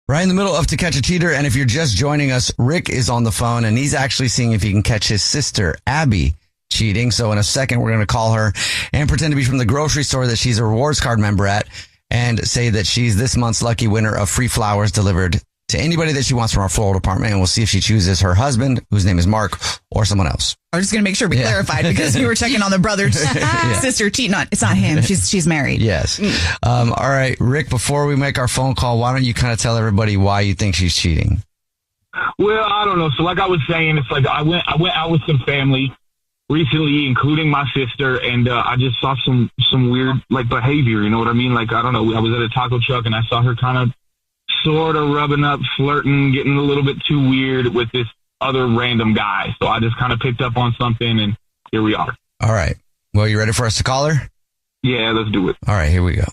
Right in the middle of To Catch a Cheater. And if you're just joining us, Rick is on the phone and he's actually seeing if he can catch his sister, Abby, cheating. So in a second, we're going to call her and pretend to be from the grocery store that she's a rewards card member at and say that she's this month's lucky winner of free flowers delivered to anybody that she wants from our floral department. And we'll see if she chooses her husband, whose name is Mark, or someone else. I'm just going to make sure we clarified because you were checking on the brother sister cheating on. It's not him. She's married. Yes. All right, Rick, before we make our phone call, why don't you kind of tell everybody why you think she's cheating? Well, I don't know. So like I was saying, it's like I went out with some family recently, including my sister, and I just saw some weird like behavior. You know what I mean? Like, I don't know. I was at a taco truck and I saw her kind of sort of rubbing up, flirting, getting a little bit too weird with this other random guy. So I just kind of picked up on something, and here we are. All right. Well, you ready for us to call her? Yeah, let's do it. All right, here we go.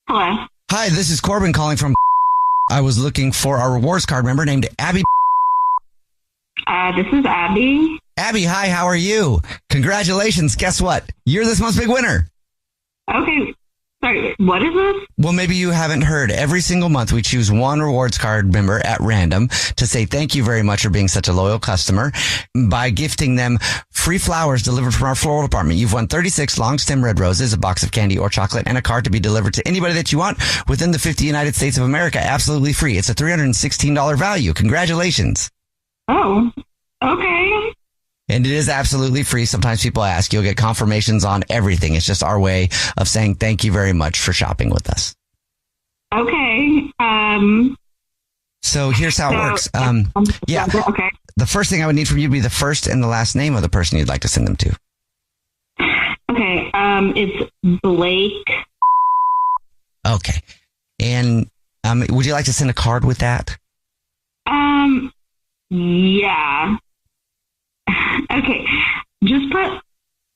Hello. Hi, this is Corbin calling from. I was looking for our rewards card member named Abby. This is Abby. Abby, hi, how are you? Congratulations. Guess what? You're this month's big winner. Okay. Sorry, what is this? Well, maybe you haven't heard. Every single month, we choose one rewards card member at random to say thank you very much for being such a loyal customer by gifting them free flowers delivered from our floral department. You've won 36 long stem red roses, a box of candy or chocolate, and a card to be delivered to anybody that you want within the 50 United States of America. Absolutely free. It's a $316 value. Congratulations. Oh, okay. And it is absolutely free. Sometimes people ask, you'll get confirmations on everything. It's just our way of saying thank you very much for shopping with us. Okay. So here's how it works. Yeah. Okay. The first thing I would need from you would be the first and the last name of the person you'd like to send them to. Okay. It's Blake. Okay. And would you like to send a card with that? Yeah. Okay. Just put,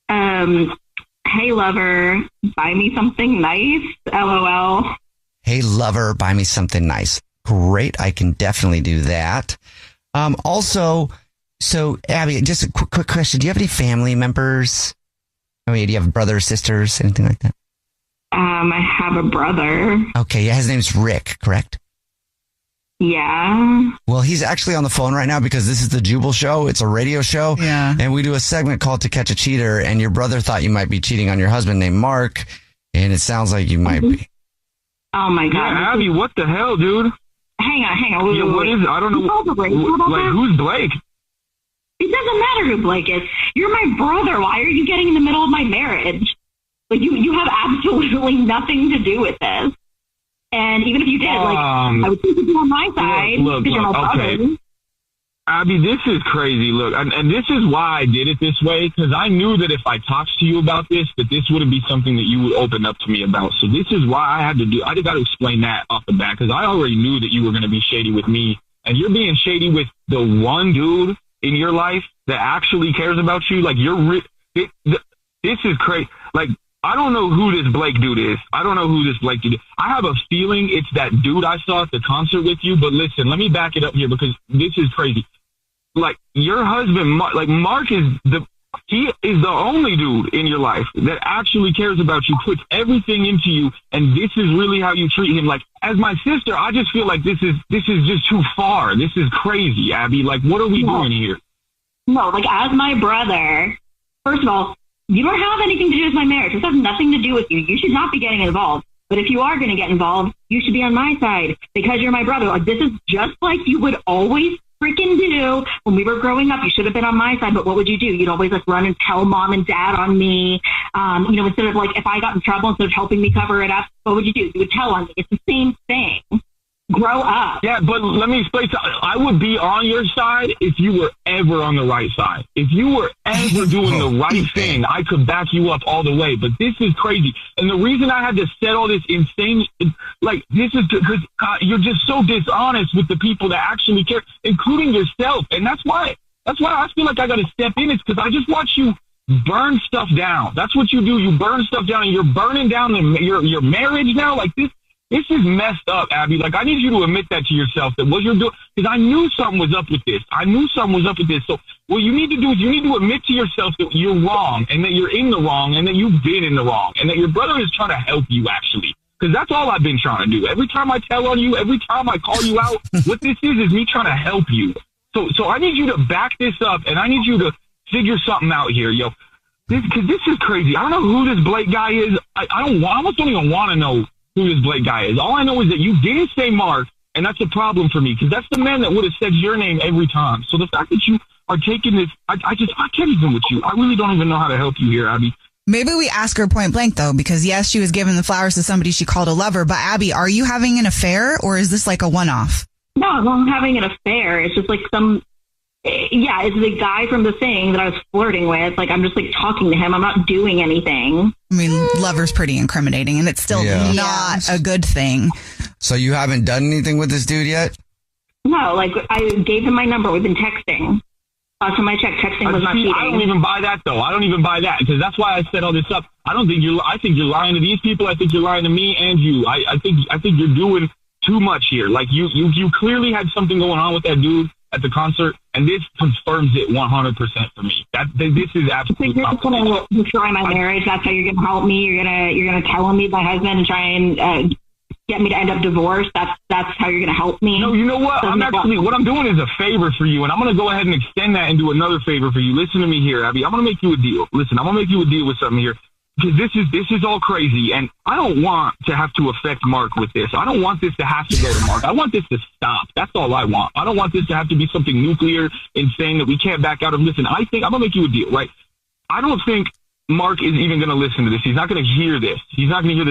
hey lover, buy me something nice, LOL. Hey lover, buy me something nice. Great. I can definitely do that. Also, so Abby, just a quick question. Do you have any family members? I mean, do you have brothers, sisters, anything like that? I have a brother. Okay. Yeah. His name's Rick, correct? Yeah. Well, he's actually on the phone right now because this is the Jubal Show. It's a radio show. Yeah. And we do a segment called To Catch a Cheater. And your brother thought you might be cheating on your husband named Mark. And it sounds like you might be. Oh, my God. Yeah, Abby, what the hell, dude? Hang on. Yeah, what is it? I don't know. Like, who's Blake? It doesn't matter who Blake is. You're my brother. Why are you getting in the middle of my marriage? Like, you have absolutely nothing to do with this. And even if you did, I would think you'd be on my side because you're my brother. Abby, this is crazy. Look, and this is why I did it this way, because I knew that if I talked to you about this, that this wouldn't be something that you would open up to me about. So this is why I just got to explain that off the bat, because I already knew that you were going to be shady with me, and you're being shady with the one dude in your life that actually cares about you. Like, this is crazy. Like, I don't know who this Blake dude is. I have a feeling it's that dude I saw at the concert with you. But listen, let me back it up here because this is crazy. Like, your husband, Mark is the only dude in your life that actually cares about you, puts everything into you, and this is really how you treat him. Like, as my sister, I just feel like this is just too far. This is crazy, Abby. Like, what are we doing here? No, like, as my brother, first of all, you don't have anything to do with my marriage. This has nothing to do with you. You should not be getting involved. But if you are going to get involved, you should be on my side because you're my brother. Like, this is just like you would always freaking do when we were growing up. You should have been on my side, but what would you do? You'd always run and tell mom and dad on me. Instead of if I got in trouble, instead of helping me cover it up, what would you do? You would tell on me. It's the same thing. Grow up. Yeah, but let me explain. I would be on your side if you were ever on the right side. If you were ever doing the right thing, I could back you up all the way. But this is crazy. And the reason I had to set all this insane, this is because you're just so dishonest with the people that actually care, including yourself. And that's why I feel like I got to step in. It's because I just watch you burn stuff down. That's what you do. You burn stuff down, and you're burning down your marriage now. Like this This is messed up, Abby. Like, I need you to admit that to yourself, that what you're doing, because I knew something was up with this. So what you need to do is you need to admit to yourself that you're wrong and that you're in the wrong and that you've been in the wrong and that your brother is trying to help you, actually. Because that's all I've been trying to do. Every time I tell on you, every time I call you out, what this is me trying to help you. So I need you to back this up, and I need you to figure something out here, yo. Because this is crazy. I don't know who this Blake guy is. I almost don't even want to know who this Blake guy is. All I know is that you didn't say Mark, and that's a problem for me, because that's the man that would have said your name every time. So the fact that you are taking this, I can't even with you. I really don't even know how to help you here, Abby. Maybe we ask her point blank, though, because yes, she was giving the flowers to somebody she called a lover. But Abby, are you having an affair, or is this like a one-off? No, I'm having an affair. It's just like it's the guy from the thing that I was flirting with. Like, I'm just like talking to him. I'm not doing anything. I mean, lover's pretty incriminating, and it's still not a good thing. So you haven't done anything with this dude yet? No, like, I gave him my number. We've been texting. Last time I checked, texting was not cheating. I don't even buy that, though. I don't even buy that, because that's why I set all this up. I think you're lying to these people. I think you're lying to me and you. I think you're doing too much here. Like, you clearly had something going on with that dude at the concert, and this confirms it 100% for me. This is absolutely. You're going to destroy my marriage. That's how you're going to help me. You're gonna tell on me, my husband, and try and get me to end up divorced. That's how you're going to help me. No, you know what? What I'm doing is a favor for you, and I'm going to go ahead and extend that and do another favor for you. Listen to me here, Abby. I'm going to make you a deal. Listen, I'm going to make you a deal with something here. Because this is all crazy, and I don't want to have to affect Mark with this. I don't want this to have to go to Mark. I want this to stop. That's all I want. I don't want this to have to be something nuclear, insane, that we can't back out of. Listen, I'm going to make you a deal, right? I don't think Mark is even going to listen to this. He's not going to hear this.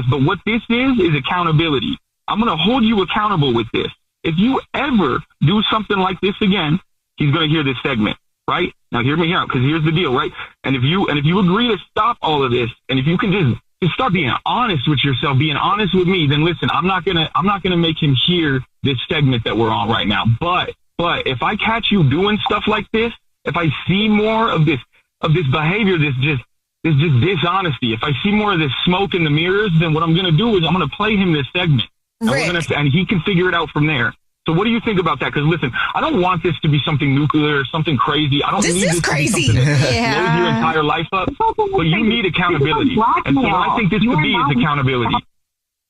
But what this is accountability. I'm going to hold you accountable with this. If you ever do something like this again, he's going to hear this segment. Right? Now hear me out, because here's the deal, right? And if you agree to stop all of this, and if you can just start being honest with yourself, being honest with me, then listen, I'm not gonna make him hear this segment that we're on right now. But if I catch you doing stuff like this, if I see more of this behavior, this dishonesty, if I see more of this smoke in the mirrors, then what I'm gonna do is I'm gonna play him this segment, and he can figure it out from there. So what do you think about that? Because listen, I don't want this to be something nuclear or something crazy. I don't need this crazy. To be something that blows your entire life up. But you need accountability. And so what I think this could be is accountability.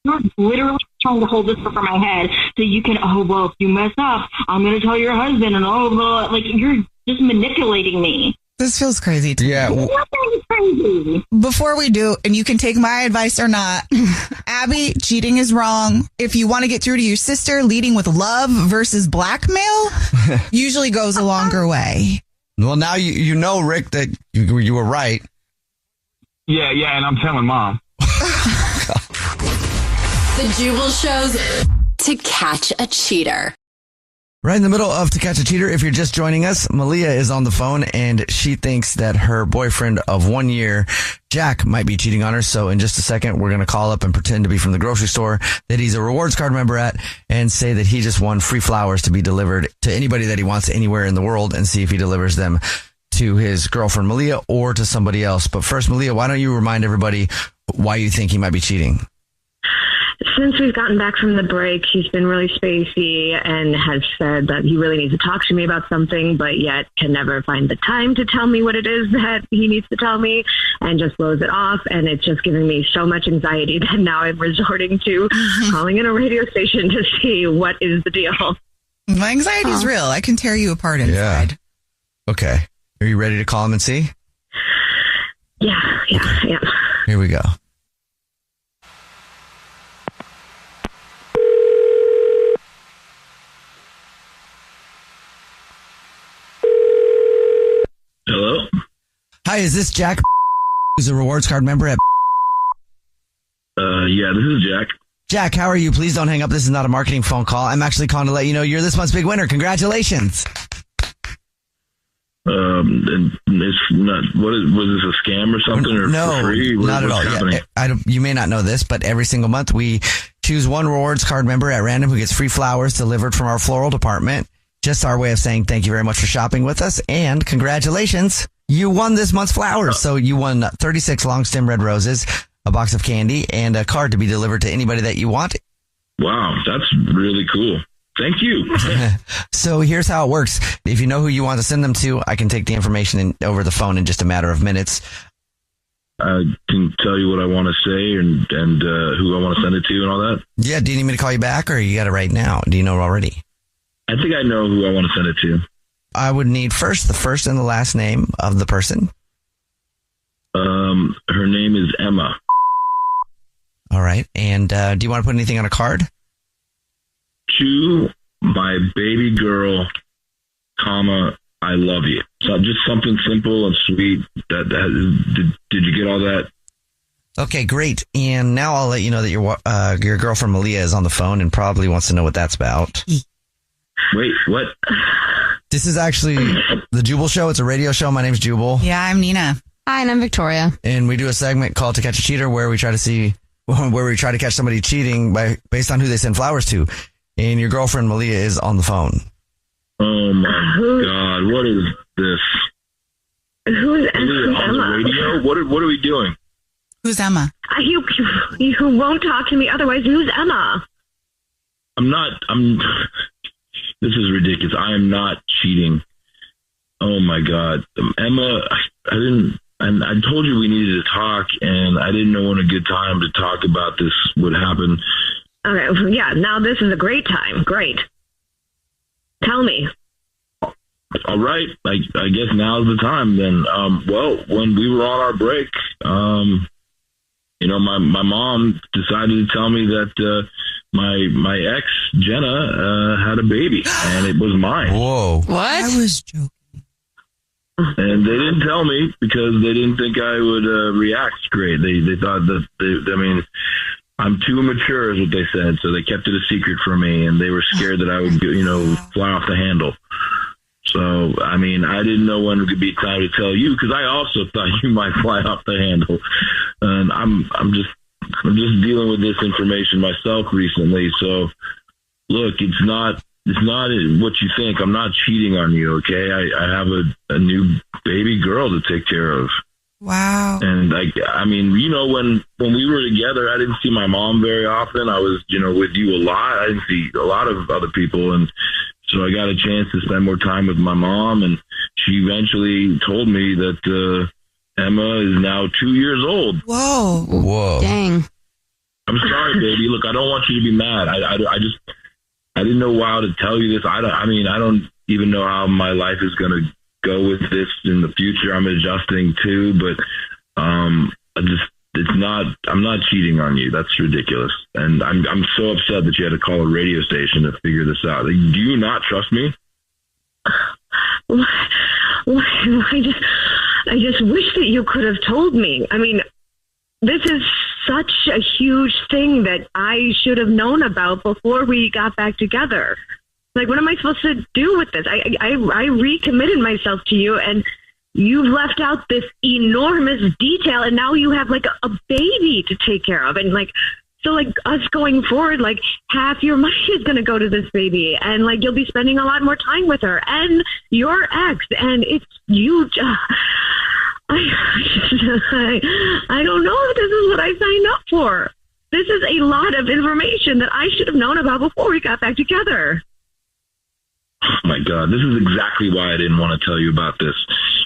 You're literally trying to hold this over my head so you can, if you mess up, I'm going to tell your husband, and like, you're just manipulating me. This feels crazy to me. Yeah. Crazy. Before we do, and you can take my advice or not, Abby, cheating is wrong. If you want to get through to your sister, leading with love versus blackmail usually goes a longer way. Well, now you know, Rick, that you were right. Yeah, and I'm telling Mom. The Jubal Show's To Catch a Cheater. Right in the middle of To Catch a Cheater, if you're just joining us, Malia is on the phone, and she thinks that her boyfriend of 1 year, Jack, might be cheating on her. So in just a second, we're going to call up and pretend to be from the grocery store that he's a rewards card member at, and say that he just won free flowers to be delivered to anybody that he wants anywhere in the world, and see if he delivers them to his girlfriend, Malia, or to somebody else. But first, Malia, why don't you remind everybody why you think he might be cheating? Since we've gotten back from the break, he's been really spacey and has said that he really needs to talk to me about something, but yet can never find the time to tell me what it is that he needs to tell me, and just blows it off. And it's just giving me so much anxiety that now I'm resorting to calling in a radio station to see what is the deal. My anxiety is real. I can tear you apart inside. Yeah. Okay. Are you ready to call him and see? Yeah. Here we go. Hello? Hi, is this Jack, who's a rewards card member at... Yeah, this is Jack. Jack, how are you? Please don't hang up. This is not a marketing phone call. I'm actually calling to let you know you're this month's big winner. Congratulations. It's not, was this a scam or something, or no, for free? Not at all. Yeah, you may not know this, but every single month we choose one rewards card member at random who gets free flowers delivered from our floral department. Just our way of saying thank you very much for shopping with us, and congratulations. You won this month's flowers. So you won 36 long stem red roses, a box of candy, and a card to be delivered to anybody that you want Wow, that's really cool. Thank you. So here's how it works. If you know who you want to send them to, I can take the information over the phone in just a matter of minutes. I can tell you what I want to say and who I want to send it to and all that. Yeah. Do you need me to call you back, or you got it right now? Do you know already? I think I know who I want to send it to. I would need first the first and the last name of the person. Her name is Emma. All right. And do you want to put anything on a card? To my baby girl, comma, I love you. So just something simple and sweet. Did you get all that? Okay, great. And now I'll let you know that your girlfriend Malia is on the phone and probably wants to know what that's about. Wait, what? This is actually the Jubal Show. It's a radio show. My name's Jubal. Yeah, I'm Nina. Hi, and I'm Victoria. And we do a segment called To Catch a Cheater where we try to catch somebody cheating based on who they send flowers to. And your girlfriend Malia is on the phone. Oh my God! What is this? Who's on Emma? The radio? What are we doing? Who's Emma? You won't talk to me otherwise. Who's Emma? This is ridiculous. I am not cheating. Oh my God, Emma! I told you we needed to talk, and I didn't know when a good time to talk about this would happen. Okay, yeah. Now this is a great time. Great. Tell me. All right. I guess now's the time then. Well, when we were on our break, my mom decided to tell me that my ex, Jenna, had a baby, and it was mine. Whoa. What? I was joking. And they didn't tell me because they didn't think I would react great. They thought that, I'm too mature is what they said, so they kept it a secret from me, and they were scared that I would, fly off the handle. So, I didn't know when it could be time to tell you, because I also thought you might fly off the handle. And I'm just dealing with this information myself recently. So, look, it's not what you think. I'm not cheating on you, okay? I have a new baby girl to take care of. Wow. And when we were together, I didn't see my mom very often. I was, with you a lot. I didn't see a lot of other people. And so I got a chance to spend more time with my mom. And she eventually told me that Emma is now 2 years old. Whoa. Dang. I'm sorry, baby. Look, I don't want you to be mad. I didn't know how to tell you this. I don't even know how my life is going to go with this in the future. I'm adjusting too, but I'm not cheating on you. That's ridiculous. And I'm so upset that you had to call a radio station to figure this out. Like, do you not trust me? I just wish that you could have told me. This is such a huge thing that I should have known about before we got back together. Like, what am I supposed to do with this? I recommitted myself to you, and you've left out this enormous detail, and now you have, like, a baby to take care of. And, so us going forward, half your money is going to go to this baby, and, you'll be spending a lot more time with her and your ex, and it's you. I don't know if this is what I signed up for. This is a lot of information that I should have known about before we got back together. Oh my God, this is exactly why I didn't want to tell you about this.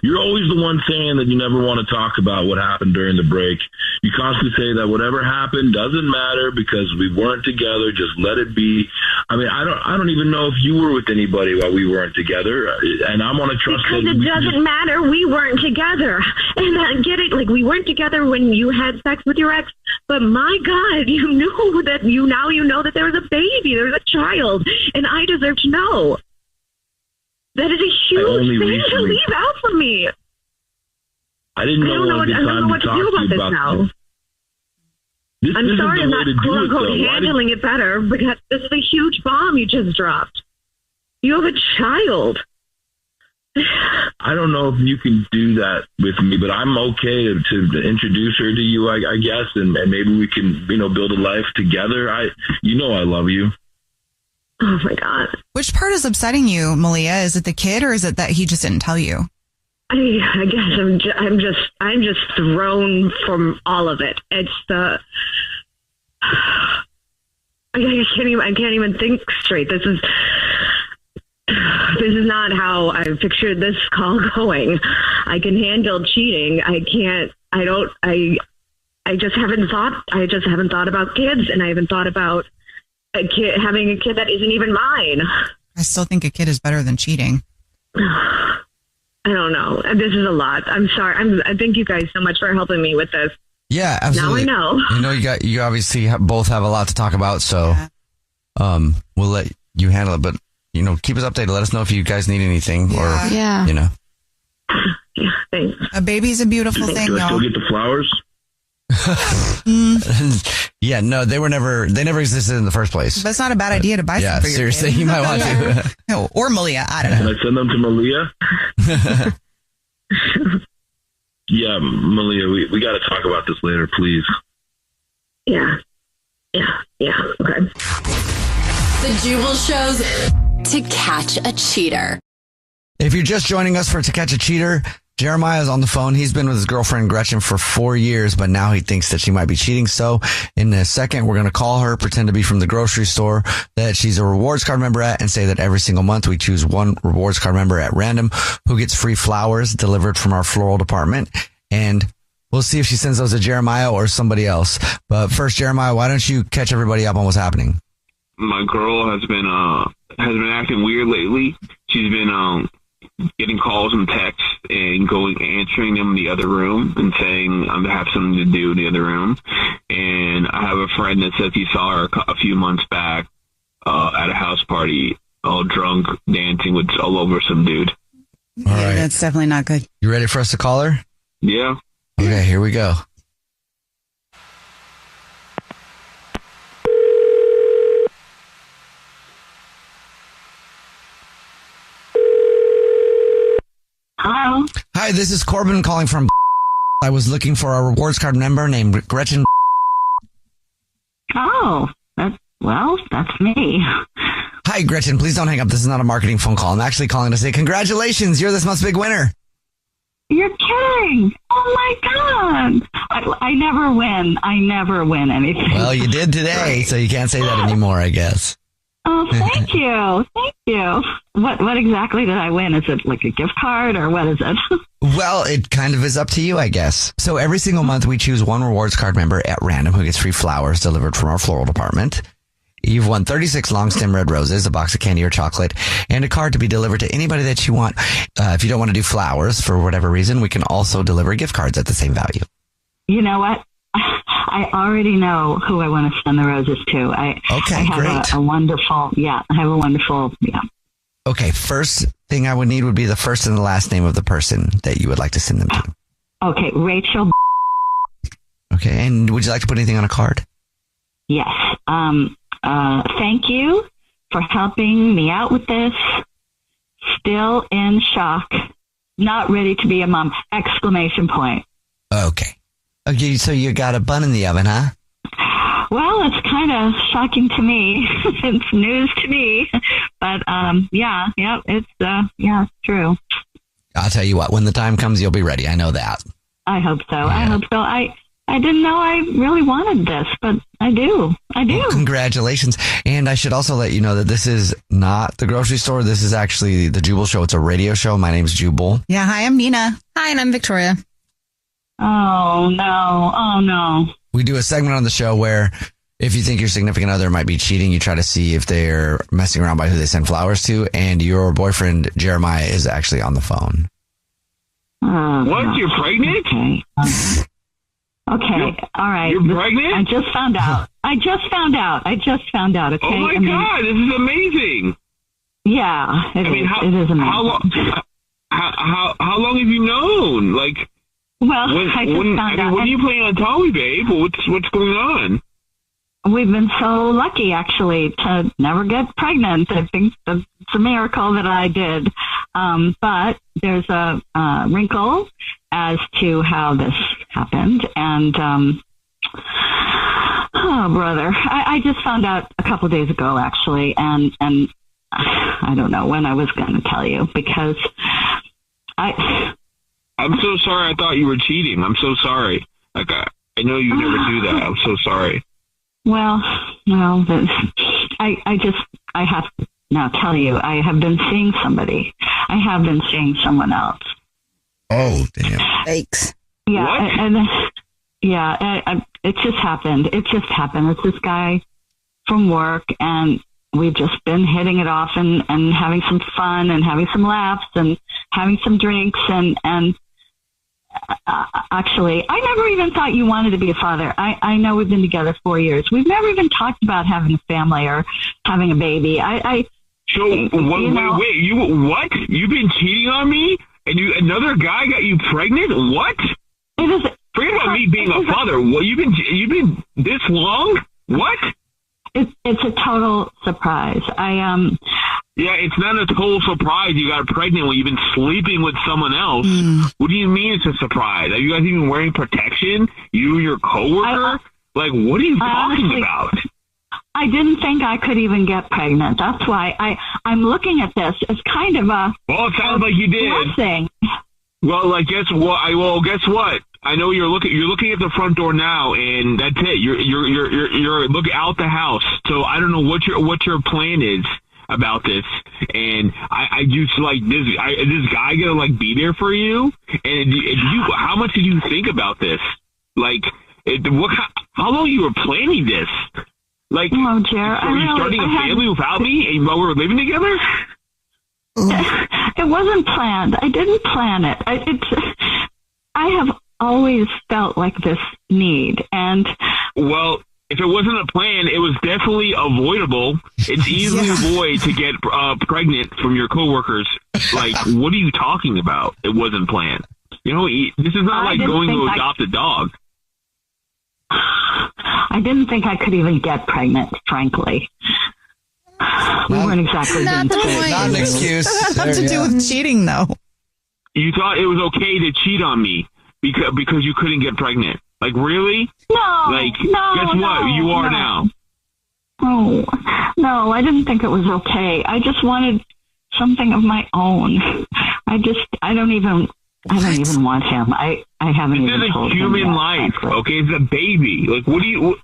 You're always the one saying that you never want to talk about what happened during the break. You constantly say that whatever happened doesn't matter because we weren't together. Just let it be. I don't even know if you were with anybody while we weren't together. And I'm on a trust because it doesn't matter. We weren't together. And I get it. We weren't together when you had sex with your ex. But my God, you knew that you know that there was a baby, there was a child, and I deserve to know. That is a huge thing to leave out from me. I didn't know what to do about this now. I'm sorry I'm not quote-unquote handling it better, because this is a huge bomb you just dropped. You have a child. I don't know if you can do that with me, but I'm okay to introduce her to you, I guess, and maybe we can, build a life together. I love you. Oh my God. Which part is upsetting you, Malia? Is it the kid, or is it that he just didn't tell you? I guess I'm just thrown from all of it. It's I can't even think straight. This is not how I pictured this call going. I can handle cheating. I just haven't thought about kids, and I haven't thought about having a kid that isn't even mine. I still think a kid is better than cheating. I don't know. This is a lot. I'm sorry. I thank you guys so much for helping me with this. Yeah, absolutely. Now I know. You know, you obviously both have a lot to talk about, so we'll let you handle it. But you know, keep us updated. Let us know if you guys need anything, or you know. Yeah, thanks. A baby's a beautiful thing, Do I still y'all. get the flowers? Yeah, no, they never existed in the first place. But it's not a bad idea to buy Yeah, some for your seriously, kid. you might want to. No, or Malia. I don't Can know. I send them to Malia? Yeah, Malia, we got to talk about this later, please. Yeah. Okay. The Jubal Show's To Catch a Cheater. If you're just joining us for To Catch a Cheater, Jeremiah's on the phone. He's been with his girlfriend Gretchen for 4 years, but now he thinks that she might be cheating. So in a second, we're going to call her, pretend to be from the grocery store that she's a rewards card member at, and say that every single month we choose one rewards card member at random who gets free flowers delivered from our floral department. And we'll see if she sends those to Jeremiah or somebody else. But first, Jeremiah, why don't you catch everybody up on what's happening? My girl has been acting weird lately. She's been getting calls and texts and answering them in the other room and saying I have something to do in the other room. And I have a friend that says he saw her a few months back at a house party, all drunk, dancing all over some dude. All right. That's definitely not good. You ready for us to call her? Yeah. Okay, here we go. Hello? Hi, this is Corbin calling from. I was looking for a rewards card member named Gretchen. Oh, that's me. Hi, Gretchen. Please don't hang up. This is not a marketing phone call. I'm actually calling to say congratulations. You're this month's big winner. You're kidding. Oh my God. I never win. I never win anything. Well, you did today, so you can't say that anymore, I guess. Oh, thank you. Thank you. What exactly did I win? Is it like a gift card or what is it? Well, it kind of is up to you, I guess. So every single month we choose one rewards card member at random who gets free flowers delivered from our floral department. You've won 36 long stem red roses, a box of candy or chocolate, and a card to be delivered to anybody that you want. If you don't want to do flowers for whatever reason, we can also deliver gift cards at the same value. You know what? I already know who I want to send the roses to. I have great. a wonderful, Okay, first thing I would need would be the first and the last name of the person that you would like to send them to. Okay, Rachel. Okay, and would you like to put anything on a card? Yes. Thank you for helping me out with this. Still in shock. Not ready to be a mom. Exclamation point. Okay, so you got a bun in the oven, huh? Well, it's kind of shocking to me. It's news to me. But, it's true. I'll tell you what, when the time comes, you'll be ready. I know that. I hope so. Yeah. I hope so. I didn't know I really wanted this, but I do. Well, congratulations. And I should also let you know that this is not the grocery store. This is actually the Jubal Show. It's a radio show. My name's Jubal. Yeah, hi, I'm Nina. Hi, and I'm Victoria. Oh, no. We do a segment on the show where if you think your significant other might be cheating, you try to see if they're messing around by who they send flowers to. And your boyfriend, Jeremiah, is actually on the phone. What? You're pregnant? Okay. Okay. All right. You're pregnant? I just found out. Okay. Oh my God! This is amazing. Yeah. It is amazing. How long have you known? Like, well, I just found out. When are you planning on telling me, babe? What's going on? We've been so lucky, actually, to never get pregnant. I think it's a miracle that I did. But there's a wrinkle as to how this happened. And, oh, brother, I just found out a couple days ago, actually. And I don't know when I was going to tell you because I'm so sorry. I thought you were cheating. I'm so sorry. Like, I know you never do that. I'm so sorry. Well, no, but I have to now tell you, I have been seeing somebody. I have been seeing someone else. Oh, damn. Thanks. Yeah. What? It just happened. It's this guy from work, and we've just been hitting it off and having some fun and having some laughs and having some drinks. And actually, I never even thought you wanted to be a father. I know we've been together 4 years. We've never even talked about having a family or having a baby. So wait, what? You've been cheating on me, and another guy got you pregnant? What? It is. Forget about me being a father. What, you've been this long? What? It's a total surprise. Yeah, it's not a total surprise you got pregnant when you've been sleeping with someone else. What do you mean it's a surprise? Are you guys even wearing protection? You and your coworker? Like, what are you talking about? I didn't think I could even get pregnant. That's why I'm looking at this as kind of a... Well, it sounds like you did. Blessing. Well, guess what? Guess what? I know you're looking at the front door now, and that's it. You're looking out the house. So I don't know what your plan is about this. And I just like this guy gonna like be there for you? And how much did you think about this? Like, how long you were planning this? Like, oh, Jer, so you're starting a family without me, and while we're living together? It wasn't planned. I didn't plan it. I have always felt like this need, and well, if it wasn't a plan, it was definitely avoidable. It's easily avoided to get pregnant from your coworkers. Like, what are you talking about? It wasn't planned. You know, this is not like going to adopt a dog. I didn't think I could even get pregnant, frankly. We weren't exactly Not Not an excuse. What to do with cheating, though? You thought it was okay to cheat on me because you couldn't get pregnant. Like, really? No. Like, guess what? You are now. Oh, no, I didn't think it was okay. I just wanted something of my own. I don't even want him. I haven't even told him. This is a human life, okay? It's a baby. Like, what do you...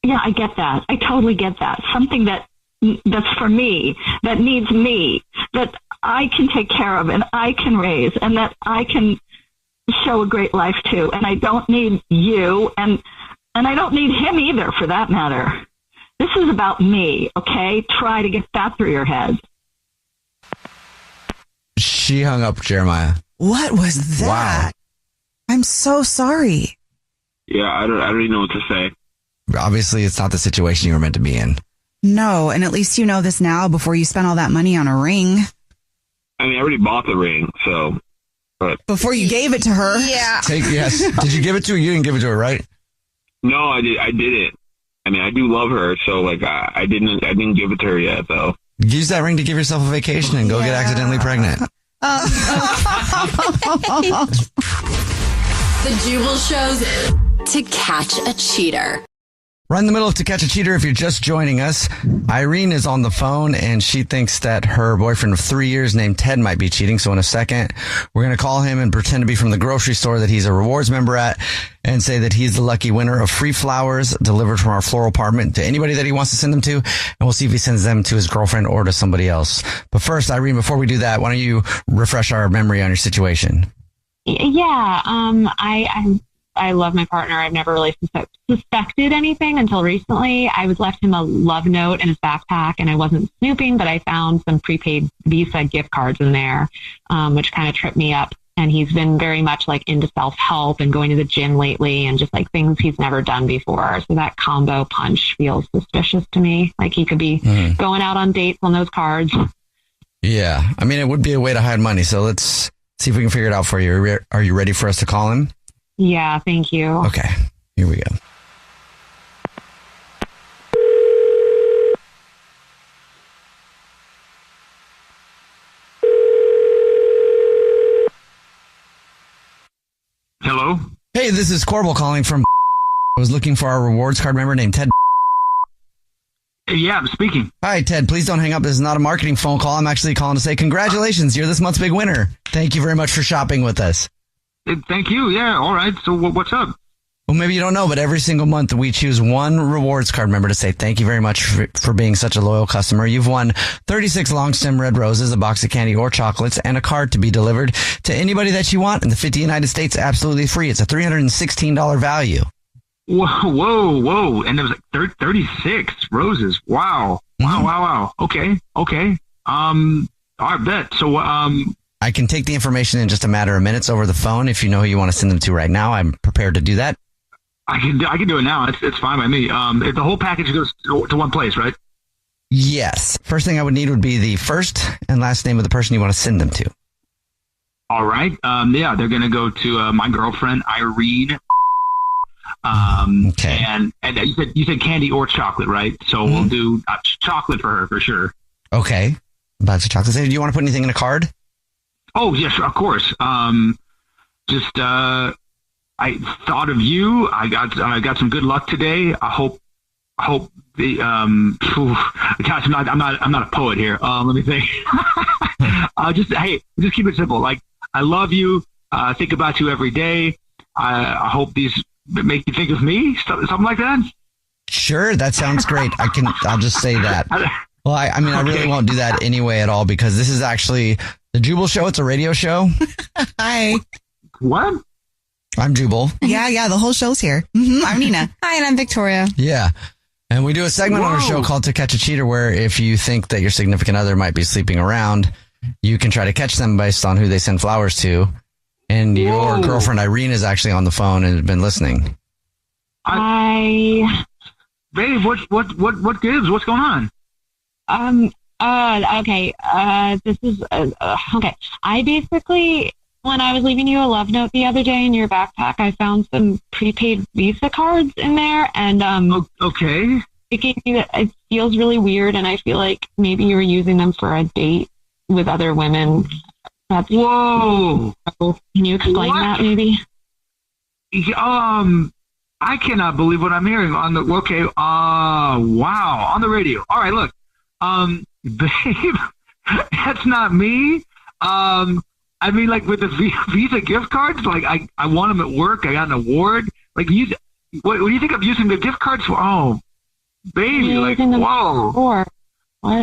Yeah, I get that. I totally get that. Something that's for me, that needs me, that I can take care of and I can raise and that I can show a great life to. And I don't need you and I don't need him either, for that matter. This is about me, okay? Try to get that through your head. She hung up, Jeremiah. What was that? Wow. I'm so sorry. Yeah, I don't even know what to say. Obviously, it's not the situation you were meant to be in. No, and at least you know this now before you spend all that money on a ring. I mean, I already bought the ring, so... But before you gave it to her. Yeah. Yes. Did you give it to her? You didn't give it to her, right? No, I didn't. I mean, I do love her, so like I didn't give it to her yet, though. Use that ring to give yourself a vacation and go get accidentally pregnant. The Jubal Show's To Catch a Cheater. Right in the middle of To Catch a Cheater, if you're just joining us, Irene is on the phone and she thinks that her boyfriend of 3 years named Ted might be cheating. So in a second, we're going to call him and pretend to be from the grocery store that he's a rewards member at and say that he's the lucky winner of free flowers delivered from our floral apartment to anybody that he wants to send them to. And we'll see if he sends them to his girlfriend or to somebody else. But first, Irene, before we do that, why don't you refresh our memory on your situation? Yeah, I love my partner. I've never really suspected anything until recently. I was left him a love note in his backpack, and I wasn't snooping, but I found some prepaid Visa gift cards in there, which kind of tripped me up. And he's been very much like into self-help and going to the gym lately and just like things he's never done before. So that combo punch feels suspicious to me. Like he could be going out on dates on those cards. Yeah. I mean, it would be a way to hide money. So let's see if we can figure it out for you. Are you ready for us to call him? Yeah, thank you. Okay, here we go. Hello? Hey, this is Corbel calling from... I was looking for our rewards card member named Ted. Yeah, I'm speaking. Hi, Ted. Please don't hang up. This is not a marketing phone call. I'm actually calling to say congratulations. You're this month's big winner. Thank you very much for shopping with us. Thank you. Yeah, all right. So what's up? Well, maybe you don't know, but every single month we choose one rewards card member to say thank you very much for being such a loyal customer. You've won 36 long stem red roses, a box of candy or chocolates, and a card to be delivered to anybody that you want in the 50 United States, absolutely free. It's a $316 value. Whoa. And there was like 36 roses. Wow. Wow. Okay. I bet. So, I can take the information in just a matter of minutes over the phone. If you know who you want to send them to right now, I'm prepared to do that. I can do it now. It's fine by me. If the whole package goes to one place, right? Yes. First thing I would need would be the first and last name of the person you want to send them to. All right. Yeah, they're going to go to my girlfriend, Irene. Okay. And you said candy or chocolate, right? So we'll do chocolate for her for sure. Okay. Lots of chocolate. Do you want to put anything in a card? Oh, yes, of course. I thought of you. I got some good luck today. I hope the gosh, I'm not a poet here. Let me think. Just keep it simple. Like, I love you. Think about you every day. I hope these make you think of me. Something like that. Sure, that sounds great. I'll just say that. Well, I really won't do that anyway at all, because this is actually the Jubal Show. It's a radio show. Hi. What? I'm Jubal. Yeah, the whole show's here. I'm Nina. Hi, and I'm Victoria. Yeah. And we do a segment on our show called To Catch a Cheater, where if you think that your significant other might be sleeping around, you can try to catch them based on who they send flowers to. And your girlfriend Irene is actually on the phone and has been listening. Babe, what gives? What's going on? Okay. This is okay. I basically, when I was leaving you a love note the other day in your backpack, I found some prepaid Visa cards in there, and okay. It feels really weird, and I feel like maybe you were using them for a date with other women. Whoa! Can you explain that, maybe? I cannot believe what I'm hearing on the. Okay. Wow! On the radio. All right. Look. Babe, that's not me. I mean, like, with the Visa gift cards, like, I won them at work. I got an award. Like, what do you think I'm using the gift cards for? Oh, baby, like, whoa. What?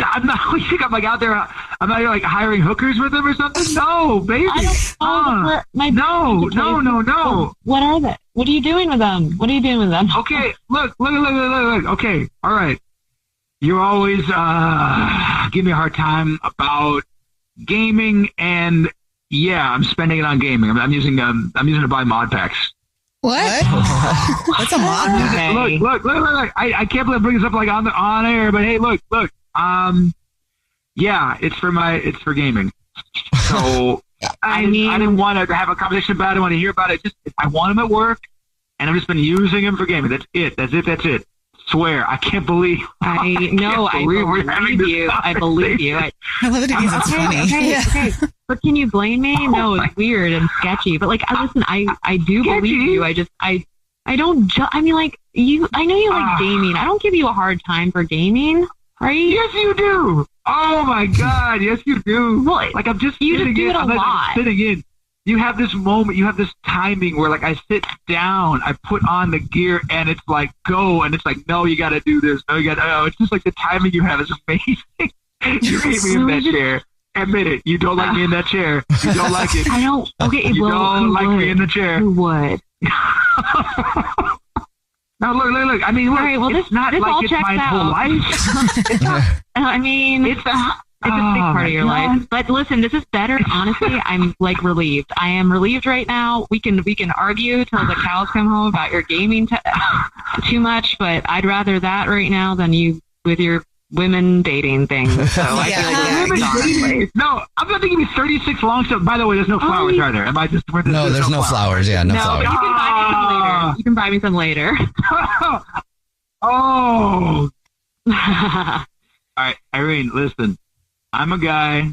I'm not. You think I'm like out there? I'm out here like hiring hookers with them or something? No, baby. I don't know. No. What are they? What are you doing with them? Okay, look. Okay, all right. You always give me a hard time about gaming, and yeah, I'm spending it on gaming. I'm using to buy mod packs. What? What's a mod pack? Look. I can't believe I bring this up like on air, but hey, look. Yeah, it's for gaming. So I didn't want to have a conversation about it. I want to hear about it. I want them at work, and I've just been using them for gaming. That's it. Swear, I can't believe. I believe you. I love it because it's funny. Okay. But can you blame me? No, it's weird and sketchy. But like, listen, I do believe you. I don't. I mean, like, you. I know you like gaming. I don't give you a hard time for gaming, right? Yes, you do. Oh my God, yes, you do. Well, like, I'm just you just do it a lot. Sitting in. You have this moment, you have this timing where, like, I sit down, I put on the gear, and it's like, go, and it's like, no, you got to do this. No, you got to, it's just like the timing you have is amazing. You hate me in that chair. Admit it. You don't like me in that chair. You don't like it. I don't. Okay, you don't like me in the chair. Who would? Now, look. I mean, look, all right, well, it's not like it's my whole life. It's not, I mean, it's a big part of your life. But listen, this is better. Honestly, I'm like relieved. I am relieved right now. We can argue till the cows come home about your gaming too much, but I'd rather that right now than you with your women dating thing. So I feel like no, I'm going to give you 36 long stuff. By the way, there's no flowers, are there? Am I just no? There's no flowers. Yeah, no flowers. But you can buy me some later. Oh. All right, Irene, listen. I'm a guy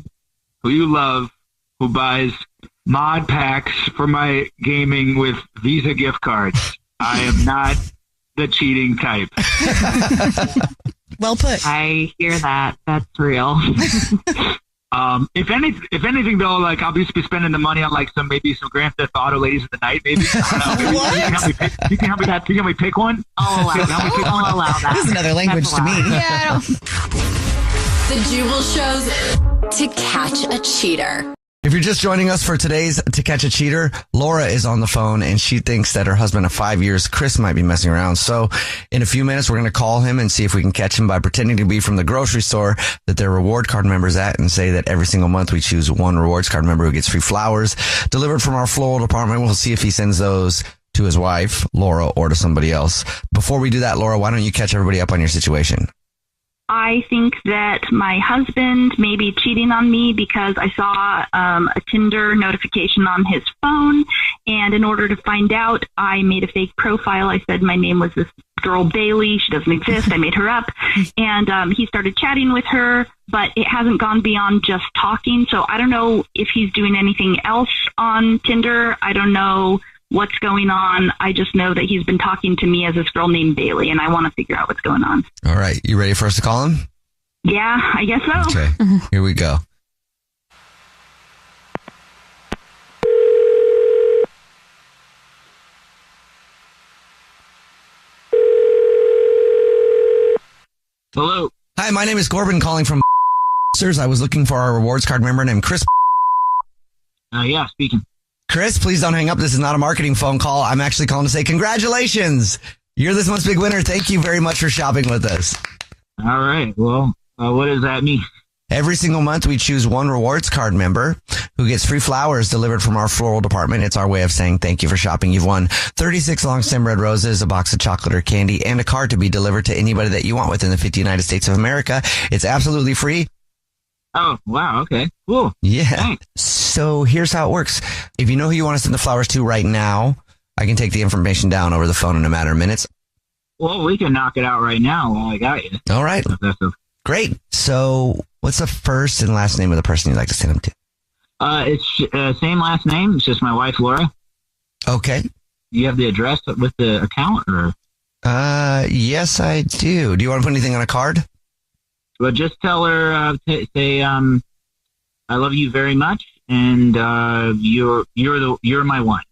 who you love, who buys mod packs for my gaming with Visa gift cards. I am not the cheating type. Well put. I hear that. That's real. If anything though, like I'll just be spending the money on like maybe some Grand Theft Auto Ladies of the Night, maybe. I don't know. You can help me pick one. I'll allow that. This is another language to me. Yeah. The Jubal Show's To Catch a Cheater. If you're just joining us for today's To Catch a Cheater, Laura is on the phone and she thinks that her husband of 5 years, Chris, might be messing around. So in a few minutes, we're going to call him and see if we can catch him by pretending to be from the grocery store that they're reward card members at, and say that every single month we choose one rewards card member who gets free flowers delivered from our floral department. We'll see if he sends those to his wife, Laura, or to somebody else. Before we do that, Laura, why don't you catch everybody up on your situation? I think that my husband may be cheating on me because I saw a Tinder notification on his phone. And in order to find out, I made a fake profile. I said my name was this girl Bailey. She doesn't exist. I made her up. And he started chatting with her, but it hasn't gone beyond just talking. So I don't know if he's doing anything else on Tinder. I don't know what's going on. I just know that he's been talking to me as this girl named Bailey, and I want to figure out what's going on. All right. You ready for us to call him? Yeah, I guess so. Okay. Here we go. Hello. Hi, my name is Corbin calling from I was looking for our rewards card member named Chris. Yeah, speaking. Chris, please don't hang up. This is not a marketing phone call. I'm actually calling to say congratulations. You're this month's big winner. Thank you very much for shopping with us. All right. Well, what does that mean? Every single month, we choose one rewards card member who gets free flowers delivered from our floral department. It's our way of saying thank you for shopping. You've won 36 long stem red roses, a box of chocolate or candy, and a card to be delivered to anybody that you want within the 50 United States of America. It's absolutely free. Oh, wow. Okay, cool. Yeah. Thanks. So here's how it works. If you know who you want to send the flowers to right now, I can take the information down over the phone in a matter of minutes. Well, we can knock it out right now while I got you. All right. Great. So what's the first and last name of the person you'd like to send them to? It's same last name. It's just my wife, Laura. Okay. You have the address with the account, or? Yes, I do. Do you want to put anything on a card? Well, just tell her, say, I love you very much, and you're my one.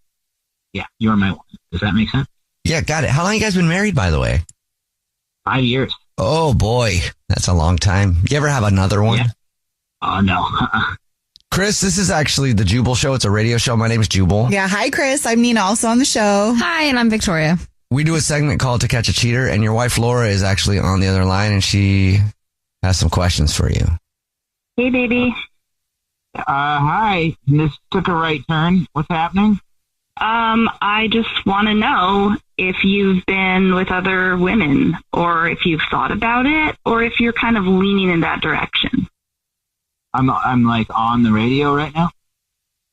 Yeah, you're my one. Does that make sense? Yeah, got it. How long you guys been married, by the way? 5 years. Oh boy, that's a long time. You ever have another one? Yeah. Oh no. Chris, this is actually the Jubal Show. It's a radio show. My name is Jubal. Yeah, hi Chris. I'm Nina, also on the show. Hi, and I'm Victoria. We do a segment called To Catch a Cheater, and your wife Laura is actually on the other line, and she has some questions for you. Hey, baby. Hi. This took a right turn. What's happening? I just want to know if you've been with other women, or if you've thought about it, or if you're kind of leaning in that direction. I'm like on the radio right now.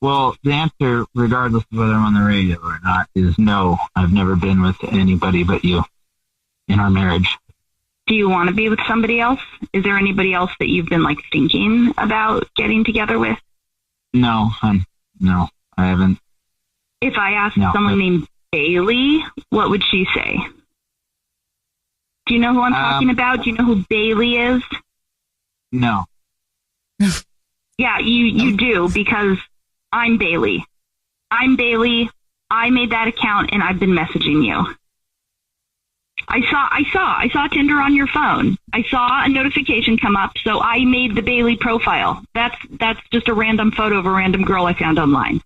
Well, the answer, regardless of whether I'm on the radio or not, is no. I've never been with anybody but you in our marriage. Do you want to be with somebody else? Is there anybody else that you've been like thinking about getting together with? No, no, I haven't. If I asked someone named Bailey, what would she say? Do you know who I'm talking about? Do you know who Bailey is? No. Yeah, you do, because I'm Bailey. I'm Bailey. I made that account and I've been messaging you. I saw Tinder on your phone. I saw a notification come up, so I made the Bailey profile. That's just a random photo of a random girl I found online.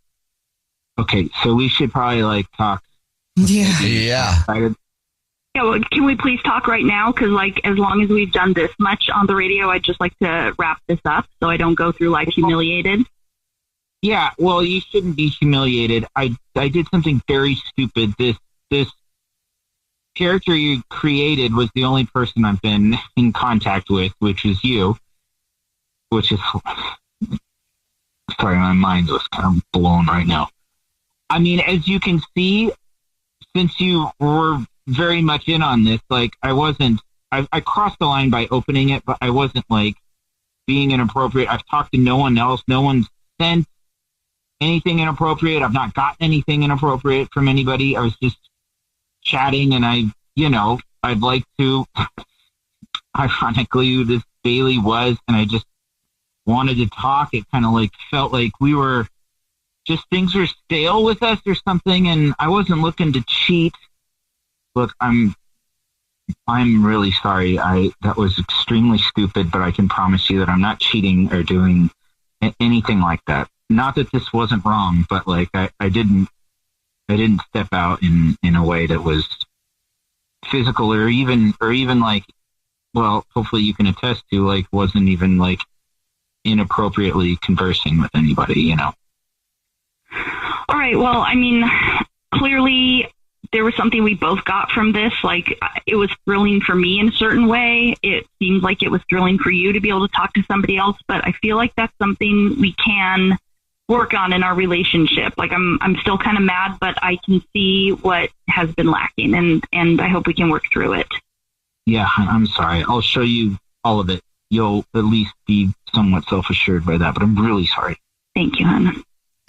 Okay, so we should probably like talk. Yeah. Yeah. Yeah, well, can we please talk right now? Because like, as long as we've done this much on the radio, I'd just like to wrap this up so I don't go through like humiliated. Yeah, well, you shouldn't be humiliated. I did something very stupid. This character you created was the only person I've been in contact with, which is you. Which is, sorry, my mind was kind of blown right now. I mean, as you can see, since you were very much in on this, like I crossed the line by opening it, but I wasn't like being inappropriate. I've talked to no one else. No one's sent anything inappropriate. I've not gotten anything inappropriate from anybody. I was just chatting, and I'd like to, ironically, who this Bailey was, and I just wanted to talk. It kind of like felt like things were stale with us or something, and I wasn't looking to cheat. Look, I'm really sorry. That was extremely stupid, but I can promise you that I'm not cheating or doing anything like that. Not that this wasn't wrong, but like I didn't step out in a way that was physical or even like, well, hopefully you can attest to, like, wasn't even like inappropriately conversing with anybody, you know. All right. Well, I mean, clearly there was something we both got from this. Like, it was thrilling for me in a certain way. It seems like it was thrilling for you to be able to talk to somebody else, but I feel like that's something we can work on in our relationship. Like, I'm still kind of mad, but I can see what has been lacking, and I hope we can work through it. Yeah, I'm sorry. I'll show you all of it. You'll at least be somewhat self-assured by that, but I'm really sorry. Thank you, hon.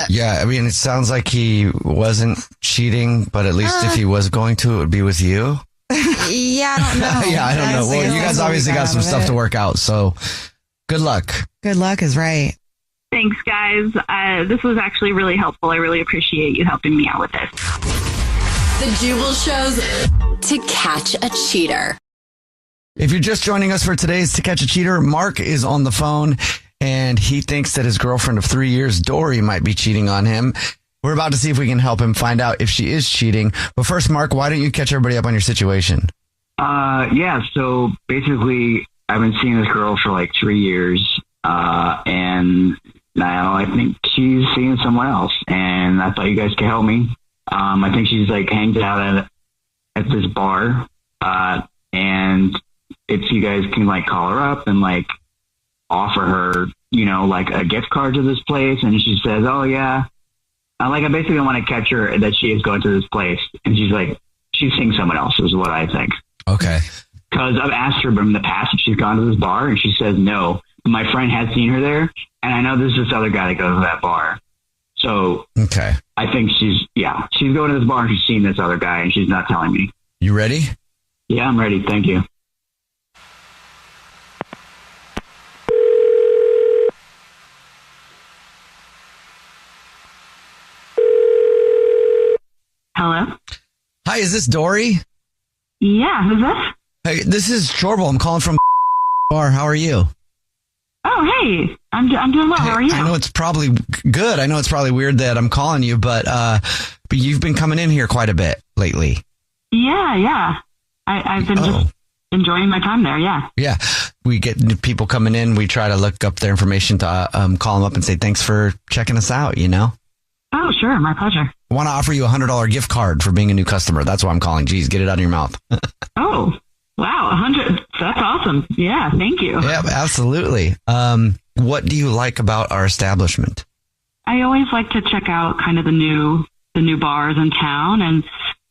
Yeah, I mean, it sounds like he wasn't cheating, but at least if he was going to, it would be with you. Yeah, I don't know. Yeah, I don't know. Well, you guys obviously got some stuff to work out, so good luck. Good luck is right. Thanks, guys. This was actually really helpful. I really appreciate you helping me out with this. The Jubal Show's To Catch a Cheater. If you're just joining us for today's To Catch a Cheater, Mark is on the phone, and he thinks that his girlfriend of 3 years, Dory, might be cheating on him. We're about to see if we can help him find out if she is cheating. But first, Mark, why don't you catch everybody up on your situation? Yeah, so basically, I've been seeing this girl for like 3 years, and now I think she's seeing someone else, and I thought you guys could help me. I think she's like hangs out at this bar, and if you guys can like call her up and like offer her, you know, like a gift card to this place, and she says, "Oh yeah," I basically want to catch her that she is going to this place, and she's like, she's seeing someone else, is what I think. Okay. Because I've asked her in the past if she's gone to this bar, and she says no. My friend has seen her there, and I know there's this other guy that goes to that bar. So okay, I think she's going to this bar and she's seen this other guy, and she's not telling me. You ready? Yeah, I'm ready. Thank you. Hello? Hi, is this Dory? Yeah, who's this? Hey, this is Jorbel. I'm calling from bar. How are you? Oh, hey. I'm doing well. How are you? I know it's probably good. I know it's probably weird that I'm calling you, but you've been coming in here quite a bit lately. Yeah. I've been just enjoying my time there, yeah. Yeah. We get people coming in. We try to look up their information to call them up and say, thanks for checking us out, you know? Oh, sure. My pleasure. I want to offer you a $100 gift card for being a new customer. That's why I'm calling. Jeez, get it out of your mouth. Oh, wow. 100. That's awesome. Yeah. Thank you. Yeah, absolutely. What do you like about our establishment? I always like to check out kind of the new bars in town, and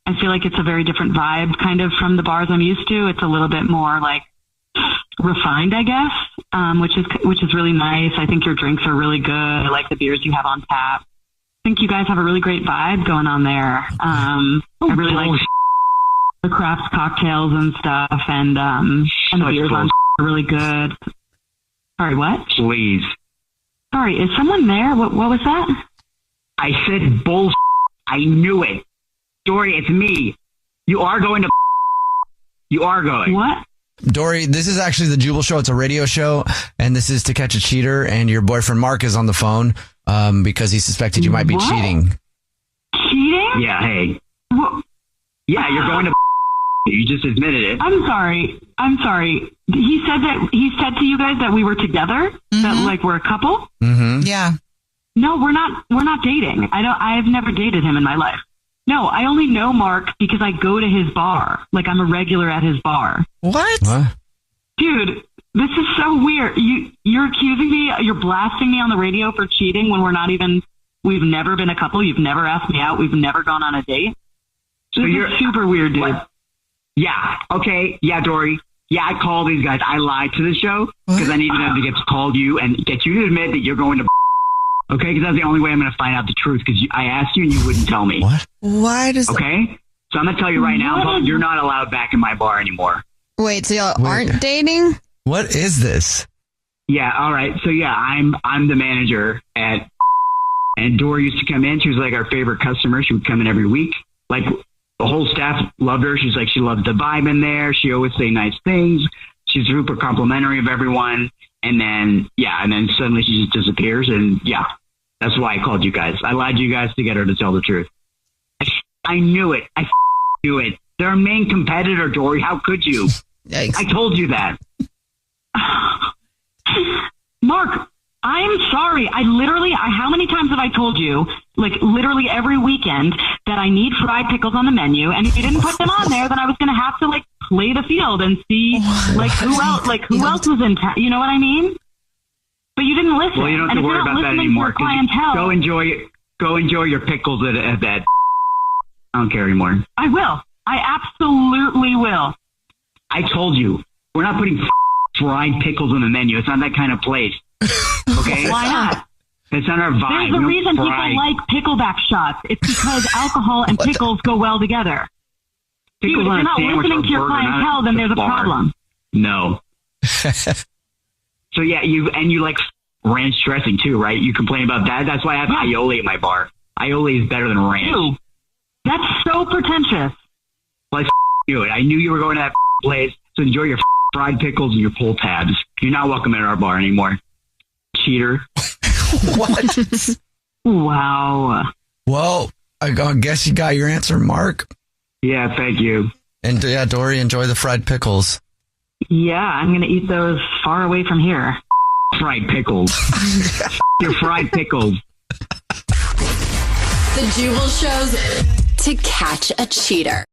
I feel like it's a very different vibe kind of from the bars I'm used to. It's a little bit more like refined, I guess, which is really nice. I think your drinks are really good. I like the beers you have on tap. I think you guys have a really great vibe going on there. I really like the craft cocktails and stuff, and the beers on are really good. Sorry, what? Please. Sorry, is someone there? What was that? I said bull. I knew it. Dory, it's me. You are going to. You are going. What? Dory, this is actually the Jubal Show. It's a radio show, and this is To Catch a Cheater, and your boyfriend Mark is on the phone because he suspected you might be cheating. Cheating? Yeah, hey. What? Yeah, you're going to. You just admitted it. I'm sorry. He said to you guys that we were together, that like we're a couple. Mm-hmm. Yeah. No, we're not dating. I've never dated him in my life. No, I only know Mark because I go to his bar. Like, I'm a regular at his bar. What? Dude, this is so weird. You're accusing me, you're blasting me on the radio for cheating when we've never been a couple. You've never asked me out. We've never gone on a date. So this is super weird, dude. What? Yeah. Okay. Yeah, Dory. Yeah, I called these guys. I lied to the show because I needed them to get to call you and get you to admit that you're going to. Okay, because that's the only way I'm going to find out the truth. Because I asked you and you wouldn't tell me. What? Why does? Okay, so I'm going to tell you right now. You're not allowed back in my bar anymore. Wait, so y'all aren't dating? What is this? Yeah, all right. So yeah, I'm the manager at, and Dora used to come in. She was like our favorite customer. She would come in every week. Like the whole staff loved her. She's like, she loved the vibe in there. She always say nice things. She's super complimentary of everyone. And then suddenly she just disappears. And yeah, that's why I called you guys. I lied to you guys to get her to tell the truth. I knew it. I knew it. They're our main competitor, Dory. How could you? Yikes. I told you that. Mark, I'm sorry. How many times have I told you, like literally every weekend, that I need fried pickles on the menu, and if you didn't put them on there, then I was going to have to like play the field and see who else was in town. You know what I mean? But you didn't listen. Well, you don't have to worry about that anymore. Go enjoy your pickles at that. I don't care anymore. I will. I absolutely will. I told you, we're not putting fried pickles on the menu. It's not that kind of place. Okay? Why not? It's not our vibe. There's a reason people like pickleback shots. It's because alcohol and pickles go well together. Pickles Dude, if on you're not a listening to your clientele, then there's a problem. No. So yeah, you like ranch dressing too, right? You complain about that. That's why I have aioli at my bar. Aioli is better than ranch. Ew. That's so pretentious. Well, do it. I knew you were going to that place, so enjoy your fried pickles and your pull tabs. You're not welcome at our bar anymore. Cheater. What? Wow. Well, I guess you got your answer, Mark. Yeah, thank you. And yeah, Dory, enjoy the fried pickles. Yeah, I'm going to eat those far away from here. Fried pickles. Your fried pickles. The Jubal Show's To Catch a Cheater.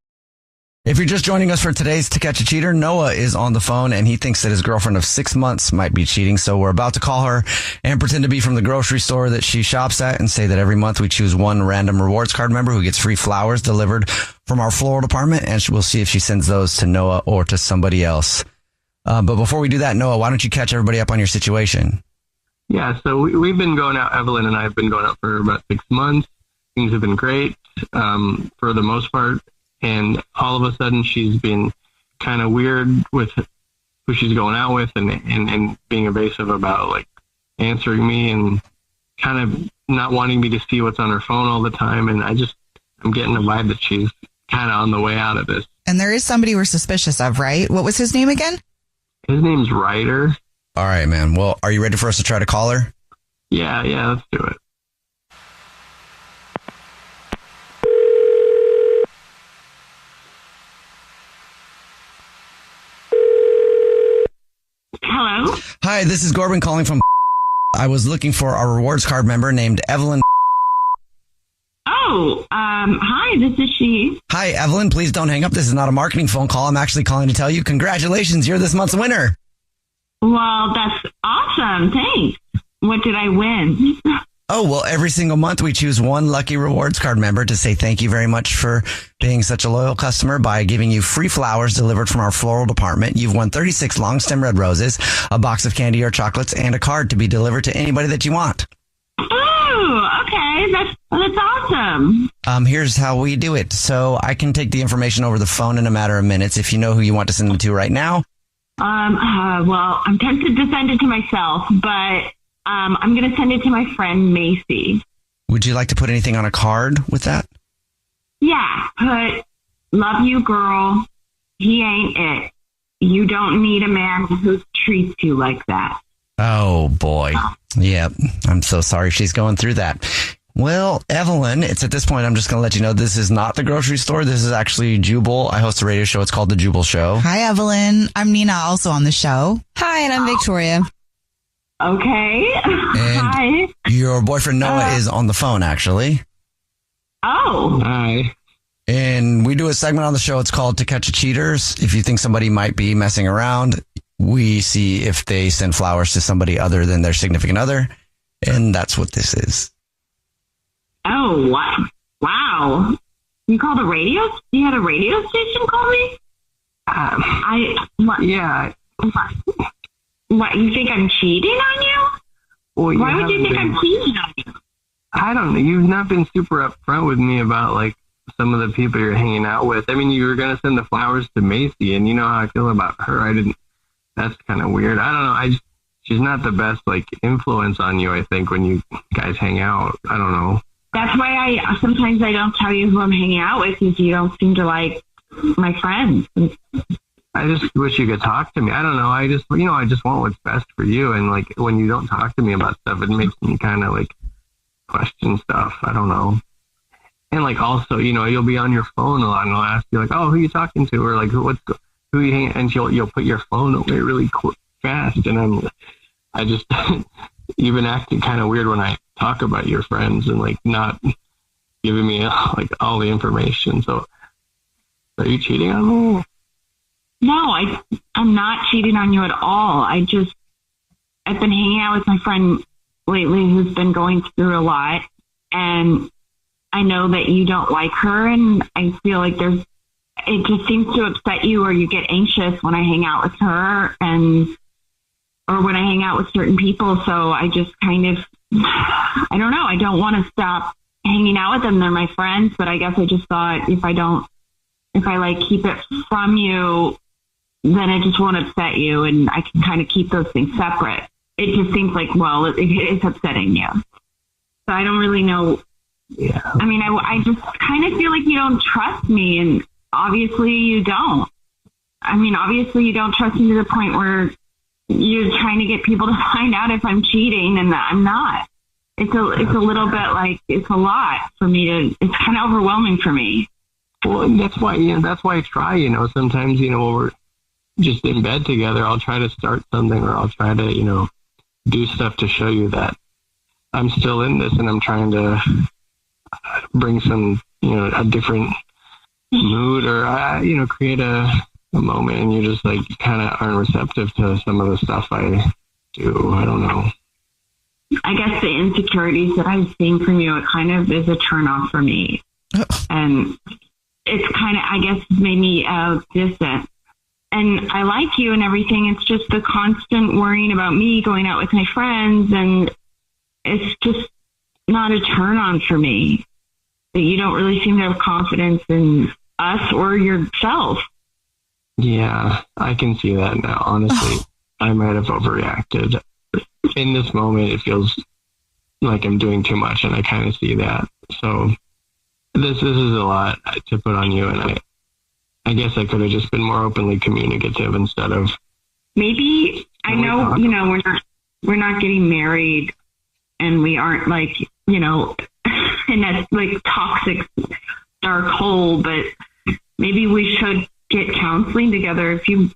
If you're just joining us for today's To Catch a Cheater, Noah is on the phone and he thinks that his girlfriend of 6 months might be cheating. So we're about to call her and pretend to be from the grocery store that she shops at and say that every month we choose one random rewards card member who gets free flowers delivered from our floral department. And we'll see if she sends those to Noah or to somebody else. But before we do that, Noah, why don't you catch everybody up on your situation? Yeah, so we've been going out. Evelyn and I have been going out for about 6 months. Things have been great for the most part. And all of a sudden, she's been kind of weird with who she's going out with and being evasive about, like, answering me and kind of not wanting me to see what's on her phone all the time. And I'm getting the vibe that she's kind of on the way out of this. And there is somebody we're suspicious of, right? What was his name again? His name's Ryder. All right, man. Well, are you ready for us to try to call her? Yeah, let's do it. Hello? Hi, this is Corbin calling from. I was looking for our rewards card member named Evelyn. Oh, hi, this is she. Hi, Evelyn. Please don't hang up. This is not a marketing phone call. I'm actually calling to tell you congratulations. You're this month's winner. Well, that's awesome. Thanks. What did I win? Oh, well, every single month we choose one lucky rewards card member to say thank you very much for being such a loyal customer by giving you free flowers delivered from our floral department. You've won 36 long stem red roses, a box of candy or chocolates, and a card to be delivered to anybody that you want. Oh, okay. That's awesome. Here's how we do it. So I can take the information over the phone in a matter of minutes if you know who you want to send it to right now. Well, I'm tempted to send it to myself, but I'm going to send it to my friend Macy. Would you like to put anything on a card with that? Yeah, put, love you, girl. He ain't it. You don't need a man who treats you like that. Oh, boy. Yep. I'm so sorry she's going through that. Well, Evelyn, it's at this point, I'm just going to let you know this is not the grocery store. This is actually Jubal. I host a radio show. It's called The Jubal Show. Hi, Evelyn. I'm Nina, also on the show. Hi, and I'm Victoria. Okay. And Hi. your boyfriend Noah is on the phone, actually. Oh. Hi. And we do a segment on the show. It's called To Catch a Cheaters. If you think somebody might be messing around, we see if they send flowers to somebody other than their significant other. And that's what this is. Oh, what? Wow. You called a radio? You had a radio station call me? Yeah. What, you think I'm cheating on you? Well, Why would you think I'm cheating on you? I don't know. You've not been super upfront with me about, like, some of the people you're hanging out with. I mean, you were going to send the flowers to Macy, and you know how I feel about her. That's kind of weird. I don't know. she's not the best like influence on you, I think, when you guys hang out. I don't know. That's why sometimes I don't tell you who I'm hanging out with, because you don't seem to like my friends. I just wish you could talk to me. I don't know. I just want what's best for you. And like, when you don't talk to me about stuff, it makes me kind of like question stuff. I don't know. And like, also, you'll be on your phone a lot and I'll ask you like, oh, who are you talking to? Or like, who are you hanging? And you'll put your phone away really fast. And I just, you've been acting kind of weird when I talk about your friends and like not giving me like all the information. So are you cheating on me? No, I'm not cheating on you at all. I've been hanging out with my friend lately who's been going through a lot, and I know that you don't like her, and I feel like it just seems to upset you, or you get anxious when I hang out with her or when I hang out with certain people. So I just kind of, I don't know. I don't want to stop hanging out with them. They're my friends, but I guess I just thought if I like keep it from you, then I just won't upset you, and I can kind of keep those things separate. It just seems like, well, it's upsetting you. So I don't really know. Yeah. I mean, I just kind of feel like you don't trust me, and obviously you don't. I mean, obviously you don't trust me to the point where you're trying to get people to find out if I'm cheating, and I'm not. It's a little bit like, it's a lot for me it's kind of overwhelming for me. Well, that's why I try, sometimes, when we're just in bed together, I'll try to start something, or I'll try to, do stuff to show you that I'm still in this, and I'm trying to bring some, a different mood, or, create a moment, and you just like kind of aren't receptive to some of the stuff I do. I don't know. I guess the insecurities that I've seen from you, it kind of is a turn off for me. And it's kind of, I guess, made me distant. And I like you and everything. It's just the constant worrying about me going out with my friends. And it's just not a turn on for me that you don't really seem to have confidence in us or yourself. Yeah, I can see that now. Honestly, I might have overreacted. In this moment, it feels like I'm doing too much, and I kind of see that. So this is a lot to put on you, and I guess I could have just been more openly communicative instead of. Maybe I know, we're not getting married, and we aren't like, in that like toxic dark hole, but maybe we should get counseling together if you,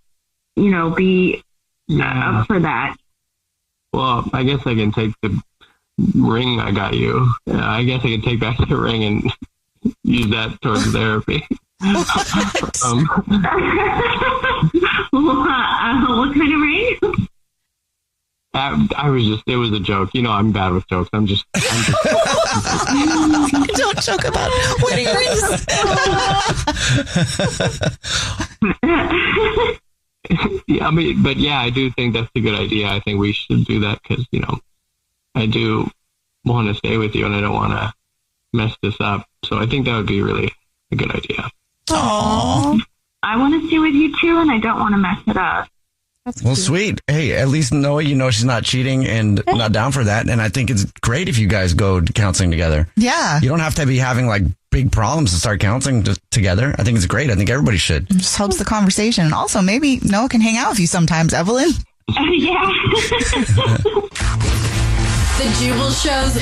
be up for that. Well, I guess I can take the ring I got you. I guess I can take back the ring and use that towards therapy. What kind of ring? It was a joke. I'm bad with jokes. I'm just Don't joke about wedding rings. Yeah, I do think that's a good idea. I think we should do that because, I do want to stay with you and I don't want to mess this up. So I think that would be really a good idea. Aww. I want to stay with you too, and I don't want to mess it up. Well, sweet. Hey, at least Noah, she's not cheating and not down for that. And I think it's great if you guys go to counseling together. Yeah. You don't have to be having like big problems to start counseling together. I think it's great. I think everybody should. It just helps the conversation. And also, maybe Noah can hang out with you sometimes, Evelyn. Yeah. The Jubal Show's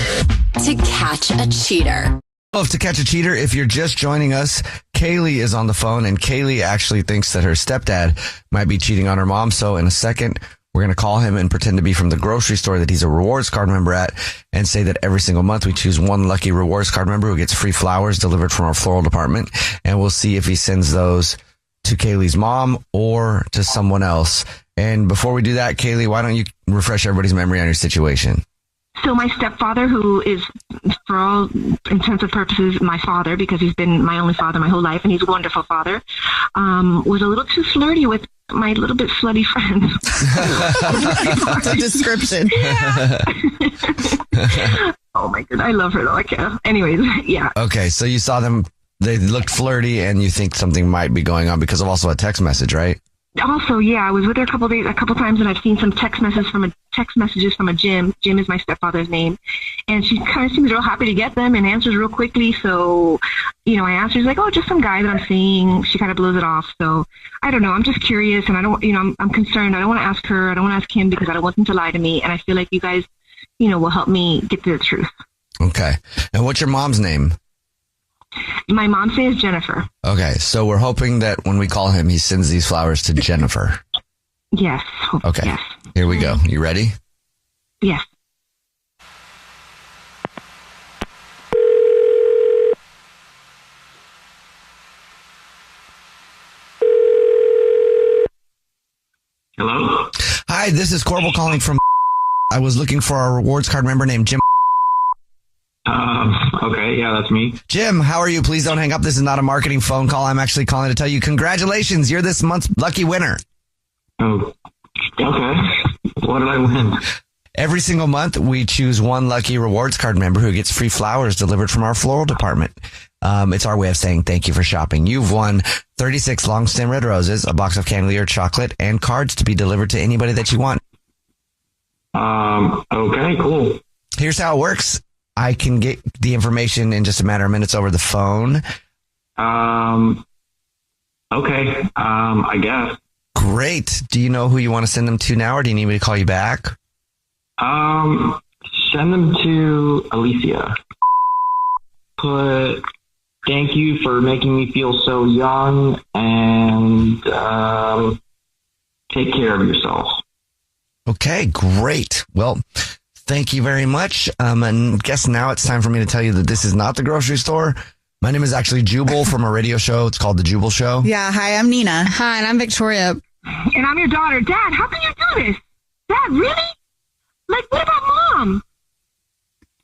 To Catch a Cheater. To catch a cheater, if you're just joining us, Kaylee is on the phone, and Kaylee actually thinks that her stepdad might be cheating on her mom. So in a second, we're going to call him and pretend to be from the grocery store that he's a rewards card member at, and say that every single month we choose one lucky rewards card member who gets free flowers delivered from our floral department. And we'll see if he sends those to Kaylee's mom or to someone else. And before we do that, Kaylee, why don't you refresh everybody's memory on your situation? So my stepfather, who is, for all intents and purposes, my father, because he's been my only father my whole life, and he's a wonderful father, was a little too flirty with my little bit slutty friend. That's a description. Yeah. Oh my God, I love her though. Anyways, yeah. Okay, so you saw them, they looked flirty, and you think something might be going on because of also a text message, right? Also, yeah, I was with her a couple times, and I've seen some text messages from a Jim. Jim is my stepfather's name, and she kind of seems real happy to get them and answers real quickly. So, I asked her, she's like, "Oh, just some guy that I'm seeing." She kind of blows it off. So, I don't know. I'm just curious, and I don't, I'm concerned. I don't want to ask her. I don't want to ask him because I don't want them to lie to me. And I feel like you guys, will help me get to the truth. Okay. And what's your mom's name? My mom's name is Jennifer. Okay, so we're hoping that when we call him, he sends these flowers to Jennifer. Yes. Okay, Yes. Here we go. You ready? Yes. Hello? Hi, this is Corbel calling from... I was looking for a rewards card member named Jim. Okay, yeah, that's me. Jim, how are you? Please don't hang up. This is not a marketing phone call. I'm actually calling to tell you congratulations. You're this month's lucky winner. Oh, okay. What did I win? Every single month, we choose one lucky rewards card member who gets free flowers delivered from our floral department. It's our way of saying thank you for shopping. You've won 36 long stem red roses, a box of Candelier chocolate, and cards to be delivered to anybody that you want. Okay, cool. Here's how it works. I can get the information in just a matter of minutes over the phone. Okay. I guess. Great. Do you know who you want to send them to now, or do you need me to call you back? Send them to Alicia. Put, thank you for making me feel so young, and take care of yourself. Okay, great. Well, thank you very much. And I guess now it's time for me to tell you that this is not the grocery store. My name is actually Jubal from a radio show. It's called The Jubal Show. Yeah, hi, I'm Nina. Hi, and I'm Victoria. And I'm your daughter. Dad, how can you do this? Dad, really? Like, what about Mom?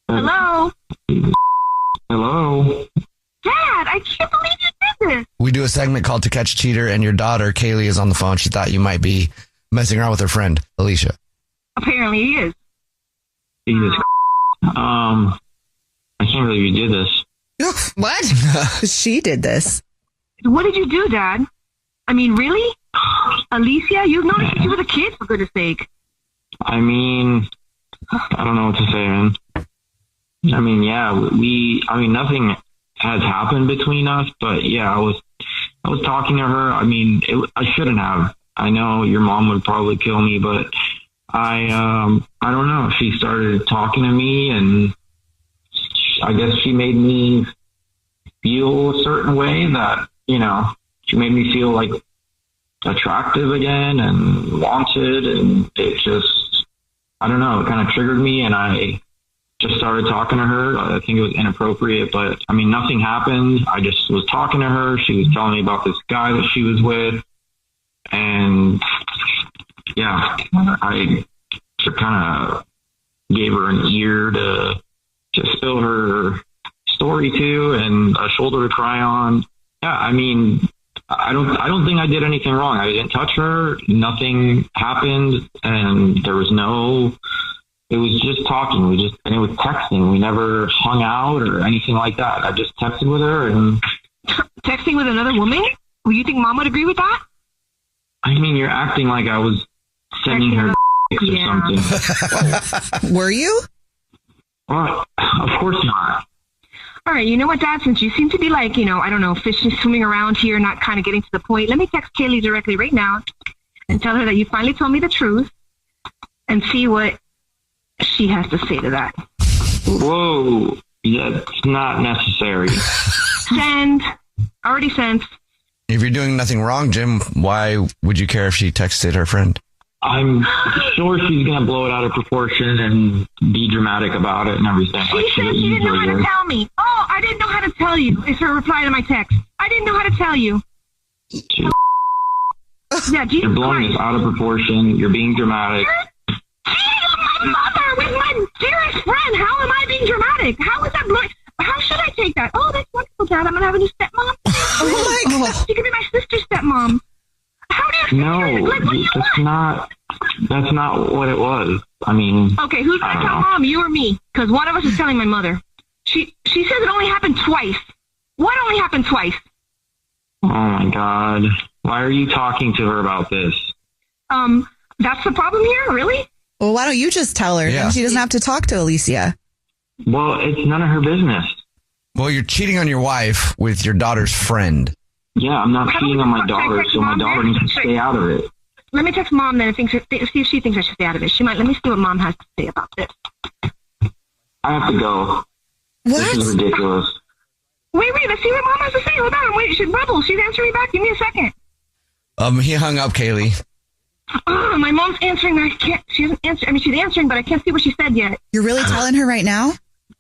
Hello? Hello? Dad, I can't believe you did this. We do a segment called To Catch a Cheater, and your daughter, Kaylee, is on the phone. She thought you might be messing around with her friend, Alicia. Apparently he is. Jesus. I can't believe you did this. What? She did this. What did you do, Dad? I mean, really? Alicia, you've known her since you were a kid, for goodness sake. I mean, I don't know what to say, man. I mean, yeah, nothing has happened between us, but yeah, I was talking to her. I mean, I shouldn't have. I know your mom would probably kill me, but I don't know. She started talking to me, and I guess she made me feel a certain way that, she made me feel like attractive again and wanted, and it just, I don't know, it kind of triggered me, and I just started talking to her. I think it was inappropriate, but I mean, nothing happened. I just was talking to her. She was telling me about this guy that she was with, and yeah, I kind of gave her an ear to spill her story to, and a shoulder to cry on. Yeah, I mean, I don't think I did anything wrong. I didn't touch her. Nothing happened, and it was just talking. And it was texting. We never hung out or anything like that. I just texted with her. And texting with another woman? Well, you think Mom would agree with that? I mean, you're acting like I was sending her or something. Were you? Well, of course not. All right, you know what, Dad? Since you seem to be like, I don't know, fish swimming around here, not kind of getting to the point, let me text Kaylee directly right now and tell her that you finally told me the truth and see what she has to say to that. Whoa, that's not necessary. Send. Already sent. If you're doing nothing wrong, Jim, why would you care if she texted her friend? I'm sure she's going to blow it out of proportion and be dramatic about it and everything. She said she didn't know how to tell me. Oh, I didn't know how to tell you, is her reply to my text. I didn't know how to tell you. Yeah, Jesus You're blowing Christ. this out of proportion. You're being dramatic. My mother with my dearest friend. How am I being dramatic? How is that blowing? How should I take that? Oh, that's wonderful, Dad. I'm going to have a new stepmom. Oh, my God. She could be my sister's stepmom. How do you No, that's not what it was. I mean, okay, who's going to tell Mom, you or me? Because one of us is telling my mother. She says it only happened twice. What only happened twice? Oh, my God. Why are you talking to her about this? That's the problem here, really? Well, why don't you just tell her? Yeah. Then she doesn't have to talk to Alicia. Well, it's none of her business. Well, you're cheating on your wife with your daughter's friend. Yeah, I'm not How cheating do on we my daughter, text so my Mom daughter then? needs to stay out of it. Let me text Mom then and see if she thinks I should stay out of it. She might. Let me see what Mom has to say about this. I have to go. This is ridiculous. Wait, let's see what Mom has to say. Hold on. Wait, she's answering me back. Give me a second. He hung up, Kaylee. Oh, my mom's answering. She hasn't answered. I mean, she's answering, but I can't see what she said yet. You're really telling her right now?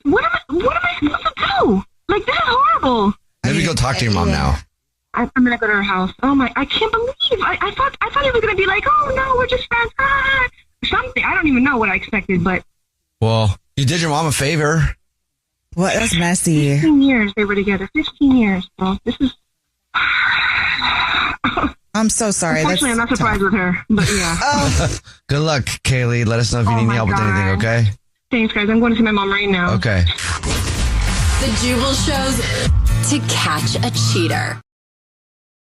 What am I supposed to do? Like, this is horrible. Maybe go talk to your mom now. I'm gonna go to her house. Oh my! I can't believe. I thought it was gonna be like, oh no, we're just friends. Something. I don't even know what I expected, but Well, you did your mom a favor. What? That's messy. 15 years they were together. 15 years, bro. This is. I'm so sorry. Unfortunately, I'm not surprised with her, but yeah. Good luck, Kaylee. Let us know if you need any help with anything, okay? Thanks, guys. I'm going to see my mom right now. Okay. The Jubal Show's To Catch a Cheater.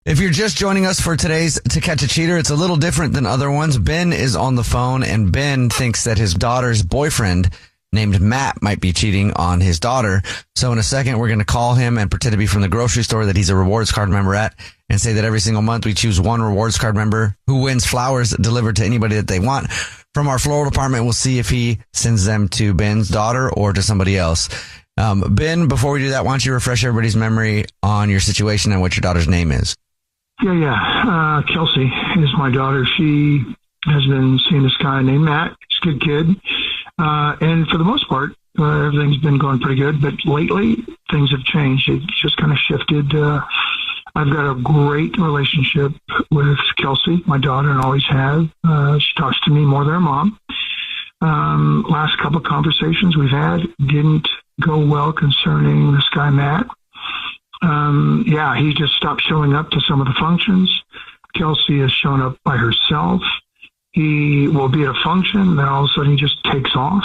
If you're just joining us for today's To Catch a Cheater, it's a little different than other ones. Ben is on the phone, and Ben thinks that his daughter's boyfriend named Matt might be cheating on his daughter. So in a second, we're going to call him and pretend to be from the grocery store that he's a rewards card member at, and say that every single month we choose one rewards card member who wins flowers delivered to anybody that they want. From our floral department, we'll see if he sends them to Ben's daughter or to somebody else. Ben, before we do that, why don't you refresh everybody's memory on your situation and what your daughter's name is? Yeah. Kelsey is my daughter. She has been seeing this guy named Matt. He's a good kid. And for the most part, everything's been going pretty good. But lately, things have changed. It just kind of shifted. I've got a great relationship with Kelsey, my daughter, and always have. She talks to me more than her mom. Last couple of conversations we've had didn't go well concerning this guy, Matt. He just stopped showing up to some of the functions. Kelsey has shown up by herself. He will be at a function, then all of a sudden he just takes off.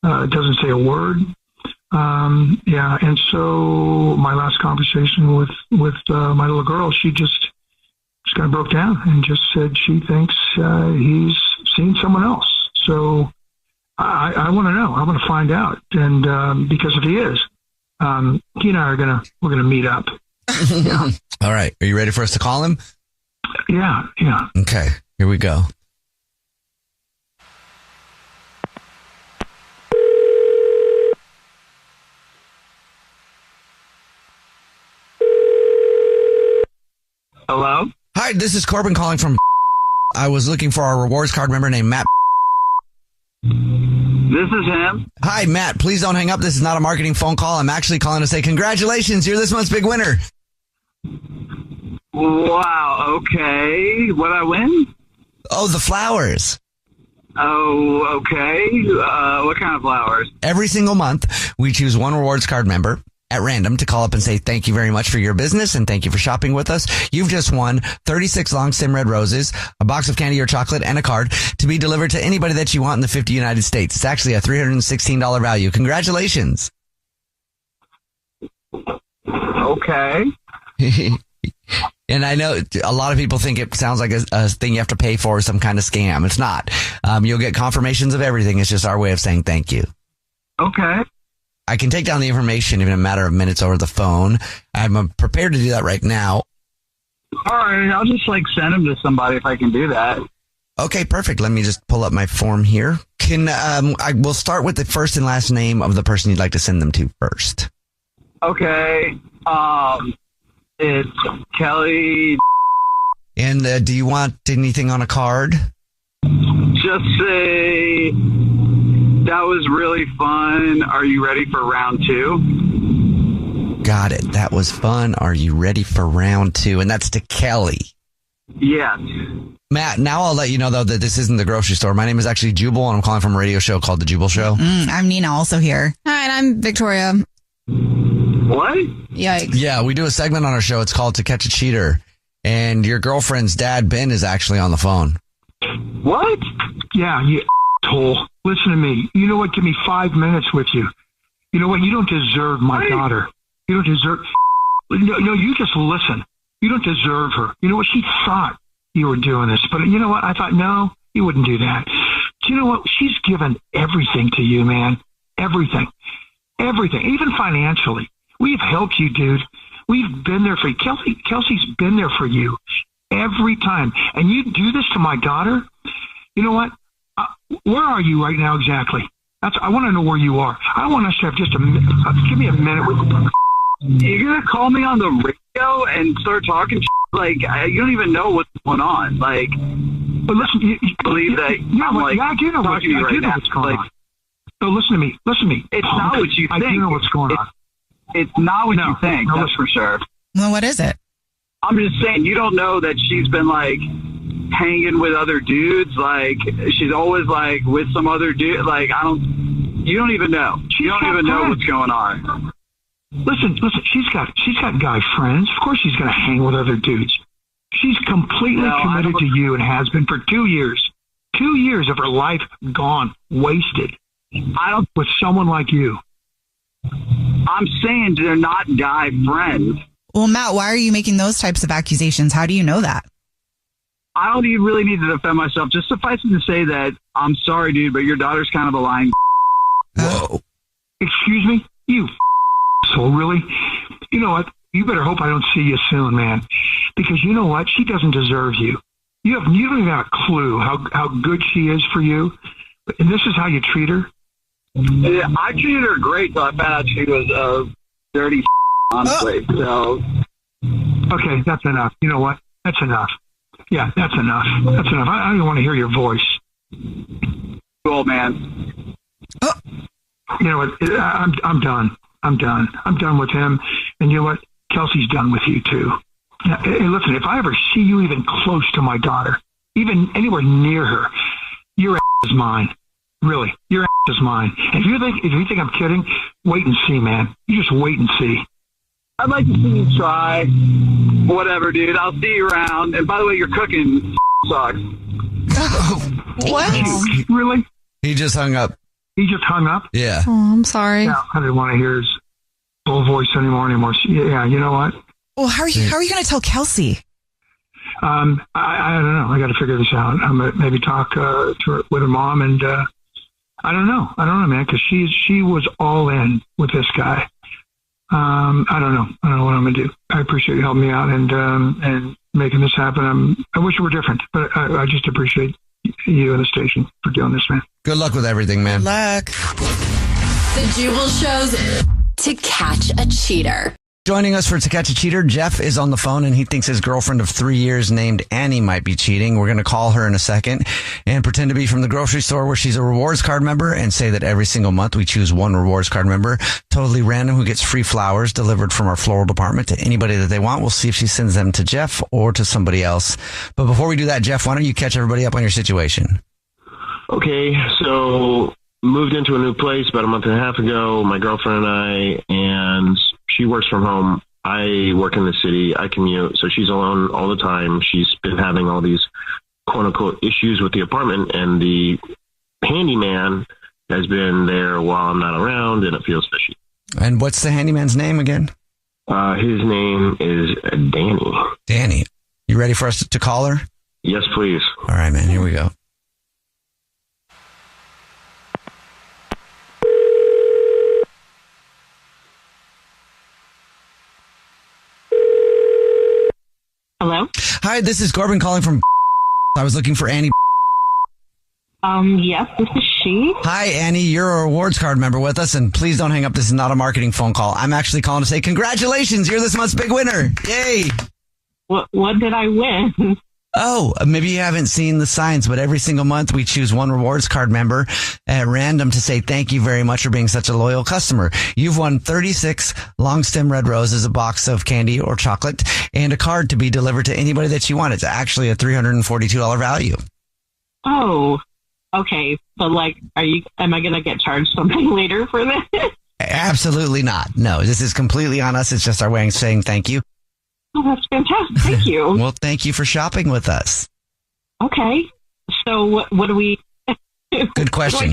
Doesn't say a word. And so my last conversation with my little girl, she just kind of broke down and just said she thinks he's seen someone else. So I want to know. I want to find out. And because if he is, he and I we're gonna meet up. Yeah. All right. Are you ready for us to call him? Yeah. Okay. Here we go. Hello? Hi, this is Corbin calling from. I was looking for our rewards card member named Matt. This is him. Hi, Matt. Please don't hang up. This is not a marketing phone call. I'm actually calling to say congratulations. You're this month's big winner. Wow, okay. What I win? Oh, the flowers. Oh, okay. What kind of flowers? Every single month, we choose one rewards card member at random to call up and say thank you very much for your business and thank you for shopping with us. You've just won 36 long stem red roses, a box of candy or chocolate, and a card to be delivered to anybody that you want in the 50 United States. It's actually a $316 value. Congratulations. Okay. And I know a lot of people think it sounds like a thing you have to pay for, some kind of scam. It's not. You'll get confirmations of everything. It's just our way of saying thank you. Okay. I can take down the information in a matter of minutes over the phone. I'm prepared to do that right now. All right. I'll just send them to somebody if I can do that. Okay, perfect. Let me just pull up my form here. I will start with the first and last name of the person you'd like to send them to first. Okay. It's Kelly. And do you want anything on a card? Just say, that was really fun. Are you ready for round 2? Got it. That was fun. Are you ready for round 2? And that's to Kelly. Yes. Matt, now I'll let you know, though, that this isn't the grocery store. My name is actually Jubal, and I'm calling from a radio show called The Jubal Show. I'm Nina, also here. Hi, and I'm Victoria. What? Yikes. Yeah, we do a segment on our show. It's called To Catch a Cheater. And your girlfriend's dad, Ben, is actually on the phone. What? Yeah, you asshole. Listen to me. You know what? Give me 5 minutes with you. You know what? You don't deserve my daughter. You don't deserve... No, you just listen. You don't deserve her. You know what? She thought you were doing this, but you know what? I thought, no, you wouldn't do that. Do you know what? She's given everything to you, man. Everything. Everything. Even financially. We've helped you, dude. We've been there for you. Kelsey's been there for you every time. And you do this to my daughter? You know what? Where are you right now exactly? I want to know where you are. I want us to have just a minute. Give me a minute. You're going to call me on the radio and start talking like you don't even know what's going on. Like, but listen, you believe that I'm like I do know talking to you right now. What's going on. So listen to me. It's not what you think. I do know what's going on. It's not what you think. No, that's for sure. Well, what is it? I'm just saying, you don't know that she's been like hanging with other dudes. Like, she's always like with some other dude. Like, you don't even know. You don't even know what's going on. Listen, she's got guy friends. Of course she's going to hang with other dudes. She's completely committed to you and has been for 2 years. 2 years of her life gone, wasted. With someone like you. I'm saying they're not guy friends. Well, Matt, why are you making those types of accusations? How do you know that? I don't even really need to defend myself. Just suffice it to say that I'm sorry, dude, but your daughter's kind of a lying. Whoa. Excuse me? You so really? You know what? You better hope I don't see you soon, man. Because you know what? She doesn't deserve you. You don't even have a clue how good she is for you. And this is how you treat her? Yeah, I treated her great till I found out she was a dirty honestly. So okay, that's enough. You know what? That's enough. Yeah, that's enough. That's enough. I don't even want to hear your voice. Cool, man. You know what? I'm done. I'm done with him. And you know what? Kelsey's done with you too. Now, hey, listen, if I ever see you even close to my daughter, even anywhere near her, your ass is mine. Really, your ass is mine. If you think I'm kidding, wait and see, man. You just wait and see. I'd like to see you try. Whatever, dude. I'll see you around. And by the way, your cooking sucks. What? Really? He just hung up. He just hung up? Yeah. Oh, I'm sorry. Yeah, I didn't want to hear his full voice anymore. Yeah, you know what? Well, how are you going to tell Kelsey? I don't know. I got to figure this out. I'm gonna maybe talk with her mom, and I don't know, man, because she was all in with this guy. I don't know what I'm gonna do. I appreciate you helping me out and making this happen. I wish it were different, but I just appreciate you and the station for doing this, man. Good luck with everything, man. Good luck. The Jubal shows To Catch a Cheater. Joining us for To Catch a Cheater, Jeff is on the phone and he thinks his girlfriend of 3 years named Annie might be cheating. We're going to call her in a second and pretend to be from the grocery store where she's a rewards card member and say that every single month we choose one rewards card member, totally random, who gets free flowers delivered from our floral department to anybody that they want. We'll see if she sends them to Jeff or to somebody else. But before we do that, Jeff, why don't you catch everybody up on your situation? Okay, so moved into a new place about a month and a half ago, my girlfriend and I, and she works from home. I work in the city. I commute. So she's alone all the time. She's been having all these quote unquote issues with the apartment, and the handyman has been there while I'm not around, and it feels fishy. And what's the handyman's name again? His name is Danny. Danny. You ready for us to call her? Yes, please. All right, man. Here we go. Hello? Hi, this is Corbin calling from I was looking for Annie. Yes, this is she. Hi, Annie. You're a rewards card member with us, and please don't hang up. This is not a marketing phone call. I'm actually calling to say congratulations. You're this month's big winner. Yay. What did I win? Oh, maybe you haven't seen the signs, but every single month we choose one rewards card member at random to say thank you very much for being such a loyal customer. You've won 36 long stem red roses, a box of candy or chocolate, and a card to be delivered to anybody that you want. It's actually a $342 value. Oh, okay. But am I going to get charged something later for this? Absolutely not. No, this is completely on us. It's just our way of saying thank you. Oh, that's fantastic. Thank you. Well, thank you for shopping with us. Okay. So what do we... Good question.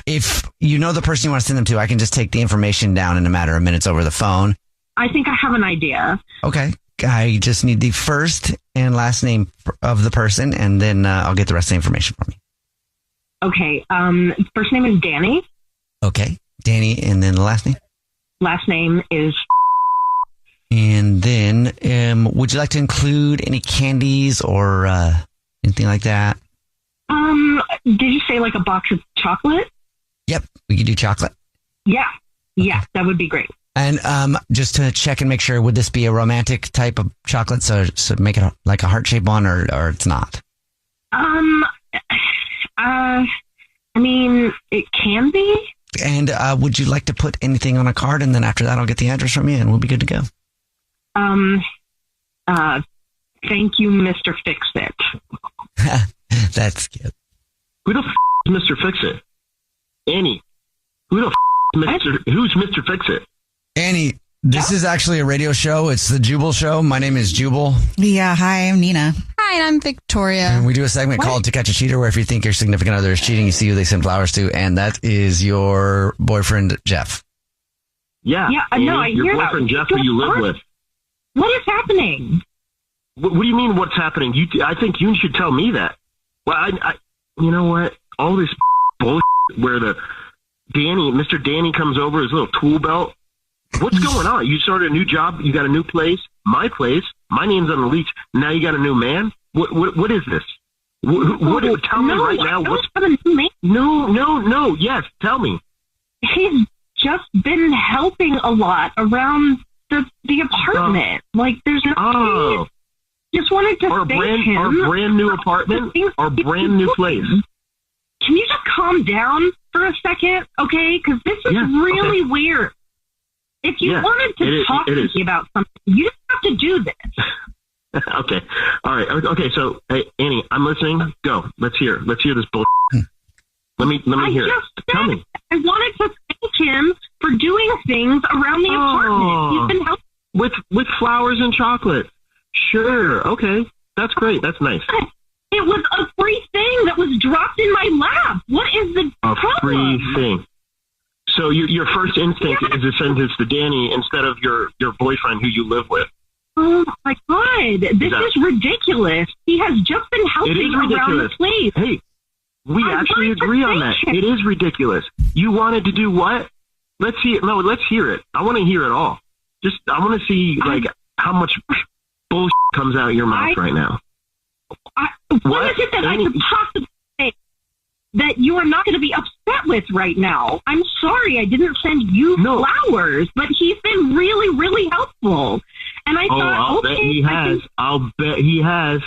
If you know the person you want to send them to, I can just take the information down in a matter of minutes over the phone. I think I have an idea. Okay. I just need the first and last name of the person, and then I'll get the rest of the information from you. Okay. First name is Danny. Okay. Danny, and then the last name? Last name is... And then, would you like to include any candies or anything like that? Did you say like a box of chocolate? Yep, we could do chocolate. Yeah. Yeah, that would be great. And just to check and make sure, would this be a romantic type of chocolate? So make it like a heart-shaped one, or it's not? I mean, it can be. And would you like to put anything on a card? And then after that, I'll get the address from you, and we'll be good to go. Thank you, Mr. Fix-It. That's cute. Who the is Mr. Fix-It? Annie. Who the who's Mr. Fix-It? Annie, this is actually a radio show. It's the Jubal Show. My name is Jubal. Yeah, hi, I'm Nina. Hi, and I'm Victoria. And we do a segment called To Catch a Cheater, where if you think your significant other is cheating, you see who they send flowers to, and that is your boyfriend, Jeff. Yeah. Yeah, I know. I your hear that. boyfriend, Jeff, who you live with. What is happening? What do you mean, what's happening? I think you should tell me that. Well, I you know what? All this bullshit where Mr. Danny comes over his little tool belt. What's going on? You started a new job. You got a new place. My place. My name's on the lease. Now you got a new man. What is this? Tell me right now. No. Yes, tell me. He's just been helping a lot around the apartment. Like there's no. Just wanted to thank him. Our brand new apartment. Our brand new place. Can you just calm down for a second, okay? Because this is really weird. If you wanted to talk to me about something, you just have to do this. Okay. All right. Okay. So, hey, Annie, I'm listening. Go. Let's hear this bullshit. Let me hear it. Tell me. I wanted to thank him for doing things around the apartment. He's been helping with flowers and chocolate. Sure. Okay. That's great. That's nice. It was a free thing that was dropped in my lap. What is the problem? Free thing. So your first instinct is to send this to Danny instead of your boyfriend who you live with. Oh my God, this is ridiculous. He has just been helping around the place. Hey, we actually agree on that. It is ridiculous. You wanted to do what? Let's see it. No, let's hear it. I want to hear it all. I want to see how much bullshit comes out of your mouth right now. What is it that I could possibly say that you are not going to be upset with right now? I'm sorry I didn't send you flowers, but he's been really, really helpful. And I thought, bet he has. I'll bet he has.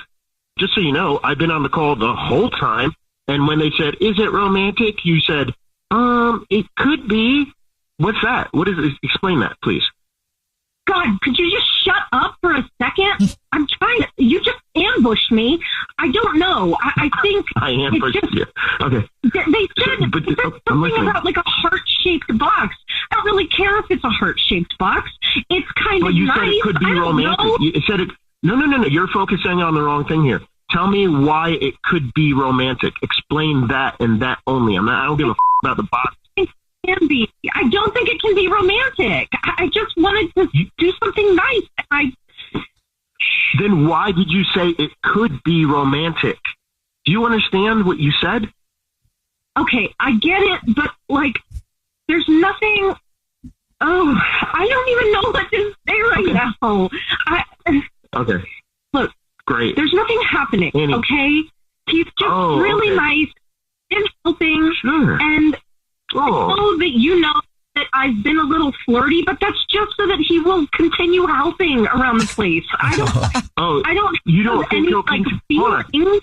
Just so you know, I've been on the call the whole time, and when they said, "Is it romantic?" you said, "It could be." What's that? What is it? Explain that, please. God, could you just shut up for a second? I'm trying to. You just ambushed me. I don't know. I think I ambushed you. Okay. They said something about like a heart-shaped box. I don't really care if it's a heart-shaped box. It's kind of you nice. Said it could be romantic. You said it. No. You're focusing on the wrong thing here. Tell me why it could be romantic. Explain that and that only. I don't give a about the box. Can be. I don't think it can be romantic. I just wanted to do something nice. Then why did you say it could be romantic? Do you understand what you said? Okay, I get it, but like, there's nothing. Oh, I don't even know what to say right now. Okay. Look, great. There's nothing happening. Annie. Okay, he's just really nice and helping. Sure. And I know that you know that I've been a little flirty, but that's just so that he will continue helping around the place. I don't. You don't think he'll continue?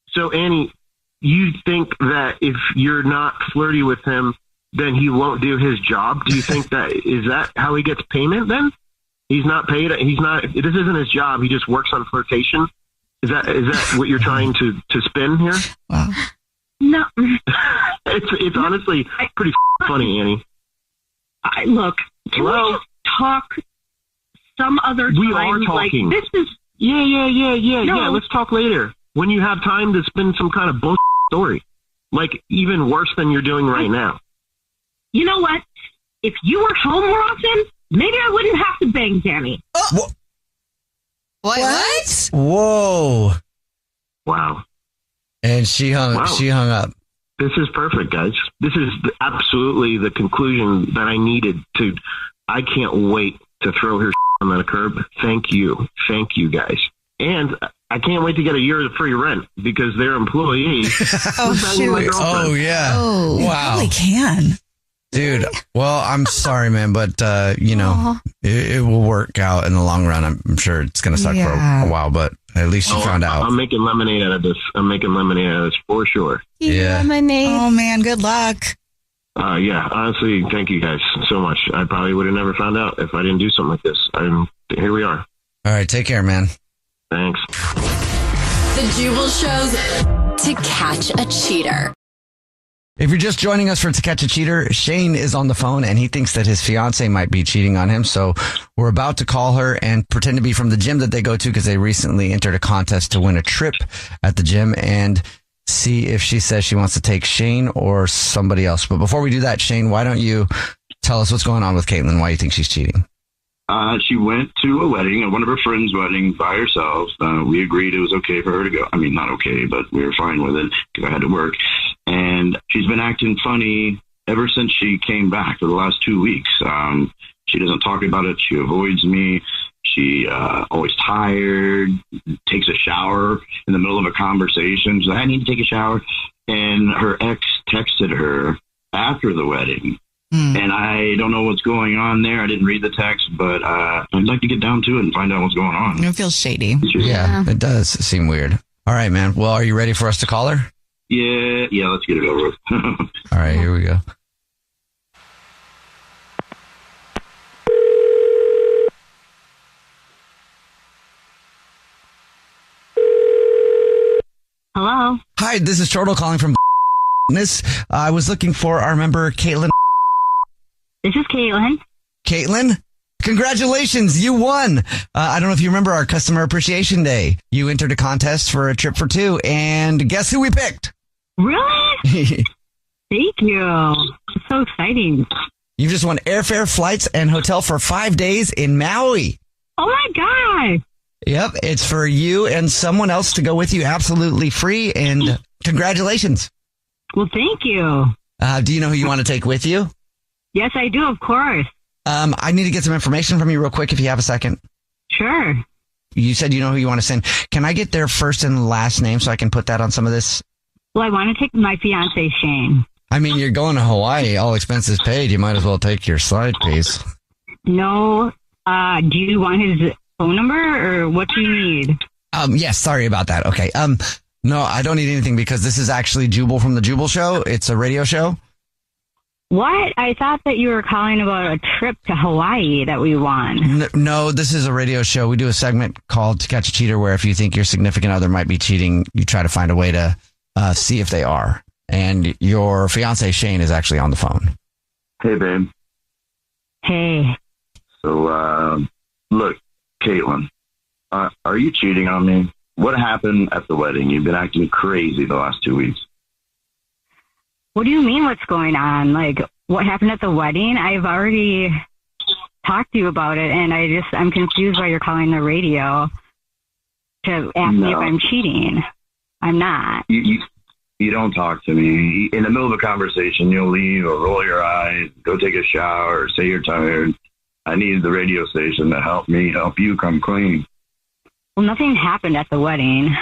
So Annie, you think that if you're not flirty with him, then he won't do his job? Do you think is that how he gets payment then? He's not paid. He's not. This isn't his job. He just works on flirtation. Is that what you're trying to spin here? Wow. No. It's honestly pretty funny, Annie. Look, can we just talk some other time? We are talking. Like, this is... Yeah. Let's talk later. When you have time to spin some kind of bullshit story. Like, even worse than you're doing right now. You know what? If you were home more often, maybe I wouldn't have to bang Danny. What? Whoa. Wow. And she hung up. This is perfect, guys. This is absolutely the conclusion that I needed to. I can't wait to throw her on the curb. Thank you. Thank you, guys. And I can't wait to get a year of free rent because their employee. Oh, yeah. Oh, wow. You probably can. Dude, well, I'm sorry, man, but, it will work out in the long run. I'm sure it's going to suck for a while, but at least you found out. I'm making lemonade out of this. For sure. Yeah. Oh, man, good luck. Yeah, honestly, thank you guys so much. I probably would have never found out if I didn't do something like this. Here we are. All right, take care, man. Thanks. The Jubal Show's To Catch a Cheater. If you're just joining us for To Catch a Cheater, Shane is on the phone and he thinks that his fiance might be cheating on him. So we're about to call her and pretend to be from the gym that they go to because they recently entered a contest to win a trip at the gym and see if she says she wants to take Shane or somebody else. But before we do that, Shane, why don't you tell us what's going on with Caitlin, why you think she's cheating? She went to a wedding, one of her friends' wedding by herself. We agreed it was okay for her to go. I mean, not okay, but we were fine with it because I had to work. And she's been acting funny ever since she came back for the last 2 weeks. She doesn't talk about it. She avoids me. She always tired, takes a shower in the middle of a conversation. She's like, I need to take a shower. And her ex texted her after the wedding. And I don't know what's going on there. I didn't read the text, but I'd like to get down to it and find out what's going on. It feels shady. Yeah, it does seem weird. All right, man. Well, are you ready for us to call her? Yeah, let's get it over with. All right, here we go. Hello. Hi, this is Turtle calling from this. I was looking for our member, Caitlin. This is Caitlin. Caitlin? Congratulations, you won. I don't know if you remember our Customer Appreciation Day. You entered a contest for a trip for two, and guess who we picked? Really? Thank you. It's so exciting. You just won airfare, flights, and hotel for 5 days in Maui. Oh, my God. Yep, it's for you and someone else to go with you absolutely free, and congratulations. Well, thank you. Do you know who you want to take with you? Yes, I do, of course. I need to get some information from you real quick if you have a second. Sure. You said you know who you want to send. Can I get their first and last name so I can put that on some of this? Well, I want to take my fiance, Shane. I mean, you're going to Hawaii, all expenses paid. You might as well take your side piece. No. Do you want his phone number or what do you need? Yes, sorry about that. Okay. No, I don't need anything because this is actually Jubal from the Jubal Show. It's a radio show. What? I thought that you were calling about a trip to Hawaii that we won. No, this is a radio show. We do a segment called To Catch a Cheater where if you think your significant other might be cheating, you try to find a way to see if they are. And your fiance, Shane, is actually on the phone. Hey, babe. Hey. So, look, Caitlin, are you cheating on me? What happened at the wedding? You've been acting crazy the last 2 weeks. What do you mean what's going on? Like, what happened at the wedding? I've already talked to you about it, and I'm confused why you're calling the radio to ask me if I'm cheating. I'm not. You don't talk to me. In the middle of a conversation, you'll leave or roll your eyes, go take a shower, or say you're tired. I need the radio station to help me help you come clean. Well, nothing happened at the wedding.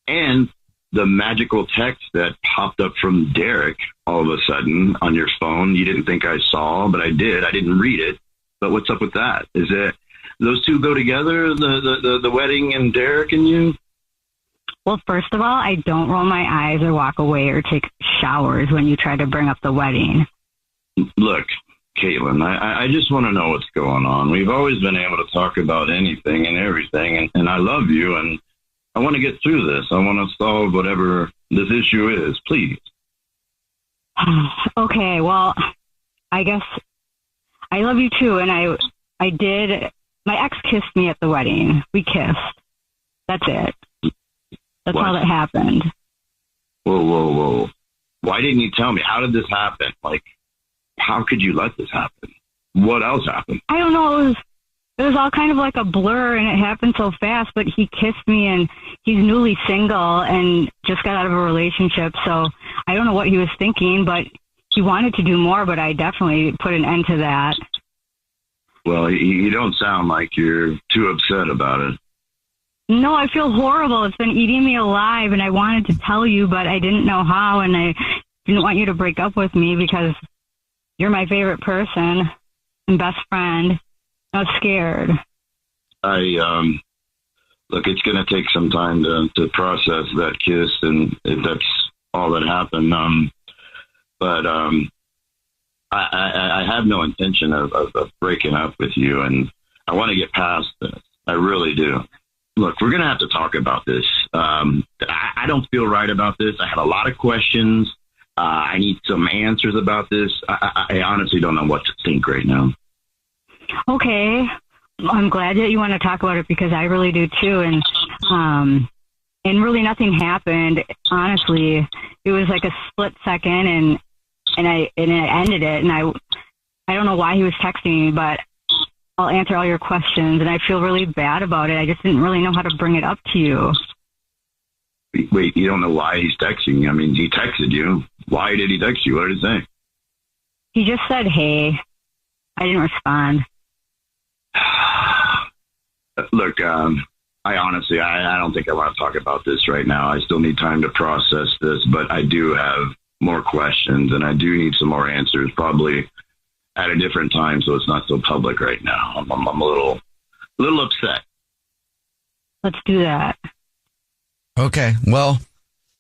And the magical text that popped up from Derek all of a sudden on your phone, you didn't think I saw, but I did. I didn't read it. But what's up with that? Is it those two go together, the wedding and Derek and you? Well, first of all, I don't roll my eyes or walk away or take showers when you try to bring up the wedding. Look, Caitlin, I just want to know what's going on. We've always been able to talk about anything and everything, and I love you, and I want to get through this. I want to solve whatever this issue is, please. Okay, well, I guess I love you too, and I did. My ex kissed me at the wedding. We kissed. That's it. That's all that happened. Whoa. Why didn't you tell me? How did this happen? Like, how could you let this happen? What else happened? I don't know. it was all kind of like a blur, and it happened so fast, but he kissed me, and he's newly single and just got out of a relationship. So I don't know what he was thinking, but he wanted to do more, but I definitely put an end to that. Well, you don't sound like you're too upset about it. No, I feel horrible. It's been eating me alive, and I wanted to tell you, but I didn't know how, and I didn't want you to break up with me because you're my favorite person and best friend. I was scared. Look, it's going to take some time to process that kiss, and if that's all that happened. But I have no intention of breaking up with you, and I want to get past this. I really do. Look, we're going to have to talk about this. I don't feel right about this. I have a lot of questions. I need some answers about this. I honestly don't know what to think right now. Okay. I'm glad that you want to talk about it because I really do too. And really nothing happened. Honestly, it was like a split second and it ended it. And I don't know why he was texting me, but I'll answer all your questions. And I feel really bad about it. I just didn't really know how to bring it up to you. Wait, you don't know why he's texting you? I mean, he texted you. Why did he text you? What did he say? He just said, hey. I didn't respond. Look, I honestly, I don't think I want to talk about this right now. I still need time to process this, but I do have more questions and I do need some more answers, probably at a different time, so it's not so public right now. I'm a little upset. Let's do that. Okay. Well,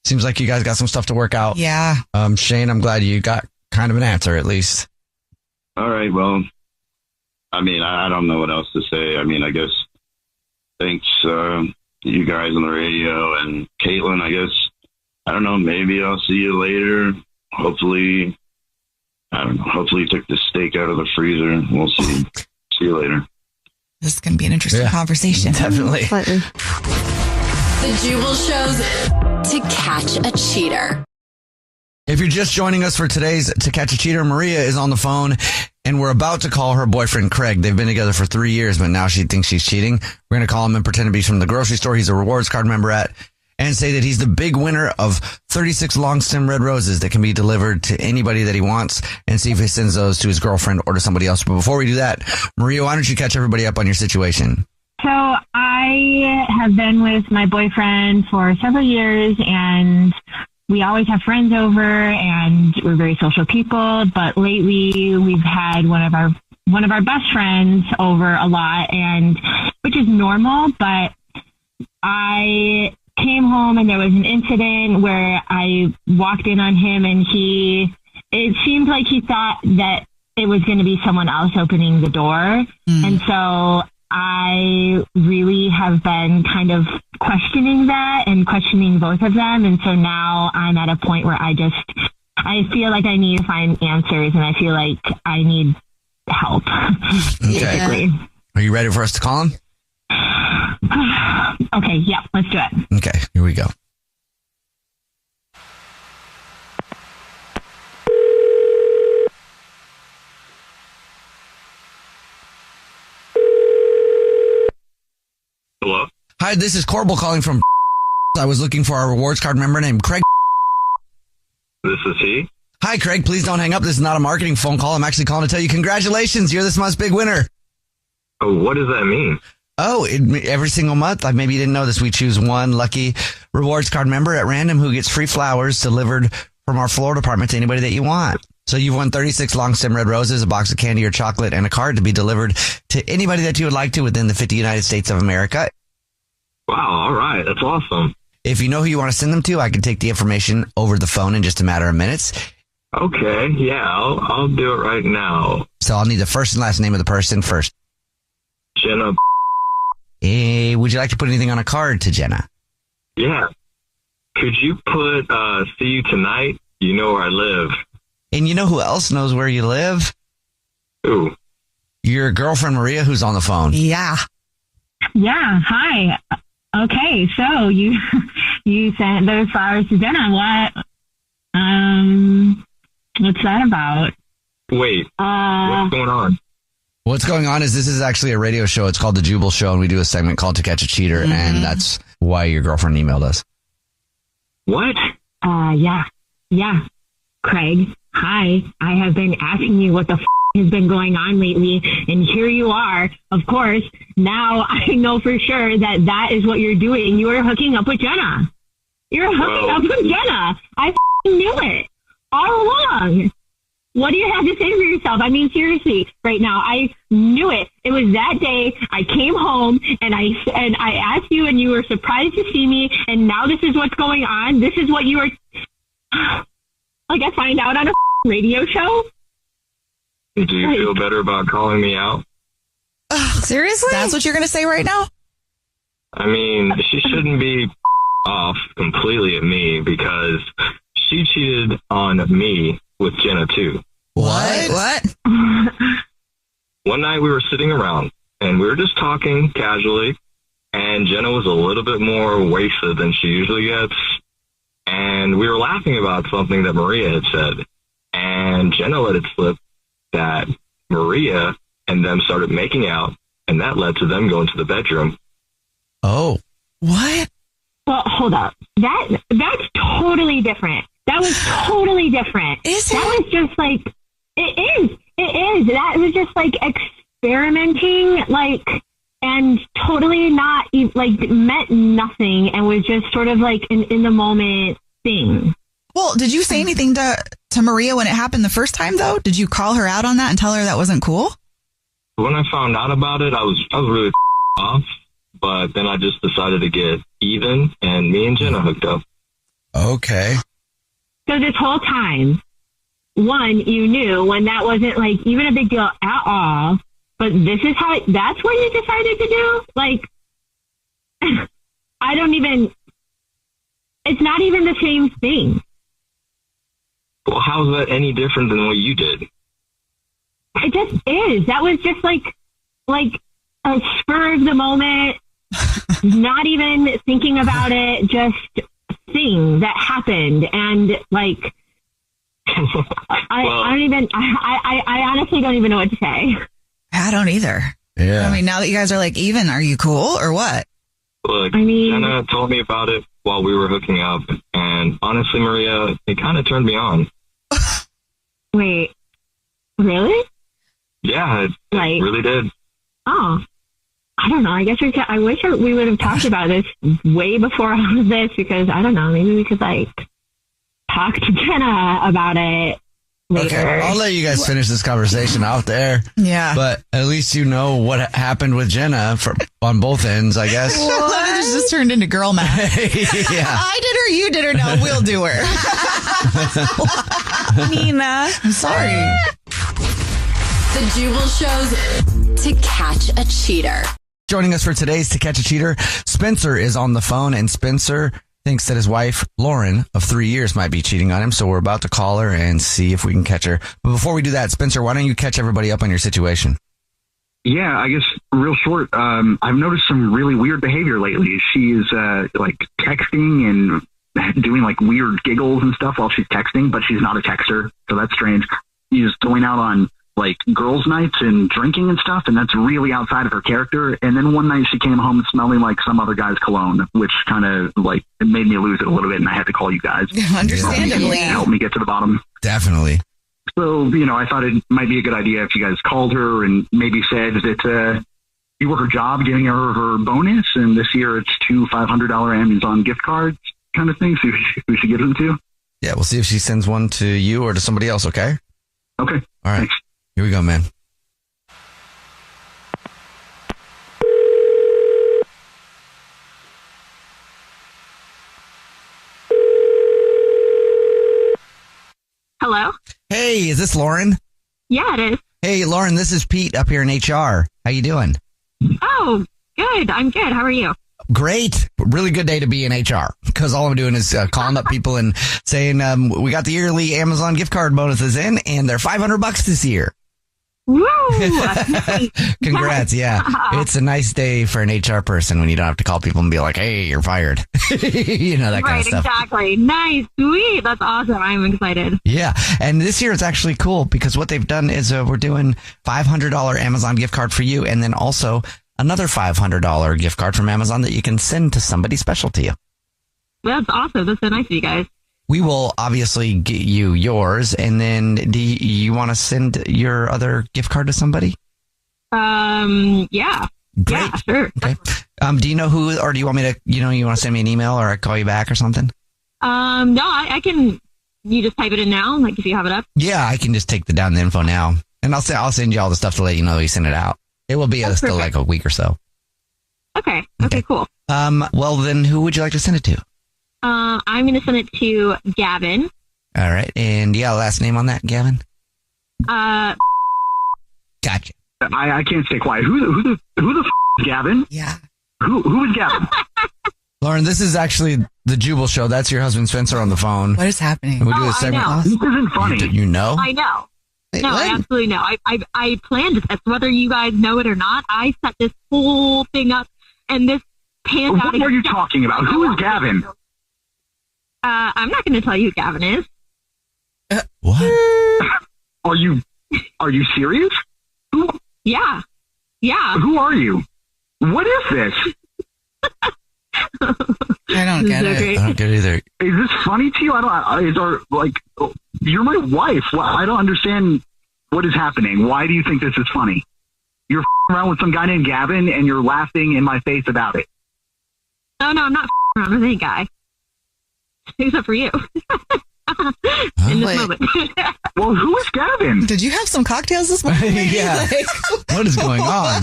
seems like you guys got some stuff to work out. Yeah. Shane, I'm glad you got kind of an answer at least. All right. Well, I mean, I don't know what else to say. I mean, I guess thanks you guys on the radio and Caitlin, I guess. I don't know. Maybe I'll see you later. Hopefully, I don't know. Hopefully you took the steak out of the freezer. We'll see. See you later. This is going to be an interesting conversation. Definitely. The Jubal Show's To Catch a Cheater. If you're just joining us for today's To Catch a Cheater, Maria is on the phone and we're about to call her boyfriend, Craig. They've been together for 3 years, but now she thinks she's cheating. We're going to call him and pretend to be from the grocery store he's a rewards card member at and say that he's the big winner of 36 long stem red roses that can be delivered to anybody that he wants and see if he sends those to his girlfriend or to somebody else. But before we do that, Maria, why don't you catch everybody up on your situation? So I have been with my boyfriend for several years and we always have friends over and we're very social people, but lately we've had one of our best friends over a lot, and which is normal, but I came home and there was an incident where I walked in on him and it seemed like he thought that it was going to be someone else opening the door. And so I really have been kind of questioning that and questioning both of them. And so now I'm at a point where I feel like I need to find answers and I feel like I need help. Okay. Are you ready for us to call him? Okay. Yeah, let's do it. Okay. Here we go. Hello? Hi, this is Corbel calling from I was looking for our rewards card member named Craig. This is he? Hi, Craig. Please don't hang up. This is not a marketing phone call. I'm actually calling to tell you congratulations. You're this month's big winner. Oh, what does that mean? Oh, every single month, maybe you didn't know this, we choose one lucky rewards card member at random who gets free flowers delivered from our floral department to anybody that you want. So you've won 36 long stem red roses, a box of candy or chocolate, and a card to be delivered to anybody that you would like to within the 50 United States of America. Wow, all right. That's awesome. If you know who you want to send them to, I can take the information over the phone in just a matter of minutes. Okay, yeah, I'll do it right now. So I'll need the first and last name of the person first. Jenna. Would you like to put anything on a card to Jenna? Yeah. Could you put, see you tonight? You know where I live. And you know who else knows where you live? Who? Your girlfriend, Maria, who's on the phone. Yeah. Yeah. Hi. Okay. So you sent those flowers to Jenna. What's that about? Wait. What's going on? What's going on is this is actually a radio show. It's called The Jubal Show, and we do a segment called To Catch a Cheater, and that's why your girlfriend emailed us. What? Yeah. Craig, hi. I have been asking you what the has been going on lately, and here you are. Of course, now I know for sure that is what you're doing. You are hooking up with Jenna. You're hooking up with Jenna. I knew it all along. What do you have to say for yourself? I mean, seriously, right now, I knew it. It was that day I came home and I asked you, and you were surprised to see me, and now this is what's going on. This is what you are, like, I find out on a radio show. Do you feel better about calling me out? Seriously? That's what you're going to say right now? I mean, she shouldn't be off completely at me because she cheated on me with Jenna too. What? One night we were sitting around and we were just talking casually, and Jenna was a little bit more wasted than she usually gets. And we were laughing about something that Maria had said, and Jenna let it slip that Maria and them started making out, and that led to them going to the bedroom. Oh. What? Well, hold up. That's totally different. That was totally different. Is it? That was just like, it is. That was just like experimenting, like, and totally not, like, meant nothing, and was just sort of like an in the moment thing. Well, did you say anything to Maria when it happened the first time, though? Did you call her out on that and tell her that wasn't cool? When I found out about it, I was really off, but then I just decided to get even, and me and Jenna hooked up. Okay. So this whole time, one, you knew when that wasn't like even a big deal at all, but this is that's what you decided to do? Like, it's not even the same thing. Well, how's that any different than what you did? It just is. That was just like a spur of the moment, not even thinking about it, just thing that happened. And like, I honestly don't even know what to say. I don't either. Yeah. I mean, now that you guys are like even, are you cool or what? Look, I mean, Jenna told me about it while we were hooking up, and honestly, Maria, it kind of turned me on. Wait, really? Yeah, it really did. Oh, I don't know. I guess I wish we would have talked about this way before all of this, because I don't know. Maybe we could like talk to Jenna about it later. Okay, I'll let you guys finish this conversation out there. Yeah. But at least you know what happened with Jenna on both ends, I guess. This just turned into girl math. Yeah. I did her, you did her, no, we'll do her. Nina, I'm sorry. The Jubal Show's To Catch a Cheater. Joining us for today's To Catch a Cheater, Spencer is on the phone, and Spencer thinks that his wife, Lauren, of 3 years, might be cheating on him. So we're about to call her and see if we can catch her. But before we do that, Spencer, why don't you catch everybody up on your situation? Yeah, I guess real short. I've noticed some really weird behavior lately. She is like texting and doing like weird giggles and stuff while she's texting, but she's not a texter, so that's strange. She's going out on like girls' nights and drinking and stuff, and that's really outside of her character. And then one night she came home smelling like some other guy's cologne, which kind of like it made me lose it a little bit, and I had to call you guys. Understandably. Help me get to the bottom. Definitely. So, I thought it might be a good idea if you guys called her and maybe said that you were her job, giving her bonus, and this year it's 2 $500 Amazon gift cards kind of thing, so we should give them to. Yeah, we'll see if she sends one to you or to somebody else, okay? Okay. All right. Thanks. Here we go, man. Hello? Hey, is this Lauren? Yeah, it is. Hey, Lauren, this is Pete up here in HR. How you doing? Oh, good. I'm good. How are you? Great. Really good day to be in HR, because all I'm doing is calling up people and saying, we got the yearly Amazon gift card bonuses in, and they're $500 this year. Woo! Congrats. Yeah. It's a nice day for an HR person when you don't have to call people and be like, hey, you're fired. You know, that kind of stuff. Exactly. Nice. Sweet. That's awesome. I'm excited. Yeah. And this year it's actually cool because what they've done is we're doing $500 Amazon gift card for you. And then also another $500 gift card from Amazon that you can send to somebody special to you. That's awesome. That's so nice of you guys. We will obviously get you yours. And then do you want to send your other gift card to somebody? Yeah. Great. Yeah, sure. Okay. Do you know who, or do you want me to, you want to send me an email or I call you back or something? No, I can, you just type it in now, like if you have it up. Yeah, I can just take down the info now. And I'll send you all the stuff to let you know you send it out. It will be still like a week or so. Okay. Okay, cool. Well, then who would you like to send it to? I'm going to send it to Gavin. All right. And last name on that, Gavin? Gotcha. I can't stay quiet. Who the is Gavin? Yeah. Who is Gavin? Lauren, this is actually the Jubal Show. That's your husband Spencer on the phone. What is happening? And we do a segment. I know. This isn't funny. You know? I know. Wait, no, what? I absolutely know. I planned this. Whether you guys know it or not, I set this whole thing up, and this panned out. What are you talking about? Who is Gavin? I'm not going to tell you who Gavin is. What? Are you serious? Who? Yeah. Who are you? What is this? I don't get it. Okay. I don't get it either. Is this funny to you? You're my wife. I don't understand what is happening. Why do you think this is funny? You're around with some guy named Gavin and you're laughing in my face about it. No, I'm not around with any guy. Except for you. In this moment. Well, who is Gavin? Did you have some cocktails this morning? Yeah. What is going on?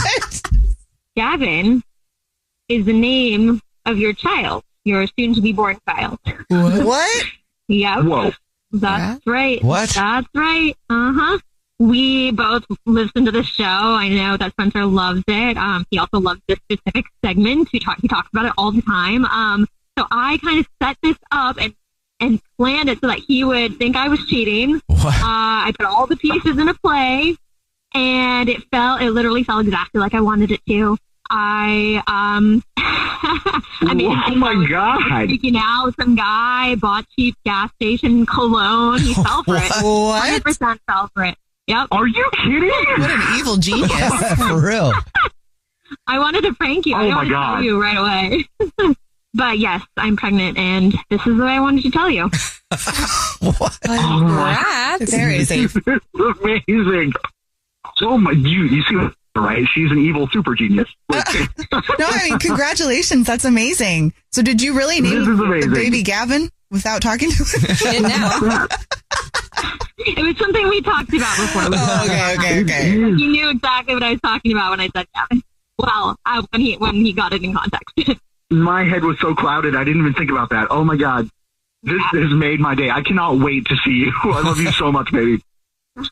Gavin is the name of your child, your soon-to-be-born child. What? Yep. Whoa. That's right. What? That's right. Uh-huh. We both listen to the show. I know that Spencer loves it. He also loves this specific segment. He talks about it all the time. So I kind of set this up and planned it so that he would think I was cheating. What? I put all the pieces into play, and it literally fell exactly like I wanted it to. I mean, oh my God. Freaking out. Some guy bought cheap gas station cologne. He fell for it. What? 100% fell for it. Yep. Are you kidding? What an evil genius. For real. I wanted to prank you. Oh I my wanted to God. tell you right away. But yes, I'm pregnant, and this is what I wanted to tell you. What? Congrats. There is a... This is amazing. Oh my, you see what, right? She's an evil super genius. No, I mean, congratulations. That's amazing. So did you really name This is the amazing. baby Gavin without talking to him? She did now. It was something we talked about before. Oh, okay. You knew exactly what I was talking about when I said Gavin. Well, when he got it in context. My head was so clouded, I didn't even think about that. Oh my God. This has made my day. I cannot wait to see you. I love you so much, baby.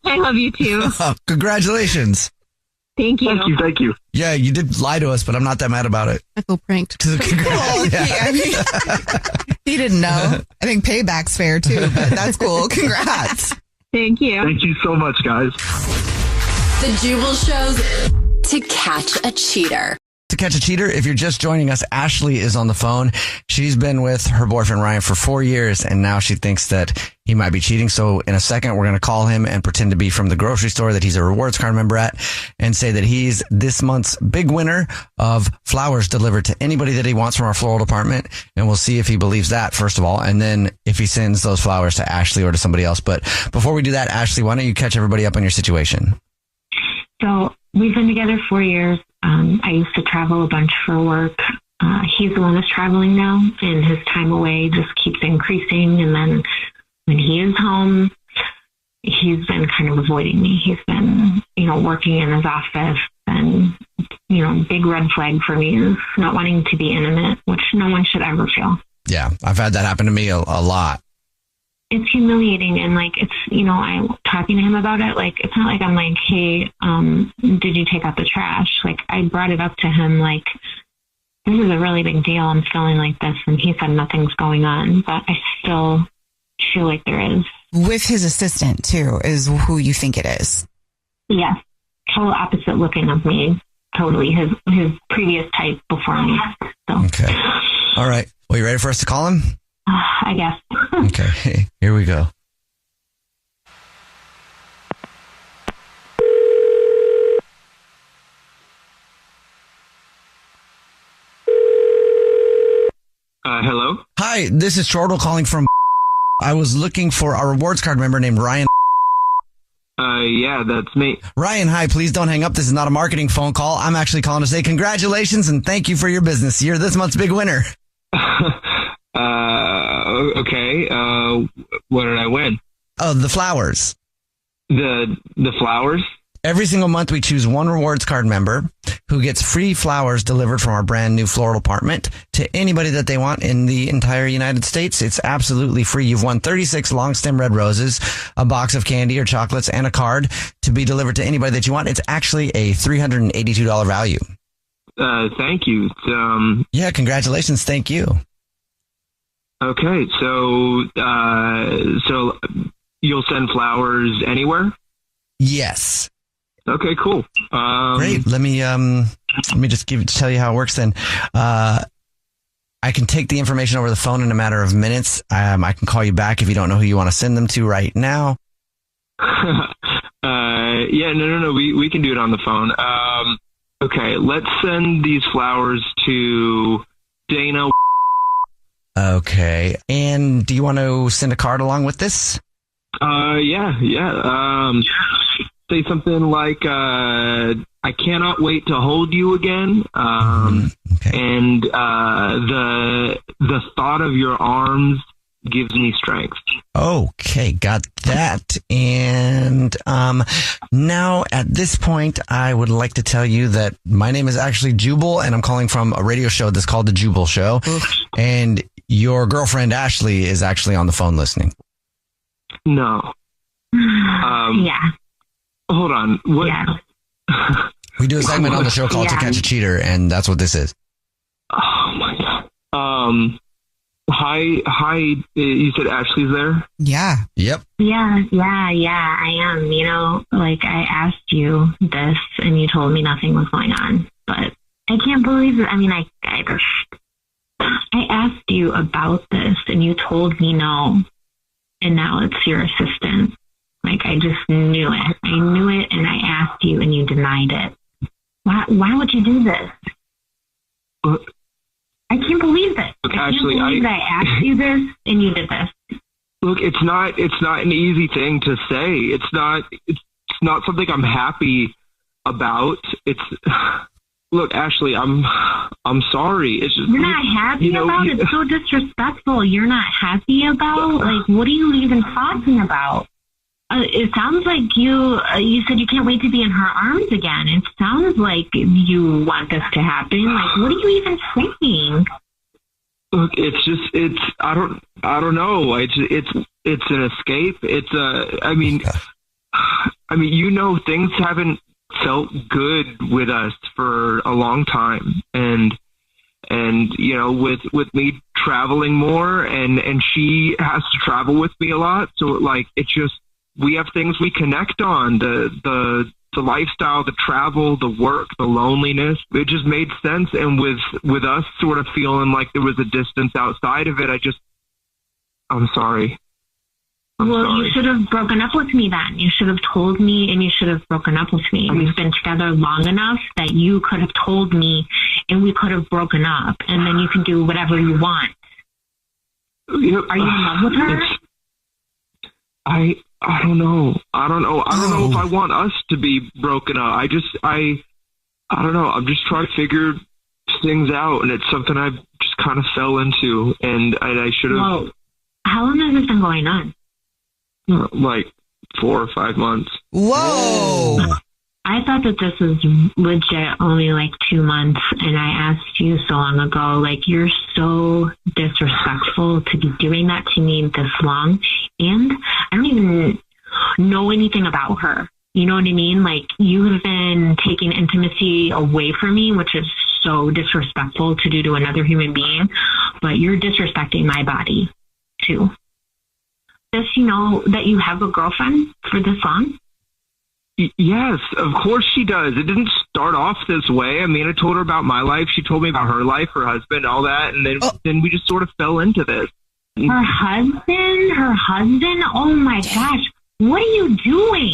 I love you too. Congratulations. Thank you. Thank you. Yeah, you did lie to us, but I'm not that mad about it. I feel pranked. Well, Yeah. I mean, he didn't know. I think payback's fair too, but that's cool. Congrats. Thank you. Thank you so much, guys. The Jubal Show's To Catch a Cheater. To catch a cheater, if you're just joining us, Ashley is on the phone. She's been with her boyfriend Ryan for 4 years, and now she thinks that he might be cheating. So in a second, we're going to call him and pretend to be from the grocery store that he's a rewards card member at, and say that he's this month's big winner of flowers delivered to anybody that he wants from our floral department. And we'll see if he believes that, first of all, and then if he sends those flowers to Ashley or to somebody else. But before we do that, Ashley, why don't you catch everybody up on your situation? So we've been together 4 years. I used to travel a bunch for work. He's the one that's traveling now, and his time away just keeps increasing. And then when he is home, he's been kind of avoiding me. He's been, working in his office, and, big red flag for me is not wanting to be intimate, which no one should ever feel. Yeah, I've had that happen to me a lot. It's humiliating, and it's I'm talking to him about it. It's not like I'm like, hey, did you take out the trash? I brought it up to him, this is a really big deal. I'm feeling like this, and he said nothing's going on, but I still feel like there is. With his assistant too, is who you think it is. Yes. total opposite looking of me. Totally his previous type before me. So Okay. All right. Well, you ready for us to call him? I guess. Okay. Here we go. Hello? Hi, this is Chortle calling from. I was looking for a rewards card member named Ryan. Yeah, that's me. Ryan, hi, please don't hang up. This is not a marketing phone call. I'm actually calling to say congratulations and thank you for your business. You're this month's big winner. Okay. What did I win? Oh, the flowers. The flowers? Every single month we choose one rewards card member who gets free flowers delivered from our brand new floral department to anybody that they want in the entire United States. It's absolutely free. You've won 36 long stem red roses, a box of candy or chocolates, and a card to be delivered to anybody that you want. It's actually a $382 value. Thank you. Yeah, congratulations. Thank you. Okay, so you'll send flowers anywhere? Yes. Okay, cool. Great. Let me just tell you how it works then. I can take the information over the phone in a matter of minutes. I can call you back if you don't know who you want to send them to right now. Yeah, no. We can do it on the phone. Okay, let's send these flowers to Dana. Okay. And do you want to send a card along with this? Yeah. Say something like, I cannot wait to hold you again. And the thought of your arms gives me strength. Okay, got that. And now at this point, I would like to tell you that my name is actually Jubal, and I'm calling from a radio show that's called The Jubal Show. And your girlfriend, Ashley, is actually on the phone listening. No. Yeah. Hold on. What? Yeah. We do a segment on the show called To Catch a Cheater, and that's what this is. Oh my God. Hi. You said Ashley's there? Yeah. Yep. Yeah, I am. You know, like I asked you this and you told me nothing was going on, but I can't believe it. I mean, I asked you about this and you told me no, and now it's your assistant. Like, I just knew it. I knew it, and I asked you, and you denied it. Why would you do this? I can't believe it. Look, I can't Ashley, believe that I asked you this, and you did this. Look, it's not an easy thing to say. It's not something I'm happy about. Look, Ashley, I'm sorry. It's just, you're not happy about it. It's so disrespectful. You're not happy about? Like, what are you even talking about? It sounds like you said you can't wait to be in her arms again. It sounds like you want this to happen. Like, what are you even saying? Look, I don't know. It's an escape. I mean, you know, things haven't felt good with us for a long time, and you know, with me traveling more, and she has to travel with me a lot, so like we have things we connect on, the lifestyle, the travel, the work, the loneliness. It just made sense. And with us sort of feeling like there was a distance outside of it, I'm sorry. You should have broken up with me then. You should have told me, and you should have broken up with me. We've been together long enough that you could have told me, and we could have broken up, and then you can do whatever you want. Are you in love with her? I don't know. I don't know if I want us to be broken up. I don't know. I'm just trying to figure things out, and it's something I just kind of fell into, and I should have. Well, how long has this been going on? Like 4 or 5 months. Whoa! I thought that this was legit only like 2 months, and I asked you so long ago, like, you're so disrespectful to be doing that to me this long, and I don't even know anything about her. You know what I mean? Like, you have been taking intimacy away from me, which is so disrespectful to do to another human being, but you're disrespecting my body too. Does she know that you have a girlfriend for this long? Yes, of course she does. It didn't start off this way. I mean, I told her about my life. She told me about her life, her husband, all that. And then we just sort of fell into this. Her husband? Oh my gosh. What are you doing?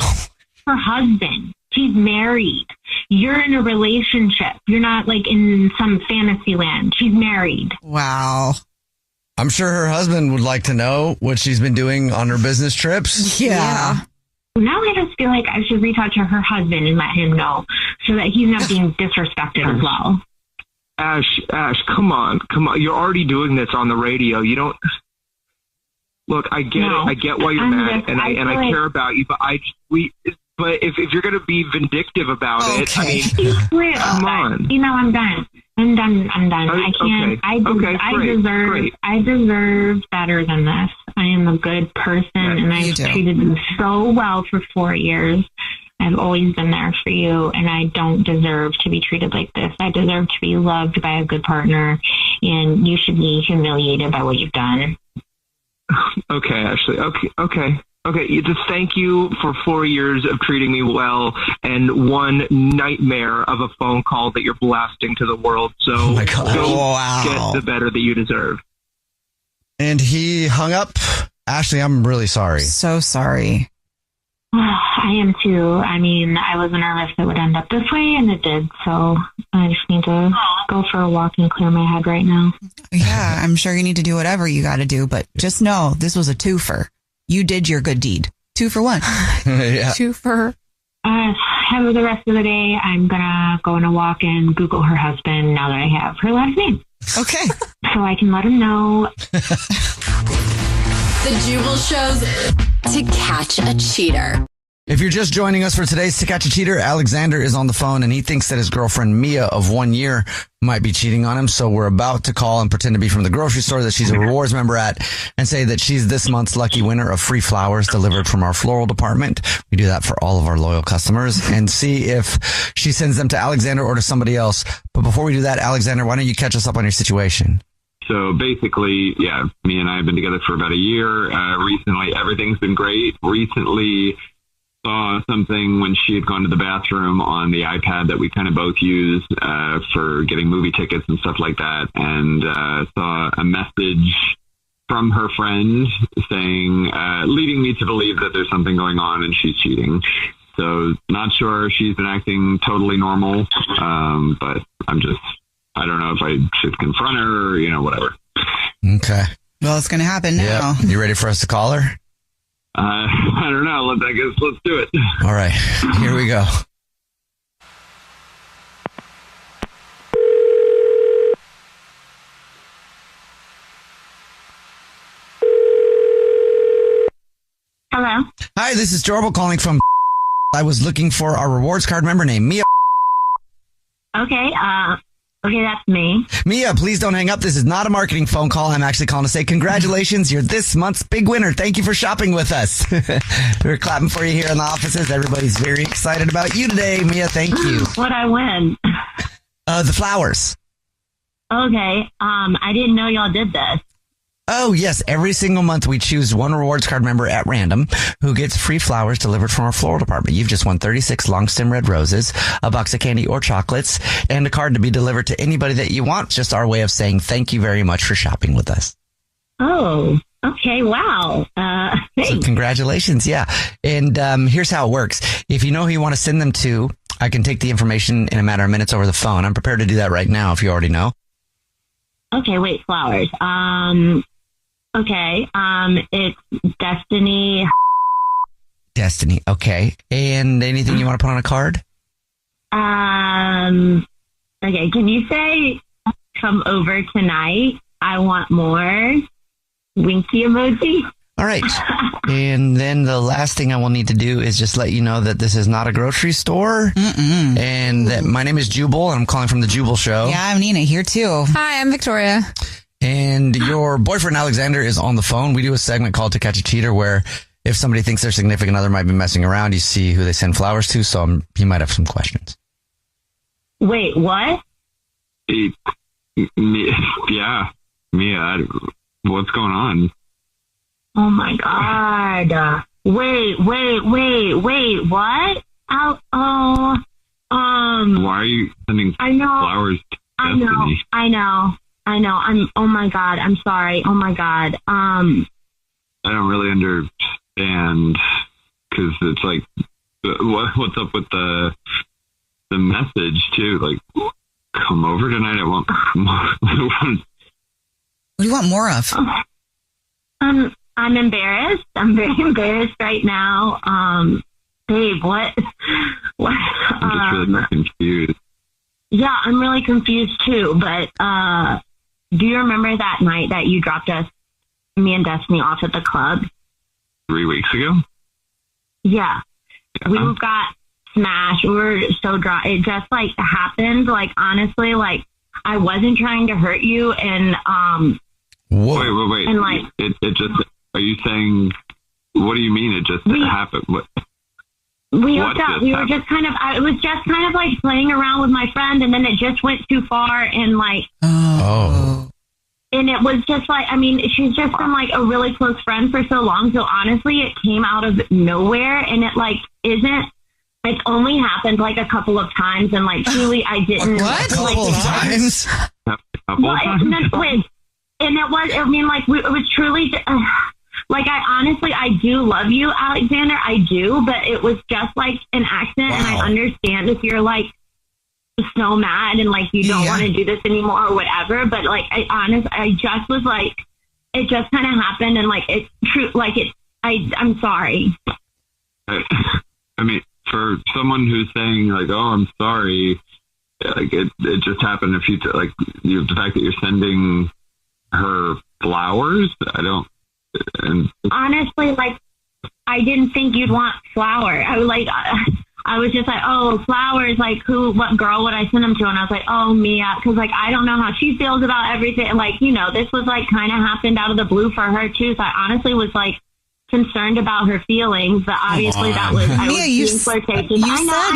Her husband. She's married. You're in a relationship. You're not like in some fantasy land. She's married. Wow. I'm sure her husband would like to know what she's been doing on her business trips. Yeah. Now I just feel like I should reach out to her husband and let him know so that he's not being disrespected as well. Ash, come on. You're already doing this on the radio. You don't. Look, I get it. I get why you're mad, and I care about you. But But if you're going to be vindictive about it, I mean, come on. You know, I'm done. I can't. I deserve better than this. I am a good person, and I've treated you so well for 4 years. I've always been there for you, and I don't deserve to be treated like this. I deserve to be loved by a good partner, and you should be humiliated by what you've done. Okay, Ashley. Okay. Just thank you for 4 years of treating me well and one nightmare of a phone call that you're blasting to the world. So go get the better that you deserve. And he hung up. Ashley, I'm really sorry. So sorry. I am too. I mean, I was nervous it would end up this way, and it did. So I just need to go for a walk and clear my head right now. Yeah, I'm sure you need to do whatever you got to do, but just know this was a twofer. You did your good deed. 2 for 1. Yeah. 2 for. Have the rest of the day. I'm going to go on a walk and Google her husband now that I have her last name. Okay. So I can let him know. The Jubal Show's To Catch a Cheater. If you're just joining us for today's To Catch a Cheater, Alexander is on the phone and he thinks that his girlfriend Mia of 1 year might be cheating on him. So we're about to call and pretend to be from the grocery store that she's a rewards member at and say that she's this month's lucky winner of free flowers delivered from our floral department. We do that for all of our loyal customers and see if she sends them to Alexander or to somebody else. But before we do that, Alexander, why don't you catch us up on your situation? So basically, me and I have been together for about a year. Recently, everything's been great. Recently, saw something when she had gone to the bathroom on the iPad that we kind of both use for getting movie tickets and stuff like that, and saw a message from her friend saying, leading me to believe that there's something going on and she's cheating. So not sure she's been acting totally normal, but I don't know if I should confront her or, whatever. Okay. Well, it's going to happen now. Yep. You ready for us to call her? I don't know. I guess let's do it. All right. Here we go. Hello. Hi, this is Jorbil calling from. I was looking for our rewards card member named Mia. Okay. Okay, that's me. Mia, please don't hang up. This is not a marketing phone call. I'm actually calling to say congratulations. You're this month's big winner. Thank you for shopping with us. We're clapping for you here in the offices. Everybody's very excited about you today, Mia. Thank you. What'd I win? The flowers. Okay. I didn't know y'all did this. Oh, yes. Every single month we choose one rewards card member at random who gets free flowers delivered from our floral department. You've just won 36 long stem red roses, a box of candy or chocolates, and a card to be delivered to anybody that you want. Just our way of saying thank you very much for shopping with us. Oh, okay. Wow. Thanks. So congratulations. Yeah. And here's how it works. If you know who you want to send them to, I can take the information in a matter of minutes over the phone. I'm prepared to do that right now if you already know. Okay, wait, flowers. Okay, it's Destiny. Destiny, okay. And anything you want to put on a card? Okay, can you say, come over tonight? I want more. Winky emoji. All right. And then the last thing I will need to do is just let you know that this is not a grocery store. And that my name is Jubal, and I'm calling from the Jubal Show. Yeah, I'm Nina here too. Hi, I'm Victoria. And your boyfriend Alexander is on the phone. We do a segment called To Catch a Cheater where if somebody thinks their significant other might be messing around, you see who they send flowers to. So he might have some questions. Wait, what? Yeah. Mia, what's going on? Oh my God. Wait, what? Why are you sending I know. flowers to Destiny? I know. Oh my God. I'm sorry. Oh my God. I don't really understand because it's like, what's up with the message too? Like, come over tonight. I want more. What do you want more of? I'm embarrassed. I'm very embarrassed right now. Babe, what? I'm just really confused. Yeah, I'm really confused too. But do you remember that night that you dropped me and Destiny off at the club? 3 weeks ago? Yeah. We got smashed. We were so drunk. It just like happened. Like honestly, like I wasn't trying to hurt you, and Wait. And like it just. Are you saying? What do you mean? It just happened? What? We hooked up. We were just kind of. It was just kind of like playing around with my friend, and then it just went too far, and like. Oh. And it was just like, I mean, she's just been like a really close friend for so long. So honestly, it came out of nowhere, and it like isn't. It's only happened like a couple of times, and like truly, I didn't. What? A couple of times? And it was. I mean, like it was truly. Like I do love you, Alexander. I do, but it was just like an accident, and I understand if you're like so mad and like you don't want to do this anymore or whatever. But like I just was like, it just kind of happened, and like it's true. Like I'm sorry. I mean, for someone who's saying like, "Oh, I'm sorry," like it just happened a few times. Like the fact that you're sending her flowers, I don't. And honestly, like I didn't think you'd want flower. I was like, I was just like, oh, flowers. Like what girl would I send them to? And I was like, oh, Mia, because like I don't know how she feels about everything. And like this was like kind of happened out of the blue for her too. So I honestly was like concerned about her feelings, but obviously that was Mia. You said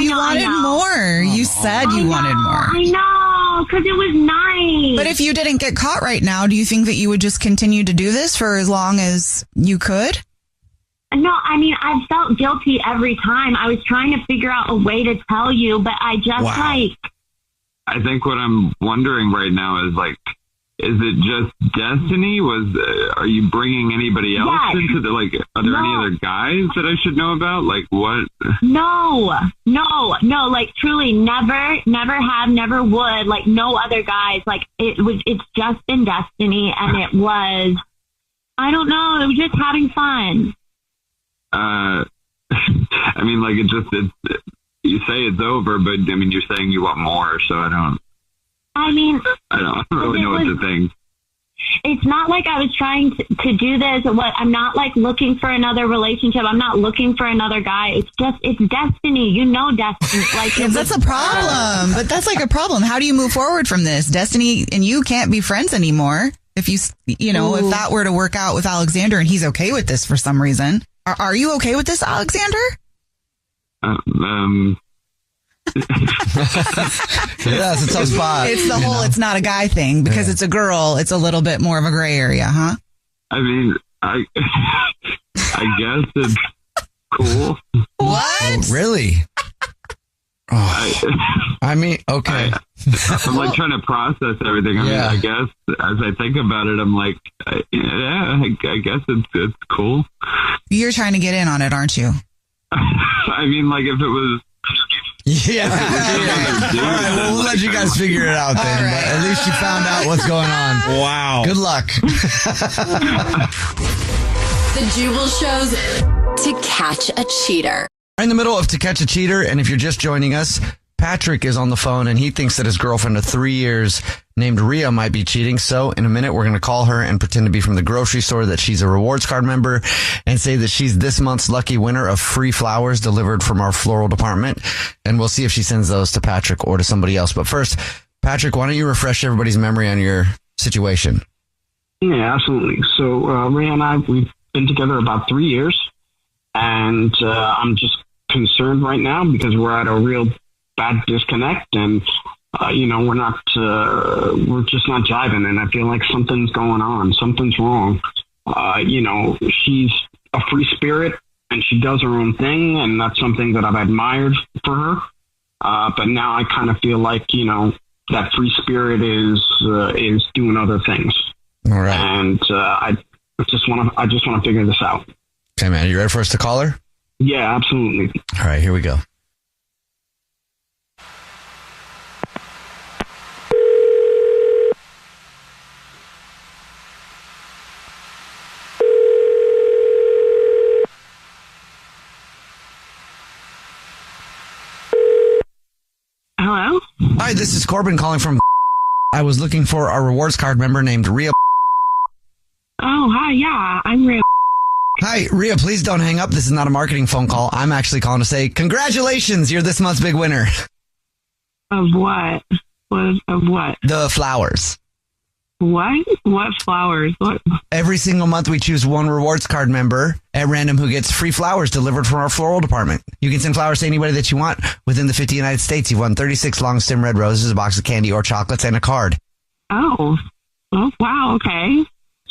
you wanted more. You said you wanted more. I know, because it was nice. But if you didn't get caught right now, do you think that you would just continue to do this for as long as you could? No, I mean, I felt guilty every time. I was trying to figure out a way to tell you, but I just like. I think what I'm wondering right now is like, is it just Destiny? Are you bringing anybody else into the, like, are there any other guys that I should know about? Like what? No, like truly never have, never would, like no other guys. Like it's just been Destiny, and it was, I don't know, it was just having fun. I mean, like you say it's over, but I mean, you're saying you want more, so I don't really know what to think. It's not like I was trying to do this. I'm not like looking for another relationship. I'm not looking for another guy. It's Destiny. You know, Destiny. Like that's a problem. But that's like a problem. How do you move forward from this? Destiny and you can't be friends anymore. If if that were to work out with Alexander and he's okay with this for some reason, are you okay with this, Alexander? Yeah, it's a tough spot. It's the whole it's not a guy thing because it's a girl. It's a little bit more of a gray area, huh? I mean, I guess it's cool. What? Oh, really? I mean, okay. I'm like trying to process everything. I mean, I guess as I think about it, I'm like, I guess it's cool. You're trying to get in on it, aren't you? I mean, like if it was. Yeah. All right, well, we'll let you guys figure it out then. Right. But at least you found out what's going on. Wow. Good luck. The Jubal Show's To Catch a Cheater. We're in the middle of To Catch a Cheater, and if you're just joining us, Patrick is on the phone, and he thinks that his girlfriend of 3 years named Rhea might be cheating. So in a minute, we're going to call her and pretend to be from the grocery store, that she's a rewards card member, and say that she's this month's lucky winner of free flowers delivered from our floral department. And we'll see if she sends those to Patrick or to somebody else. But first, Patrick, why don't you refresh everybody's memory on your situation? Yeah, absolutely. So Rhea and I, we've been together about 3 years, and I'm just concerned right now because we're at a real bad disconnect, and we're just not jiving, and I feel like something's going on. Something's wrong. She's a free spirit, and she does her own thing, and that's something that I've admired for her. But now I kind of feel like, that free spirit is doing other things. All right. And I just want to figure this out. Okay, man. You ready for us to call her? Yeah, absolutely. All right, here we go. Hello? Hi, this is Corbin calling from... I was looking for a rewards card member named Rhea. Oh, hi. Yeah, I'm Rhea. Hi, Rhea, please don't hang up. This is not a marketing phone call. I'm actually calling to say, congratulations, you're this month's big winner. Of what? Of what? The flowers. What? What flowers? What? Every single month we choose one rewards card member at random who gets free flowers delivered from our floral department. You can send flowers to anybody that you want within the 50 United States. You've won 36 long stem red roses, a box of candy or chocolates, and a card. Oh, wow. Okay.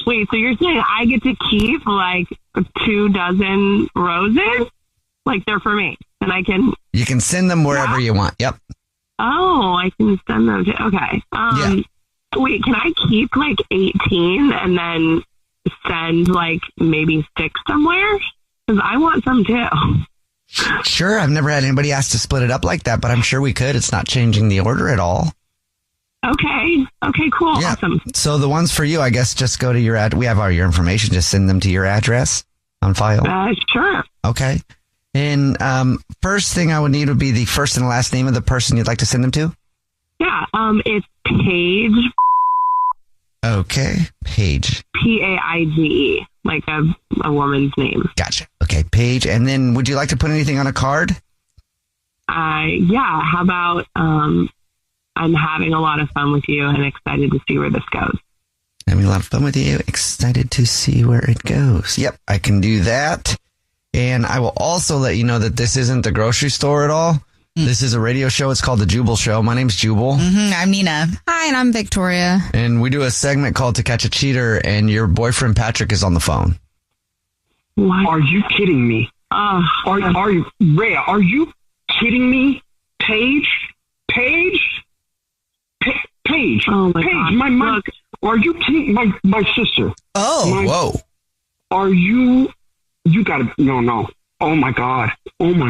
Wait, so you're saying I get to keep like 24 roses? Like they're for me, and I can... You can send them wherever you want. Yep. Oh, I can send them to... Okay. Yeah. Wait, can I keep like 18 and then send like maybe 6 somewhere? Because I want some too. Sure. I've never had anybody ask to split it up like that, but I'm sure we could. It's not changing the order at all. Okay. Okay, cool. Yeah. Awesome. So the ones for you, I guess, just go to your we have all your information. Just send them to your address on file. Sure. Okay. And first thing I would need would be the first and last name of the person you'd like to send them to. Yeah. It's Paige. Okay. Paige. Paige, like a woman's name. Gotcha. Okay, Paige. And then would you like to put anything on a card? Yeah. How about I'm having a lot of fun with you and excited to see where this goes. Having a lot of fun with you. Excited to see where it goes. Yep, I can do that. And I will also let you know that this isn't the grocery store at all. This is a radio show. It's called The Jubal Show. My name's Jubal. I'm Nina. Hi, and I'm Victoria. And we do a segment called To Catch a Cheater, and your boyfriend Patrick is on the phone. What? Are you kidding me? Are you, Rhea, are you kidding me? Paige? Oh my God. My are you kidding? My sister. Oh, whoa. Are you gotta, no. Oh my God. Look,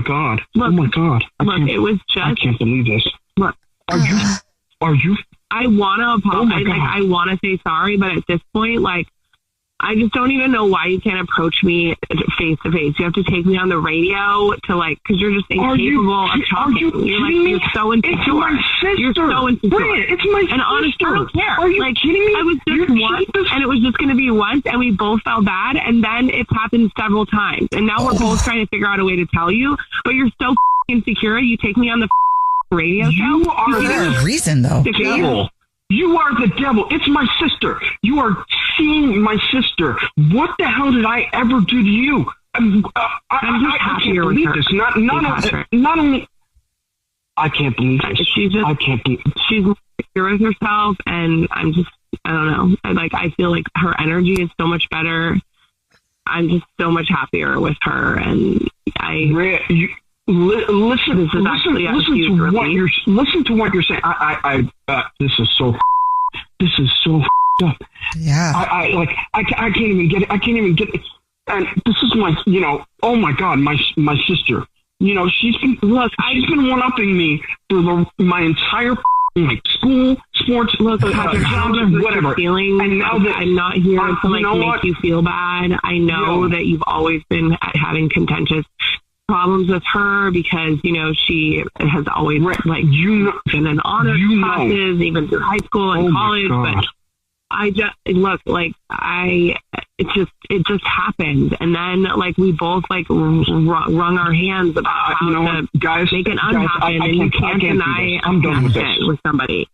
it was just... I can't believe this. Look. Are you... I want to apologize. I want to say sorry, but at this point, like, I just don't even know why you can't approach me face to face. You have to take me on the radio to because you're just incapable of talking. You're so insecure. It's my sister. You're so insecure. Rhea, it's my sister. And honestly, I don't care. Are you kidding me? I was just once, and it was just going to be once, and we both felt bad, and then it's happened several times. And now we're both trying to figure out a way to tell you, but you're so insecure. You take me on the radio show. You are the reason, though. Devil. You are the devil. It's my sister. You are seeing my sister. What the hell did I ever do to you? I'm just happy you're with her. Not only. I can't believe this. I can't believe she's secure with herself, and I don't know. I feel like her energy is so much better. I'm just so much happier with her, and listen to what you're saying. This is so up. Yeah. I can't even get it. I can't even get it. And this is my, oh my God, my sister. She's been one-upping me for my entire school, sports, whatever. And now that I'm not here to make you feel bad, I know that you've always been having contentious problems with her because she has always been in honors classes even through high school and college. But I just it just happened, and then we both wrung our hands about how to make it unhappen, and you can't deny I'm done with this with somebody.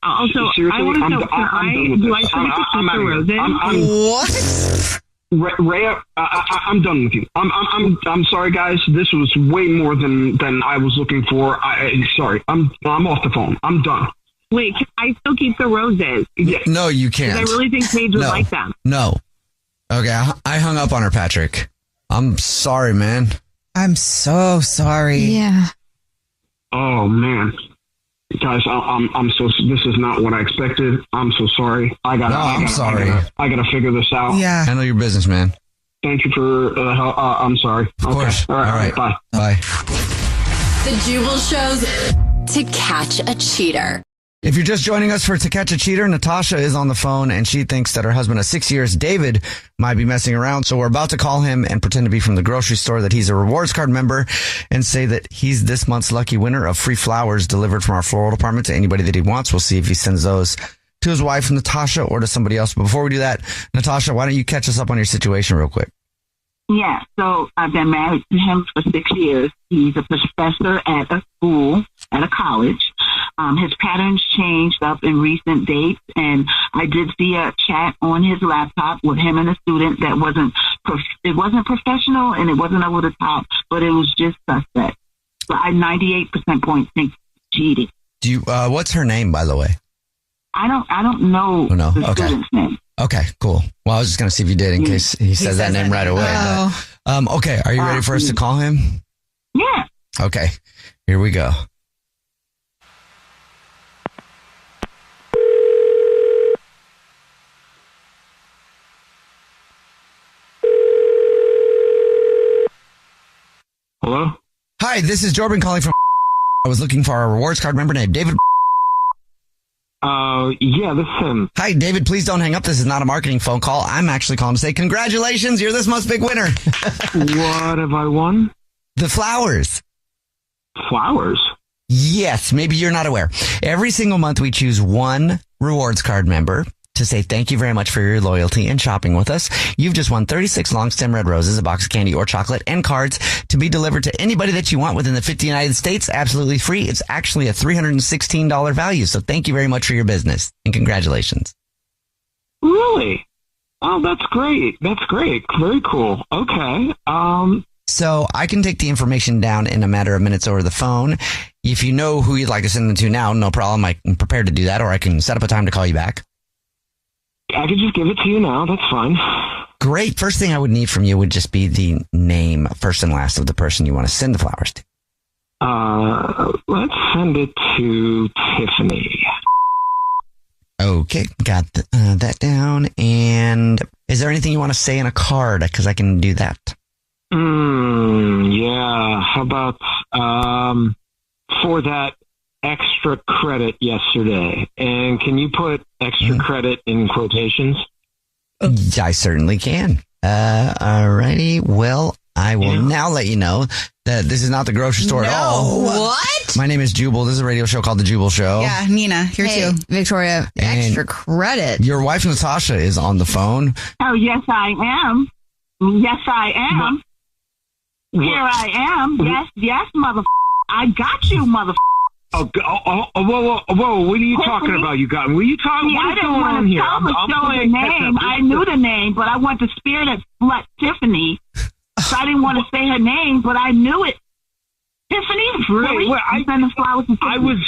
Also, seriously, I want to know, do I still get to keep the roses? What? Rhea, I'm done with you. I'm sorry, guys. This was way more than I was looking for. Sorry. I'm off the phone. I'm done. Wait, can I still keep the roses? No, you can't. I really think Paige would like them. No. Okay, I hung up on her, Patrick. I'm sorry, man. I'm so sorry. Yeah. Oh man, guys, I'm so. This is not what I expected. I'm so sorry. I'm sorry. I gotta figure this out. Yeah. Handle your business, man. Thank you for the help. I'm sorry. Of course. All right. Bye. Bye. The Jubal Show's To Catch a Cheater. If you're just joining us for To Catch a Cheater, Natasha is on the phone and she thinks that her husband of 6 years, David, might be messing around. So we're about to call him and pretend to be from the grocery store, that he's a rewards card member, and say that he's this month's lucky winner of free flowers delivered from our floral department to anybody that he wants. We'll see if he sends those to his wife, Natasha, or to somebody else. But before we do that, Natasha, why don't you catch us up on your situation real quick? Yeah, so I've been married to him for 6 years. He's a professor at a school, at a college. His patterns changed up in recent dates, and I did see a chat on his laptop with him and a student that wasn't professional and it wasn't over the top, but it was just suspect. So I 98% points think cheating. Do you? What's her name, by the way? I don't know the student's name. Okay, cool. Well, I was just going to see if you did in case he says that name right away. But, okay, are you ready for us to call him? Yeah. Okay, here we go. Hello? Hi, this is Jordan calling from. I was looking for a rewards card member named David. Yeah, this is him. Hi, David. Please don't hang up. This is not a marketing phone call. I'm actually calling to say congratulations. You're this month's big winner. What have I won? The flowers. Flowers? Yes. Maybe you're not aware. Every single month we choose one rewards card member to say thank you very much for your loyalty and shopping with us. You've just won 36 long stem red roses, a box of candy or chocolate, and cards to be delivered to anybody that you want within the 50 United States, absolutely free. It's actually a $316 value. So thank you very much for your business and congratulations. Really? Oh, that's great. That's great. Very cool. Okay. So I can take the information down in a matter of minutes over the phone. If you know who you'd like to send them to now, no problem. I'm prepared to do that, or I can set up a time to call you back. I could just give it to you now. That's fine. Great. First thing I would need from you would just be the name, first and last, of the person you want to send the flowers to. Let's send it to Tiffany. Okay, got that down. And is there anything you want to say in a card? Because I can do that. Yeah. How about for that extra credit yesterday? And can you put extra credit in quotations? I certainly can. Alrighty. Well, I will now let you know that this is not the grocery store at all. What? My name is Jubal. This is a radio show called The Jubal Show. Yeah, Nina, here too. Victoria, extra credit. Your wife, Natasha, is on the phone. Oh, yes, I am. Yes, I am. Here I am. Yes, mother. I got you, mother. Whoa! What are you talking about? You got? Were you talking? What is going on here? I'm playing the name. I knew the name, but I want the spirit of slut Tiffany. So I didn't want to say her name, but I knew it. Tiffany, really? Wait, I was.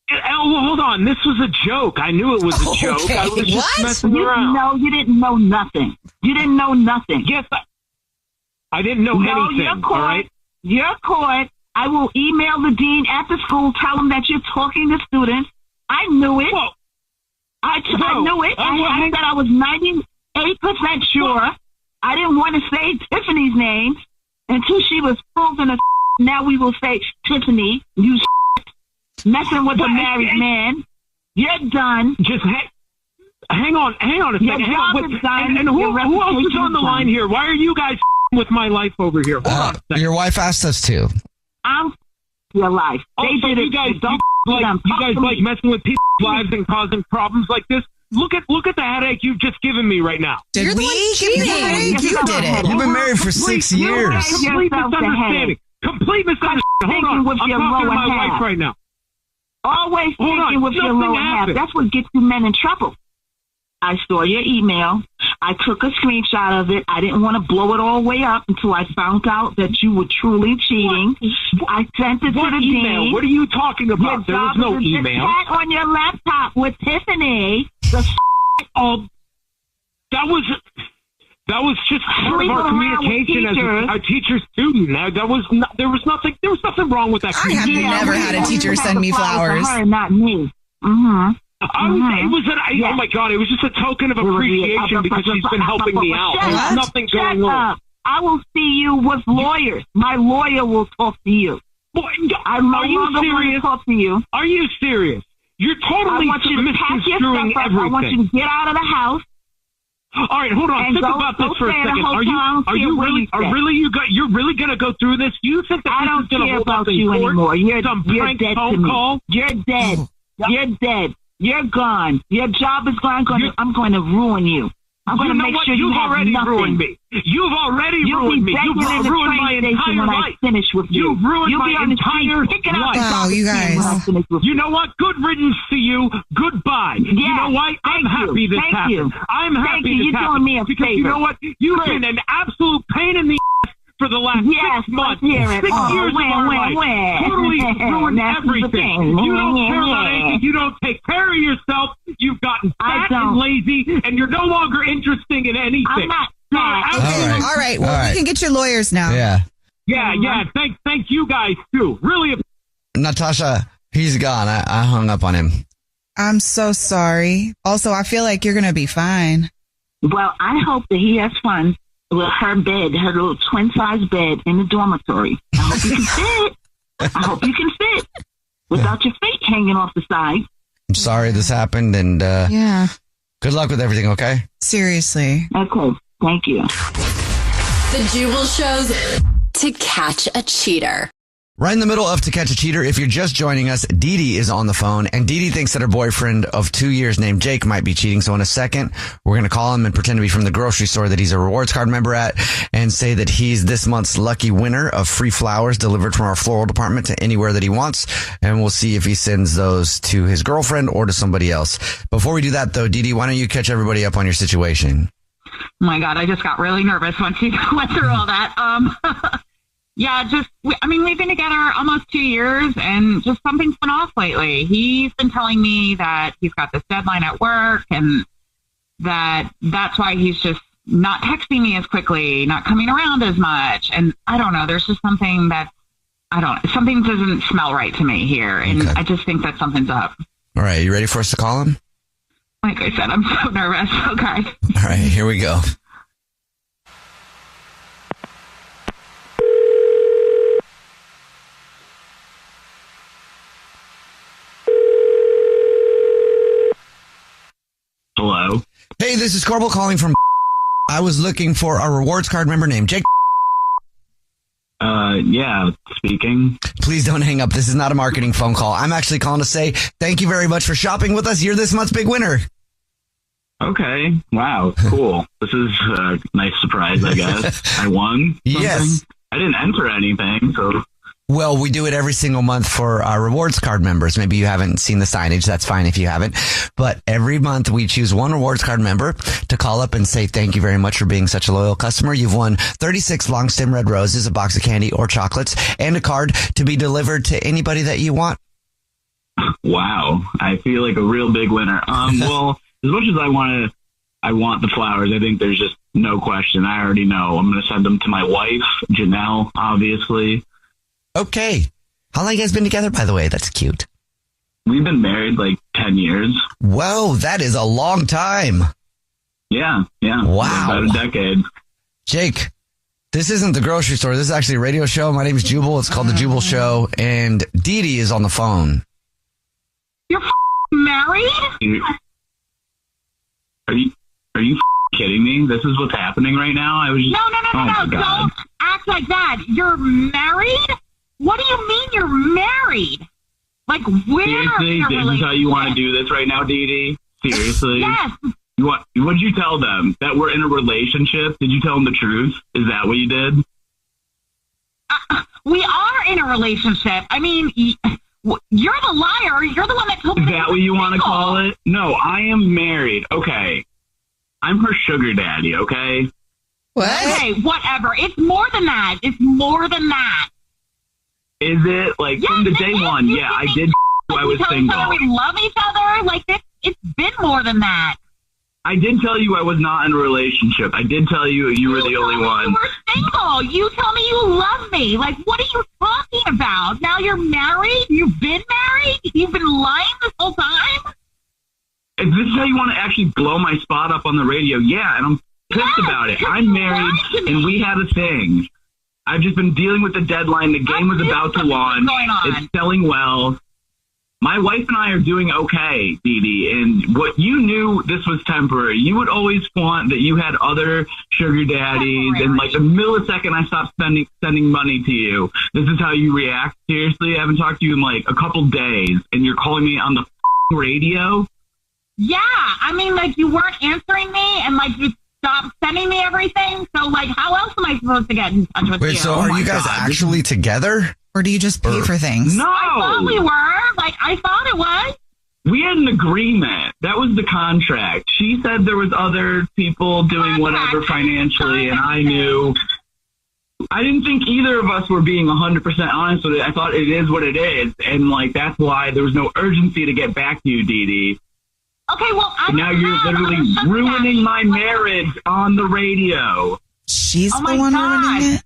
Hold on. This was a joke. I knew it was a joke. Okay. I was just messing around. No, you didn't know nothing. You didn't know nothing. Yes, I didn't know anything. You're caught. All right. You're caught. I will email the dean at the school, tell him that you're talking to students. I knew it. I knew it. I said I was 98% sure. I didn't want to say Tiffany's name until she was proven a. Now we will say Tiffany, you messing with a married man. You're done. Just hang on a second. Your job is done. And who else is on the line here? Why are you guys with my life over here? Hold on a second. Your wife asked us to. I'm your life. They did it. You guys like messing with people's lives and causing problems like this. Look at the headache you've just given me right now. Did we give you the headache? You did it. You've been married for 6 years. Complete misunderstanding. Complete misunderstanding. Hold on. I'm talking to my wife right now. Always thinking with your lower half. That's what gets you men in trouble. I saw your email. I took a screenshot of it. I didn't want to blow it all the way up until I found out that you were truly cheating. I sent it to the dean. What are you talking about? There was no email. Chat on your laptop with Tiffany. That was. That was just part of our communication as a teacher-student. There was nothing wrong with that. I have never had a teacher send me flowers. Her, not me. Oh my God, it was just a token of appreciation because she's been helping me out. There's nothing going on. I will see you with lawyers. My lawyer will talk to you. Are you serious? Talk to you. Are you serious? You're totally misconstruing everything. I want you to get out of the house. All right, hold on. Think about this for a second. You're really going to go through this? You think that I don't care about you anymore. You're dead to me. You're dead. You're dead. You're gone. Your job is gone. I'm going to ruin you. I'm going to make sure you have nothing. Ruined me. You've already ruined me. You've ruined my entire life. Finish with you. You've ruined my entire life. Wow, you guys. You know what? Good riddance to you. Goodbye. Yeah, you know what? I'm happy this happened. I'm happy this happened. You're doing me a favor. Because you know what? You've been an absolute pain in the ass for the last 6 months. 6 years of our life. Totally ruined everything. You don't care about anything. You don't take care of yourself. You've gotten fat and lazy, and you're no longer interested in anything. I'm not fat. All right. Well, we can get your lawyers now. Yeah. Thank you guys too. Really. Natasha, he's gone. I hung up on him. I'm so sorry. Also, I feel like you're going to be fine. Well, I hope that he has fun with her bed, her little twin-size bed in the dormitory. I hope you can fit. I hope you can fit without your feet hanging off the side. I'm sorry this happened, and good luck with everything, okay? Seriously. Okay, thank you. The Jubal Show's To Catch a Cheater. Right in the middle of To Catch a Cheater, if you're just joining us, Dee Dee is on the phone, and Dee Dee thinks that her boyfriend of 2 years named Jake might be cheating. So in a second, we're going to call him and pretend to be from the grocery store that he's a rewards card member at, and say that he's this month's lucky winner of free flowers delivered from our floral department to anywhere that he wants. And we'll see if he sends those to his girlfriend or to somebody else. Before we do that, though, Dee Dee, why don't you catch everybody up on your situation? Oh my God, I just got really nervous once you went through all that. Yeah, we've been together almost 2 years, and just something's been off lately. He's been telling me that he's got this deadline at work, and that's why he's just not texting me as quickly, not coming around as much. And I don't know, there's just something something doesn't smell right to me here, and okay. I just think that something's up. All right, you ready for us to call him? Like I said, I'm so nervous. Okay. All right, here we go. Hello. Hey, this is Corbel calling from. I was looking for a rewards card member named Jake. Yeah, speaking. Please don't hang up. This is not a marketing phone call. I'm actually calling to say thank you very much for shopping with us. You're this month's big winner. Okay. Wow. Cool. This is a nice surprise, I guess. I won something. Yes. I didn't enter anything, so. Well, we do it every single month for our rewards card members. Maybe you haven't seen the signage. That's fine if you haven't. But every month we choose one rewards card member to call up and say thank you very much for being such a loyal customer. You've won 36 long stem red roses, a box of candy or chocolates, and a card to be delivered to anybody that you want. Wow. I feel like a real big winner. Well, as much as I want the flowers, I think there's just no question. I already know. I'm going to send them to my wife, Janelle, obviously. Okay. How long you guys been together, by the way? That's cute. We've been married like 10 years. Whoa, that is a long time. Yeah. Wow. About a decade. Jake, this isn't the grocery store. This is actually a radio show. My name is Jubal. It's called The Jubal Show. And Dee Dee is on the phone. You're married? Are you kidding me? This is what's happening right now? I was just... No. Don't act like that. You're married? What do you mean you're married? Like, where? Seriously? This is how you want to do this right now, Dee Dee? Seriously? Yes. What'd you tell them? That we're in a relationship? Did you tell them the truth? Is that what you did? We are in a relationship. I mean, you're the liar. You're the one that told me. Is that what you want to call it? No, I am married. Okay. I'm her sugar daddy, okay? What? Okay, whatever. It's more than that. It's more than that. Is it? Like, yes, from the day one, yeah, I did. I was single. We love each other. Like, it's been more than that. I did tell you I was not in a relationship. I did tell you were the only one. You were single. You tell me you love me. Like, what are you talking about? Now you're married? You've been married? You've been lying this whole time? Is this how you want to actually blow my spot up on the radio? Yeah, and I'm pissed about it. I'm married, and we had a thing. I've just been dealing with the deadline. The game was about to launch. It's selling well. My wife and I are doing okay, Dee Dee, and what you knew this was temporary. You would always flaunt that you had other sugar daddies, and like the millisecond I stopped sending money to you, this is how you react. Seriously, I haven't talked to you in like a couple days, and you're calling me on the radio? Yeah, I mean, like, you weren't answering me, and like, you stopped sending me everything, so like, how else am I supposed to get in touch with you? Wait, so are you guys actually together? Or do you just pay for things? No! I thought we were. Like, I thought it was. We had an agreement. That was the contract. She said there was other people doing whatever financially, and I knew. I didn't think either of us were being 100% honest with it. I thought it is what it is, and like that's why there was no urgency to get back to you, Dee Dee. Okay, well, now you're literally ruining my marriage on the radio. She's the one ruining it.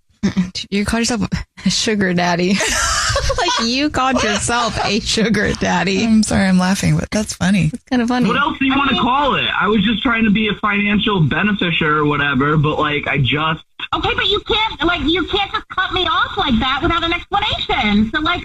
You call yourself a sugar daddy. Like you called yourself a sugar daddy. I'm sorry, I'm laughing, but that's funny. It's kind of funny. What else do you want to call it? I was just trying to be a financial beneficiary or whatever, but like I just... Okay, but you can't just cut me off like that without an explanation. So like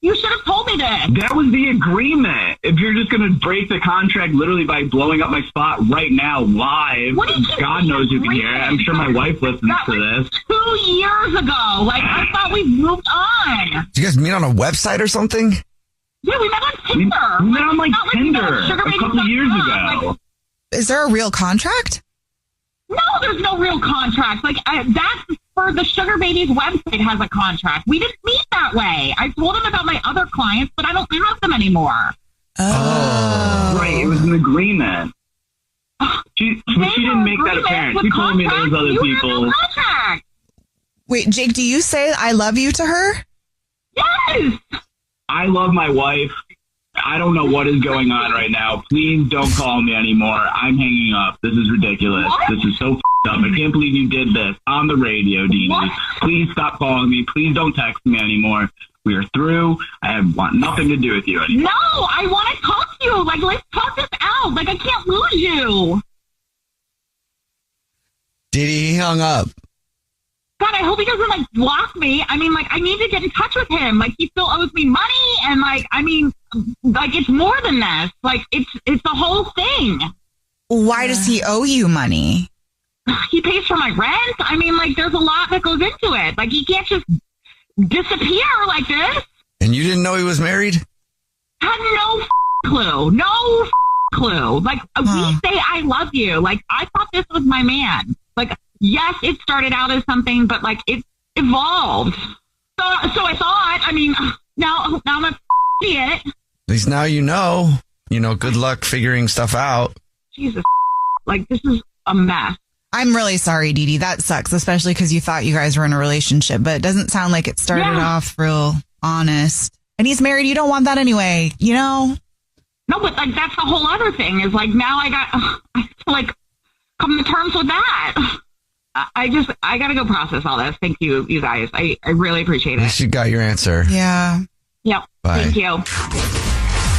you should have told me this. That was the agreement. If you're just going to break the contract literally by blowing up my spot right now live, God knows you can hear it. I'm sure my wife listens to this. 2 years ago. Like, I thought we moved on. Did you guys meet on a website or something? Yeah, we met on Tinder. We met on like Tinder a couple of years ago. Is there a real contract? No, there's no real contract. Like, that's for the Sugar Babies website has a contract. We didn't meet that way. I told him about my other clients, but I don't have them anymore. Oh. Right, it was an agreement. She didn't make that apparent. She told me there was other people. Wait, Jake, do you say I love you to her? Yes! I love my wife. I don't know what is going on right now. Please don't call me anymore. I'm hanging up. This is ridiculous. What? This is so up. I can't believe you did this on the radio, Dee Dee. Please stop calling me. Please don't text me anymore. We are through. I want nothing to do with you anymore. No, I want to talk to you. Like, let's talk this out. Like, I can't lose you. Did he hung up? God, I hope he doesn't, like, block me. I mean, like, I need to get in touch with him. Like, he still owes me money, and, like, I mean, like, it's more than this. Like, it's the whole thing. Why does he owe you money? He pays for my rent. I mean, like, there's a lot that goes into it. Like, he can't just disappear like this. And you didn't know he was married? Had no clue. No clue. Like, we say I love you. Like, I thought this was my man. Like, yes, it started out as something, but like it evolved. So I thought. I mean, now I'm an idiot. At least now you know. You know, good luck figuring stuff out. Jesus, like this is a mess. I'm really sorry, Dee Dee. That sucks, especially because you thought you guys were in a relationship, but it doesn't sound like it started off real honest. And he's married. You don't want that anyway, you know? No, but like that's the whole other thing is like now I have to like come to terms with that. I got to go process all this. Thank you, you guys. I really appreciate it. You got your answer. Yeah. Yep. Bye. Thank you.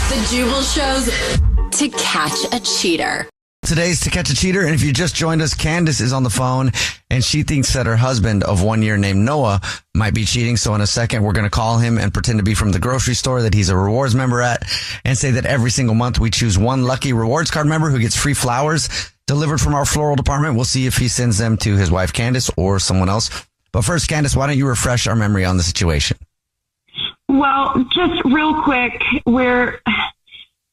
The Jubal Show's To Catch a Cheater. Today's To Catch a Cheater, and if you just joined us, Candace is on the phone, and she thinks that her husband of 1 year named Noah might be cheating. So in a second, we're going to call him and pretend to be from the grocery store that he's a rewards member at, and say that every single month we choose one lucky rewards card member who gets free flowers delivered from our floral department. We'll see if he sends them to his wife, Candace, or someone else. But first, Candace, why don't you refresh our memory on the situation? Well, just real quick,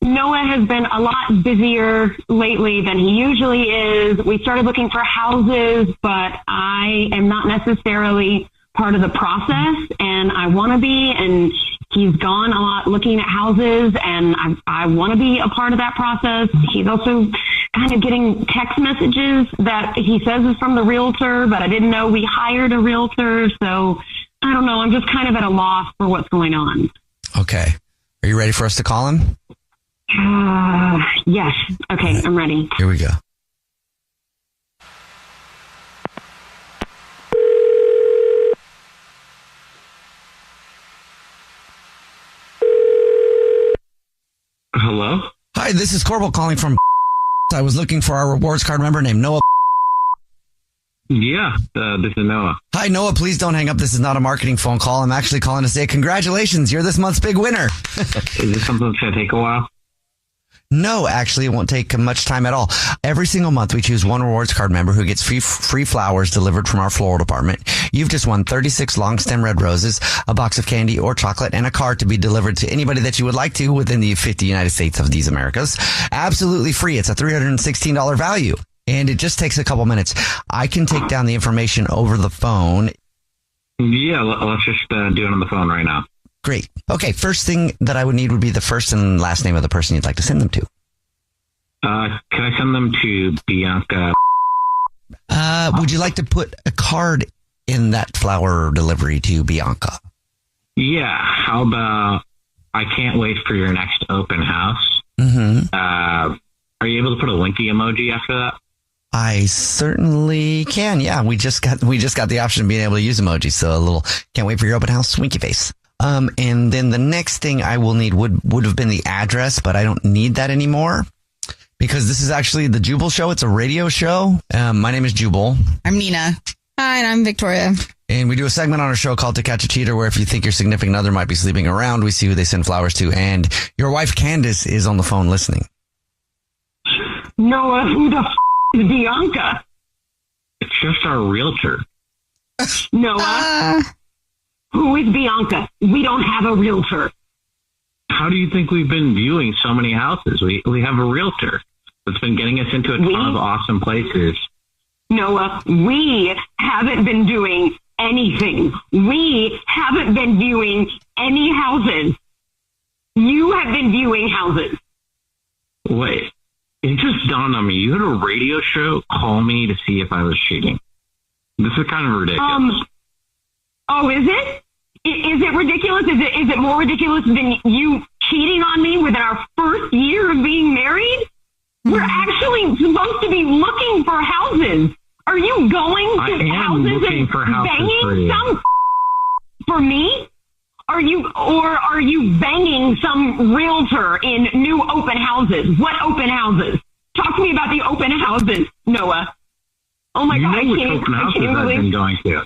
Noah has been a lot busier lately than he usually is. We started looking for houses, but I am not necessarily part of the process, and I want to be, and he's gone a lot looking at houses, and I want to be a part of that process. He's also kind of getting text messages that he says is from the realtor, but I didn't know we hired a realtor, so I don't know. I'm just kind of at a loss for what's going on. Okay. Are you ready for us to call him? Yes. Okay, I'm ready. Here we go. Hello? Hi, this is Corbel calling from. I was looking for our rewards card member named Noah. Yeah, this is Noah. Hi, Noah. Please don't hang up. This is not a marketing phone call. I'm actually calling to say congratulations. You're this month's big winner. Is this something that's going to take a while? No, actually, it won't take much time at all. Every single month, we choose one rewards card member who gets free flowers delivered from our floral department. You've just won 36 long stem red roses, a box of candy or chocolate, and a card to be delivered to anybody that you would like to within the 50 United States of these Americas. Absolutely free. It's a $316 value, and it just takes a couple minutes. I can take down the information over the phone. Yeah, let's just do it on the phone right now. Great. Okay, first thing that I would need would be the first and last name of the person you'd like to send them to. Can I send them to Bianca? Would you like to put a card in that flower delivery to Bianca? Yeah, how about I can't wait for your next open house? Mm-hmm. Are you able to put a winky emoji after that? I certainly can. Yeah, we just got the option of being able to use emojis, so a little can't wait for your open house winky face. And then the next thing I will need would have been the address, but I don't need that anymore because this is actually the Jubal Show. It's a radio show. My name is Jubal. I'm Nina. Hi, and I'm Victoria. And we do a segment on our show called To Catch a Cheater, where if you think your significant other might be sleeping around, we see who they send flowers to. And your wife, Candace, is on the phone listening. Noah, who the is Bianca? It's just our realtor. Noah? Who is Bianca? We don't have a realtor. How do you think we've been viewing so many houses? We have a realtor that's been getting us into a ton of awesome places. Noah, we haven't been doing anything. We haven't been viewing any houses. You have been viewing houses. Wait, it just dawned on me. You had a radio show call me to see if I was cheating. This is kind of ridiculous. Oh, is it? Is it ridiculous? Is it more ridiculous than you cheating on me within our first year of being married? We're actually supposed to be looking for houses. Are you going to houses and banging some for me? Are you banging some realtor in new open houses? What open houses? Talk to me about the open houses, Noah. Oh my God, I can't believe I've been going to.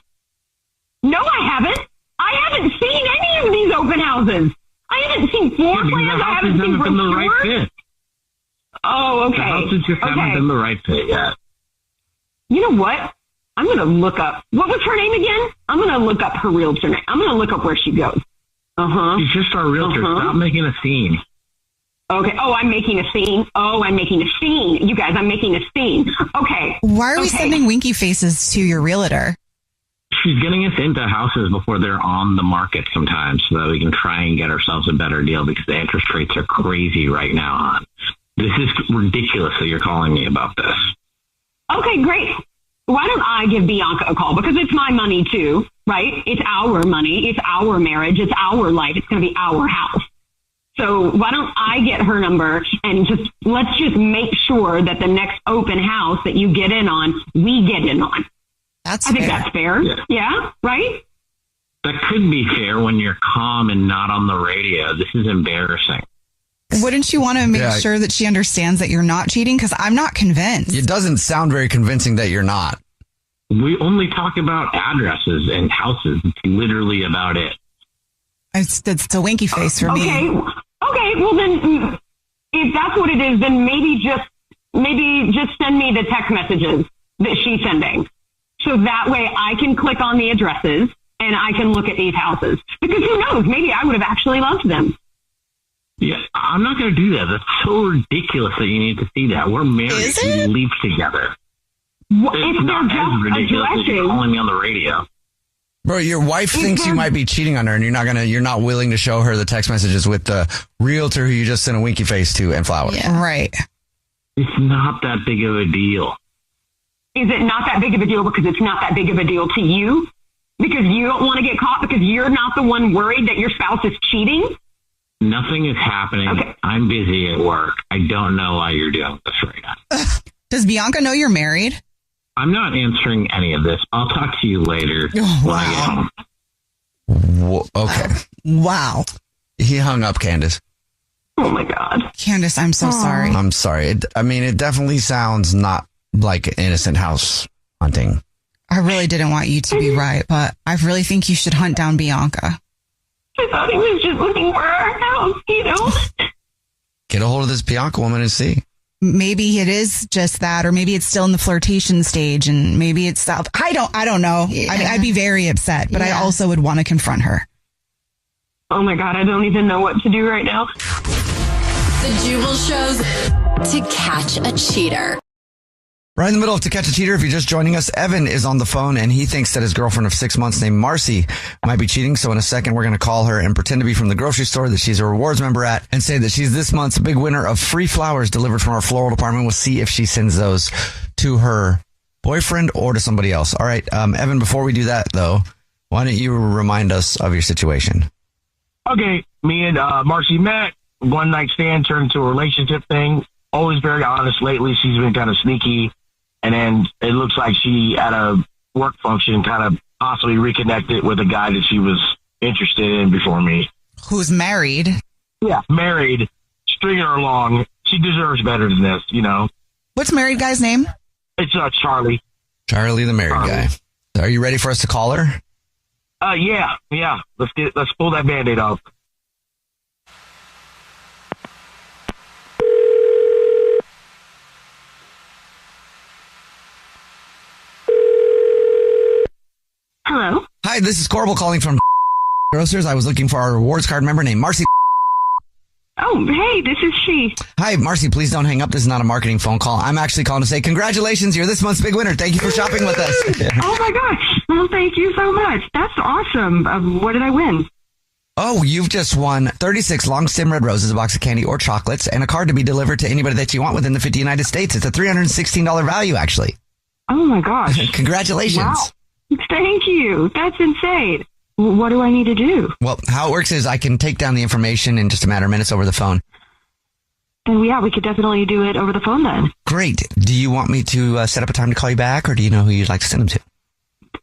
No, I haven't. I haven't seen any of these open houses. I haven't seen floor plans. I haven't seen brochures. Oh, okay. The houses just haven't been the right fit yet. You know what? I'm going to look up. What was her name again? I'm going to look up her realtor name. I'm going to look up where she goes. She's just our realtor. Stop making a scene. Okay. Oh, I'm making a scene. You guys, I'm making a scene. Okay. Why are we sending winky faces to your realtor? She's getting us into houses before they're on the market sometimes so that we can try and get ourselves a better deal because the interest rates are crazy right now. This is ridiculous that you're calling me about this. Okay, great. Why don't I give Bianca a call? Because it's my money too, right? It's our money. It's our marriage. It's our life. It's going to be our house. So why don't I get her number and let's just make sure that the next open house that you get in on, we get in on. I think that's fair. Yeah, right? That could be fair when you're calm and not on the radio. This is embarrassing. Wouldn't you want to make sure that she understands that you're not cheating? Because I'm not convinced. It doesn't sound very convincing that you're not. We only talk about addresses and houses. It's literally about it. It's a winky face for me. Okay, well then, if that's what it is, then maybe just send me the text messages that she's sending. So that way I can click on the addresses and I can look at these houses. Because who knows, maybe I would have actually loved them. Yeah, I'm not going to do that. That's so ridiculous that you need to see that. We're married. We live together. It's not as ridiculous as you're calling me on the radio. Bro, your wife thinks you might be cheating on her and you're not willing to show her the text messages with the realtor who you just sent a winky face to and flowers. Yeah, right. It's not that big of a deal. Is it not that big of a deal because it's not that big of a deal to you? Because you don't want to get caught because you're not the one worried that your spouse is cheating? Nothing is happening. Okay. I'm busy at work. I don't know why you're doing this right now. Does Bianca know you're married? I'm not answering any of this. I'll talk to you later when I get home. Okay. Wow. He hung up, Candace. Oh my God. Candace, I'm so sorry. I'm sorry. It definitely sounds not like innocent house hunting. I really didn't want you to be right, but I really think you should hunt down Bianca. I thought he was just looking for our house, you know? Get a hold of this Bianca woman and see. Maybe it is just that, or maybe it's still in the flirtation stage, and maybe it's south. I don't know. Yeah. I'd be very upset, but I also would want to confront her. Oh my God, I don't even know what to do right now. The Jubal shows to catch a cheater. Right in the middle of To Catch a Cheater, if you're just joining us, Evan is on the phone and he thinks that his girlfriend of 6 months named Marcy might be cheating. So in a second, we're going to call her and pretend to be from the grocery store that she's a rewards member at and say that she's this month's big winner of free flowers delivered from our floral department. We'll see if she sends those to her boyfriend or to somebody else. All right. Evan, before we do that though, why don't you remind us of your situation? Okay, me and Marcy met. One night stand turned into a relationship thing. Always very honest. Lately, she's been kind of sneaky. And then it looks like she, at a work function, kind of possibly reconnected with a guy that she was interested in before me. Who's married? Yeah, married, stringing her along. She deserves better than this, you know. What's married guy's name? It's Charlie. Charlie, the married guy. Are you ready for us to call her? Yeah. Let's pull that Band-Aid off. Hello? Hi, this is Corbel calling from Grocers. I was looking for our rewards card member named Marcy. Oh, hey, this is she. Hi, Marcy, please don't hang up. This is not a marketing phone call. I'm actually calling to say congratulations. You're this month's big winner. Thank you for shopping with us. Oh my gosh. Well, thank you so much. That's awesome. What did I win? Oh, you've just won 36 long stem red roses, a box of candy or chocolates, and a card to be delivered to anybody that you want within the 50 United States. It's a $316 value, actually. Oh my gosh. Congratulations. Wow. Thank you. That's insane. What do I need to do? Well, how it works is I can take down the information in just a matter of minutes over the phone. And yeah, we could definitely do it over the phone then. Great. Do you want me to set up a time to call you back, or do you know who you'd like to send them to?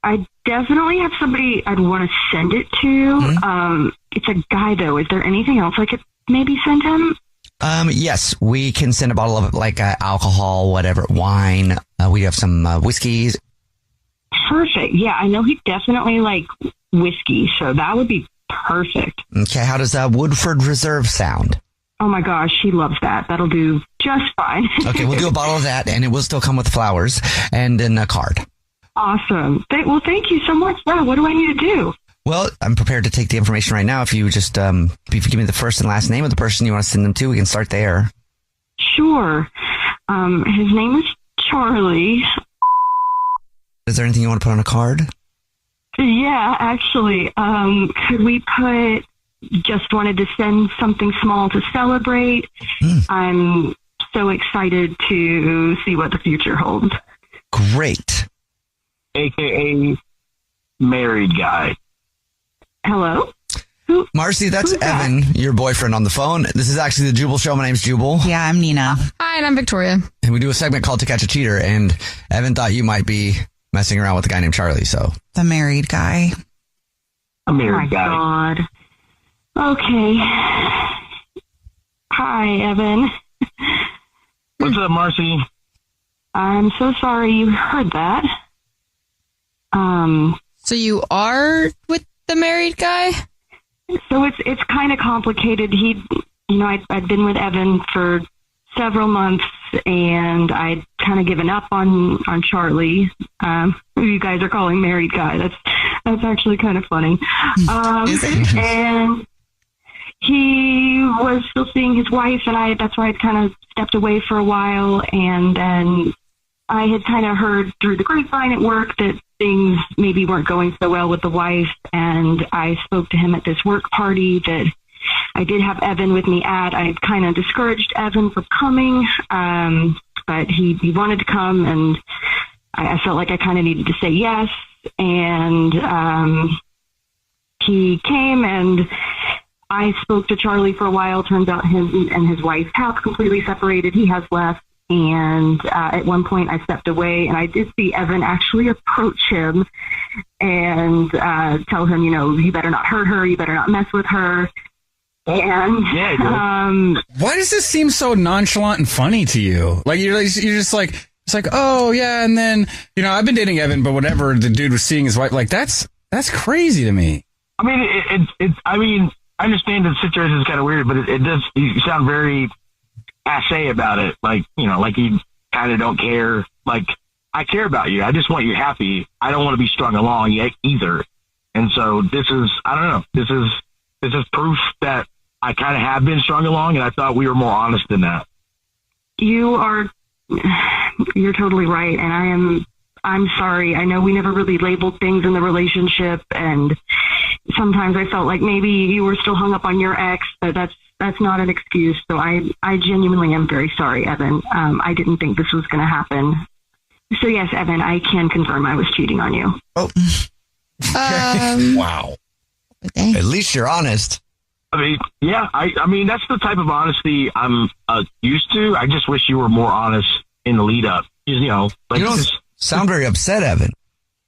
I definitely have somebody I'd want to send it to. Mm-hmm. It's a guy, though. Is there anything else I could maybe send him? Yes, we can send a bottle of alcohol, whatever, wine. We have some whiskeys. Perfect. Yeah, I know he definitely like whiskey, so that would be perfect. Okay, how does Woodford Reserve sound? Oh my gosh, she loves that. That'll do just fine. Okay, we'll do a bottle of that, and it will still come with flowers and then a card. Awesome. Well, thank you so much. Wow, what do I need to do? Well, I'm prepared to take the information right now. If you just if you give me the first and last name of the person you want to send them to, we can start there. Sure. His name is Charlie. Is there anything you want to put on a card? Yeah, actually. Could we put just wanted to send something small to celebrate? I'm so excited to see what the future holds. Great. AKA married guy. Hello? Marcy, that's Evan, your boyfriend on the phone. This is actually the Jubal Show. My name's Jubal. Yeah, I'm Nina. Hi, and I'm Victoria. And we do a segment called To Catch a Cheater, and Evan thought you might be messing around with a guy named Charlie, so. The married guy. A married guy. Oh, my God. Okay. Hi, Evan. What's up, Marcy? I'm so sorry you heard that. So you are with the married guy? So it's kind of complicated. I'd been with Evan for several months, and I'd kind of given up on Charlie, who you guys are calling married guy. That's actually kind of funny. And he was still seeing his wife, and that's why I'd kind of stepped away for a while. And then I had kind of heard through the grapevine at work that things maybe weren't going so well with the wife, and I spoke to him at this work party that I did have Evan with me at. I kind of discouraged Evan from coming, but he wanted to come, and I felt like I kind of needed to say yes. And he came, and I spoke to Charlie for a while. Turns out him and his wife have completely separated. He has left. And at one point I stepped away, and I did see Evan actually approach him and tell him, you better not hurt her. You better not mess with her. And why does this seem so nonchalant and funny to you? Like you're just like, it's like, oh yeah. And then, I've been dating Evan, but whatever, the dude was seeing his wife, like that's crazy to me. I mean, I understand the situation is kind of weird, but it does, you sound very assay about it. Like, like you kind of don't care. Like, I care about you. I just want you happy. I don't want to be strung along yet either. And so this is, I don't know, this is proof that I kind of have been strung along, and I thought we were more honest than that. You're totally right. And I'm sorry. I know we never really labeled things in the relationship, and sometimes I felt like maybe you were still hung up on your ex, but that's not an excuse. So I genuinely am very sorry, Evan. I didn't think this was going to happen. So yes, Evan, I can confirm I was cheating on you. Oh, wow. At least you're honest. I mean, yeah, I mean, that's the type of honesty I'm used to. I just wish you were more honest in the lead up. You don't sound very upset, Evan.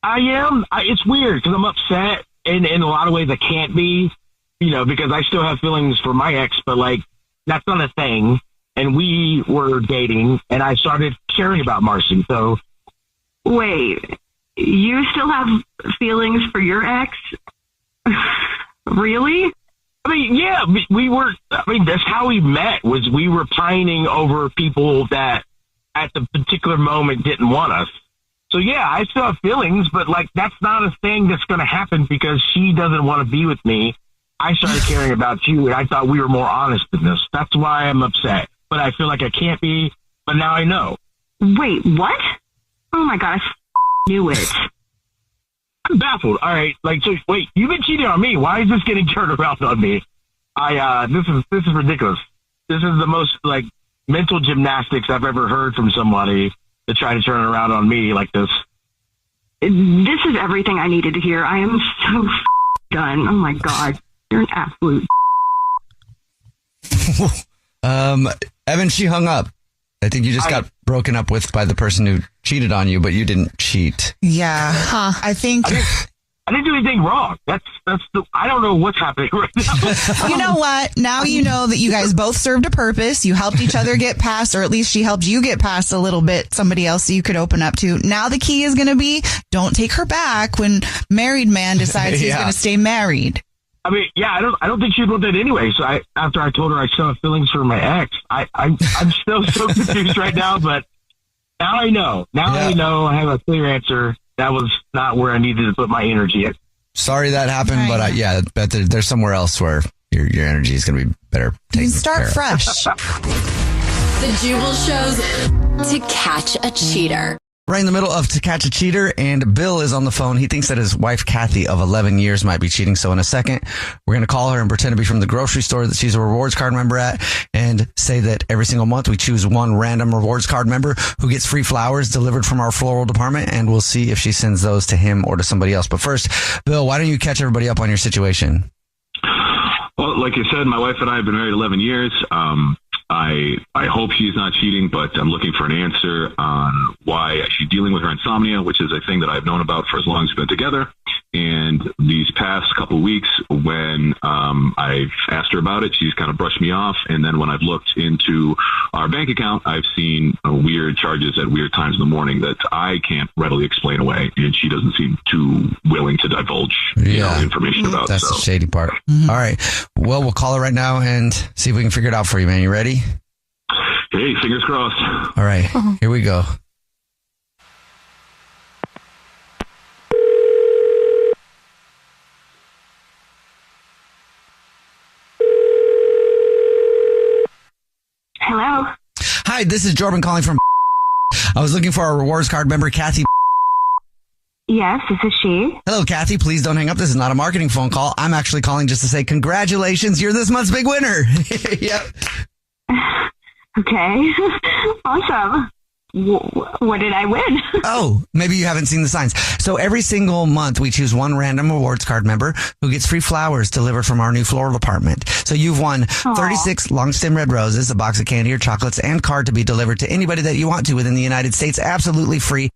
I am. It's weird because I'm upset in a lot of ways I can't be. Because I still have feelings for my ex, but like, that's not a thing. And we were dating, and I started caring about Marcy. So, wait, you still have feelings for your ex? Really? I mean, yeah, we were. I mean, that's how we met. Was we were pining over people that at the particular moment didn't want us. So yeah, I still have feelings, but like, that's not a thing that's going to happen because she doesn't want to be with me. I started caring about you, and I thought we were more honest in this. That's why I'm upset. But I feel like I can't be, but now I know. Wait, what? Oh my God, I knew it. I'm baffled. All right, so wait, you've been cheating on me. Why is this getting turned around on me? This is ridiculous. This is the most, mental gymnastics I've ever heard from somebody to try to turn it around on me like this. This is everything I needed to hear. I am so done. Oh my God. You're an absolute. Evan, she hung up. I think you just got broken up with by the person who cheated on you, but you didn't cheat. Yeah. I think. I didn't do anything wrong. I don't know what's happening right now. You know what? Now you know that you guys both served a purpose. You helped each other get past, or at least she helped you get past a little bit, somebody else that you could open up to. Now the key is going to be, don't take her back when married man decides he's going to stay married. I mean, yeah, I don't think she'd want that anyway. So after I told her I still have feelings for my ex, I'm still so confused right now. But now I know. I know. I have a clear answer. That was not where I needed to put my energy. Sorry that happened, but I bet there's somewhere else where your energy is going to be better. You can start fresh. The Jubal Show's To Catch a Cheater. Right in the middle of To Catch a Cheater, and Bill is on the phone. He thinks that his wife, Kathy, of 11 years might be cheating. So in a second, we're going to call her and pretend to be from the grocery store that she's a rewards card member at, and say that every single month we choose one random rewards card member who gets free flowers delivered from our floral department, and we'll see if she sends those to him or to somebody else. But first, Bill, why don't you catch everybody up on your situation? Well, like you said, my wife and I have been married 11 years. I hope she's not cheating, but I'm looking for an answer on why she's dealing with her insomnia, which is a thing that I've known about for as long as we've been together. And these past couple of weeks, when I've asked her about it, she's kind of brushed me off. And then when I've looked into our bank account, I've seen weird charges at weird times in the morning that I can't readily explain away. And she doesn't seem too willing to divulge information about. That's the shady part. Mm-hmm. All right. Well, we'll call her right now and see if we can figure it out for you, man. You ready? Hey, fingers crossed. All right. Here we go. Hello. Hi, this is Jordan calling from. I was looking for our rewards card member, Kathy. Yes, this is she. Hello, Kathy. Please don't hang up. This is not a marketing phone call. I'm actually calling just to say congratulations. You're this month's big winner. Yep. Okay. Awesome. What did I win? Oh, maybe you haven't seen the signs. So every single month we choose one random awards card member who gets free flowers delivered from our new floral department. So you've won 36 long stem red roses, a box of candy or chocolates, and card to be delivered to anybody that you want to within the United States, absolutely free.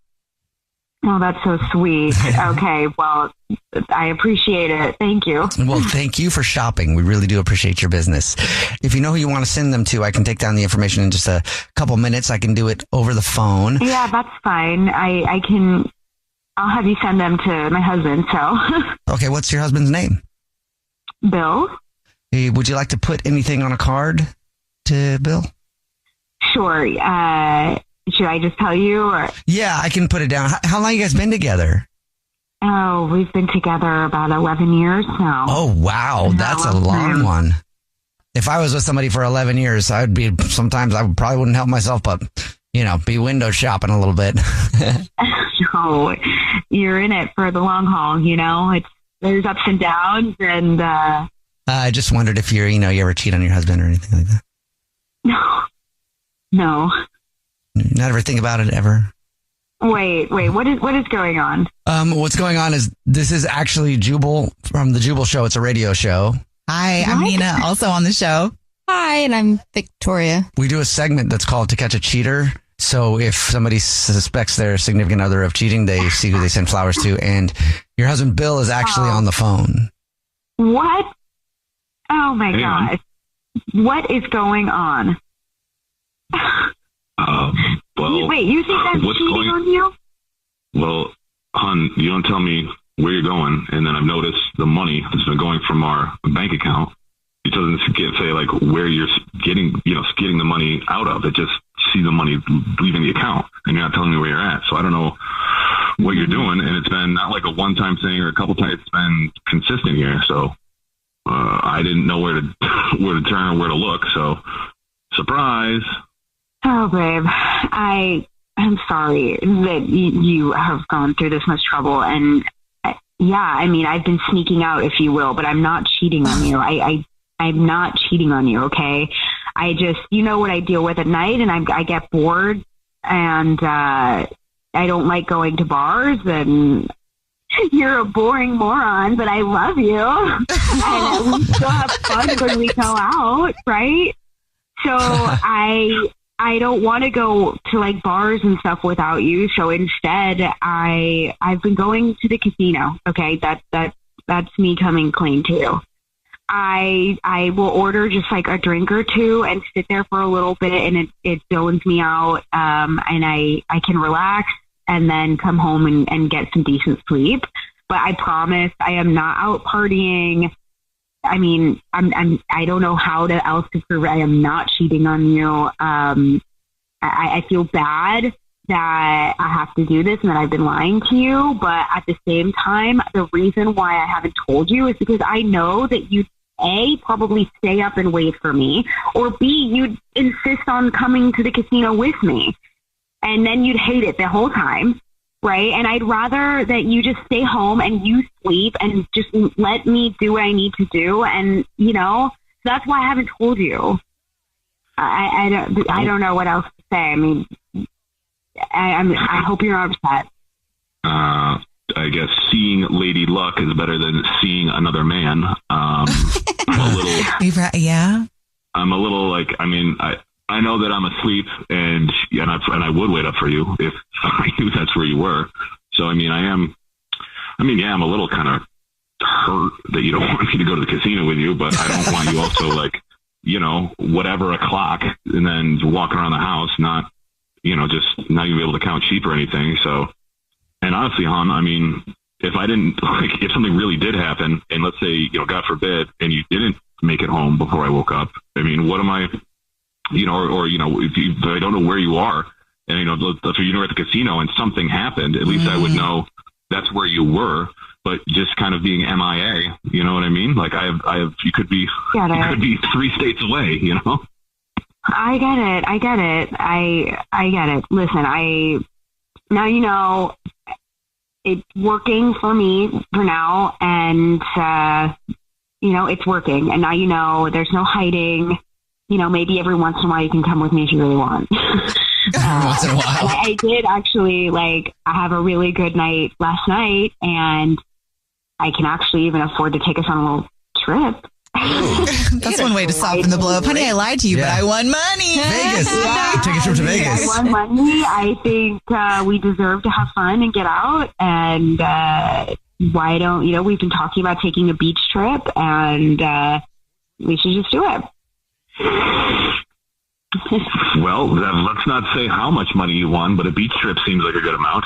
Oh, that's so sweet. Okay, well, I appreciate it. Thank you. Well, thank you for shopping. We really do appreciate your business. If you know who you want to send them to, I can take down the information in just a couple minutes. I can do it over the phone. Yeah, that's fine. I'll have you send them to my husband, so. Okay, what's your husband's name? Bill. Hey, would you like to put anything on a card to Bill? Sure. Should I just tell you? Or? Yeah, I can put it down. How long you guys been together? Oh, we've been together about 11 years now. Oh, wow. That's a long one. If I was with somebody for 11 years, sometimes I probably wouldn't help myself, but, be window shopping a little bit. No, you're in it for the long haul, there's ups and downs, and I just wondered if you ever cheat on your husband or anything like that. No. Not ever think about it ever? Wait, what is going on? What's going on is this is actually Jubal from the Jubal Show. It's a radio show. Hi, I'm Nina, also on the show. Hi, and I'm Victoria. We do a segment that's called To Catch a Cheater. So if somebody suspects their significant other of cheating, they see who they send flowers to. And your husband, Bill, is actually on the phone. What? Oh, my gosh. What is going on? Well, wait, you think that's cheating on you? Well, hon, you don't tell me where you're going, and then I've noticed the money that's been going from our bank account. It doesn't say like where you're getting the money out of. It just see the money leaving the account, and you're not telling me where you're at. So I don't know what you're doing, and it's been not like a one-time thing or a couple times. It's been consistent here. So I didn't know where to turn or where to look. So surprise. Oh, babe, I'm sorry that you have gone through this much trouble. And I've been sneaking out, if you will, but I'm not cheating on you. I'm not cheating on you, okay? I just, what I deal with at night, and I get bored, and I don't like going to bars, and you're a boring moron, but I love you. And we still have fun when we go out, right? So I don't want to go to like bars and stuff without you. So instead, I've been going to the casino. Okay, that's me coming clean too. I will order just like a drink or two and sit there for a little bit, and it zones me out. And I can relax and then come home and get some decent sleep. But I promise I am not out partying. I mean, I don't know how else to prove it. I am not cheating on you. I feel bad that I have to do this and that I've been lying to you. But at the same time, the reason why I haven't told you is because I know that you'd A, probably stay up and wait for me, or B, you'd insist on coming to the casino with me. And then you'd hate it the whole time. Right. And I'd rather that you just stay home and you sleep and just let me do what I need to do. And, that's why I haven't told you. I don't know what else to say. I mean, I hope you're not upset. I guess seeing Lady Luck is better than seeing another man. I'm a little, yeah. I'm a little like, I know that I'm asleep, and I would wait up for you if I knew that's where you were. So, I'm a little kind of hurt that you don't want me to go to the casino with you, but I don't want you also like, whatever o'clock and then walking around the house, not, just not even be able to count sheep or anything. So, and honestly, hon, if I didn't, if something really did happen, and let's say, God forbid, and you didn't make it home before I woke up, what am I, if I don't know where you are, and let's say you're at the casino and something happened, at least I would know that's where you were. But just kind of being MIA, you know what I mean? Like I have, you could be 3 states away, I get it. I get it. Listen, now it's working for me for now, and it's working, and now there's no hiding. Maybe every once in a while you can come with me if you really want. Once in a while. I did actually, I have a really good night last night, and I can actually even afford to take us on a little trip. That's one way to soften the blow. Honey, I lied to you, but I won money. Vegas. Take a trip to Vegas. I won money. I think we deserve to have fun and get out. And why don't, we've been talking about taking a beach trip, and we should just do it. Well, let's not say how much money you won, but a beach trip seems like a good amount.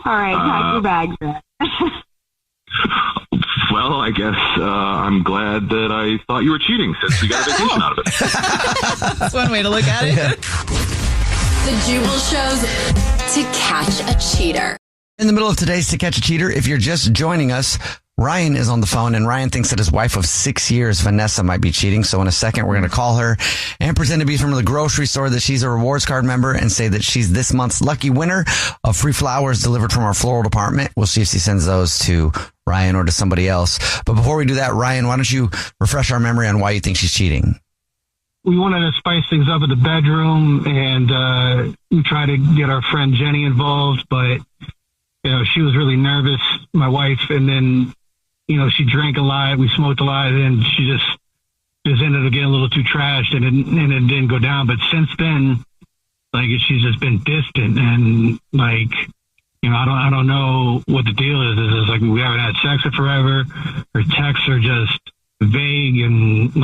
All right, pack your bags, Red. Well, I guess I'm glad that I thought you were cheating since we got a vacation out of it. That's one way to look at it. The Jubal Show's To Catch a Cheater. In the middle of today's To Catch a Cheater, if you're just joining us, Ryan is on the phone, and Ryan thinks that his wife of 6 years, Vanessa, might be cheating. So in a second, we're going to call her and pretend to be from the grocery store, that she's a rewards card member, and say that she's this month's lucky winner of free flowers delivered from our floral department. We'll see if she sends those to Ryan or to somebody else. But before we do that, Ryan, why don't you refresh our memory on why you think she's cheating? We wanted to spice things up in the bedroom, and we tried to get our friend Jenny involved, but she was really nervous, my wife, and then she drank a lot, we smoked a lot, and she just ended up getting a little too trashed, and it didn't go down. But since then, she's just been distant, and I don't know what the deal is. It's like we haven't had sex in forever. Her texts are just vague and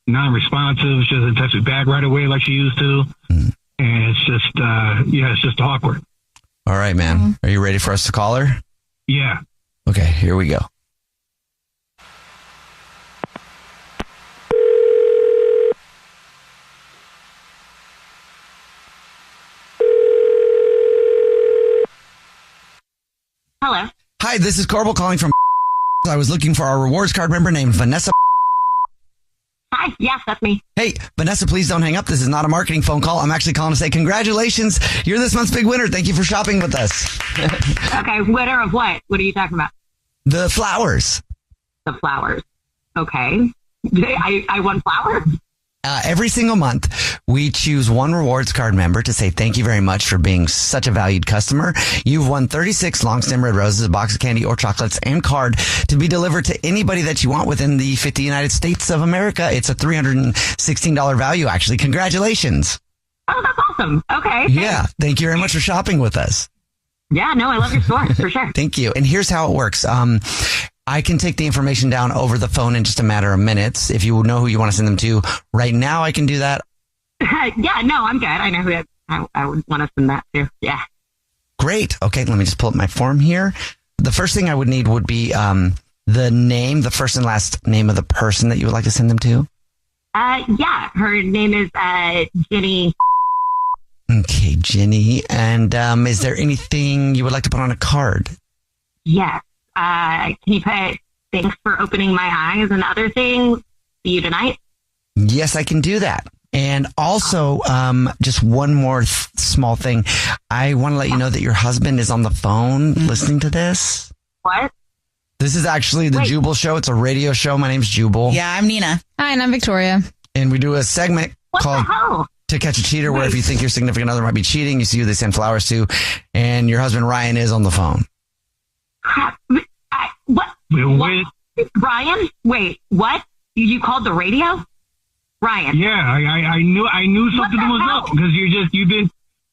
non-responsive. She doesn't text me back right away like she used to, and it's just it's just awkward. All right, man. Are you ready for us to call her? Yeah. Okay, here we go. Hello. Hi, this is Corbel calling from. I was looking for our rewards card member named Vanessa. Hi. Yes, that's me. Hey, Vanessa, please don't hang up. This is not a marketing phone call. I'm actually calling to say congratulations. You're this month's big winner. Thank you for shopping with us. Okay, winner of what? What are you talking about? The flowers. The flowers. Okay. I won flowers? Every single month, we choose one rewards card member to say thank you very much for being such a valued customer. You've won 36 long stem red roses, a box of candy or chocolates, and card to be delivered to anybody that you want within the 50 United States of America. It's a $316 value, actually. Congratulations. Oh, that's awesome. Okay. Yeah. Thank you very much for shopping with us. Yeah, no, I love your store for sure. Thank you. And here's how it works. I can take the information down over the phone in just a matter of minutes. If you know who you want to send them to right now, I can do that. Yeah, no, I'm good. I know who I would want to send that to. Yeah. Great. Okay, let me just pull up my form here. The first thing I would need would be the name, the first and last name of the person that you would like to send them to. Yeah, her name is Jenny. Okay, Jenny. And is there anything you would like to put on a card? Yes. Can you put thanks for opening my eyes and other things? See you tonight? Yes, I can do that. And also, just one more small thing. I want to let you know that your husband is on the phone listening to this. What? This is actually the Jubal Show. It's a radio show. My name's Jubal. Yeah, I'm Nina. Hi, and I'm Victoria. And we do a segment called To Catch a Cheater, where if you think your significant other might be cheating, you see who they send flowers to. And your husband, Ryan, is on the phone. What? Ryan? Wait, what? You called the radio? Ryan? Yeah, I knew something was up because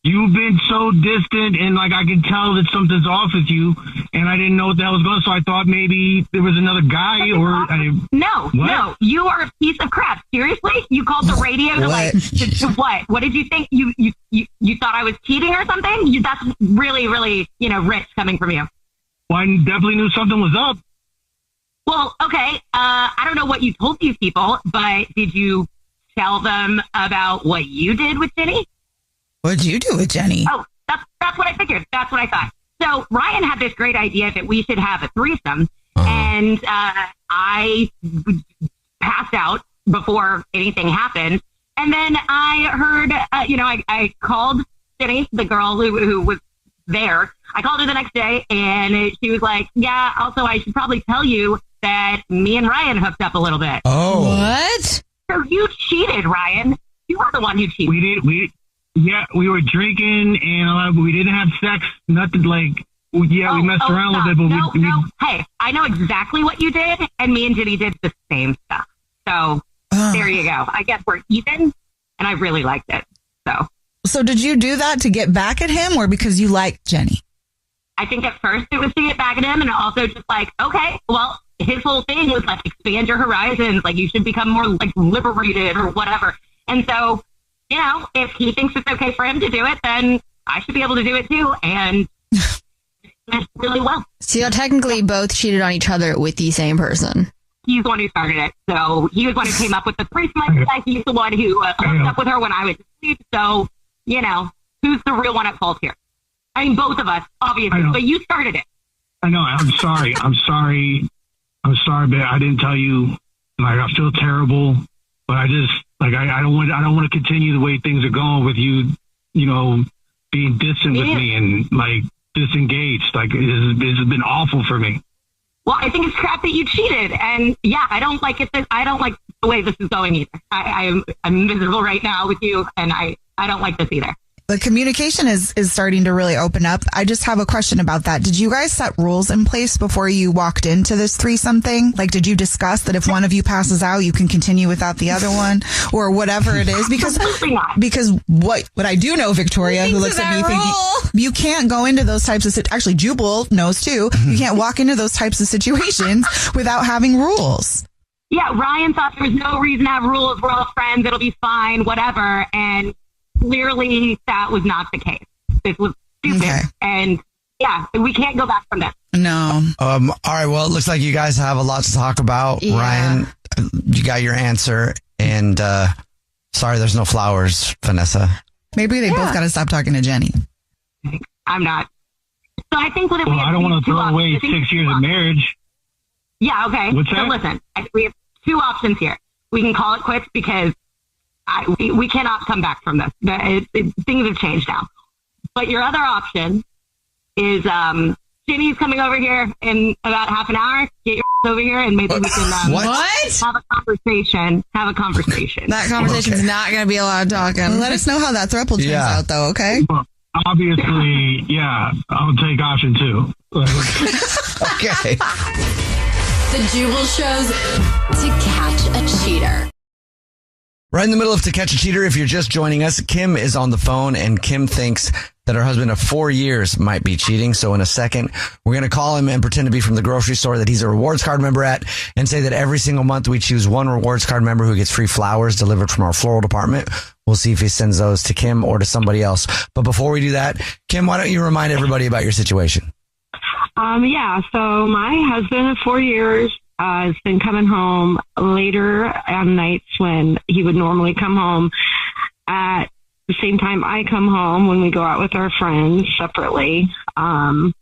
you've been so distant, and I can tell that something's off with you, and I didn't know what the hell was going on, so I thought maybe there was another guy No, you are a piece of crap. Seriously? You called the radio to what? What did you think? You thought I was cheating or something? That's really, really, rich coming from you. Well, I definitely knew something was up. Well, okay. I don't know what you told these people, but did you tell them about what you did with Jenny? What did you do with Jenny? Oh, that's what I figured. That's what I thought. So Ryan had this great idea that we should have a threesome, and I passed out before anything happened. And then I heard, I called Jenny, the girl who was there. I called her the next day, and she was like, yeah, also I should probably tell you that me and Ryan hooked up a little bit. Oh. What? So you cheated, Ryan. You were the one who cheated. We were drinking and we didn't have sex. Nothing like. We messed around with it, but no. Hey, I know exactly what you did, and me and Ginny did the same stuff. So there you go. I guess we're even, and I really liked it. So did you do that to get back at him, or because you liked Jenny? I think at first it was to get back at him, and also just like, okay, well, his whole thing was like expand your horizons, like you should become more like liberated or whatever. And so, you know, if he thinks it's okay for him to do it, then I should be able to do it too. And really well. So you technically both cheated on each other with the same person. He's the one who started it. So he was the one who came up with the 3 smiley guy. He's the one who hooked up with her when I was asleep. So, you know, who's the real one at fault here? I mean, both of us, obviously, but you started it. I know. I'm sorry. I'm sorry, but I didn't tell you. Like, I feel terrible, but I just, like, I don't want to continue the way things are going with you, you know, being distant with me and, like, disengaged. Like, this has been awful for me. Well, I think it's crap that you cheated, and I don't like it. I don't like the way this is going either. I'm miserable right now with you, and I don't like this either. The communication is starting to really open up. I just have a question about that. Did you guys set rules in place before you walked into this threesome thing? Like, did you discuss that if one of you passes out, you can continue without the other one, or whatever it is? Because what I do know, Victoria, who looks at me thinking, you can't go into those types of actually, Jubal knows too. You can't walk into those types of situations without having rules. Yeah, Ryan thought there was no reason to have rules. We're all friends. It'll be fine, whatever. And clearly that was not the case. This was stupid. And we can't go back from that. No. All right. Well, it looks like you guys have a lot to talk about. Yeah. Ryan, you got your answer. And sorry, there's no flowers, Vanessa. Maybe they both got to stop talking to Jenny. I'm not. So I think what if we I don't want to throw away 6 years of marriage. Yeah, okay. What's that? So listen, we have 2 options here. We can call it quits because we cannot come back from this. Things have changed now. But your other option is Ginny's coming over here in about half an hour. Get your over here and maybe we can have a conversation. That conversation's not going to be a lot of talking. Let us know how that throuple turns out, though, okay? Obviously, I'll take option 2. Okay. The Jubal Show's To Catch a Cheater. Right in the middle of To Catch a Cheater, if you're just joining us, Kim is on the phone, and Kim thinks that her husband of 4 years might be cheating. So in a second, we're going to call him and pretend to be from the grocery store that he's a rewards card member at, and say that every single month we choose one rewards card member who gets free flowers delivered from our floral department. We'll see if he sends those to Kim or to somebody else. But before we do that, Kim, why don't you remind everybody about your situation? So my husband of 4 years has been coming home later on nights when he would normally come home at the same time I come home when we go out with our friends separately. There's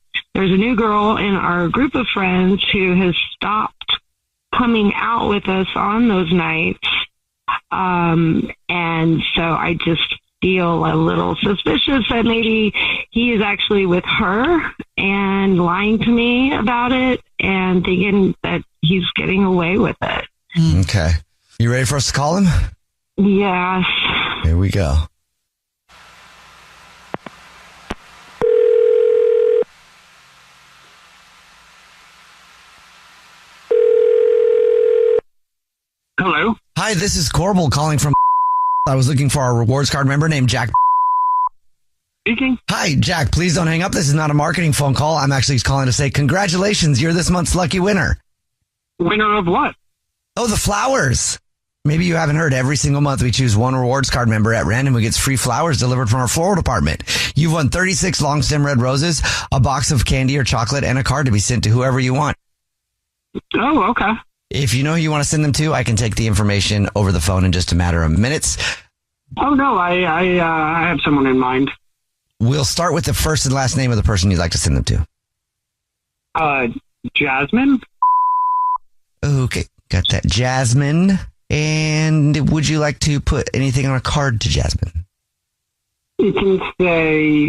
a new girl in our group of friends who has stopped coming out with us on those nights. And so I just feel a little suspicious that maybe he is actually with her and lying to me about it and thinking that he's getting away with it. Okay. You ready for us to call him? Yes. Here we go. Hello. Hi, this is Corbel calling from. I was looking for our rewards card member named Jack. Speaking. Hi, Jack. Please don't hang up. This is not a marketing phone call. I'm actually calling to say congratulations. You're this month's lucky winner. Winner of what? Oh, the flowers. Maybe you haven't heard. Every single month we choose one rewards card member at random who gets free flowers delivered from our floral department. You've won 36 long stem red roses, a box of candy or chocolate, and a card to be sent to whoever you want. Oh, okay. If you know who you want to send them to, I can take the information over the phone in just a matter of minutes. Oh, no, I have someone in mind. We'll start with the first and last name of the person you'd like to send them to. Jasmine. Okay, got that. Jasmine. And would you like to put anything on a card to Jasmine? You can say,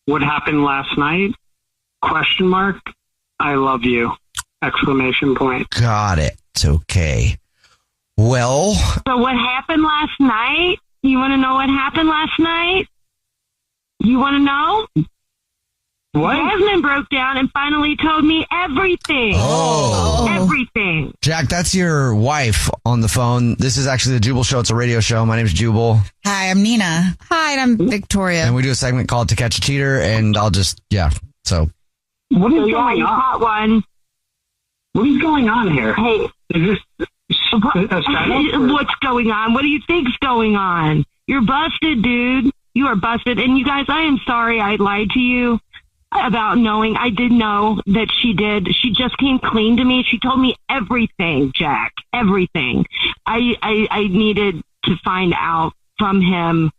what happened last night? ? I love you. ! Got it. Okay. Well, So what happened last night? You want to know what happened last night? You want to know? What? Jasmine broke down and finally told me everything. Oh. Everything. Jack, that's your wife on the phone. This is actually the Jubal Show. It's a radio show. My name's Jubal. Hi, I'm Nina. Hi, and I'm Victoria. And we do a segment called To Catch a Cheater. And I'll just, so. What is So, going you on? caught one. What is going on here? Hey. Is this a setup? What's going on? What do you think's going on? You're busted, dude. You are busted. And you guys, I am sorry I lied to you about knowing. I did know that she did. She just came clean to me. She told me everything, Jack. Everything. I needed to find out from him,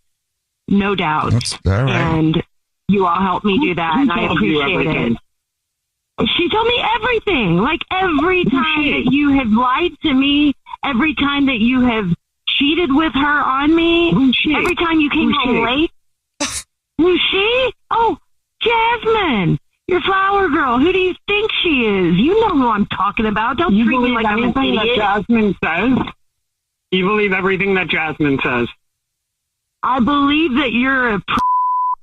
no doubt. That's all right. And you all helped me do that, and I told you appreciate everything? it. She told me everything. Like every time that you have lied to me, every time that you have cheated with her on me, every time you came home late. Who's she? Oh, Jasmine, your flower girl. Who do you think she is? You know who I'm talking about. Don't You treat me believe like I'm an anything that idiot. Jasmine says? You believe everything that Jasmine says? I believe that you're a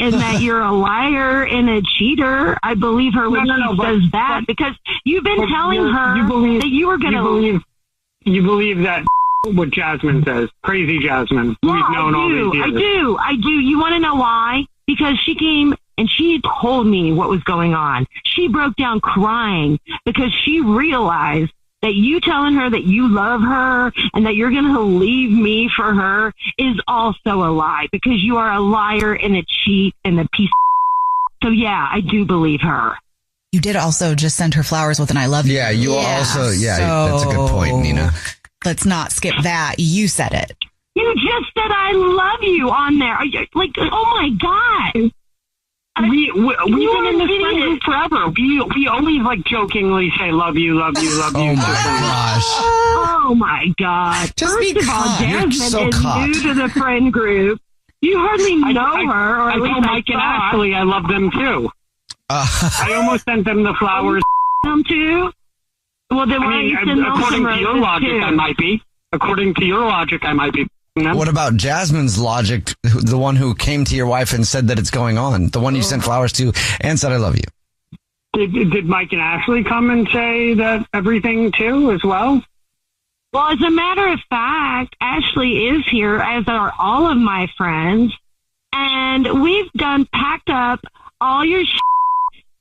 and that you're a liar and a cheater. I believe her when she says that because you've been telling her that you were going to. You believe that what Jasmine says? Crazy Jasmine. Yeah, We've known all these years. I do. You want to know why? Because she came and she told me what was going on. She broke down crying because she realized that you telling her that you love her and that you're going to leave me for her is also a lie because you are a liar and a cheat and a piece of. So yeah, I do believe her. You did also just send her flowers with an I love you. Yeah, you also, that's a good point, Nina. Let's not skip that. You said it. You just said I love you on there. Are you, like, oh my God. We've been in this friend group forever. We always like jokingly say love you, love you, love you. Oh my gosh. Oh my God. Just First be of all, caught. You're Jasmine so is caught. new to the friend group. You hardly know her, or I at least told Mike and thought. Ashley I love them too. I almost sent them the flowers. Them too? Well, then why don't you send them according some to your roses logic, too? I might be. According to your logic, I might be. What about Jasmine's logic, the one who came to your wife and said that it's going on, the one you sent flowers to and said I love you? Did Mike and Ashley come and say that everything too as well? Well, as a matter of fact, Ashley is here, as are all of my friends, and we've packed up all your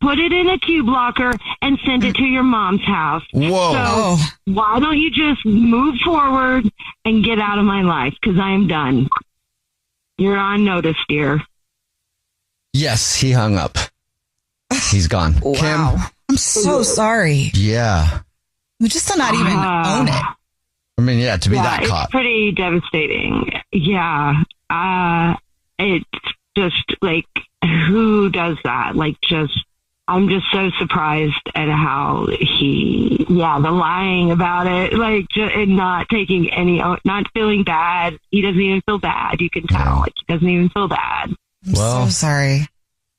put it in a cube locker, and send it to your mom's house. Whoa. So why don't you just move forward and get out of my life? Because I am done. You're on notice, dear. Yes, he hung up. He's gone. Wow. I'm so sorry. Kim? Yeah. We just to not even own it. I mean, yeah, to be that it's caught. pretty devastating. Yeah. It's just like, who does that? Like, I'm just so surprised at how the lying about it, like, and not taking not feeling bad. He doesn't even feel bad. You can tell, like, he doesn't even feel bad. I'm so sorry.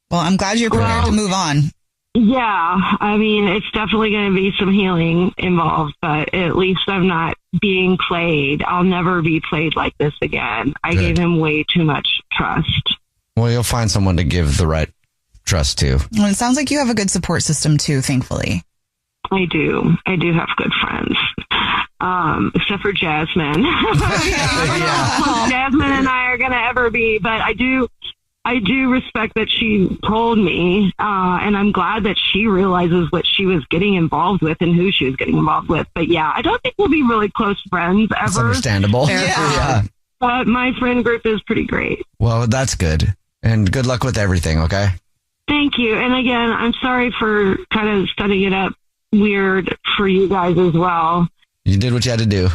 Well, I'm glad you're prepared to move on. Yeah, I mean, it's definitely going to be some healing involved, but at least I'm not being played. I'll never be played like this again. I gave him way too much trust. Well, you'll find someone to give the right trust to. Well, it sounds like you have a good support system too, thankfully. I do. I do have good friends. Except for Jasmine. Jasmine and I are going to ever be, but I do respect that she told me, and I'm glad that she realizes what she was getting involved with and who she was getting involved with. But yeah, I don't think we'll be really close friends ever. That's understandable. Yeah. But my friend group is pretty great. Well, that's good. And good luck with everything, okay? Thank you. And again, I'm sorry for kind of setting it up weird for you guys as well. You did what you had to do.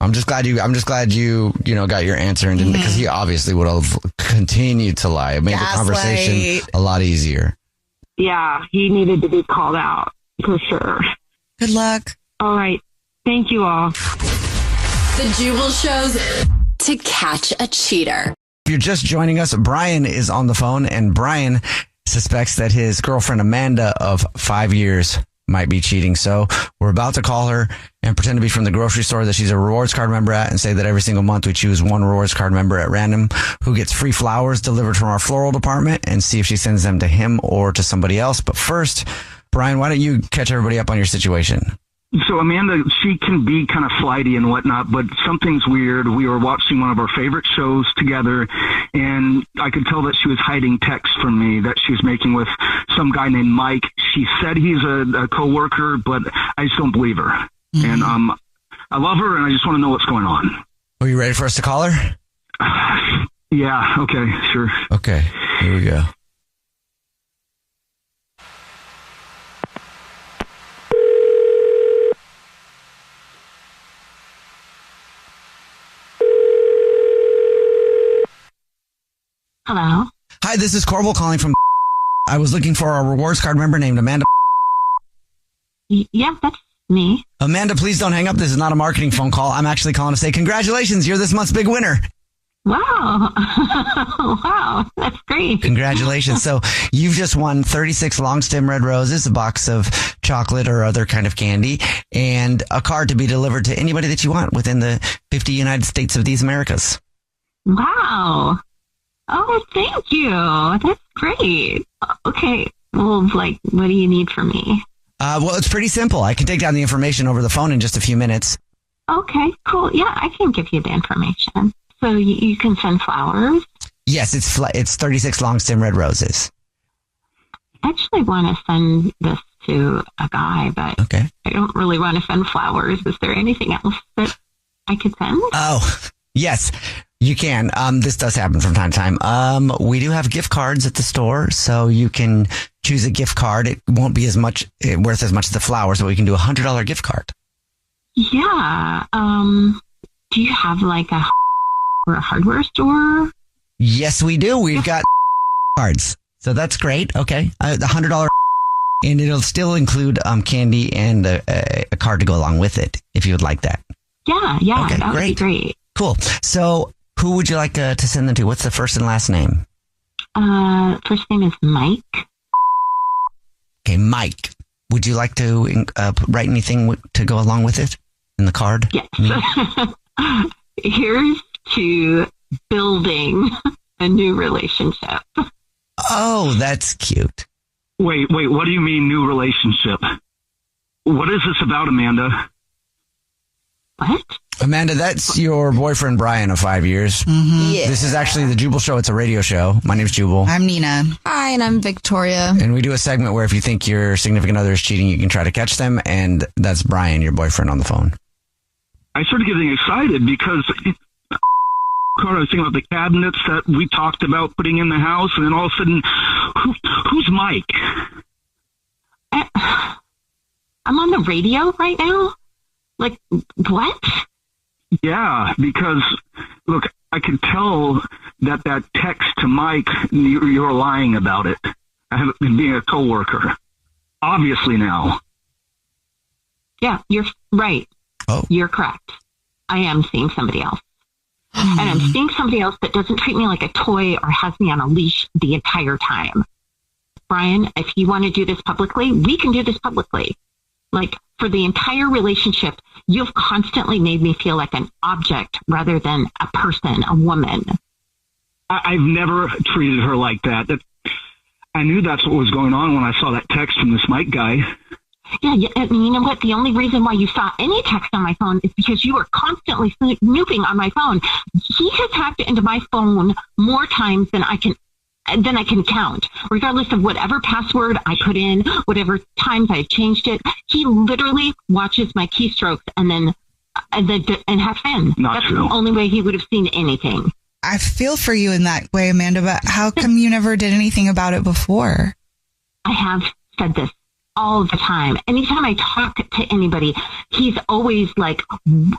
I'm just glad you got your answer and didn't, because he obviously would have continued to lie. It made the conversation a lot easier. Yeah, he needed to be called out for sure. Good luck. All right. Thank you all. The Jubal Show's To Catch a Cheater. If you're just joining us, Brian is on the phone, and Brian suspects that his girlfriend Amanda of 5 years might be cheating. So we're about to call her and pretend to be from the grocery store that she's a rewards card member at, and say that every single month we choose one rewards card member at random who gets free flowers delivered from our floral department, and see if she sends them to him or to somebody else. But first, Brian, why don't you catch everybody up on your situation? So Amanda, she can be kind of flighty and whatnot, but something's weird. We were watching one of our favorite shows together, and I could tell that she was hiding texts from me that she was making with some guy named Mike. She said he's a coworker, but I just don't believe her. And I love her, and I just want to know what's going on. Are you ready for us to call her? Yeah, okay, sure. Okay, here we go. Hello. Hi, this is Corbel calling from. I was looking for a rewards card member named Amanda. Yeah, that's me. Amanda, please don't hang up. This is not a marketing phone call. I'm actually calling to say congratulations. You're this month's big winner. Wow. Wow, that's great. Congratulations. So you've just won 36 long stem red roses, a box of chocolate or other kind of candy, and a card to be delivered to anybody that you want within the 50 United States of these Americas. Wow. Oh, thank you. That's great. Okay. Well, like, what do you need from me? Well, it's pretty simple. I can take down the information over the phone in just a few minutes. Okay, cool. Yeah, I can give you the information. So you can send flowers? Yes, it's 36 long stem red roses. I actually want to send this to a guy, but okay. I don't really want to send flowers. Is there anything else that I could send? Oh, yes. You can. This does happen from time to time. We do have gift cards at the store, so you can choose a gift card. It won't be worth as much as the flowers, but we can do $100 gift card. Yeah. Do you have like a hardware store? Yes, we do. We've got cards, so that's great. Okay, the $100, and it'll still include candy and a card to go along with it, if you would like that. Yeah. Okay, that would be great. Cool. So, who would you like to send them to? What's the first and last name? First name is Mike. Okay, Mike. Would you like to write anything to go along with it in the card? Yes. Here's to building a new relationship. Oh, that's cute. Wait, what do you mean new relationship? What is this about, Amanda? What? Amanda, that's your boyfriend, Brian, of 5 years. Mm-hmm. Yeah. This is actually the Jubal Show. It's a radio show. My name's Jubal. I'm Nina. Hi, and I'm Victoria. And we do a segment where if you think your significant other is cheating, you can try to catch them. And that's Brian, your boyfriend, on the phone. I started getting excited because I was thinking about the cabinets that we talked about putting in the house, and then all of a sudden, who's Mike? I'm on the radio right now? Like, what? Yeah, because, look, I could tell that text to Mike, you're lying about it. I haven't been being a coworker. Obviously now. Yeah, you're right. Oh. You're correct. I am seeing somebody else. And I'm seeing somebody else that doesn't treat me like a toy or has me on a leash the entire time. Brian, if you want to do this publicly, we can do this publicly. Like, for the entire relationship, you've constantly made me feel like an object rather than a person, a woman. I've never treated her like that. I knew that's what was going on when I saw that text from this Mike guy. Yeah, and you know what? The only reason why you saw any text on my phone is because you were constantly snooping on my phone. He has hacked into my phone more times than I can count, regardless of whatever password I put in, whatever times I changed it. He literally watches my keystrokes and has been. That's true. The only way he would have seen anything. I feel for you in that way, Amanda, but how come you never did anything about it before? I have said this all the time. Anytime I talk to anybody, he's always like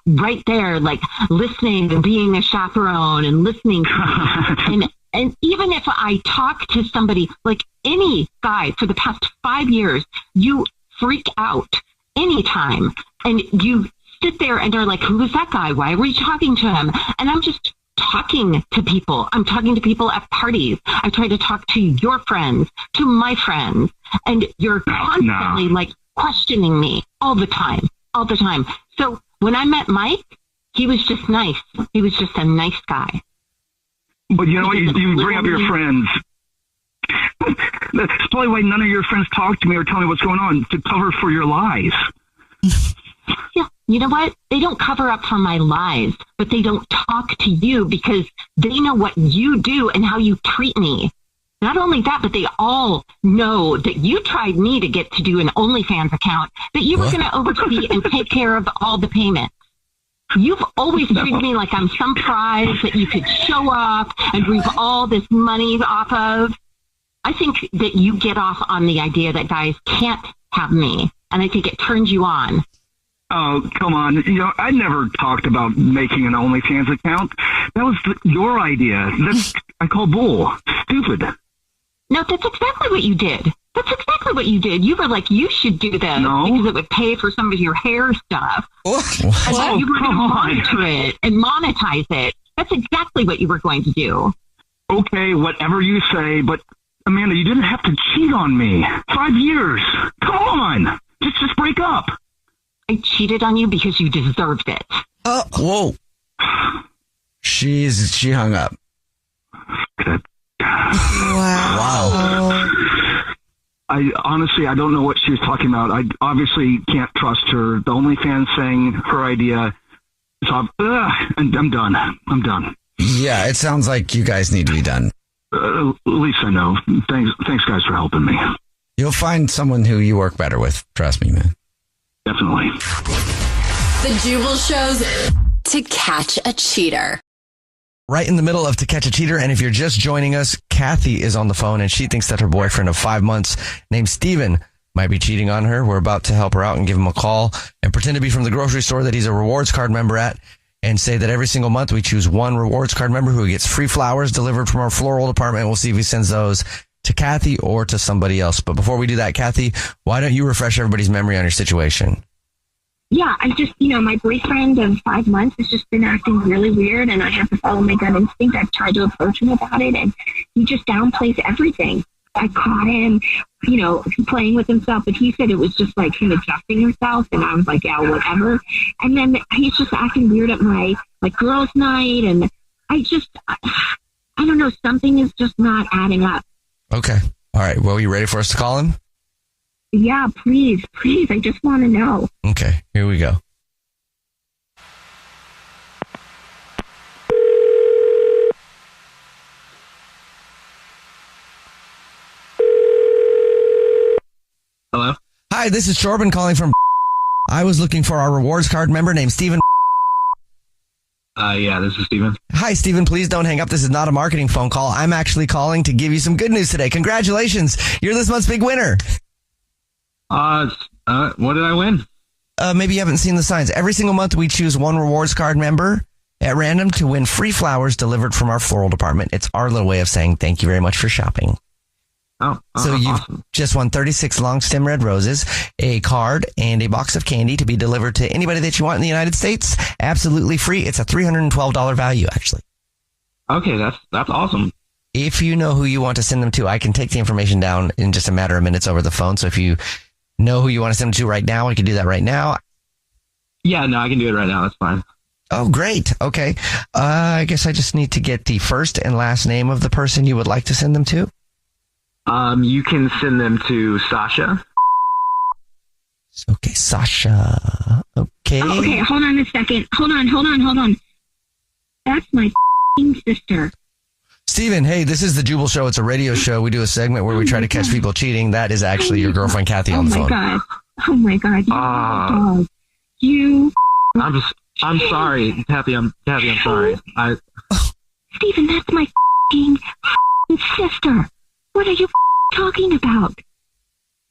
right there, like listening and being a chaperone and listening to me. And even if I talk to somebody, like any guy for the past 5 years, you freak out anytime. And you sit there and are like, who is that guy? Why were you talking to him? And I'm just talking to people. I'm talking to people at parties. I try to talk to your friends, to my friends. And you're constantly like questioning me all the time. So when I met Mike, he was just nice. He was just a nice guy. But you know what? You bring up your friends. That's probably why none of your friends talk to me or tell me what's going on, to cover for your lies. Yeah, you know what? They don't cover up for my lies, but they don't talk to you because they know what you do and how you treat me. Not only that, but they all know that you tried me to get to do an OnlyFans account, that you were going to oversee and take care of all the payments. You've always treated me like I'm some prize that you could show off and reap all this money off of. I think that you get off on the idea that guys can't have me, and I think it turns you on. Oh, come on. You know, I never talked about making an OnlyFans account. That was your idea. I call bull. Stupid. No, that's exactly what you did. You were like, you should do this because it would pay for some of your hair stuff. And then you were going to monitor it and monetize it. That's exactly what you were going to do. Okay, whatever you say, but Amanda, you didn't have to cheat on me. 5 years. Come on. Just break up. I cheated on you because you deserved it. Whoa. She hung up. Wow. I don't know what she was talking about. I obviously can't trust her. The OnlyFans thing, her idea. So I'm done. I'm done. Yeah, it sounds like you guys need to be done. At least I know. Thanks guys for helping me. You'll find someone who you work better with. Trust me, man. Definitely. The Jubal Show's To Catch a Cheater. Right in the middle of To Catch a Cheater. And if you're just joining us, Kathy is on the phone and she thinks that her boyfriend of 5 months named Steven might be cheating on her. We're about to help her out and give him a call and pretend to be from the grocery store that he's a rewards card member at, and say that every single month we choose one rewards card member who gets free flowers delivered from our floral department. We'll see if he sends those to Kathy or to somebody else. But before we do that, Kathy, why don't you refresh everybody's memory on your situation? Yeah, I just, my boyfriend of 5 months has just been acting really weird, and I have to follow my gut instinct. I've tried to approach him about it, and he just downplays everything. I caught him, playing with himself, but he said it was just like him adjusting himself, and I was like, yeah, whatever. And then he's just acting weird at my girls' night, and I don't know, something is just not adding up. Okay. All right. Well, you ready for us to call him? Yeah, please. I just want to know. Okay, here we go. Hello? Hi, this is Corbin calling from. I was looking for our rewards card member named Steven. Yeah, this is Steven. Hi, Steven. Please don't hang up. This is not a marketing phone call. I'm actually calling to give you some good news today. Congratulations. You're this month's big winner. What did I win? Maybe you haven't seen the signs. Every single month we choose one rewards card member at random to win free flowers delivered from our floral department. It's our little way of saying thank you very much for shopping. So you've awesome. just won 36 long stem red roses, a card, and a box of candy to be delivered to anybody that you want in the United States. Absolutely free. It's a $312 value, actually. Okay, that's awesome. If you know who you want to send them to, I can take the information down in just a matter of minutes over the phone. So if you know who you want to send them to right now, I can do that right now. Yeah, no, I can do it right now. That's fine. Oh, great. Okay. I guess I just need to get the first and last name of the person you would like to send them to. You can send them to Sasha. Okay, Sasha. Okay. Oh, okay, hold on a second. Hold on. That's my sister. Steven, hey, this is the Jubal Show. It's a radio show. We do a segment where we try to catch people cheating. That is actually your girlfriend, Kathy, on the phone. Oh, my God. You I'm sorry, Kathy. I'm sorry. Steven, that's my sister. What are you talking about?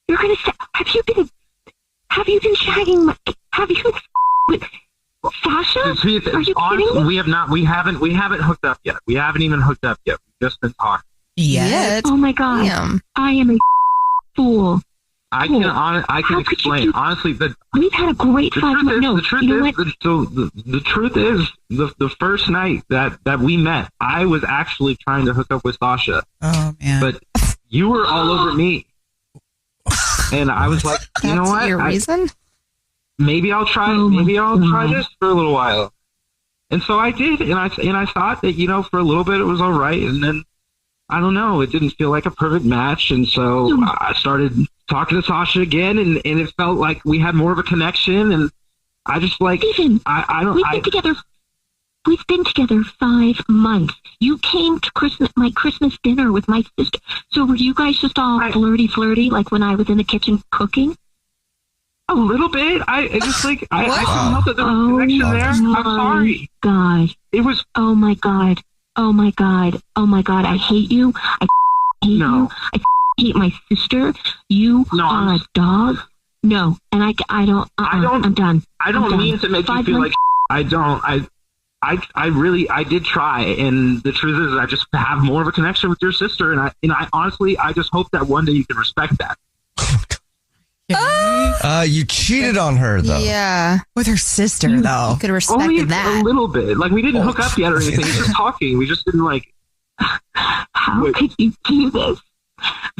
You're gonna say, have you been shagging have you been with Sasha? Are you kidding me? We haven't hooked up yet. We haven't even hooked up yet. We've just been talking. Yes. Oh my God. Damn. I am a fool. I can explain. Honestly, we've had a great 5 months. No, the truth is, the first night that we met, I was actually trying to hook up with Sasha. Oh man! But you were all over me, and I was like, you know what? Your reason? Maybe I'll try. Maybe I'll try this for a little while. And so I did, and I thought that, you know, for a little bit it was all right, and then I don't know, it didn't feel like a perfect match, and so I started talking to Sasha again, and it felt like we had more of a connection, and I just like We've been together 5 months. You came to my Christmas dinner with my sister. So were you guys just all flirty, like when I was in the kitchen cooking? A little bit. I just like I couldn't help that there was a connection there. I'm sorry. God, it was. Oh my God. Oh my God. Oh my God. I hate you. I hate you. I hate my sister. You are a dog. No, and I don't. I'm done. I don't mean to make you feel like I don't. I really did try, and the truth is I just have more of a connection with your sister, and I honestly I just hope that one day you can respect that. You cheated on her though. Yeah, with her sister though. You could respect Only that a little bit. Like we didn't hook up yet or anything. It's just talking. We just didn't like. How could you do this?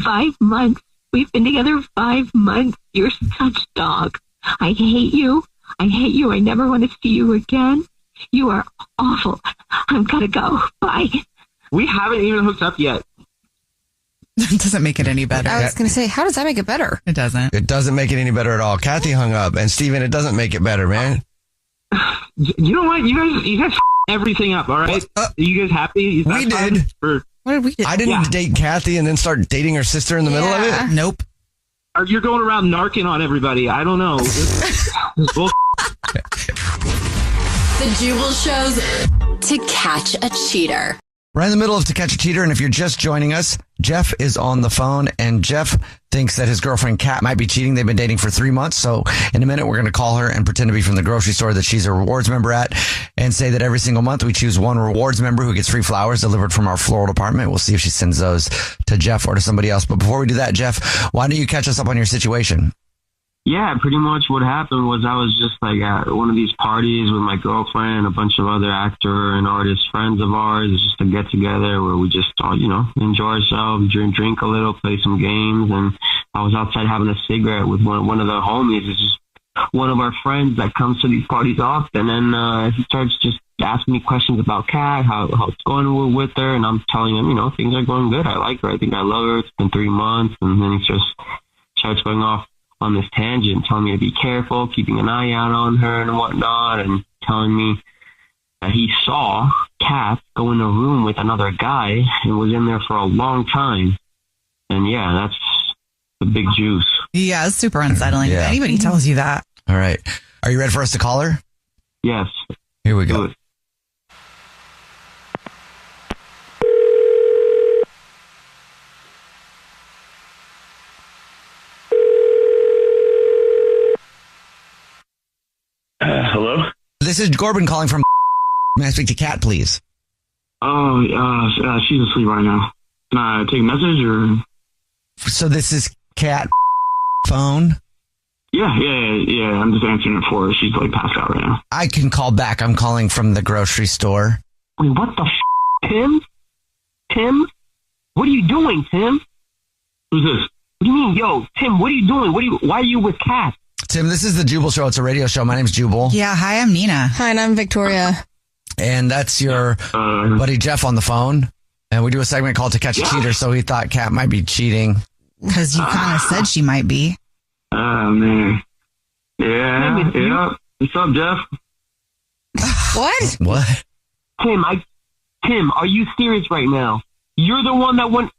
5 months. We've been together 5 months. You're such a dog. I hate you. I hate you. I never want to see you again. You are awful. I'm gonna go. Bye. We haven't even hooked up yet. It doesn't make it any better. I was going to say, how does that make it better? It doesn't. It doesn't make it any better at all. Kathy hung up, and Steven, it doesn't make it better, man. You know what? You guys everything up, all right? Are you guys happy? We did. What did we do? I didn't date Kathy and then start dating her sister in the middle of it. Nope. You're going around narking on everybody. I don't know. It's bull- The Jubal Show's To Catch a Cheater. Right in the middle of To Catch a Cheater, and if you're just joining us, Jeff is on the phone, and Jeff thinks that his girlfriend Kat might be cheating. They've been dating for 3 months, so in a minute we're going to call her and pretend to be from the grocery store that she's a rewards member at, and say that every single month we choose one rewards member who gets free flowers delivered from our floral department. We'll see if she sends those to Jeff or to somebody else. But before we do that, Jeff, why don't you catch us up on your situation? Yeah, pretty much what happened was I was just like at one of these parties with my girlfriend and a bunch of other actor and artist friends of ours. It's just a get together where we just thought, enjoy ourselves, drink a little, play some games. And I was outside having a cigarette with one of the homies. It's just one of our friends that comes to these parties often. And he starts just asking me questions about Kat, how it's going with her. And I'm telling him, things are going good. I like her. I think I love her. It's been 3 months. And then he just starts going off on this tangent, telling me to be careful, keeping an eye out on her and whatnot, and telling me that he saw Kat go in a room with another guy and was in there for a long time. And yeah, that's the big juice. Yeah, it's super unsettling. Yeah. If anybody tells you that. All right. Are you ready for us to call her? Yes. Here we go. Hello? This is Corbin calling from. May I speak to Kat, please? Oh, she's asleep right now. Can I take a message or? So this is Kat phone? Yeah. I'm just answering it for her. She's like passed out right now. I can call back. I'm calling from the grocery store. Wait, what the Tim? Tim? What are you doing, Tim? Who's this? What do you mean, yo, Tim, what are you doing? Why are you with Kat? Tim, this is the Jubal Show. It's a radio show. My name's Jubal. Yeah, hi, I'm Nina. Hi, and I'm Victoria. And that's your buddy Jeff on the phone. And we do a segment called To Catch a Cheater, so he thought Kat might be cheating. Because you kind of said she might be. Oh, man. Yeah. What's up, Jeff? What? What? Tim, are you serious right now? You're the one that went...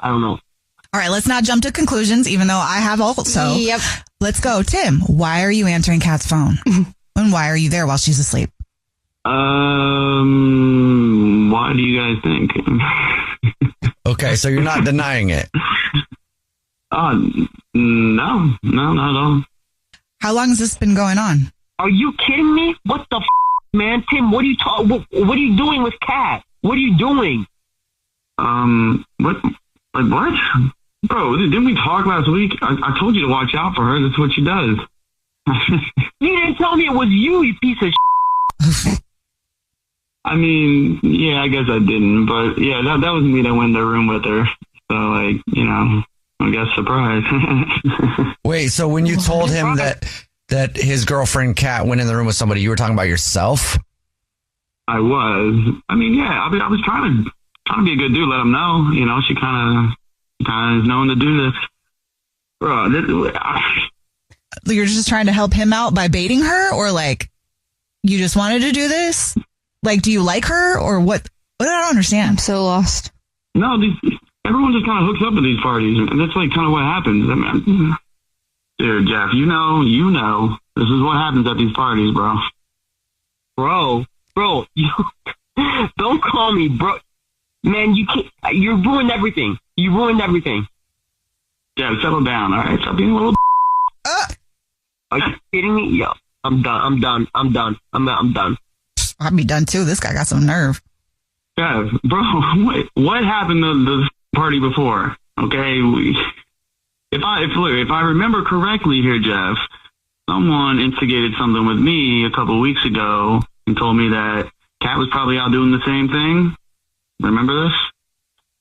I don't know. All right, let's not jump to conclusions, even though I have also. Yep. Let's go. Tim, why are you answering Kat's phone? And why are you there while she's asleep? Why do you guys think? Okay, so you're not denying it. No, not at all. How long has this been going on? Are you kidding me? What the man? Tim, what are you doing with Kat? What are you doing? What? Like what? Bro, didn't we talk last week? I told you to watch out for her. That's what she does. You didn't tell me it was you piece of shit. I mean, yeah, I guess I didn't. But, yeah, that was me that went in the room with her. So, like, I guess surprise. Wait, so when you told him that his girlfriend Kat went in the room with somebody, you were talking about yourself? I was. I mean, yeah. I was trying to be a good dude. Let him know. You know, she kind of is known to do this. Bro, You're just trying to help him out by baiting her, or like you just wanted to do this? Like, do you like her, or what? I don't understand. I'm so lost. No, everyone just kind of hooks up at these parties, and that's like kind of what happens. I mean, dude, Jeff, you know, this is what happens at these parties, bro. Bro, you don't call me, bro. Man, you ruined everything. You ruined everything. Yeah, settle down, all right? Stop being a little. Are you kidding me? Yo, I'm done. I'm done. I'd be done too. This guy got some nerve. Yeah, bro, what happened to the party before? Okay, if I remember correctly here, Jeff, someone instigated something with me a couple of weeks ago and told me that Kat was probably out doing the same thing. Remember this?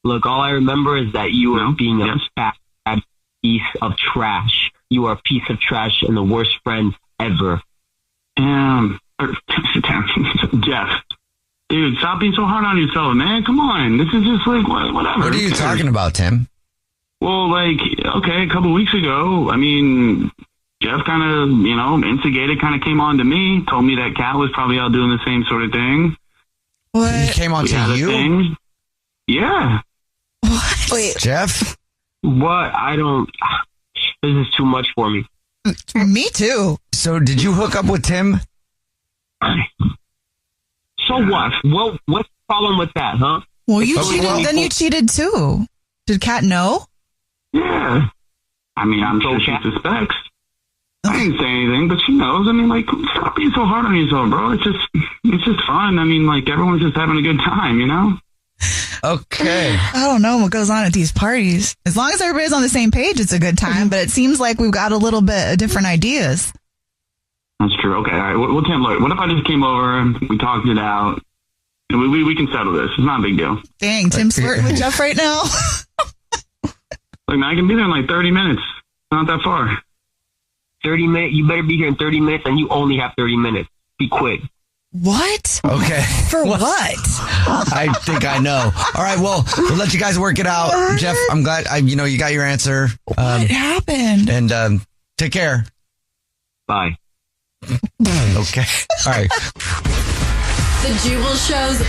Look, all I remember is that you were being a fat piece of trash. You are a piece of trash and the worst friend ever. Jeff, dude, stop being so hard on yourself, man. Come on. This is just like, whatever. What are you talking about, Tim? Well, like, okay, a couple weeks ago, I mean, Jeff kind of, instigated, kind of came on to me, told me that Kat was probably out doing the same sort of thing. What? He came on to you? Thing. Yeah. What? Wait. Jeff? What? This is too much for me. Me too. So did you hook up with Tim? So what? What's the problem with that, huh? Well, you cheated, then you cheated too. Did Kat know? Yeah. I mean, I'm sure she suspects. I didn't say anything, but she knows. I mean, like, stop being so hard on yourself, bro. It's just fun. I mean, like, everyone's just having a good time, you know? Okay. I don't know what goes on at these parties. As long as everybody's on the same page, it's a good time, but it seems like we've got a little bit of different ideas. That's true. Okay, all right. Well, Tim, look, what if I just came over, we talked it out, and we can settle this. It's not a big deal. Dang, Tim's flirting with Jeff right now. Look, man, I can be there in like 30 minutes. Not that far. 30 minutes? You better be here in 30 minutes, and you only have 30 minutes. Be quick. What? Okay. For what? I think I know. All right, well, we'll let you guys work it out. Jeff, I'm glad you got your answer. What happened? And take care. Bye. Okay. All right. The Jubal Show's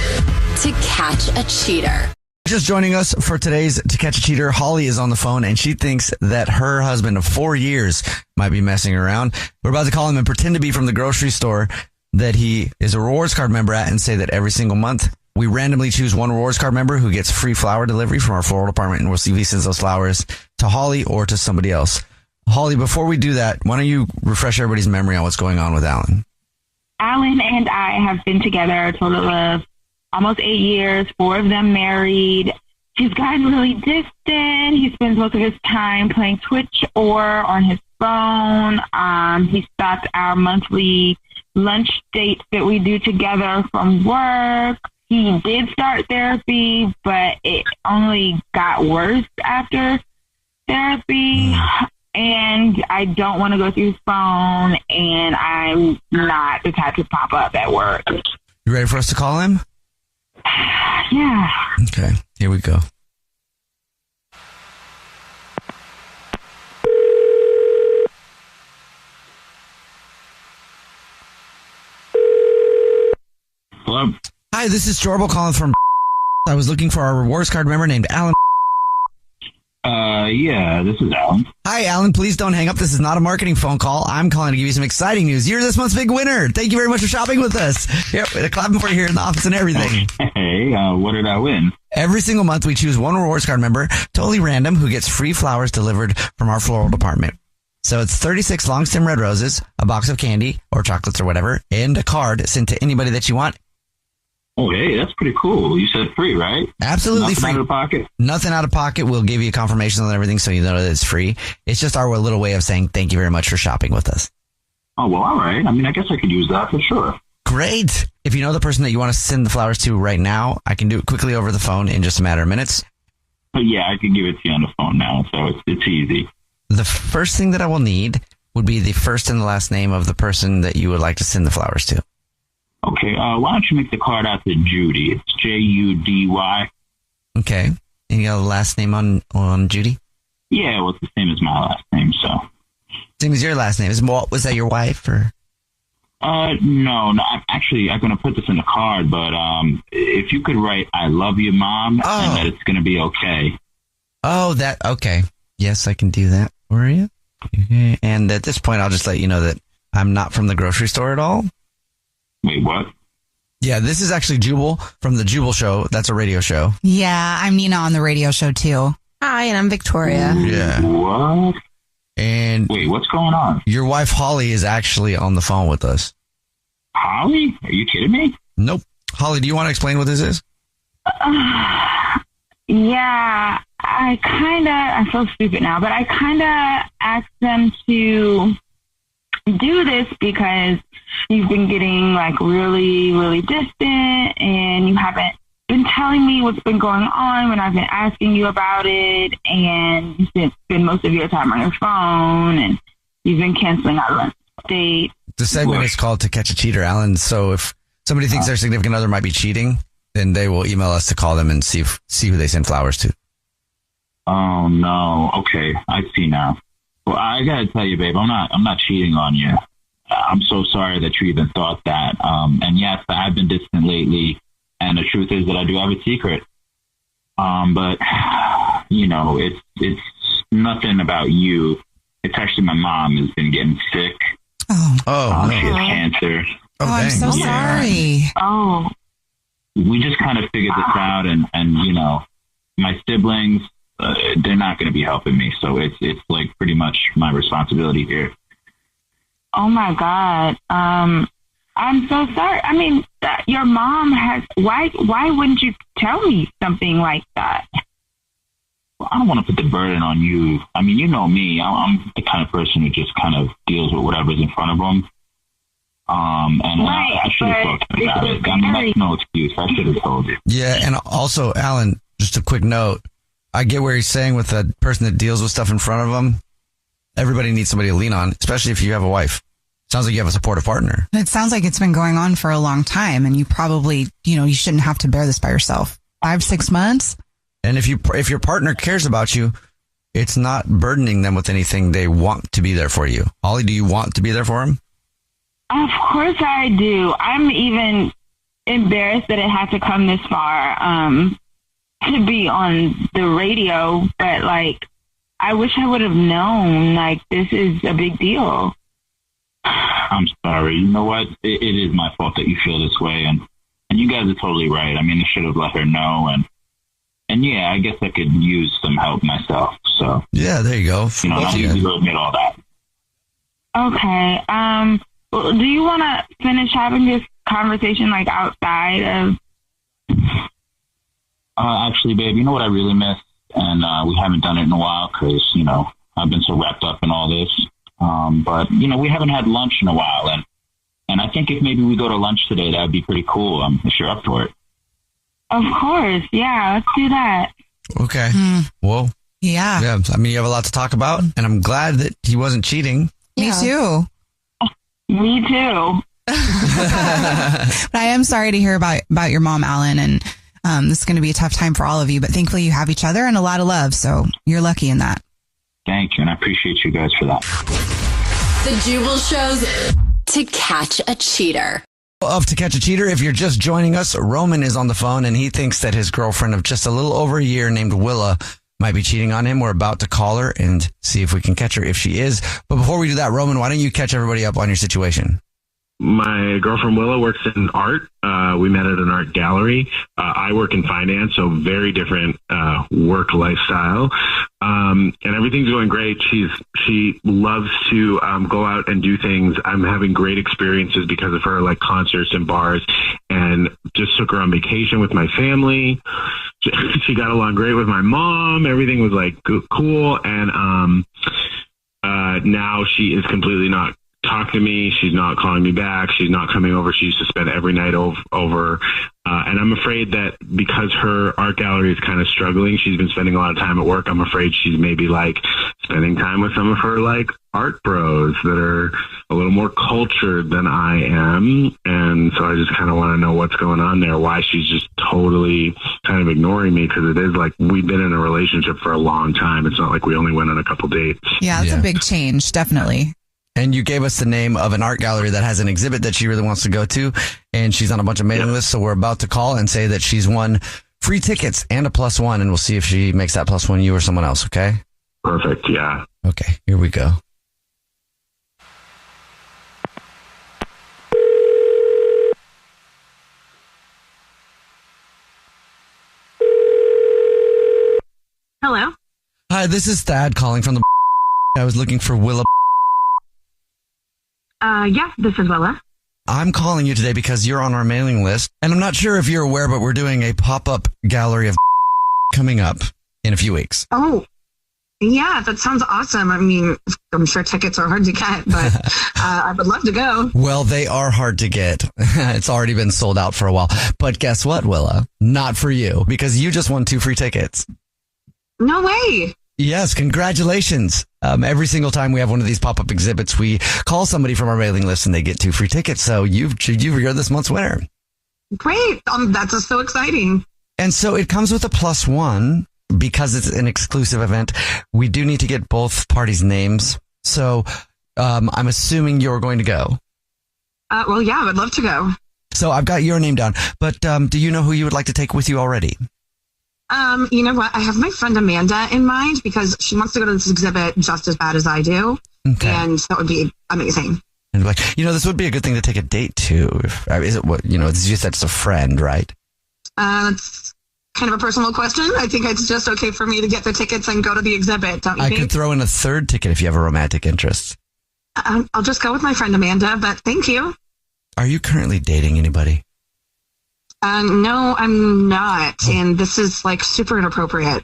To Catch a Cheater. Just joining us for today's To Catch a Cheater, Holly is on the phone and she thinks that her husband of 4 years might be messing around. We're about to call him and pretend to be from the grocery store that he is a rewards card member at and say that every single month we randomly choose one rewards card member who gets free flower delivery from our floral department, and we'll see if he sends those flowers to Holly or to somebody else. Holly, before we do that, why don't you refresh everybody's memory on what's going on with Alan? Alan and I have been together a total of almost 8 years, 4 of them married. He's gotten really distant. He spends most of his time playing Twitch or on his phone. He stopped our monthly lunch dates that we do together from work. He did start therapy, but it only got worse after therapy. And I don't want to go through his phone, and I'm not the type to pop up at work. You ready for us to call him? Yeah. Okay, here we go. Hello? Hi, this is Jorbil calling from I was looking for our rewards card member named Alan. Yeah, this is Alan. Hi, Alan. Please don't hang up. This is not a marketing phone call. I'm calling to give you some exciting news. You're this month's big winner. Thank you very much for shopping with us. Here, clapping for you here in the office and everything. Hey, what did I win? Every single month, we choose one rewards card member, totally random, who gets free flowers delivered from our floral department. So it's 36 long stem red roses, a box of candy or chocolates or whatever, and a card sent to anybody that you want. Oh, hey, that's pretty cool. You said free, right? Absolutely Nothing free. out of pocket? Nothing out of pocket. We'll give you confirmation on everything so you know that it's free. It's just our little way of saying thank you very much for shopping with us. Oh, well, all right. I mean, I guess I could use that for sure. Great. If you know the person that you want to send the flowers to right now, I can do it quickly over the phone in just a matter of minutes. But yeah, I can give it to you on the phone now, so it's easy. The first thing that I will need would be the first and the last name of the person that you would like to send the flowers to. Okay, why don't you make the card out to Judy? It's Judy. Okay. And you got a last name on Judy? Yeah, well, it's the same as my last name, so. Same as your last name. Was that your wife or? No. I'm going to put this in the card, but if you could write, I love you, Mom, and that it's going to be okay. Oh, okay. Yes, I can do that for you. Okay. And at this point, I'll just let you know that I'm not from the grocery store at all. Wait, what? Yeah, this is actually Jubal from the Jubal Show. That's a radio show. Yeah, I'm Nina on the radio show too. Hi, and I'm Victoria. Yeah. What? And wait, what's going on? Your wife Holly is actually on the phone with us. Holly? Are you kidding me? Nope. Holly, do you want to explain what this is? Yeah, I feel stupid now, but I kind of asked them to do this because you've been getting like really, really distant and you haven't been telling me what's been going on when I've been asking you about it, and you spend most of your time on your phone and you've been canceling our date. The segment is called To Catch a Cheater, Alan. So if somebody thinks their significant other might be cheating, then they will email us to call them and see who they send flowers to. Oh no. Okay, I see now. Well, I gotta tell you, babe, I'm not cheating on you. I'm so sorry that you even thought that. And yes, I've been distant lately, and the truth is that I do have a secret. But you know, it's nothing about you. It's actually my mom has been getting sick. No. She has cancer. I'm so sorry. Oh. We just kind of figured this out, and you know, my siblings, they're not going to be helping me, so it's like pretty much my responsibility here. Oh my God. I'm so sorry. I mean, your mom has, why wouldn't you tell me something like that? Well, I don't want to put the burden on you. I mean, you know me. I'm the kind of person who just kind of deals with whatever's in front of them. And right, I should have talked about it. I mean, that's no excuse. I should have told you. Yeah, and also, Alan, just a quick note. I get where he's saying with the person that deals with stuff in front of them. Everybody needs somebody to lean on, especially if you have a wife. Sounds like you have a supportive partner. It sounds like it's been going on for a long time, and you probably, you shouldn't have to bear this by yourself. 5-6 months. And if your partner cares about you, it's not burdening them with anything. They want to be there for you. Holly, do you want to be there for him? Of course I do. I'm even embarrassed that it had to come this far to be on the radio, but like, I wish I would have known, like, this is a big deal. I'm sorry. You know what? It is my fault that you feel this way, and you guys are totally right. I mean, I should have let her know, and yeah, I guess I could use some help myself. So yeah, there you go. You know, not easy to admit all that. Okay. Do you want to finish having this conversation like outside of? Actually, babe, you know what I really miss, and we haven't done it in a while because I've been so wrapped up in all this. But we haven't had lunch in a while, and I think if maybe we go to lunch today, that would be pretty cool. If you're up for it. Of course, yeah, let's do that. Okay. Well, yeah. I mean, you have a lot to talk about, and I'm glad that he wasn't cheating. Me too. Me too. But I am sorry to hear about your mom, Alan, and this is going to be a tough time for all of you. But thankfully, you have each other and a lot of love, so you're lucky in that. Thank you, and I appreciate you guys for that. The Jubal Show's To Catch a Cheater. Of To Catch a Cheater, if you're just joining us, Roman is on the phone, and he thinks that his girlfriend of just a little over a year named Willa might be cheating on him. We're about to call her and see if we can catch her if she is. But before we do that, Roman, why don't you catch everybody up on your situation? My girlfriend Willa works in art. We met at an art gallery. I work in finance, so very different work lifestyle. And everything's going great. She loves to go out and do things. I'm having great experiences because of her, like concerts and bars, and just took her on vacation with my family. She got along great with my mom. Everything was like cool. And now she is completely not talk to me. She's not calling me back. She's not coming over. She used to spend every night over. And I'm afraid that because her art gallery is kind of struggling, she's been spending a lot of time at work. I'm afraid she's maybe like spending time with some of her like art bros that are a little more cultured than I am. And so I just kind of want to know what's going on there, why she's just totally kind of ignoring me, because it is like we've been in a relationship for a long time. It's not like we only went on a couple dates. Yeah, it's a big change, definitely. And you gave us the name of an art gallery that has an exhibit that she really wants to go to. And she's on a bunch of mailing lists. So we're about to call and say that she's won free tickets and a +1. And we'll see if she makes that +1 you or someone else. Okay. Perfect. Yeah. Okay. Here we go. Hello. Hi, this is Thad calling from the. I was looking for Willa. Yeah, this is Willa. I'm calling you today because you're on our mailing list. And I'm not sure if you're aware, but we're doing a pop-up gallery of coming up in a few weeks. Oh, yeah, that sounds awesome. I mean, I'm sure tickets are hard to get, but I would love to go. Well, they are hard to get. It's already been sold out for a while. But guess what, Willa? Not for you, because you just won 2 free tickets. No way. Yes, congratulations. Every single time we have one of these pop-up exhibits, we call somebody from our mailing list and they get 2 free tickets. So you're this month's winner. Great. That's just so exciting. And so it comes with a +1 because it's an exclusive event. We do need to get both parties' names. So I'm assuming you're going to go. Well, yeah, I would love to go. So I've got your name down. But do you know who you would like to take with you already? You know what? I have my friend Amanda in mind because she wants to go to this exhibit just as bad as I do. Okay. And that would be amazing. And like, this would be a good thing to take a date to. Is it what, it's just that's a friend, right? It's kind of a personal question. I think it's just okay for me to get the tickets and go to the exhibit, don't you think? I could throw in a 3rd ticket if you have a romantic interest. I'll just go with my friend Amanda, but thank you. Are you currently dating anybody? No, I'm not. And this is like super inappropriate.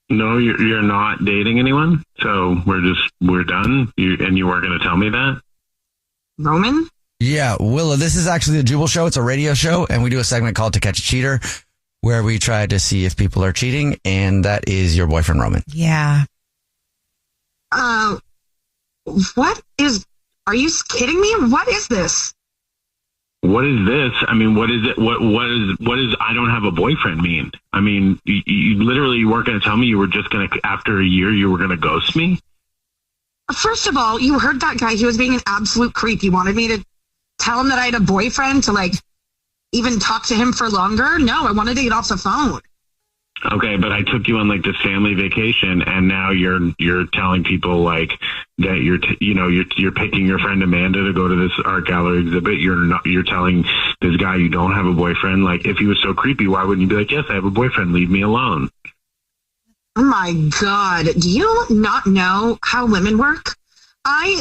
No, you're not dating anyone. So we're done. You weren't going to tell me that? Roman? Yeah, Willa, this is actually the Jubal Show. It's a radio show, and we do a segment called To Catch a Cheater, where we try to see if people are cheating, and that is your boyfriend, Roman. Yeah. Are you kidding me? What is this? What is this? I mean, what is it? What is I don't have a boyfriend mean? I mean, you literally weren't going to tell me you were just going to, after a year, you were going to ghost me? First of all, you heard that guy. He was being an absolute creep. You wanted me to tell him that I had a boyfriend to like even talk to him for longer? No, I wanted to get off the phone. Okay, but I took you on like this family vacation, and now you're telling people like that you're picking your friend Amanda to go to this art gallery exhibit. You're telling this guy you don't have a boyfriend. Like, if he was so creepy, why wouldn't you be like, yes, I have a boyfriend, leave me alone? Oh my God, do you not know how women work? I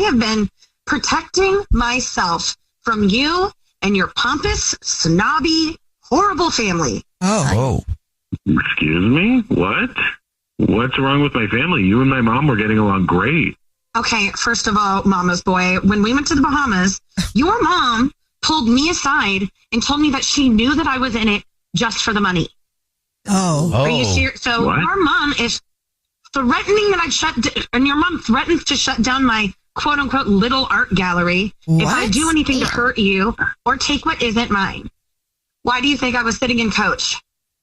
have been protecting myself from you and your pompous, snobby, horrible family. Oh. Excuse me? What? What's wrong with my family? You and my mom were getting along great. Okay, first of all, mama's boy, when we went to the Bahamas, your mom pulled me aside and told me that she knew that I was in it just for the money. Oh. Are you serious? So what? Your mom is threatening that and your mom threatens to shut down my quote unquote little art gallery if I do anything to hurt you or take what isn't mine. Why do you think I was sitting in Coach?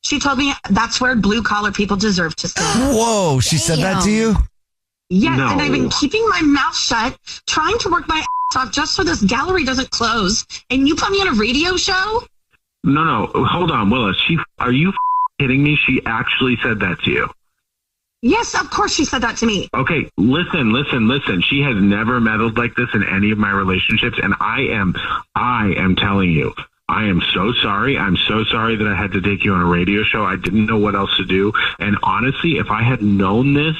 She told me that's where blue collar people deserve to sit. Whoa, she said that to you? Yes, No. and I've been keeping my mouth shut, trying to work my ass off just so this gallery doesn't close. And you put me on a radio show? No, hold on, Willa. Are you kidding me? She actually said that to you. Yes, of course she said that to me. Okay, listen. She has never meddled like this in any of my relationships, and I am telling you, I am so sorry. I'm so sorry that I had to take you on a radio show. I didn't know what else to do. And honestly, if I had known this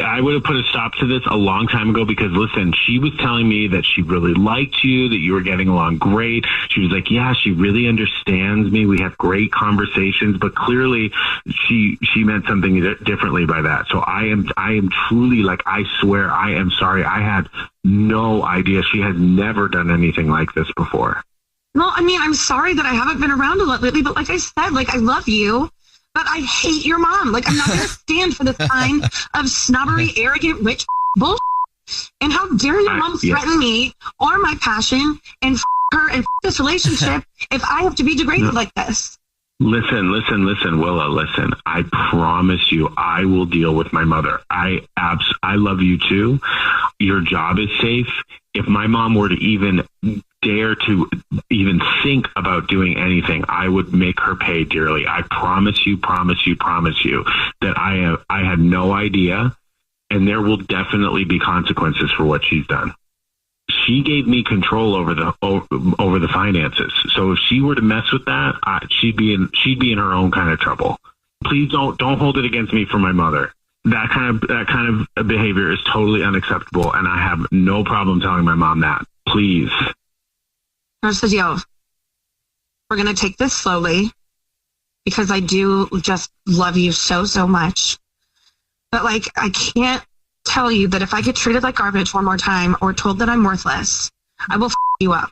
I would have put a stop to this a long time ago because, listen, she was telling me that she really liked you, that you were getting along great. She was like, yeah, she really understands me. We have great conversations, but clearly she meant something differently by that. So I am truly, like, I swear, I am sorry. I had no idea. She had never done anything like this before. Well, I mean, I'm sorry that I haven't been around a lot lately, but like I said, like, I love you. But I hate your mom. Like, I'm not going to stand for this kind of snobbery, arrogant, rich bullshit. And how dare your mom threaten me or my passion and her and this relationship if I have to be degraded like this? Listen, Willa, listen. I promise you, I will deal with my mother. I love you too. Your job is safe. If my mom were to even dare to even think about doing anything, I would make her pay dearly. I promise you that I had no idea, and there will definitely be consequences for what she's done. She gave me control over the finances. So if she were to mess with that, she'd be in her own kind of trouble. Please don't hold it against me for my mother. That kind of behavior is totally unacceptable, and I have no problem telling my mom that. Please. Here's the deal. We're going to take this slowly because I do just love you so, so much. But, like, I can't tell you that if I get treated like garbage one more time or told that I'm worthless, I will you up.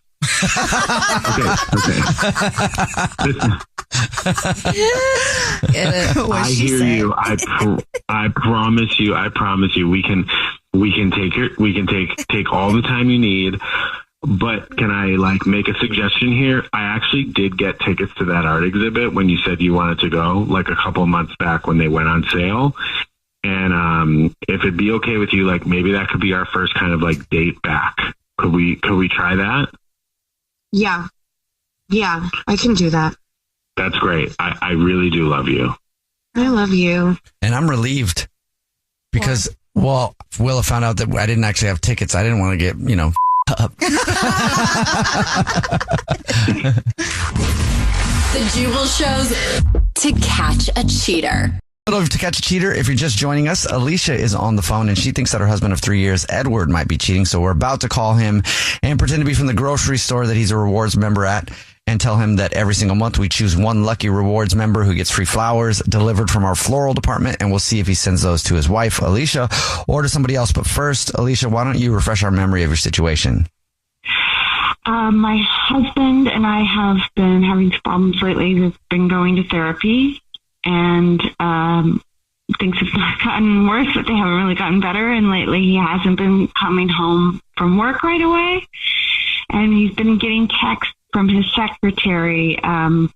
I hear you. I promise you. We can take all the time you need. But can I make a suggestion here? I actually did get tickets to that art exhibit when you said you wanted to go, like a couple of months back when they went on sale. And if it'd be okay with you, maybe that could be our first kind of date back. Could we try that? Yeah, I can do that. That's great. I really do love you. I love you. And I'm relieved because, Willa found out that I didn't actually have tickets. I didn't want to get, up. The Jubal Show's To Catch a Cheater. To Catch a Cheater, if you're just joining us, Alicia is on the phone and she thinks that her husband of 3 years, Edward, might be cheating. So we're about to call him and pretend to be from the grocery store that he's a rewards member at and tell him that every single month we choose one lucky rewards member who gets free flowers delivered from our floral department. And we'll see if he sends those to his wife, Alicia, or to somebody else. But first, Alicia, why don't you refresh our memory of your situation? My husband and I have been having problems lately. We've been going to therapy, and things have not gotten worse, but they haven't really gotten better. And lately he hasn't been coming home from work right away. And he's been getting texts from his secretary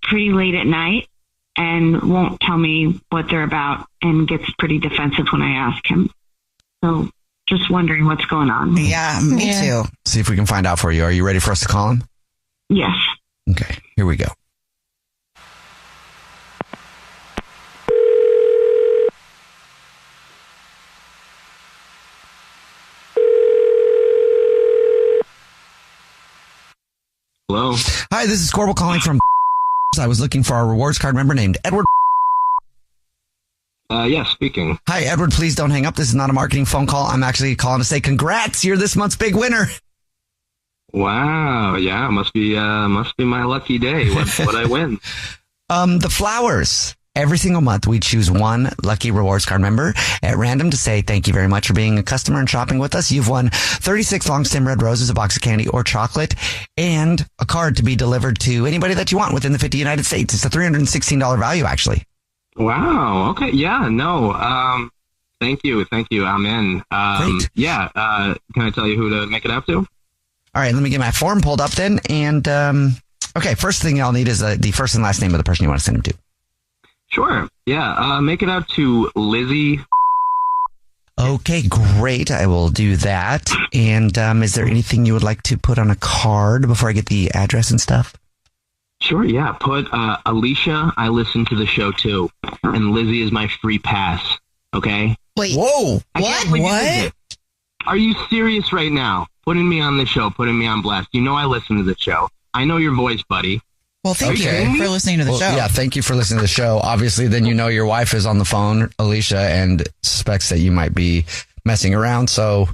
pretty late at night and won't tell me what they're about and gets pretty defensive when I ask him. So just wondering what's going on. Yeah, me too. See if we can find out for you. Are you ready for us to call him? Yes. Okay, here we go. Hello. Hi, this is Corbel calling from I was looking for our rewards card member named Edward. Yes, speaking. Hi, Edward. Please don't hang up. This is not a marketing phone call. I'm actually calling to say congrats. You're this month's big winner. Wow. Yeah, must be my lucky day. What I win? The flowers. Every single month, we choose one lucky rewards card member at random to say thank you very much for being a customer and shopping with us. You've won 36 long stem red roses, a box of candy or chocolate, and a card to be delivered to anybody that you want within the 50 United States. It's a $316 value, actually. Wow. Okay. Yeah. No. Thank you. I'm in. Great. Yeah. Can I tell you who to make it out to? All right. Let me get my form pulled up then. And okay. First thing I'll need is the first and last name of the person you want to send him to. Sure. Yeah. Make it out to Lizzie. Okay. Great. I will do that. And is there anything you would like to put on a card before I get the address and stuff? Sure, yeah. Put Alicia, I listen to the show too. And Lizzie is my free pass, okay? Wait. Whoa. What? Are you serious right now? Putting me on the show, putting me on blast. You know I listen to the show. I know your voice, buddy. Well, thank you for listening to the show. Yeah, thank you for listening to the show. Obviously, then you know your wife is on the phone, Alicia, and suspects that you might be messing around. So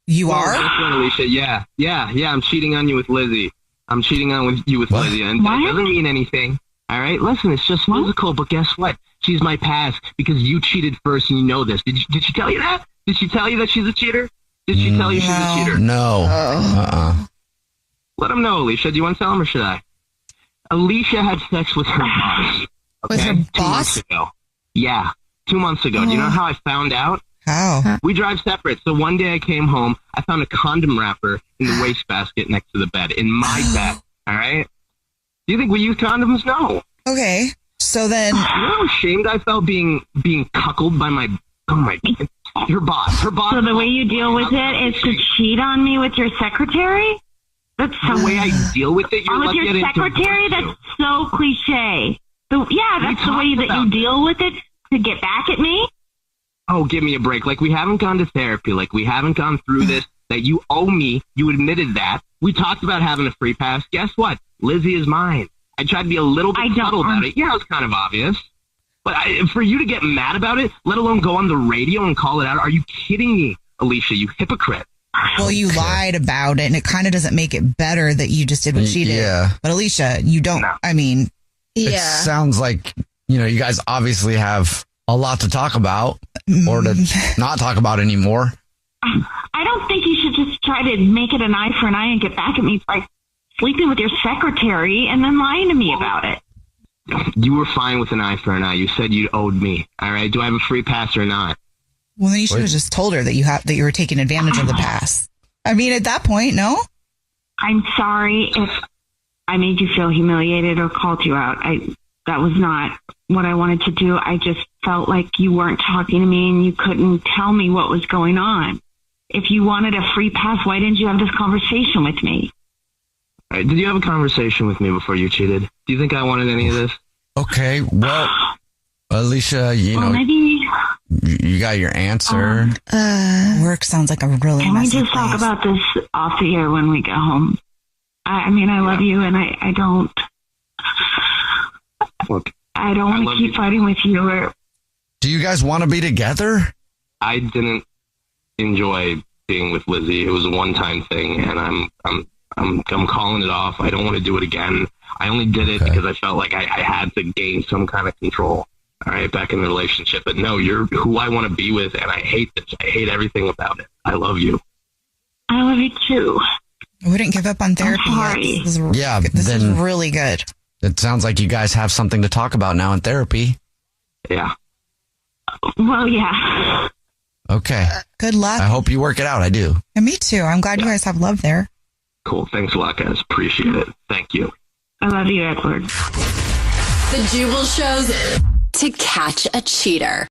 you are? Alicia, yeah. I'm cheating on you with Lizzie. I'm cheating on you with Lizzie, and it doesn't mean anything. All right, listen, it's just physical, but guess what? She's my past because you cheated first, and you know this. Did she tell you that? Did she tell you that she's a cheater? Did she tell you she's a cheater? No. Let him know, Alicia. Do you want to tell him or should I? Alicia had sex with her boss. With her boss? 2 months ago. Yeah, 2 months ago. Do you know how I found out? How? We drive separate. So one day I came home. I found a condom wrapper in the wastebasket next to the bed, in my bed. All right? Do you think we use condoms? No. Okay. So then... You know how ashamed I felt being cuckolded by my... Oh, my... Her boss. So the way you deal with it is to cheat on me with your secretary? That's so the way I deal with it. You're with lucky I your didn't secretary? divorce you. That's so cliche. That's the way that you deal with it to get back at me? Oh, give me a break. Like, we haven't gone to therapy. Like, we haven't gone through this. That you owe me. You admitted that. We talked about having a free pass. Guess what? Lizzie is mine. I tried to be a little bit subtle about it. Yeah, it was kind of obvious. But for you to get mad about it, let alone go on the radio and call it out, are you kidding me, Alicia, you hypocrite? Well, you lied about it, and it kind of doesn't make it better that you just did what she did. Yeah. But Alicia, you don't, I mean... It sounds like, you guys obviously have a lot to talk about or to not talk about anymore. I don't think you should just try to make it an eye for an eye and get back at me by sleeping with your secretary and then lying to me about it. You were fine with an eye for an eye. You said you owed me. All right. Do I have a free pass or not? Well, then you should have just told her that you were taking advantage of the pass. I mean, at that point, no? I'm sorry if I made you feel humiliated or called you out. That was not what I wanted to do. I just felt like you weren't talking to me and you couldn't tell me what was going on. If you wanted a free pass, why didn't you have this conversation with me? All right, did you have a conversation with me before you cheated? Do you think I wanted any of this? Okay, well, Alicia, maybe you got your answer. Work sounds like a really Can we messy just talk place. about this off the air when we get home? I mean, I love you, and I don't... Look, I don't want to keep fighting with you. Or do you guys want to be together? I didn't enjoy being with Lizzie. It was a one-time thing, and I'm calling it off. I don't want to do it again. I only did it because I felt like I had to gain some kind of control. All right, back in the relationship. But no, you're who I want to be with, and I hate this. I hate everything about it. I love you. I love you too. I wouldn't give up on therapy. I'm sorry. This is really good. It sounds like you guys have something to talk about now in therapy. Yeah. Well, yeah. Okay. Good luck. I hope you work it out. I do. And me too. I'm glad you guys have love there. Cool. Thanks a lot, guys. Appreciate it. Thank you. I love you, Edward. The Jubal Show's To Catch a Cheater.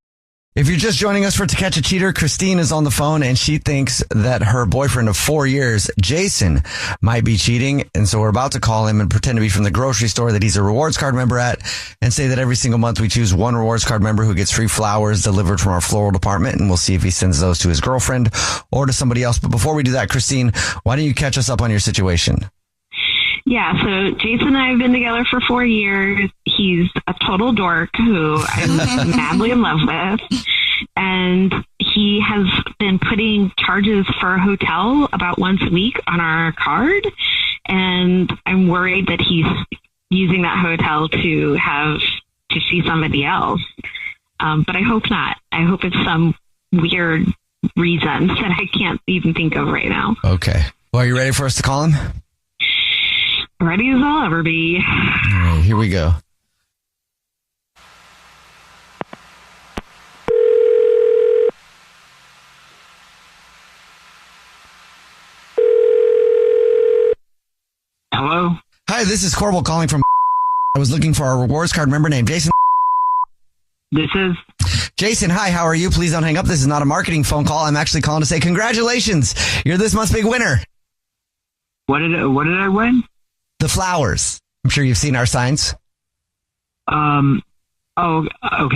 If you're just joining us for To Catch a Cheater, Christine is on the phone and she thinks that her boyfriend of 4 years, Jason, might be cheating. And so we're about to call him and pretend to be from the grocery store that he's a rewards card member at and say that every single month we choose one rewards card member who gets free flowers delivered from our floral department. And we'll see if he sends those to his girlfriend or to somebody else. But before we do that, Christine, why don't you catch us up on your situation? Yeah, so Jason and I have been together for 4 years. He's a total dork who I'm madly in love with. And he has been putting charges for a hotel about once a week on our card. And I'm worried that he's using that hotel to see somebody else. But I hope not. I hope it's some weird reason that I can't even think of right now. Okay. Well, are you ready for us to call him? Ready as I'll ever be. All right, here we go. Hello? Hi, this is Corbel calling from... I was looking for a rewards card member named Jason. This is... Jason, hi, how are you? Please don't hang up. This is not a marketing phone call. I'm actually calling to say congratulations. You're this month's big winner. What did I win? The flowers. I'm sure you've seen our signs. Oh, okay.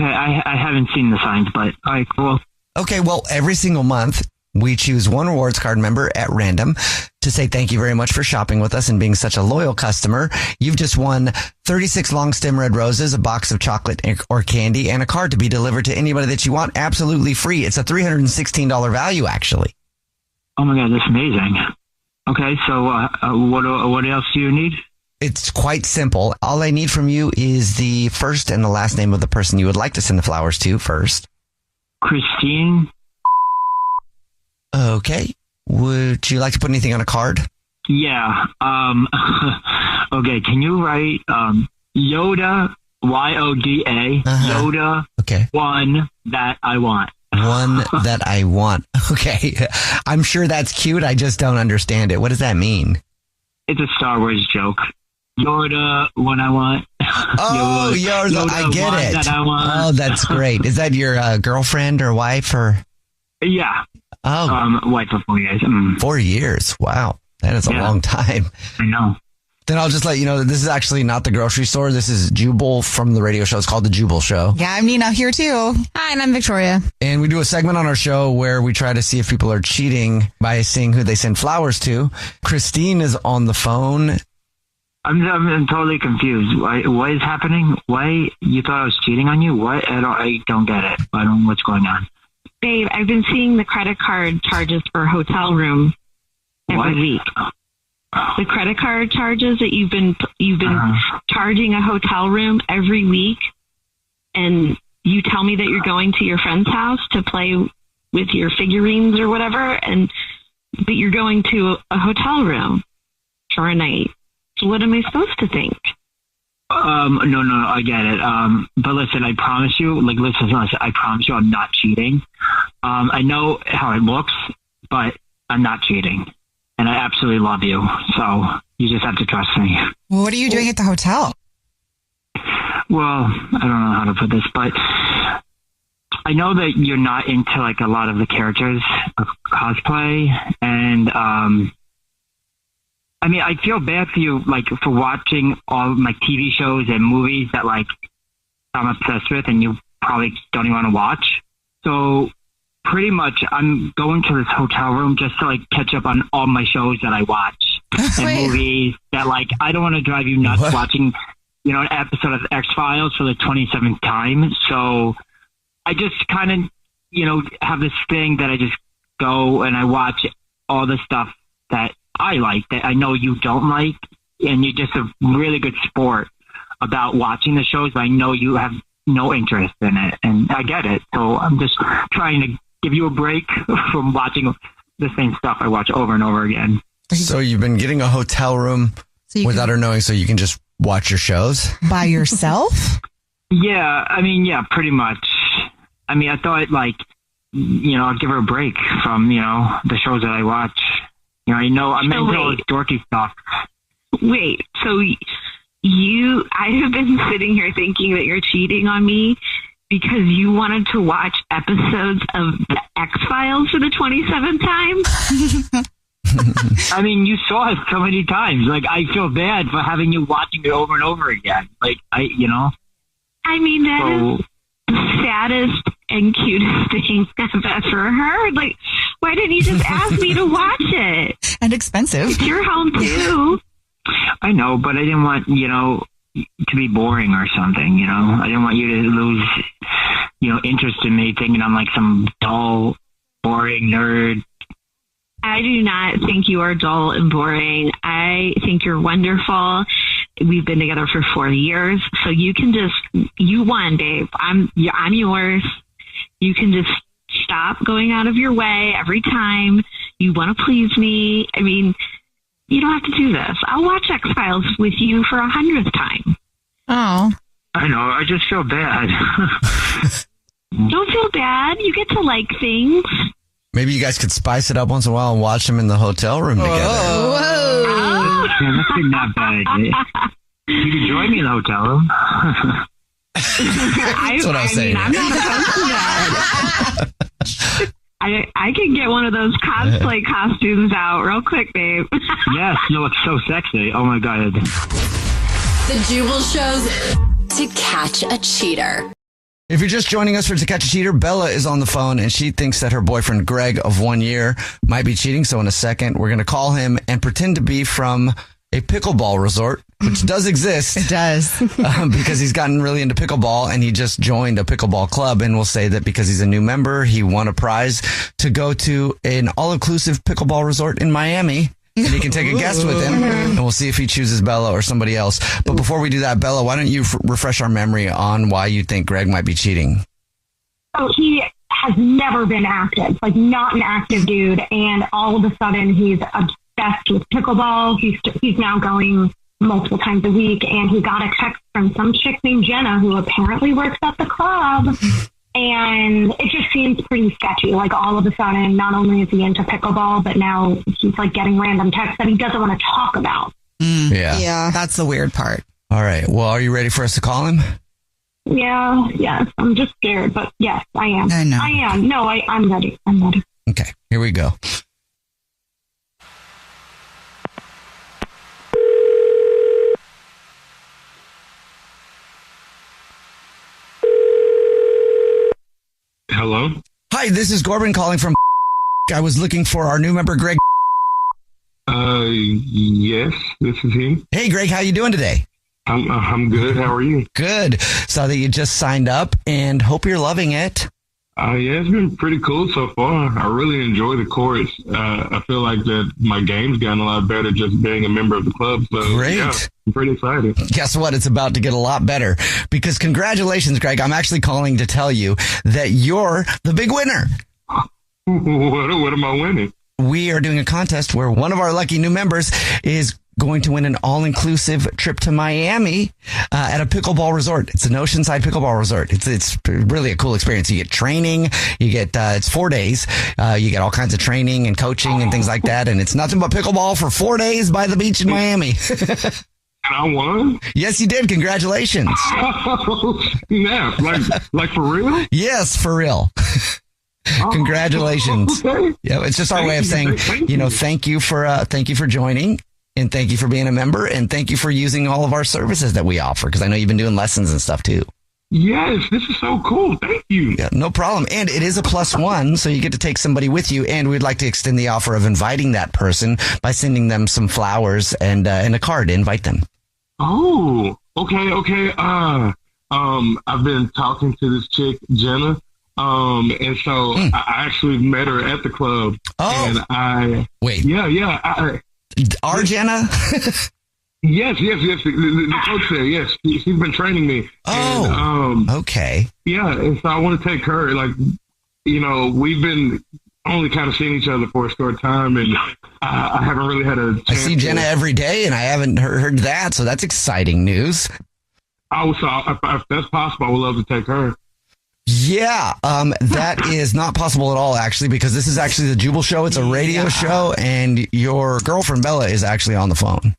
I haven't seen the signs, but all right, cool. Okay, well, every single month We choose one rewards card member at random to say thank you very much for shopping with us and being such a loyal customer. You've just won 36 long stem red roses, a box of chocolate or candy, and a card to be delivered to anybody that you want absolutely free. It's a $316 value, actually. Oh my God, that's amazing. Okay, so what else do you need? It's quite simple. All I need from you is the first and the last name of the person you would like to send the flowers to first. Christine. Okay. Would you like to put anything on a card? Yeah. Okay, can you write Yoda, Yoda, Yoda, okay. One that I want. One that I want. Okay. I'm sure that's cute. I just don't understand it. What does that mean? It's a Star Wars joke. Yoda, one I want. Oh, Yoda, I get one it. That I want. Oh, that's great. Is that your girlfriend or wife or? Yeah. Oh. Wife for 4 years. 4 years. Wow. That is a long time. I know. Then I'll just let you know that this is actually not the grocery store. This is Jubal from the radio show. It's called The Jubal Show. Yeah, I'm Nina here too. Hi, and I'm Victoria. And we do a segment on our show where we try to see if people are cheating by seeing who they send flowers to. Christine is on the phone. I'm totally confused. What is happening? Why you thought I was cheating on you? What? I don't get it. I don't know what's going on. Babe, I've been seeing the credit card charges for a hotel room every week. The credit card charges that you've been charging a hotel room every week, and you tell me that you're going to your friend's house to play with your figurines or whatever, but you're going to a hotel room for a night. So what am I supposed to think? No, I get it. But listen, I promise you, listen, I promise you I'm not cheating. I know how it looks, but I'm not cheating. And I absolutely love you. So you just have to trust me. Well, what are you doing at the hotel? Well, I don't know how to put this, but I know that you're not into a lot of the characters of cosplay. And, I mean, I feel bad for you, for watching all my TV shows and movies that, I'm obsessed with and you probably don't even want to watch. So pretty much I'm going to this hotel room just to, catch up on all my shows that I watch and movies that, I don't want to drive you nuts watching, an episode of X-Files for the 27th time. So I just kind of, have this thing that I just go and I watch all the stuff that I like that I know you don't like, and you're just a really good sport about watching the shows, but I know you have no interest in it, and I get it. So I'm just trying to give you a break from watching the same stuff I watch over and over again. So you've been getting a hotel room without her knowing, so you can just watch your shows? By yourself? Yeah, pretty much. I mean, I thought, I'd give her a break from, the shows that I watch. I'm into all this dorky stuff. Wait, so I have been sitting here thinking that you're cheating on me because you wanted to watch episodes of the X-Files for the 27th time? I mean, you saw it so many times. I feel bad for having you watching it over and over again. I mean, that is the saddest and cutest thing I've ever heard. Why didn't you just ask me to watch it? And expensive. It's your home too. I know, but I didn't want, to be boring or something, I didn't want you to lose, interest in me thinking I'm some dull, boring nerd. I do not think you are dull and boring. I think you're wonderful. We've been together for 4 years, so you can you won, babe. I'm yours. You can just stop going out of your way every time you want to please me. I mean, you don't have to do this. I'll watch X-Files with you for 100th time. Oh. I know. I just feel bad. Don't feel bad. You get to like things. Maybe you guys could spice it up once in a while and watch them in the hotel room together. Whoa. That's not a bad idea. You can join me in the hotel room. That's what I was saying. I'm not opposed to that. I can get one of those cosplay costumes out real quick, babe. Yes, you look so sexy. Oh my God. The Jubal Show's To Catch a Cheater. If you're just joining us for To Catch a Cheater, Bella is on the phone and she thinks that her boyfriend Greg of 1 year might be cheating. So in a second, we're going to call him and pretend to be from a pickleball resort, which does exist. It does. Because he's gotten really into pickleball and he just joined a pickleball club, and we'll say that because he's a new member, he won a prize to go to an all-inclusive pickleball resort in Miami. And he can take a guest with him, and we'll see if he chooses Bella or somebody else. But before we do that, Bella, why don't you refresh our memory on why you think Greg might be cheating? So he has never been active, like not an active dude. And all of a sudden he's obsessed with pickleball. He's now going multiple times a week. And he got a text from some chick named Jenna who apparently works at the club. And it just seems pretty sketchy. Like all of a sudden, not only is he into pickleball, but now he's like getting random texts that he doesn't want to talk about. Yeah. That's the weird part. All right. Well, are you ready for us to call him? Yeah, yes. I'm just scared, but yes, I am. I know. I am. No, I'm ready. I'm ready. Okay, here we go. Hello? Hi, this is Corbin calling from I was looking for our new member, Greg. Yes, this is him. Hey, Greg, how you doing today? I'm good. How are you? Good. Saw that you just signed up and hope you're loving it. Yeah, it's been pretty cool so far. I really enjoy the course. I feel like that my game's gotten a lot better just being a member of the club. So, Great. Yeah, I'm pretty excited. Guess what? It's about to get a lot better because congratulations, Greg. I'm actually calling to tell you that you're the big winner. What am I winning? We are doing a contest where one of our lucky new members is going to win an all-inclusive trip to Miami at a pickleball resort. It's an oceanside pickleball resort. It's really a cool experience. You get training. You get it's 4 days. You get all kinds of training and coaching and things like that. And it's nothing but pickleball for 4 days by the beach in Miami. And I won? Yes, you did. Congratulations. Yeah, like for real? Yes, for real. Congratulations. Okay. Yeah, it's just our way of saying, thank you for joining. And thank you for being a member, and thank you for using all of our services that we offer, because I know you've been doing lessons and stuff too. Yes, this is so cool. Thank you. Yeah, no problem. And it is a +1, so you get to take somebody with you, and we'd like to extend the offer of inviting that person by sending them some flowers and a card to invite them. Oh, okay. I've been talking to this chick, Jenna. And so I actually met her at the club. Oh. And Yeah. Our Jenna? Yes. The coach there, yes. She's been training me. Oh, and, okay. Yeah, and so I want to take her. Like, we've been only kind of seeing each other for a short time, and I haven't really had a chance. I see Jenna every day, and I haven't heard that, so that's exciting news. If that's possible, I would love to take her. Yeah, that is not possible at all, actually, because this is actually the Jubal Show. It's a radio show, and your girlfriend, Bella, is actually on the phone.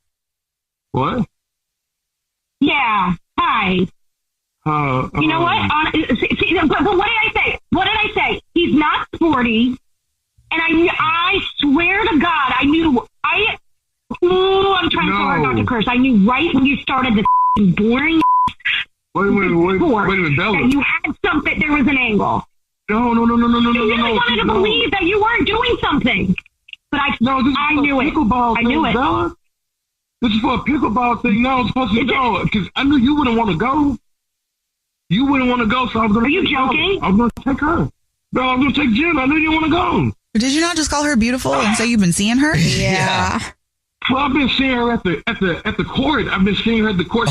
What? Yeah. Hi. You know what? But what did I say? What did I say? He's not sporty, and I swear to God, I knew. I'm trying so hard not to curse. I knew right when you started this boring. Wait a minute, Bella. That you had something. There was an angle. No. You really wanted to believe that you weren't doing something, but I knew it. I knew it. Bella? This is for a pickleball thing. No, I'm supposed to go because I knew you wouldn't want to go. You wouldn't want to go, so I was going to. Are you joking? I was going to take her. No, I was going to take Jen. I knew you didn't want to go. Did you not just call her beautiful and say you've been seeing her? Yeah. Well, I've been seeing her at the court. I've been seeing her at the court.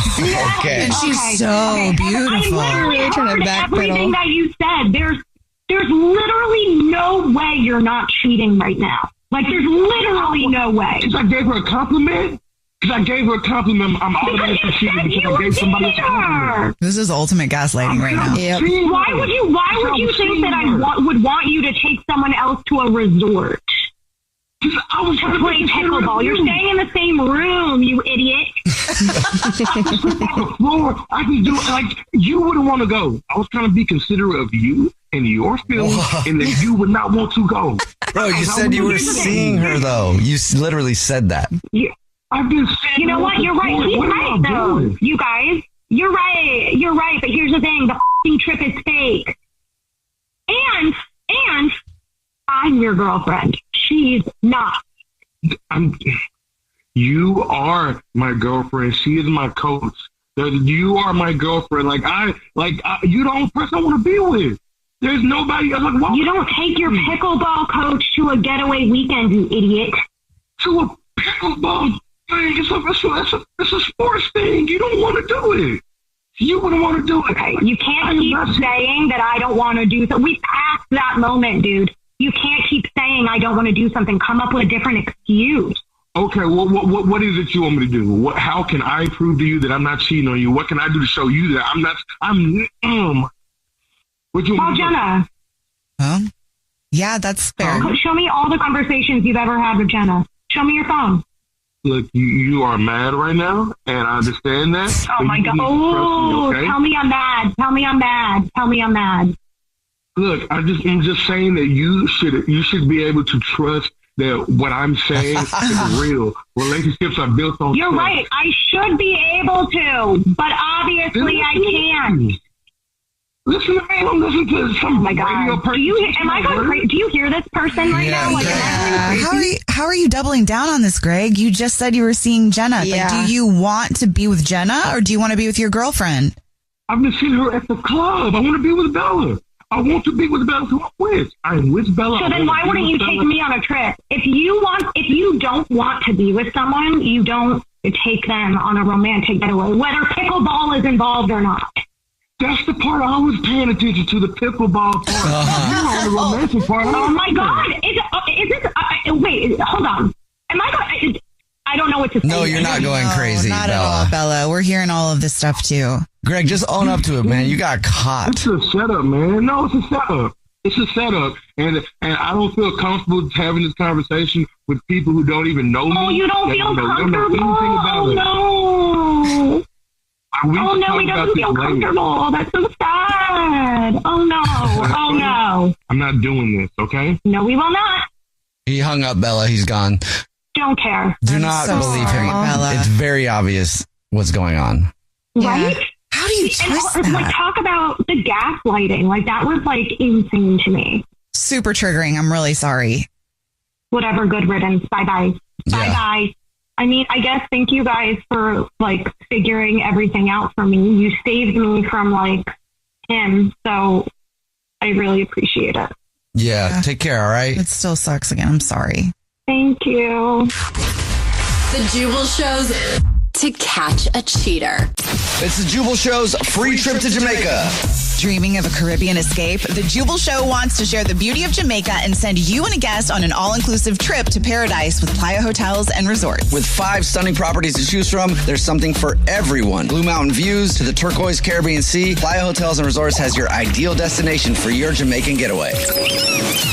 Okay. And she's so beautiful. I literally heard everything backpedal. that you said. There's literally no way you're not cheating right now. Like, there's literally no way. Because I gave her a compliment? Because I gave her a compliment. I'm automatically cheating because I gave somebody a compliment. This is ultimate gaslighting right now. Yep. Why would you think that I would want you to take someone else to a resort? I was to play pickleball. You're staying in the same room, you idiot. I can do it. Like, you wouldn't want to go. I was trying to be considerate of you and your feelings, and that you would not want to go. Bro, you said you were seeing her, though. You literally said that. Yeah. I've been seeing You know what? You're right. He's right, though. You guys. You're right. But here's the thing: the f***ing trip is fake. And I'm your girlfriend. She's not. You are my girlfriend. She is my coach. You are my girlfriend. You the only person I want to be with. There's nobody else. You don't take your pickleball coach to a getaway weekend, you idiot. To a pickleball thing. It's a sports thing. You don't want to do it. You wouldn't want to do it. Okay, you can't keep saying that I don't want to do something. We passed that moment, dude. You can't keep saying I don't want to do something. Come up with a different excuse. Okay, well, what is it you want me to do? How can I prove to you that I'm not cheating on you? What can I do to show you that I'm not? What you want? Jenna. Yeah, that's fair. Show me all the conversations you've ever had with Jenna. Show me your phone. Look, you are mad right now, and I understand that. Oh my God! Oh, okay? Tell me I'm mad. Tell me I'm mad. Look, I'm just saying that you should be able to trust that what I'm saying is real. Relationships are built on You're trust. right. I should be able to, but obviously I can't. Listen to me. Don't listen to some radio person. Do you hear this person right now? How are you doubling down on this, Greg? You just said you were seeing Jenna. Yeah. Like, do you want to be with Jenna or do you want to be with your girlfriend? I've been seeing her at the club. I want to be with Bella. I want to be with Bella. Who I'm with. I'm with Bella. So then why wouldn't you take me on a trip? If you don't want to be with someone, you don't take them on a romantic getaway, whether pickleball is involved or not. That's the part I was paying attention to, the pickleball part. You're on the romantic part. Oh my God. Is this, wait, hold on. Am I going, I don't know what to say. No, you're not going crazy, not Bella. at all, Bella. We're hearing all of this stuff too. Greg, just own up to it, man. You got caught. It's a setup, man. No, it's a setup. It's a setup. And I don't feel comfortable having this conversation with people who don't even know me. Oh, you don't feel comfortable? Oh, no. He doesn't feel comfortable. That's so sad. Oh, no. Oh, no. I'm not doing this, okay? No, we will not. He hung up, Bella. He's gone. Don't care. Do not believe him. Bella. It's very obvious what's going on. Right? How do you twist that? Like, talk about the gaslighting. Like, that was, like, insane to me. Super triggering. I'm really sorry. Whatever. Good riddance. Bye-bye. Yeah. Bye-bye. I mean, I guess thank you guys for, like, figuring everything out for me. You saved me from, like, him. So I really appreciate it. Yeah. Take care, all right? It still sucks again. I'm sorry. Thank you. The Jubal Show's To Catch a Cheater. It's the Jubal Show's free trip to Jamaica. Dreaming of a Caribbean escape? The Jubal Show wants to share the beauty of Jamaica and send you and a guest on an all-inclusive trip to paradise with Playa Hotels and Resorts. With 5 stunning properties to choose from, there's something for everyone. Blue Mountain views to the turquoise Caribbean Sea, Playa Hotels and Resorts has your ideal destination for your Jamaican getaway.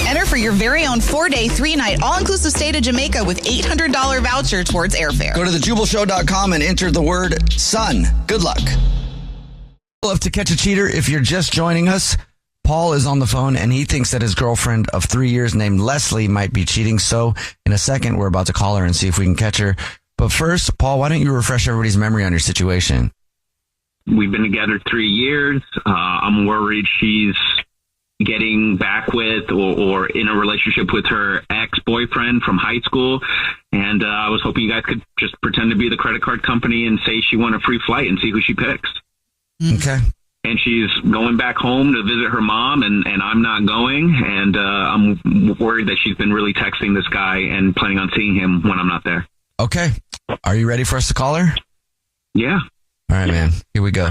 Enter for your very own 4-day, 3-night, all-inclusive stay to Jamaica with $800 voucher towards airfare. Go to thejubalshow.com and enter the word son. Good luck. Love To Catch a Cheater. If you're just joining us, Paul is on the phone and he thinks that his girlfriend of 3 years named Leslie might be cheating. So in a second, we're about to call her and see if we can catch her. But first, Paul, why don't you refresh everybody's memory on your situation? We've been together 3 years. I'm worried she's getting back with or in a relationship with her ex-boyfriend from high school. And I was hoping you guys could just pretend to be the credit card company and say she won a free flight and see who she picks. Okay. And she's going back home to visit her mom, and I'm not going. And I'm worried that she's been really texting this guy and planning on seeing him when I'm not there. Okay. Are you ready for us to call her? Yeah. All right, man. Here we go.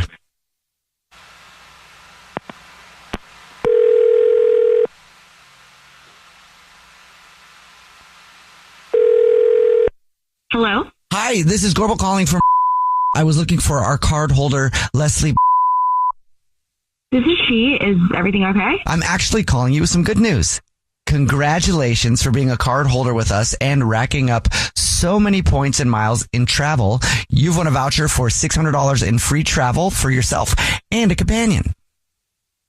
Hello? Hi, this is Gorbel calling from... I was looking for our card holder, Leslie. This is she. Is everything okay? I'm actually calling you with some good news. Congratulations for being a card holder with us and racking up so many points and miles in travel. You've won a voucher for $600 in free travel for yourself and a companion.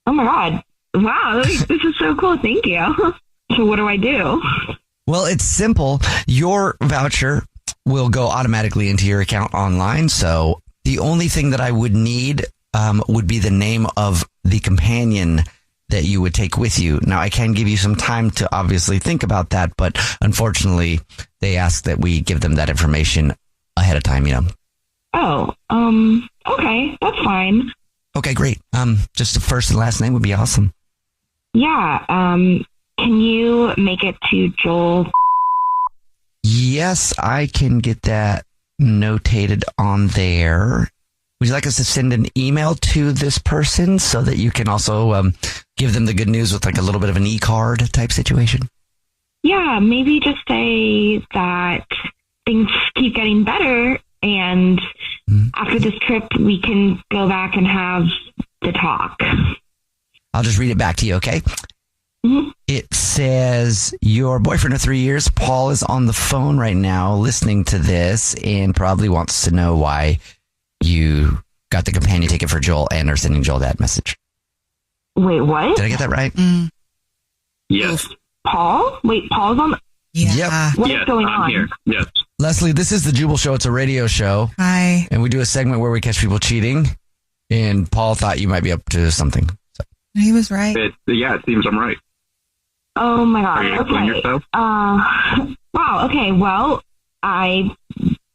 Oh my God. Wow. This is so cool. Thank you. So what do I do? Well, it's simple. Your voucher will go automatically into your account online. So The only thing that I would need would be the name of the companion that you would take with you. Now, I can give you some time to obviously think about that, but unfortunately, they ask that we give them that information ahead of time, Oh, okay, that's fine. Okay, great. Just the first and last name would be awesome. Yeah, can you make it to Joel? Yes, I can get that notated on there. Would you like us to send an email to this person so that you can also give them the good news with like a little bit of an e-card type situation? Yeah, maybe just say that things keep getting better, and after this trip, we can go back and have the talk. I'll just read it back to you, okay? It says, your boyfriend of 3 years, Paul, is on the phone right now listening to this and probably wants to know why you got the companion ticket for Joel and are sending Joel that message. Wait, what? Did I get that right? Yes. Paul? Wait, Paul's on? Yep. What is going on? Here. Yes. Leslie, this is the Jubal Show. It's a radio show. Hi. And we do a segment where we catch people cheating. And Paul thought you might be up to something. So. He was right. It seems I'm right. Oh my God. Are you explaining yourself? Wow. Okay. Well, I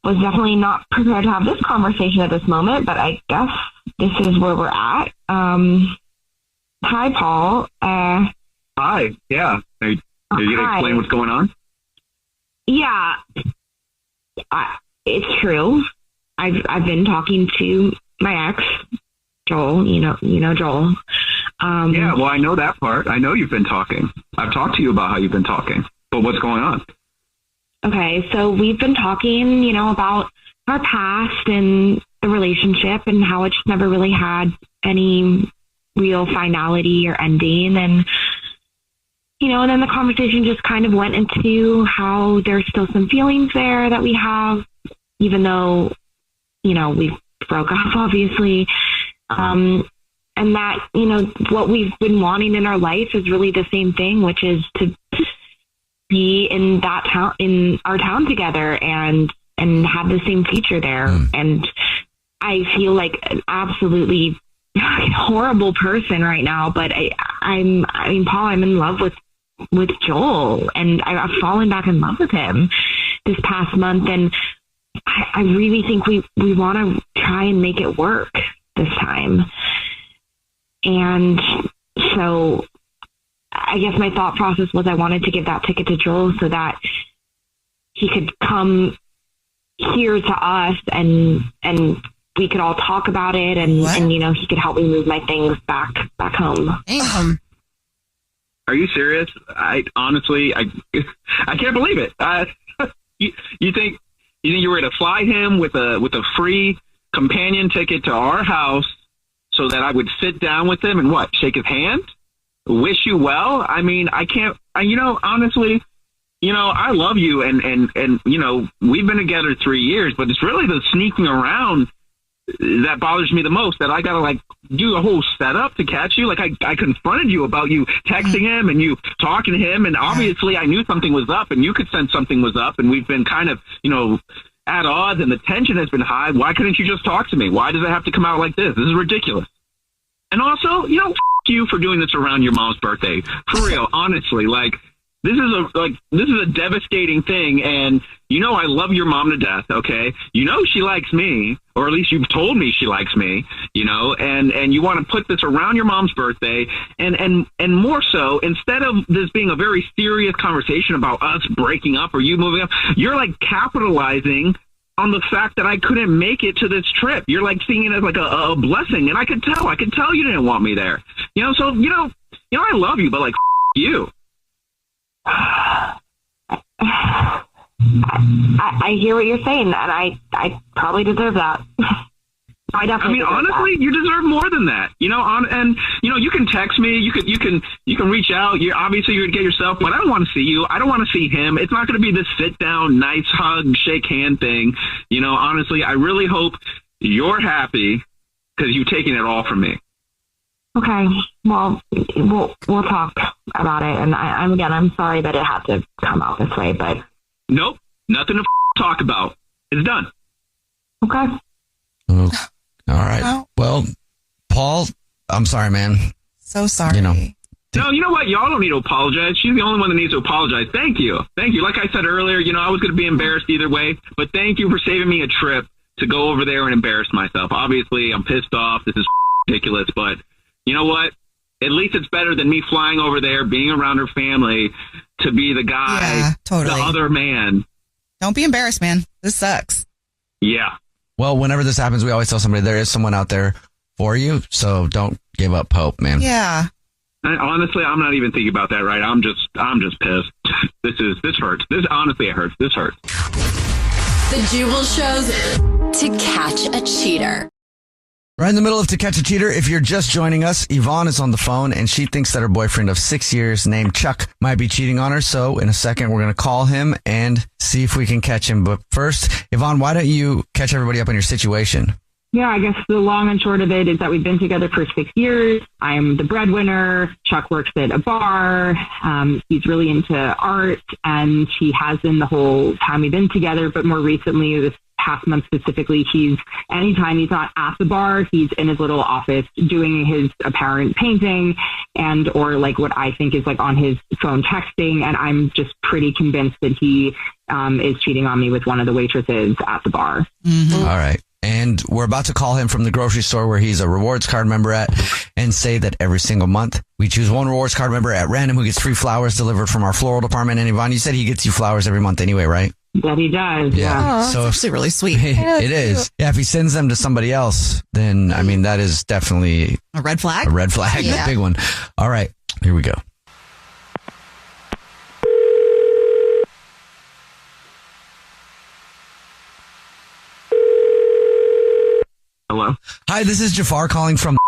was definitely not prepared to have this conversation at this moment, but I guess this is where we're at. Hi, Paul. Hi. Yeah. Are you going to explain what's going on? Yeah. It's true. I've been talking to my ex, Joel. You know Joel. Yeah, well, I know that part. I know you've been talking. I've talked to you about how you've been talking. But what's going on? Okay, so we've been talking, about our past and the relationship and how it just never really had any real finality or ending. And, and then the conversation just kind of went into how there's still some feelings there that we have, even though, we broke up, obviously. And that, what we've been wanting in our life is really the same thing, which is to be in our town together and have the same future there. And I feel like an absolutely horrible person right now, but Paul, I'm in love with Joel, and I've fallen back in love with him this past month. And I really think we want to try and make it work this time. And so I guess my thought process was I wanted to give that ticket to Joel so that he could come here to us and we could all talk about it and he could help me move my things back home. Damn. Are you serious? I honestly can't believe it. You think you were to fly him with a free companion ticket to our house so that I would sit down with him and shake his hand, wish you well? I mean, I can't. Honestly, I love you, and we've been together 3 years, but it's really the sneaking around that bothers me the most. That I gotta do a whole setup to catch you. I confronted you about you texting him and you talking to him, and obviously I knew something was up, and you could sense something was up, and we've been kind of at odds, and the tension has been high. Why couldn't you just talk to me? Why does it have to come out like this? This is ridiculous. And also, f*** you for doing this around your mom's birthday. For real, honestly, this is a devastating thing, and I love your mom to death, okay? She likes me, or at least you've told me she likes me, and you want to put this around your mom's birthday, and more so, instead of this being a very serious conversation about us breaking up or you moving up, you're capitalizing on the fact that I couldn't make it to this trip. You're seeing it as a blessing, and I could tell you didn't want me there. So I love you, but you. I hear what you're saying, and I probably deserve that. Honestly, you deserve more than that. You can text me, you can reach out. You're gonna get yourself, but I don't want to see you. I don't want to see him. It's not going to be this sit down, nice hug, shake hand thing. Honestly, I really hope you're happy because you've taken it all from me. Okay, well, we'll talk about it, and I'm sorry that it had to come out this way, but nope, nothing to talk about. It's done. Okay. Oh, all right. Well, Paul, I'm sorry, man. So sorry. You know. No, you know what? Y'all don't need to apologize. She's the only one that needs to apologize. Thank you. Thank you. Like I said earlier, I was going to be embarrassed either way, but thank you for saving me a trip to go over there and embarrass myself. Obviously, I'm pissed off. This is ridiculous, but you know what? At least it's better than me flying over there, being around her family, to be the guy, the other man. Don't be embarrassed, man. This sucks. Yeah. Well, whenever this happens, we always tell somebody there is someone out there for you, so don't give up hope, man. Yeah. Honestly, I'm not even thinking about that, right? I'm just pissed. This hurts. Honestly, it hurts. This hurts. The Jubal shows To Catch a Cheater. Right in the middle of To Catch a Cheater, if you're just joining us, Yvonne is on the phone and she thinks that her boyfriend of 6 years named Chuck might be cheating on her. So in a second, we're going to call him and see if we can catch him. But first, Yvonne, why don't you catch everybody up on your situation? Yeah, I guess the long and short of it is that we've been together for 6 years. I'm the breadwinner. Chuck works at a bar. He's really into art, and he has been the whole time we've been together. But more recently, this past month specifically, anytime he's not at the bar, he's in his little office doing his apparent painting and or like what I think is like on his phone texting. And I'm just pretty convinced that he is cheating on me with one of the waitresses at the bar. Mm-hmm. All right. And we're about to call him from the grocery store where he's a rewards card member at and say that every single month we choose one rewards card member at random who gets free flowers delivered from our floral department. And Yvonne, you said he gets you flowers every month anyway, right? That he does. Yeah. So it's actually really sweet. It is. Yeah. If he sends them to somebody else, then I mean, that is definitely a red flag. A red flag. Yeah. A big one. All right. Here we go. Hello. Hi, this is Jafar calling from.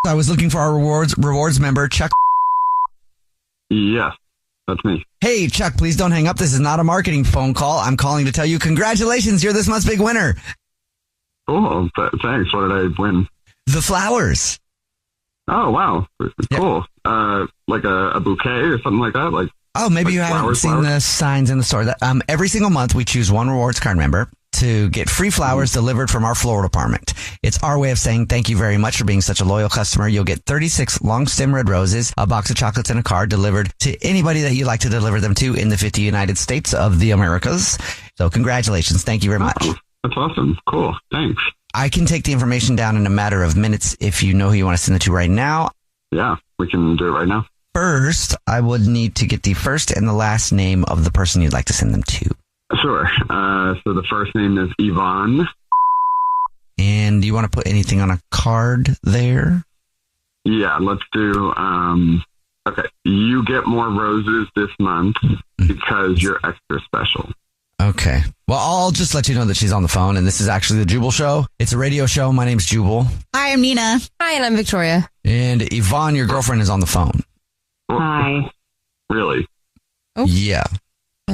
I was looking for our rewards member, Chuck. Yes, that's me. Hey, Chuck, please don't hang up. This is not a marketing phone call. I'm calling to tell you congratulations. You're this month's big winner. Oh, thanks. What did I win? The flowers. Oh, wow. Cool. Like a bouquet or something like that? Like, oh, maybe you haven't seen the signs in the store. Every single month, we choose one rewards card member to get free flowers delivered from our floral department. It's our way of saying thank you very much for being such a loyal customer. You'll get 36 long stem red roses, a box of chocolates, and a card delivered to anybody that you'd like to deliver them to in the 50 United States of the Americas. So congratulations. Thank you very much. That's awesome. Cool. Thanks. I can take the information down in a matter of minutes if you know who you want to send it to right now. Yeah, we can do it right now. First, I would need to get the first and the last name of the person you'd like to send them to. Sure. So the first name is Yvonne. And do you want to put anything on a card there? Yeah, let's do, okay. You get more roses this month because you're extra special. Okay. Well, I'll just let you know that she's on the phone, and this is actually the Jubal Show. It's a radio show. My name's Jubal. Hi, I'm Nina. Hi, and I'm Victoria. And Yvonne, your girlfriend, is on the phone. Hi. Really? Oh. Yeah.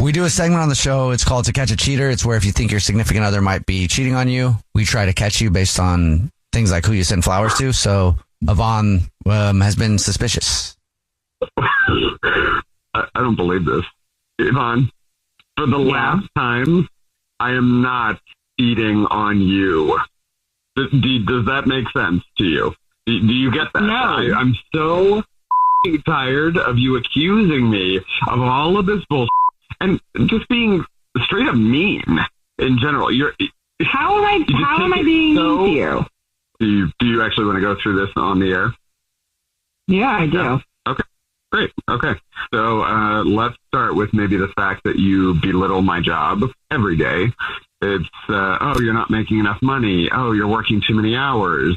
We do a segment on the show. It's called To Catch a Cheater. It's where if you think your significant other might be cheating on you, we try to catch you based on things like who you send flowers to. So Yvonne has been suspicious. I don't believe this. Yvonne, for the last time, I am not cheating on you. Does that make sense to you? Do you get that? No. I'm so tired of you accusing me of all of this bullshit and just being straight up mean in general. How am I being mean to you? Do you actually want to go through this on the air? Yeah, I do. Okay, great. Okay. So let's start with maybe the fact that you belittle my job every day. It's, oh, you're not making enough money. Oh, you're working too many hours.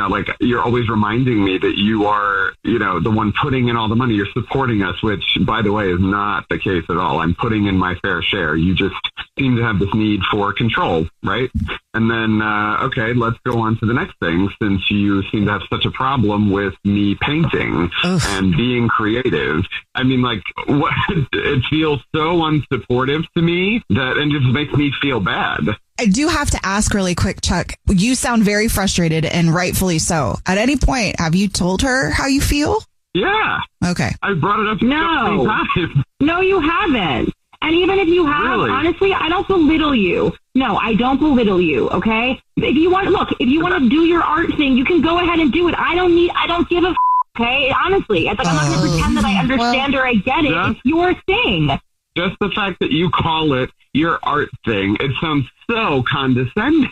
Like you're always reminding me that you are, the one putting in all the money. You're supporting us, which, by the way, is not the case at all. I'm putting in my fair share. You just seem to have this need for control, right? And then, okay, let's go on to the next thing. Since you seem to have such a problem with me painting and being creative, I mean, like, what? It feels so unsupportive to me that, and just makes me feel bad. I do have to ask really quick, Chuck. You sound very frustrated, and rightfully so. At any point, have you told her how you feel? Yeah. Okay. I brought it up so many times. No, you haven't. And even if you have, Really? honestly, I don't belittle you. No, I don't belittle you, okay? If you want to do your art thing, you can go ahead and do it. I don't give a okay? Honestly, it's like I'm not going to pretend that I understand or I get it. Yeah. It's your thing. Just the fact that you call it your art thing, it sounds so condescending.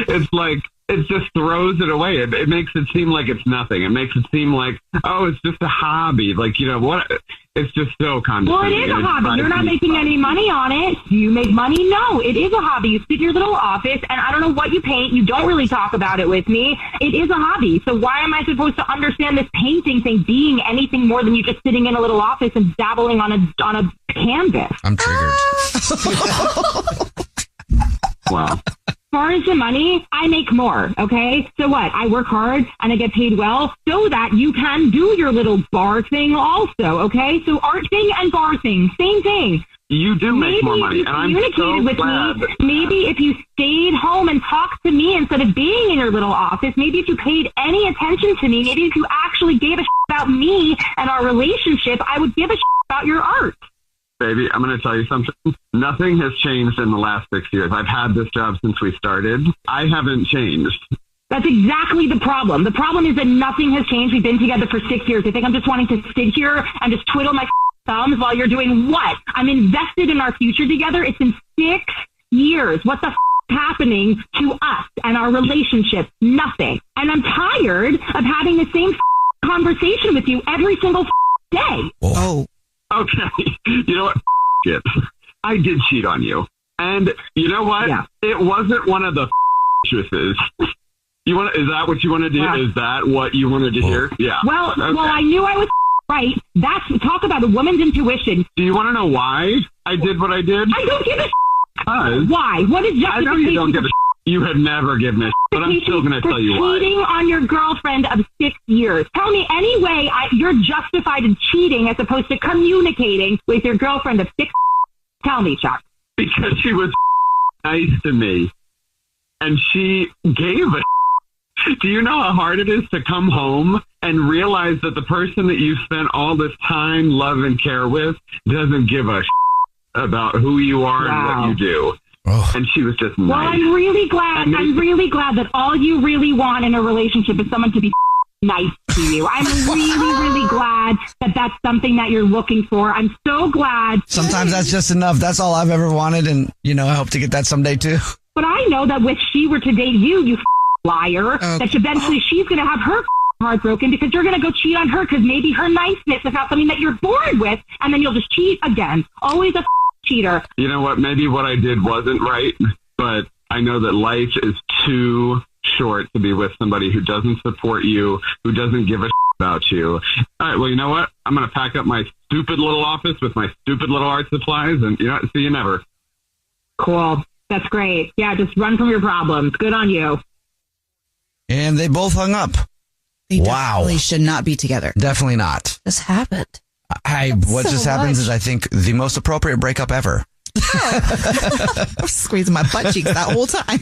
It's like, it just throws it away. It makes it seem like it's nothing. It makes it seem like, oh, it's just a hobby. Like, you know, what? It's just so condescending. Well, it is a hobby. You're not making any money on it. Do you make money? No, it is a hobby. You sit in your little office, and I don't know what you paint. You don't really talk about it with me. It is a hobby. So why am I supposed to understand this painting thing being anything more than you just sitting in a little office and dabbling on a canvas? I'm triggered. Wow. As far as the money, I make more, okay? So what? I work hard and I get paid well so that you can do your little bar thing also, okay? So art thing and bar thing, same thing. You do make more money, and I'm so with glad. me, maybe if you stayed home and talked to me instead of being in your little office, maybe if you paid any attention to me, maybe if you actually gave a shit about me and our relationship, I would give a shit about your art. Baby, I'm going to tell you something. Nothing has changed in the last 6 years. I've had this job since we started. I haven't changed. That's exactly the problem. The problem is that nothing has changed. We've been together for 6 years. I think I'm just wanting to sit here and just twiddle my thumbs while you're doing what? I'm invested in our future together. It's been 6 years. What the happening to us and our relationship? Nothing. And I'm tired of having the same conversation with you every single day. Oh. Okay. You know what? It. I did cheat on you. And you know what? Yeah. It wasn't one of the truths. Is that what you want to do? Yeah. Is that what you wanted to hear? Yeah. Well, Okay. well, I knew I was right. Talk about a woman's intuition. Do you want to know why I did what I did? I don't give a Because why. What is I know you don't give a You have never given a but I'm still going to tell you why. cheating on your girlfriend of 6 years? Tell me any way you're justified in cheating as opposed to communicating with your girlfriend of 6. Tell me, Chuck. Because she was nice to me. And she gave a Do you know how hard it is to come home and realize that the person that you spent all this time, love, and care with doesn't give a about who you are and what you do? Oh. And she was just nice. Well, I'm really glad. I'm really glad that all you really want in a relationship is someone to be nice to you. I'm really glad that that's something that you're looking for. I'm so glad. Sometimes that's just enough. That's all I've ever wanted. And, you know, I hope to get that someday too. But I know that if she were to date you liar, that eventually she's going to have her heart broken because you're going to go cheat on her because maybe her niceness is not something that you're bored with, and then you'll just cheat again. Always a cheater. You know what? Maybe what I did wasn't right, but I know that life is too short to be with somebody who doesn't support you, who doesn't give a about you. All right, well, you know what? I'm going to pack up my stupid little office with my stupid little art supplies, and see you never. Cool. That's great. Yeah, just run from your problems. Good on you. And they both hung up. They definitely should not be together. Definitely not. This happened. What just happens is I think the most appropriate breakup ever. I'm squeezing my butt cheeks that whole time.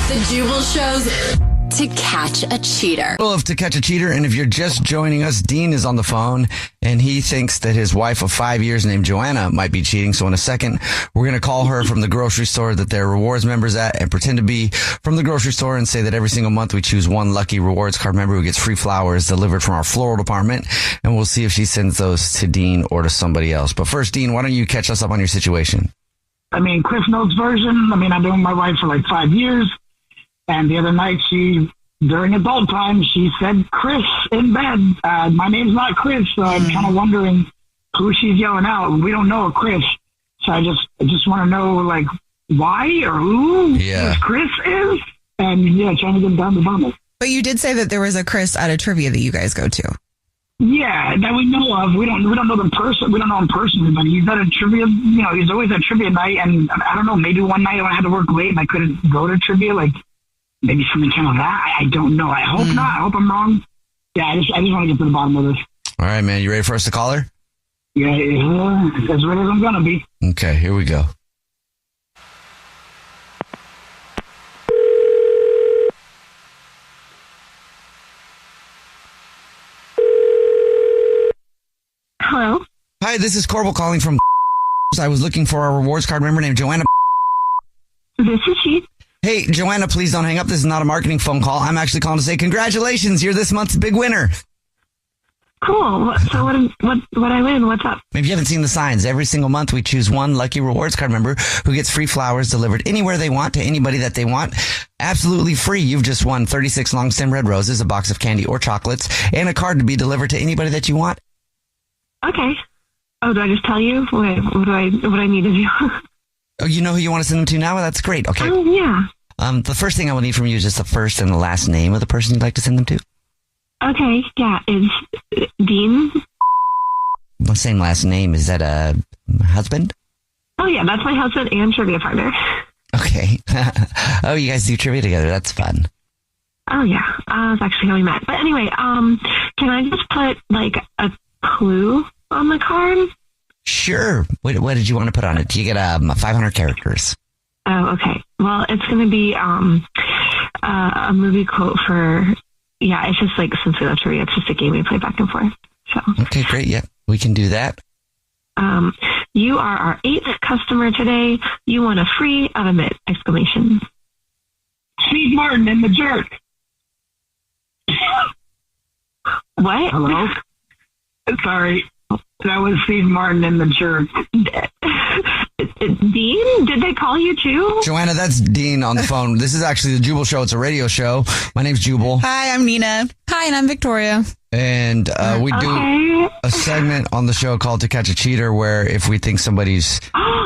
The Jubal Show's To Catch a Cheater. Well, To Catch a Cheater, and if you're just joining us, Dean is on the phone, and he thinks that his wife of 5 years named Joanna might be cheating. So in a second, we're going to call her from the grocery store that they're rewards members at and pretend to be from the grocery store and say that every single month we choose one lucky rewards card member who gets free flowers delivered from our floral department, and we'll see if she sends those to Dean or to somebody else. But first, Dean, why don't you catch us up on your situation? I mean, Cliff Notes version. I mean, I've been with my wife for like 5 years. And the other night, during adult time, she said Chris in bed. My name's not Chris, so I'm kind of wondering who she's yelling out. We don't know a Chris. So I just want to know, like, why or who this Chris is. And, trying to get down the bottom. But you did say that there was a Chris at a trivia that you guys go to. Yeah, that we know of. We don't know them person. We don't know him personally, but he's at a trivia. He's always at trivia night. And I don't know, maybe one night when I had to work late and I couldn't go to trivia, like, maybe something came of that. I don't know. I hope not. I hope I'm wrong. Yeah, I just want to get to the bottom of this. All right, man. You ready for us to call her? Yeah, as ready as I'm going to be. Okay, here we go. Hello? Hi, this is Corbel calling from I was looking for a rewards card member named Joanna. This is she. Hey, Joanna, please don't hang up. This is not a marketing phone call. I'm actually calling to say congratulations. You're this month's big winner. Cool. So what I win? What's up? If you haven't seen the signs, every single month we choose one lucky rewards card member who gets free flowers delivered anywhere they want to anybody that they want. Absolutely free. You've just won 36 long stem red roses, a box of candy or chocolates, and a card to be delivered to anybody that you want. Okay. Oh, do I just tell you? What do I need to do? Oh, you know who you want to send them to now? That's great. Okay. Oh, yeah. The first thing I will need from you is just the first and the last name of the person you'd like to send them to. Okay, yeah, it's Dean. The same last name. Is that a husband? Oh, yeah, that's my husband and trivia partner. Okay. Oh, you guys do trivia together. That's fun. Oh, yeah. That's actually how we met. But anyway, can I just put, like, a clue on the card? Sure. What did you want to put on it? Do you get 500 characters? Oh, okay. Well, it's going to be a movie quote for... Yeah, it's just like, since we love trivia, it's just a game we play back and forth. So. Okay, great. Yeah, we can do that. You are our 8th customer today. You won a free oven mitt! Exclamation. Steve Martin and the Jerk. What? Hello? Sorry. That was Steve Martin and the Jerk. Dean? Did they call you too? Joanna, that's Dean on the phone. This is actually the Jubal Show. It's a radio show. My name's Jubal. Hi, I'm Nina. Hi, and I'm Victoria. And we do a segment on the show called To Catch a Cheater, where if we think somebody's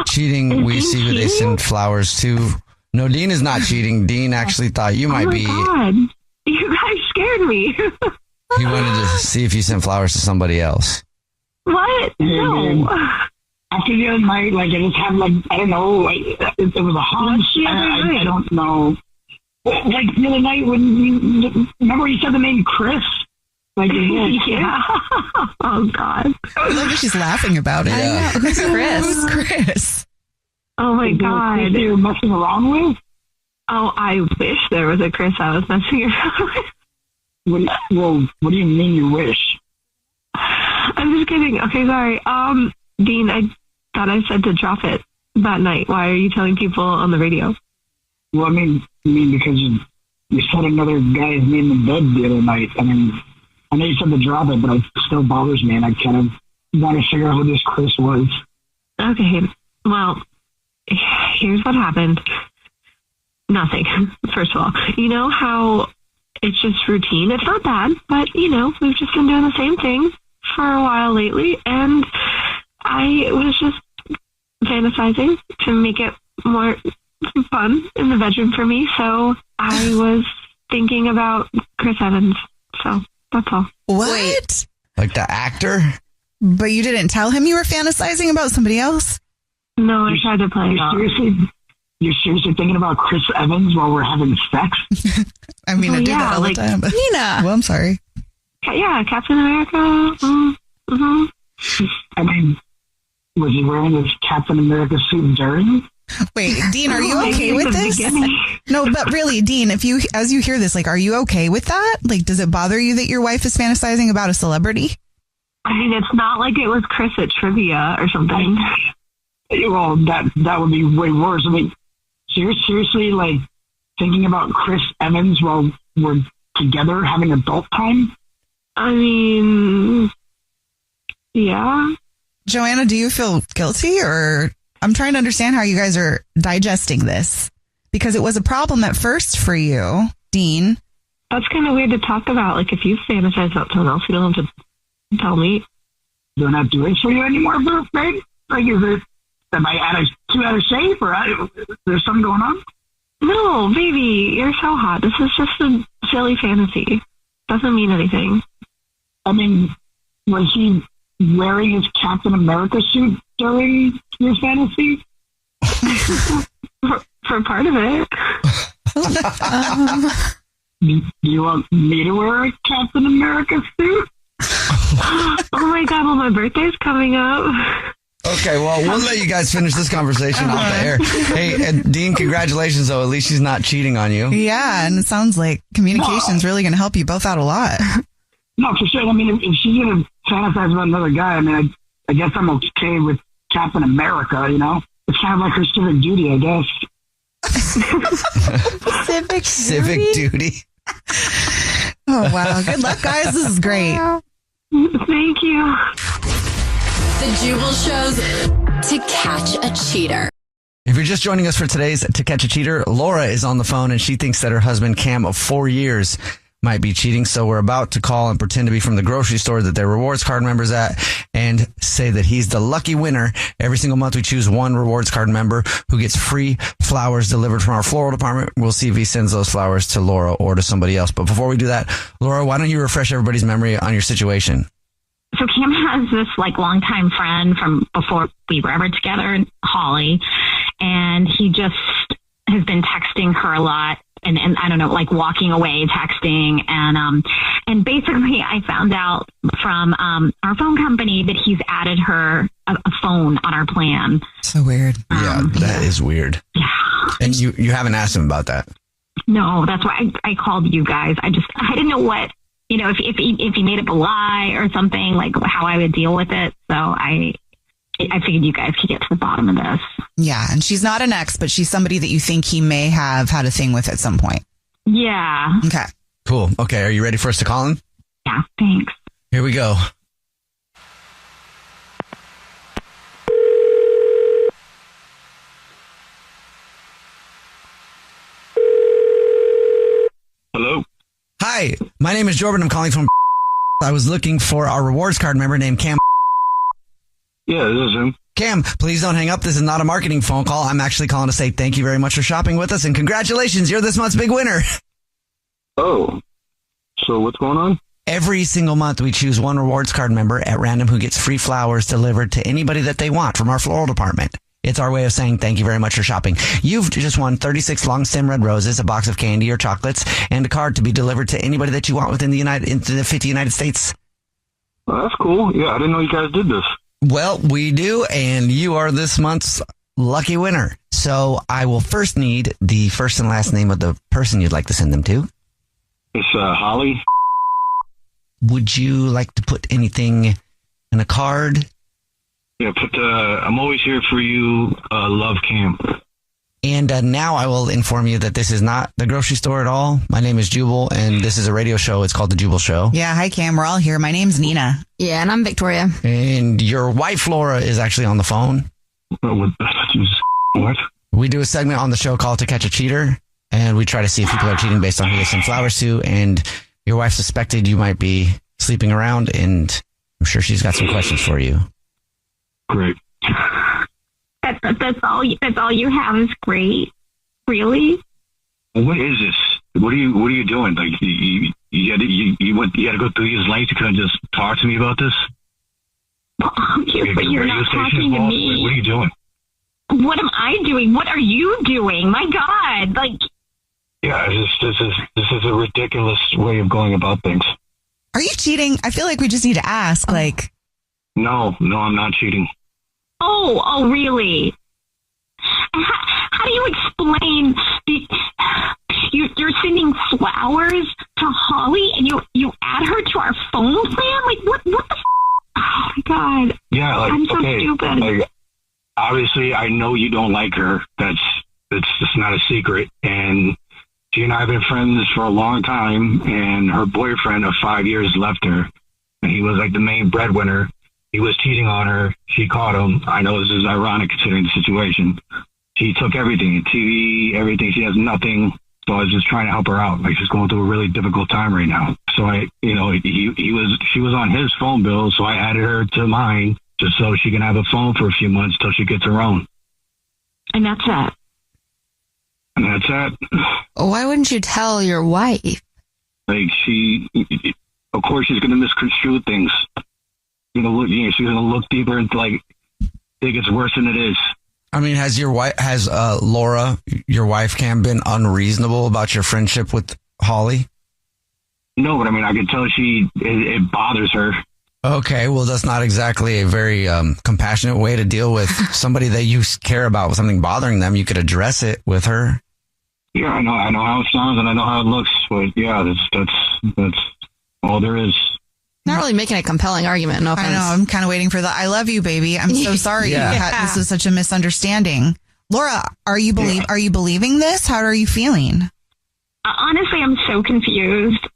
cheating, we see who they send flowers to. No, Dean is not cheating. Dean actually thought you might be. Oh, my God. You guys scared me. He wanted to see if you sent flowers to somebody else. What? No. After the other night, like, I just had, like, I don't know, like, it was a hunch. I don't know. Like, the other night when you, remember you said the name Chris? Like, yeah. Oh, God. I love that she's laughing about it. Yeah. Who's Chris? Who's Chris? Oh, my God. You were messing around with? Oh, I wish there was a Chris I was messing around with. What do you mean you wish? I'm just kidding. Okay, sorry. Dean, I thought I said to drop it that night. Why are you telling people on the radio? Well, I mean because you said another guy's name in bed the other night. I mean, I know you said to drop it, but it still bothers me, and I kind of want to figure out who this Chris was. Okay, well, here's what happened. Nothing, first of all. You know how it's just routine? It's not bad, but, you know, we've just been doing the same thing for a while lately, and I was just fantasizing to make it more fun in the bedroom for me, so I was thinking about Chris Evans, so that's all. What? Like the actor? But you didn't tell him you were fantasizing about somebody else? No, I tried to play it off. You're seriously thinking about Chris Evans while we're having sex? I mean, I do that all the time. But... Nina! Well, I'm sorry. Yeah, Captain America. Mm-hmm. I mean, was he wearing his Captain America suit during? Wait, Dean, are you okay with this? No, but really, Dean, as you hear this, like, are you okay with that? Like, does it bother you that your wife is fantasizing about a celebrity? I mean, it's not like it was Chris at trivia or something. Well, that would be way worse. I mean, so you're seriously, like, thinking about Chris Evans while we're together having adult time? I mean, yeah. Joanna, do you feel guilty, or I'm trying to understand how you guys are digesting this, because it was a problem at first for you, Dean. That's kind of weird to talk about. Like, if you fantasize about someone else, you don't have to tell me. They're not doing it for you anymore, babe? Like, am I too out of shape, or there's something going on? No, baby, you're so hot. This is just a silly fantasy. Doesn't mean anything. I mean, was he wearing his Captain America suit during your fantasy? for part of it. Do you want me to wear a Captain America suit? Oh my God, well, my birthday's coming up. Okay, well, we'll let you guys finish this conversation off the air. Hey, and Dean, congratulations, though. At least she's not cheating on you. Yeah, and it sounds like communication's really going to help you both out a lot. No, for sure. I mean, if she's going to fantasize about another guy, I mean, I guess I'm okay with Captain America, you know? It's kind of like her civic duty, I guess. Civic duty. Oh, wow. Good luck, guys. This is great. Thank you. The Jubal Show's To Catch a Cheater. If you're just joining us for today's To Catch a Cheater, Laura is on the phone and she thinks that her husband Cam of 4 years might be cheating. So we're about to call and pretend to be from the grocery store that their rewards card member's at and say that he's the lucky winner. Every single month we choose one rewards card member who gets free flowers delivered from our floral department. We'll see if he sends those flowers to Laura or to somebody else. But before we do that, Laura, why don't you refresh everybody's memory on your situation? So Cam has this longtime friend from before we were ever together, Holly, and he just has been texting her a lot and I don't know, walking away, texting. And basically I found out from our phone company that he's added her a phone on our plan. So weird. Yeah, that is weird. Yeah. And you haven't asked him about that? No, that's why I called you guys. I didn't know what, if he made up a lie or something, how I would deal with it. So I figured you guys could get to the bottom of this. Yeah, and she's not an ex, but she's somebody that you think he may have had a thing with at some point. Yeah. Okay. Cool. Okay, are you ready for us to call him? Yeah, thanks. Here we go. Hello? Hi, my name is Jordan. I'm calling from I was looking for our rewards card member named Cam. Yeah, this is him. Cam, please don't hang up. This is not a marketing phone call. I'm actually calling to say thank you very much for shopping with us and congratulations. You're this month's big winner. Oh, so what's going on? Every single month we choose one rewards card member at random who gets free flowers delivered to anybody that they want from our floral department. It's our way of saying thank you very much for shopping. You've just won 36 long stem red roses, a box of candy or chocolates, and a card to be delivered to anybody that you want within the 50 United States. Well, that's cool. Yeah, I didn't know you guys did this. Well, we do, and you are this month's lucky winner. So I will first need the first and last name of the person you'd like to send them to. It's Holly. Would you like to put anything in a card? Yeah, I'm always here for you, love Cam. And now I will inform you that this is not the grocery store at all. My name is Jubal, and this is a radio show. It's called The Jubal Show. Yeah, hi, Cam. We're all here. My name's Nina. Yeah, and I'm Victoria. And your wife, Laura, is actually on the phone. What? We do a segment on the show called To Catch a Cheater, and we try to see if people are cheating based on who they send flowers to. And your wife suspected you might be sleeping around, and I'm sure she's got some questions for you. Great. That's all you have is great. Really? What is this? What are you doing? Like you had to go through these lengths to kind of just talk to me about this? Well, obviously you're not talking to me. What are you doing? What am I doing? What are you doing? My God! Yeah, this is a ridiculous way of going about things. Are you cheating? I feel like we just need to ask. No, I'm not cheating. Oh, really? How do you explain you're sending flowers to Holly and you add her to our phone plan? What the oh my God. Yeah, I'm so stupid. Obviously I know you don't like her. It's just not a secret. And she and I have been friends for a long time, and her boyfriend of 5 years left her, and he was the main breadwinner. He was cheating on her. She caught him. I know this is ironic considering the situation. She took everything, TV, everything. She has nothing. So I was just trying to help her out. She's going through a really difficult time right now. So she was on his phone bill. So I added her to mine just so she can have a phone for a few months till she gets her own. And that's it. And that's it. Why wouldn't you tell your wife? Of course she's going to misconstrue things. She's gonna look deeper and think it's worse than it is. I mean, has Laura, your wife, Cam, been unreasonable about your friendship with Holly? No, but I can tell it bothers her. Okay, well, that's not exactly a very compassionate way to deal with somebody that you care about with something bothering them. You could address it with her. Yeah, I know how it sounds and I know how it looks, but yeah, that's all there is. All not really making a compelling argument. No offense. I know. I'm kind of waiting for the "I love you, baby. I'm so sorry. This was such a misunderstanding." Laura, are you believing this? How are you feeling? Honestly, I'm so confused.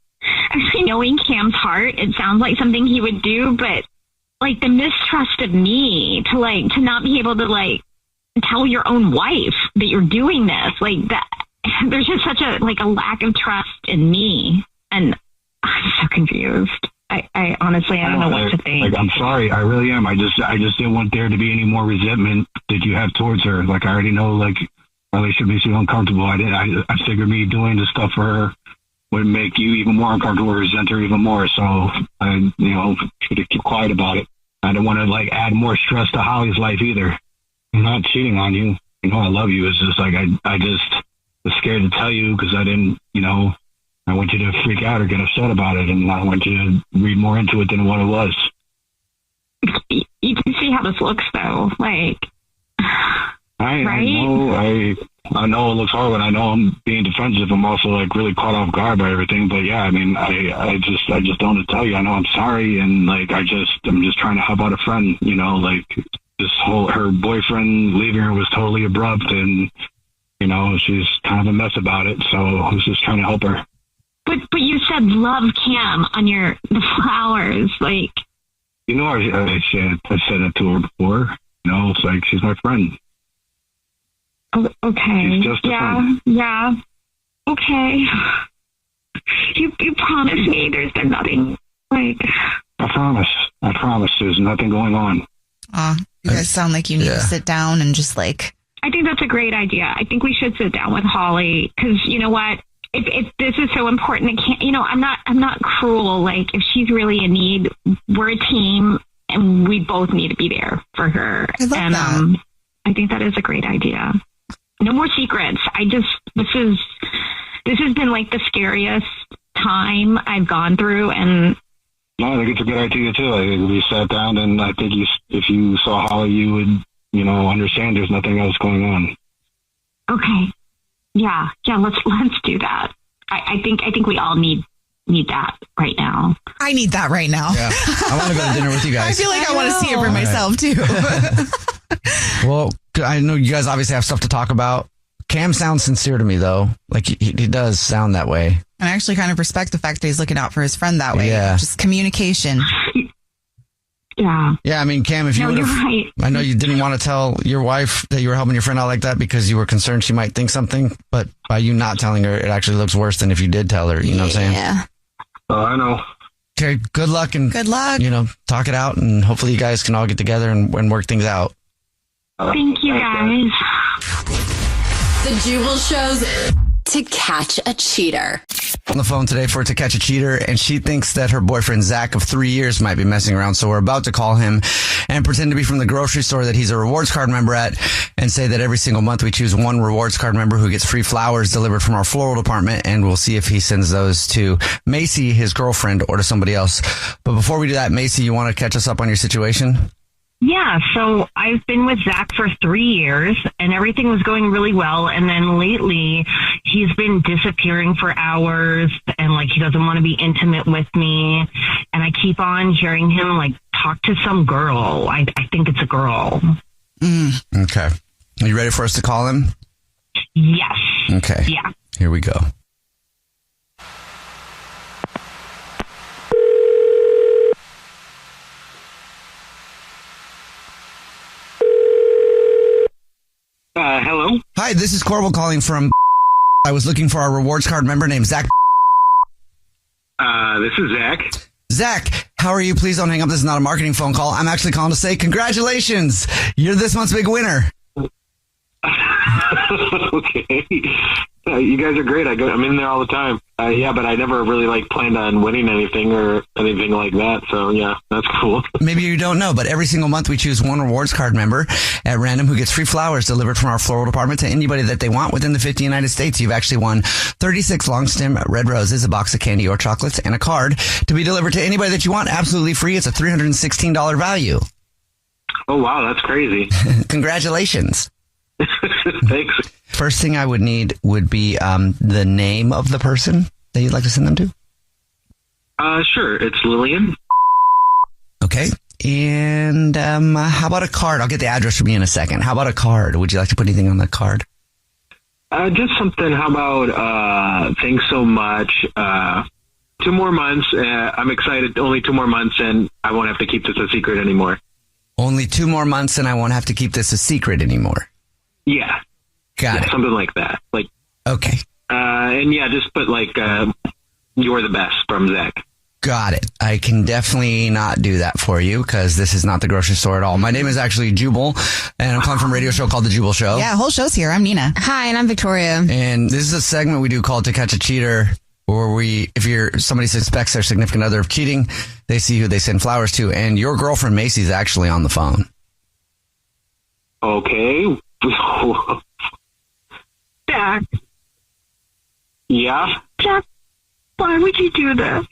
Actually, knowing Cam's heart, it sounds like something he would do, but like the mistrust of me to not be able to tell your own wife that you're doing this, like that. There's just such a lack of trust in me, and I'm so confused. I honestly, I don't know what to think. I'm sorry, I really am. I just didn't want there to be any more resentment that you have towards her. Like, I already know, my relationship makes you uncomfortable. I figured me doing this stuff for her would make you even more uncomfortable, resent her even more. So I, should have kept quiet about it. I didn't want to add more stress to Holly's life either. I'm not cheating on you. I love you. It's just I just was scared to tell you because I didn't, I want you to freak out or get upset about it, and I want you to read more into it than what it was. You can see how this looks, though. I know it looks hard when I know I'm being defensive. I'm also really caught off guard by everything. But yeah, I mean, I just don't want to tell you. I know I'm sorry, and I'm just trying to help out a friend. Her boyfriend leaving her was totally abrupt, and she's kind of a mess about it. So I was just trying to help her. But you said love Cam on the flowers, I said that to her before. It's like she's my friend. Oh, okay. She's just a friend. Yeah. Okay. You promised me there's been nothing. I promise. There's nothing going on. You guys sound like you need to sit down and just I think that's a great idea. I think we should sit down with Holly because you know what? If this is so important, I'm not cruel. If she's really in need, we're a team, and we both need to be there for her. I love that. I think that is a great idea. No more secrets. This has been the scariest time I've gone through, and no, I think it's a good idea too. I think we sat down, and I think if you saw Holly, you would understand there's nothing else going on. Okay. Yeah, let's do that. I think we all need that right now. I need that right now. Yeah. I want to go to dinner with you guys. I feel like I want to see it for myself too. Well, I know you guys obviously have stuff to talk about. Cam sounds sincere to me though. He does sound that way. And I actually kind of respect the fact that he's looking out for his friend that way. Yeah. Just communication. Yeah. Yeah, I mean, Cam, if you would have, right. I know you didn't want to tell your wife that you were helping your friend out like that because you were concerned she might think something, but by you not telling her, it actually looks worse than if you did tell her. You know what I'm saying? Yeah. I know. Okay, good luck. Good luck. Talk it out, and hopefully you guys can all get together and work things out. Thank you, guys. The Jubal Show's To Catch a Cheater. On the phone today for To Catch a Cheater, and she thinks that her boyfriend Zach of 3 years might be messing around. So we're about to call him and pretend to be from the grocery store that he's a rewards card member at, and say that every single month we choose one rewards card member who gets free flowers delivered from our floral department, and we'll see if he sends those to Macy, his girlfriend, or to somebody else. But before we do that, Macy, you want to catch us up on your situation? Yeah, so I've been with Zach for 3 years, and everything was going really well. And then lately, he's been disappearing for hours, and he doesn't want to be intimate with me. And I keep on hearing him talk to some girl. I think it's a girl. Okay. Are you ready for us to call him? Yes. Okay. Yeah. Here we go. Hello? Hi, this is Corbel calling from... I was looking for our rewards card member named Zach. This is Zach. Zach, how are you? Please don't hang up. This is not a marketing phone call. I'm actually calling to say congratulations. You're this month's big winner. Okay. You guys are great. I'm in there all the time. But I never really planned on winning anything or anything like that. So yeah, that's cool. Maybe you don't know, but every single month we choose one rewards card member at random who gets free flowers delivered from our floral department to anybody that they want within the 50 United States. You've actually won 36 long stem red roses, a box of candy or chocolates, and a card to be delivered to anybody that you want absolutely free. It's a $316 value. Oh, wow. That's crazy. Congratulations. Thanks. First thing I would need would be the name of the person that you'd like to send them to. Sure. It's Lillian. Okay. And how about a card? I'll get the address from you in a second. How about a card? Would you like to put anything on the card? Just something. How about thanks so much. 2 more months. I'm excited. Only 2 more months, and I won't have to keep this a secret anymore. Only 2 more months, and I won't have to keep this a secret anymore. Yeah. Got it. Something like that. Like, okay. And yeah, just put like you're the best from Zach. Got it. I can definitely not do that for you because this is not the grocery store at all. My name is actually Jubal, and I'm calling from a radio show called The Jubal Show. Yeah, whole show's here. I'm Nina. Hi, and I'm Victoria. And this is a segment we do called To Catch a Cheater, where if somebody suspects their significant other of cheating, they see who they send flowers to, and your girlfriend Macy's actually on the phone. Okay. Jack. Yeah? Jack, why would you do this?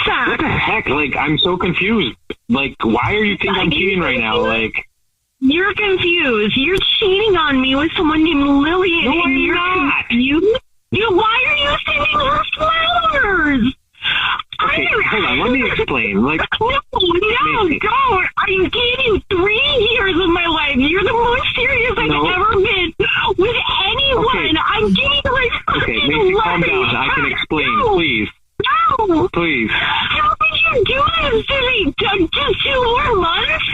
Zach. What the heck? Like, I'm so confused. Like, why are you think I'm cheating right now? Like, you're confused. You're cheating on me with someone named Lillian. No, I'm you're not. Why are you sending her flowers? Okay, hold on. Let me explain. Like, no, don't. I gave you 3 years of my life. You're the most serious I've ever been with anyone. Okay. I'm giving you like okay, Macy, calm down. I can explain, please. No. Please. How could you do this to me? Just 2 more months?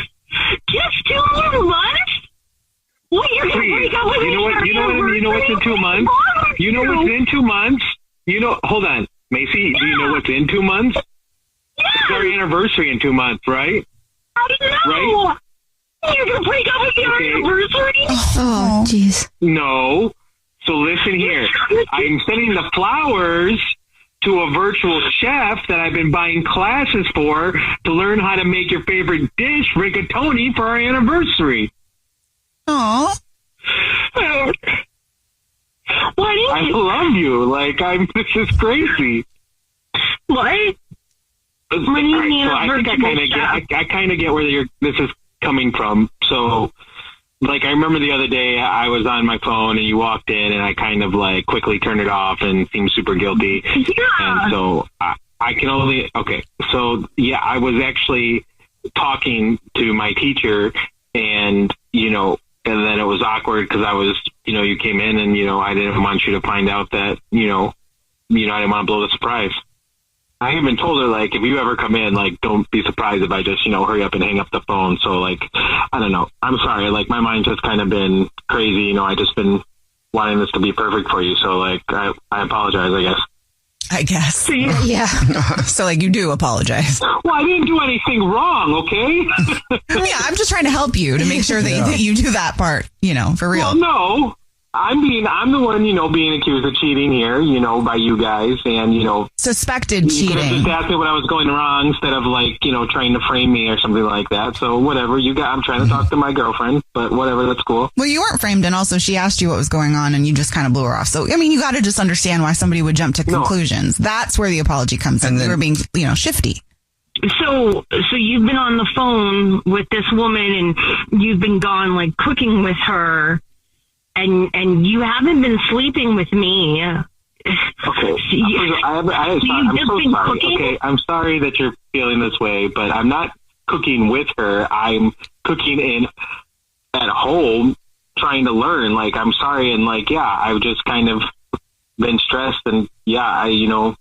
Just 2 more months? Well, you're going to break up with me. You know what's in 2 months? You know what's in 2 months? Hold on. Macy, do you know what's in 2 months? Yeah. It's our anniversary in 2 months, right? I know. Right? You're going to break up with your anniversary? Oh, jeez. No. So listen here. I'm sending the flowers to a virtual chef that I've been buying classes for to learn how to make your favorite dish, rigatoni, for our anniversary. Aww. I love you. Like, this is crazy. What? What do you mean? So I think I kind of get where this is coming from. So, like, I remember the other day I was on my phone and you walked in and I kind of like quickly turned it off and seemed super guilty. Yeah. And so I can only, okay. So yeah, I was actually talking to my teacher and, and then it was awkward because I was, you came in and, I didn't want you to find out that, I didn't want to blow the surprise. I even told her, like, if you ever come in, like, don't be surprised if I just, hurry up and hang up the phone. So, like, I don't know. I'm sorry. Like, my mind's just kind of been crazy. I just been wanting this to be perfect for you. So, like, I apologize, I guess. Yeah. So, like, you do apologize. Well, I didn't do anything wrong, okay? Yeah, I'm just trying to help you to make sure that you do that part, for real. Well, no. I'm the one, being accused of cheating here, by you guys, and suspected you cheating. You could have just asked me what I was going wrong instead of like, trying to frame me or something like that. So whatever, I'm trying to talk to my girlfriend, but whatever, that's cool. Well, you weren't framed, and also she asked you what was going on, and you just kind of blew her off. So I mean, you got to just understand why somebody would jump to conclusions. That's where the apology comes in. You were being, shifty. So you've been on the phone with this woman, and you've been gone like cooking with her. And you haven't been sleeping with me. Okay. I'm so sorry. Okay, I'm sorry that you're feeling this way, but I'm not cooking with her. I'm cooking at home, trying to learn. Like, I'm sorry, and like, yeah, I've just kind of been stressed, and yeah, you're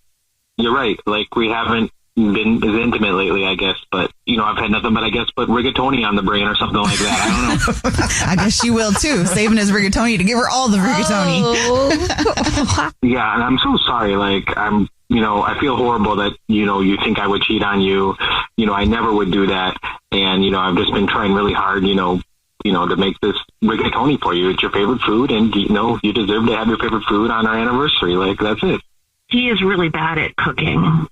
right. Like, we haven't been as intimate lately, I guess, but I've had nothing but rigatoni on the brain or something like that. I don't know. I guess she will too, saving his rigatoni to give her all the rigatoni. Oh. Yeah, and I'm so sorry. Like, I feel horrible that you think I would cheat on you. I never would do that, and I've just been trying really hard. To make this rigatoni for you. It's your favorite food, and you deserve to have your favorite food on our anniversary. Like, that's it. He is really bad at cooking.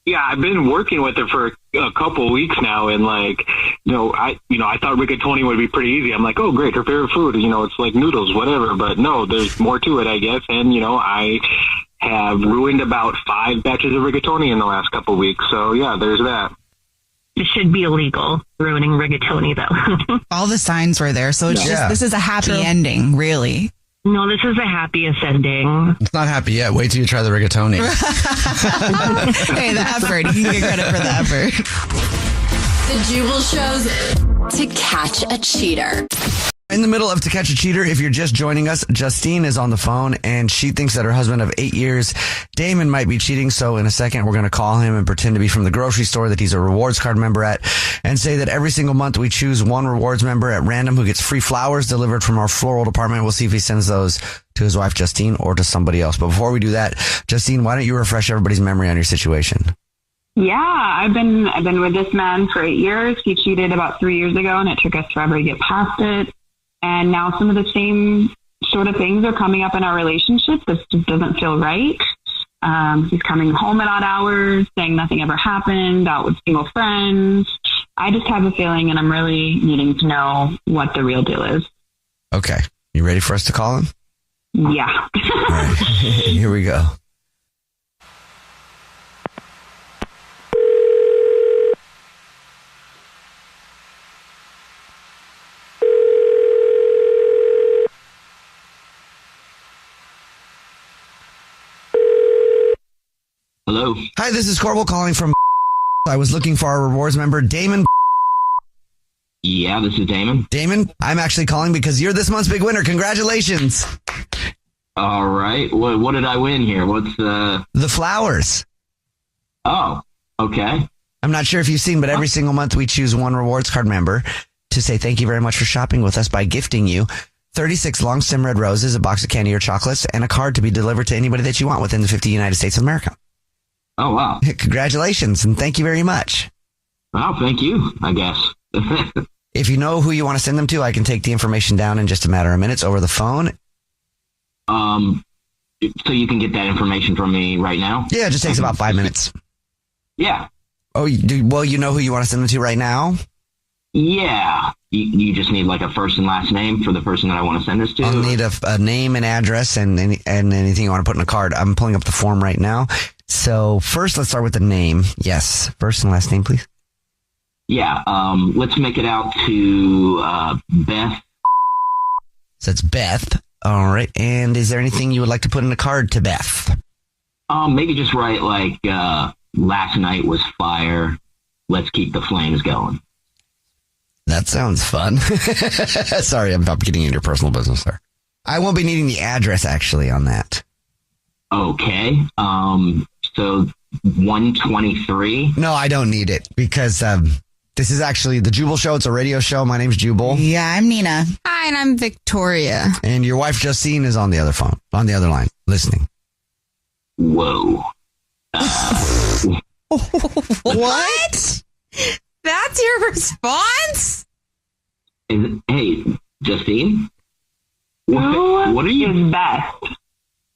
Yeah, I've been working with her for a couple of weeks now, and like, I thought rigatoni would be pretty easy. I'm like, oh, great, her favorite food, it's like noodles, whatever. But no, there's more to it, I guess. And I have ruined about 5 batches of rigatoni in the last couple of weeks. So yeah, there's that. It should be illegal, ruining rigatoni, though. All the signs were there, so it's just this is a happy ending, really. No, this is a happiest ending. It's not happy yet. Wait till you try the rigatoni. Hey, the effort. You can get credit for the effort. The Jubal Show's To Catch a Cheater. In the middle of To Catch a Cheater, if you're just joining us, Justine is on the phone and she thinks that her husband of 8 years, Damon, might be cheating. So in a second, we're going to call him and pretend to be from the grocery store that he's a rewards card member at, and say that every single month we choose one rewards member at random who gets free flowers delivered from our floral department. We'll see if he sends those to his wife, Justine, or to somebody else. But before we do that, Justine, why don't you refresh everybody's memory on your situation? Yeah, I've been with this man for 8 years. He cheated about 3 years ago, and it took us forever to get past it. And now some of the same sort of things are coming up in our relationship. This just doesn't feel right. He's coming home at odd hours, saying nothing ever happened, out with single friends. I just have a feeling, and I'm really needing to know what the real deal is. Okay. You ready for us to call him? Yeah. All right. Here we go. Hello. Hi, this is Corbel calling from. I was looking for our rewards member, Damon. Yeah, this is Damon. Damon, I'm actually calling because you're this month's big winner. Congratulations. All right. What did I win here? What's the flowers? Oh, okay. I'm not sure if you've seen, but every single month we choose one rewards card member to say thank you very much for shopping with us by gifting you 36 long stem red roses, a box of candy or chocolates, and a card to be delivered to anybody that you want within the 50 United States of America. Oh, wow. Congratulations, and thank you very much. Well, thank you, I guess. If you know who you want to send them to, I can take the information down in just a matter of minutes over the phone. So you can get that information from me right now? Yeah, it just takes about 5 minutes. Yeah. Oh, well, you know who you want to send them to right now? Yeah. You just need like a first and last name for the person that I want to send this to? I'll need a name and address and anything you want to put in a card. I'm pulling up the form right now. So first, let's start with the name. Yes. First and last name, please. Yeah. Let's make it out to Beth. So it's Beth. All right. And is there anything you would like to put in a card to Beth? Maybe just write like, last night was fire. Let's keep the flames going. That sounds fun. Sorry, I'm getting into your personal business there. I won't be needing the address actually on that. Okay. So 123. No, I don't need it because this is actually the Jubal Show. It's a radio show. My name's Jubal. Yeah, I'm Nina. Hi, and I'm Victoria. And your wife Justine is on the other line, listening. Whoa. What? That's your response? Hey, Justine? What are you best?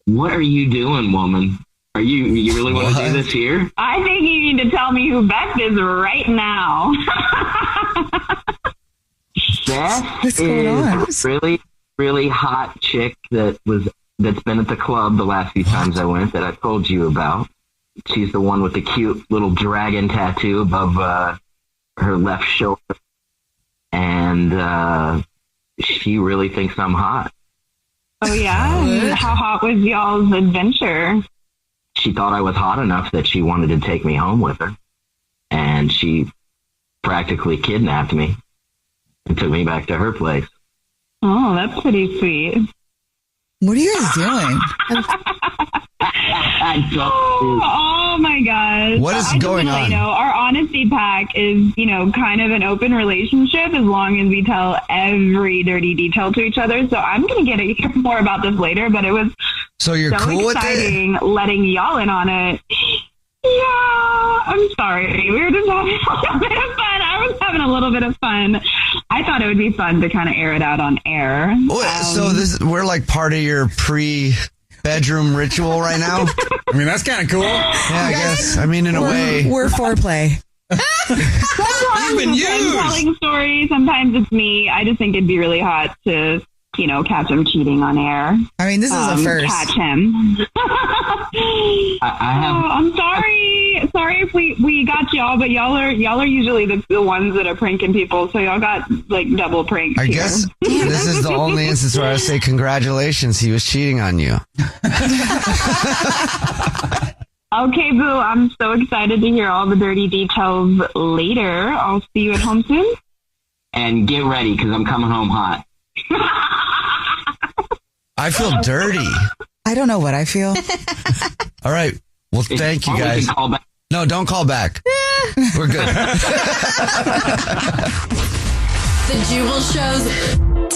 What are you doing, woman? You really want to do this here? I think you need to tell me who Beth is right now. Beth is a really, really hot chick that's been at the club the last few times I went that I told you about. She's the one with the cute little dragon tattoo above her left shoulder. And she really thinks I'm hot. Oh, yeah? How hot was y'all's adventure? She thought I was hot enough that she wanted to take me home with her. And she practically kidnapped me and took me back to her place. Oh, that's pretty sweet. What are you guys doing? Oh my gosh. What is going on? Our honesty pack is, kind of an open relationship as long as we tell every dirty detail to each other. So I'm going to hear more about this later, but it was so cool with exciting letting y'all in on it. Yeah, I'm sorry. We were just having a little bit of fun. I was having a little bit of fun. I thought it would be fun to kind of air it out on air. So we're like part of your pre-bedroom ritual right now? I mean, that's kind of cool. Yeah, I guess. I mean, in a way. We're foreplay. Sometimes I'm telling stories. Sometimes it's me. I just think it'd be really hot to, catch him cheating on air. I mean, this is a first. Catch him. I have. I'm sorry. sorry if we got y'all, but y'all are usually the ones that are pranking people. So y'all got like double pranked. I guess this is the only instance where I say congratulations. He was cheating on you. Okay, Boo. I'm so excited to hear all the dirty details later. I'll see you at home soon. And get ready because I'm coming home hot. I feel dirty. I don't know what I feel. All right. Well, thank you guys. No, don't call back. We're good. The Jubal Show's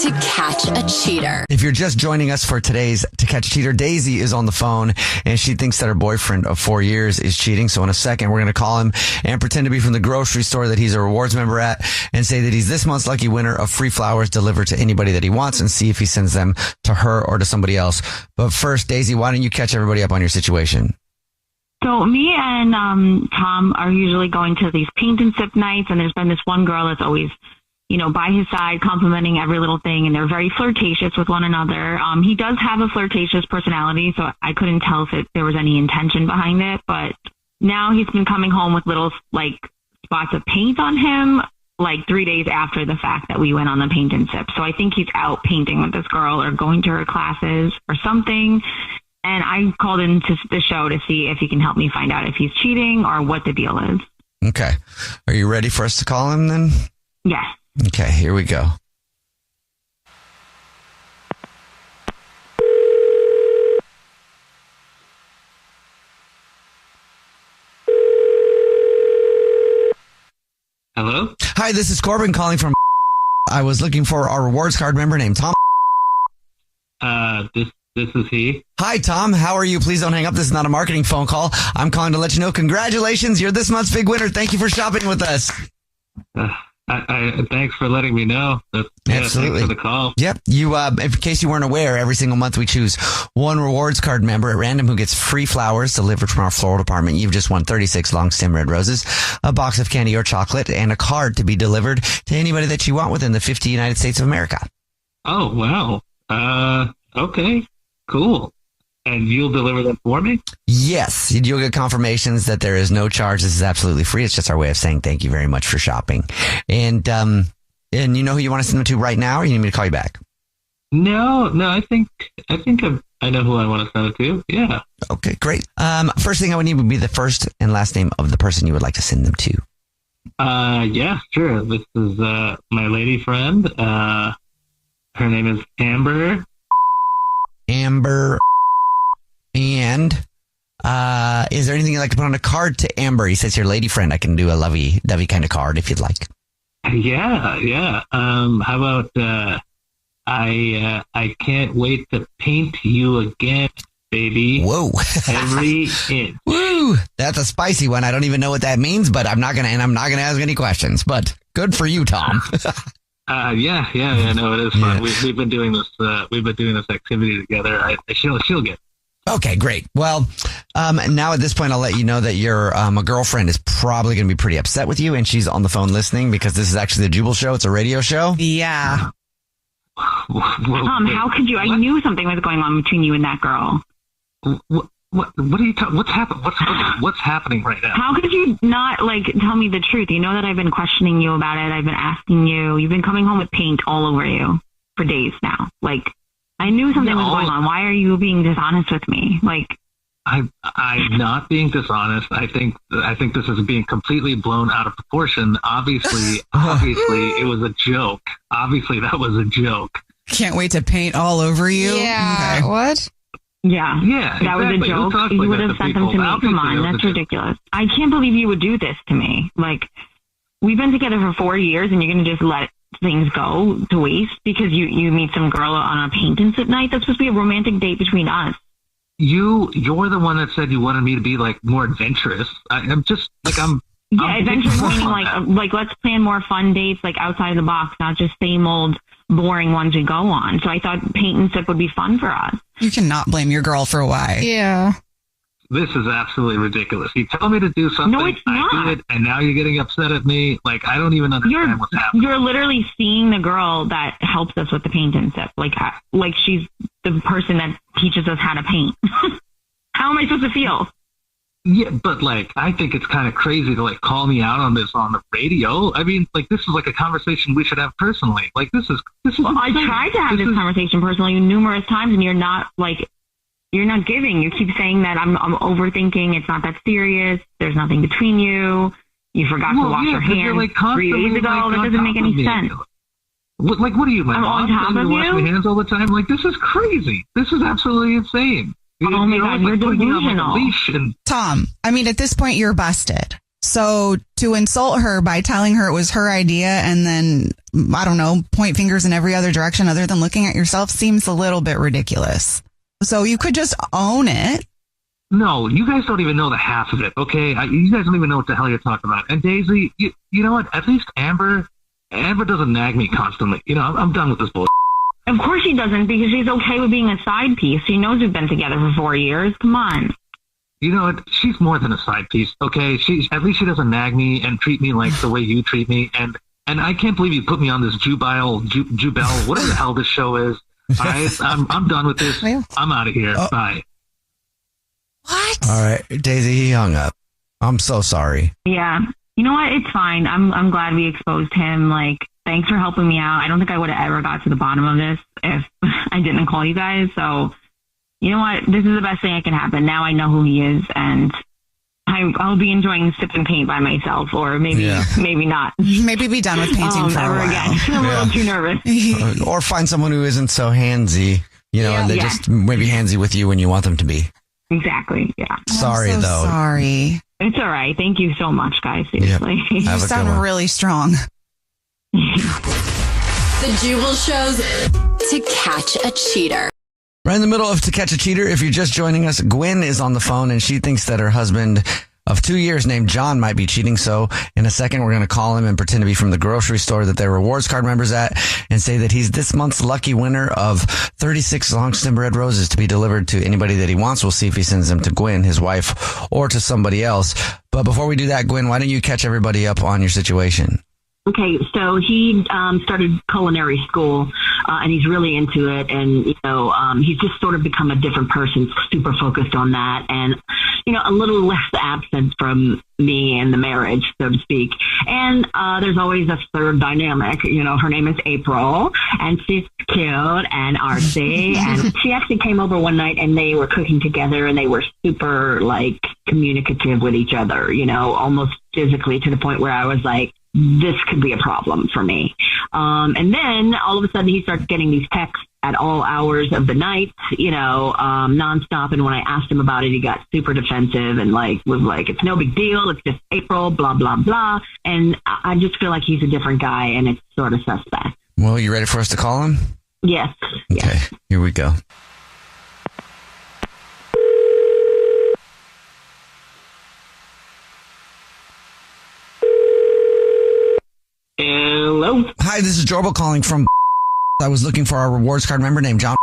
To Catch a Cheater. If you're just joining us for today's To Catch a Cheater, Daisy is on the phone and she thinks that her boyfriend of 4 years is cheating. So in a second, we're going to call him and pretend to be from the grocery store that he's a rewards member at and say that he's this month's lucky winner of free flowers delivered to anybody that he wants and see if he sends them to her or to somebody else. But first, Daisy, why don't you catch everybody up on your situation? So me and Tom are usually going to these paint and sip nights, and there's been this one girl that's always, by his side, complimenting every little thing, and they're very flirtatious with one another. He does have a flirtatious personality, so I couldn't tell if there was any intention behind it, but now he's been coming home with little, spots of paint on him, 3 days after the fact that we went on the paint and sip. So I think he's out painting with this girl or going to her classes or something. And I called into the show to see if he can help me find out if he's cheating or what the deal is. Okay. Are you ready for us to call him then? Yes. Okay, here we go. Hello? Hi, this is Corbin calling from... I was looking for our rewards card member named Tom. This is he. Hi, Tom. How are you? Please don't hang up. This is not a marketing phone call. I'm calling to let you know. Congratulations. You're this month's big winner. Thank you for shopping with us. Thanks for letting me know. Absolutely. Thanks for the call. Yep. You, in case you weren't aware, every single month we choose one rewards card member at random who gets free flowers delivered from our floral department. You've just won 36 long stem red roses, a box of candy or chocolate, and a card to be delivered to anybody that you want within the 50 United States of America. Oh, wow. Okay. Cool. And you'll deliver them for me? Yes. You'll get confirmations that there is no charge. This is absolutely free. It's just our way of saying thank you very much for shopping. And you know who you want to send them to right now, or you need me to call you back? No, I think I know who I want to send it to. Yeah. Okay, great. First thing I would need would be the first and last name of the person you would like to send them to. Yeah, sure. This is my lady friend. Her name is Amber. And is there anything you'd like to put on a card to Amber? He says your lady friend. I can do a lovey-dovey kind of card if you'd like. Yeah. How about I can't wait to paint you again, baby. Whoa. Every inch. Woo. That's a spicy one. I don't even know what that means, but I'm not gonna ask any questions. But good for you, Tom. Yeah. No, it is fun. Yeah. We've been doing this. We've been doing this activity together. She'll get. Okay, great. Well, now at this point, I'll let you know that your girlfriend is probably going to be pretty upset with you, and she's on the phone listening because this is actually the Jubal Show. It's a radio show. Yeah. Tom, how could you? I knew something was going on between you and that girl. What are you talking? What's happening? What's happening right now? How could you not tell me the truth? You know that I've been questioning you about it. I've been asking you. You've been coming home with paint all over you for days now. I knew something was going on. Why are you being dishonest with me? I'm not being dishonest. I think this is being completely blown out of proportion. Obviously, it was a joke. Obviously, that was a joke. Can't wait to paint all over you. Yeah. Okay. What? Yeah. That was a joke. You would have sent them to me. Come on, that's ridiculous. I can't believe you would do this to me. We've been together for 4 years, and you're going to just let things go to waste because you meet some girl on a paint and sip night. That's supposed to be a romantic date between us. You're the one that said you wanted me to be more adventurous. I'm just adventurous meaning let's plan more fun dates outside of the box, not just same old boring ones we go on. So I thought paint and sip would be fun for us. You cannot blame your girl for why. Yeah. This is absolutely ridiculous. You tell me to do something, no, it's not. I do it, and now you're getting upset at me. I don't even understand what's happening. You're literally seeing the girl that helps us with the paint and sip. She's the person that teaches us how to paint. How am I supposed to feel? Yeah, but like, I think it's kind of crazy to like call me out on this on the radio. I mean, like, this is like a conversation we should have personally. Like, this is. Well, I tried to have this conversation personally numerous times, and you're not giving. You keep saying that I'm overthinking. It's not that serious. There's nothing between you. You forgot to wash your hands like 3 days ago. Like, that doesn't make any sense. Like, what are you, my I'm mom? on top of wash you? my hands all the time. Like, this is crazy. This is absolutely insane. Oh my God, you're delusional. Tom, I mean, at this point, you're busted. So to insult her by telling her it was her idea and then, I don't know, point fingers in every other direction other than looking at yourself seems a little bit ridiculous. So you could just own it. No, you guys don't even know the half of it, okay? You guys don't even know what the hell you're talking about. And Daisy, you know what? At least Amber doesn't nag me constantly. You know, I'm done with this bullshit. Of course she doesn't, because she's okay with being a side piece. She knows we've been together for 4 years. Come on. You know what? She's more than a side piece, okay? At least she doesn't nag me and treat me like the way you treat me. And I can't believe you put me on this Jubel, whatever the hell this show is. All right? I'm done with this. I'm out of here. Bye. What? All right, Daisy, he hung up. I'm so sorry. Yeah. You know what? It's fine. I'm glad we exposed him. Like, thanks for helping me out. I don't think I would have ever got to the bottom of this if I didn't call you guys. So, you know what? This is the best thing that can happen. Now I know who he is, and I'll be enjoying sipping paint by myself, or maybe not. Maybe be done with painting for a ever while. again. I'm a little too nervous. Or find someone who isn't so handsy, and they're just maybe handsy with you when you want them to be. Exactly. Yeah. Sorry, I'm so though. Sorry. It's all right. Thank you so much, guys. Seriously. Yep. You sound really strong. The Jubal shows to catch a cheater. Right in the middle of To Catch a Cheater, if you're just joining us, Gwen is on the phone and she thinks that her husband of 2 years named John might be cheating. So in a second, we're going to call him and pretend to be from the grocery store that they're rewards card members at and say that he's this month's lucky winner of 36 long stem red roses to be delivered to anybody that he wants. We'll see if he sends them to Gwen, his wife, or to somebody else. But before we do that, Gwen, why don't you catch everybody up on your situation? Okay, so he started culinary school, and he's really into it, and he's just sort of become a different person, super focused on that, and a little less absent from me and the marriage, so to speak. And there's always a third dynamic. Her name is April, and she's cute and artsy, and she actually came over one night, and they were cooking together, and they were super communicative with each other, almost physically, to the point where I was like, this could be a problem for me. And then all of a sudden he starts getting these texts at all hours of the night, nonstop. And when I asked him about it, he got super defensive and was like, it's no big deal. It's just April, blah, blah, blah. And I just feel like he's a different guy, and it's sort of suspect. Well, you ready for us to call him? Yes. Okay, here we go. Hello. Hi, this is Jorbel calling from. I was looking for our rewards card member named John.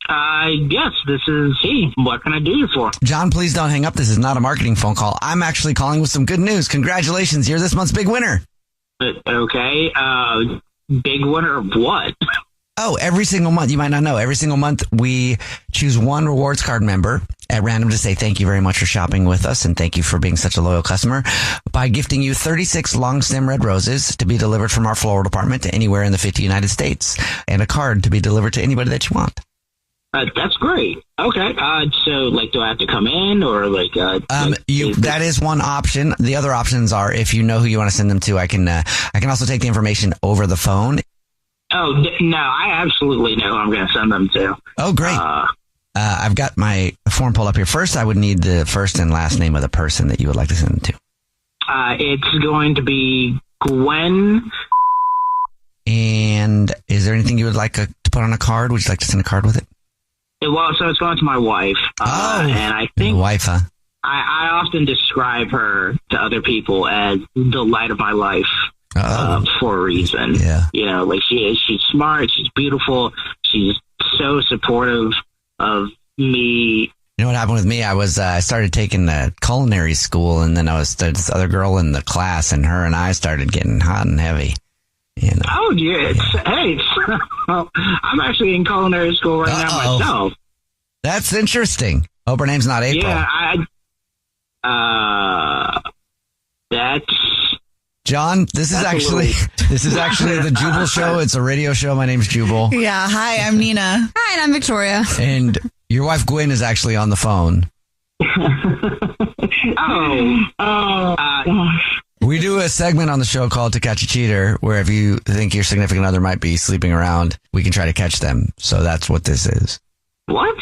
Yes, this is he. What can I do you for? John, please don't hang up. This is not a marketing phone call. I'm actually calling with some good news. Congratulations, you're this month's big winner. Okay. Big winner of what? Oh, every single month. You might not know. Every single month we choose one rewards card member at random to say thank you very much for shopping with us and thank you for being such a loyal customer by gifting you 36 long stem red roses to be delivered from our floral department to anywhere in the 50 United States and a card to be delivered to anybody that you want. That's great. Okay. So do I have to come in or that is one option. The other options are if you know who you want to send them to, I can also take the information over the phone. Oh, no, I absolutely know who I'm going to send them to. Oh, great. I've got my form pulled up here. First, I would need the first and last name of the person that you would like to send them to. It's going to be Gwen. And is there anything you would like to put on a card? Would you like to send a card with it? Well, so it's going to my wife. And I think wife, huh? I often describe her to other people as the light of my life. For a reason. Yeah. She's smart, she's beautiful, she's so supportive of me. You know what happened with me? I started taking the culinary school, and then there's this other girl in the class, and her and I started getting hot and heavy. Oh, yeah. Hey, I'm actually in culinary school right now myself. That's interesting. Hope her name's not April. Yeah, That's John, this is actually the Jubal Show. It's a radio show. My name's Jubal. Yeah. Hi, I'm Nina. Hi, and I'm Victoria. And your wife Gwen is actually on the phone. gosh. We do a segment on the show called To Catch a Cheater, where if you think your significant other might be sleeping around, we can try to catch them. So that's what this is. What?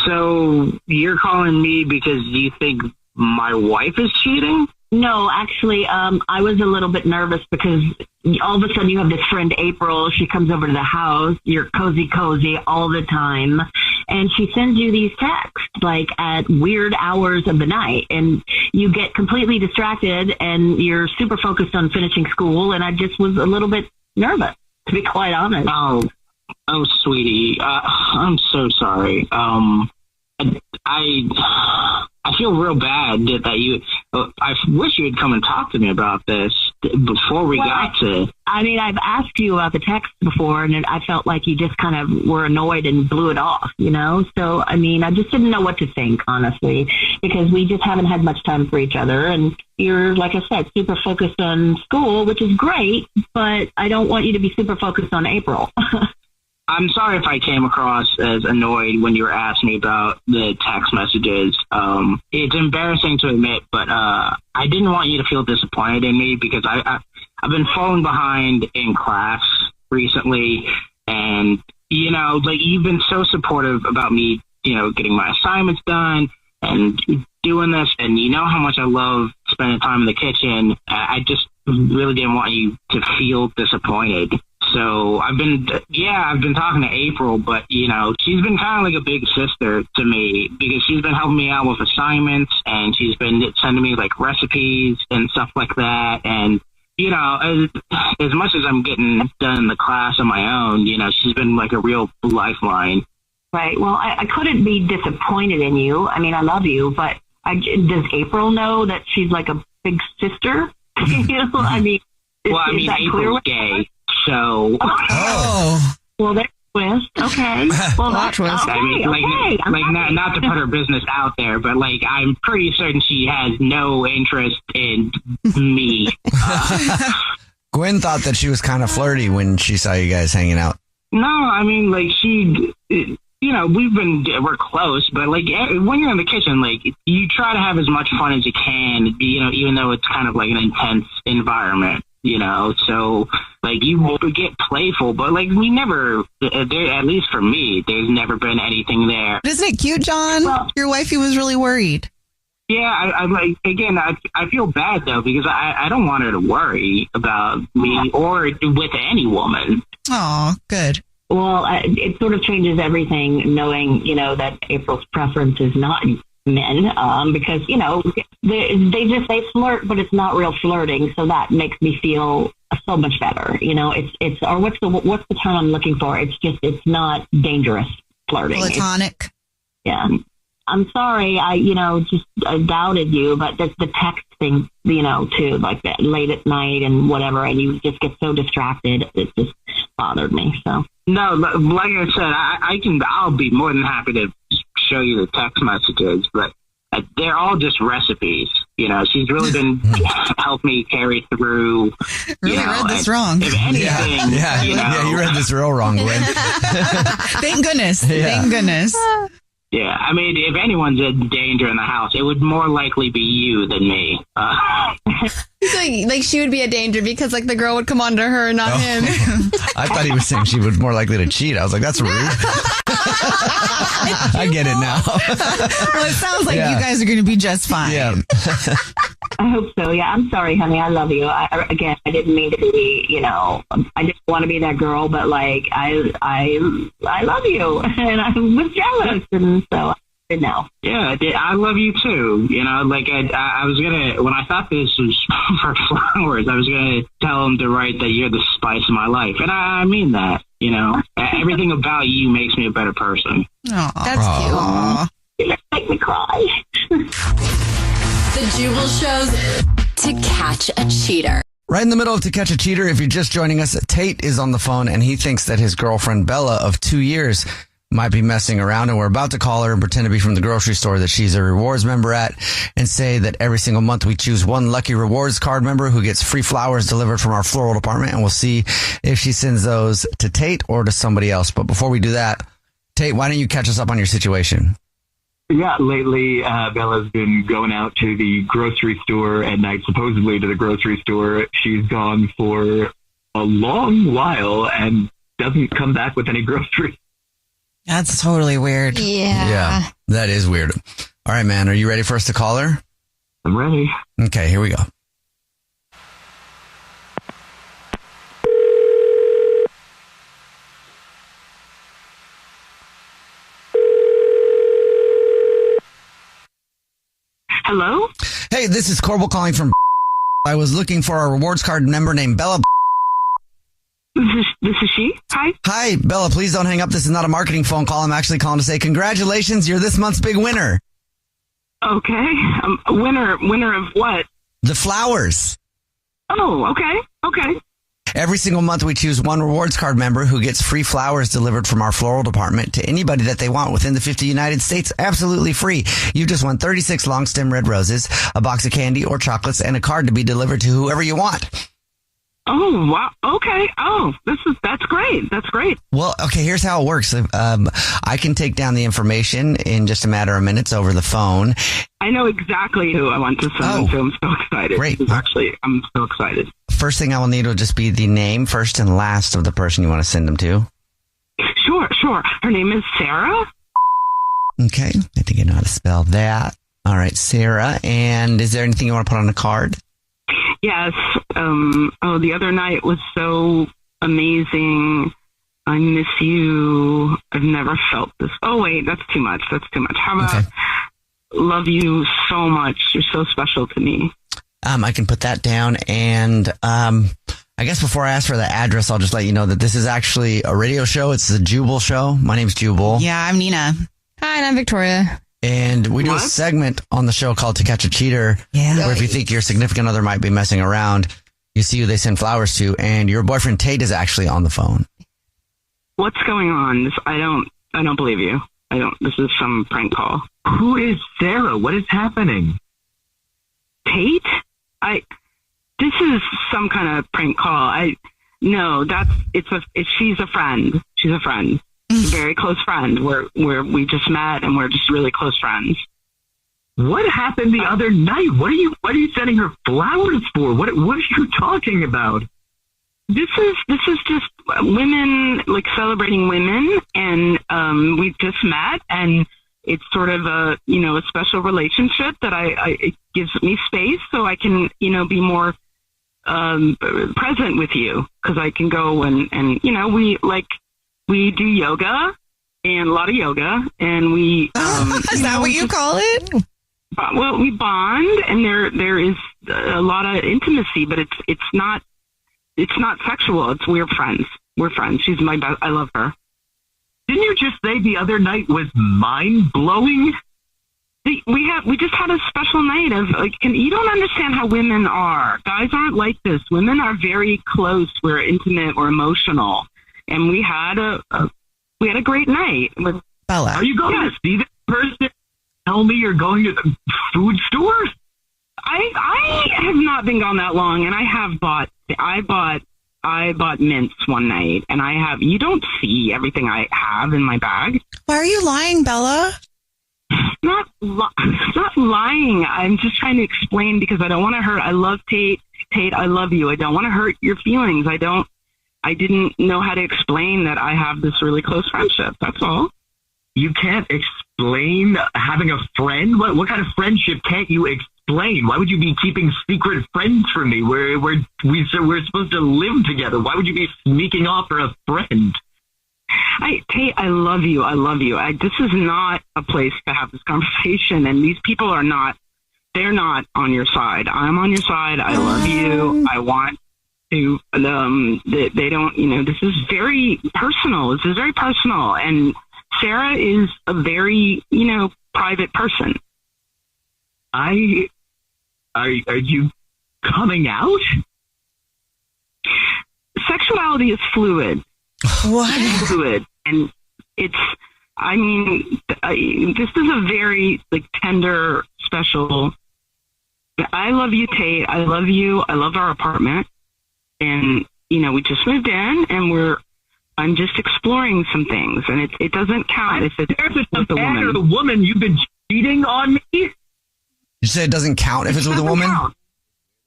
So you're calling me because you think my wife is cheating? No, actually, I was a little bit nervous because all of a sudden you have this friend, April. She comes over to the house. You're cozy all the time. And she sends you these texts, like, at weird hours of the night. And you get completely distracted and you're super focused on finishing school. And I just was a little bit nervous, to be quite honest. Oh, sweetie. I'm so sorry. I feel real bad that you. I wish you would come and talk to me about this before we got to. I mean, I've asked you about the text before, and I felt like you just kind of were annoyed and blew it off, you know? So, I mean, I just didn't know what to think, honestly, because we just haven't had much time for each other. And you're, like I said, super focused on school, which is great, but I don't want you to be super focused on April. I'm sorry if I came across as annoyed when you were asking me about the text messages. It's embarrassing to admit, but I didn't want you to feel disappointed in me because I've been falling behind in class recently, and you know, like, you've been so supportive about me, you know, getting my assignments done and doing this, and you know how much I love spending time in the kitchen. I just really didn't want you to feel disappointed. So I've been talking to April, but, you know, she's been kind of like a big sister to me because she's been helping me out with assignments, and she's been sending me, like, recipes and stuff like that. And, you know, as much as I'm getting done in the class on my own, you know, she's been like a real lifeline. Right. Well, I couldn't be disappointed in you. I mean, I love you, but does April know that she's like a big sister? You know, I mean, is that April's gay. So, well, there's a twist. Okay, well, that's twist. Okay, I mean, not to put her business out there, but like, I'm pretty certain she has no interest in me. Gwen thought that she was kind of flirty when she saw you guys hanging out. No, I mean, like, you know, we're close, but like, when you're in the kitchen, like, you try to have as much fun as you can, you know, even though it's kind of like an intense environment. You know, so like, you get playful, but like, we never, at least for me, there's never been anything there. Isn't it cute, John? Your wifey was really worried. Yeah, I feel bad though, because I don't want her to worry about me or with any woman. Oh, good. Well, it sort of changes everything knowing, you know, that April's preference is not men, because, you know, they flirt, but it's not real flirting. So that makes me feel so much better. You know, it's or what's the term I'm looking for? It's not dangerous flirting. Platonic. Yeah. I'm sorry. I doubted you, but the text thing, you know, too, like that late at night and whatever, and you just get so distracted. It just bothered me. So no, like I said, I'll be more than happy to show you the text messages, but they're all just recipes. You know, she's really been helping me carry through. Really read this wrong. If anything, you read this real wrong, Gwen. Thank goodness. Yeah. Thank goodness. Yeah, I mean, if anyone's in danger in the house, it would more likely be you than me. Like she would be a danger because like the girl would come onto her, not him. I thought he was saying she was more likely to cheat. I was like, that's rude. I get it now. Well, it sounds like you guys are going to be just fine. Yeah. I hope so. Yeah, I'm sorry, honey. I love you. I didn't mean to be, you know, I just want to be that girl, but like, I love you, and I was jealous, and so I did know. Yeah, I love you too. You know, like I was gonna, when I thought this was for flowers, I was gonna tell him to write that you're the spice of my life, and I mean that. You know, everything about you makes me a better person. Aww. That's cute. You make me cry. The Jubal Show's To Catch a Cheater. Right in the middle of To Catch a Cheater, if you're just joining us, Tate is on the phone, and he thinks that his girlfriend Bella of 2 years might be messing around, and we're about to call her and pretend to be from the grocery store that she's a rewards member at, and say that every single month we choose one lucky rewards card member who gets free flowers delivered from our floral department, and we'll see if she sends those to Tate or to somebody else. But before we do that, Tate, why don't you catch us up on your situation? Yeah, lately Bella's been going out to the grocery store at night, supposedly to the grocery store. She's gone for a long while and doesn't come back with any groceries. That's totally weird. Yeah, that is weird. All right, man, are you ready for us to call her? I'm ready. Okay, here we go. Hello? Hey, this is Corbel calling from I was looking for a rewards card member named Bella. This is she? Hi. Hi, Bella, please don't hang up. This is not a marketing phone call. I'm actually calling to say congratulations. You're this month's big winner. Okay. Winner of what? The flowers. Oh, okay. Every single month we choose one rewards card member who gets free flowers delivered from our floral department to anybody that they want within the 50 United States. Absolutely free. You just won 36 long stem red roses, a box of candy or chocolates, and a card to be delivered to whoever you want. Oh, wow. Okay. Oh, that's great. That's great. Well, okay, here's how it works. I can take down the information in just a matter of minutes over the phone. I know exactly who I want to send them to. I'm so excited. Great. I'm so excited. First thing I will need will just be the name, first and last, of the person you want to send them to. Sure. Her name is Sarah. Okay. I think I know how to spell that. All right, Sarah. And is there anything you want to put on the card? Yes. The other night was so amazing. I miss you. I've never felt this. Oh, wait, that's too much. How about love you so much. You're so special to me. I can put that down. And I guess before I ask for the address, I'll just let you know that this is actually a radio show. It's the Jubal Show. My name's Jubal. Yeah, I'm Nina. Hi, and I'm Victoria. And we do a segment on the show called To Catch a Cheater. Yeah. Where if you think your significant other might be messing around, you see who they send flowers to, and your boyfriend Tate is actually on the phone. What's going on? I don't believe you. This is some prank call. Who is Sarah? What is happening? Tate? This is some kind of prank call. She's a friend. She's a friend. A very close friend. Where we just met and we're just really close friends. What happened the other night? What are you sending her flowers for? What are you talking about? This is just women, like celebrating women, and we just met, and it's sort of a special relationship that it gives me space so I can be more present with you, because I can go and we do yoga and a lot of yoga, and we is that what you call it? Well, we bond, and there is a lot of intimacy, but it's not sexual. We're friends. We're friends. She's my best. I love her. Didn't you just say the other night was mind blowing? We just had a special night of you don't understand how women are. Guys aren't like this. Women are very close. We're intimate. We're emotional, and we had a great night with Bella. Are you going to see this person? Tell me you're going to the food store? I have not been gone that long, and I bought mints one night, and you don't see everything I have in my bag. Why are you lying, Bella? Not lying. I'm just trying to explain because I don't want to hurt. I love Tate. Tate, I love you. I don't want to hurt your feelings. I didn't know how to explain that I have this really close friendship. That's all. You can't explain having a friend? What kind of friendship can't you explain? Why would you be keeping secret friends from me? We're supposed to live together. Why would you be sneaking off for a friend? Tate, I love you. I love you. This is not a place to have this conversation, and these people they're not on your side. I'm on your side. I love you. I want to, they don't, this is very personal. This is very personal, and Sarah is a very, private person. Are you coming out? Sexuality is fluid. What? It's fluid, and I mean, this is a very tender, special. I love you, Tate. I love you. I love our apartment, and we just moved in, and I'm just exploring some things, and it doesn't count if it's with a woman. Or the woman, you've been cheating on me. You say it doesn't count if it's with a woman? Count.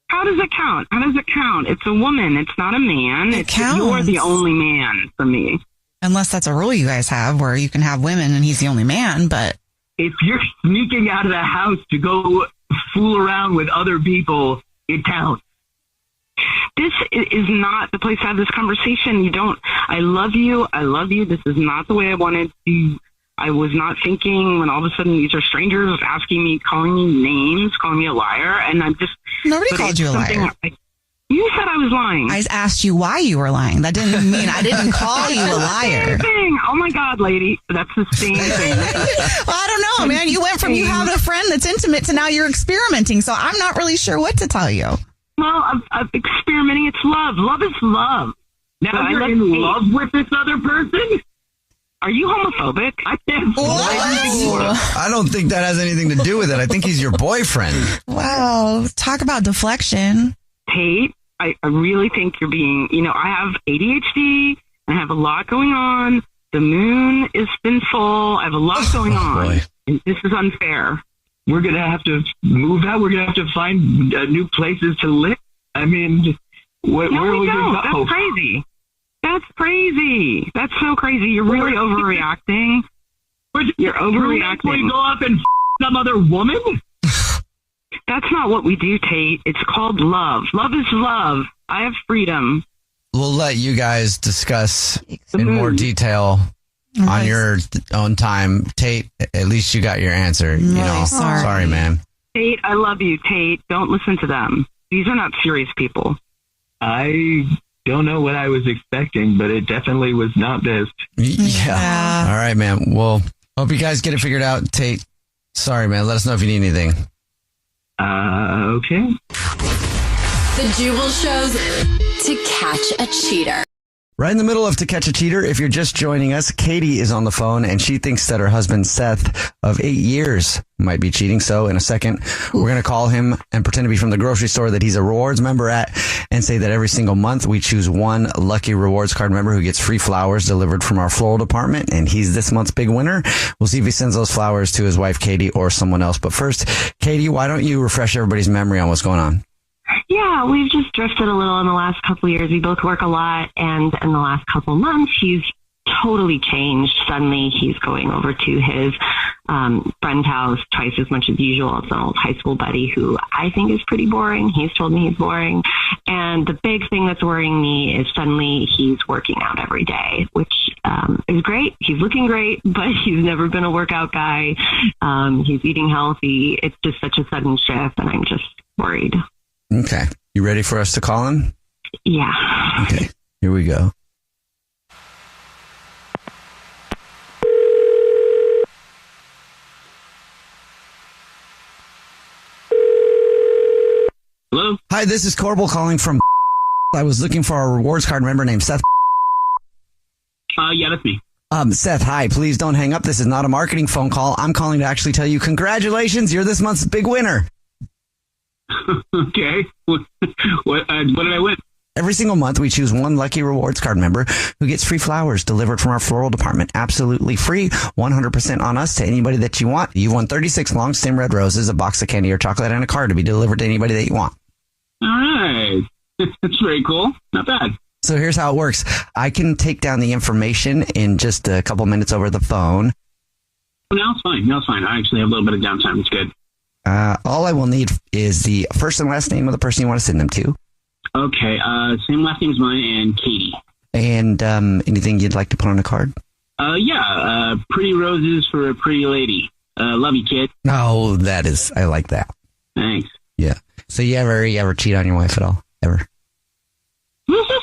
How does it count? How does it count? It's a woman. It's not a man. It counts. You're the only man for me. Unless that's a rule you guys have where you can have women and he's the only man, but If you're sneaking out of the house to go fool around with other people, it counts. This is not the place to have this conversation. I love you. I love you. This is not the way I wanted to. I was not thinking when all of a sudden these are strangers asking me, calling me names, calling me a liar. And I'm just. Nobody called you a liar. You said I was lying. I asked you why you were lying. That didn't mean I didn't call you a liar. Oh my God, lady. That's the same thing. Well, I don't know, man. You went from you have a friend that's intimate to now you're experimenting. So I'm not really sure what to tell you. Well, I'm experimenting. It's love. Love is love. Now you're in love with this other person? Are you homophobic? I can't. I don't think that has anything to do with it. I think he's your boyfriend. Wow. Talk about deflection. Tate, I really think you're being, I have ADHD. I have a lot going on. The moon has been full. I have a lot going on. Boy. And this is unfair. We're going to have to move out. We're going to have to find new places to live. I mean, where are we going to go? That's crazy. That's crazy. That's so crazy. You're really overreacting. You're overreacting. We go up and some other woman? That's not what we do, Tate. It's called love. Love is love. I have freedom. We'll let you guys discuss in more detail on your own time. Tate, at least you got your answer. Sorry, man. Tate, I love you, Tate. Don't listen to them. These are not serious people. I don't know what I was expecting, but it definitely was not this. Yeah. All right, man. Well, hope you guys get it figured out. Tate, sorry, man. Let us know if you need anything. Okay. The Jubal shows To Catch a Cheater. Right in the middle of To Catch a Cheater, if you're just joining us, Katie is on the phone and she thinks that her husband, Seth, of 8 years might be cheating. So in a second, we're going to call him and pretend to be from the grocery store that he's a rewards member at and say that every single month we choose one lucky rewards card member who gets free flowers delivered from our floral department. And he's this month's big winner. We'll see if he sends those flowers to his wife, Katie, or someone else. But first, Katie, why don't you refresh everybody's memory on what's going on? Yeah, we've just drifted a little in the last couple of years. We both work a lot, and in the last couple of months, he's totally changed. Suddenly, he's going over to his friend's house twice as much as usual. It's an old high school buddy who I think is pretty boring. He's told me he's boring. And the big thing that's worrying me is suddenly he's working out every day, which is great. He's looking great, but he's never been a workout guy. He's eating healthy. It's just such a sudden shift, and I'm just worried. Okay. You ready for us to call him? Yeah. Okay. Here we go. Hello? Hi, this is Corbel calling from I was looking for a rewards card member named Seth. Yeah, that's me. Seth, hi. Please don't hang up. This is not a marketing phone call. I'm calling to actually tell you congratulations. You're this month's big winner. Okay. What did I win? Every single month, we choose one lucky rewards card member who gets free flowers delivered from our floral department. Absolutely free. 100% on us to anybody that you want. You won 36 long stem red roses, a box of candy or chocolate, and a card to be delivered to anybody that you want. All right. That's very cool. Not bad. So here's how it works. I can take down the information in just a couple minutes over the phone. No, it's fine. I actually have a little bit of downtime. It's good. All I will need is the first and last name of the person you want to send them to. Okay. Same last name as mine and Katie. And anything you'd like to put on a card? Yeah. Pretty roses for a pretty lady. Love you, kid. Oh, I like that. Thanks. Yeah. So you ever cheat on your wife at all? Ever? Who's this?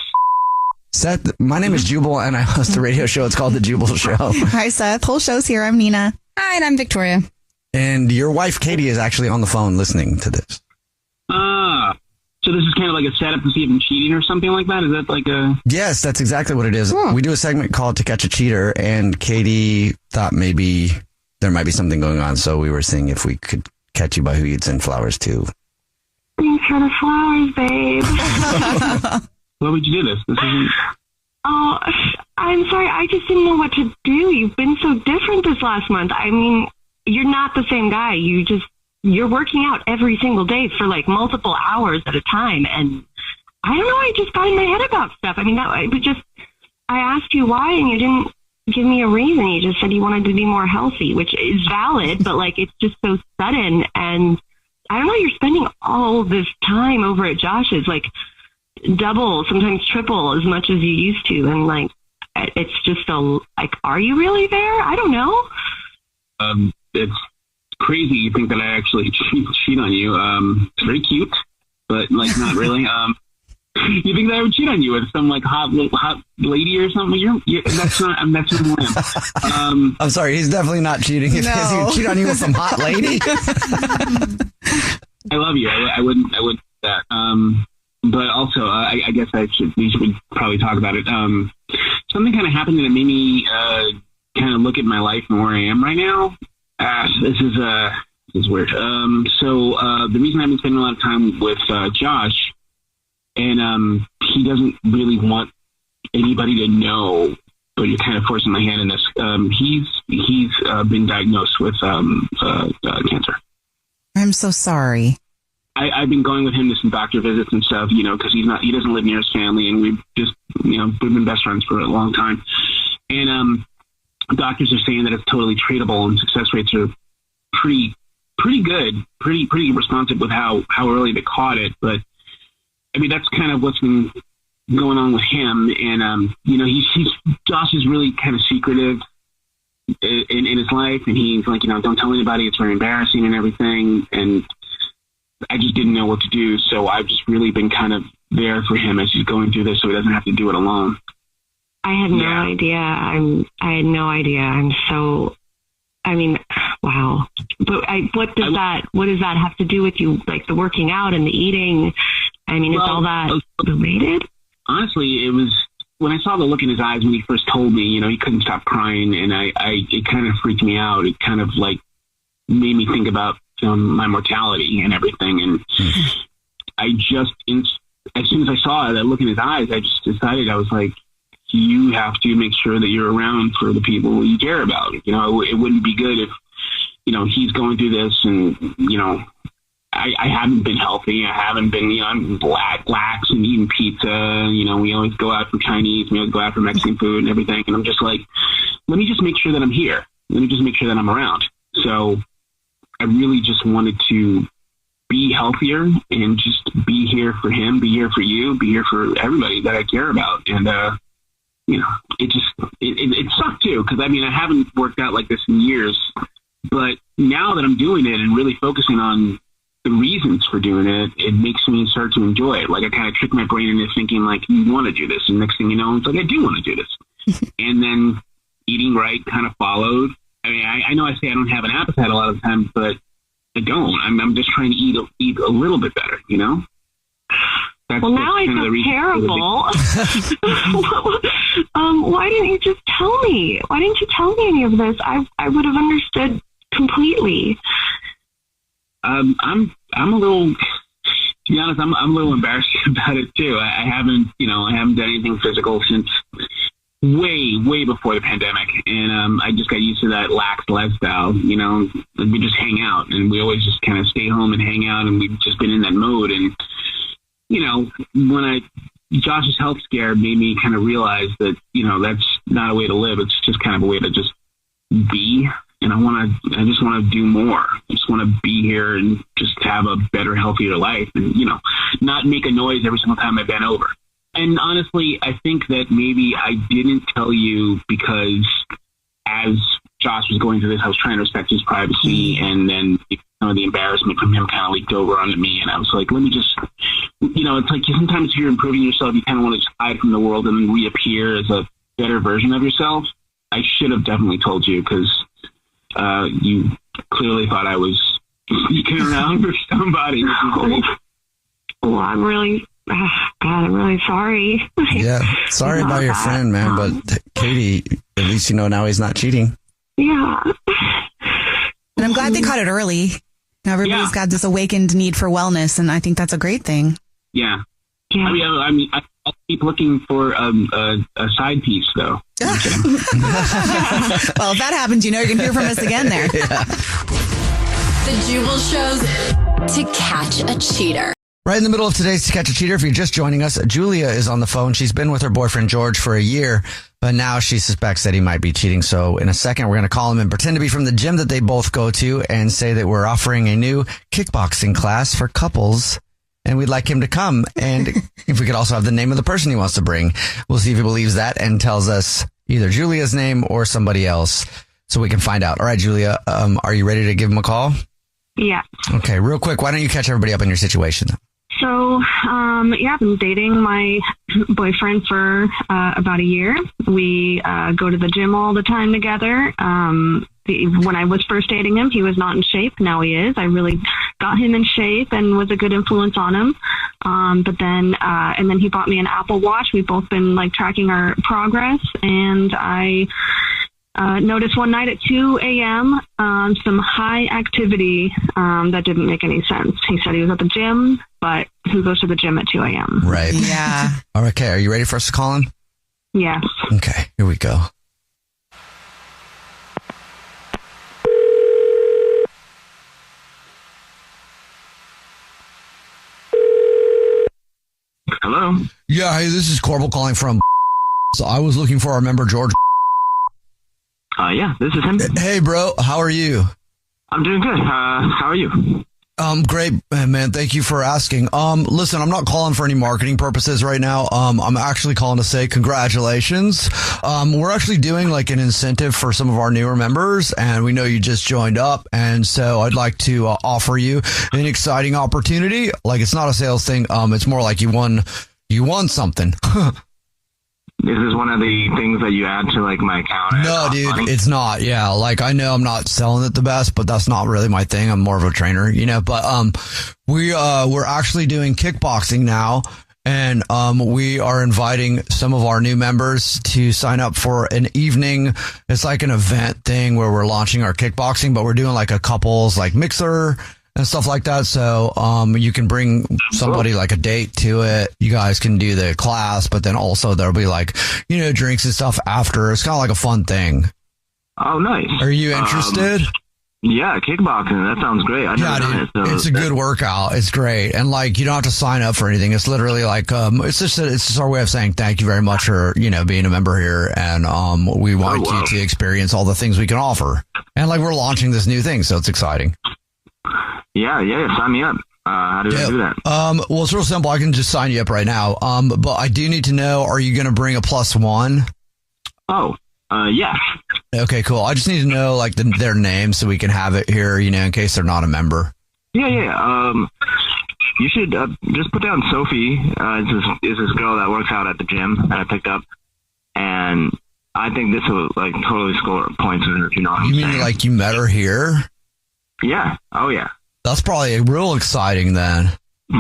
Seth, my name is Jubal, and I host a radio show. It's called The Jubal Show. Hi, Seth. Whole show's here. I'm Nina. Hi, and I'm Victoria. And your wife, Katie, is actually on the phone listening to this. So this is kind of like a setup to see if I'm cheating or something like that? Is that like a... Yes, that's exactly what it is. We do a segment called To Catch a Cheater, and Katie thought maybe there might be something going on, so we were seeing if we could catch you by who you'd send flowers to. Thanks for the flowers, babe. Why would you do this? This isn't... Oh, I'm sorry. I just didn't know what to do. You've been so different this last month. I mean, you're not the same guy. You're working out every single day for like multiple hours at a time. And I don't know. I just got in my head about stuff. I mean, I asked you why and you didn't give me a reason. You just said you wanted to be more healthy, which is valid, but like, it's just so sudden. And I don't know, you're spending all this time over at Josh's, like double, sometimes triple as much as you used to. And like, it's just like, are you really there? I don't know. It's crazy you think that I actually cheat on you. It's very cute, but like not really. You think that I would cheat on you with some like hot lady or something? That's not who I am. I'm sorry, he's definitely not cheating. If he would cheat on you with some hot lady. I love you. I wouldn't do that. But also, I guess we should probably talk about it. Something kind of happened that made me kind of look at my life and where I am right now. This is weird. So the reason I've been spending a lot of time with Josh, and he doesn't really want anybody to know, but you're kind of forcing my hand in this. He's been diagnosed with cancer. I'm so sorry. I've been going with him to some doctor visits and stuff, because he doesn't live near his family, and we've just, we've been best friends for a long time. And doctors are saying that it's totally treatable, and success rates are pretty good, pretty responsive with how early they caught it. But I mean, that's kind of what's been going on with him. And Josh is really kind of secretive in his life, and he's like, don't tell anybody, it's very embarrassing and everything. And I just didn't know what to do, so I've just really been kind of there for him as he's going through this, so he doesn't have to do it alone. I had no idea. I had no idea. Wow. But what does that have to do with you? Like the working out and the eating? I mean, it's all that related? Honestly, it was when I saw the look in his eyes when he first told me, he couldn't stop crying, and it kind of freaked me out. It kind of like made me think about my mortality and everything. And I just, as soon as I saw that look in his eyes, I just decided, I was like, you have to make sure that you're around for the people you care about. It wouldn't be good if, he's going through this and, I haven't been healthy. I haven't been, I'm lax and eating pizza. We always go out for Chinese. We always go out for Mexican food and everything. And I'm just like, let me just make sure that I'm here. Let me just make sure that I'm around. So I really just wanted to be healthier and just be here for him, be here for you, be here for everybody that I care about. And, it sucked too. Cause I haven't worked out like this in years, but now that I'm doing it and really focusing on the reasons for doing it, it makes me start to enjoy it. Like I kind of trick my brain into thinking like, you want to do this. And next thing you know, it's like, I do want to do this. And then eating right kind of followed. I know I say I don't have an appetite a lot of the time, but I don't. I'm just trying to eat a little bit better, That's, well, now I feel terrible. Why didn't you just tell me? Why didn't you tell me any of this? I would have understood completely. I'm a little, to be honest, I'm a little embarrassed about it too. I haven't done anything physical since way before the pandemic. And I just got used to that lax lifestyle, we just hang out and we always just kind of stay home and hang out, and we've just been in that mode. And, when Josh's health scare made me kind of realize that, that's not a way to live. It's just kind of a way to just be. And I just want to do more. I just want to be here and just have a better, healthier life and, not make a noise every single time I bend over. And honestly, I think that maybe I didn't tell you because as Josh was going through this, I was trying to respect his privacy, and then the embarrassment from him kind of leaked over onto me. And I was like, let me just, it's like sometimes if you're improving yourself, you kind of want to just hide from the world and then reappear as a better version of yourself. I should have definitely told you because you clearly thought I was sneaking around for somebody. Which is great. Well, I'm really, God, I'm really sorry. Yeah, sorry about your friend, man. But Katie, at least you know now he's not cheating. Yeah. And I'm glad they caught it early. Now everybody's got this awakened need for wellness, and I think that's a great thing. Yeah. I'll keep looking for a side piece, though. Well, if that happens, you know you're going to hear from us again there. The Jubal shows to catch a cheater. Right in the middle of today's To Catch a Cheater, if you're just joining us, Julia is on the phone. She's been with her boyfriend, George, for a year, but now she suspects that he might be cheating. So in a second, we're going to call him and pretend to be from the gym that they both go to and say that we're offering a new kickboxing class for couples. And we'd like him to come. And if we could also have the name of the person he wants to bring, we'll see if he believes that and tells us either Julia's name or somebody else so we can find out. All right, Julia, are you ready to give him a call? Yeah. Okay, real quick, why don't you catch everybody up on your situation? So, I've been dating my boyfriend for about a year. We go to the gym all the time together. When I was first dating him, he was not in shape. Now he is. I really got him in shape and was a good influence on him. But then he bought me an Apple Watch. We've both been like tracking our progress, and I noticed one night at 2 a.m. Some high activity that didn't make any sense. He said he was at the gym, but who goes to the gym at 2 a.m.? Right. Yeah. All right, okay, are you ready for us to call him? Yes. Okay, here we go. Hello? Yeah, hey, this is Corbel calling from. So I was looking for our member, George. Yeah, this is him. Hey, bro, how are you? I'm doing good. How are you? Great, man. Thank you for asking. Listen, I'm not calling for any marketing purposes right now. I'm actually calling to say congratulations. We're actually doing like an incentive for some of our newer members, and we know you just joined up. And so I'd like to offer you an exciting opportunity. Like, it's not a sales thing. It's more like you won something. Is this one of the things that you add to like my account? No, dude, it's not. Yeah, like I know I'm not selling it the best, but that's not really my thing. I'm more of a trainer, you know. But we're actually doing kickboxing now, and we are inviting some of our new members to sign up for an evening. It's like an event thing where we're launching our kickboxing, but we're doing like a couples like mixer and stuff like that. So you can bring somebody like a date to it. You guys can do the class, but then also there'll be like, you know, drinks and stuff after. It's kind of like a fun thing. Oh, nice. Are you interested? Yeah, kickboxing. That sounds great. I've never done it. So it's a good workout. It's great. And like, you don't have to sign up for anything. It's literally like, it's just our way of saying thank you very much for, you know, being a member here. And we want you to experience all the things we can offer. And like, we're launching this new thing, so it's exciting. Yeah, sign me up. How do I do that? Well, it's real simple. I can just sign you up right now. But I do need to know, are you going to bring a +1? Oh, yeah. Okay, cool. I just need to know like their name so we can have it here, you know, in case they're not a member. Yeah. You should just put down Sophie. Is this girl that works out at the gym that I picked up, and I think this will like totally score points with her. If you know what I'm saying. Mean like you met her here? Yeah. Oh, yeah. That's probably real exciting then.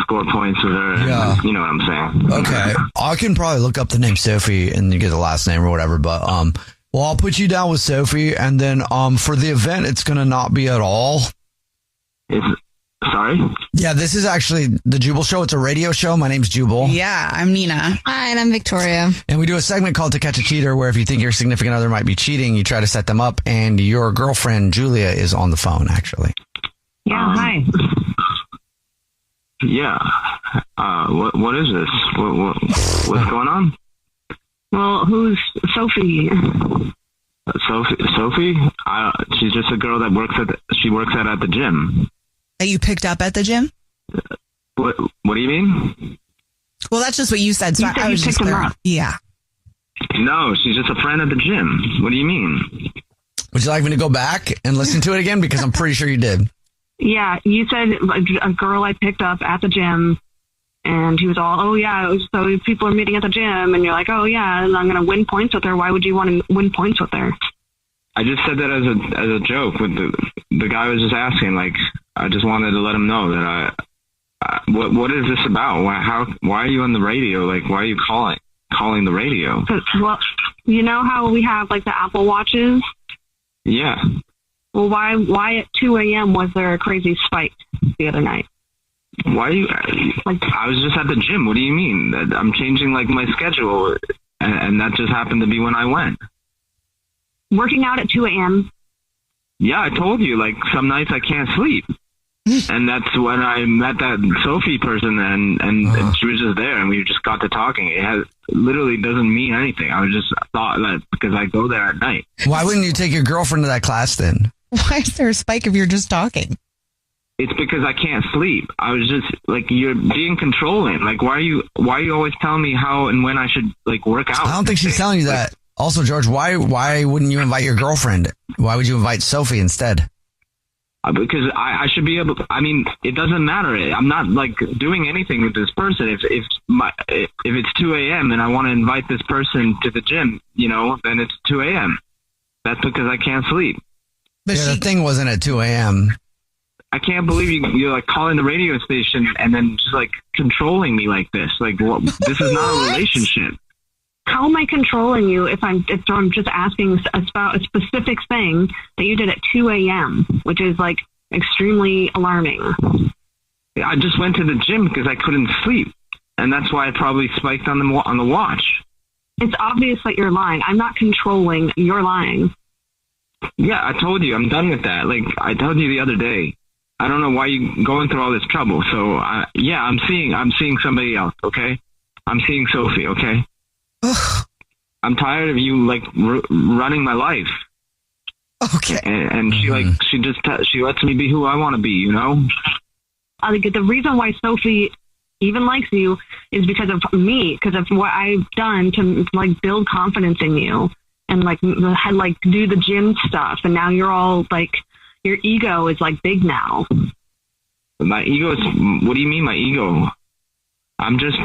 Score points with her. Yeah. You know what I'm saying. Okay. I can probably look up the name Sophie and you get the last name or whatever. But, well, I'll put you down with Sophie. And then, for the event, it's going to not be at all. Sorry? Yeah, this is actually the Jubal Show. It's a radio show. My name's Jubal. Yeah, I'm Nina. Hi, and I'm Victoria. And we do a segment called To Catch a Cheater, where if you think your significant other might be cheating, you try to set them up. And your girlfriend, Julia, is on the phone, actually. Yeah, hi. Yeah. What is this? What's going on? Well, who's Sophie? Sophie? She's just a girl that works at the gym. That you picked up at the gym? What do you mean? Well, that's just what you said. So You said I was you just picked him clear. up. Yeah. No, she's just a friend at the gym. What do you mean? Would you like me to go back and listen to it again? Because I'm pretty sure you did. Yeah, you said a girl I picked up at the gym, and he was all, oh, yeah, so people are meeting at the gym, and you're like, oh, yeah, and I'm going to win points with her. Why would you want to win points with her? I just said that as a joke. With the guy was just asking, like, I just wanted to let him know that What is this about? Why are you on the radio? Like, why are you calling the radio? Well, you know how we have like the Apple Watches? Yeah. Well, why at 2 a.m. was there a crazy spike the other night? Why are you? I was just at the gym. What do you mean? I'm changing like my schedule, and that just happened to be when I went. Working out at 2 a.m. Yeah, I told you. Like some nights I can't sleep, and that's when I met that Sophie person, and she was just there, and we just got to talking. It literally doesn't mean anything. I just thought that because I go there at night. Why wouldn't you take your girlfriend to that class then? Why is there a spike if you're just talking? It's because I can't sleep. I was just like, you're being controlling. Like, why are you always telling me how and when I should like work out? I don't think she's telling you that. Also, George, why wouldn't you invite your girlfriend? Why would you invite Sophie instead? Because I should be able to, I mean, it doesn't matter. I'm not like doing anything with this person. If it's 2 a.m. and I want to invite this person to the gym, then it's 2 a.m. That's because I can't sleep. But the thing wasn't at 2 a.m. I can't believe you're like calling the radio station and then just like controlling me like this. Like, this is not a relationship. How am I controlling you if I'm just asking about a specific thing that you did at 2 a.m., which is like extremely alarming? I just went to the gym because I couldn't sleep, and that's why I probably spiked on the watch. It's obvious that you're lying. I'm not controlling. You're lying. Yeah, I told you. I'm done with that. Like I told you the other day. I don't know why you're going through all this trouble. So yeah, I'm seeing somebody else. Okay, I'm seeing Sophie. Okay. I'm tired of you like running my life. Okay. And she she lets me be who I want to be. The reason why Sophie even likes you is because of me, because of what I've done to like build confidence in you and like had like do the gym stuff. And now you're all like, your ego is like big now. My ego is, what do you mean my ego? I'm just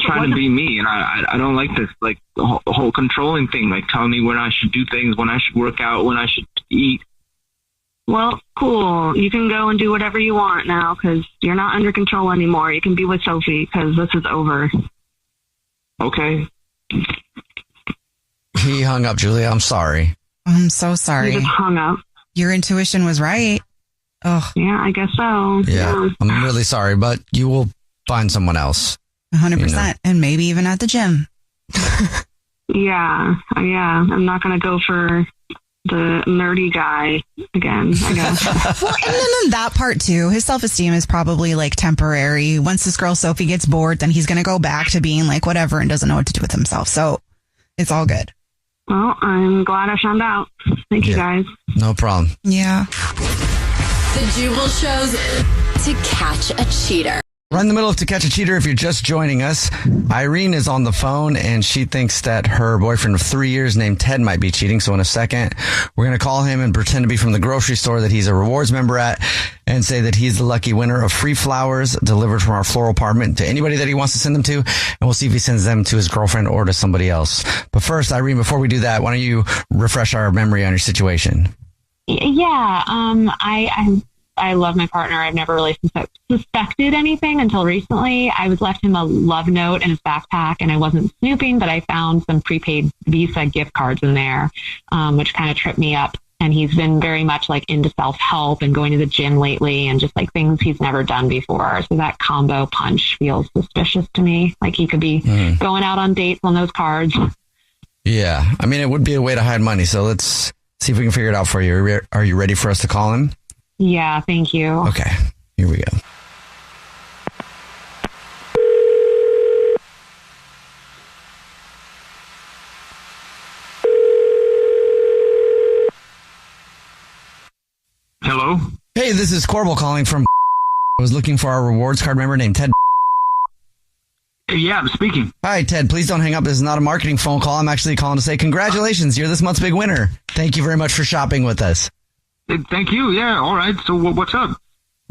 trying to be me, and I don't like this like the whole controlling thing, like telling me when I should do things, when I should work out, when I should eat. Well, cool. You can go and do whatever you want now because you're not under control anymore. You can be with Sophie because this is over. Okay. He hung up, Julia. I'm sorry. I'm so sorry. He just hung up. Your intuition was right. Oh, yeah, I guess so. Yeah. I'm really sorry, but you will find someone else. 100%. And maybe even at the gym. Yeah. I'm not going to go for the nerdy guy again, I guess. Well, and then that part too, his self-esteem is probably like temporary. Once this girl Sophie gets bored, then he's going to go back to being like whatever and doesn't know what to do with himself. So it's all good. Well, I'm glad I found out. Thank you guys. No problem. Yeah. The Jubal shows to catch a cheater. We're in the middle of To Catch a Cheater. If you're just joining us, Irene is on the phone and she thinks that her boyfriend of 3 years named Ted might be cheating. So in a second, we're going to call him and pretend to be from the grocery store that he's a rewards member at and say that he's the lucky winner of free flowers delivered from our floral apartment to anybody that he wants to send them to. And we'll see if he sends them to his girlfriend or to somebody else. But first, Irene, before we do that, why don't you refresh our memory on your situation? Yeah. I love my partner. I've never really suspected anything until recently. I was left him a love note in his backpack and I wasn't snooping, but I found some prepaid Visa gift cards in there, which kind of tripped me up. And he's been very much like into self-help and going to the gym lately and just like things he's never done before. So that combo punch feels suspicious to me. Like he could be going out on dates on those cards. Yeah. I mean, it would be a way to hide money. So let's see if we can figure it out for you. Are you ready for us to call him? Yeah, thank you. Okay, here we go. Hello? Hey, this is Corbel calling from I was looking for our rewards card member named Ted. Yeah, I'm speaking. Hi, Ted. Please don't hang up. This is not a marketing phone call. I'm actually calling to say congratulations. You're this month's big winner. Thank you very much for shopping with us. Thank you. Yeah, all right. So what's up?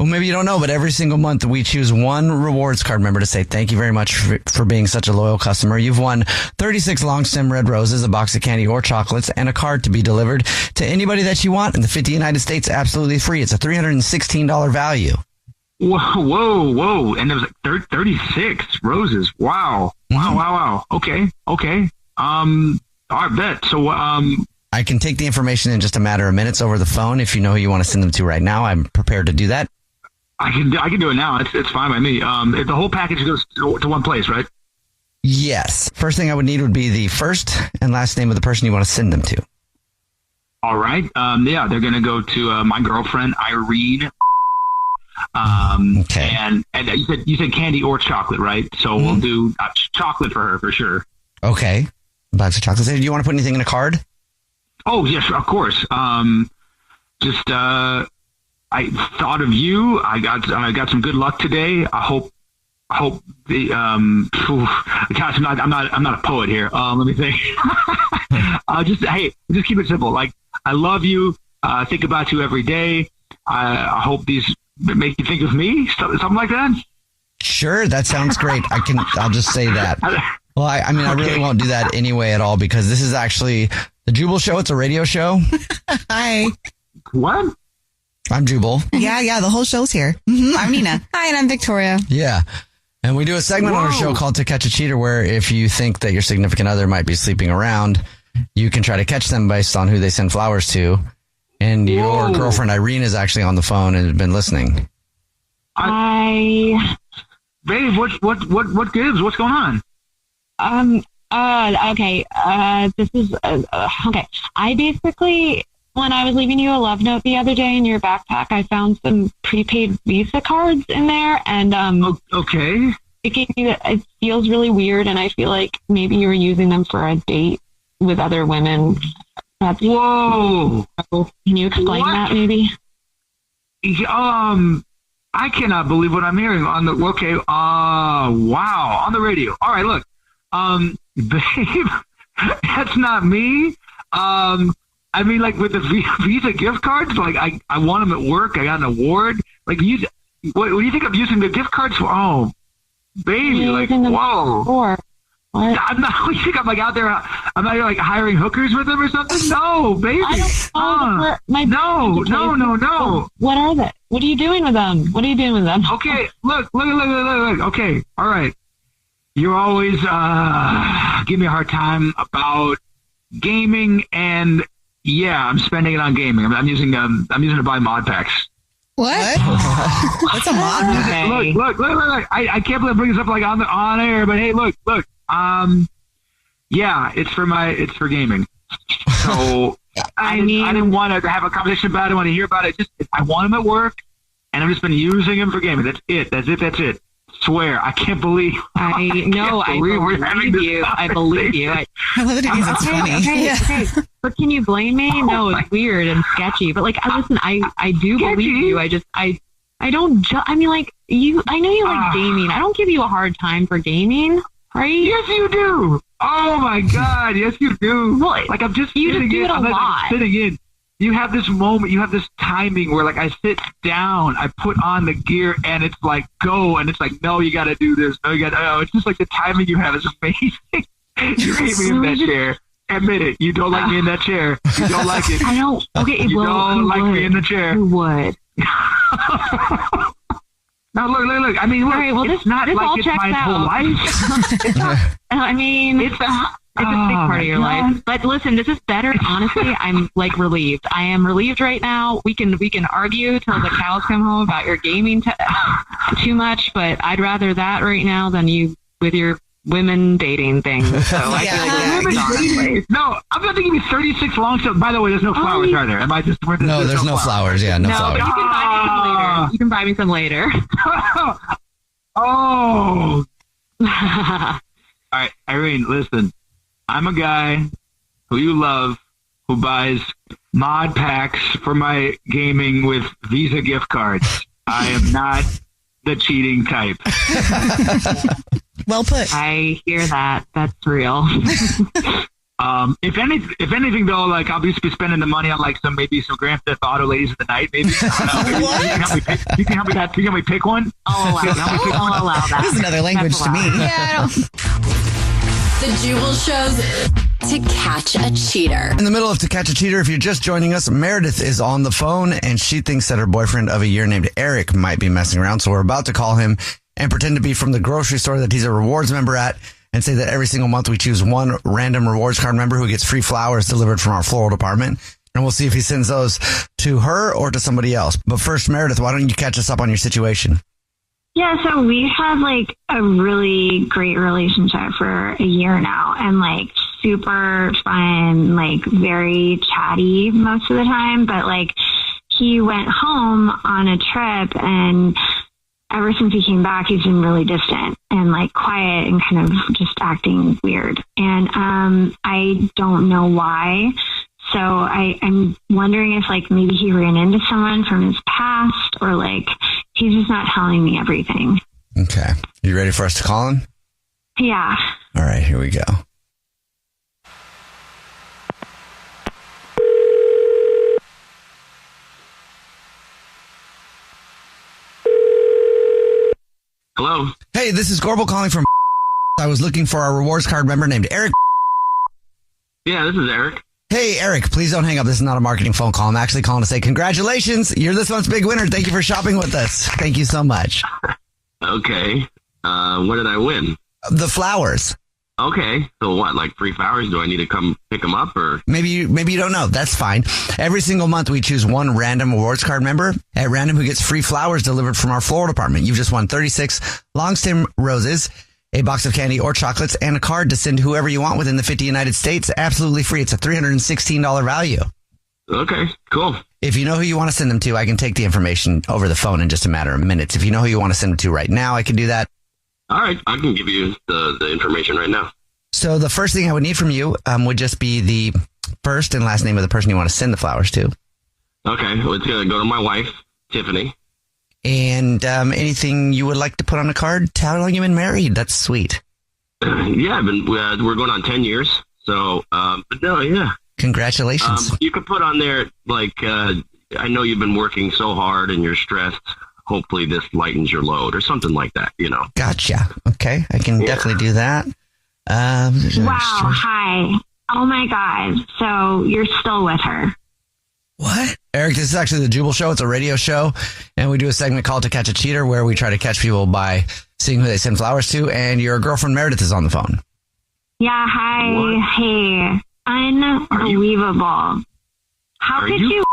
Well, maybe you don't know, but every single month we choose one rewards card member to say thank you very much for being such a loyal customer. You've won 36 long stem red roses, a box of candy or chocolates, and a card to be delivered to anybody that you want in the 50 United States absolutely free. It's a $316 value. Whoa. And there was like 36 roses. Wow. Wow. Okay. All right, bet. So, I can take the information in just a matter of minutes over the phone. If you know who you want to send them to right now, I'm prepared to do that. I can do it now. It's fine by me. If the whole package goes to one place, right? Yes. First thing I would need would be the first and last name of the person you want to send them to. All right. They're going to go to my girlfriend, Irene. Okay. And you said candy or chocolate, right? So we'll do chocolate for her for sure. Okay. Box of chocolates. Do you want to put anything in a card? Oh, yes, of course. I thought of you. I got some good luck today. I hope the gosh, I'm not a poet here. Let me think. Just keep it simple. Like, I love you. Think about you every day. I hope these make you think of me. Something like that. Sure, that sounds great. I'll just say that. Well, I really won't do that anyway at all, because this is actually the Jubal Show. It's a radio show. Hi. What? I'm Jubal. Yeah. The whole show's here. I'm Nina. Hi, and I'm Victoria. Yeah. And we do a segment on our show called To Catch a Cheater, where if you think that your significant other might be sleeping around, you can try to catch them based on who they send flowers to. And your girlfriend Irene is actually on the phone and has been listening. Babe, what gives? What's going on? Okay. This is okay. I basically, when I was leaving you a love note the other day in your backpack, I found some prepaid Visa cards in there, and okay. It feels really weird, and I feel like maybe you were using them for a date with other women. Whoa! Can you explain that, maybe? I cannot believe what I'm hearing on the. Okay. Wow. On the radio. All right. Look. Babe, that's not me. I mean, like, with the Visa gift cards, like, I won them at work. I got an award. Like, what do you think I'm using the gift cards for? Oh, baby, like, whoa. What? I'm not. You think I'm like out there? I'm not like hiring hookers with them or something? No, baby. I don't know. No. What are they? What are you doing with them? Okay, look. Okay, all right. You always give me a hard time about gaming, and yeah, I'm spending it on gaming. I'm using it to buy mod packs. What? What's a mod pack? Look. I can't believe I bring this up like on air, but hey, look. Yeah, it's for gaming. So I didn't want to have a conversation about it. I want to hear about it. I want them at work, and I've just been using them for gaming. That's it. Swear, I can't believe. I believe you. I believe you. I love it because it's funny. Okay. But can you blame me? No, it's weird and sketchy. But like, listen, I do believe you. I don't. I mean, like, you. I know you like gaming. I don't give you a hard time for gaming, right? Yes, you do. Oh my God, yes, you do. Well, like, I'm just you sitting just do it a lot. Like, sitting in. You have this moment, you have this timing where, like, I sit down, I put on the gear, and it's like, go, and it's like, no, you got to do this. No, it's just like the timing you have is amazing. You hate me in that chair. Admit it. You don't like me in that chair. You don't like it. I don't. Okay, you don't like me in the chair. Who would? Now, look. I mean, look, right, well, it's not like it's my whole life. It's not, I mean, it's a big part of your life. But listen, this is better. Honestly, I'm like relieved. I am relieved right now. We can argue till the cows come home about your gaming too much, but I'd rather that right now than you with your women dating thing. So I feel like no, I'm not thinking 36 long. So, by the way, there's no flowers, are there? Am I just? No, there's no flowers. Yeah, no flowers. But you can buy me some later. Oh. All right, Irene, listen. I'm a guy who you love, who buys mod packs for my gaming with Visa gift cards. I am not the cheating type. Well put. I hear that. That's real. If anything though, like, I'll just be spending the money on like some Grand Theft Auto Ladies of the Night. Maybe. You can help me pick one. I'll allow that. This is another language to me. Yeah. The Jubal Show's To Catch a Cheater. In the middle of To Catch a Cheater, if you're just joining us, Meredith is on the phone and she thinks that her boyfriend of a year named Eric might be messing around. So we're about to call him and pretend to be from the grocery store that he's a rewards member at and say that every single month we choose one random rewards card member who gets free flowers delivered from our floral department. And we'll see if he sends those to her or to somebody else. But first, Meredith, why don't you catch us up on your situation? Yeah, so we've had like a really great relationship for a year now, and like super fun, like very chatty most of the time. But like he went home on a trip, and ever since he came back, he's been really distant and like quiet and kind of just acting weird. And I don't know why. So I'm wondering if like maybe he ran into someone from his past, or like he's just not telling me everything. Okay. You ready for us to call him? Yeah. All right, here we go. Hello. Hey, this is Gorbel calling from. I was looking for a rewards card member named Eric. Yeah, this is Eric. Hey, Eric, please don't hang up. This is not a marketing phone call. I'm actually calling to say congratulations. You're this month's big winner. Thank you for shopping with us. Thank you so much. Okay. What did I win? The flowers. Okay. So what, like free flowers? Do I need to come pick them up, or? Maybe you don't know. That's fine. Every single month we choose one random rewards card member at random who gets free flowers delivered from our floral department. You've just won 36 long stem roses, a box of candy or chocolates, and a card to send to whoever you want within the 50 United States. Absolutely free. It's a $316 value. Okay, cool. If you know who you want to send them to, I can take the information over the phone in just a matter of minutes. If you know who you want to send them to right now, I can do that. All right, I can give you the information right now. So the first thing I would need from you would just be the first and last name of the person you want to send the flowers to. Okay, well, it's going to go to my wife, Tiffany. And anything you would like to put on a card telling you've been married. That's sweet. Yeah, we're going on 10 years. So, but no, yeah. Congratulations. You could put on there, like, I know you've been working so hard and you're stressed. Hopefully this lightens your load or something like that, you know. Gotcha. Okay, I can definitely do that. Wow, hi. Oh my God. So you're still with her. What? Eric, this is actually the Jubal Show. It's a radio show, and we do a segment called To Catch a Cheater where we try to catch people by seeing who they send flowers to, and your girlfriend Meredith is on the phone. Yeah, hi. What? Hey. Unbelievable. How could you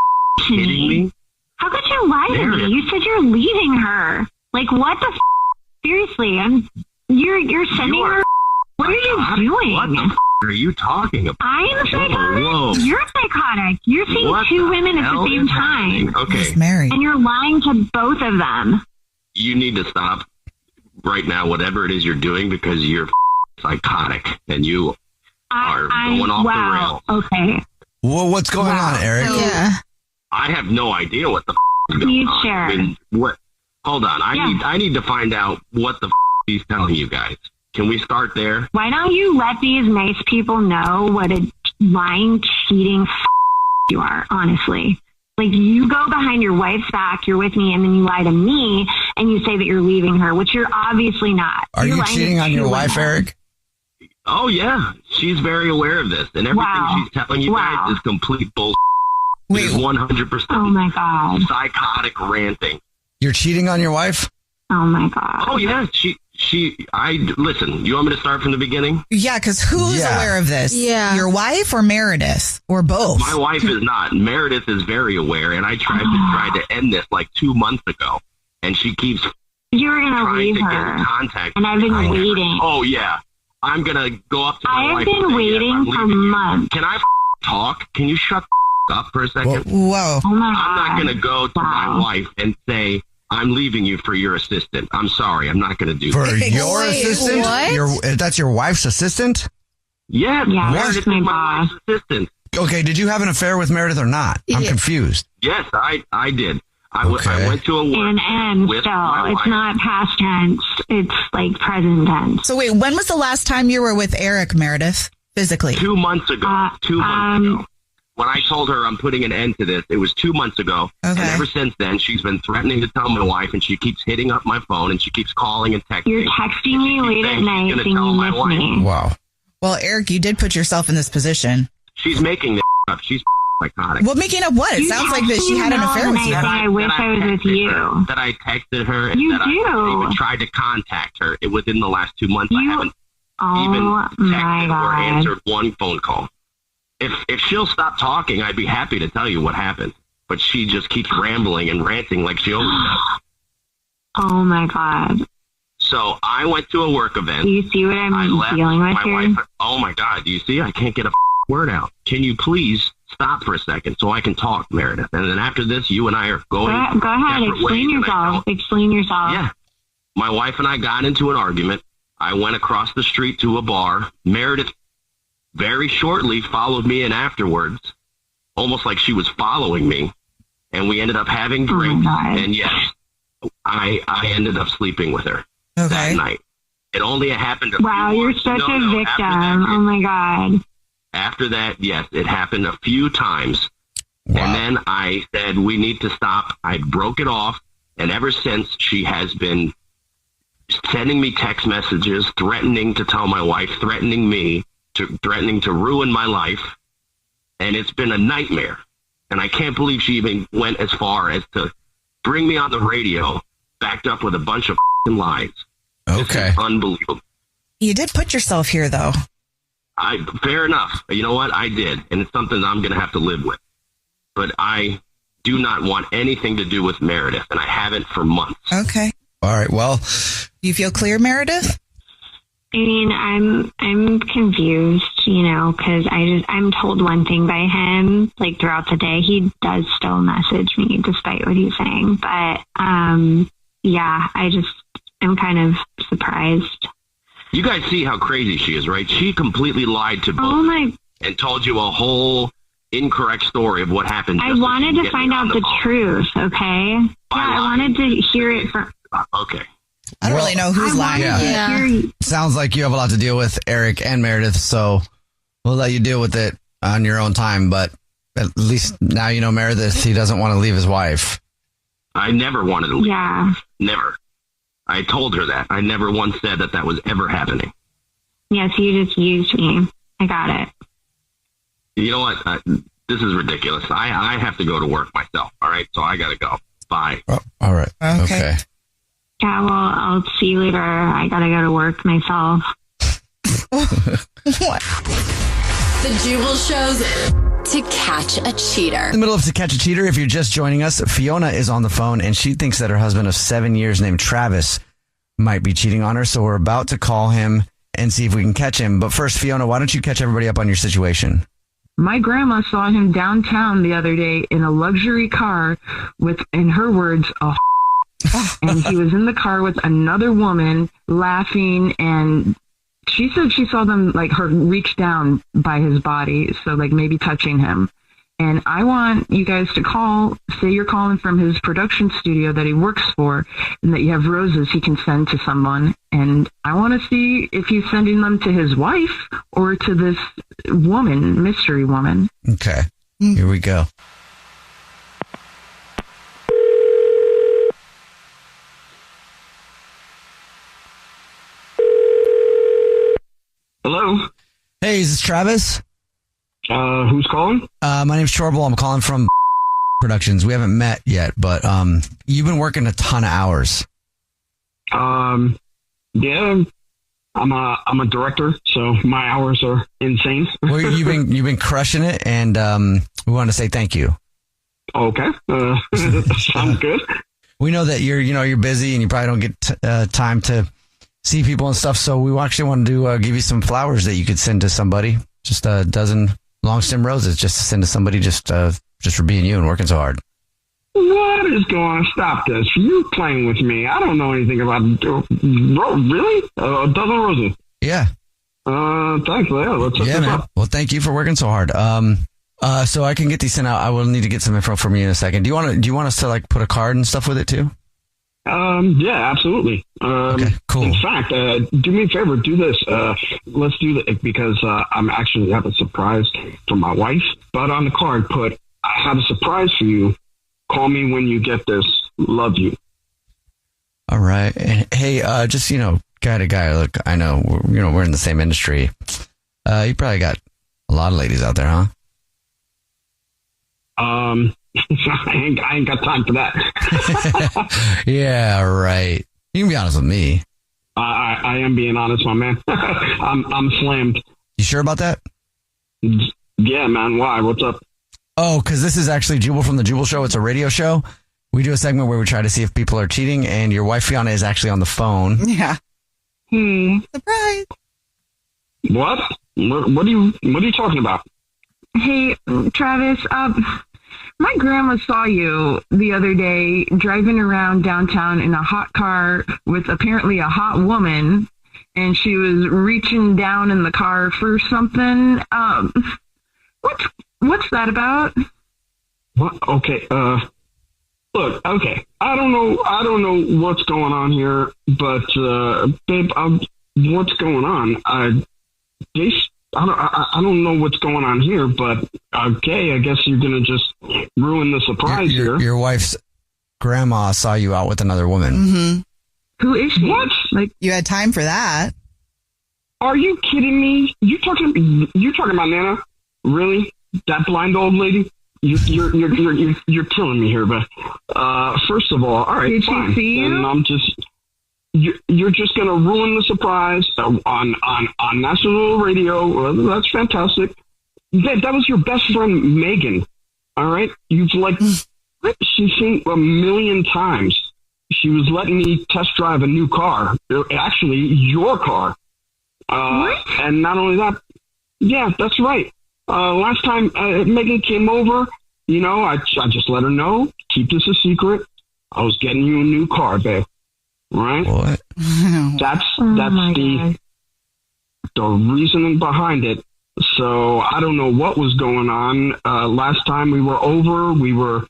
kidding me? How could you lie to Meredith. me? You said you're leaving her. Like, what the Seriously, you're sending her. What are you doing? What the are you talking about? I'm psychotic. Whoa. You're psychotic. You're seeing What two the women at hell the same is happening? time. Okay. He's married. And you're lying to both of them. You need to stop right now, whatever it is you're doing, because you're psychotic and you are going off the rails. Okay. Well, what's going on, Eric? Yeah. I have no idea what the is going Please on. share. I mean, what? Hold on. I need to find out what the he's telling you guys. Can we start there? Why don't you let these nice people know what a lying, cheating you are, honestly? Like, you go behind your wife's back, you're with me, and then you lie to me, and you say that you're leaving her, which you're obviously not. Are You're you lying cheating to on your two wife, women. Eric? Oh, yeah. She's very aware of this. And everything she's telling you guys is complete bullshit. It's 100% Oh, my God. psychotic ranting. You're cheating on your wife? Oh, my God. Oh, yeah. Listen, you want me to start from the beginning? Yeah, because who's aware of this? Yeah. Your wife or Meredith or both? My wife is not. Meredith is very aware, and I tried to end this like 2 months ago, and she keeps You were going to trying leave to get her. in contact. And I've been waiting. Oh, yeah. I'm going to go up to my I have wife been and say, waiting I'm for leaving you. months. Can I talk? Can you shut up for a second? Whoa. Oh, my I'm not God. going to go to my wife and say, I'm leaving you for your assistant. I'm sorry. I'm not going to do For that. your assistant? what? That's your wife's assistant? Yes, Yeah, Meredith that's is my my wife's assistant. Okay, did you have an affair with Meredith or not? I'm Yeah. confused. Yes, I did. I went to a work And M with still. my It's wife. not past tense. It's like present tense. So wait, when was the last time you were with Eric, Meredith, physically? 2 months ago. 2 months ago. When I told her I'm putting an end to this, it was 2 months ago. Okay. And ever since then, she's been threatening to tell my wife, and she keeps hitting up my phone, and she keeps calling and texting. You're texting me late at night saying you miss me. Wow. Well, Eric, you did put yourself in this position. She's making this up. She's psychotic. Well, making up what? It sounds like that she had an affair with you. I wish I was with you. That I texted her. And You that do. I even tried to contact her. Within the last 2 months, I haven't even my texted or God. answered one phone call. If she'll stop talking, I'd be happy to tell you what happened. But she just keeps rambling and ranting like she always does. Oh my God. So I went to a work event. Do you see what I'm dealing with my here? wife. Oh my God! Do you see? I can't get a word out. Can you please stop for a second so I can talk, Meredith? And then after this, you and I are going. Go ahead. separate Explain ways, and I yourself. Explain yourself. Yeah. My wife and I got into an argument. I went across the street to a bar. Meredith very shortly followed me in afterwards, almost like she was following me. And we ended up having drinks. And yes, I ended up sleeping with her that night. It only happened a Wow, few you're months. such No, a no, victim. Oh my God. After that, yes, it happened a few times. And then I said, we need to stop. I broke it off. And ever since, she has been sending me text messages, threatening to tell my wife, threatening me, threatening to ruin my life. And it's been a nightmare. And I can't believe she even went as far as to bring me on the radio, backed up with a bunch of lies. Okay. Unbelievable. You did put yourself here, though. Fair enough. You know what? I did. And it's something I'm going to have to live with. But I do not want anything to do with Meredith, and I haven't for months. Okay. All right. Well, do you feel clear, Meredith? I mean, I'm confused, because I'm told one thing by him, like throughout the day. He does still message me despite what he's saying. But, yeah, I'm kind of surprised. You guys see how crazy she is, right? She completely lied to both and told you a whole incorrect story of what happened. I wanted to find out the truth, okay? Yeah, I wanted to hear it from... Okay. I don't really know who's lying. Yeah. Sounds like you have a lot to deal with, Eric and Meredith, so we'll let you deal with it on your own time. But at least now you know Meredith, he doesn't want to leave his wife. I never wanted to leave. Yeah. Never. I told her that. I never once said that was ever happening. Yeah, so you just used me. I got it. You know what? This is ridiculous. I have to go to work myself, all right? So I got to go. Bye. Oh, all right. Okay. Yeah, well, I'll see you later. I gotta go to work myself. What? The Jubal shows To Catch a Cheater. In the middle of To Catch a Cheater, if you're just joining us, Fiona is on the phone and she thinks that her husband of 7 years named Travis might be cheating on her. So we're about to call him and see if we can catch him. But first, Fiona, why don't you catch everybody up on your situation? My grandma saw him downtown the other day in a luxury car with, in her words, and he was in the car with another woman laughing, and she said she saw them, like, her reach down by his body, so, like, maybe touching him. And I want you guys to call, say you're calling from his production studio that he works for, and that you have roses he can send to someone. And I want to see if he's sending them to his wife or to this woman, mystery woman. Okay. Here we go. Hello? Hey, is this Travis? Who's calling? My name's Chorbel. I'm calling from Productions. We haven't met yet, but you've been working a ton of hours. Yeah, I'm a director, so my hours are insane. Well, you've been crushing it, and we want to say thank you. Okay, sounds good. We know that you're busy and you probably don't get time to see people and stuff, so we actually wanted to give you some flowers that you could send to somebody. Just a dozen long stem roses, just to send to somebody, just for being you and working so hard. What is going on? Stop this. You playing with me. I don't know anything about really? A dozen roses? Yeah. Thanks. Yeah, let's set this up. Well, thank you for working so hard. So I can get these sent out. I will need to get some info from you in a second. Do you want us to, like, put a card and stuff with it too? Yeah, absolutely. Okay, cool. In fact, do me a favor, do this. Let's do that because I'm actually have a surprise for my wife. But on the card, put, I have a surprise for you. Call me when you get this. Love you. All right. And hey, just, guy to guy, look, I know, we're in the same industry. You probably got a lot of ladies out there, huh? I ain't got time for that. Yeah, right. You can be honest with me. I am being honest, my man. I'm slammed. You sure about that? Yeah, man. Why? What's up? Oh, because this is actually Jubal from the Jubal Show. It's a radio show. We do a segment where we try to see if people are cheating, and your wife Fiona is actually on the phone. Yeah. Surprise. What? What are you talking about? Hey, Travis, my grandma saw you the other day driving around downtown in a hot car with apparently a hot woman, and she was reaching down in the car for something. What's that about? What? Okay. Look. Okay. I don't know what's going on here, but babe, what's going on? I don't know what's going on here, but okay, I guess you're gonna just ruin the surprise here. Your wife's grandma saw you out with another woman. Mm-hmm. Who is she? What? Like, you had time for that? Are you kidding me? You talking about Nana? Really? That blind old lady? You're killing me here, but first of all right, did fine. She see you? And I'm just. You're just going to ruin the surprise on national radio. Well, that's fantastic. That was your best friend, Megan. All right? You've she's seen a million times. She was letting me test drive a new car. Actually, your car. What? And not only that, yeah, that's right. Last time Megan came over, I just let her know, keep this a secret. I was getting you a new car, babe. Right? What? That's the reasoning behind it. So I don't know what was going on. Last time we were over, we were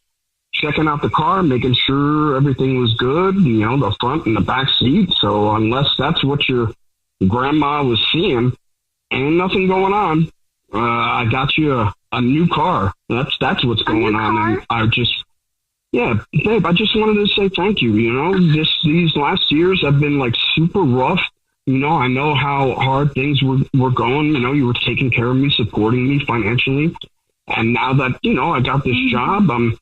checking out the car, making sure everything was good, the front and the back seat. So unless that's what your grandma was seeing, ain't nothing going on. I got you a new car. That's what's going on. And yeah, babe, I just wanted to say thank you. These last years have been super rough. I know how hard things were going. You were taking care of me, supporting me financially. And now that, I got this job, I'm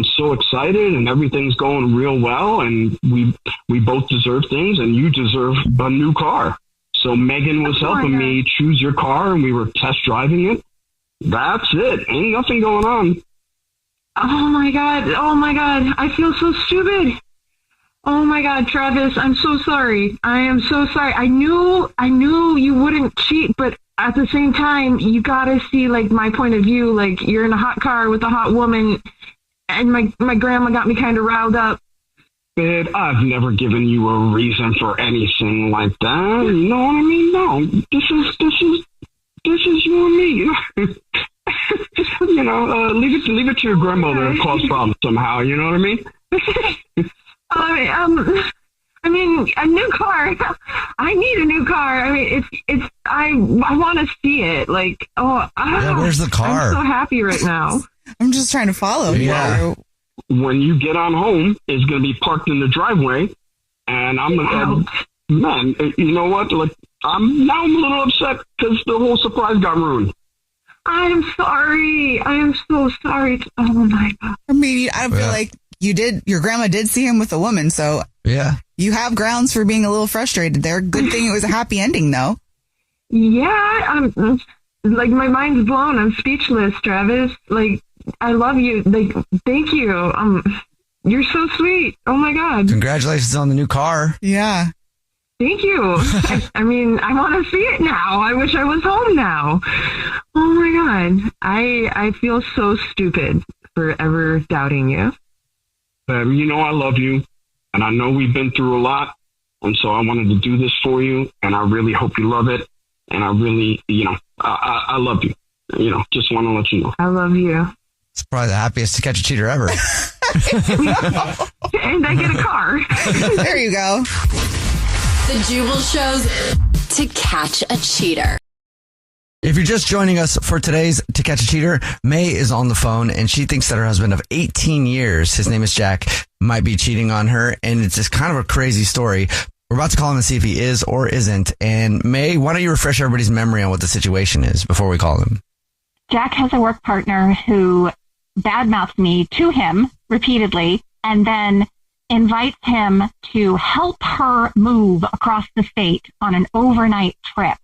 so excited and everything's going real well. And we both deserve things, and you deserve a new car. So Megan was helping me choose your car, and we were test driving it. That's it. Ain't nothing going on. Oh my God. I feel so stupid. Oh my God, Travis, I'm so sorry. I am so sorry. I knew you wouldn't cheat, but at the same time, you gotta see my point of view. You're in a hot car with a hot woman, and my grandma got me kind of riled up. Babe, I've never given you a reason for anything like that. You know what I mean? No, this is you and me. Leave it to your grandmother to cause problems somehow. You know what I mean? I mean, a new car. I need a new car. I mean, I want to see it. Where's the car? I'm so happy right now. I'm just trying to follow. Yeah. When you get on home, it's going to be parked in the driveway, and I'm going to. Man, you know what? I'm a little upset because the whole surprise got ruined. I am sorry. I am so sorry. Oh my God. I mean, I feel like your grandma did see him with a woman, so yeah, you have grounds for being a little frustrated there. Good thing it was a happy ending, though. Yeah, my mind's blown. I'm speechless, Travis. I love you. Thank you. You're so sweet. Oh my God. Congratulations on the new car. Yeah. Thank you. I mean, I want to see it now. I wish I was home now. Oh my God. I feel so stupid for ever doubting you. I love you, and I know we've been through a lot, and so I wanted to do this for you, and I really hope you love it, and I really, I love you. Just want to let you know. I love you. It's probably the happiest To Catch a Cheater ever. And I get a car. There you go. The Jubal Show's To Catch a Cheater. If you're just joining us for today's To Catch a Cheater, May is on the phone, and she thinks that her husband of 18 years, his name is Jack, might be cheating on her. And it's just kind of a crazy story. We're about to call him and see if he is or isn't. And May, why don't you refresh everybody's memory on what the situation is before we call him? Jack has a work partner who badmouths me to him repeatedly and then invites him to help her move across the state on an overnight trip.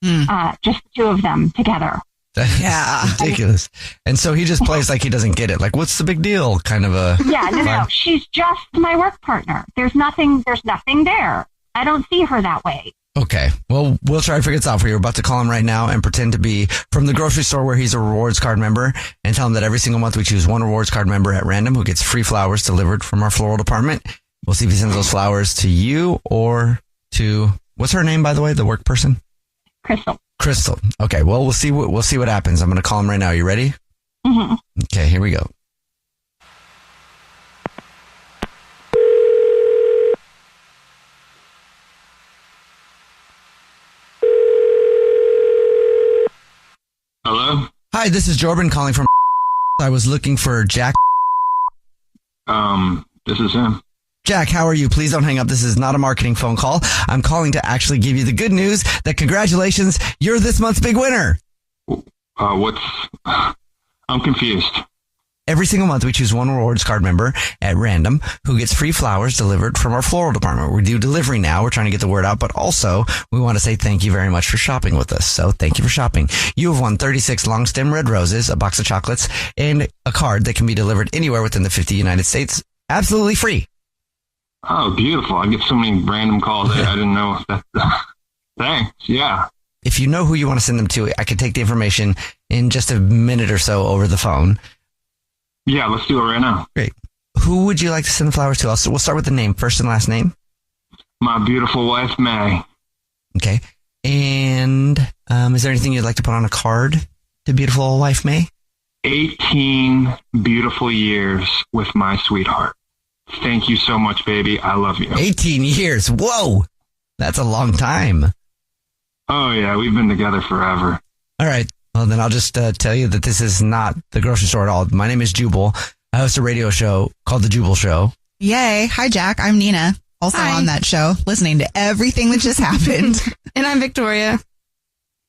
Just the two of them together. That's ridiculous. And so he just plays like he doesn't get it. Like, what's the big deal? Kind of a... Yeah, no. She's just my work partner. There's nothing there. I don't see her that way. Okay. Well, we'll try to figure this out for you. We're about to call him right now and pretend to be from the grocery store where he's a rewards card member and tell him that every single month we choose one rewards card member at random who gets free flowers delivered from our floral department. We'll see if he sends those flowers to you or to... What's her name, by the way? The work person? Crystal. Okay. Well, we'll see what happens. I'm going to call him right now. You ready? Mm-hmm. Okay. Here we go. Hello? Hi, this is Jordan calling from... I was looking for Jack. This is him. Jack, how are you? Please don't hang up. This is not a marketing phone call. I'm calling to actually give you the good news that congratulations, you're this month's big winner. I'm confused. Every single month we choose one rewards card member at random who gets free flowers delivered from our floral department. We do delivery now. We're trying to get the word out, but also we want to say thank you very much for shopping with us. So thank you for shopping. You have won 36 long stem red roses, a box of chocolates, and a card that can be delivered anywhere within the 50 United States. Absolutely free. Oh, beautiful. I get so many random calls. I didn't know that. Thanks. Yeah. If you know who you want to send them to, I can take the information in just a minute or so over the phone. Yeah, let's do it right now. Great. Who would you like to send the flowers to? We'll start with the name, first and last name. My beautiful wife, May. Okay. And is there anything you'd like to put on a card to beautiful wife, May? 18 beautiful years with my sweetheart. Thank you so much, baby. I love you. 18 years. Whoa. That's a long time. Oh, yeah. We've been together forever. All right. Well, then I'll just tell you that this is not the grocery store at all. My name is Jubal. I host a radio show called The Jubal Show. Yay. Hi, Jack. I'm Nina. Also on that show, listening to everything that just happened. And I'm Victoria.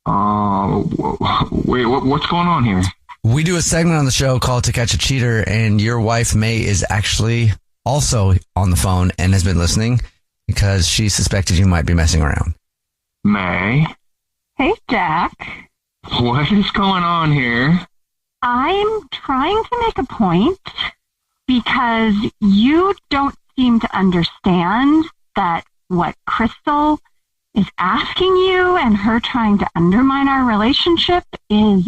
Wait, what's going on here? We do a segment on the show called To Catch a Cheater, and your wife, May, is actually also on the phone and has been listening because she suspected you might be messing around. May? Hey, Jack. What is going on here? I'm trying to make a point because you don't seem to understand that what Crystal is asking you and her trying to undermine our relationship is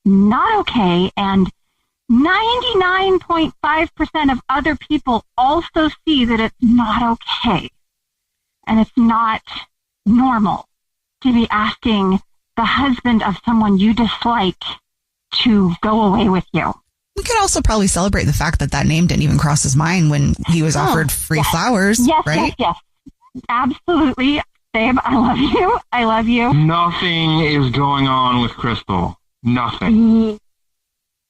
not okay. And 99.5% of other people also see that it's not okay. And it's not normal to be asking the husband of someone you dislike to go away with you. We could also probably celebrate the fact that name didn't even cross his mind when he was offered free flowers, right? Yes. Absolutely. Babe, I love you. I love you. Nothing is going on with Crystal. Nothing.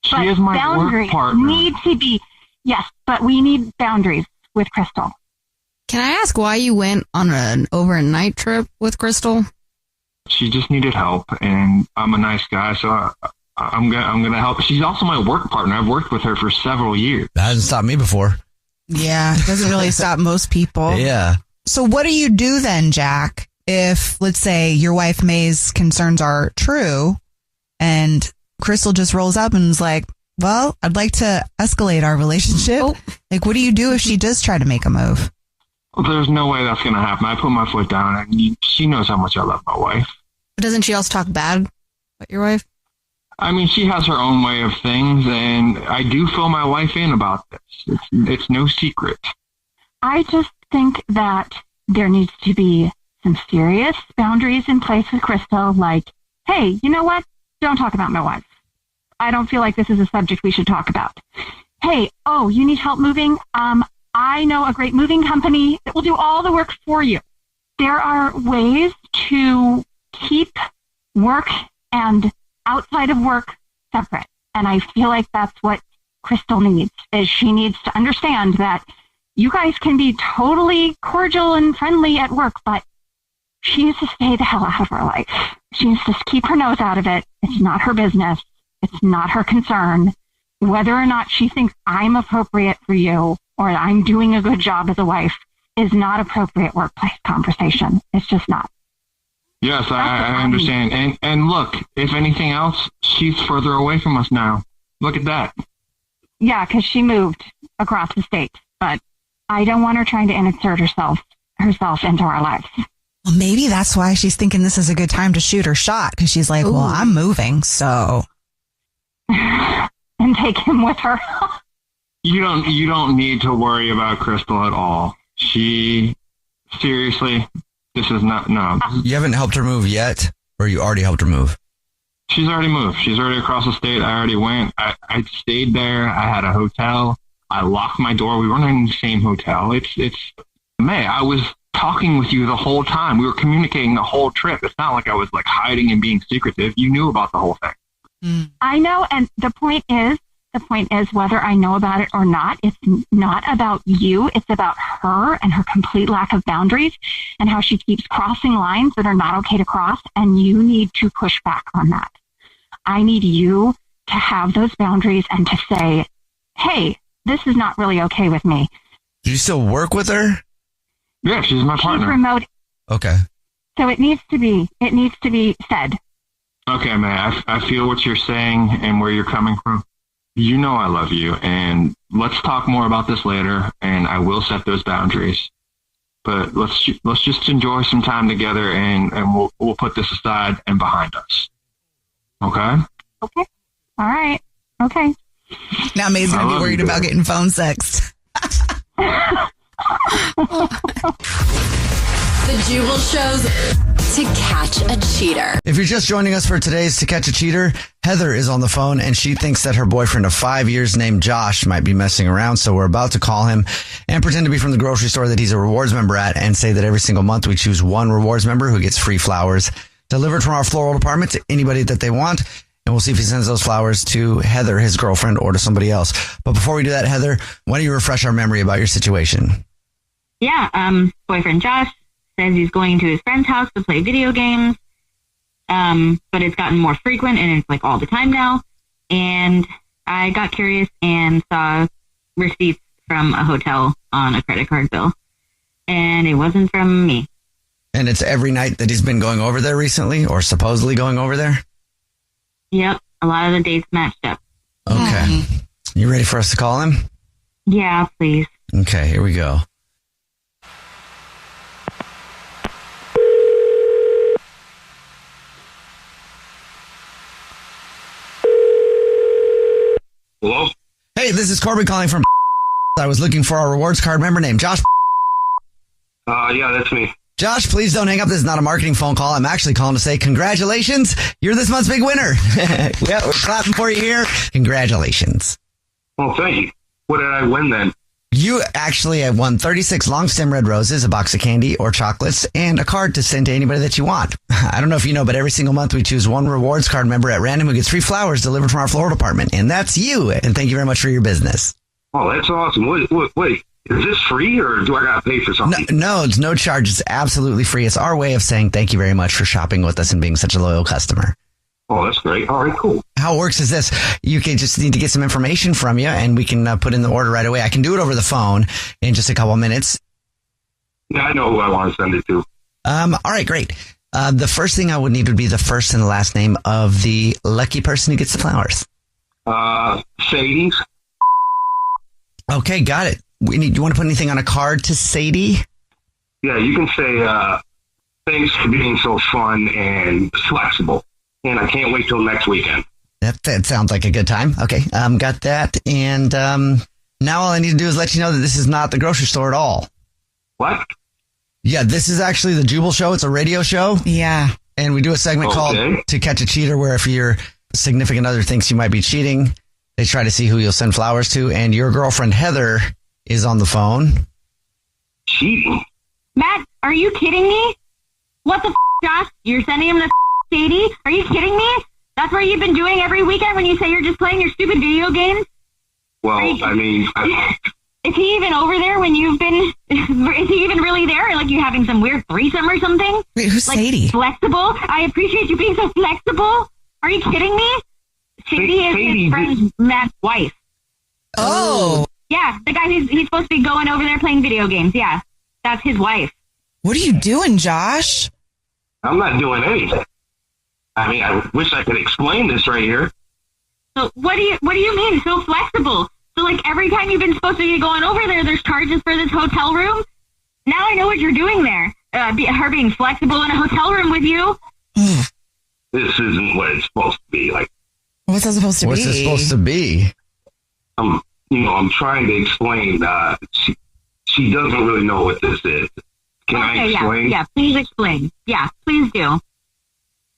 She is my boundaries work partner. Need to be, yes, but we need boundaries with Crystal. Can I ask why you went on an overnight trip with Crystal? She just needed help, and I'm a nice guy, so I'm gonna help. She's also my work partner. I've worked with her for several years. That hasn't stopped me before. Yeah, it doesn't really stop most people. Yeah. So what do you do then, Jack, if, let's say, your wife May's concerns are true and Crystal just rolls up and is like, well, I'd like to escalate our relationship. Like, what do you do if she does try to make a move? Well, there's no way that's going to happen. I put my foot down, and she knows how much I love my wife. But doesn't she also talk bad about your wife? I mean, she has her own way of things, and I do fill my wife in about this. It's no secret. I just think that there needs to be some serious boundaries in place with Crystal, like, hey, you know what? Don't talk about my wife. I don't feel like this is a subject we should talk about. Hey, you need help moving? I know a great moving company that will do all the work for you. There are ways to keep work and outside of work separate. And I feel like that's what Crystal needs, is she needs to understand that you guys can be totally cordial and friendly at work, but she needs to stay the hell out of her life. She needs to keep her nose out of it. It's not her business. It's not her concern. Whether or not she thinks I'm appropriate for you or I'm doing a good job as a wife is not appropriate workplace conversation. It's just not. Yes, I understand. And look, if anything else, she's further away from us now. Look at that. Yeah, because she moved across the state. But I don't want her trying to insert herself into our lives. Well, maybe that's why she's thinking this is a good time to shoot her shot, because she's like, well, I'm moving, so. And take him with her. You don't need to worry about Crystal at all. She, seriously, this is not, no. You haven't helped her move yet, or you already helped her move? She's already moved. She's already across the state. I already went. I stayed there. I had a hotel. I locked my door. We weren't in the same hotel. May, I was talking with you the whole time. We were communicating the whole trip. It's not like I was like hiding and being secretive. You knew about the whole thing. I know. And the point is whether I know about it or not, it's not about you. It's about her and her complete lack of boundaries and how she keeps crossing lines that are not okay to cross. And you need to push back on that. I need you to have those boundaries and to say, hey, this is not really okay with me. Do you still work with her? Yeah, she's my partner. She's remote. Okay. So it needs to be said. Okay, man, I feel what you're saying and where you're coming from. You know I love you, and let's talk more about this later, and I will set those boundaries. But let's just enjoy some time together, and we'll put this aside and behind us. Okay? Okay. All right. Okay. Now May's going to be worried about getting phone sex. The Jubal Show's To Catch a Cheater. If you're just joining us for today's To Catch a Cheater, Heather is on the phone and she thinks that her boyfriend of 5 years named Josh might be messing around. So we're about to call him and pretend to be from the grocery store that he's a rewards member at and say that every single month we choose one rewards member who gets free flowers delivered from our floral department to anybody that they want. And we'll see if he sends those flowers to Heather, his girlfriend, or to somebody else. But before we do that, Heather, why don't you refresh our memory about your situation? Yeah, boyfriend Josh says he's going to his friend's house to play video games, but it's gotten more frequent and it's like all the time now. And I got curious and saw receipts from a hotel on a credit card bill, and it wasn't from me. And it's every night that he's been going over there recently, or supposedly going over there? Yep, a lot of the dates matched up. Okay. You ready for us to call him? Yeah, please. Okay, here we go. Hello? Hey, this is Corbin calling from I was looking for our rewards card member named Josh. Yeah, that's me. Josh, please don't hang up. This is not a marketing phone call. I'm actually calling to say congratulations. You're this month's big winner. Yeah, we're clapping for you here. Congratulations. Well, thank you. What did I win then? You actually have won 36 long stem red roses, a box of candy or chocolates, and a card to send to anybody that you want. I don't know if you know, but every single month we choose one rewards card member at random who gets free flowers delivered from our floral department. And that's you. And thank you very much for your business. Oh, that's awesome. Wait, is this free or do I got to pay for something? No, it's no charge. It's absolutely free. It's our way of saying thank you very much for shopping with us and being such a loyal customer. Oh, that's great. All right, cool. How it works is this. You can just need to get some information from you and we can put in the order right away. I can do it over the phone in just a couple minutes. Yeah, I know who I want to send it to. All right, great. The first thing I would need would be the first and the last name of the lucky person who gets the flowers. Sadie's. Okay, got it. You want to put anything on a card to Sadie? Yeah, you can say, thanks for being so fun and flexible. And I can't wait till next weekend. That sounds like a good time. Okay, got that. And now all I need to do is let you know that this is not the grocery store at all. What? Yeah, this is actually the Jubal Show. It's a radio show. Yeah. And we do a segment called To Catch a Cheater, where if your significant other thinks you might be cheating, they try to see who you'll send flowers to. And your girlfriend, Heather, is on the phone. Cheating? Matt, are you kidding me? What the Josh? You're sending him to Sadie? Are you kidding me? That's what you've been doing every weekend when you say you're just playing your stupid video games? Well, I mean, Is he even over there when you've been? Is he even really there? Or like you having some weird threesome or something? Wait, who's like Sadie? Flexible. I appreciate you being so flexible. Are you kidding me? Sadie is his friend Matt's wife. Oh. Yeah, the guy he's supposed to be going over there playing video games. Yeah, that's his wife. What are you doing, Josh? I'm not doing anything. I mean, I wish I could explain this right here. So what do you mean so flexible? So like every time you've been supposed to be going over there, there's charges for this hotel room? Now I know what you're doing there. Her being flexible in a hotel room with you. This isn't what it's supposed to be. Like, what's that supposed to What's be? it supposed to be? I'm trying to explain. She doesn't really know what this is. Can I explain? Yeah, please explain. Yeah, please do.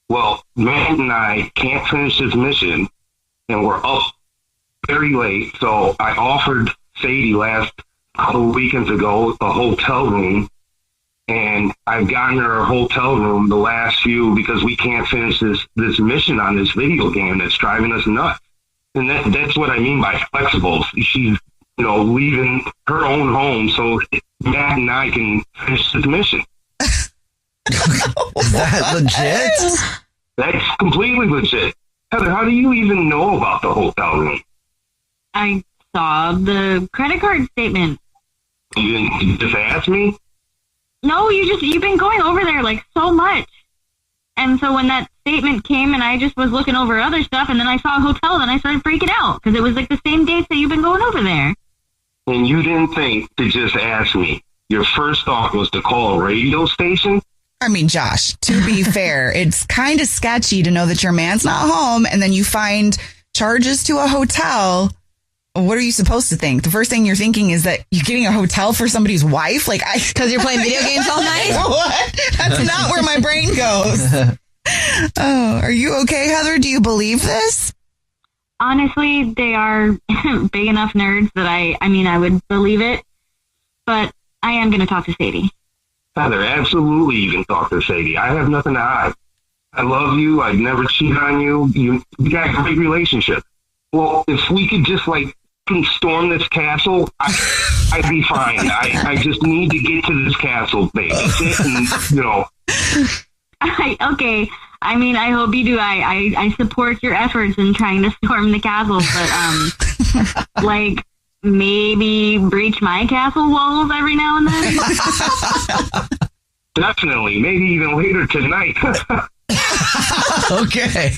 Well, Matt and I can't finish this mission, and we're up very late. So I offered Sadie last couple of weekends ago a hotel room, and I've gotten her a hotel room the last few because we can't finish this mission on this video game that's driving us nuts. And that's what I mean by flexible. She's, leaving her own home so Matt and I can finish this mission. Is that legit? That's completely legit. Heather, how do you even know about the hotel room? I saw the credit card statement. You just asked me? No, you've been going over there like so much. And so when that statement came and I just was looking over other stuff and then I saw a hotel and I started freaking out because it was like the same dates that you've been going over there. And you didn't think to just ask me. Your first thought was to call a radio station? I mean, Josh, to be fair, it's kind of sketchy to know that your man's not home and then you find charges to a hotel. What are you supposed to think? The first thing you're thinking is that you're getting a hotel for somebody's wife? Like, because you're playing video games all night? What? That's not where my brain goes. Oh, are you okay, Heather? Do you believe this? Honestly, they are big enough nerds that I would believe it. But I am going to talk to Sadie. Heather, absolutely you can talk to Sadie. I have nothing to hide. I love you. I'd never cheat on you. We got a great relationship. Well, if we could just storm this castle, I'd be fine. I just need to get to this castle, babe. That's it, and, Okay. I mean, I hope you do. I support your efforts in trying to storm the castle, but, maybe breach my castle walls every now and then? Definitely. Maybe even later tonight. Okay.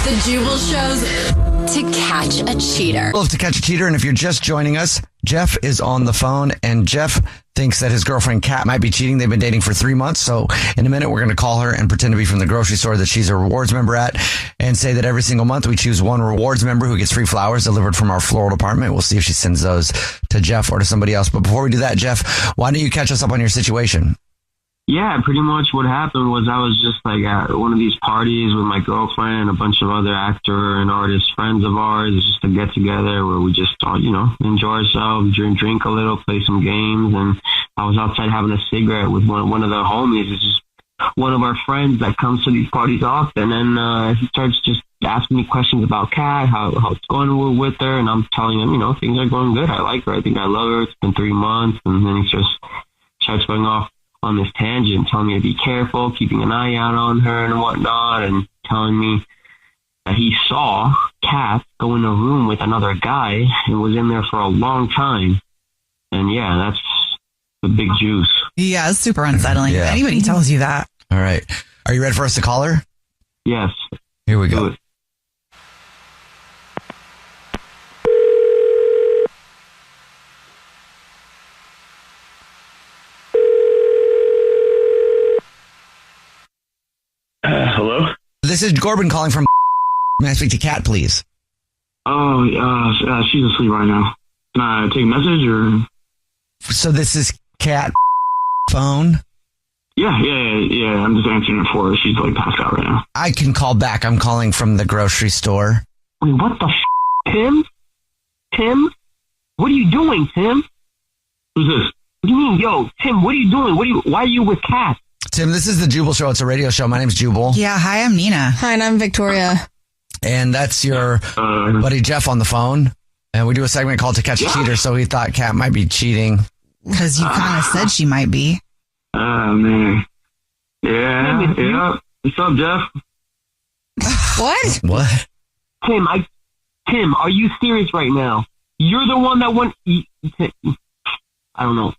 The Jubal Show's To Catch a Cheater. Love To Catch a Cheater. And if you're just joining us, Jeff is on the phone, and Jeff thinks that his girlfriend Kat might be cheating. They've been dating for 3 months. So in a minute, we're going to call her and pretend to be from the grocery store that she's a rewards member at, and say that every single month we choose one rewards member who gets free flowers delivered from our floral department. We'll see if she sends those to Jeff or to somebody else. But before we do that, Jeff, why don't you catch us up on your situation? Yeah, pretty much what happened was I was just at one of these parties with my girlfriend and a bunch of other actor and artist friends of ours. It's just a get together where we just thought, enjoy ourselves, drink a little, play some games. And I was outside having a cigarette with one of the homies. It's just one of our friends that comes to these parties often. And he starts just asking me questions about Kat, how it's going with her. And I'm telling him, things are going good. I like her. I think I love her. It's been 3 months. And then he just starts going off on this tangent, telling me to be careful, keeping an eye out on her and whatnot, and telling me that he saw Kat go in a room with another guy and was in there for a long time. And yeah, that's the big juice. Yeah, it's super unsettling. Yeah. Anybody tells you that. All right. Are you ready for us to call her? Yes. Here we go. Hello? This is Corbin calling from. May I speak to Kat, please? Oh, she's asleep right now. Can I take a message or? So this is Kat phone? Yeah. I'm just answering it for her. She's passed out right now. I can call back. I'm calling from the grocery store. Wait, what the Tim? Tim? What are you doing, Tim? Who's this? What do you mean, yo, Tim, what are you doing? Why are you with Kat? Tim, this is the Jubal Show. It's a radio show. My name's Jubal. Yeah, hi, I'm Nina. Hi, and I'm Victoria. And that's your buddy Jeff on the phone. And we do a segment called To Catch a Cheater, so he thought Kat might be cheating. Because you kind of said she might be. Oh, man. Yeah. What's up, Jeff? What? What? Tim, are you serious right now? You're the one that went... I don't know.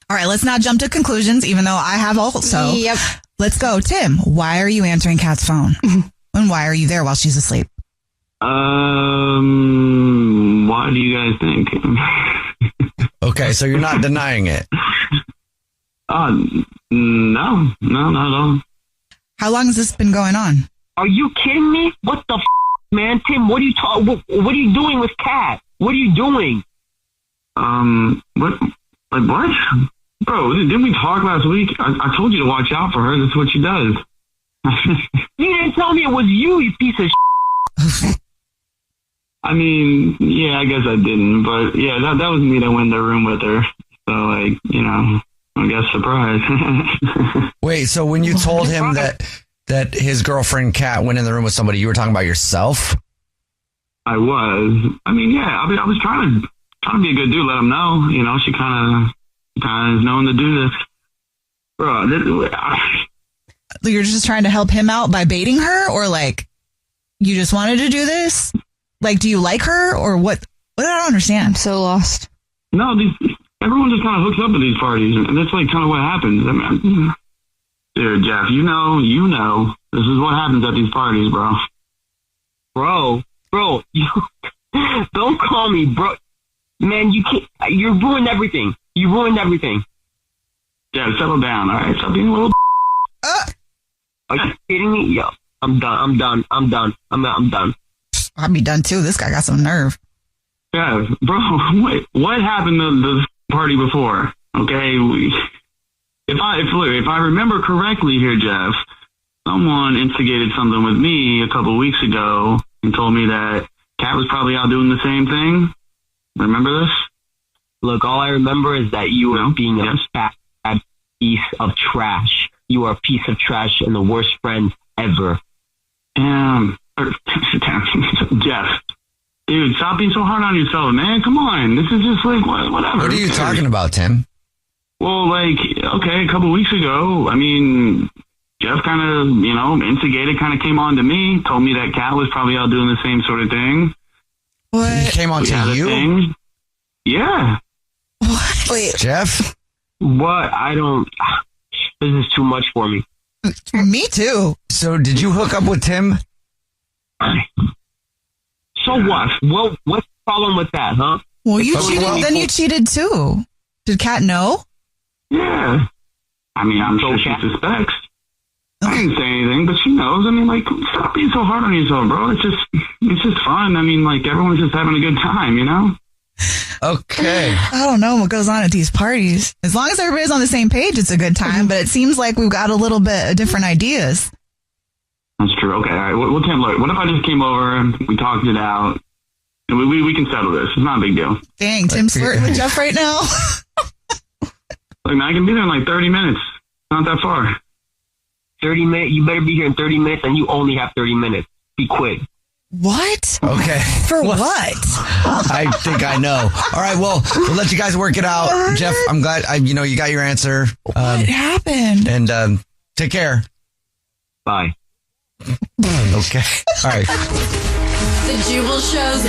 All right, let's not jump to conclusions, even though I have also. Yep. Let's go. Tim, why are you answering Kat's phone? And why are you there while she's asleep? Why do you guys think? Okay, so you're not denying it. No, not at all. How long has this been going on? Are you kidding me? What the man? Tim, what are you what are you doing with Kat? What are you doing? What? Like what? Bro, didn't we talk last week? I told you to watch out for her. That's what she does. You didn't tell me it was you piece of I mean, yeah, I guess I didn't. But yeah, that was me that went in the room with her. So, like, you know, I guess surprise. Wait, so when you told him that his girlfriend Kat went in the room with somebody, you were talking about yourself? I was. I mean, yeah, I was trying to be a good dude, let him know. You know, she kind of is known to do this. Bro, You're just trying to help him out by baiting her? Or, like, you just wanted to do this? Like, do you like her? Or what? What? I don't understand. I'm so lost. No, everyone just kind of hooks up at these parties. And that's, like, kind of what happens. I mean, dude, Jeff, you know, this is what happens at these parties, bro. Bro, you don't call me, bro. Man, you ruined everything. You ruined everything. Yeah, settle down, all right? Stop being a little... Are you kidding me? Yo, I'm done. I'm done. I'd be done, too. This guy got some nerve. Yeah, bro, what happened to the party before? Okay, if I remember correctly here, Jeff, someone instigated something with me a couple weeks ago and told me that Kat was probably out doing the same thing. Remember this? Look, all I remember is that you were being a fat piece of trash. You are a piece of trash and the worst friend ever. Jeff, dude, stop being so hard on yourself, man. Come on. This is just like, whatever. What are you talking about, Tim? Well, like, okay, a couple weeks ago, I mean, Jeff kind of, you know, instigated, kind of came on to me, told me that Kat was probably out doing the same sort of thing. What? He came on to you? Thing. Yeah. What? Wait. Jeff? What? This is too much for me. Me too. So did you hook up with Tim? So what? Well, what's the problem with that, huh? Well, you cheated. Then you cheated too. Did Kat know? Yeah. I mean, I'm sure she suspects. I didn't say anything, but she knows. I mean, like, stop being so hard on yourself, bro. It's just fun. I mean, like, everyone's just having a good time, you know? Okay. I don't know what goes on at these parties. As long as everybody's on the same page, it's a good time, but it seems like we've got a little bit of different ideas. That's true. Okay, all right. Well, Tim, look, what if I just came over and we talked it out, and we can settle this? It's not a big deal. Dang, Tim's flirting with Jeff right now. Look, man, I can be there in like 30 minutes. Not that far. 30 minutes? You better be here in 30 minutes, and you only have 30 minutes. Be quick. What? Okay. For what? I think I know. All right, well, we'll let you guys work it out. Jeff, I'm glad you got your answer. What happened? And take care. Bye. Okay. All right. The Jubal Show's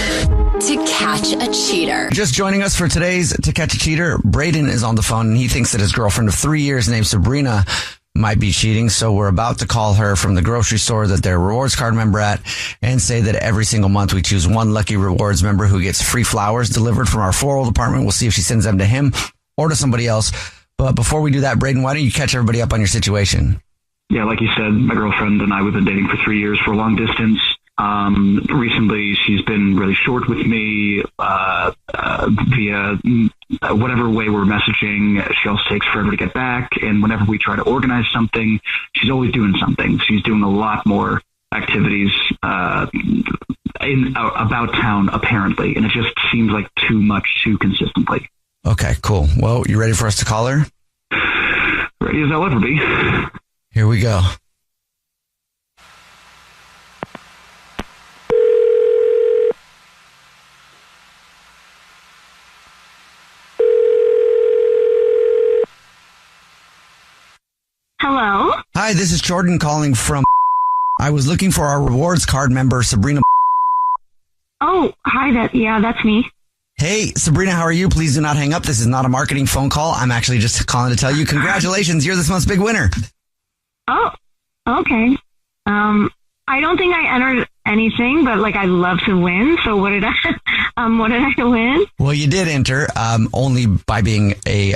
To Catch a Cheater. Just joining us for today's To Catch a Cheater, Braden is on the phone, and he thinks that his girlfriend of 3 years named Sabrina might be cheating. So we're about to call her from the grocery store that they're a rewards card member at and say that every single month we choose one lucky rewards member who gets free flowers delivered from our floral department. We'll see if she sends them to him or to somebody else. But before we do that, Braden, why don't you catch everybody up on your situation? Yeah, like you said, my girlfriend and I, we've been dating for 3 years for long distance. Recently, she's been really short with me via whatever way we're messaging. She also takes forever to get back. And whenever we try to organize something, she's always doing something. She's doing a lot more activities about town, apparently. And it just seems like too much too consistently. Okay, cool. Well, you ready for us to call her? Ready as I'll ever be. Here we go. Hi, this is Jordan calling from. I was looking for our rewards card member, Sabrina. Oh, hi. That's me. Hey, Sabrina, how are you? Please do not hang up. This is not a marketing phone call. I'm actually just calling to tell you congratulations. You're this month's big winner. Oh, okay. I don't think I entered anything, but like I'd love to win. So what did I win? Well, you did enter, only by being a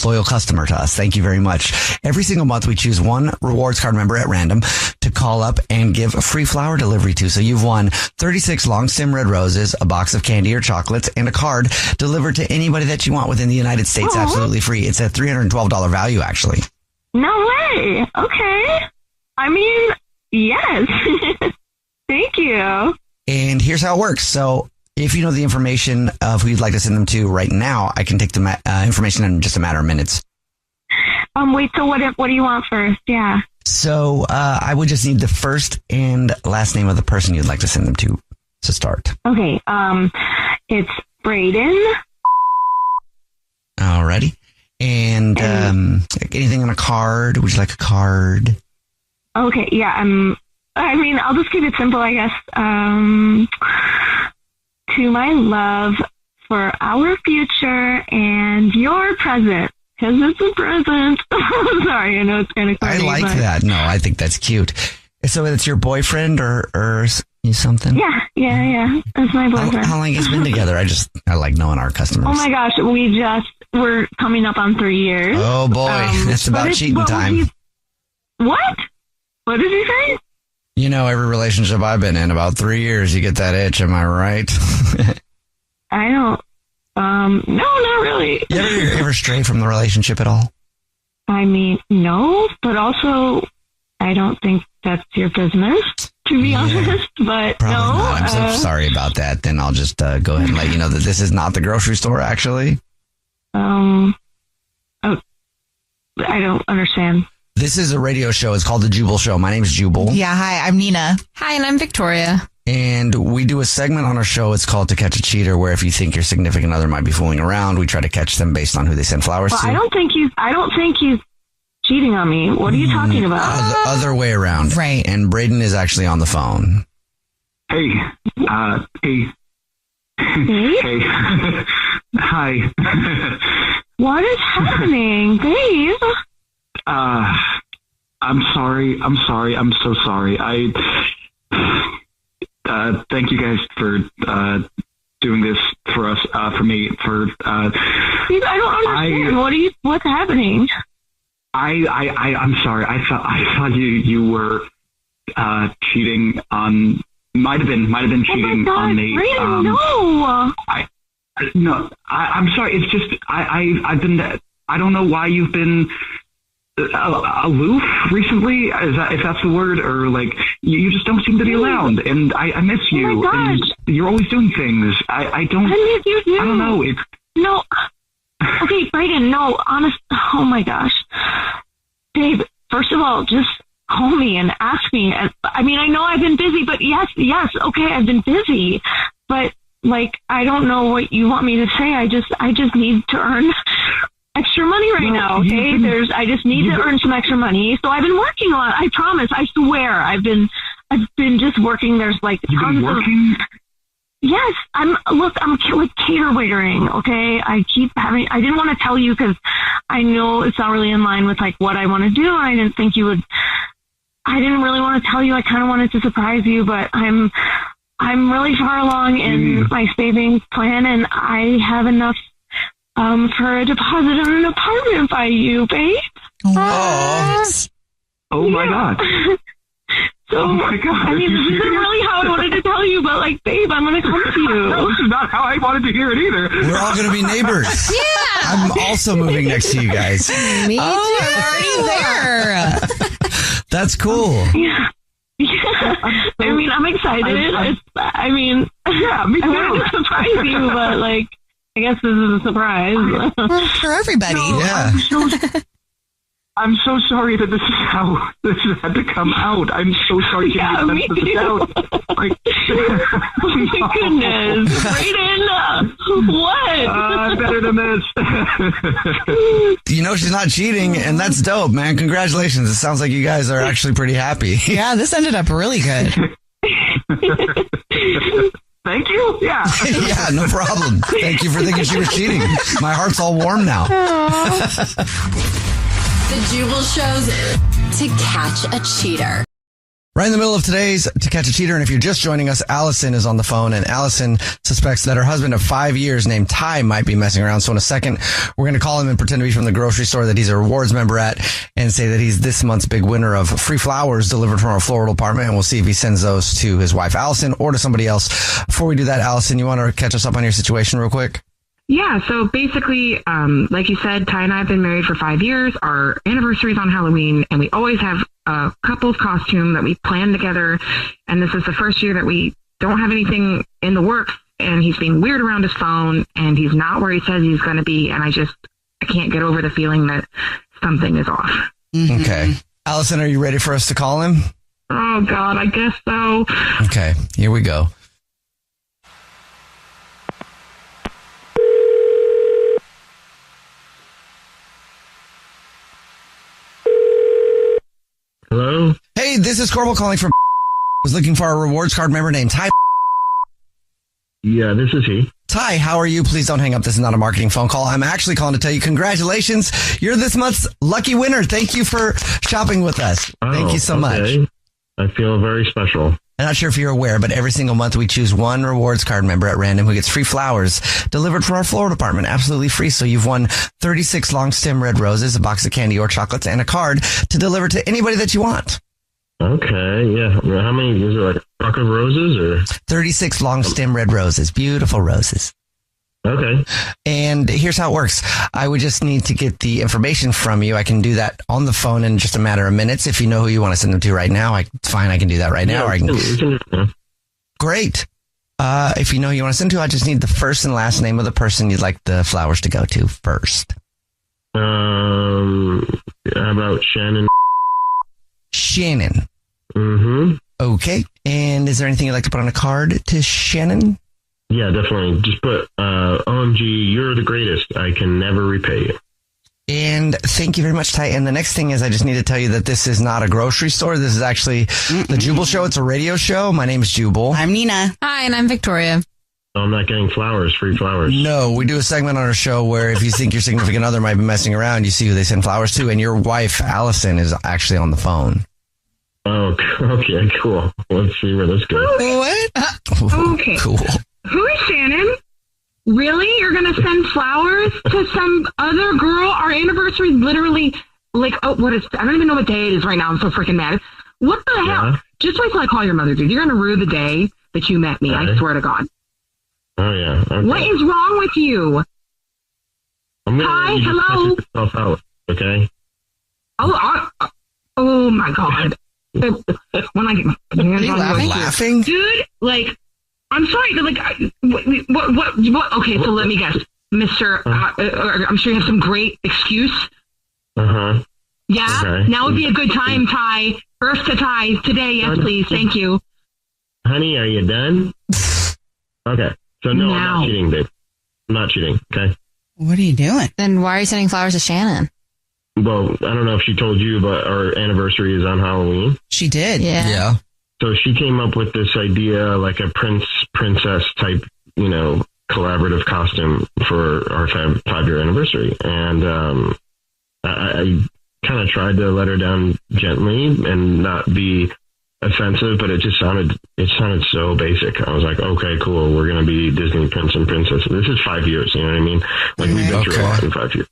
loyal customer to us. Thank you very much. Every single month we choose one rewards card member at random to call up and give a free flower delivery to. So you've won 36 long stem red roses, a box of candy or chocolates, and a card delivered to anybody that you want within the United States. Aww. Absolutely free. It's a $312 value, actually. No way. Okay. I mean, yes. Thank you. And here's how it works. So if you know the information of who you'd like to send them to right now, I can take the information in just a matter of minutes. Wait, so what do you want first? Yeah. So I would just need the first and last name of the person you'd like to send them to start. Okay. It's Brayden. Alrighty. And anything on a card? Would you like a card? Okay. Yeah. I mean, I'll just keep it simple, I guess. To my love for our future and your present. Because it's a present. Sorry, I know it's kind of corny. I like that. No, I think that's cute. So it's your boyfriend or something? Yeah. That's my boyfriend. How long has been together? I like knowing our customers. Oh my gosh, we're coming up on 3 years. Oh boy, that's about cheating time. What? What did you say? You know, every relationship I've been in, about 3 years, you get that itch. Am I right? I don't. No, not really. You ever stray from the relationship at all? I mean, no, but also, I don't think that's your business, to be honest. But Probably no. not. I'm so sorry about that. Then I'll just go ahead and let you know that this is not the grocery store, actually. Oh, I don't understand. This is a radio show. It's called The Jubal Show. My name is Jubal. Yeah, hi, I'm Nina. Hi, and I'm Victoria. And we do a segment on our show. It's called To Catch a Cheater, where if you think your significant other might be fooling around, we try to catch them based on who they send flowers to. I don't think he's cheating on me. What are you talking about? Other way around. Right. And Brayden is actually on the phone. Hey. Hey. Hi. What is happening, babe? I'm sorry. I'm so sorry. Thank you guys for doing this for us, for me, for I don't understand. What's happening? I'm sorry. I thought you were cheating on. Might have been cheating on me. Brayden, no. No. I'm sorry. It's just I've been. I don't know why you've been aloof recently, if that's the word, or like you just don't seem to be around, and I miss you, and you're always doing things. I don't. I miss you too. I don't know. It's no. Okay, Brayden. No, honest. Oh my gosh, babe. First of all, just call me and ask me. I mean, I know I've been busy, but yes. Okay, I've been busy, but like I don't know what you want me to say. I just need to earn extra money right now, okay? I just need to earn some extra money. So I've been working a lot. I promise. I swear. I've been just working. There's like tons of. Yes, I'm like cater waitering, okay? I didn't want to tell you because I know it's not really in line with like what I want to do. I didn't think you would. I didn't really want to tell you. I kind of wanted to surprise you, but I'm really far along in my savings plan, and I have enough for a deposit on an apartment by you, babe. What? Oh my God. So, oh my God. I mean, this isn't really how I wanted to tell you, but like, babe, I'm going to come to you. No, this is not how I wanted to hear it either. We're all going to be neighbors. Yeah. I'm also moving next to you guys. Me too. I'm already there. That's cool. Yeah. I mean, I'm excited. Me too. I wanted to surprise you, but like, I guess this is a surprise. For everybody. Yeah. I'm so sorry that this is how this has had to come out. I'm so sorry to Yeah, me sense of the doubt. Like, Oh my goodness. Brayden, what? better than this. You know she's not cheating, and that's dope, man. Congratulations. It sounds like you guys are actually pretty happy. Yeah, this ended up really good. Thank you. Yeah. Yeah, no problem. Thank you for thinking she was cheating. My heart's all warm now. The Jubal shows to catch a cheater. Right in the middle of today's To Catch a Cheater, and if you're just joining us, Allison is on the phone, and Allison suspects that her husband of 5 years named Ty might be messing around. So in a second, we're going to call him and pretend to be from the grocery store that he's a rewards member at, and say that he's this month's big winner of free flowers delivered from our floral department, and we'll see if he sends those to his wife, Allison, or to somebody else. Before we do that, Allison, you want to catch us up on your situation real quick? Yeah, so basically, like you said, Ty and I have been married for 5 years. Our anniversary is on Halloween, and we always have a couple's costume that we plan together. And this is the first year that we don't have anything in the works, and he's being weird around his phone, and he's not where he says he's going to be. And I can't get over the feeling that something is off. Mm-hmm. Okay. Allison, are you ready for us to call him? Oh, God, I guess so. Okay, here we go. Hello? Hey, this is Corbel calling from was looking for a rewards card member named Ty. Yeah, this is he. Ty, how are you? Please don't hang up. This is not a marketing phone call. I'm actually calling to tell you congratulations. You're this month's lucky winner. Thank you for shopping with us. Thank you so much. I feel very special. I'm not sure if you're aware, but every single month we choose one rewards card member at random who gets free flowers delivered from our floral department, absolutely free. So you've won 36 long stem red roses, a box of candy or chocolates, and a card to deliver to anybody that you want. Okay, yeah. How many? Is it like a truck of roses or? 36 long stem red roses, beautiful roses. Okay. And here's how it works. I would just need to get the information from you. I can do that on the phone in just a matter of minutes. If you know who you want to send them to right now, it's fine. I can do that right now. Yeah, or I can. Great. If you know who you want to send to, I just need the first and last name of the person you'd like the flowers to go to first. How about Shannon? Shannon. Mm-hmm. Okay. And is there anything you'd like to put on a card to Shannon? Yeah, definitely. Just put, OMG, you're the greatest. I can never repay you. And thank you very much, Ty. And the next thing is I just need to tell you that this is not a grocery store. This is actually the Jubal Show. It's a radio show. My name is Jubal. I'm Nina. Hi, and I'm Victoria. I'm not getting flowers, free flowers. No, we do a segment on our show where if you think your significant other might be messing around, you see who they send flowers to. And your wife, Allison, is actually on the phone. Oh, okay, cool. Let's see where this goes. What? Okay. Cool. Who is Shannon? Really? You're going to send flowers to some other girl? Our anniversary is literally like, I don't even know what day it is right now. I'm so freaking mad. What the hell? Just wait till I call your mother, dude. You're going to rue the day that you met me. I swear to God. Oh, yeah. Okay. What is wrong with you? I'm gonna Hi, let you just hello? cut yourself out, okay? Oh my God. When I get my hands on you, laughing? dude, like, I'm sorry, but like, what? Okay, so let me guess. Mr. I'm sure you have some great excuse. Uh-huh. Yeah? Okay. Now would be a good time, Ty. First to Ty. Today, yes, please. Thank you. Honey, are you done? Okay. So, no, I'm Now. not cheating, babe. I'm not cheating, okay? What are you doing? Then why are you sending flowers to Shannon? Well, I don't know if she told you, but our anniversary is on Halloween. She did. Yeah. So she came up with this idea, like a princess type, collaborative costume for our 5-year anniversary. And I kind of tried to let her down gently and not be offensive, but it sounded so basic. I was like, okay, cool. We're going to be Disney prince and princess. This is 5 years. You know what I mean? Like we've been through a lot in 5 years.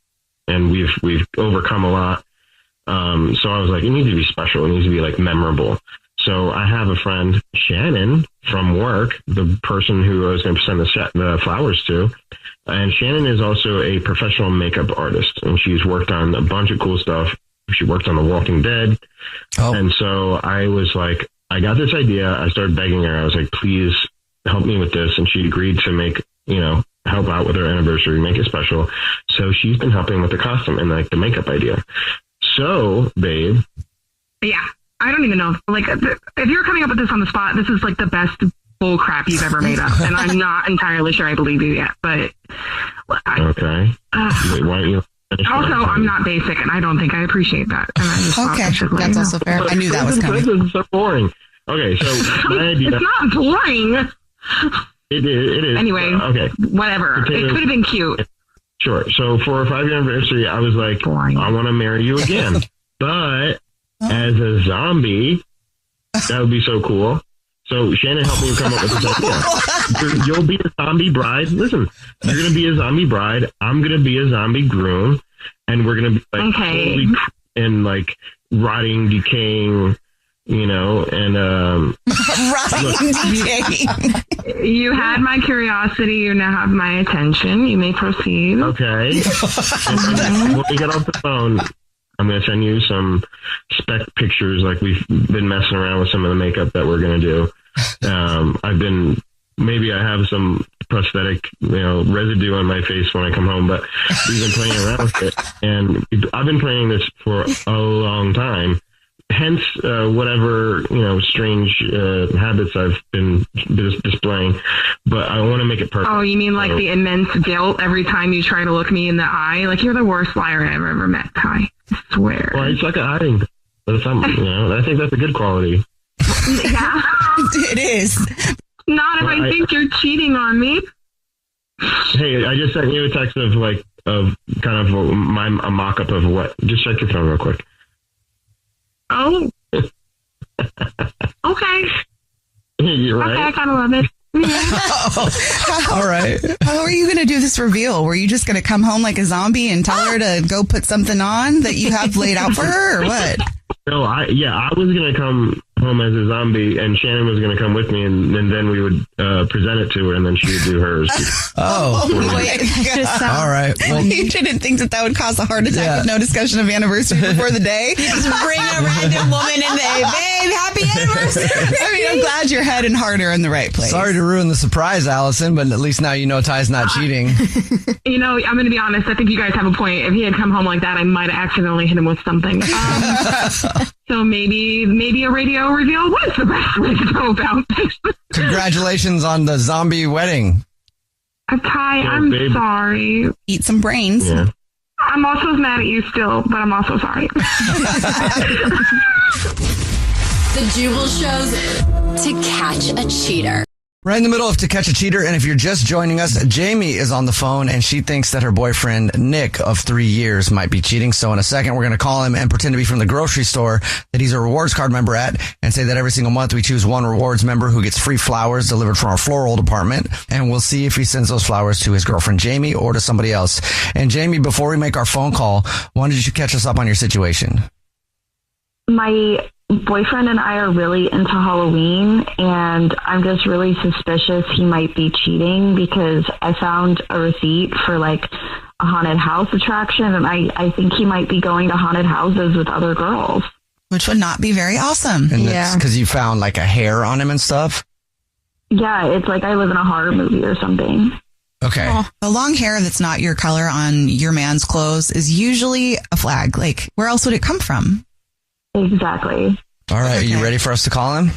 And we've overcome a lot. So I was like, it needs to be special. It needs to be like memorable. So I have a friend, Shannon, from work, the person who I was going to send the flowers to. And Shannon is also a professional makeup artist. And she's worked on a bunch of cool stuff. She worked on The Walking Dead. Oh. And so I was like, I got this idea. I started begging her. I was like, please help me with this. And she agreed to make, help out with her anniversary, make it special. So she's been helping with the costume and like the makeup idea. So, babe. Yeah, I don't even know. Like, if you're coming up with this on the spot, this is like the best bull crap you've ever made up, and I'm not entirely sure I believe you yet. But Okay. Wait, why don't you? Also, I'm not basic, and I don't think I appreciate that. And I just thought I should let you know. fair. I knew that was coming. This is so boring. Okay, so my idea. It's not boring. It is. Anyway, okay. Whatever. It could have been cute. Sure. So for our 5-year anniversary, I was like, I want to marry you again, but as a zombie, that would be so cool. So Shannon helped me come up with this idea. You'll be a zombie bride. Listen, you're going to be a zombie bride. I'm going to be a zombie groom, and we're going to be like totally and like rotting, decaying, you know, and rotting, decaying. You had my curiosity. You now have my attention. You may proceed. Okay. And when we get off the phone, I'm going to send you some spec pictures. Like we've been messing around with some of the makeup that we're going to do. Maybe I have some prosthetic, residue on my face when I come home, but we've been playing around with it. And I've been playing this for a long time. Hence, whatever, strange habits I've been displaying. But I want to make it perfect. Oh, you mean like the immense guilt every time you try to look me in the eye? Like, you're the worst liar I've ever met, Ty. I swear. Well, it's like a hiding. But I think that's a good quality. Yeah. It is. Not if I think you're cheating on me. Hey, I just sent you a text of kind of a mock-up of what. Just check your phone real quick. Oh. Okay. You're right. Okay, I kind of love it. All right. How are you going to do this reveal? Were you just going to come home like a zombie and tell her to go put something on that you have laid out for her, or what? No, I was going to come home as a zombie, and Shannon was going to come with me, and then we would present it to her, and then she would do hers. Wait. All right. Well, you didn't think that would cause a heart attack with no discussion of anniversary before the day? You just bring a random woman and say, babe, happy anniversary. I mean, I'm glad your head and heart are in the right place. Sorry to ruin the surprise, Allison, but at least now you know Ty's not cheating. I'm going to be honest. I think you guys have a point. If he had come home like that, I might have accidentally hit him with something. So maybe a radio reveal was the best way to go about this. Congratulations on the zombie wedding. Ty, I'm sorry. Eat some brains. Yeah. I'm also mad at you still, but I'm also sorry. The Jubal Show's To Catch a Cheater. Right in the middle of To Catch a Cheater, and if you're just joining us, Jamie is on the phone, and she thinks that her boyfriend, Nick, of 3 years, might be cheating. So in a second, we're going to call him and pretend to be from the grocery store that he's a rewards card member at, and say that every single month we choose one rewards member who gets free flowers delivered from our floral department, and we'll see if he sends those flowers to his girlfriend, Jamie, or to somebody else. And Jamie, before we make our phone call, why don't you catch us up on your situation? My boyfriend and I are really into Halloween, and I'm just really suspicious he might be cheating because I found a receipt for like a haunted house attraction, and I think he might be going to haunted houses with other girls. Which would not be very awesome. And that's because you found like a hair on him and stuff? Yeah, it's like I live in a horror movie or something. Okay. Oh, the long hair that's not your color on your man's clothes is usually a flag. Like, where else would it come from? Exactly. All right. Are you ready for us to call him?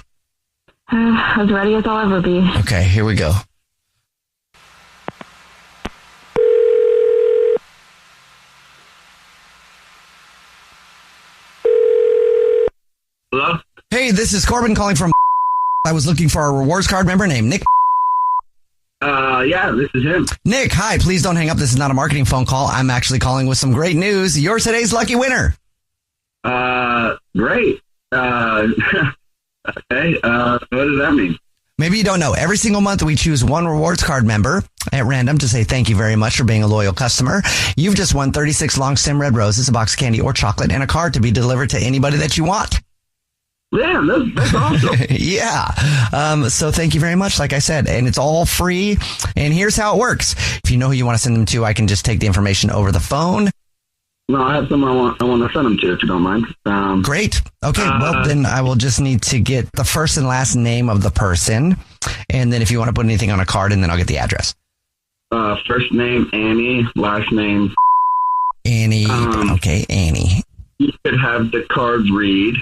As ready as I'll ever be. Okay, here we go. Hello? Hey, this is Corbin calling from. I was looking for a rewards card member named Nick. Yeah, this is him. Nick, hi. Please don't hang up. This is not a marketing phone call. I'm actually calling with some great news. You're today's lucky winner. Great. Okay. What does that mean? Maybe you don't know. Every single month we choose one rewards card member at random to say thank you very much for being a loyal customer. You've just won 36 long stem red roses, a box of candy or chocolate, and a card to be delivered to anybody that you want. Yeah, that's awesome. Yeah. So thank you very much, like I said, and it's all free. And here's how it works. If you know who you want to send them to, I can just take the information over the phone. No, I have someone I want to send them to, if you don't mind. Great. Okay, well, then I will just need to get the first and last name of the person. And then if you want to put anything on a card, and then I'll get the address. First name, Annie. Last name, Annie. Okay, Annie. you could have the card read.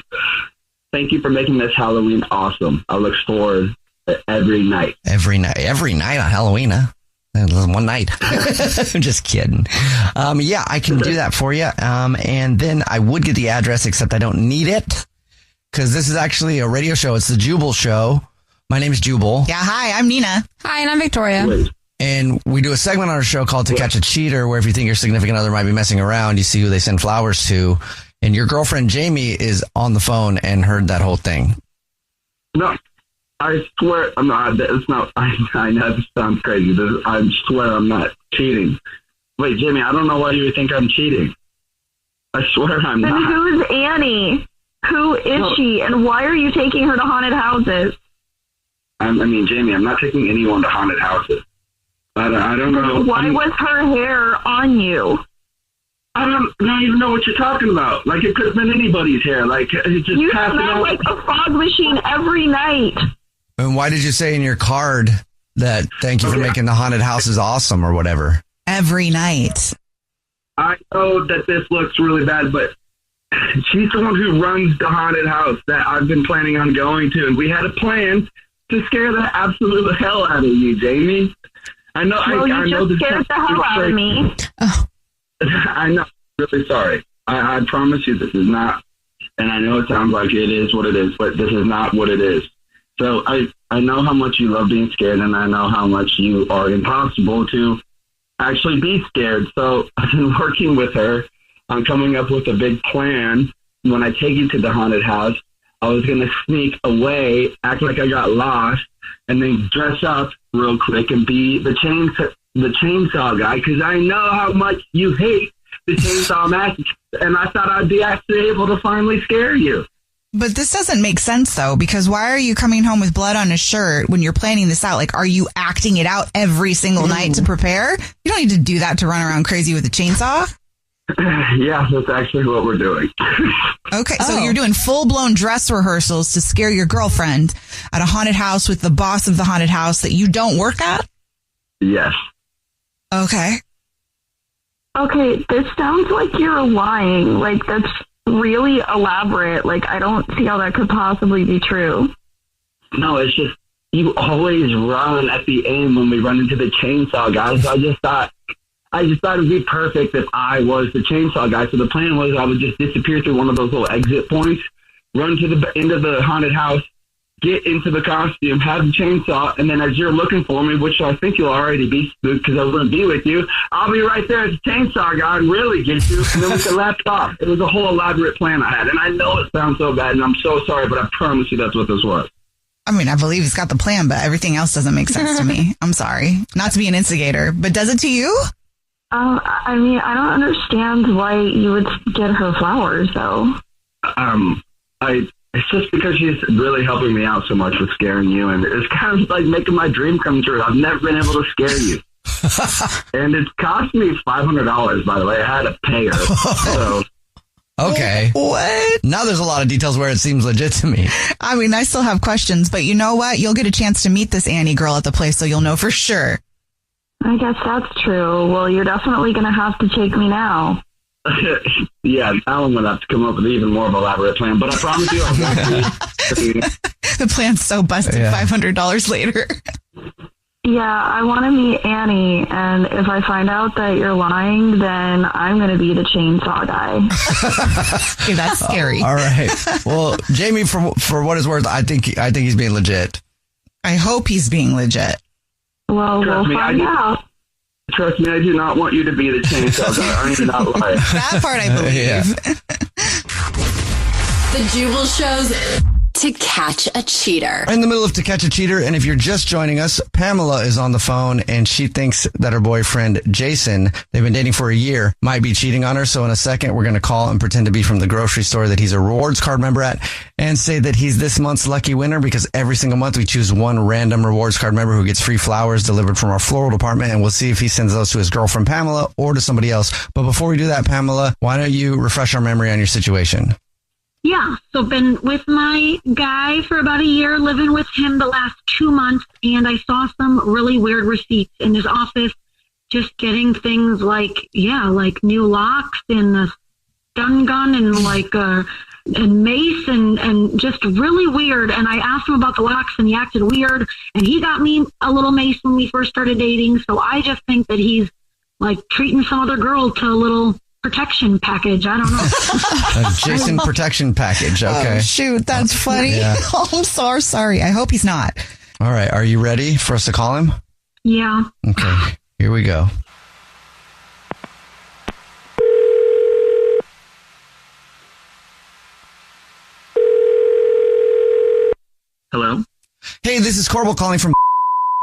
Thank you for making this Halloween awesome. I look forward to every night. Every night on Halloween, huh? One night. I'm just kidding. Yeah, I can do that for you. And then I would get the address, except I don't need it because this is actually a radio show. It's the Jubal Show. My name is Jubal. Yeah, hi, I'm Nina. Hi, and I'm Victoria. And we do a segment on our show called To Catch a Cheater, where if you think your significant other might be messing around, you see who they send flowers to. And your girlfriend, Jamie, is on the phone and heard that whole thing. No, I swear I'm not. It's not. I know this sounds crazy. I swear I'm not cheating. Wait, Jamie, I don't know why you would think I'm cheating. I swear I'm Then not. who's Annie? Who is she? And why are you taking her to haunted houses? I mean, Jamie, I'm not taking anyone to haunted houses. I don't know. Why was her hair on you? I don't even know what you're talking about. Like, it could have been anybody's hair. Like, it just You passed it smell out. like a fog machine every night. And why did you say in your card that thank you for making the haunted houses awesome or whatever? Every night. I know that this looks really bad, but she's the one who runs the haunted house that I've been planning on going to. And we had a plan to scare the absolute hell out of you, Jamie. I know. Well, I you know just this scared the hell out of me. I know. I'm really sorry. I promise you this is not, and I know it sounds like it is what it is, but this is not what it is. So I know how much you love being scared, and I know how much you are impossible to actually be scared. So I've been working with her on coming up with a big plan. When I take you to the haunted house, I was going to sneak away, act like I got lost, and then dress up real quick and be the chainsaw guy, because I know how much you hate the Chainsaw Massacre, and I thought I'd be actually able to finally scare you. But this doesn't make sense, though, because why are you coming home with blood on his shirt when you're planning this out? Like, are you acting it out every single night to prepare? You don't need to do that to run around crazy with a chainsaw. Yeah, that's actually what we're doing. Okay, so you're doing full-blown dress rehearsals to scare your girlfriend at a haunted house with the boss of the haunted house that you don't work at? Yes. Okay. Okay, this sounds like you're lying. Like, that's really elaborate. Like, I don't see how that could possibly be true. No, it's just you always run at the end when we run into the chainsaw guy. So I just thought it'd be perfect if I was the chainsaw guy. So the plan was I would just disappear through one of those little exit points, run to the end of the haunted house, get into the costume, have the chainsaw, and then as you're looking for me, which I think you'll already be spooked because I was going to be with you, I'll be right there as the chainsaw guy and really get you, and then we can laugh off. It was a whole elaborate plan I had, and I know it sounds so bad, and I'm so sorry, but I promise you that's what this was. I mean, I believe he's got the plan, but everything else doesn't make sense to me. I'm sorry. Not to be an instigator, but does it to you? I mean, I don't understand why you would get her flowers, though. It's just because she's really helping me out so much with scaring you, and it's kind of like making my dream come true. I've never been able to scare you. And it cost me $500, by the way. I had to pay her. So. Okay. What? Now there's a lot of details where it seems legit to me. I mean, I still have questions, but you know what? You'll get a chance to meet this Annie girl at the place, so you'll know for sure. I guess that's true. Well, you're definitely going to have to take me now. Yeah, now I'm going to have to come up with even more of an elaborate plan, but I promise you I'll The plan's so busted, $500 later. Yeah, I want to meet Annie, and if I find out that you're lying, then I'm going to be the chainsaw guy. Okay, that's scary. All right. Well, Jamie, for what it's worth, I think he's being legit. I hope he's being legit. Well, we'll find out. Trust me, I do not want you to be the chainsaw guy. I am not lying. That part I believe. Yeah. The Jubal Show's To Catch a Cheater. In the middle of To Catch a Cheater, and if you're just joining us, Pamela is on the phone, and she thinks that her boyfriend, Jason, they've been dating for a year, might be cheating on her. So in a second, we're going to call and pretend to be from the grocery store that he's a rewards card member at, and say that he's this month's lucky winner, because every single month we choose one random rewards card member who gets free flowers delivered from our floral department, and we'll see if he sends those to his girlfriend, Pamela, or to somebody else. But before we do that, Pamela, why don't you refresh our memory on your situation? Yeah, so been with my guy for about a year, living with him the last 2 months, and I saw some really weird receipts in his office, just getting things like new locks and the stun gun and like and mace and just really weird. And I asked him about the wax and he acted weird. And he got me a little mace when we first started dating. So I just think that he's like treating some other girl to a little protection package. I don't know. A Jason protection package. Okay. Oh, shoot, that's funny. Yeah. Oh, I'm so sorry. I hope he's not. All right. Are you ready for us to call him? Yeah. Okay. Here we go. Hello? Hey, this is Corbel calling from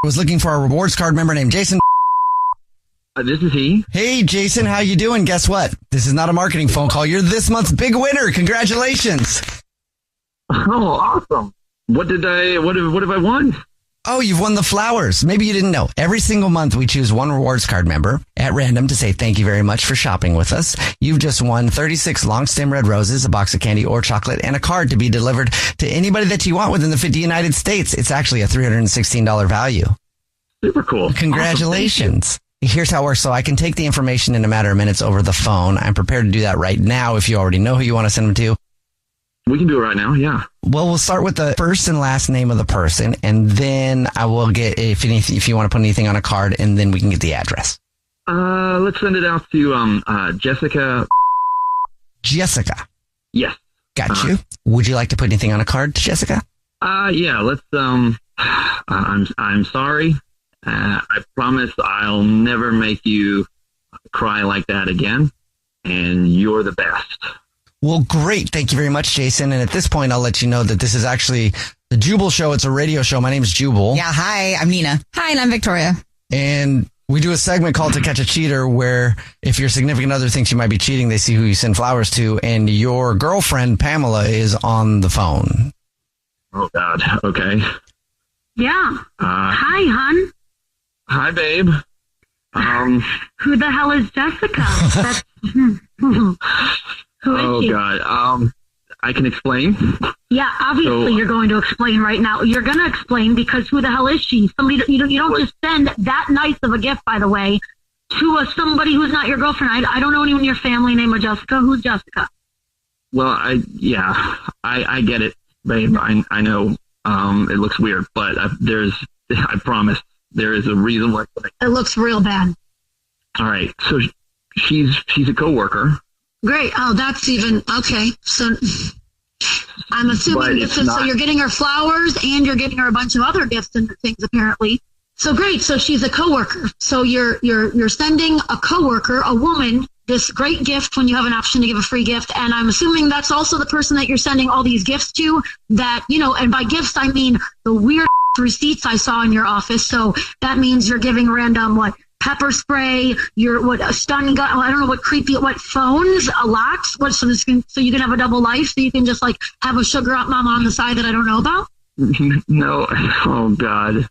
was looking for a rewards card member named Jason. This is he. Hey, Jason, how you doing? Guess what? This is not a marketing phone call. You're this month's big winner. Congratulations. Oh, awesome. What have I won? Oh, you've won the flowers. Maybe you didn't know. Every single month, we choose one rewards card member at random to say thank you very much for shopping with us. You've just won 36 long stem red roses, a box of candy or chocolate, and a card to be delivered to anybody that you want within the 50 United States. It's actually a $316 value. Super cool. Congratulations. Awesome. Here's how it works. So I can take the information in a matter of minutes over the phone. I'm prepared to do that right now if you already know who you want to send them to. We can do it right now, yeah. Well, we'll start with the first and last name of the person, and then I will get if you want to put anything on a card, and then we can get the address. Let's send it out to Jessica. Jessica. Yes. Got you. Would you like to put anything on a card to Jessica? Yeah. Let's. I'm sorry. I promise I'll never make you cry like that again, and you're the best. Well, great. Thank you very much, Jason. And at this point, I'll let you know that this is actually the Jubal Show. It's a radio show. My name is Jubal. Yeah, hi, I'm Nina. Hi, and I'm Victoria. And we do a segment called To Catch a Cheater, where if your significant other thinks you might be cheating, they see who you send flowers to, and your girlfriend, Pamela, is on the phone. Oh, God. Okay. Yeah. Hi, hon. Hi, babe. Who the hell is Jessica? That's, who is she? God. I can explain. Yeah, obviously you're going to explain right now. You're going to explain because who the hell is she? Somebody you don't just send that nice of a gift, by the way, to somebody who's not your girlfriend. I don't know anyone in your family named Jessica. Who's Jessica? Well, I get it, babe. I know it looks weird, but I promise there is a reason why. It looks real bad. All right, so she's a coworker. Great. Oh, that's even okay. So I'm assuming this is so you're getting her flowers and you're getting her a bunch of other gifts and things apparently. So great. So she's a coworker. So you're sending a coworker, a woman, this great gift when you have an option to give a free gift. And I'm assuming that's also the person that you're sending all these gifts to that, and by gifts, I mean the weird receipts I saw in your office. So that means you're giving random, pepper spray, a stun gun, I don't know what phones, locks, so you can have a double life, so you can just have a sugar up mama on the side that I don't know about? No. Oh, God.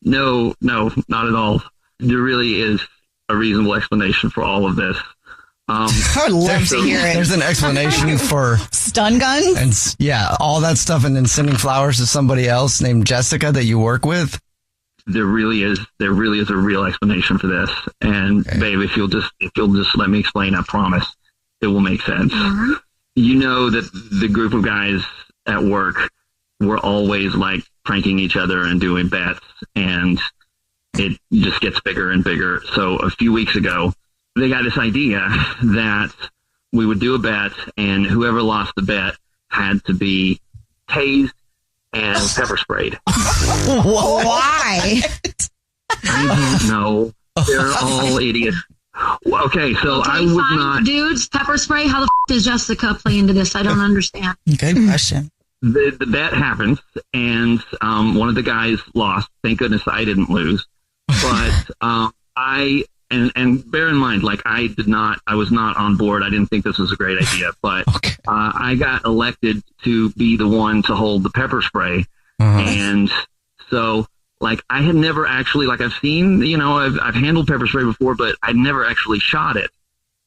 No, not at all. There really is a reasonable explanation for all of this. I would love to hear it. There's an explanation for stun guns and all that stuff, and then sending flowers to somebody else named Jessica that you work with. There really is a real explanation for this. And babe, if you'll just let me explain, I promise it will make sense. Mm-hmm. You know that the group of guys at work were always pranking each other and doing bets, and it just gets bigger and bigger. So a few weeks ago, they got this idea that we would do a bet, and whoever lost the bet had to be tased and pepper sprayed. Why? I don't know. They're all idiots. Okay, so okay, I was fine, not. Dudes, pepper spray. How the does Jessica play into this? I don't understand. Good question. The bet happens, and one of the guys lost. Thank goodness I didn't lose. But and bear in mind, I was not on board. I didn't think this was a great idea, but I got elected to be the one to hold the pepper spray. And so I had never actually, I've seen, I've handled pepper spray before, but I'd never actually shot it.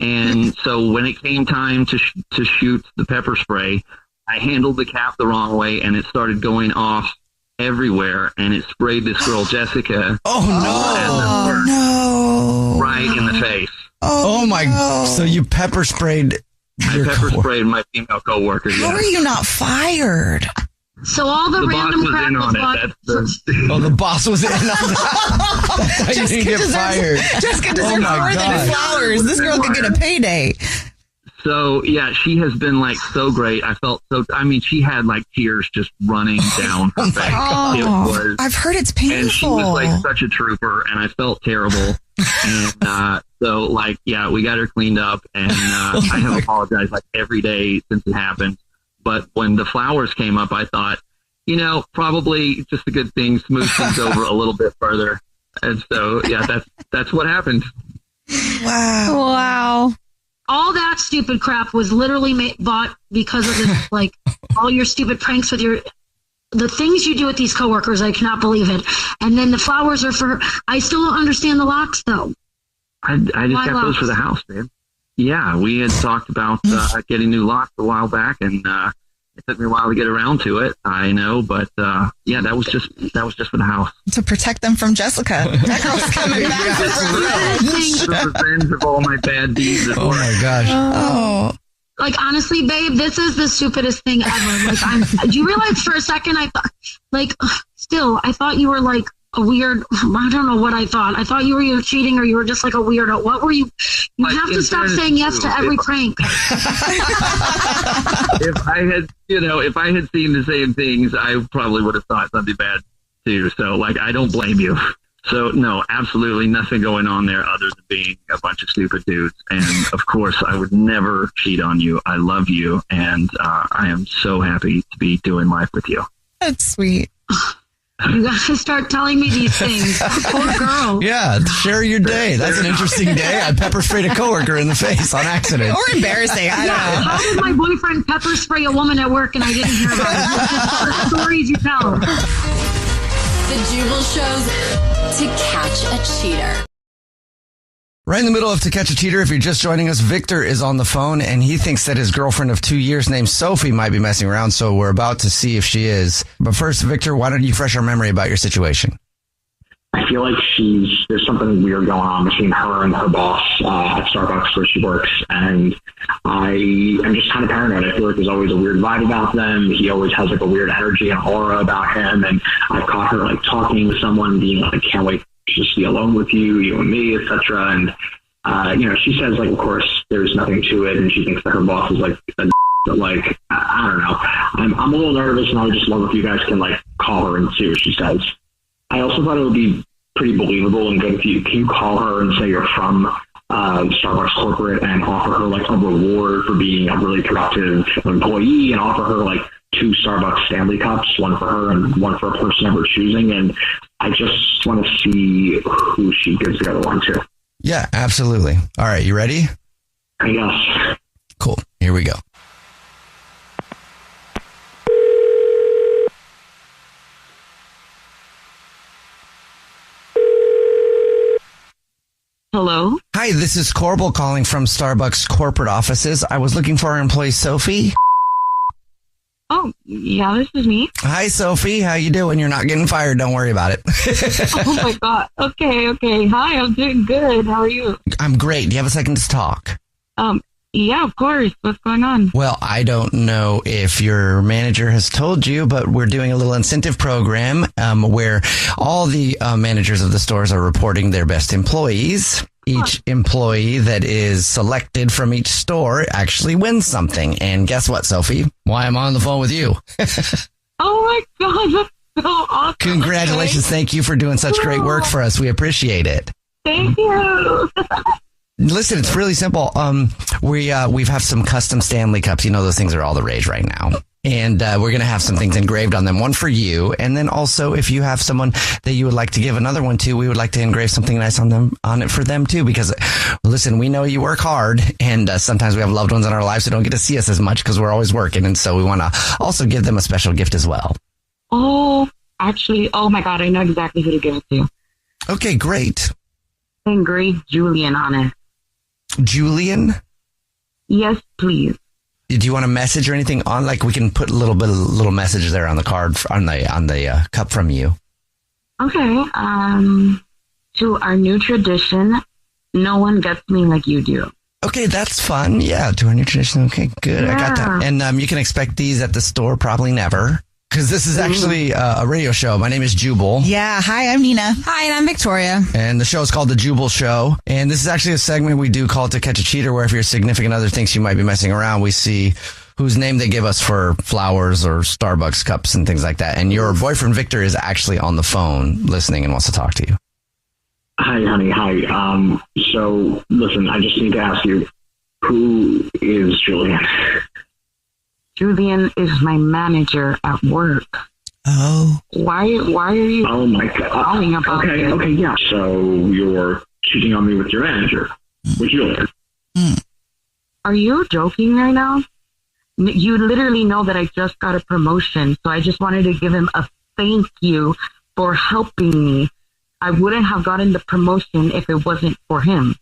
And so when it came time to shoot the pepper spray, I handled the cap the wrong way, and it started going off everywhere, and it sprayed this girl Jessica. Oh no! Right in the face. Oh my! God. So you pepper sprayed I pepper sprayed my female coworker. How are you not fired? So all the random boss was crap in on it. The boss was in on that. You didn't get fired. Jessica deserves more than flowers. This girl could get a payday. So yeah, she has been like so great. I felt so. I mean, she had like tears just running down her face. Oh, I've heard it's painful. And she was like such a trooper, and I felt terrible. And so like, yeah, we got her cleaned up, and I have apologized like every day since it happened. But when the flowers came up, I thought, probably just a good thing, smooth things over a little bit further. And so yeah, that's what happened. Wow. All that stupid crap was literally bought because of the, like, all your stupid pranks with the things you do with these coworkers. I cannot believe it. And then the flowers are for, I still don't understand the locks though. I just got those for the house, man. Yeah, we had talked about getting new locks a while back, and it took me a while to get around to it. I know, but yeah, that was just for the house. To protect them from Jessica. That girl's coming back for revenge of all my bad deeds. Oh my gosh. Oh. Like, honestly, babe, this is the stupidest thing ever. Like, do you realize for a second I thought, like, I thought you were like a weird, I don't know what I thought. I thought you were either cheating or you were just like a weirdo. What were you? You have to stop saying yes to every prank. If I had seen the same things, I probably would have thought something bad too. So like, I don't blame you. So no, absolutely nothing going on there other than being a bunch of stupid dudes. And of course, I would never cheat on you. I love you. And I am so happy to be doing life with you. That's sweet. You got to start telling me these things. Poor girl. Yeah, share your day. That's an interesting day. I pepper sprayed a coworker in the face on accident. Or embarrassing. I don't know. How did my boyfriend pepper spray a woman at work and I didn't hear about it? Stories you tell. The Jubal Show's To Catch a Cheater. Right in the middle of To Catch a Cheater, if you're just joining us, Victor is on the phone, and he thinks that his girlfriend of 2 years named Sophie might be messing around, so we're about to see if she is. But first, Victor, why don't you refresh our memory about your situation? I feel like there's something weird going on between her and her boss at Starbucks where she works, and I am just kind of paranoid. I feel like there's always a weird vibe about them. He always has like a weird energy and aura about him, and I've caught her like talking to someone, being like, "Can't wait to just be alone with you and me," etc. And she says like, of course, there's nothing to it, and she thinks that her boss is like but like, I don't know. I'm a little nervous, and I would just love if you guys can like call her and see what she says. I also thought it would be pretty believable and good if you can call her and say you're from Starbucks corporate and offer her like a reward for being a really productive employee, and offer her like 2 Starbucks Stanley Cups, one for her and one for a person of her choosing. And I just want to see who she gives the other one to. Yeah, absolutely. All right, you ready? I guess. Cool. Here we go. Hello? Hi, this is Corbel calling from Starbucks corporate offices. I was looking for our employee, Sophie. Oh, yeah, this is me. Hi, Sophie. How you doing? You're not getting fired. Don't worry about it. Oh, my God. Okay. Hi, I'm doing good. How are you? I'm great. Do you have a second to talk? Yeah, of course. What's going on? Well, I don't know if your manager has told you, but we're doing a little incentive program where all the managers of the stores are reporting their best employees. Each employee that is selected from each store actually wins something. And guess what, Sophie? Why I'm on the phone with you. Oh, my God. That's so awesome. Congratulations. Okay. Thank you for doing such great work for us. We appreciate it. Thank you. Listen, it's really simple. We have some custom Stanley Cups. You know, those things are all the rage right now. And we're going to have some things engraved on them, one for you. And then also, if you have someone that you would like to give another one to, we would like to engrave something nice on it for them too. Because listen, we know you work hard, and sometimes we have loved ones in our lives who don't get to see us as much because we're always working. And so we want to also give them a special gift as well. Oh, actually, oh my God, I know exactly who to give it to. Okay, great. Engrave Julian on it. Julian? Yes, please. Do you want a message or anything on? Like, we can put little message there on the card on the cup from you. Okay. To our new tradition, no one gets me like you do. Okay, that's fun. Yeah, 200 tradition. Okay, good. I got that. And you can expect these at the store, probably never. Because this is actually a radio show. My name is Jubal. Yeah. Hi, I'm Nina. Hi, and I'm Victoria. And the show is called The Jubal Show. And this is actually a segment we do called To Catch a Cheater, where if your significant other thinks you might be messing around, we see whose name they give us for flowers or Starbucks cups and things like that. And your boyfriend, Victor, is actually on the phone listening and wants to talk to you. Hi, honey. Hi. So, listen, I just need to ask you, who is Julian? Julian is my manager at work. Oh. Why are you calling about this? Okay, yeah. So you're cheating on me with your manager, with Julian. Are you joking right now? You literally know that I just got a promotion, so I just wanted to give him a thank you for helping me. I wouldn't have gotten the promotion if it wasn't for him.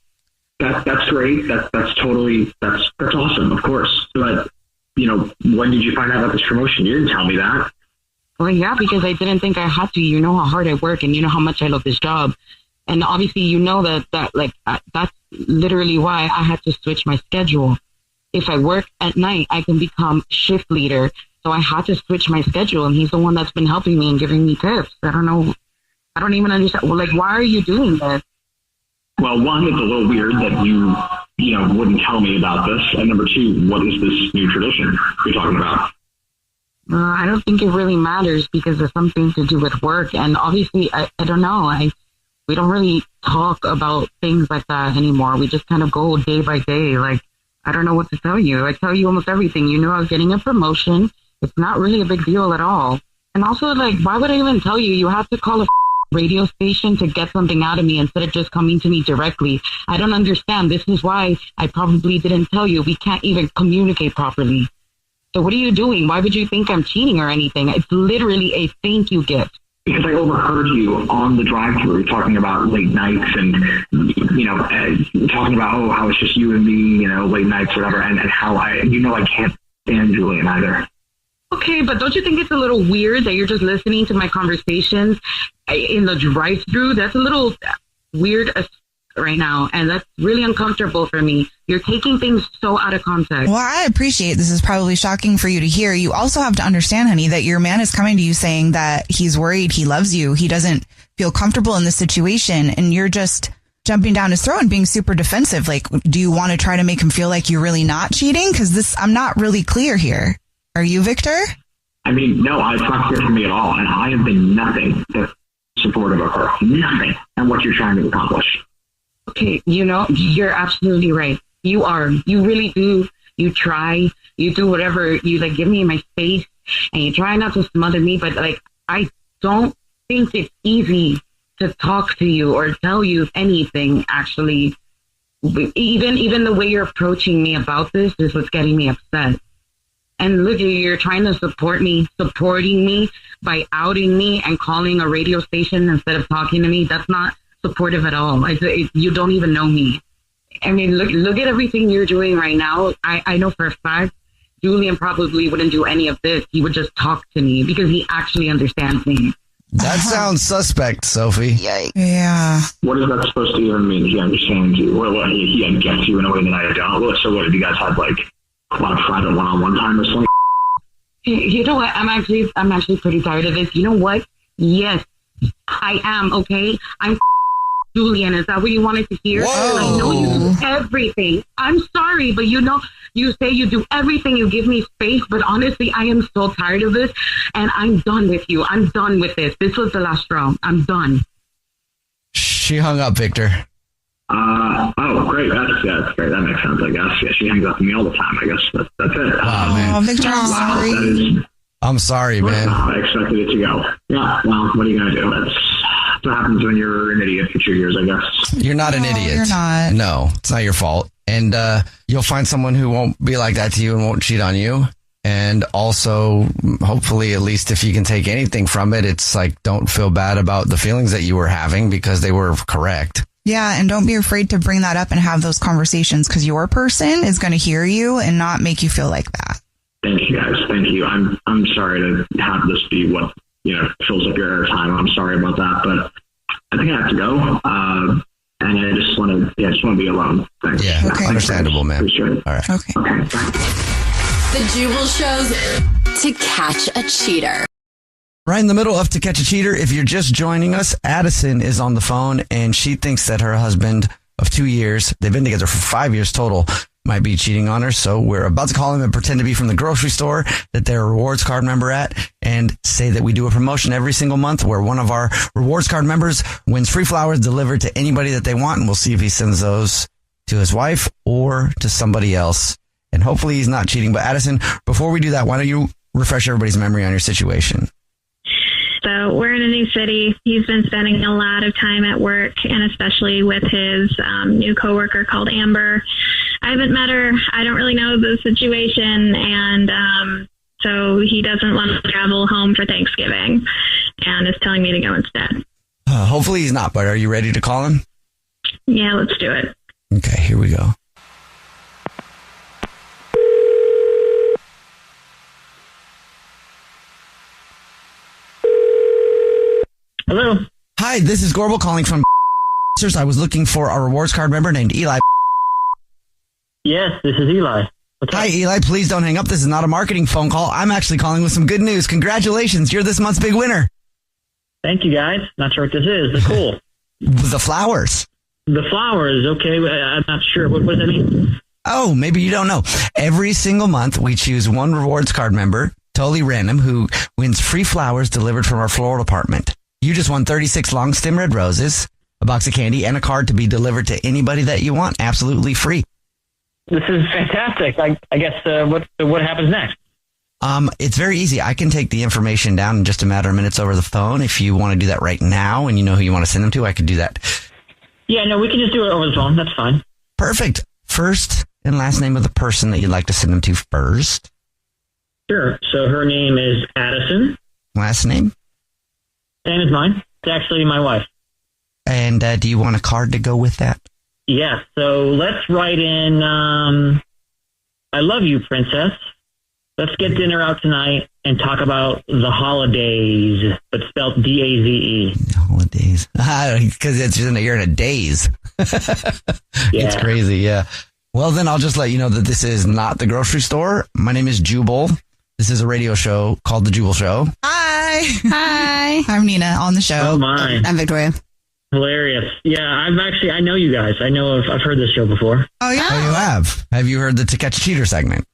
That's great. That's awesome, of course. But when did you find out about this promotion? You didn't tell me that. Well, yeah, because I didn't think I had to. You know how hard I work, and you know how much I love this job. And obviously, you know that's literally why I had to switch my schedule. If I work at night, I can become shift leader. So I had to switch my schedule, and he's the one that's been helping me and giving me tips. I don't know. I don't even understand. Well, why are you doing this? Well, one, it's a little weird that you wouldn't tell me about this. And number two, what is this new tradition you're talking about? I don't think it really matters because it's something to do with work. And obviously, I don't know. We don't really talk about things like that anymore. We just kind of go day by day. I don't know what to tell you. I tell you almost everything. You know, I was getting a promotion. It's not really a big deal at all. And also, why would I even tell you? You have to call a radio station to get something out of me instead of just coming to me directly. I don't understand. This is why I probably didn't tell you. We can't even communicate properly. So what are you doing? Why would you think I'm cheating or anything? It's literally a thank you gift. Because I overheard you on the drive-thru talking about late nights and, talking about, how it's just you and me, late nights, whatever, and how I can't stand Julian either. Okay, but don't you think it's a little weird that you're just listening to my conversations in the drive-thru? That's a little weird right now, and that's really uncomfortable for me. You're taking things so out of context. Well, I appreciate this is probably shocking for you to hear. You also have to understand, honey, that your man is coming to you saying that he's worried, he loves you, he doesn't feel comfortable in this situation, and you're just jumping down his throat and being super defensive. Do you want to try to make him feel like you're really not cheating? Because I'm not really clear here. Are you, Victor? I mean, no, it's not clear for me at all, and I have been nothing but supportive of her. Nothing. And what you're trying to accomplish. Okay, you're absolutely right. You are. You really do. You try. You do whatever. You give me my space, and you try not to smother me. But I don't think it's easy to talk to you or tell you anything. Actually, even the way you're approaching me about this is what's getting me upset. And look, you're trying to supporting me by outing me and calling a radio station instead of talking to me. That's not supportive at all. You don't even know me. I mean, look at everything you're doing right now. I know for a fact Julian probably wouldn't do any of this. He would just talk to me because he actually understands me. That sounds suspect, Sophie. Yikes. Yeah. What is that supposed to even mean? He understands you. Well, he gets you in a way that I don't. So what, have you guys had a lot of private one-on-one time or something? You know what? I'm actually pretty tired of this. You know what? Yes, I am. Okay, I'm Julian. Is that what you wanted to hear? Whoa. I know you do everything. I'm sorry, but you say you do everything. You give me space, but honestly, I am so tired of this, and I'm done with you. I'm done with this. This was the last straw. I'm done. She hung up, Victor. Oh, great. That's great. That makes sense, I guess. Yeah, she hangs up with me all the time, I guess. That's it. Wow, man. Oh, Victor, I'm sorry. I'm sorry, man. I expected it to go. Yeah, well, what are you going to do? That's what happens when you're an idiot for 2 years, I guess. You're not an idiot. You're not. No, it's not your fault. And you'll find someone who won't be like that to you and won't cheat on you. And also, hopefully, at least if you can take anything from it, it's don't feel bad about the feelings that you were having because they were correct. Yeah, and don't be afraid to bring that up and have those conversations because your person is going to hear you and not make you feel like that. Thank you, guys. Thank you. I'm sorry to have this be what fills up your airtime. I'm sorry about that, but I think I have to go. And I just want to just want to be alone. Thanks. Yeah, understandable, man. Appreciate it. All right. Okay. The Jubal Show's To Catch a Cheater. Right in the middle of To Catch a Cheater, if you're just joining us, Addison is on the phone, and she thinks that her husband of 2 years, they've been together for 5 years total, might be cheating on her. So we're about to call him and pretend to be from the grocery store that they're a rewards card member at, and say that we do a promotion every single month where one of our rewards card members wins free flowers delivered to anybody that they want. And we'll see if he sends those to his wife or to somebody else. And hopefully he's not cheating. But Addison, before we do that, why don't you refresh everybody's memory on your situation? So we're in a new city. He's been spending a lot of time at work, and especially with his new coworker called Amber. I haven't met her. I don't really know the situation, and so he doesn't want to travel home for Thanksgiving, and is telling me to go instead. Hopefully he's not, but are you ready to call him? Yeah, let's do it. Okay, here we go. Hello. Hi, this is Gorbel calling from I was looking for a rewards card member named Eli. Yes, this is Eli. Hi, Eli. Please don't hang up. This is not a marketing phone call. I'm actually calling with some good news. Congratulations. You're this month's big winner. Thank you, guys. Not sure what this is. It's cool. The flowers. The flowers. Okay. I'm not sure. What does that mean? Oh, maybe you don't know. Every single month, we choose one rewards card member, totally random, who wins free flowers delivered from our floral department. You just won 36 long stem red roses, a box of candy, and a card to be delivered to anybody that you want, absolutely free. This is fantastic. I guess what happens next? It's very easy. I can take the information down in just a matter of minutes over the phone. If you want to do that right now and you know who you want to send them to, I could do that. Yeah, no, we can just do it over the phone. That's fine. Perfect. First and last name of the person that you'd like to send them to first. Sure. So her name is Addison. Last name? Same as mine. It's actually my wife. And do you want a card to go with that? Yeah, so let's write in, I love you, princess. Let's get dinner out tonight and talk about the holidays, but spelled D-A-Z-E. Holidays. Because you're in a daze. It's crazy, yeah. Well, then I'll just let you know that this is not the grocery store. My name is Jubal. This is a radio show called The Jubal Show. Hi. Hi. I'm Nina on the show. Oh, my. I'm Victoria. Hilarious. Yeah, I know you guys. I've heard this show before. Oh, yeah? Oh, you have? Have you heard the To Catch a Cheater segment?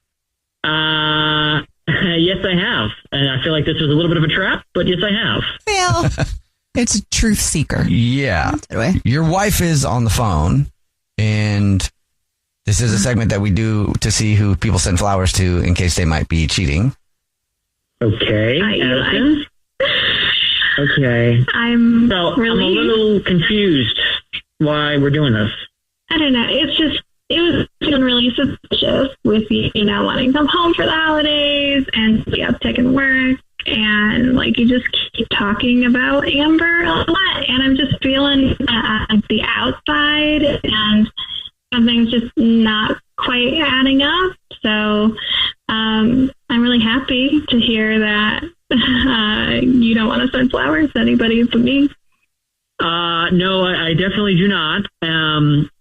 Yes, I have. And I feel like this was a little bit of a trap, but yes, I have. Well, it's a truth seeker. Yeah. Your wife is on the phone, and this is a segment that we do to see who people send flowers to in case they might be cheating. Okay. Okay. I'm a little confused why we're doing this. I don't know. It was feeling really suspicious with you know, wanting to come home for the holidays and the uptick in work. And like, you just keep talking about Amber a lot. And I'm just feeling the outside, and something's just not quite adding up. So I'm really happy to hear that you don't want to send flowers to anybody but me. No, I definitely do not.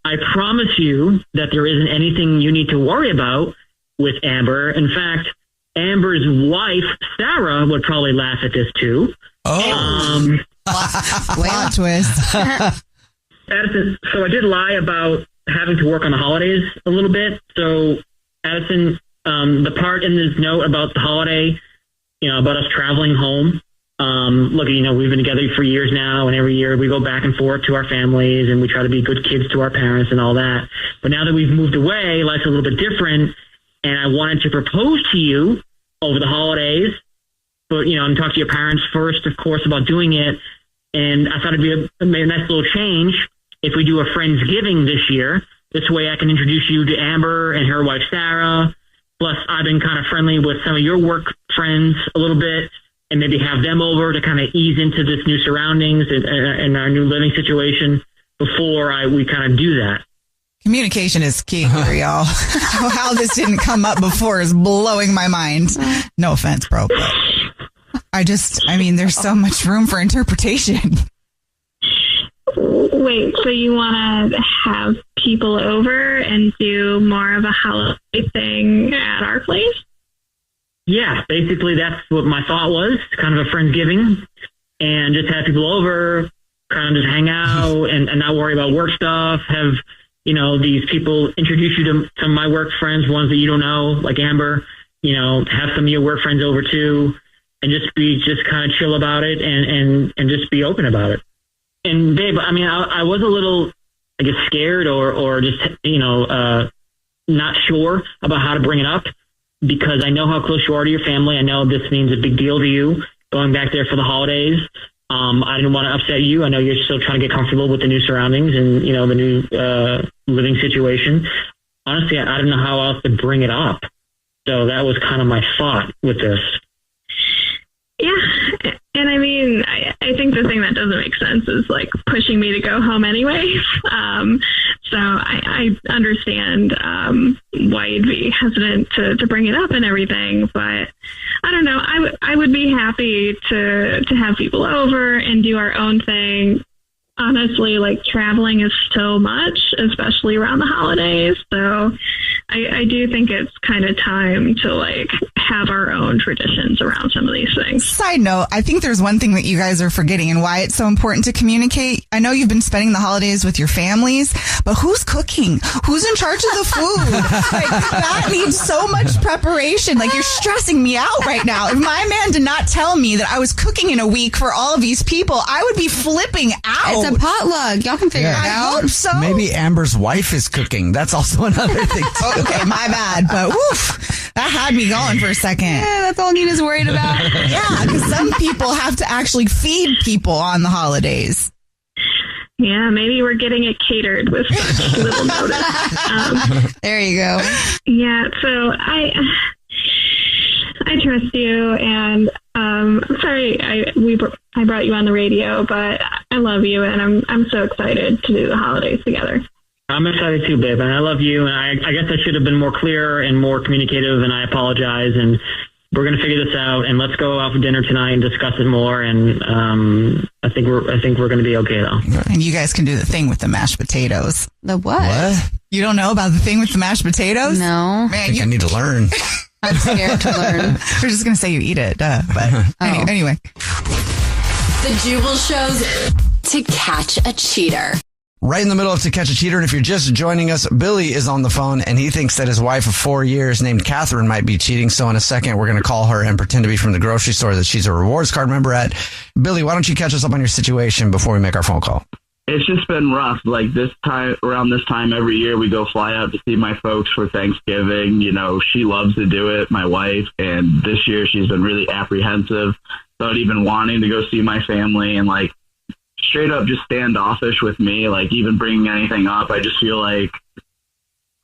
I promise you that there isn't anything you need to worry about with Amber. In fact, Amber's wife, Sarah, would probably laugh at this too. Oh. Whale twist. Addison, so I did lie about having to work on the holidays a little bit. So, Addison, the part in this note about the holiday, you know, about us traveling home. Look, you know, we've been together for years now, and every year we go back and forth to our families, and we try to be good kids to our parents and all that. But now that we've moved away, life's a little bit different, and I wanted to propose to you over the holidays, but, you know, and talk to your parents first, of course, about doing it. And I thought it'd be a nice little change if we do a Friendsgiving this year. This way I can introduce you to Amber and her wife, Sarah. Plus, I've been kind of friendly with some of your work friends a little bit, and maybe have them over to kind of ease into this new surroundings and our new living situation before we kind of do that. Communication is key here, y'all. How this didn't come up before is blowing my mind. No offense, bro. But there's so much room for interpretation. Wait, so you want to have people over and do more of a holiday thing at our place? Yeah, basically that's what my thought was, kind of a Friendsgiving, and just have people over, kind of just hang out and not worry about work stuff, have, these people introduce you to some of my work friends, ones that you don't know, like Amber, have some of your work friends over too, and just kind of chill about it and just be open about it. And babe, I mean, I was a little, I guess, scared or just, not sure about how to bring it up, because I know how close you are to your family. I know this means a big deal to you, going back there for the holidays. I didn't want to upset you. I know you're still trying to get comfortable with the new surroundings and, the new living situation. Honestly, I didn't know how else to bring it up. So that was kind of my thought with this. Yeah. And I mean, I think the thing that doesn't make sense is like pushing me to go home anyway. So I understand why you'd be hesitant to bring it up and everything, but I don't know. I would be happy to have people over and do our own thing. Honestly, like traveling is so much, especially around the holidays. So I do think it's kind of time to like have our own traditions around some of these things. Side note, I think there's one thing that you guys are forgetting and why it's so important to communicate. I know you've been spending the holidays with your families, but who's cooking? Who's in charge of the food? Like, that needs so much preparation. Like, you're stressing me out right now. If my man did not tell me that I was cooking in a week for all of these people, I would be flipping out. It's a potluck. Y'all can figure it out. I hope so. Maybe Amber's wife is cooking. That's also another thing. Okay, my bad. But woof, that had me going for a second. Yeah, that's all Nina's worried about. Yeah, because some people have to actually feed people on the holidays. Yeah, maybe we're getting it catered with such little notice. There you go. Yeah, so I trust you, and I'm sorry I brought you on the radio, but I love you, and I'm so excited to do the holidays together. I'm excited too, babe, and I love you, and I guess I should have been more clear and more communicative, and I apologize, and we're going to figure this out, and let's go out for dinner tonight and discuss it more, and I think we're going to be okay, though. And you guys can do the thing with the mashed potatoes. The what? What? You don't know about the thing with the mashed potatoes? No. Man, I think I need to learn. I'm scared to learn. We're just going to say you eat it, but anyway. The Jubal Show's To Catch a Cheater. Right in the middle of To Catch a Cheater, and if you're just joining us, Billy is on the phone, and he thinks that his wife of 4 years named Catherine might be cheating. So in a second, we're going to call her and pretend to be from the grocery store that she's a rewards card member at. Billy, why don't you catch us up on your situation before we make our phone call? It's just been rough. Like around this time every year, we go fly out to see my folks for Thanksgiving. She loves to do it, my wife, and this year she's been really apprehensive about even wanting to go see my family and like straight up just standoffish with me, like even bringing anything up. I just feel like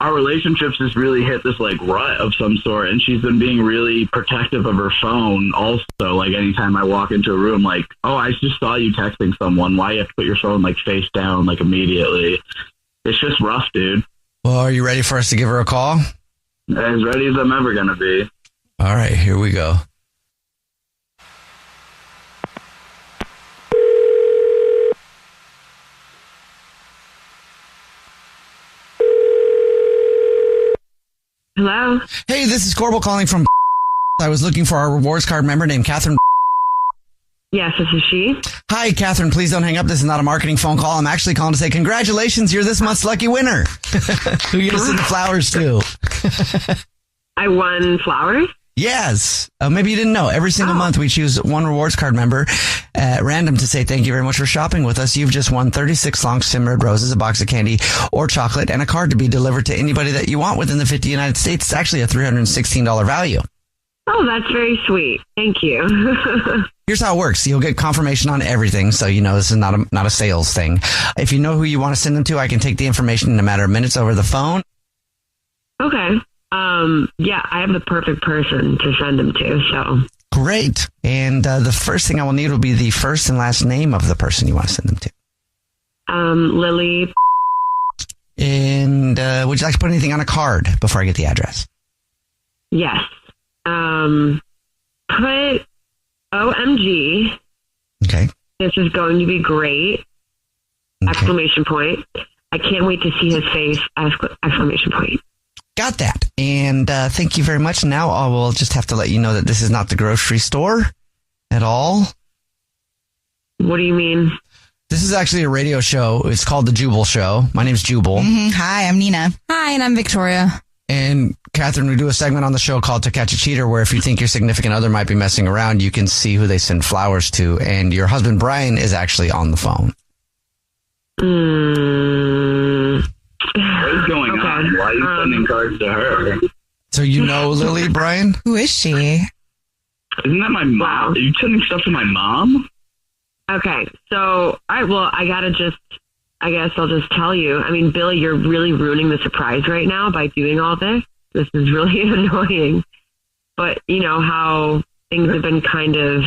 our relationships just really hit this like rut of some sort, and she's been being really protective of her phone also. Like anytime I walk into a room, like, oh, I just saw you texting someone. Why you have to put your phone like face down like immediately? It's just rough, dude. Well, are you ready for us to give her a call? As ready as I'm ever going to be. All right, here we go. Hello? Hey, this is Corbel calling from I was looking for our rewards card member named Catherine. Yes, this is she. Hi, Catherine. Please don't hang up. This is not a marketing phone call. I'm actually calling to say congratulations. You're this month's lucky winner. Who are you going to send the flowers to? I won flowers? Yes. Maybe you didn't know. Every single month we choose one rewards card member at random to say thank you very much for shopping with us. You've just won 36 long simmered roses, a box of candy or chocolate, and a card to be delivered to anybody that you want within the 50 United States. It's actually a $316 value. Oh, that's very sweet. Thank you. Here's how it works. You'll get confirmation on everything, so you know this is not a sales thing. If you know who you want to send them to, I can take the information in a matter of minutes over the phone. Okay. Yeah, I have the perfect person to send them to, so. Great. And the first thing I will need will be the first and last name of the person you want to send them to. Lily. And would you like to put anything on a card before I get the address? Yes. Put OMG. Okay. This is going to be great. Okay. Exclamation point. I can't wait to see his face! Exclamation point. Got that. And thank you very much. Now I will just have to let you know that this is not the grocery store at all. What do you mean? This is actually a radio show. It's called The Jubal Show. My name's Jubal. Mm-hmm. Hi, I'm Nina. Hi, and I'm Victoria. And Catherine, we do a segment on the show called To Catch a Cheater, where if you think your significant other might be messing around, you can see who they send flowers to. And your husband, Brian, is actually on the phone. What is going on? Why are you sending cards to her? So you know Lily, Brian? Who is she? Isn't that my mom? Are you sending stuff to my mom? Okay, so I guess I'll just tell you. I mean, Billy, you're really ruining the surprise right now by doing all this. This is really annoying. But you know how things have been kind of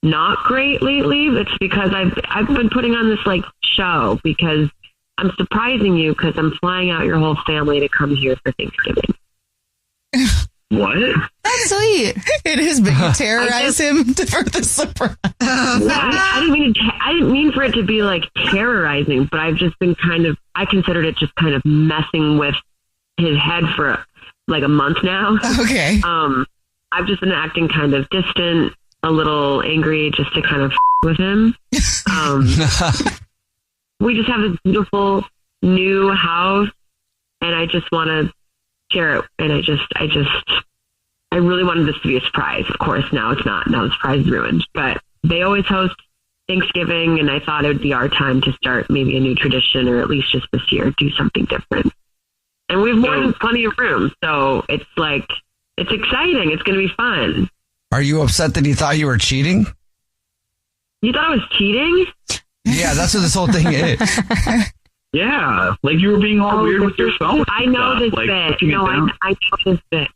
not great lately? It's because I've been putting on this like show because I'm surprising you because I'm flying out your whole family to come here for Thanksgiving. What? That's sweet. It is, but you terrorize him for the surprise. I didn't mean for it to be like terrorizing, but I've just been I considered it just kind of messing with his head for like a month now. Okay. I've just been acting kind of distant, a little angry, just to kind of with him. We just have this beautiful new house, and I just want to share it. And I really wanted this to be a surprise. Of course, now it's not. Now the surprise is ruined. But they always host Thanksgiving, and I thought it would be our time to start maybe a new tradition, or at least just this year, do something different. And we have more than plenty of room, so it's like, it's exciting. It's going to be fun. Are you upset that he thought you were cheating? You thought I was cheating? Yeah, that's what this whole thing is. Yeah, like you were being all weird with your phone. I know this like, bit. No, I know this bit.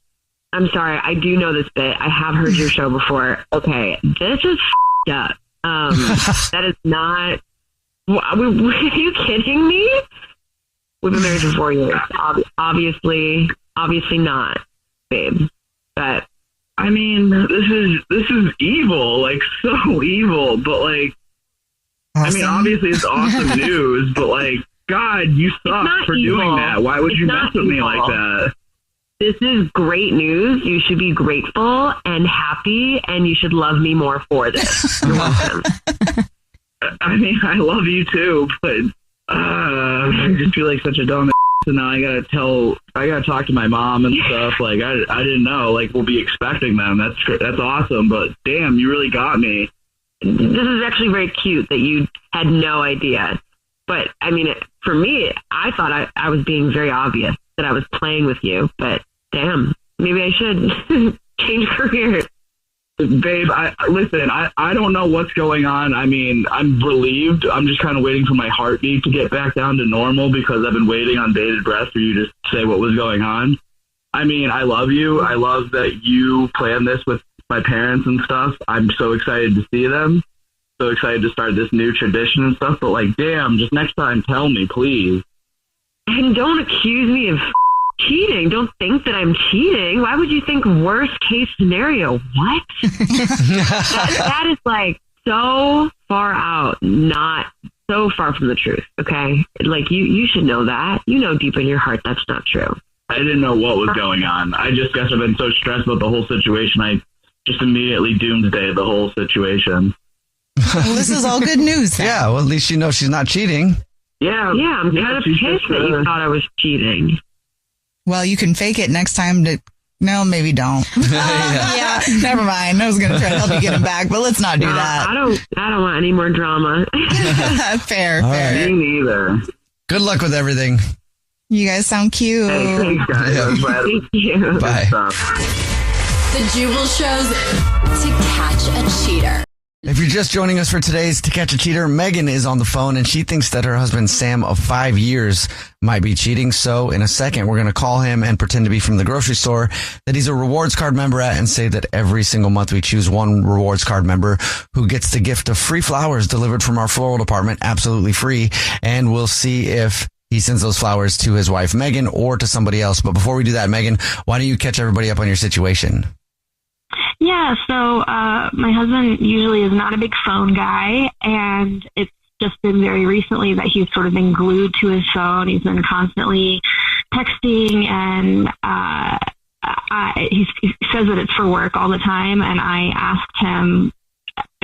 I'm sorry, I do know this bit. I have heard your show before. Okay, this is up. That is not. Are you kidding me? We've been married for 4 years. Obviously not, babe. But I mean, this is evil, like so evil. But like, awesome. I mean, obviously it's awesome news. But like, God, you suck for doing that. Why would you mess with me like that? This is great news. You should be grateful and happy, and you should love me more for this. You're welcome. I mean, I love you too, but I just feel like such a dumb. So now I gotta talk to my mom and stuff. Like I didn't know. Like we'll be expecting them. That's awesome. But damn, you really got me. This is actually very cute that you had no idea. But I mean, for me, I thought I was being very obvious that I was playing with you. But damn, maybe I should change careers. Babe, listen, I don't know what's going on. I mean, I'm relieved. I'm just kind of waiting for my heartbeat to get back down to normal because I've been waiting on bated breath for you to say what was going on. I mean, I love you. I love that you planned this with my parents and stuff. I'm so excited to see them. So excited to start this new tradition and stuff. But like, damn, just next time, tell me, please. And don't accuse me of cheating. Don't think that I'm cheating. Why would you think worst case scenario? What? that is like so far out, not so far from the truth. Okay. Like you should know that. You know, deep in your heart, that's not true. I didn't know what was going on. I just guess I've been so stressed about the whole situation. I just immediately doomsday the whole situation. Well, this is all good news. Yeah. Well, at least you know she's not cheating. Yeah. Yeah. I'm kind of pissed that you thought I was cheating. Well, you can fake it next time to... No, maybe don't. Yeah. Never mind. I was going to try to help you get him back, but let's not do that. I don't want any more drama. Fair. Me neither. Good luck with everything. You guys sound cute. Hey, thanks, guys. I'm glad. Thank you. Bye. The Jubal Show's To Catch a Cheater. If you're just joining us for today's To Catch a Cheater, Megan is on the phone and she thinks that her husband Sam of 5 years might be cheating. So in a second, we're going to call him and pretend to be from the grocery store that he's a rewards card member at and say that every single month we choose one rewards card member who gets the gift of free flowers delivered from our floral department, absolutely free. And we'll see if he sends those flowers to his wife, Megan, or to somebody else. But before we do that, Megan, why don't you catch everybody up on your situation? Yeah, so my husband usually is not a big phone guy, and it's just been very recently that he's sort of been glued to his phone. He's been constantly texting, and he says that it's for work all the time. And I've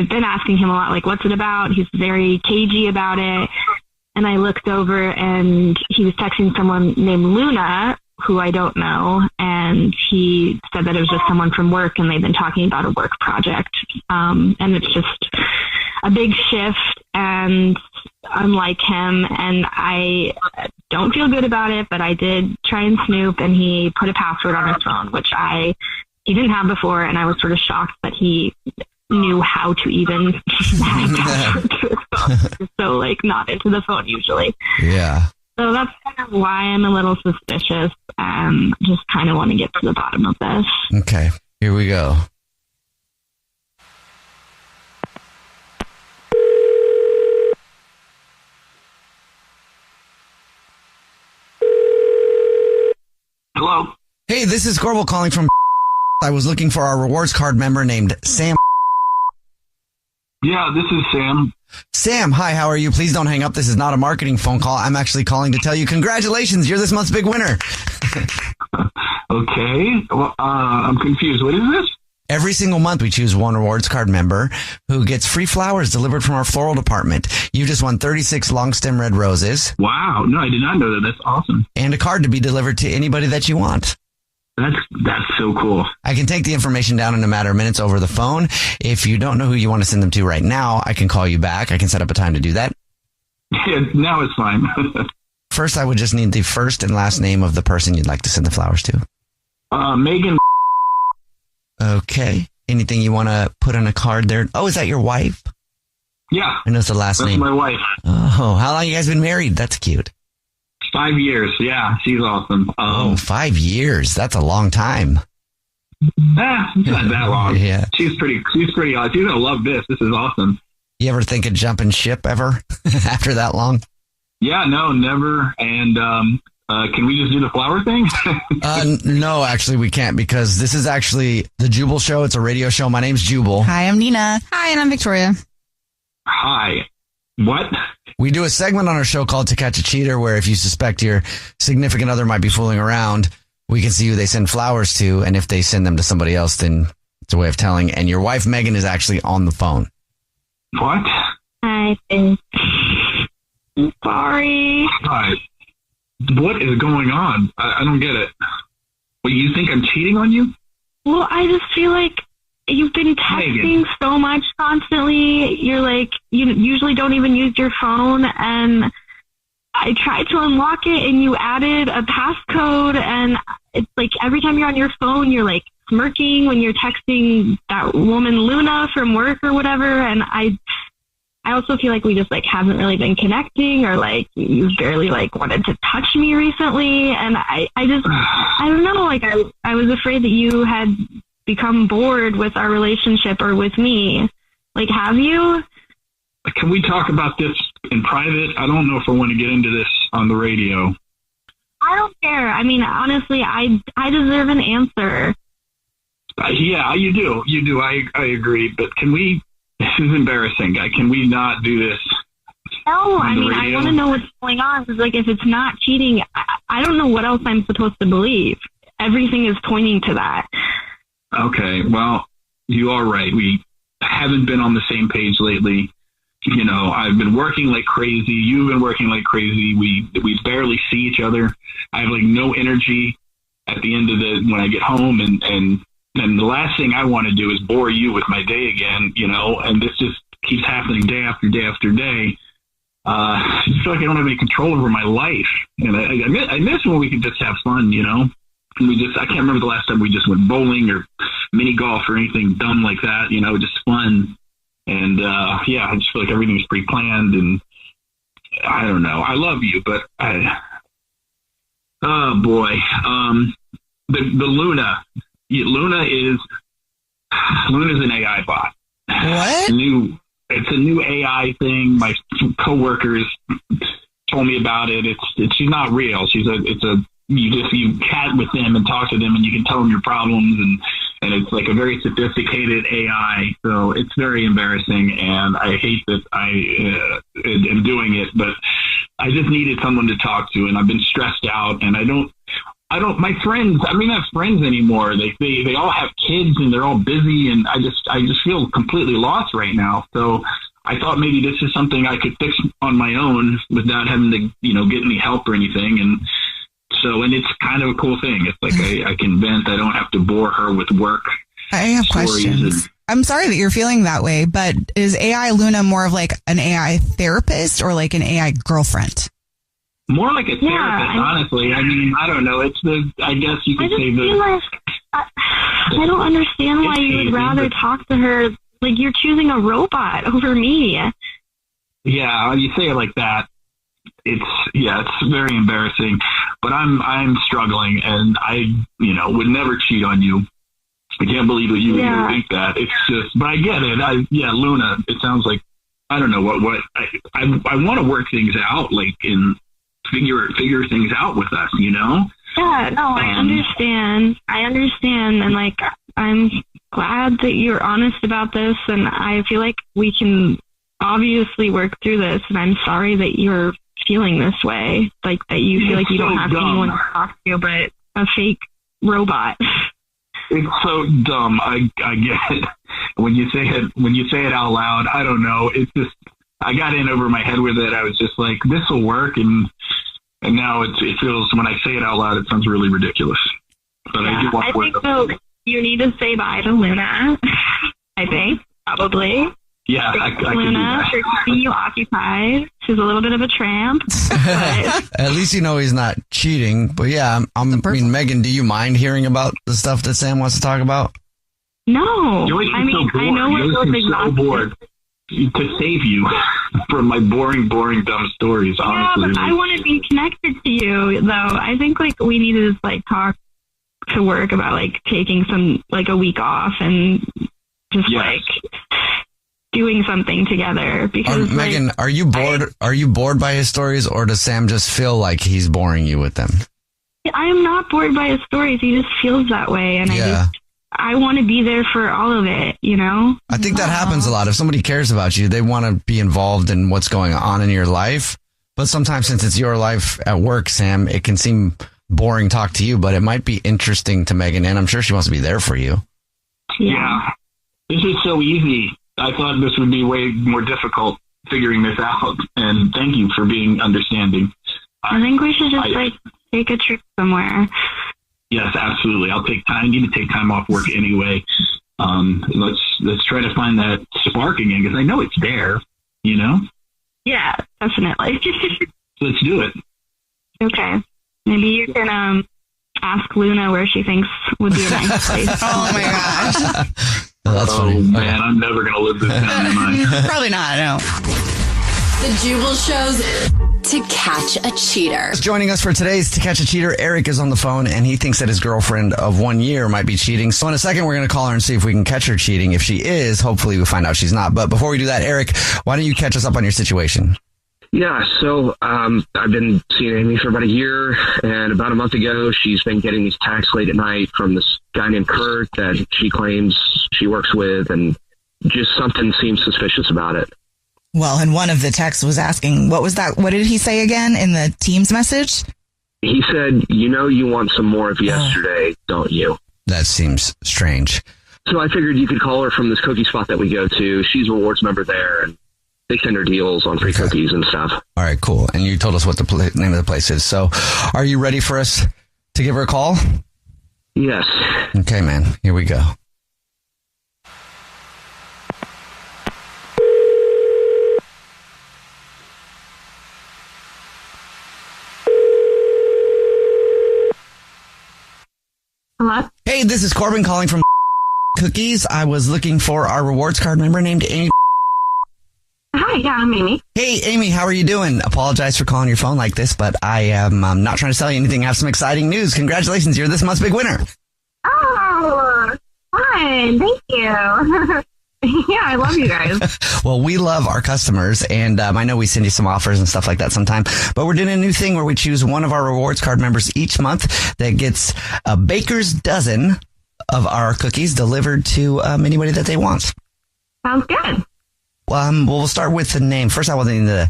been asking him a lot, like, what's it about? He's very cagey about it. And I looked over, and he was texting someone named Luna, who I don't know, and he said that it was just someone from work, and they've been talking about a work project. And it's just a big shift, and unlike him, and I don't feel good about it, but I did try and snoop, and he put a password on his phone, which he didn't have before, and I was sort of shocked that he knew how to even have a password to his phone. So, like, not into the phone usually. Yeah. So that's kind of why I'm a little suspicious. Just kind of want to get to the bottom of this. Okay, here we go. Hello. Hey, this is Corbel calling from. I was looking for our rewards card member named Sam. Yeah, this is Sam. Sam, hi, how are you? Please don't hang up. This is not a marketing phone call. I'm actually calling to tell you congratulations. You're this month's big winner. Okay. Well, I'm confused. What is this? Every single month, we choose one rewards card member who gets free flowers delivered from our floral department. You just won 36 long stem red roses. Wow. No, I did not know that. That's awesome. And a card to be delivered to anybody that you want. That's so cool. I can take the information down in a matter of minutes over the phone. If you don't know who you want to send them to right now, I can call you back. I can set up a time to do that. Yeah, now it's fine. First, I would just need the first and last name of the person you'd like to send the flowers to. Megan. Okay. Anything you want to put on a card there? Oh, is that your wife? Yeah. I know it's the last name. That's my wife. Oh, how long you guys been married? That's cute. 5 years. Yeah, she's awesome. 5 years. That's a long time. It's not that long. Yeah. She's pretty She's going to love this. This is awesome. You ever think of jumping ship ever after that long? Yeah, no, never. And can we just do the flower thing? No, actually, we can't, because this is actually the Jubal Show. It's a radio show. My name's Jubal. Hi, I'm Nina. Hi, and I'm Victoria. Hi. What? We do a segment on our show called To Catch a Cheater, where if you suspect your significant other might be fooling around, we can see who they send flowers to. And if they send them to somebody else, then it's a way of telling. And your wife, Megan, is actually on the phone. What? I'm sorry. Hi. What is going on? I don't get it. Well, you think I'm cheating on you? Well, I just feel like you've been texting Megan. so much constantly. You're like, you usually don't even use your phone. And I tried to unlock it, and you added a passcode. And it's like every time you're on your phone, you're like smirking when you're texting that woman Luna from work or whatever. And I also feel like we just like haven't really been connecting, or like you've barely like wanted to touch me recently. And I don't know, like I was afraid that you had become bored with our relationship or with me. Like, have you? Can we talk about this in private? I don't know if I want to get into this on the radio. I don't care. I mean, honestly, I deserve an answer. Yeah, you do. You do. I agree. But can we? This is embarrassing. Can we not do this? No, I mean, I want to know what's going on. Because, like, if it's not cheating, I don't know what else I'm supposed to believe. Everything is pointing to that. Okay, well, you are right. We haven't been on the same page lately. You know, I've been working like crazy. You've been working like crazy. We barely see each other. I have like no energy at the end of when I get home, and the last thing I want to do is bore you with my day again, you know, and this just keeps happening day after day after day. I just feel like I don't have any control over my life. And I miss when we could just have fun, you know. I can't remember the last time we just went bowling or mini golf or anything dumb like that, you know, just fun. And, yeah, I just feel like everything's pre-planned, and I don't know. I love you, but oh boy. The Luna's an AI bot. What? It's a new AI thing. My coworkers told me about it. She's not real. You chat with them and talk to them, and you can tell them your problems, and it's like a very sophisticated AI. So it's very embarrassing, and I hate that am doing it, but I just needed someone to talk to, and I've been stressed out, and I don't, my friends, I don't even have friends anymore. They all have kids and they're all busy, and I just feel completely lost right now. So I thought maybe this is something I could fix on my own without having to, get any help or anything. And it's kind of a cool thing. It's like I can vent. I don't have to bore her with work. I have questions. I'm sorry that you're feeling that way, but is AI Luna more of like an AI therapist or like an AI girlfriend? More like a therapist, honestly. I mean, I don't know. I guess you could say feel like I don't understand why you would rather talk to her. Like, you're choosing a robot over me. Yeah, when you say it like that, it's very embarrassing. But I'm struggling, and I, would never cheat on you. I can't believe that you would even think that. It's just, but I get it. Luna, it sounds like, I don't know what I want to work things out, like, and figure things out with us, Yeah, no, I understand. And like, I'm glad that you're honest about this, and I feel like we can obviously work through this, and I'm sorry that you're feeling this way, like that you feel like you don't have anyone to talk to but a fake robot. It's so dumb. I get it. When you say it out loud, I don't know. It's just, I got in over my head with it. I was just like, this will work. And now it feels, when I say it out loud, it sounds really ridiculous. But I do want to work. I think you need to say bye to Luna. I think, probably. Yeah, I can do Luna, that. for keeping you occupied. She's a little bit of a tramp. But At least he's not cheating. But yeah, I mean, Megan, do you mind hearing about the stuff that Sam wants to talk about? no, I mean, I know we're both so exhausted. bored. To save you from my boring, dumb stories, honestly. Yeah, but I want to be connected to you, though. I think like we need to just like talk to work about like taking some like a week off and just like doing something together. Because Megan, are you bored? Are you bored by his stories, or does Sam just feel like he's boring you with them? I am not bored by his stories. He just feels that way, and I want to be there for all of it, I think that happens a lot. If somebody cares about you, they want to be involved in what's going on in your life. But sometimes, since it's your life at work, Sam, it can seem boring talk to you, but it might be interesting to Megan, and I'm sure she wants to be there for you. Yeah. This is so easy. I thought this would be way more difficult figuring this out, and thank you for being understanding. I think we should just take a trip somewhere. Yes, absolutely. I'll take time. I need to take time off work anyway. Let's try to find that spark again, because I know it's there, Yeah, definitely. So let's do it. Okay. Maybe you can ask Luna where she thinks would be a nice place. Oh my gosh. That's funny. Man, I'm never going to live this down, am I? Probably not, no. The Jubal Show's To Catch a Cheater. Joining us for today's To Catch a Cheater, Eric is on the phone, and he thinks that his girlfriend of 1 year might be cheating. So in a second, we're going to call her and see if we can catch her cheating. If she is, hopefully we'll find out she's not. But before we do that, Eric, why don't you catch us up on your situation? Yeah, so I've been seeing Amy for about a year, and about a month ago, she's been getting these texts late at night from this guy named Kurt that she claims she works with, and just something seems suspicious about it. Well, and one of the texts was asking, what was that? What did he say again in the Teams message? He said, you want some more of yesterday, don't you? That seems strange. So I figured you could call her from this cookie spot that we go to. She's a rewards member there, and they send her deals on free cookies and stuff. All right, cool. And you told us what the name of the place is. So are you ready for us to give her a call? Yes. Okay, man. Here we go. Hello? Hey, this is Corbin calling from Cookies. I was looking for our rewards card member named Amy. Hi, yeah, I'm Amy. Hey, Amy, how are you doing? Apologize for calling your phone like this, but I am not trying to sell you anything. I have some exciting news. Congratulations, you're this month's big winner. Oh, fun. Thank you. Yeah, I love you guys. Well, we love our customers, and I know we send you some offers and stuff like that sometime, but we're doing a new thing where we choose one of our rewards card members each month that gets a baker's dozen of our cookies delivered to anybody that they want. Sounds good. we'll start with the name. First, I want to need the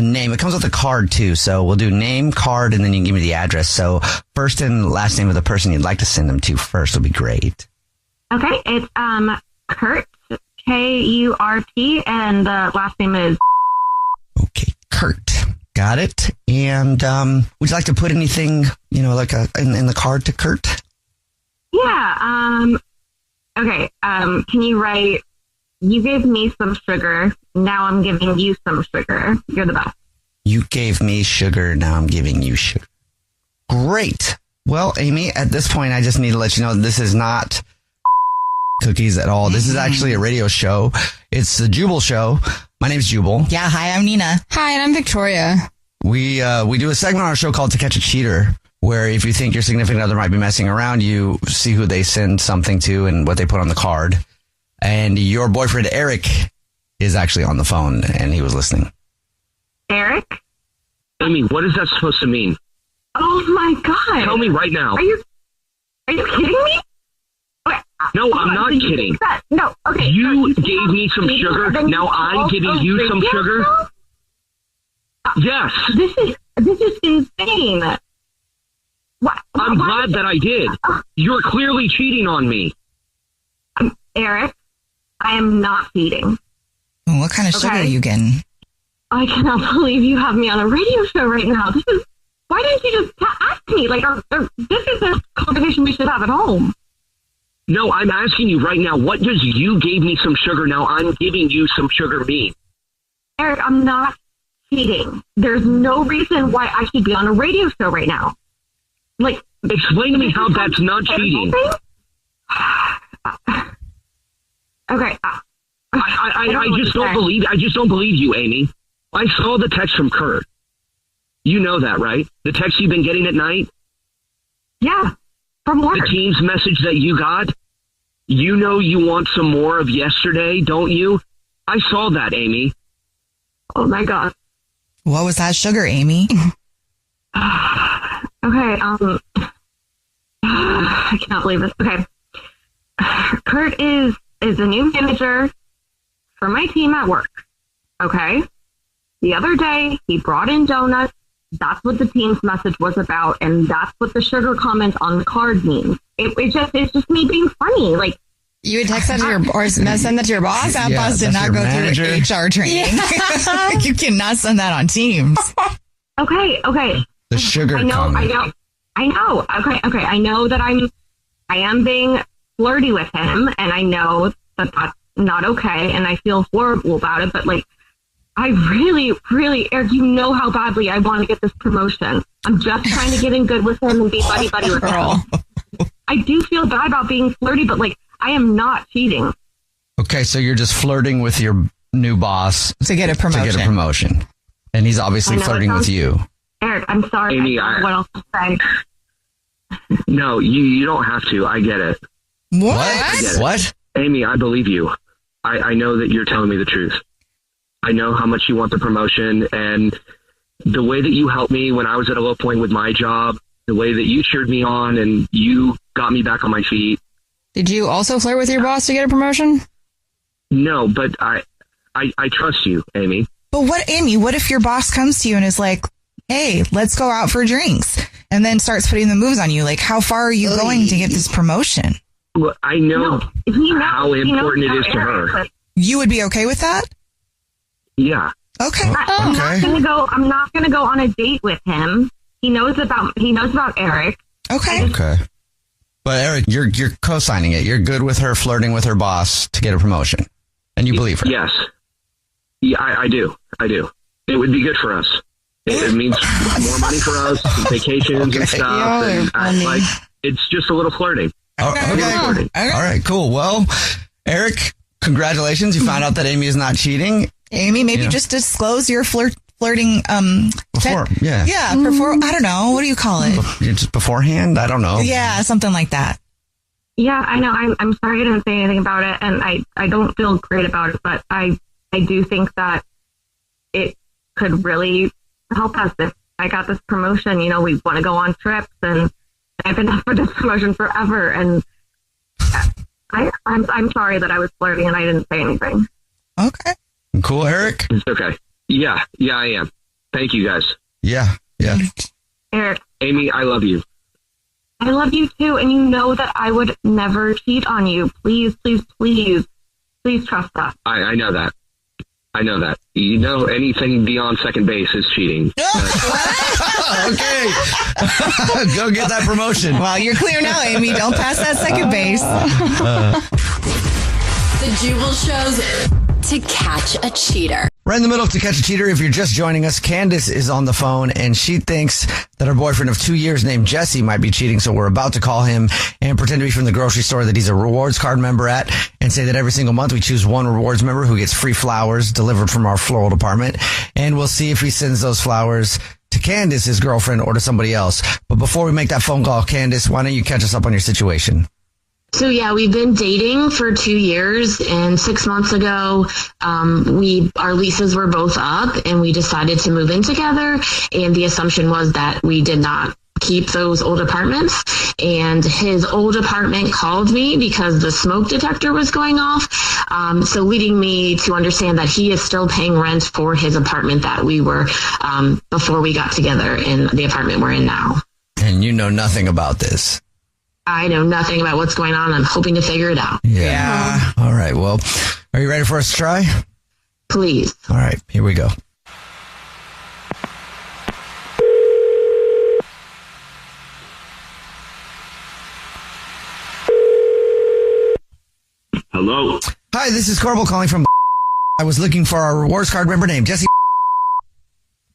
name. It comes with a card, too. So we'll do name, card, and then you can give me the address. So first and last name of the person you'd like to send them to first would be great. Okay, it's Kurt, K-U-R-T, and the last name is... Okay, Kurt. Got it. And would you like to put anything, in the card to Kurt? Yeah, okay, can you write, you gave me some sugar, now I'm giving you some sugar. You're the best. You gave me sugar, now I'm giving you sugar. Great. Well, Amy, at this point, I just need to let you know this is not cookies at all. This is actually a radio show. It's the Jubal Show. My name's Jubal. Yeah, hi, I'm Nina. Hi, and I'm Victoria. We do a segment on our show called To Catch a Cheater, where if you think your significant other might be messing around, you see who they send something to and what they put on the card. And your boyfriend, Eric, is actually on the phone, and he was listening. Eric? Amy, what is that supposed to mean? Oh my God. Tell me right now. Are you kidding me? Okay, no, I'm not kidding. No, okay. You gave me some sugar, now I'm giving you some sugar? Yes. This is insane. I'm glad that I did. You're clearly cheating on me. Eric, I am not cheating. What kind of sugar are you getting? I cannot believe you have me on a radio show right now. Why didn't you just ask me? This is a conversation we should have at home. No, I'm asking you right now, what does you gave me some sugar, now I'm giving you some sugar mean? Eric, I'm not cheating. There's no reason why I should be on a radio show right now. Explain to me how that's not cheating. Okay. I just don't believe you, Amy. I saw the text from Kurt. You know that, right? The text you've been getting at night? Yeah. From work. The team's message that you got? You know you want some more of yesterday, don't you? I saw that, Amy. Oh my God. What was that sugar, Amy? Okay, I cannot believe this. Okay. Kurt is a new manager for my team at work. Okay? The other day, he brought in donuts. That's what the team's message was about, and that's what the sugar comment on the card means. It's just me being funny. You would text that to or send that to your boss? That boss did not go through HR training. You cannot send that on Teams. Okay. The sugar comment. I know. Okay. I know that I am being flirty with him, and I know that that's not okay, and I feel horrible about it, but I really, really, Eric, you know how badly I want to get this promotion. I'm just trying to get in good with him and be buddy with him. I do feel bad about being flirty, but I am not cheating. Okay, so you're just flirting with your new boss to get a promotion. And he's obviously flirting with you. Eric, I'm sorry. Amy, I don't know what else to say. No, you don't have to. I get it. What? I get it. What? Amy, I believe you. I know that you're telling me the truth. I know how much you want the promotion, and the way that you helped me when I was at a low point with my job, the way that you cheered me on and you got me back on my feet. Did you also flirt with your boss to get a promotion? No, but I trust you, Amy. But Amy, what if your boss comes to you and is like, hey, let's go out for drinks, and then starts putting the moves on you? How far are you going to get this promotion? Well, I know how important it is to her. You would be okay with that? Yeah. Okay. I'm not gonna go on a date with him. He knows about Eric. Okay. But Eric, you're co-signing it. You're good with her flirting with her boss to get a promotion, and you believe her. Yes. Yeah, I do. It would be good for us. It means more money for us, vacations and stuff. And it's just a little flirting. Okay. All right, cool. Well, Eric, congratulations. You found out that Amy is not cheating. Amy, maybe just disclose your flirting. Before, yeah. Yeah, before, I don't know. What do you call it? Just beforehand? I don't know. Yeah, something like that. Yeah, I know. I'm sorry I didn't say anything about it, and I don't feel great about it, but I do think that it could really help us if I got this promotion. We want to go on trips, and I've been up for this promotion forever, and I'm sorry that I was flirting and I didn't say anything. Okay. Cool, Eric? It's okay. Yeah, I am. Thank you, guys. Yeah. Eric, Amy, I love you. I love you too, and you know that I would never cheat on you. Please, please, please, please trust that. I know that. I know that. You know, anything beyond second base is cheating. Okay. Go get that promotion. Well, you're clear now, Amy. Don't pass that second base. The Jubal Show's To Catch a Cheater. Right in the middle of To Catch a Cheater. If you're just joining us, Candace is on the phone, and she thinks that her boyfriend of 2 years named Jesse might be cheating. So we're about to call him and pretend to be from the grocery store that he's a rewards card member at, and say that every single month we choose one rewards member who gets free flowers delivered from our floral department. And we'll see if he sends those flowers to Candace, his girlfriend, or to somebody else. But before we make that phone call, Candace, why don't you catch us up on your situation? So yeah, we've been dating for 2 years, and 6 months ago, our leases were both up, and we decided to move in together. And the assumption was that we did not keep those old apartments. And his old apartment called me because the smoke detector was going off. So leading me to understand that he is still paying rent for his apartment that we were before we got together in the apartment we're in now. And you know nothing about this. I know nothing about what's going on. I'm hoping to figure it out. Yeah. All right. Well, are you ready for us to try? Please. All right. Here we go. Hello. Hi, this is Corbel calling from. I was looking for our rewards card member named Jesse.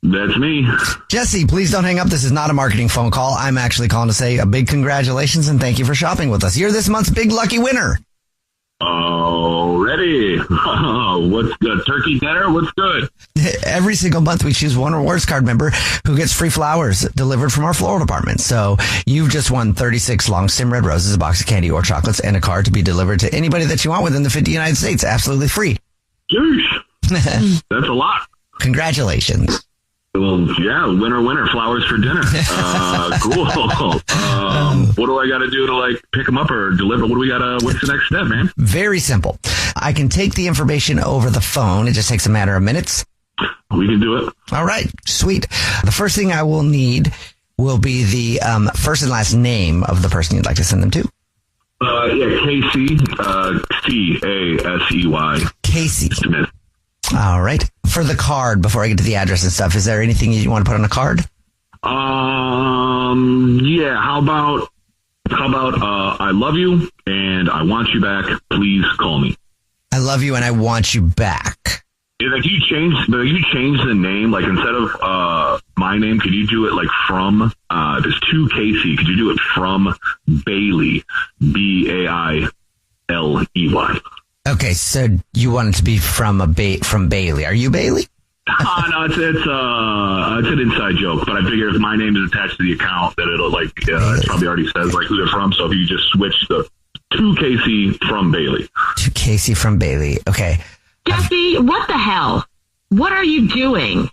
That's me. Jesse, please don't hang up. This is not a marketing phone call. I'm actually calling to say a big congratulations and thank you for shopping with us. You're this month's big lucky winner. Already. What's good? Turkey dinner? What's good? Every single month we choose one rewards card member who gets free flowers delivered from our floral department. So you've just won 36 long stem red roses, a box of candy or chocolates, and a card to be delivered to anybody that you want within the 50 United States. Absolutely free. Jeez. That's a lot. Congratulations. Well, yeah, winner, flowers for dinner. Cool. What do I got to do to pick them up or deliver? What's the next step, man? Very simple. I can take the information over the phone. It just takes a matter of minutes. We can do it. All right. Sweet. The first thing I will need will be the first and last name of the person you'd like to send them to. Casey, Casey. Casey. Smith. All right. For the card, before I get to the address and stuff, is there anything you want to put on the card? Yeah. How about I love you and I want you back. Please call me. I love you and I want you back. Yeah, you change the name, instead of my name, could you do it from there's two Casey, could you do it from Bailey, Bailey? Okay, so you want it to be from Bailey. Are you Bailey? No, it's an inside joke, but I figure if my name is attached to the account, that it'll it probably already says who they're from. So if you just switch the to Casey from Bailey. To Casey from Bailey. Okay. Jesse, what the hell? What are you doing?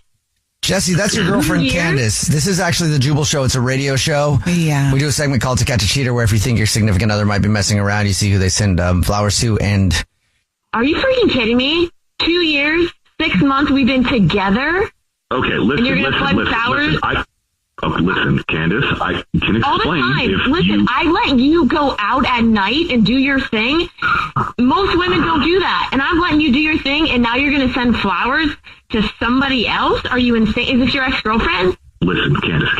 Jesse, that's your girlfriend, Candace. This is actually the Jubal Show. It's a radio show. Yeah. We do a segment called To Catch a Cheater, where if you think your significant other might be messing around, you see who they send flowers to. And are you freaking kidding me? 2 years, 6 months we've been together? Okay, listen, and you're gonna flood flowers? Listen, Candace, I can explain. All the time. Listen, I let you go out at night and do your thing. Most women don't do that. And I'm letting you do your thing, and now you're going to send flowers to somebody else? Are you insane? Is this your ex-girlfriend? Listen, Candace,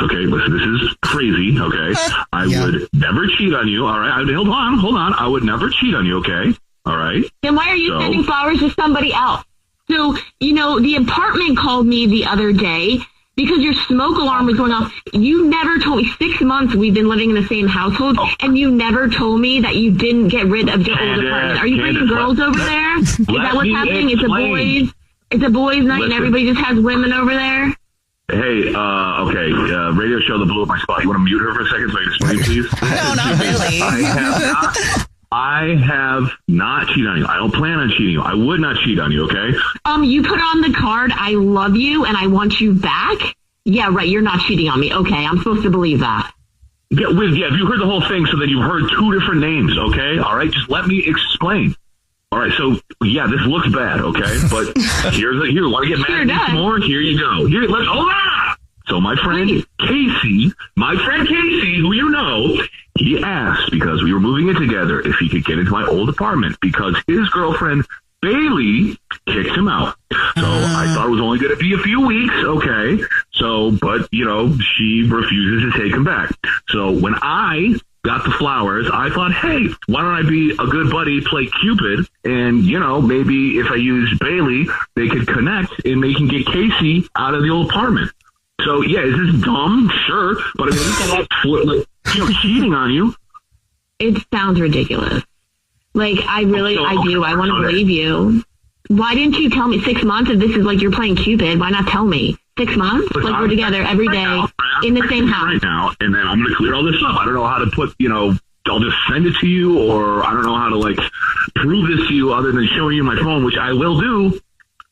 okay? Listen, this is crazy, okay? I would never cheat on you, all right? Hold on. I would never cheat on you, okay? All right? Then why are you sending flowers to somebody else? So, the apartment called me the other day because your smoke alarm was going off. You never told me. 6 months we've been living in the same household, and you never told me that you didn't get rid of the old apartment. Are you bringing girls over there? Is that what's happening? It's a boys' night, and everybody just has women over there? Hey, okay, radio show that blew up my spot. You want to mute her for a second so I can explain, please? No, not really. I have not cheated on you. I don't plan on cheating you. I would not cheat on you, okay? You put on the card, I love you and I want you back? Yeah, right, you're not cheating on me. Okay, I'm supposed to believe that. Yeah, if you heard the whole thing, so then you've heard two different names, okay? All right, just let me explain. All right, so yeah, this looks bad, okay? But here, want to get mad at me more? Here you go. So my friend Casey, who you know, he asked, because we were moving in together, if he could get into my old apartment because his girlfriend Bailey kicked him out. So I thought it was only going to be a few weeks, okay? So, but she refuses to take him back. So when I got the flowers, I thought, hey, why don't I be a good buddy, play Cupid, and, maybe if I use Bailey, they could connect and they can get Casey out of the old apartment. So, yeah, is this dumb? Sure. But I mean, this is like, cheating on you. It sounds ridiculous. Like, I want to believe you. Why didn't you tell me 6 months if this is like you're playing Cupid? Why not tell me? 6 months? Like we're together every day in the same house. Right now, and then I'm going to clear all this up. I don't know how to put, I'll just send it to you, or I don't know how to prove this to you other than showing you my phone, which I will do.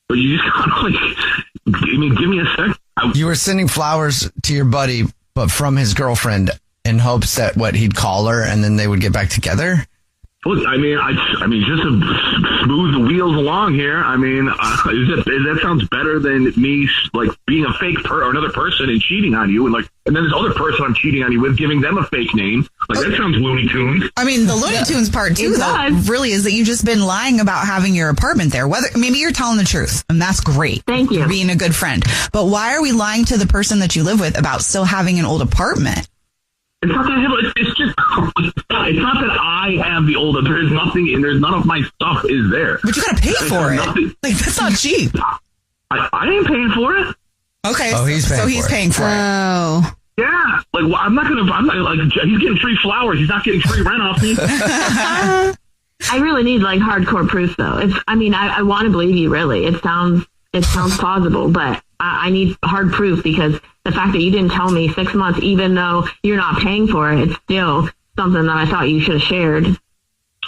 But you just kind of give me a sec. You were sending flowers to your buddy, but from his girlfriend in hopes that he'd call her and then they would get back together. Look, I mean, just to smooth the wheels along here. I mean, that sounds better than me being a fake or another person and cheating on you, and then this other person I'm cheating on you with, giving them a fake name. That sounds Looney Tunes. I mean, the Looney Tunes part too, though, really is that you've just been lying about having your apartment there. Maybe you're telling the truth, and that's great. Thank you. You're being a good friend. But why are we lying to the person that you live with about still having an old apartment? It's not that it's not that I have the old. There's nothing, and there's none of my stuff is there. But you gotta pay for it. That's not cheap. I ain't paying for it. Okay, he's paying for it. Oh. Yeah, I'm not he's getting free flowers. He's not getting free rent off me. I really need hardcore proof though. I want to believe you. Really, it sounds plausible, but I need hard proof, because the fact that you didn't tell me 6 months, even though you're not paying for it, it's still something that I thought you should have shared.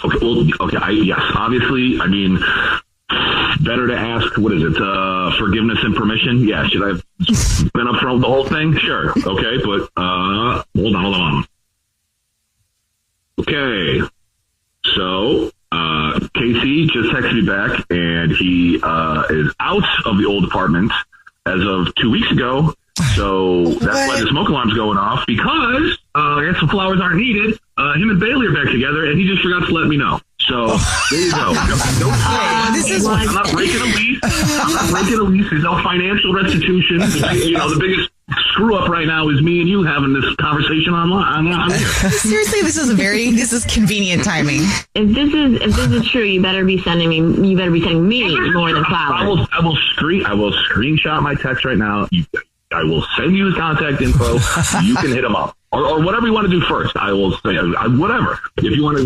Okay, well, yes, obviously, I mean, better to ask, what is it, forgiveness and permission? Yeah, should I have been up front with the whole thing? Sure, okay, but hold on. Okay, so Casey just texted me back, and he is out of the old apartment as of 2 weeks ago. So that's why the smoke alarm's going off, because I guess the flowers aren't needed. Him and Bailey are back together, and he just forgot to let me know. So there you go. I'm not breaking a lease. There's no financial restitution. The biggest screw up right now is me and you having this conversation online. Seriously, this is convenient timing. If this is true, you better be sending me more than flowers. I will screenshot my text right now. I will send you his contact info. You can hit him up. Or whatever you want to do first. I will say, whatever. If you want to,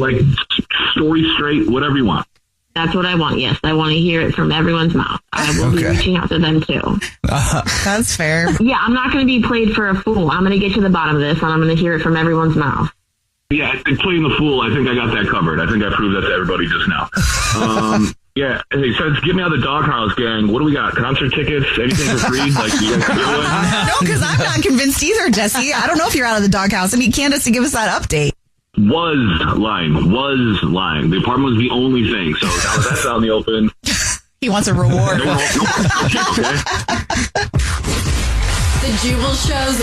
story straight, whatever you want. That's what I want, yes. I want to hear it from everyone's mouth. I will be reaching out to them, too. That's fair. Yeah, I'm not going to be played for a fool. I'm going to get to the bottom of this, and I'm going to hear it from everyone's mouth. Yeah, playing the fool, I think I got that covered. I think I proved that to everybody just now. Yeah, hey, so give me out the Doghouse gang. What do we got? Concert tickets? Anything for free? You guys No, because I'm not convinced either, Jesse. I don't know if you're out of the Doghouse. I need Candace to give us that update. Was lying. The apartment was the only thing. So now that's out in the open. He wants a reward. The Jubal Show's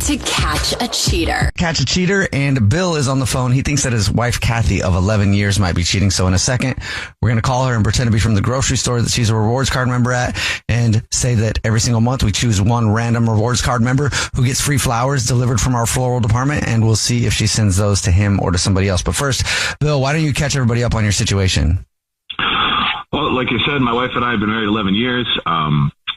To Catch a Cheater. Catch a cheater, and Bill is on the phone. He thinks that his wife, Kathy, of 11 years might be cheating. So in a second, we're going to call her and pretend to be from the grocery store that she's a rewards card member at, and say that every single month we choose one random rewards card member who gets free flowers delivered from our floral department, and we'll see if she sends those to him or to somebody else. But first, Bill, why don't you catch everybody up on your situation? Well, like you said, my wife and I have been married 11 years.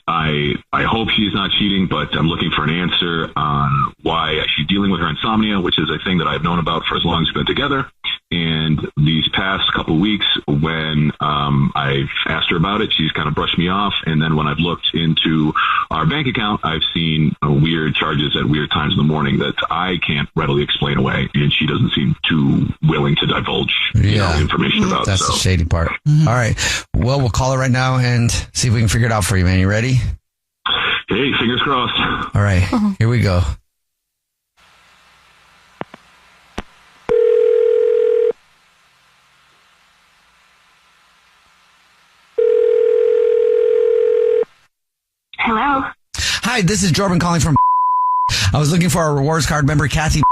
I hope she's not cheating, but I'm looking for an answer on why she's dealing with her insomnia, which is a thing that I've known about for as long as we've been together. And these past couple of weeks, when I've asked her about it, she's kind of brushed me off. And then when I've looked into our bank account, I've seen weird charges at weird times in the morning that I can't readily explain away. And she doesn't seem too willing to divulge information about. That's the shady part. All right. Well, we'll call her right now and see if we can figure it out for you, man. You ready? Hey, fingers crossed. All right. Here we go. Hi, this is Jordan calling from. I was looking for our rewards card member, Kathy.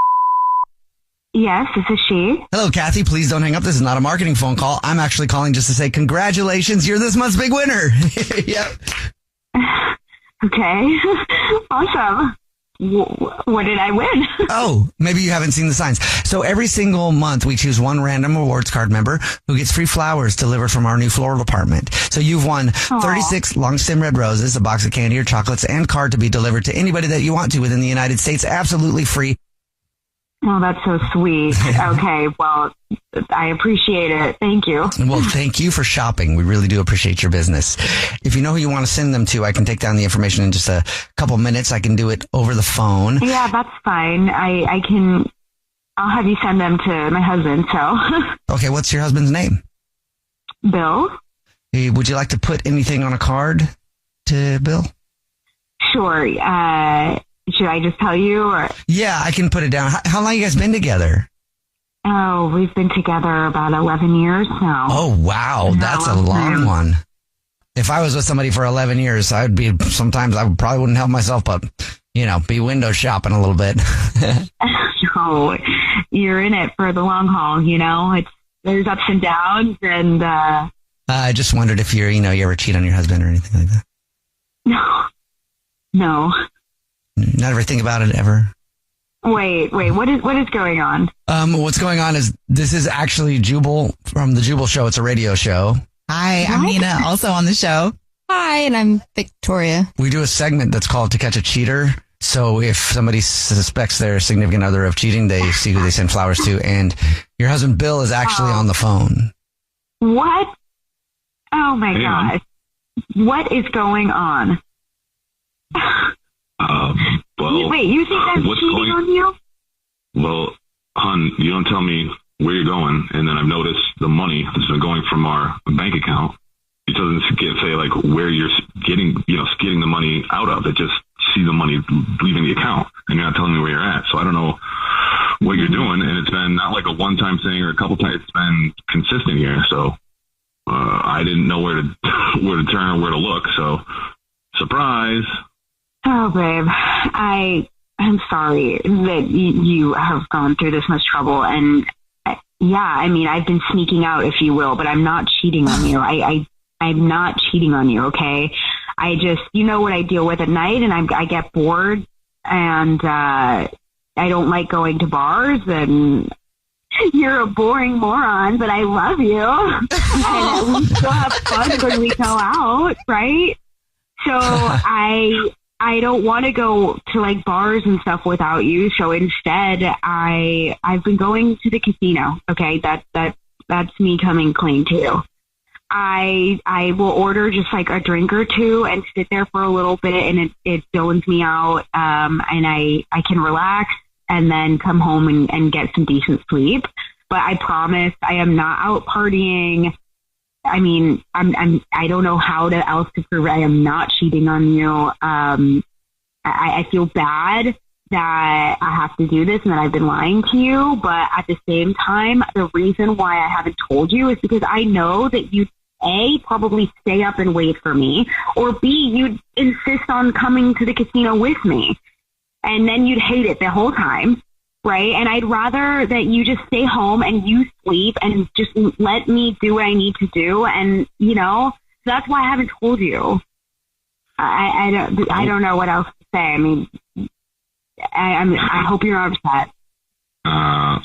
Yes, this is she. Hello, Kathy. Please don't hang up. This is not a marketing phone call. I'm actually calling just to say congratulations. You're this month's big winner. Yep. Okay. Awesome. What did I win? Oh, maybe you haven't seen the signs. So every single month we choose one random rewards card member who gets free flowers delivered from our new floral department. So you've won 36 long stem red roses, a box of candy or chocolates, and card to be delivered to anybody that you want to within the United States, absolutely free. Oh, that's so sweet. Okay, well, I appreciate it. Thank you. Well, thank you for shopping. We really do appreciate your business. If you know who you want to send them to, I can take down the information in just a couple minutes. I can do it over the phone. Yeah, that's fine. I'll have you send them to my husband, so. Okay, what's your husband's name? Bill. Hey, would you like to put anything on a card to Bill? Sure. Should I just tell you? Or? Yeah, I can put it down. How long have you guys been together? Oh, we've been together about 11 years now. Oh, wow. That's a long one. If I was with somebody for 11 years, sometimes I probably wouldn't help myself, but, be window shopping a little bit. No, you're in it for the long haul, there's ups and downs, and, I just wondered if you ever cheat on your husband or anything like that. No. Not ever think about it ever. Wait, what is going on? What's going on is this is actually Jubal from the Jubal Show. It's a radio show. Hi, I'm Nina, also on the show. Hi, and I'm Victoria. We do a segment that's called To Catch a Cheater. So if somebody suspects their significant other of cheating, they see who they send flowers to. And your husband, Bill, is actually on the phone. What? Oh, my gosh. What is going on? Well, wait, you think I'm cheating on you? Well, hon, you don't tell me where you're going, and then I've noticed the money that's been going from our bank account. It doesn't say like where you're getting the money out of. It just see the money leaving the account, and you're not telling me where you're at. So I don't know what you're doing, and it's been not like a one-time thing or a couple times. It's been consistent here. So I didn't know where to turn or where to look. So surprise. Oh, babe, I'm sorry that you have gone through this much trouble. And I've been sneaking out, if you will, but I'm not cheating on you. I'm not cheating on you. Okay. I just, what I deal with at night, and I get bored, and, I don't like going to bars, and you're a boring moron, but I love you. And we still have fun when we go out. Right. So I don't want to go to like bars and stuff without you. So instead, I've been going to the casino. Okay. That's me coming clean to you. I will order just like a drink or two and sit there for a little bit, and it zones me out. And I can relax and then come home and get some decent sleep. But I promise I am not out partying. I mean, I don't know how else to prove it. I am not cheating on you. I feel bad that I have to do this and that I've been lying to you. But at the same time, the reason why I haven't told you is because I know that you'd A, probably stay up and wait for me, or B, you'd insist on coming to the casino with me. And then you'd hate it the whole time. Right. And I'd rather that you just stay home and you sleep and just let me do what I need to do. And, that's why I haven't told you. I don't know what else to say. I mean, I hope you're not upset. I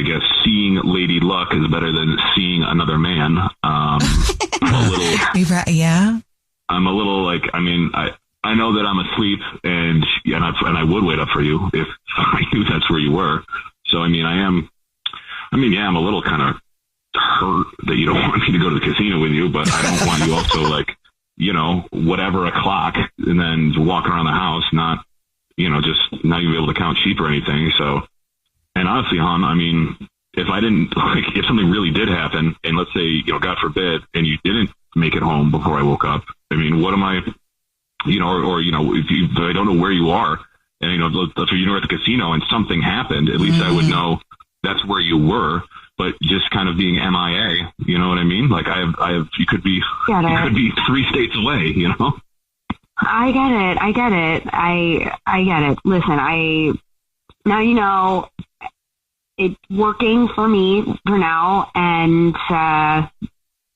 guess seeing Lady Luck is better than seeing another man. I'm a little, yeah. I'm a little like, I know that I'm asleep, and I would wait up for you if I knew that's where you were. So, I'm a little kind of hurt that you don't want me to go to the casino with you, but I don't want you also whatever o'clock and then walk around the house, not, just not even be able to count sheep or anything. So, and honestly, hon, if I didn't, if something really did happen, and let's say, God forbid, and you didn't make it home before I woke up, what am I... if I don't know where you are, and let's say you were at the casino and something happened, at least I would know that's where you were. But just kind of being MIA, you know what I mean? Like I have, you could be 3 states away, I get it. I get it. Listen, now you know it's working for me for now, and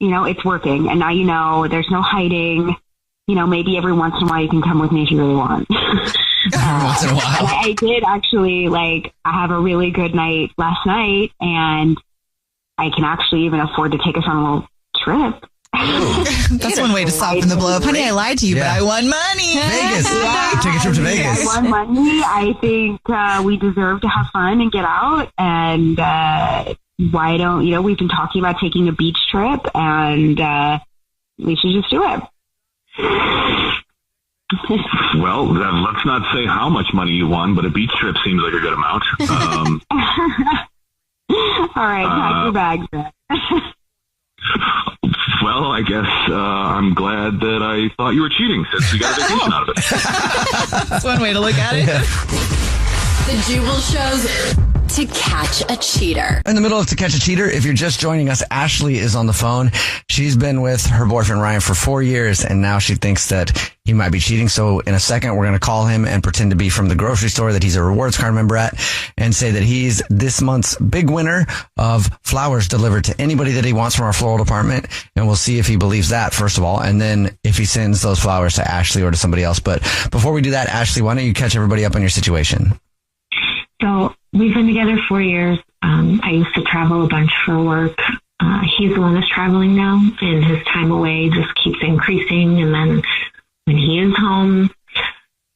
it's working. And now you know there's no hiding. Maybe every once in a while you can come with me if you really want. Every once in a while. I did actually, I have a really good night last night, and I can actually even afford to take us on a little trip. That's one way to soften the blow. Honey, I lied to you, but I won money. Vegas. Yeah, Take a trip to Vegas. I won money. I think we deserve to have fun and get out. And why don't, we've been talking about taking a beach trip, and we should just do it. Well, let's not say how much money you won, but a beach trip seems like a good amount. All right, pack your bags then. Well, I guess I'm glad that I thought you were cheating since you got a vacation out of it. That's one way to look at it. The Jubal Show's To Catch a Cheater. In the middle of To Catch a Cheater, if you're just joining us, Ashley is on the phone. She's been with her boyfriend Ryan for 4 years, and now she thinks that he might be cheating. So in a second, we're going to call him and pretend to be from the grocery store that he's a rewards card member at, and say that he's this month's big winner of flowers delivered to anybody that he wants from our floral department. And we'll see if he believes that, first of all, and then if he sends those flowers to Ashley or to somebody else. But before we do that, Ashley, why don't you catch everybody up on your situation? So we've been together 4 years. I used to travel a bunch for work. He's the one that's traveling now, and his time away just keeps increasing. And then when he is home,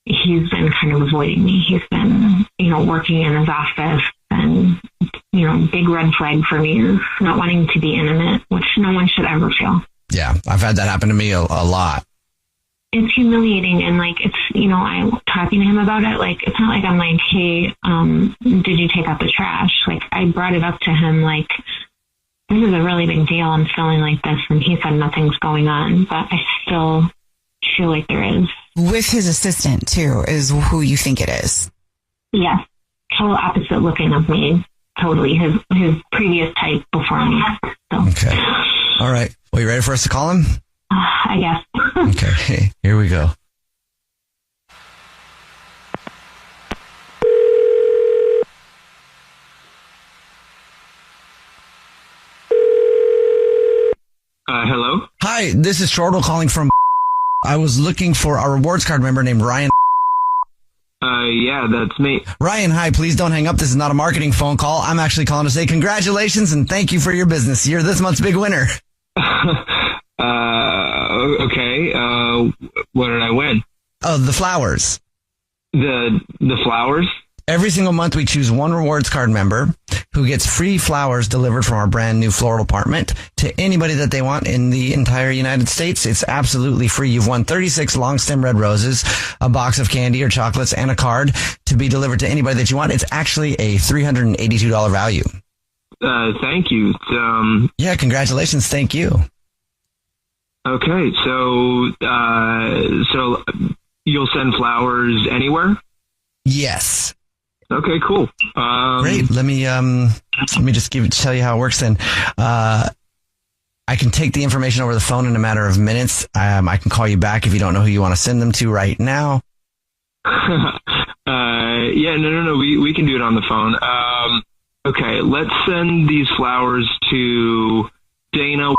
he's been kind of avoiding me. He's been, working in his office, and, big red flag for me is not wanting to be intimate, which no one should ever feel. Yeah, I've had that happen to me a lot. It's humiliating, and it's, I'm talking to him about it. It's not like I'm like, hey, did you take out the trash? I brought it up to him, this is a really big deal. I'm feeling like this, and he said nothing's going on, but I still feel like there is. With his assistant too, is who you think it is. Yes, total opposite looking of me. Totally, his previous type before me. So. Okay, all right. Well, you ready for us to call him? I guess. Okay, here we go. Hello? Hi, this is Chortle calling from... I was looking for a rewards card member named Ryan. Yeah, that's me. Ryan, hi, please don't hang up. This is not a marketing phone call. I'm actually calling to say congratulations and thank you for your business. You're this month's big winner. Okay. What did I win? Oh, the flowers. The flowers? Every single month we choose one rewards card member who gets free flowers delivered from our brand new floral department to anybody that they want in the entire United States. It's absolutely free. You've won 36 long stem red roses, a box of candy or chocolates, and a card to be delivered to anybody that you want. It's actually a $382 value. Thank you. Yeah, congratulations. Thank you. Okay, so you'll send flowers anywhere? Yes. Okay, cool. Great. Let me just tell you how it works then. I can take the information over the phone in a matter of minutes. I can call you back if you don't know who you want to send them to right now. Yeah, no. We can do it on the phone. Okay, let's send these flowers to Dana.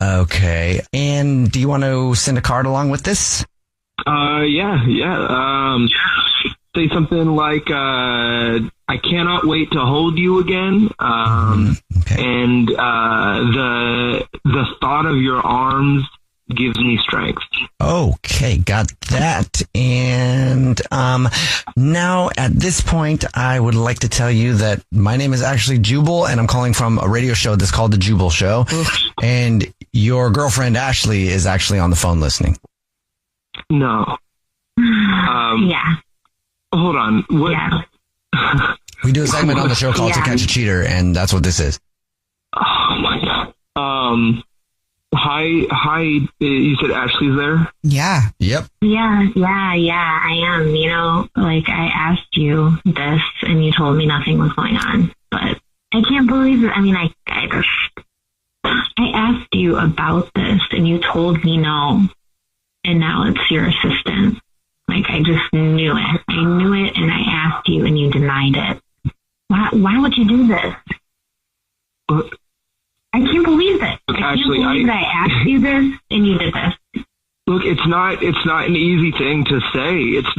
Okay. And do you want to send a card along with this? Yeah. Say something like, I cannot wait to hold you again. Okay. And, the thought of your arms gives me strength. Okay, got that. And now at this point, I would like to tell you that my name is actually Jubal, and I'm calling from a radio show that's called The Jubal Show. And your girlfriend, Ashley, is actually on the phone listening. No. Yeah. Hold on. What? Yeah. We do a segment on the show called To Catch a Cheater, and that's what this is. Oh, my God. Hi. You said Ashley's there? Yeah. Yep. Yeah, I am. I asked you this, and you told me nothing was going on. But I can't believe it. I mean, I asked you about this, and you told me no. and now it's your assistant. Like, I just knew it. I knew it, and I asked you, and you denied it. Why would you do this? I can't believe it. I can't believe that I asked you this, and you did this. Look, it's not an easy thing to say. It's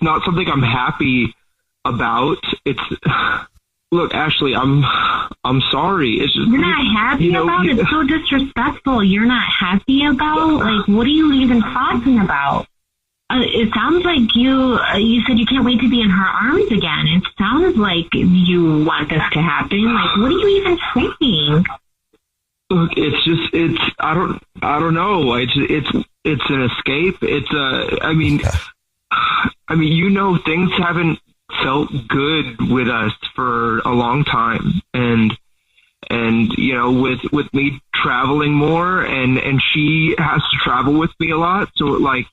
not something I'm happy about. Look, Ashley, I'm sorry. It's just, you're not happy about it? It's so disrespectful. You're not happy about? Like, what are you even talking about? It sounds like you said you can't wait to be in her arms again. It sounds like you want this to happen. Like, what are you even saying? Look, I don't know. It's an escape. I mean, things haven't felt good with us for a long time. And with me traveling more and she has to travel with me a lot. So like,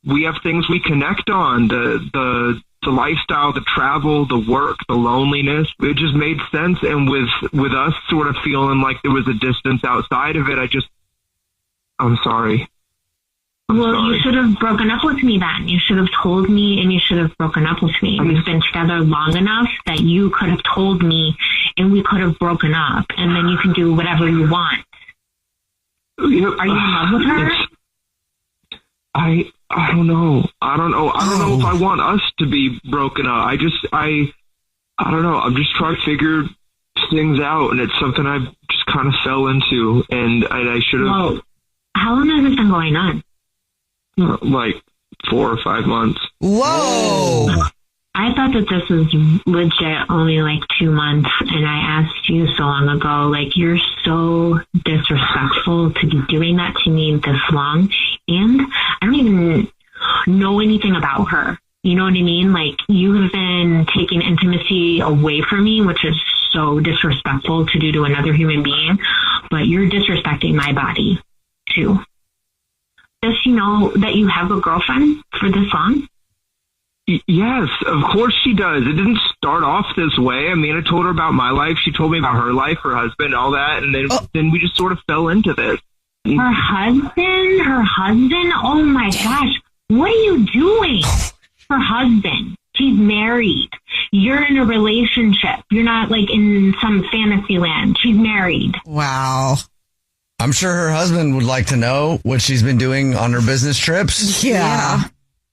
we have things we connect on, the lifestyle, the travel, the work, the loneliness. It just made sense. And with us sort of feeling like there was a distance outside of it, I'm sorry. You should have broken up with me then. You should have told me, and you should have broken up with me. We've been together long enough that you could have told me, and we could have broken up, and then you can do whatever you want. Are you in love with her? I don't know. I don't know if I want us to be broken up. I don't know. I'm just trying to figure things out, and it's something I just kind of fell into, and I should have. Well, how long has this been going on? Like 4 or 5 months. Whoa! I thought that this was legit only like 2 months, and I asked you so long ago, like, you're so disrespectful to be doing that to me this long, and I don't even know anything about her. You know what I mean? Like, you have been taking intimacy away from me, which is so disrespectful to do to another human being, but you're disrespecting my body too. Does she know that you have a girlfriend for this long? Yes, of course she does. It didn't start off this way. I mean, I told her about my life. She told me about her life, her husband, all that. And then we just sort of fell into this. Her husband? Oh my gosh. What are you doing? Her husband. She's married. You're in a relationship. You're not like in some fantasy land. She's married. Wow. I'm sure her husband would like to know what she's been doing on her business trips. Yeah.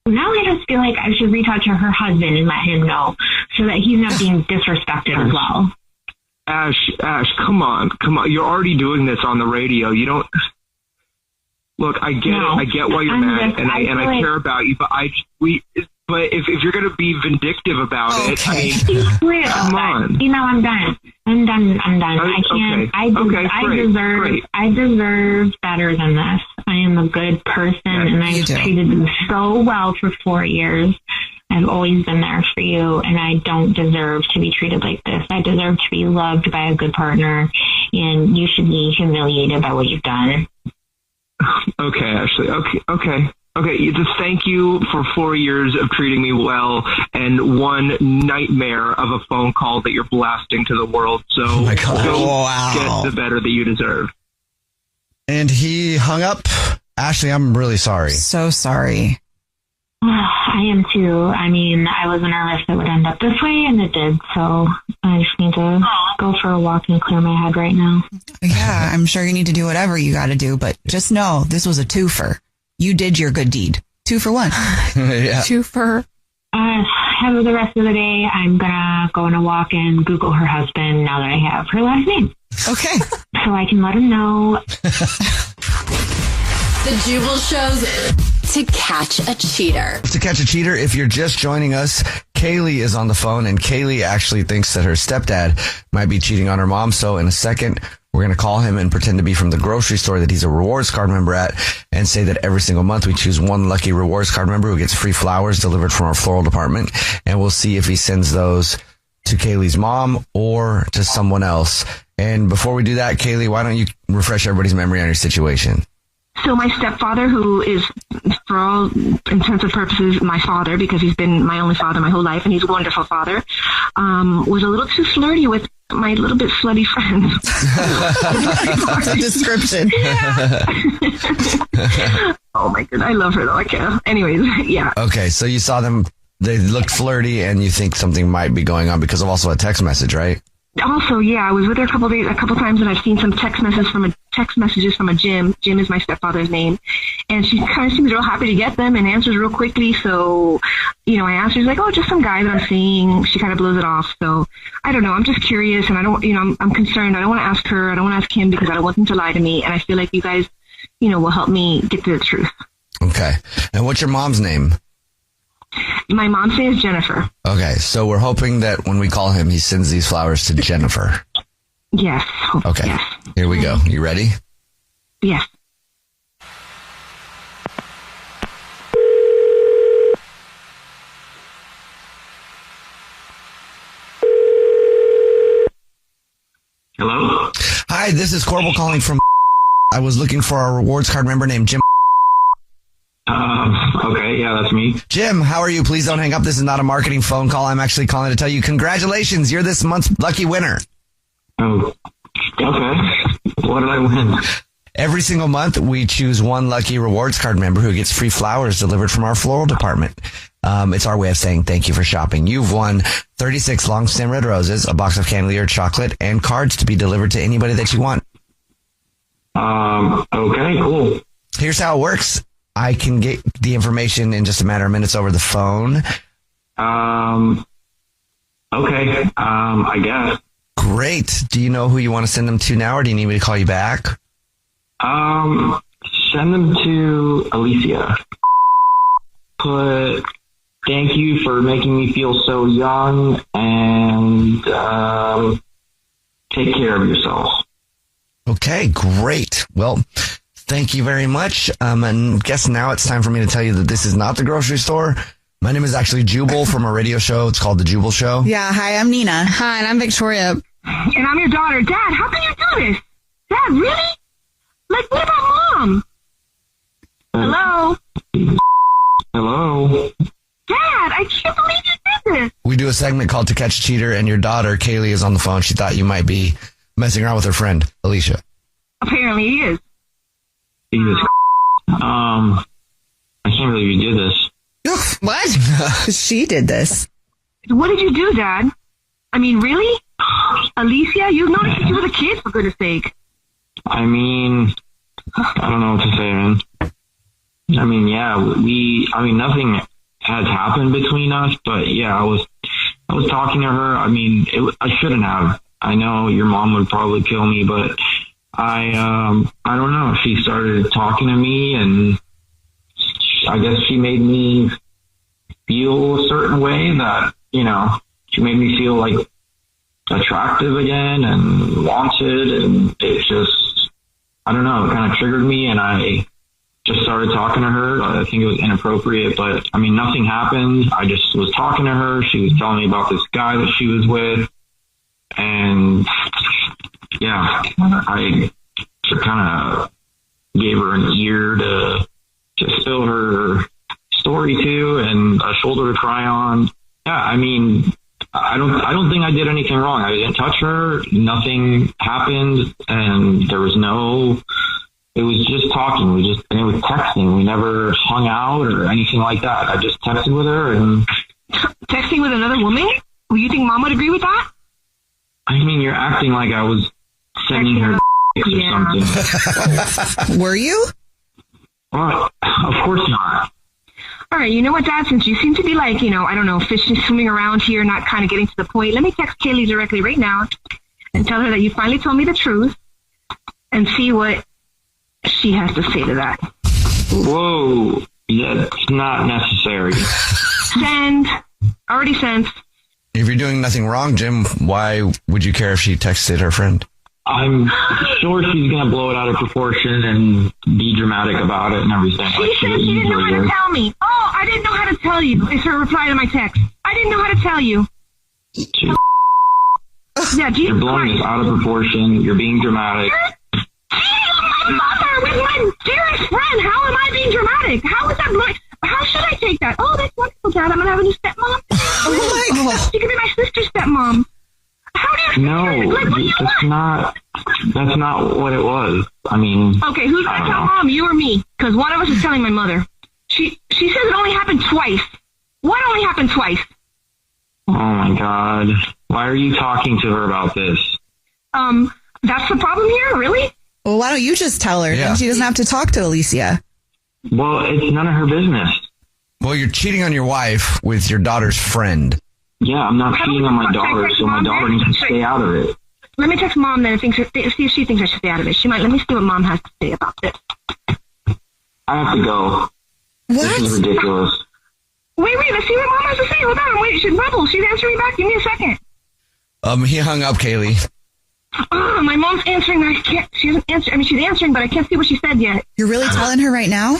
Now I just feel like I should reach out to her husband and let him know so that he's not being disrespected as well. Ash, come on. You're already doing this on the radio. You don't. Look, I get it. I get why you're mad, and I care about you. But if you're going to be vindictive about it, I mean, come on. You know, I'm done. I can't. Okay. I deserve better than this. I am a good person, and I've treated you so well for 4 years. I've always been there for you, and I don't deserve to be treated like this. I deserve to be loved by a good partner, and you should be humiliated by what you've done. Okay, Ashley. Okay. Just thank you for 4 years of treating me well and one nightmare of a phone call that you're blasting to the world. So go get the better that you deserve. And he hung up. Ashley, I'm really sorry. So sorry. I am too. I mean, I was nervous it would end up this way, and it did. So I just need to go for a walk and clear my head right now. Yeah, I'm sure you need to do whatever you got to do, but just know this was a twofer. You did your good deed. 2 for 1. Yeah. Twofer. Have the rest of the day. I'm gonna go on a walk and Google her husband now that I have her last name. Okay. So I can let him know. The Jubal Show's To Catch a Cheater. To Catch a Cheater, if you're just joining us, Kaylee is on the phone, and Kaylee actually thinks that her stepdad might be cheating on her mom. So in a second, we're going to call him and pretend to be from the grocery store that he's a rewards card member at, and say that every single month we choose one lucky rewards card member who gets free flowers delivered from our floral department. And we'll see if he sends those to Kaylee's mom or to someone else. And before we do that, Kaylee, why don't you refresh everybody's memory on your situation? So my stepfather, who is, for all intents and purposes, my father, because he's been my only father my whole life, and he's a wonderful father, was a little too flirty with my little bit slutty friends. Description. Oh my goodness, I love her though. I can't. Anyways, yeah. Okay, so you saw them, they looked flirty, and you think something might be going on because of also a text message, right? Also, yeah, I was with her a couple times, and I've seen some text messages from a Jim. Jim is my stepfather's name, and she kind of seems real happy to get them and answers real quickly. So, I asked her, she's like, "Oh, just some guy that I'm seeing." She kind of blows it off. So, I don't know. I'm just curious, and I don't, I'm concerned. I don't want to ask her. I don't want to ask him because I don't want them to lie to me. And I feel like you guys, will help me get to the truth. Okay. And what's your mom's name? My mom's name is Jennifer. Okay, so we're hoping that when we call him, he sends these flowers to Jennifer. Yes. Okay, yes. Here we go. You ready? Yes. Hello? Hi, this is Corbel calling from... I was looking for a rewards card member named Jim. Okay, yeah, that's me. Jim, how are you? Please don't hang up. This is not a marketing phone call. I'm actually calling to tell you congratulations. You're this month's lucky winner. Oh, okay. What did I win? Every single month, we choose one lucky rewards card member who gets free flowers delivered from our floral department. It's our way of saying thank you for shopping. You've won 36 long stem red roses, a box of candy-layered chocolate, and cards to be delivered to anybody that you want. Okay, cool. Here's how it works. I can get the information in just a matter of minutes over the phone. Okay. I guess. Great. Do you know who you want to send them to now, or do you need me to call you back? Send them to Alicia. Put, thank you for making me feel so young, and, take care of yourself. Okay, great. Well, thank you very much. And guess now it's time for me to tell you that this is not the grocery store. My name is actually Jubal from a radio show. It's called The Jubal Show. Yeah, hi, I'm Nina. Hi, and I'm Victoria. And I'm your daughter. Dad, how can you do this? Dad, really? Like, what about Mom? Hello? Hello? Dad, I can't believe you did this. We do a segment called To Catch a Cheater, and your daughter, Kaylee, is on the phone. She thought you might be messing around with her friend, Alicia. Apparently he is. Jesus. I can't believe you did this. What? She did this. What did you do, Dad? I mean, really? Alicia, you've known since you were a kid, for goodness sake. I mean, I don't know what to say, man. I mean, yeah, nothing has happened between us, but yeah, I was talking to her. I mean, I shouldn't have. I know your mom would probably kill me, but I don't know. She started talking to me, and I guess she made me feel a certain way that, she made me feel like attractive again and wanted, and it just, I don't know, it kind of triggered me, and I just started talking to her. I think it was inappropriate, but I mean, nothing happened. I just was talking to her. She was telling me about this guy that she was with, and yeah, I kind of gave her an ear to spill her story to, and a shoulder to cry on. Yeah, I mean, I don't think I did anything wrong. I didn't touch her. Nothing happened, and it was just talking. And it was texting. We never hung out or anything like that. I just texted with her. And texting with another woman? Well, you think Mom would agree with that? I mean, you're acting like I was sending her or something. Were you? Well, of course not. All right, you know what, Dad? Since you seem to be like, I don't know, fish swimming around here, not kind of getting to the point, let me text Kaylee directly right now and tell her that you finally told me the truth and see what she has to say to that. Whoa, that's not necessary. Send. Already sent. If you're doing nothing wrong, Jim, why would you care if she texted her friend? I'm sure she's going to blow it out of proportion and be dramatic about it and everything. She said she didn't know how to tell me. Oh, I didn't know how to tell you, is her reply to my text. I didn't know how to tell you. Yeah, Jesus You're blowing Christ. this out of proportion. You're being dramatic. Cheating with my mother, with my dearest friend. How am I being dramatic? How is that blowing? How should I take that? Oh, that's wonderful, Dad. I'm going to have a new stepmom. Oh, my God. She could be my sister's stepmom. How do you that's not what it was. I mean, okay, who's going to tell Mom, you or me? because one of us is telling my mother. She says it only happened twice. What only happened twice? Oh my God. Why are you talking to her about this? That's the problem here, really? Well, why don't you just tell her? Yeah. Then she doesn't have to talk to Alicia. Well, it's none of her business. Well, you're cheating on your wife with your daughter's friend. Yeah, I'm not cheating on my daughter, so my daughter needs to stay out of it. Let me text Mom then, see if she thinks I should stay out of it. She might. Let me see what Mom has to say about this. I have to go. What? This is ridiculous. Wait, let's see what Mom has to say. Hold on, wait, she's answering me back. Give me a second. He hung up, Kaylee. Oh, my mom's answering, but she hasn't answered. I mean, she's answering, but I can't see what she said yet. You're really telling her right now?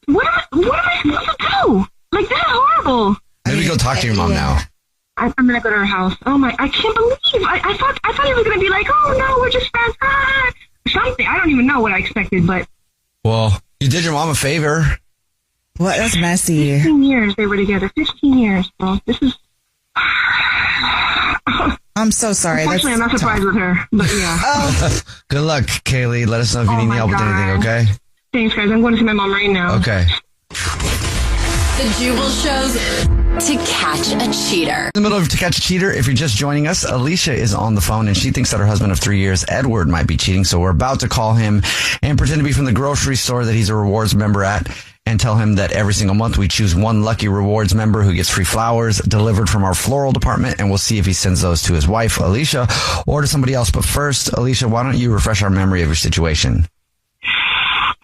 What am I supposed to do? Like, that's horrible. Maybe go talk to your mom now. I'm gonna go to her house. Oh my! I can't believe. I thought he was gonna be like, oh no, we're just friends, or something. I don't even know what I expected, but. Well, you did your mom a favor. What? That's messy. 15 years they were together. 15 years, bro. This is. I'm so sorry. Unfortunately, I'm not surprised with her, but yeah. Good luck, Kaylee. Let us know if you need any help with anything, okay? Thanks, guys. I'm going to see my mom right now. Okay. The Jubal shows to catch a cheater. In the middle of To Catch a Cheater, if you're just joining us, Alicia is on the phone and she thinks that her husband of 3 years, Edward, might be cheating. So we're about to call him and pretend to be from the grocery store that he's a rewards member at and tell him that every single month we choose one lucky rewards member who gets free flowers delivered from our floral department. And we'll see if he sends those to his wife, Alicia, or to somebody else. But first, Alicia, why don't you refresh our memory of your situation?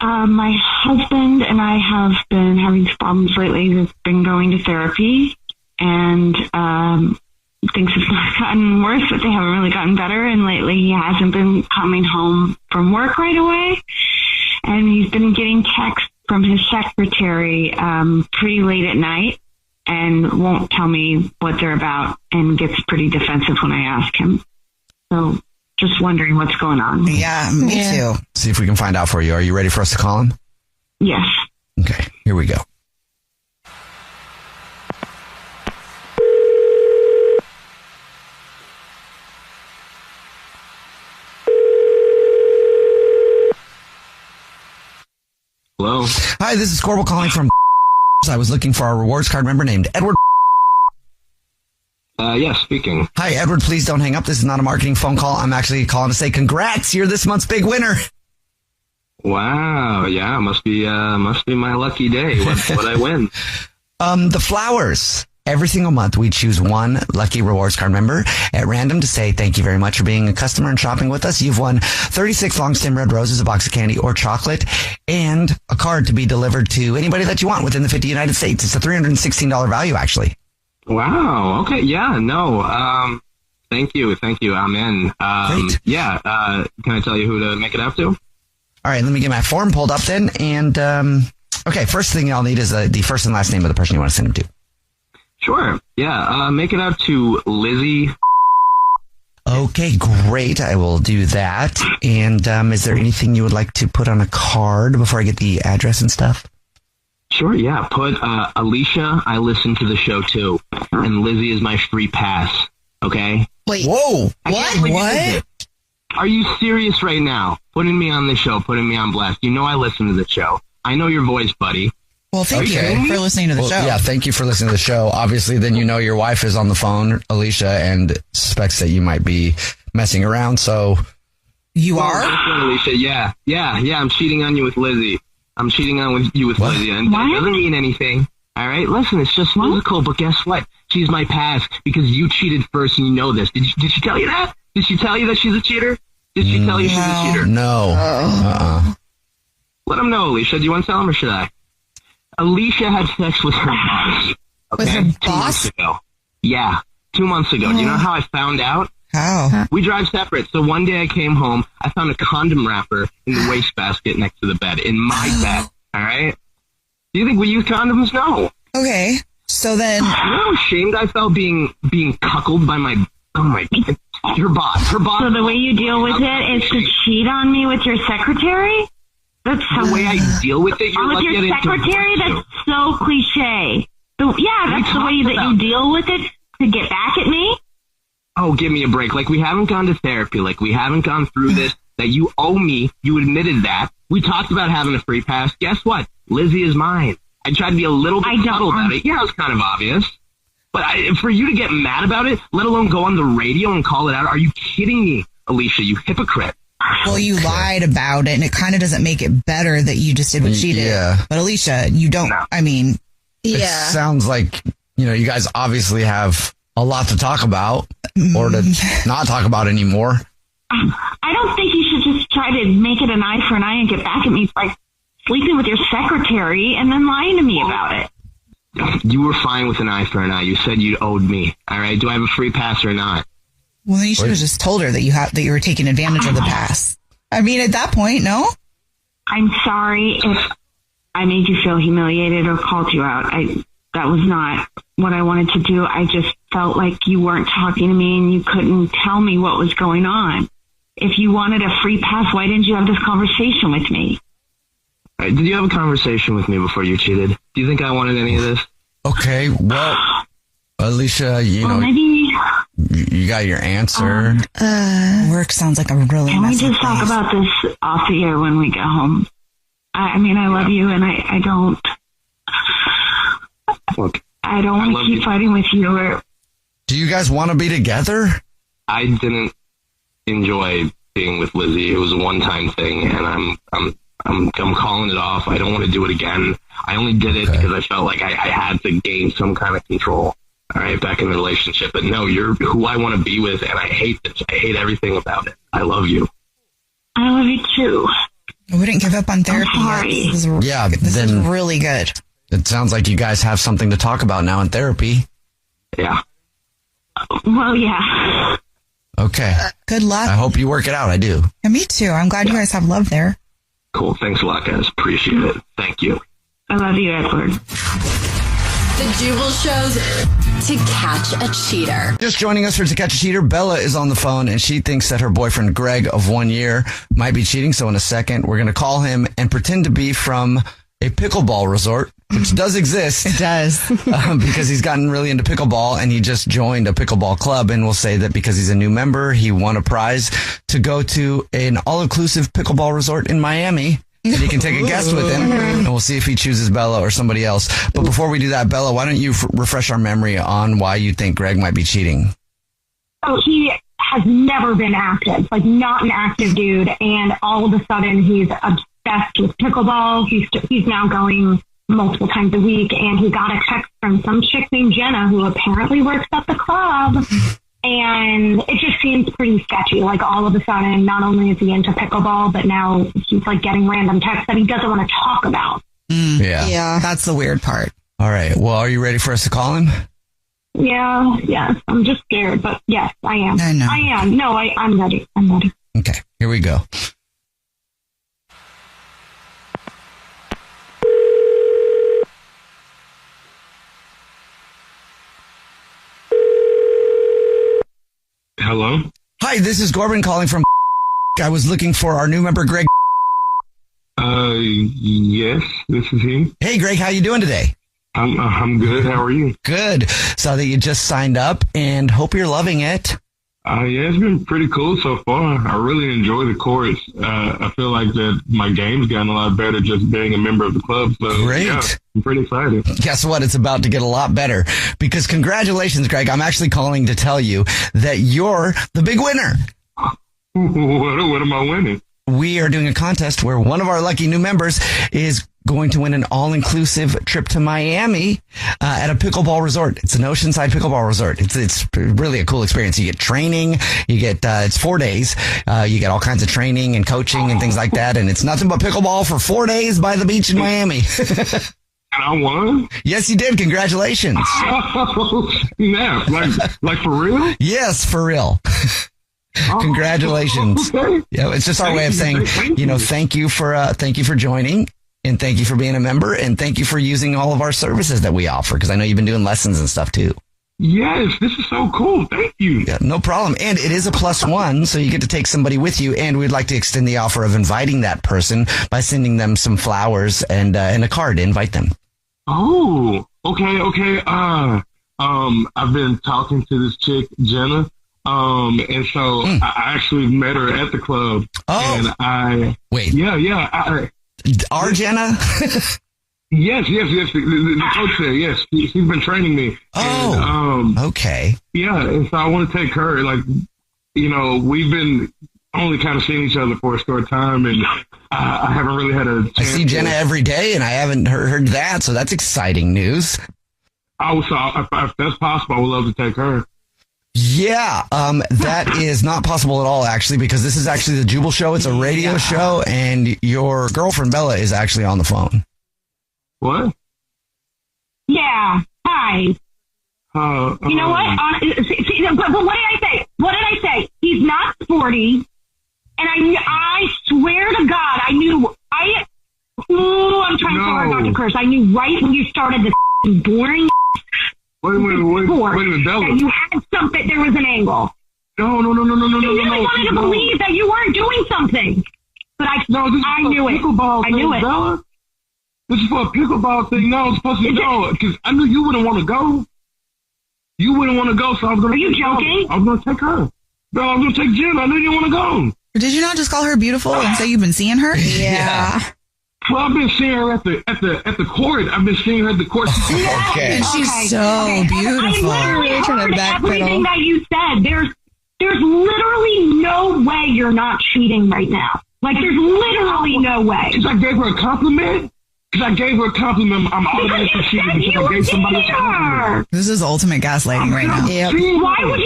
My husband and I have been having problems lately. We've been going to therapy, and things have not gotten worse, but they haven't really gotten better. And lately, he hasn't been coming home from work right away, and he's been getting texts from his secretary pretty late at night, and won't tell me what they're about, and gets pretty defensive when I ask him. So. Just wondering what's going on. Yeah, me too. See if we can find out for you. Are you ready for us to call him? Yes. Okay, here we go. Hello. Hi, this is Corbel calling from I was looking for our rewards card member named Edward. Yes, speaking. Hi, Edward. Please don't hang up. This is not a marketing phone call. I'm actually calling to say congrats. You're this month's big winner. Wow. Yeah, must be my lucky day. What I win? The flowers. Every single month, we choose one lucky rewards card member at random to say thank you very much for being a customer and shopping with us. You've won 36 long stem red roses, a box of candy or chocolate, and a card to be delivered to anybody that you want within the 50 United States. It's a $316 value, actually. Wow. Okay. Yeah. No. Thank you. I'm in. Great. Yeah. Can I tell you who to make it out to? All right. Let me get my form pulled up then. And, okay. First thing I'll need is the first and last name of the person you want to send him to. Sure. Yeah. Make it out to Lizzie. Okay. Great. I will do that. And, is there anything you would like to put on a card before I get the address and stuff? Sure, yeah. Put Alicia, I listen to the show too. And Lizzie is my free pass, okay? Wait. Whoa. What? Are you serious right now? Putting me on the show, putting me on blast. You know I listen to the show. I know your voice, buddy. Well, thank you for listening to the show. Yeah, thank you for listening to the show. Obviously, then you know your wife is on the phone, Alicia, and suspects that you might be messing around, so... You are? Alicia, yeah, I'm cheating on you with Lizzie. I'm cheating on you with Lizzie, and it doesn't mean anything. All right, listen, it's just physical, but guess what? She's my pass because you cheated first, and you know this. Did she tell you that? Did she tell you that she's a cheater? Did she tell you she's a cheater? No. Let him know, Alicia. Do you want to tell him, or should I? Alicia had sex with her boss. With her boss? 2 months ago. Yeah, 2 months ago. Do you know how I found out? How? We drive separate. So one day I came home, I found a condom wrapper in the wastebasket next to the bed, in my bed. All right? Do you think we use condoms? No. Okay. So then... You know how ashamed I felt being cuckolded by my... Oh my... Her boss. So the way you deal with it is to cheat on me with your secretary? That's so... The way I deal with it, you're with lucky your secretary? That's so cliche. That's the way that you deal with it to get back at me? Oh, give me a break. Like, we haven't gone to therapy. Like, we haven't gone through this. That you owe me. You admitted that We talked about having a free pass. Guess what? Lizzie is mine. I tried to be a little bit subtle about it. Yeah, it was kind of obvious. But for you to get mad about it, let alone go on the radio and call it out, are you kidding me, Alicia, you hypocrite? Well, you lied about it, and it kind of doesn't make it better that you just did what she did. Yeah. But Alicia, you don't, I mean... It sounds like, you guys obviously have a lot to talk about or to not talk about anymore. I don't think you should just try to make it an eye for an eye and get back at me by sleeping with your secretary and then lying to me about it. You were fine with an eye for an eye. You said you owed me. All right. Do I have a free pass or not? Well, then you should have just told her that you were taking advantage of the pass. I mean, at that point, no? I'm sorry if I made you feel humiliated or called you out. That was not what I wanted to do. I just felt like you weren't talking to me and you couldn't tell me what was going on. If you wanted a free pass, why didn't you have this conversation with me? Did you have a conversation with me before you cheated? Do you think I wanted any of this? Okay, well, Alicia, maybe you got your answer. Work sounds like a really Can we messy just talk place. about this off the air when we get home? I mean, I love you, and I don't... Look, I don't want to keep fighting with you. Or do you guys want to be together? I didn't enjoy being with Lizzie. It was a one-time thing, and I'm calling it off. I don't want to do it again. I only did it because I felt like I had to gain some kind of control. All right, back in the relationship. But no, you're who I want to be with, and I hate this. I hate everything about it. I love you. I love you too. I wouldn't give up on therapy. I'm sorry. This is really good. It sounds like you guys have something to talk about now in therapy. Yeah. Well, yeah. Okay. Good luck. I hope you work it out. I do. Yeah, me too. I'm glad you guys have love there. Cool. Thanks a lot, guys. Appreciate it. Thank you. I love you, Edward. The Jubal Show's To Catch a Cheater. Just joining us for To Catch a Cheater, Bella is on the phone, and she thinks that her boyfriend, Greg, of 1 year, might be cheating. So in a second, we're going to call him and pretend to be from a pickleball resort, which does exist. It does. Because he's gotten really into pickleball, and he just joined a pickleball club, and we'll say that because he's a new member, he won a prize to go to an all-inclusive pickleball resort in Miami. And you can take a guest with him, and we'll see if he chooses Bella or somebody else. But before we do that, Bella, why don't you refresh our memory on why you think Greg might be cheating? Oh, he has never been active, like not an active dude. And all of a sudden he's obsessed with pickleball. He's now going multiple times a week, and he got a text from some chick named Jenna who apparently works at the club. And it just seems pretty sketchy. Like all of a sudden, not only is he into pickleball, but now he's like getting random texts that he doesn't want to talk about. Yeah. That's the weird part. All right. Well, are you ready for us to call him? Yeah, yes. I'm just scared, but yes, I am. I know. I am. No, I'm ready. I'm ready. Okay. Here we go. Hello? Hi, this is Corbin calling from I was looking for our new member, Greg. Yes, this is he. Hey, Greg, how you doing today? I'm good. How are you? Good. Saw that you just signed up and hope you're loving it. Yeah, it's been pretty cool so far. I really enjoy the courts. I feel like that my game's gotten a lot better just being a member of the club. So, Great. Yeah, I'm pretty excited. Guess what? It's about to get a lot better because congratulations, Greg. I'm actually calling to tell you that you're the big winner. What am I winning? We are doing a contest where one of our lucky new members is going to win an all-inclusive trip to Miami at a pickleball resort. It's an oceanside pickleball resort. It's really a cool experience. You get training. You get it's 4 days. You get all kinds of training and coaching and things like that. And it's nothing but pickleball for 4 days by the beach in Miami. And I won? Yes, you did. Congratulations. Oh, snap. Like for real? Yes, for real. Congratulations. Okay. Yeah, it's just our way of saying, thank you for joining, and thank you for being a member, and thank you for using all of our services that we offer, because I know you've been doing lessons and stuff too. Yes, this is so cool. Thank you. Yeah, no problem. And it is a +1, so you get to take somebody with you, and we'd like to extend the offer of inviting that person by sending them some flowers and a card to invite them. Oh, okay. I've been talking to this chick, Jenna. And so I actually met her at the club. Oh. And Yeah. Our Jenna? Yes. The coach there, yes. She's been training me. Oh. And, okay. Yeah. And so I want to take her. Like, we've been only kind of seeing each other for a short time, and I haven't really had a chance. I see Jenna every day, and I haven't heard that, so that's exciting news. If that's possible, I would love to take her. Yeah, that is not possible at all, actually, because this is actually the Jubal Show. It's a radio show, and your girlfriend, Bella, is actually on the phone. What? Yeah. Hi. You know what? But what did I say? What did I say? He's not sporty. And I swear to God, I knew, I'm trying so hard not to curse. I knew right when you started this boring Wait a minute, Bella. that you had something, there was an angle. No. You really wanted to believe that you weren't doing something. But I knew it. Pickleball I knew thing, it. Bella. This is for a pickleball thing. No, I'm supposed to go because I knew you wouldn't want to go. You wouldn't want to go, so I was going to. Are you joking? I was going to take her. No, I was going to take Jen. I knew you didn't want to go. Did you not just call her beautiful and say you've been seeing her? Yeah. Well, I've been seeing her at the court. I've been seeing her at the court. Okay. And she's so beautiful. I literally heard everything backpedal. that you said. There's literally no way you're not cheating right now. Like, there's literally no way. Because I gave her a compliment. I'm automatically cheating because I gave somebody else a compliment. This is ultimate gaslighting right now. Yep. Why would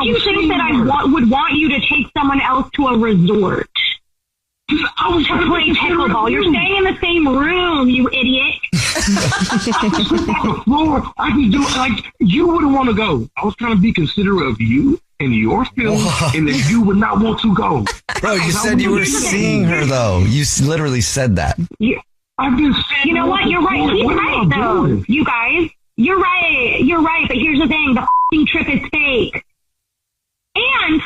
you think that I would want you to take someone else to a resort? I was to play pickleball. You're staying in the same room, you idiot. I can do it. Like, you wouldn't want to go. I was trying to be considerate of you and your feelings, and that you would not want to go. Bro, you said you were seeing her, though. You literally said that. I've been seeing You know her what? at the You're right. court. He's What am right, I though. doing? You guys, you're right. You're right. But here's the thing: the f***ing trip is fake. And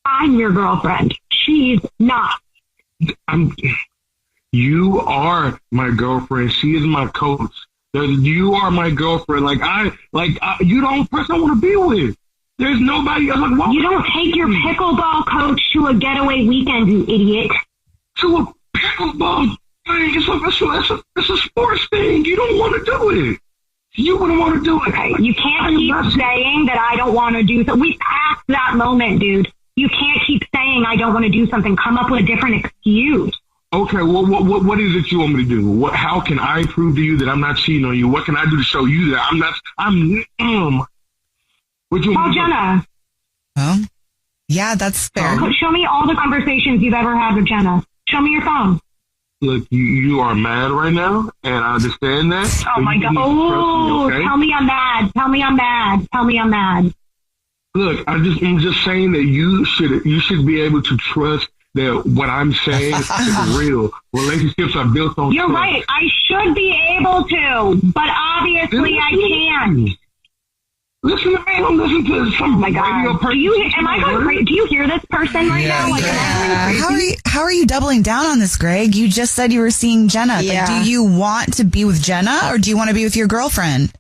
I'm your girlfriend. She's not. You are my girlfriend. She is my coach. You are my girlfriend. You don't person I want to be with. There's nobody else. Like, You don't take your pickleball coach to a getaway weekend, you idiot. To a pickleball thing. It's a sports thing. You don't want to do it. You wouldn't want to do it. Okay, you can't keep saying that I don't want to do something. We passed that moment, dude. You can't keep saying I don't want to do something. Come up with a different excuse. Okay, well, what is it you want me to do? How can I prove to you that I'm not cheating on you? What can I do to show you that I'm not? What you want me to do? Jenna. Oh, yeah, that's fair. Show me all the conversations you've ever had with Jenna. Show me your phone. Look, you are mad right now, and I understand that. Oh my God! Oh, okay? tell me I'm mad. Tell me I'm mad. Tell me I'm mad. Look, I'm just saying that you should be able to trust that what I'm saying is real. Relationships are built on You're trust. right. I should be able to, but obviously I can't. Listen to me. Don't listen to some radio person. Do you hear this person right now? Like, How are you doubling down on this, Greg? You just said you were seeing Jenna. Yeah. Like, do you want to be with Jenna or do you want to be with your girlfriend?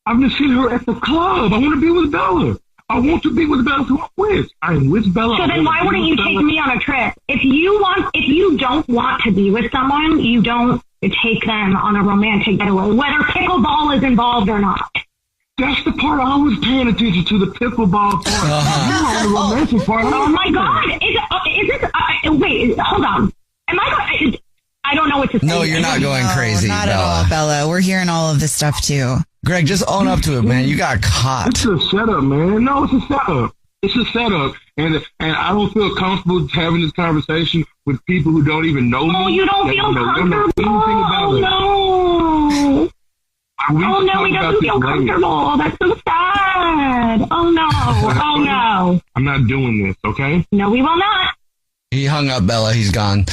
I've been seeing her at the club. I want to be with Bella. I want to be with Bella. Who I'm with. I'm with Bella. So then why wouldn't you take me on a trip? If you don't want to be with someone, you don't take them on a romantic getaway, whether pickleball is involved or not. That's the part I was paying attention to, the pickleball part. You know, the romantic part. Oh my God! Is this? Wait, hold on. Am I? I don't know what to say. No, you're not going crazy, Not Bella. at all, Bella. We're hearing all of this stuff too. Greg, just own up to it, man. You got caught. It's a setup, man. No, it's a setup. It's a setup. And I don't feel comfortable having this conversation with people who don't even know me. Oh, you don't feel comfortable? Oh, no. Oh, no, he doesn't feel comfortable. That's so sad. Oh, no. Oh, no. I'm not doing this, okay? No, we will not. He hung up, Bella. He's gone.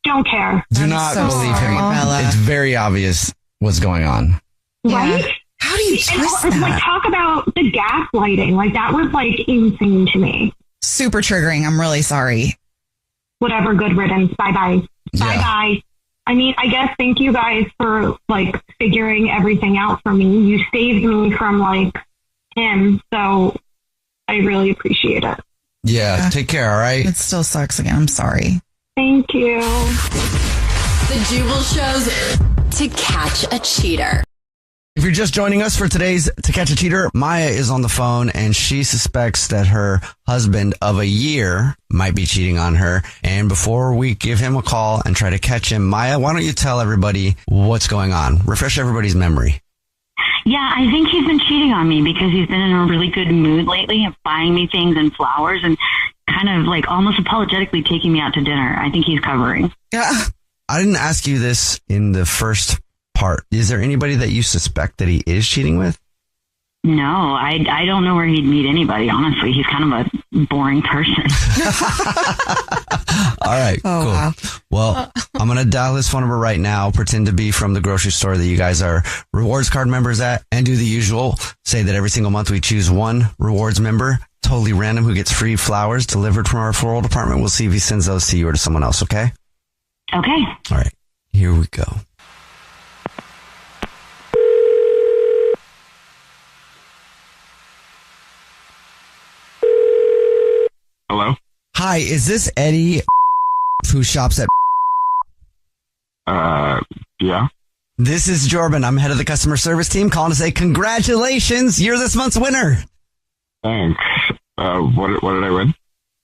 Don't care. Do not believe him. Bella. It's very obvious what's going on. Right? How do you twist and, that? like, talk about the gaslighting. Like, that was, like, insane to me. Super triggering. I'm really sorry. Whatever, good riddance. Bye-bye. Bye-bye. I mean, I guess thank you guys for, like, figuring everything out for me. You saved me from, like, him. So, I really appreciate it. Yeah, take care, all right? It still sucks again. I'm sorry. Thank you. The Jubal Show's To Catch a Cheater. If you're just joining us for today's To Catch a Cheater, Maya is on the phone and she suspects that her husband of a year might be cheating on her. And before we give him a call and try to catch him, Maya, why don't you tell everybody what's going on? Refresh everybody's memory. Yeah, I think he's been cheating on me because he's been in a really good mood lately of buying me things and flowers and kind of like almost apologetically taking me out to dinner. I think he's covering. Yeah. I didn't ask you this in the first part. Is there anybody that you suspect that he is cheating with? No, I don't know where he'd meet anybody, honestly. He's kind of a boring person. All right, cool. Wow. Well, I'm going to dial his phone number right now, pretend to be from the grocery store that you guys are rewards card members at, and do the usual. Say that every single month we choose one rewards member, totally random, who gets free flowers delivered from our floral department. We'll see if he sends those to you or to someone else, okay? Okay. All right, here we go. Hello? Hi, is this Eddie who shops at... Yeah. This is Jordan. I'm head of the customer service team calling to say congratulations. You're this month's winner. Thanks. What did I win?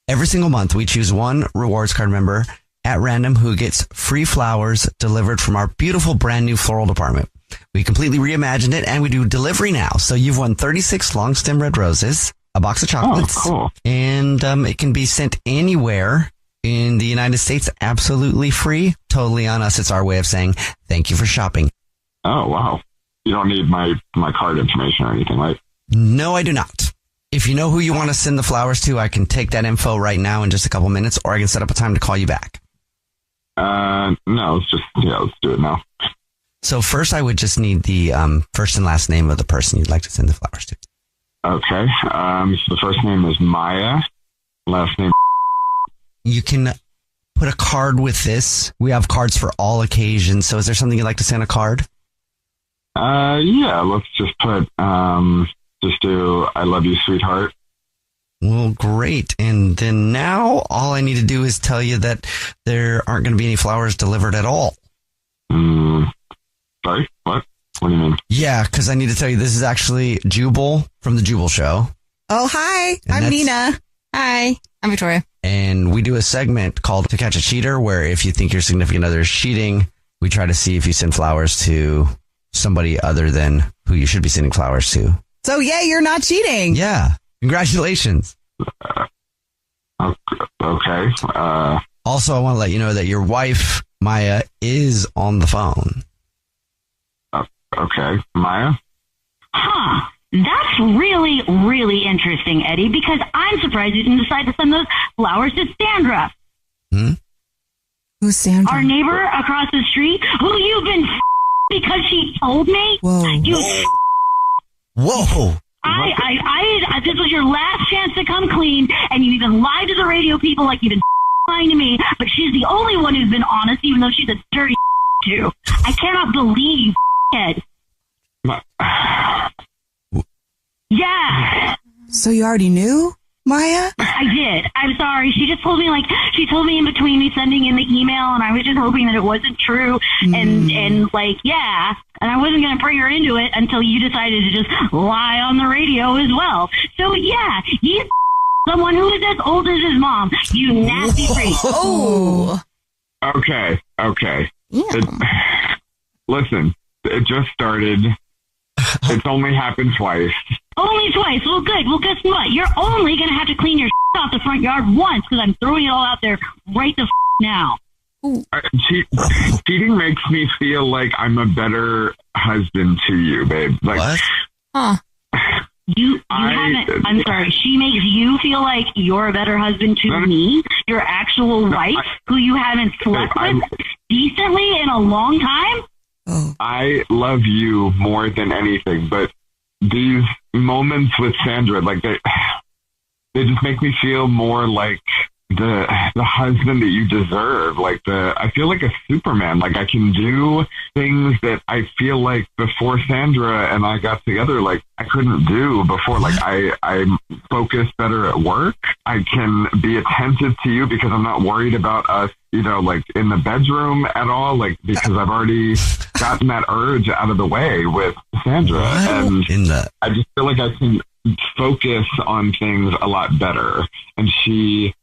Every single month, we choose one rewards card member at random who gets free flowers delivered from our beautiful brand new floral department. We completely reimagined it and we do delivery now. So you've won 36 long stem red roses, a box of chocolates, cool. And it can be sent anywhere in the United States, absolutely free, totally on us. It's our way of saying thank you for shopping. Oh, wow. You don't need my card information or anything, right? No, I do not. If you know who you want to send the flowers to, I can take that info right now in just a couple minutes, or I can set up a time to call you back. No, let's do it now. So first, I would just need the first and last name of the person you'd like to send the flowers to. Okay. So the first name is Maya. Last name. You can put a card with this. We have cards for all occasions. So is there something you'd like to send a card? Yeah, let's just put, just do I love you, sweetheart. Well, great. And then now all I need to do is tell you that there aren't going to be any flowers delivered at all. Sorry? What? What do you mean? Yeah, because I need to tell you this is actually Jubal from the Jubal Show. Oh, hi. And I'm Nina. Hi. I'm Victoria. And we do a segment called To Catch a Cheater, where if you think your significant other is cheating, we try to see if you send flowers to somebody other than who you should be sending flowers to. So, yeah, you're not cheating. Yeah. Congratulations. Okay. Also, I want to let you know that your wife, Maya, is on the phone. Okay. Maya? Huh. That's really, really interesting, Eddie, because I'm surprised you didn't decide to send those flowers to Sandra. Who's Sandra? Our neighbor across the street, who you've been because she told me. Whoa. Whoa. This was your last chance to come clean, and you even lied to the radio people like you've been lying to me, but she's the only one who's been honest, even though she's a dirty too. I cannot believe you, head. Yeah. So you already knew, Maya? I did. I'm sorry. She just told me, she told me in between me sending in the email, and I was just hoping that it wasn't true. And yeah. And I wasn't going to bring her into it until you decided to just lie on the radio as well. So yeah, he's someone who is as old as his mom. You nasty freak. Oh. Okay. Yeah. Listen, it just started. It's only happened twice. Only twice. Well, good. Well, guess what? You're only going to have to clean your off the front yard once because I'm throwing it all out there right the now. Cheating makes me feel like I'm a better husband to you, babe. Like, what? Huh. You haven't. I'm sorry. She makes you feel like you're a better husband to me, your actual wife, who you haven't slept with decently in a long time. I love you more than anything, but these moments with Sandra, like they just make me feel more like the husband that you deserve. Like I feel like a Superman. Like I can do things that I feel like before Sandra and I got together, like I couldn't do before. Like I'm focused better at work. I can be attentive to you because I'm not worried about us, like in the bedroom at all. Like because I've already gotten that urge out of the way with Sandra, and I just feel like I can focus on things a lot better. And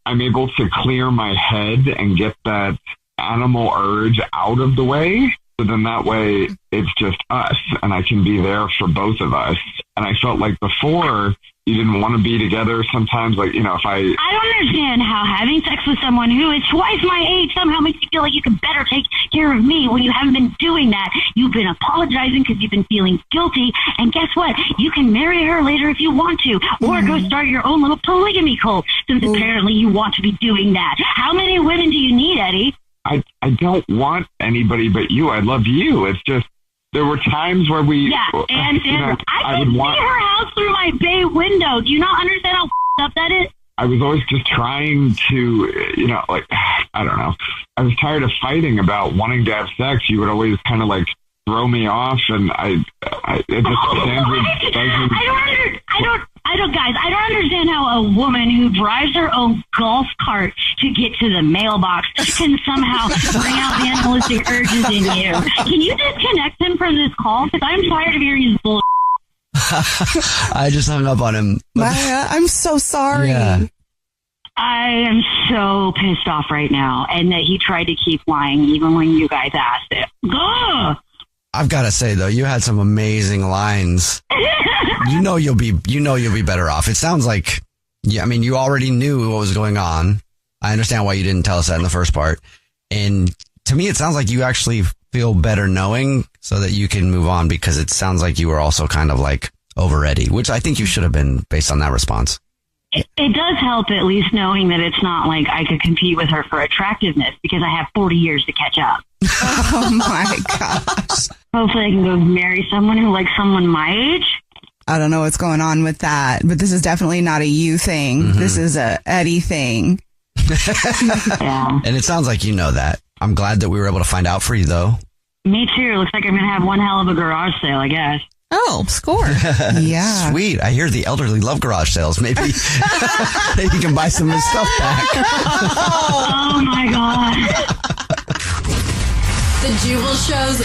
I'm able to clear my head and get that animal urge out of the way. So then that way it's just us and I can be there for both of us. And I felt like before you didn't want to be together sometimes, like, if I don't understand how having sex with someone who is twice my age somehow makes you feel like you can better take care of me when you haven't been doing that. You've been apologizing because you've been feeling guilty. And guess what? You can marry her later if you want to, or go start your own little polygamy cult, since apparently you want to be doing that. How many women do you need, Eddie? I don't want anybody but you. I love you. It's just, there were times where we... Yeah, and I can see her house through my bay window. Do you not understand how up that is? I was always just trying to, I don't know. I was tired of fighting about wanting to have sex. You would always kind of throw me off, and Sandra doesn't... Guys, I don't understand how a woman who drives her own golf cart to get to the mailbox can somehow bring out the animalistic urges in you. Can you disconnect him from this call? Because I'm tired of hearing his bull. I just hung up on him. Maya, I'm so sorry. Yeah. I am so pissed off right now, and that he tried to keep lying even when you guys asked it. Ugh! I've got to say though, you had some amazing lines. You'll be better off. It sounds like, you already knew what was going on. I understand why you didn't tell us that in the first part. And to me, it sounds like you actually feel better knowing so that you can move on, because it sounds like you were also kind of over Eddie, which I think you should have been based on that response. It does help at least knowing that it's not like I could compete with her for attractiveness, because I have 40 years to catch up. Oh my gosh. Hopefully I can go marry someone who likes someone my age. I don't know what's going on with that, but this is definitely not a you thing. Mm-hmm. This is a Eddie thing. Yeah. And it sounds like you know that. I'm glad that we were able to find out for you, though. Me too. Looks like I'm going to have one hell of a garage sale, I guess. Oh, score. Yeah. Sweet. I hear the elderly love garage sales. Maybe you can buy some of his stuff back. Oh my God. The Jubal Show's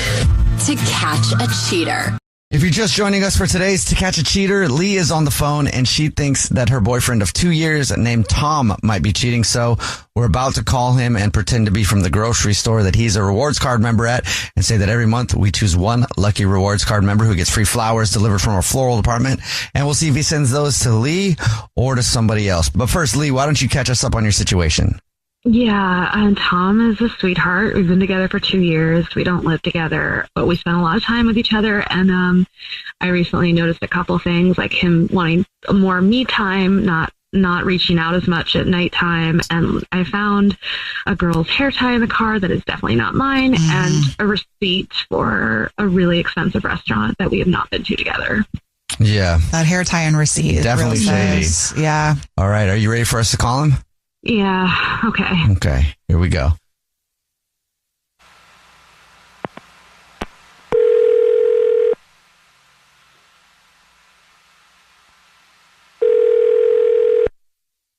To Catch a Cheater. If you're just joining us for today's To Catch a Cheater, Lee is on the phone and she thinks that her boyfriend of 2 years named Tom might be cheating. So we're about to call him and pretend to be from the grocery store that he's a rewards card member at, and say that every month we choose one lucky rewards card member who gets free flowers delivered from our floral department. And we'll see if he sends those to Lee or to somebody else. But first, Lee, why don't you catch us up on your situation? Yeah, and Tom is a sweetheart. We've been together for 2 years. We don't live together, but we spend a lot of time with each other. And I recently noticed a couple things, like him wanting more me time, not reaching out as much at nighttime. And I found a girl's hair tie in the car that is definitely not mine, and a receipt for a really expensive restaurant that we have not been to together. Yeah. That hair tie and receipt is definitely really shady. Yeah. All right. Are you ready for us to call him? Yeah. Okay. Okay. Here we go.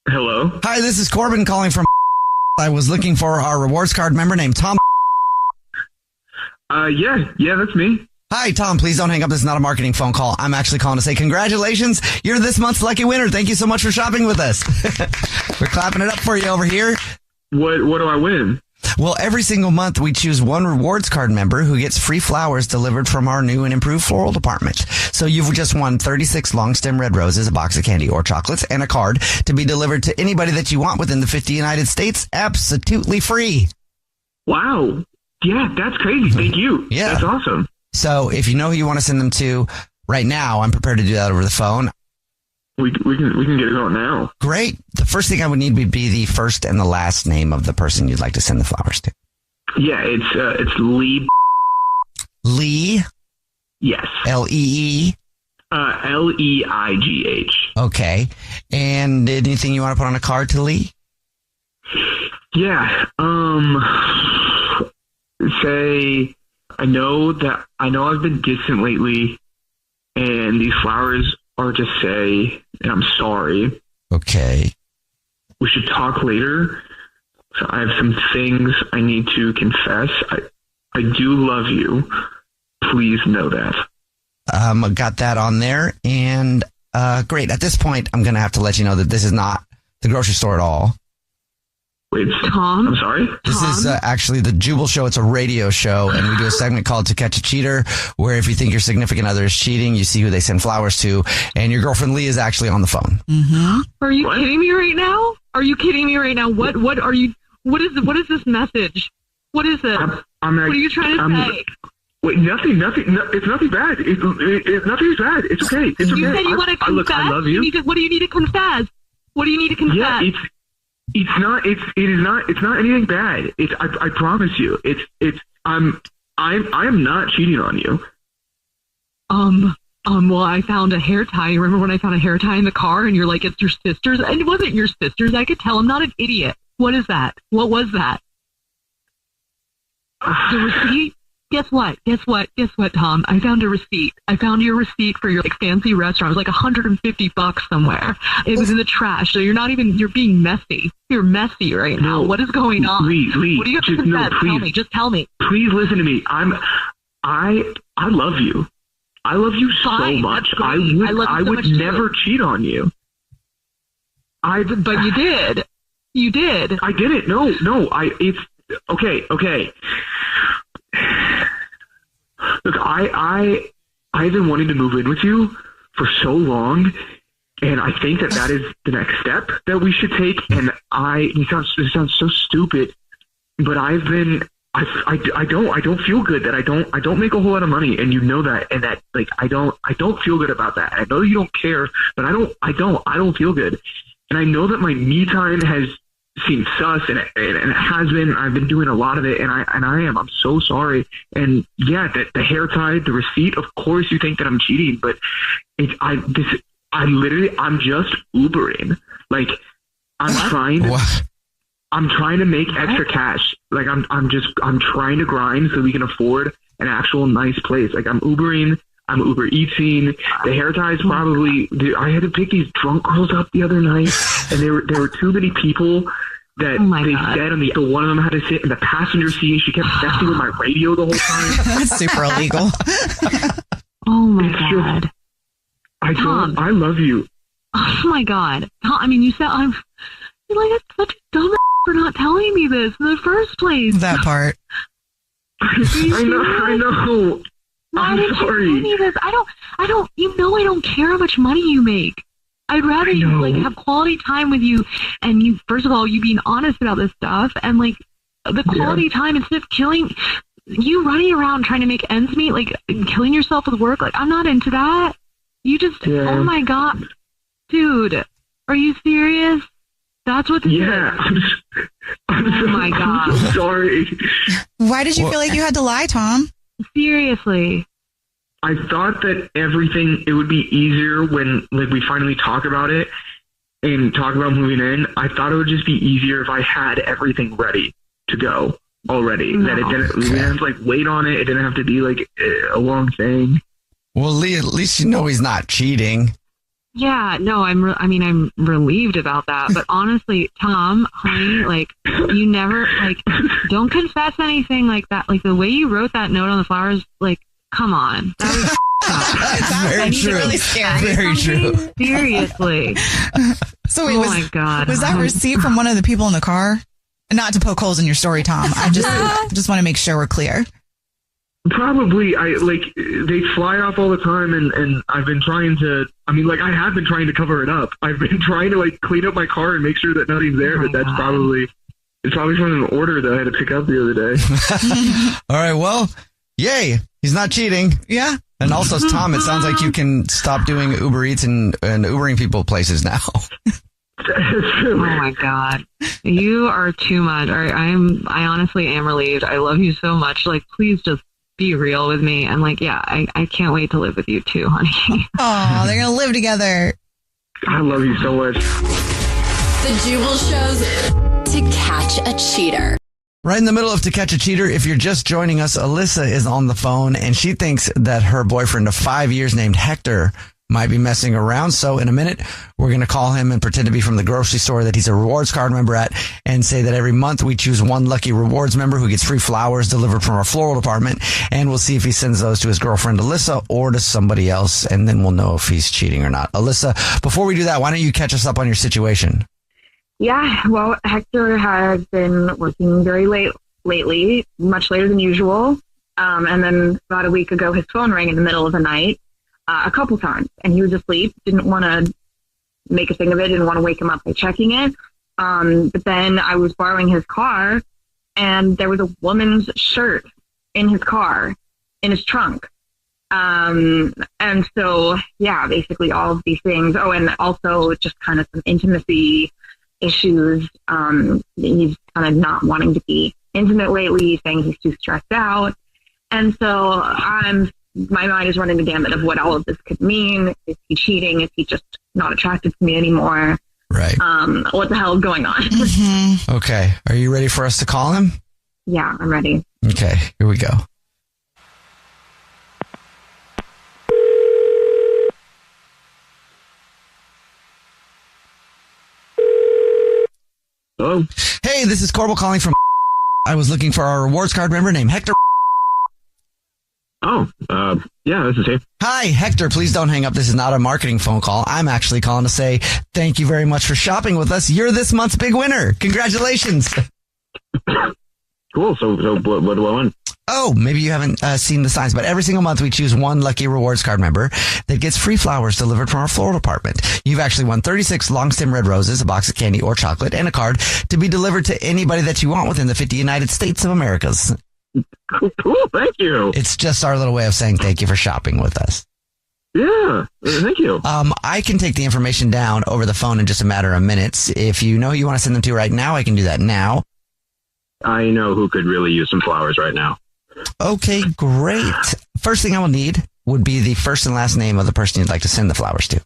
Hello. Hi, this is Corbin calling from. I was looking for our rewards card member named Tom. Yeah, that's me. Hi, Tom. Please don't hang up. This is not a marketing phone call. I'm actually calling to say congratulations. You're this month's lucky winner. Thank you so much for shopping with us. We're clapping it up for you over here. What do I win? Well, every single month we choose one rewards card member who gets free flowers delivered from our new and improved floral department. So you've just won 36 long stem red roses, a box of candy or chocolates, and a card to be delivered to anybody that you want within the 50 United States, absolutely free. Wow. Yeah, that's crazy. Thank you. Yeah. That's awesome. So if you know who you want to send them to right now, I'm prepared to do that over the phone. We can get it going now. Great. The first thing I would need would be the first and the last name of the person you'd like to send the flowers to. Yeah, it's Lee. Lee? Yes. L-E-E? Leigh. Okay. And anything you want to put on a card to Lee? Yeah. Say, I know I've been distant lately, and these flowers are to say, and I'm sorry. Okay. We should talk later. So I have some things I need to confess. I do love you. Please know that. Got that on there. And great. At this point, I'm going to have to let you know that this is not the grocery store at all. Wait, Tom? I'm sorry? This is actually the Jubal Show. It's a radio show, and we do a segment called To Catch a Cheater, where if you think your significant other is cheating, you see who they send flowers to, and your girlfriend Lee is actually on the phone. Mm-hmm. Are you kidding me right now? Are you kidding me right now? What is this message? What is it? What are you trying to say? Wait, nothing. It's nothing bad. It's nothing bad. It's okay. It's okay. You said you want to confess? Look, I love you. What do you need to confess? What do you need to confess? Yeah, it's not anything bad. I promise you. I am not cheating on you. Well, I found a hair tie. You remember when I found a hair tie in the car and you're like, it's your sister's? And it wasn't your sister's. I could tell. I'm not an idiot. What is that? What was that? The receipt? Guess what, Tom? I found a receipt. I found your receipt for your fancy restaurant. It was like $150 somewhere. It was in the trash. So you're being messy. You're messy right now. What is going on? Lee, what do you have to confess? Tell me. Just tell me. Please listen to me. I love you. I love you so much. I would never cheat on you. But you did. You did. I didn't. No. It's okay. Look, I've been wanting to move in with you for so long, and I think that is the next step that we should take. And it sounds so stupid, but I don't feel good that I don't make a whole lot of money, and you know that, and that like I don't feel good about that. I know you don't care, but I don't feel good, and I know that my me time has seemed sus, and it has been. I've been doing a lot of it, and I'm so sorry. And yeah, the hair tie, the receipt. Of course, you think that I'm cheating, but I'm just Ubering. Like I'm trying to make extra cash. Like I'm trying to grind so we can afford an actual nice place. Like I'm Ubering. I'm Uber Eating. The hair ties probably. I had to pick these drunk girls up the other night, and there were too many people that said, and so one of them had to sit in the passenger seat. She kept messing with my radio the whole time. That's super illegal. Oh my God. Tom. I love you. Oh my God. Tom, I mean, you said you're like such a dumb for not telling me this in the first place. That part. I know. I'm sorry. I don't care how much money you make. I'd rather you have quality time with you, and you, first of all, you being honest about this stuff, and like the quality time instead of killing you running around trying to make ends meet, like killing yourself with work. Like I'm not into that. You just oh my God, dude, are you serious? That's what this is. I'm my God. I'm so sorry. Why did you feel like you had to lie, Tom? Seriously. I thought that it would be easier when like we finally talk about it and talk about moving in. I thought it would just be easier if I had everything ready to go already. No. That we didn't have to like wait on it. It didn't have to be like a long thing. Well, Lee, at least you know he's not cheating. Yeah, no, I'm relieved about that. But honestly, Tom, honey, like you never don't confess anything like that. Like the way you wrote that note on the flowers, like, come on. That was very true. Really very true. Seriously. So wait, my God. Was that receipt from one of the people in the car? Not to poke holes in your story, Tom. I just want to make sure we're clear. Probably. They fly off all the time, and I've been trying to. I mean, like I have been trying to cover it up. I've been trying to like clean up my car and make sure that nothing's there. But that's probably from an order that I had to pick up the other day. All right. Well, yay! He's not cheating. Yeah. And also, Tom, it sounds like you can stop doing Uber Eats and Ubering people places now. Oh my God, you are too much. I honestly am relieved. I love you so much. Like, please just be real with me. And like, yeah, I can't wait to live with you too, honey. Oh, they're gonna live together. I love you so much. The Jubal Show's To To Catch a Cheater. Right in the middle of To Catch a Cheater, if you're just joining us, Alyssa is on the phone and she thinks that her boyfriend of 5 years named Hector might be messing around. So in a minute, we're going to call him and pretend to be from the grocery store that he's a rewards card member at and say that every month we choose one lucky rewards member who gets free flowers delivered from our floral department. And we'll see if he sends those to his girlfriend, Alyssa, or to somebody else. And then we'll know if he's cheating or not. Alyssa, before we do that, why don't you catch us up on your situation? Yeah, well, Hector has been working very late lately, much later than usual. And then about a week ago, his phone rang in the middle of the night a couple times, and he was asleep, didn't want to make a thing of it, didn't want to wake him up by checking it. But then I was borrowing his car, and there was a woman's shirt in his car, in his trunk. And so, yeah, basically all of these things. Oh, and also just kind of some intimacy issues. He's kind of not wanting to be intimate lately, saying he's too stressed out. And so my mind is running the gamut of what all of this could mean. Is he cheating? Is he just not attracted to me anymore? Right. What the hell is going on? Okay. Are you ready for us to call him? Yeah, I'm ready. Okay, here we go. Hello? Hey, this is Corbel calling from... I was looking for our rewards card member named Hector. Oh, yeah, this is he. Hi, Hector, please don't hang up. This is not a marketing phone call. I'm actually calling to say thank you very much for shopping with us. You're this month's big winner. Congratulations. Cool. So what do I win? Oh, maybe you haven't seen the signs, but every single month we choose one lucky rewards card member that gets free flowers delivered from our floral department. You've actually won 36 long stem red roses, a box of candy or chocolate, and a card to be delivered to anybody that you want within the 50 United States of Americas. Cool, thank you. It's just our little way of saying thank you for shopping with us. Yeah, thank you. I can take the information down over the phone in just a matter of minutes. If you know who you want to send them to right now, I can do that now. I know who could really use some flowers right now. Okay, great. First thing I will need would be the first and last name of the person you'd like to send the flowers to.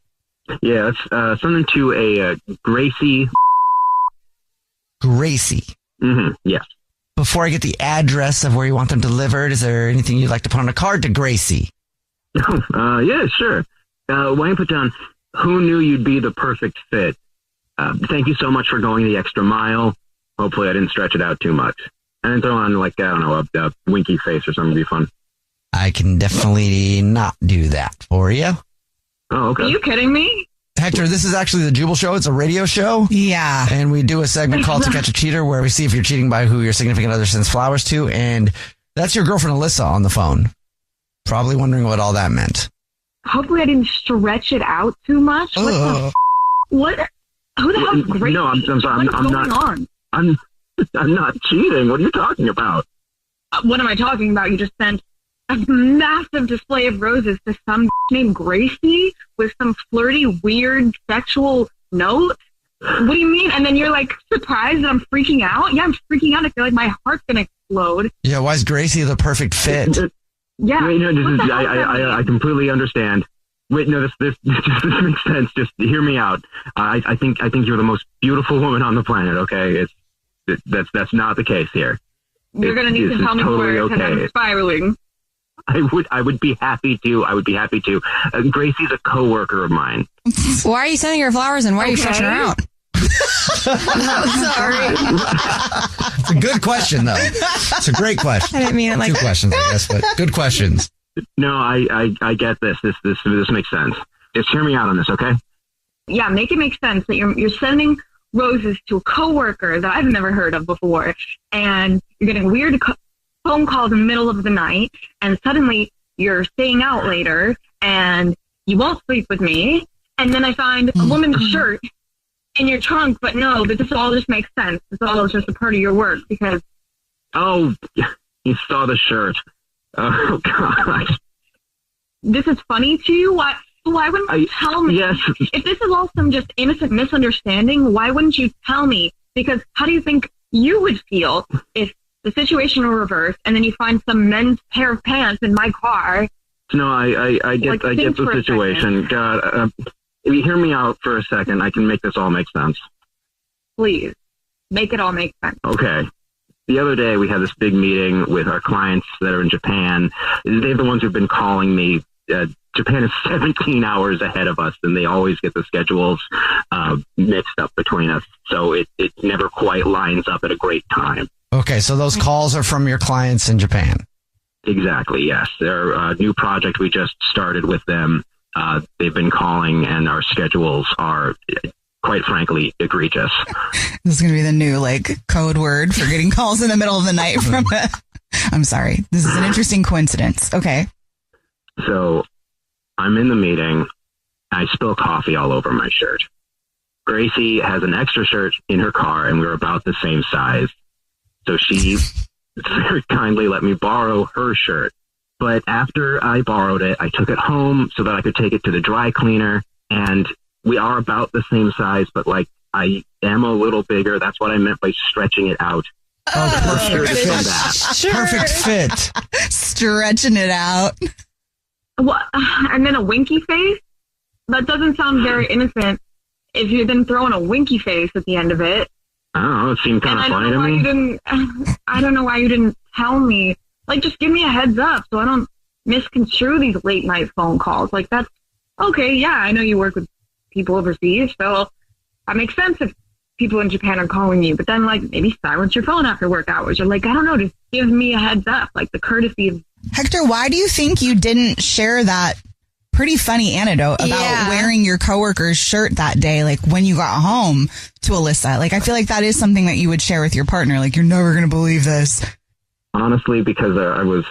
Yeah, let's send them to a Gracie. Gracie? Mm-hmm, yes. Before I get the address of where you want them delivered, is there anything you'd like to put on a card to Gracie? Yeah, sure. Why don't you put down, who knew you'd be the perfect fit? Thank you so much for going the extra mile. Hopefully I didn't stretch it out too much. And then throw on, like, I don't know, a winky face or something would be fun. I can definitely not do that for you. Oh, okay. Are you kidding me? Hector, this is actually the Jubal Show. It's a radio show. Yeah. And we do a segment called To Catch a Cheater where we see if you're cheating by who your significant other sends flowers to. And that's your girlfriend, Alyssa, on the phone. Probably wondering what all that meant. Hopefully I didn't stretch it out too much. What the what? Who the hell's Gracie? No, I'm sorry. What's going on? I'm not cheating. What are you talking about? What am I talking about? You just sent a massive display of roses to some named Gracie with some flirty, weird, sexual note. What do you mean? And then you're like surprised that I'm freaking out? Yeah, I'm freaking out. I feel like my heart's gonna explode. Yeah, why is Gracie the perfect fit? Yeah. Wait, no, I completely understand. Wait, no, this makes sense. Just hear me out. I think you're the most beautiful woman on the planet. Okay, that's not the case here. You're gonna need to tell me totally more because I'm spiraling. I would be happy to. Gracie's a coworker of mine. Why are you sending her flowers and why are you stretching her out? Sorry. It's a good question, though. It's a great question. I didn't mean it like two questions, I guess, but good questions. No, I get this. This makes sense. Just hear me out on this, okay? Yeah, make it make sense that you're sending roses to a coworker that I've never heard of before, and you're getting weird phone calls in the middle of the night, and suddenly you're staying out later, and you won't sleep with me, and then I find a woman's shirt in your trunk, but no, this all just makes sense. This all is just a part of your work, because... Oh, you saw the shirt. Oh, God. This is funny to you? Why wouldn't you tell me? Yes. If this is all some just innocent misunderstanding, why wouldn't you tell me? Because how do you think you would feel if the situation were reversed and then you find some men's pair of pants in my car? No, I get the situation. God, if you hear me out for a second, I can make this all make sense. Please. make it all make sense. Okay. The other day we had this big meeting with our clients that are in Japan. They're the ones who've been calling me. Japan is 17 hours ahead of us, and they always get the schedules mixed up between us. So it never quite lines up at a great time. Okay, so those calls are from your clients in Japan. Exactly, yes. Their new project we just started with them. They've been calling, and our schedules are, quite frankly, egregious. This is going to be the new code word for getting calls in the middle of the night from I'm sorry. This is an interesting coincidence. Okay. So I'm in the meeting. I spill coffee all over my shirt. Gracie has an extra shirt in her car, and we're about the same size. So she very kindly let me borrow her shirt. But after I borrowed it, I took it home so that I could take it to the dry cleaner. And we are about the same size, but I am a little bigger. That's what I meant by stretching it out. Perfect fit. Stretching it out. What? And then a winky face? That doesn't sound very innocent. If you've been throwing a winky face at the end of it. I don't know. It seemed kind of funny to me. I don't know why you didn't tell me. Just give me a heads up so I don't misconstrue these late night phone calls. That's okay. Yeah, I know you work with people overseas, so that makes sense if people in Japan are calling you. But then, maybe silence your phone after work hours, or I don't know, just give me a heads up, the courtesy of. Hector, why do you think you didn't share that pretty funny anecdote about wearing your coworker's shirt that day, when you got home to Alyssa? I feel like that is something that you would share with your partner. You're never going to believe this. Honestly, because I was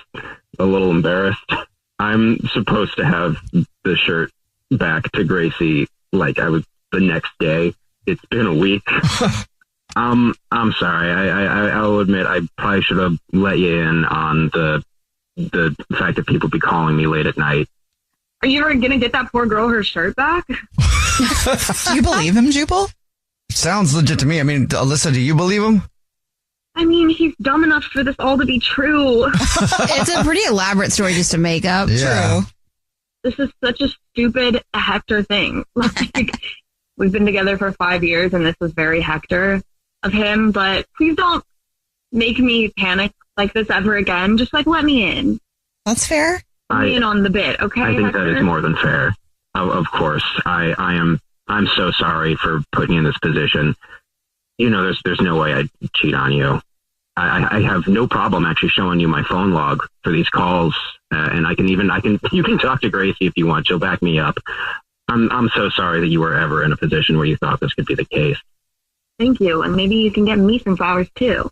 a little embarrassed. I'm supposed to have the shirt back to Gracie I was the next day. It's been a week. I'm sorry. I'll admit I probably should have let you in on the fact that people be calling me late at night. Are you ever going to get that poor girl her shirt back? Do you believe him, Jubal? Sounds legit to me. I mean, Alyssa, do you believe him? I mean, he's dumb enough for this all to be true. It's a pretty elaborate story just to make up. Yeah. True. This is such a stupid Hector thing. We've been together for 5 years, and this was very Hector of him. But please don't make me panic like this ever again. Just let me in. That's fair. Let me in on the bit, okay? I think Hector? that is more than fair. Of course, I'm so sorry for putting you in this position. There's no way I'd cheat on you. I have no problem actually showing you my phone log for these calls, and you can talk to Gracie if you want. She'll back me up. I'm so sorry that you were ever in a position where you thought this could be the case. Thank you, and maybe you can get me some flowers too.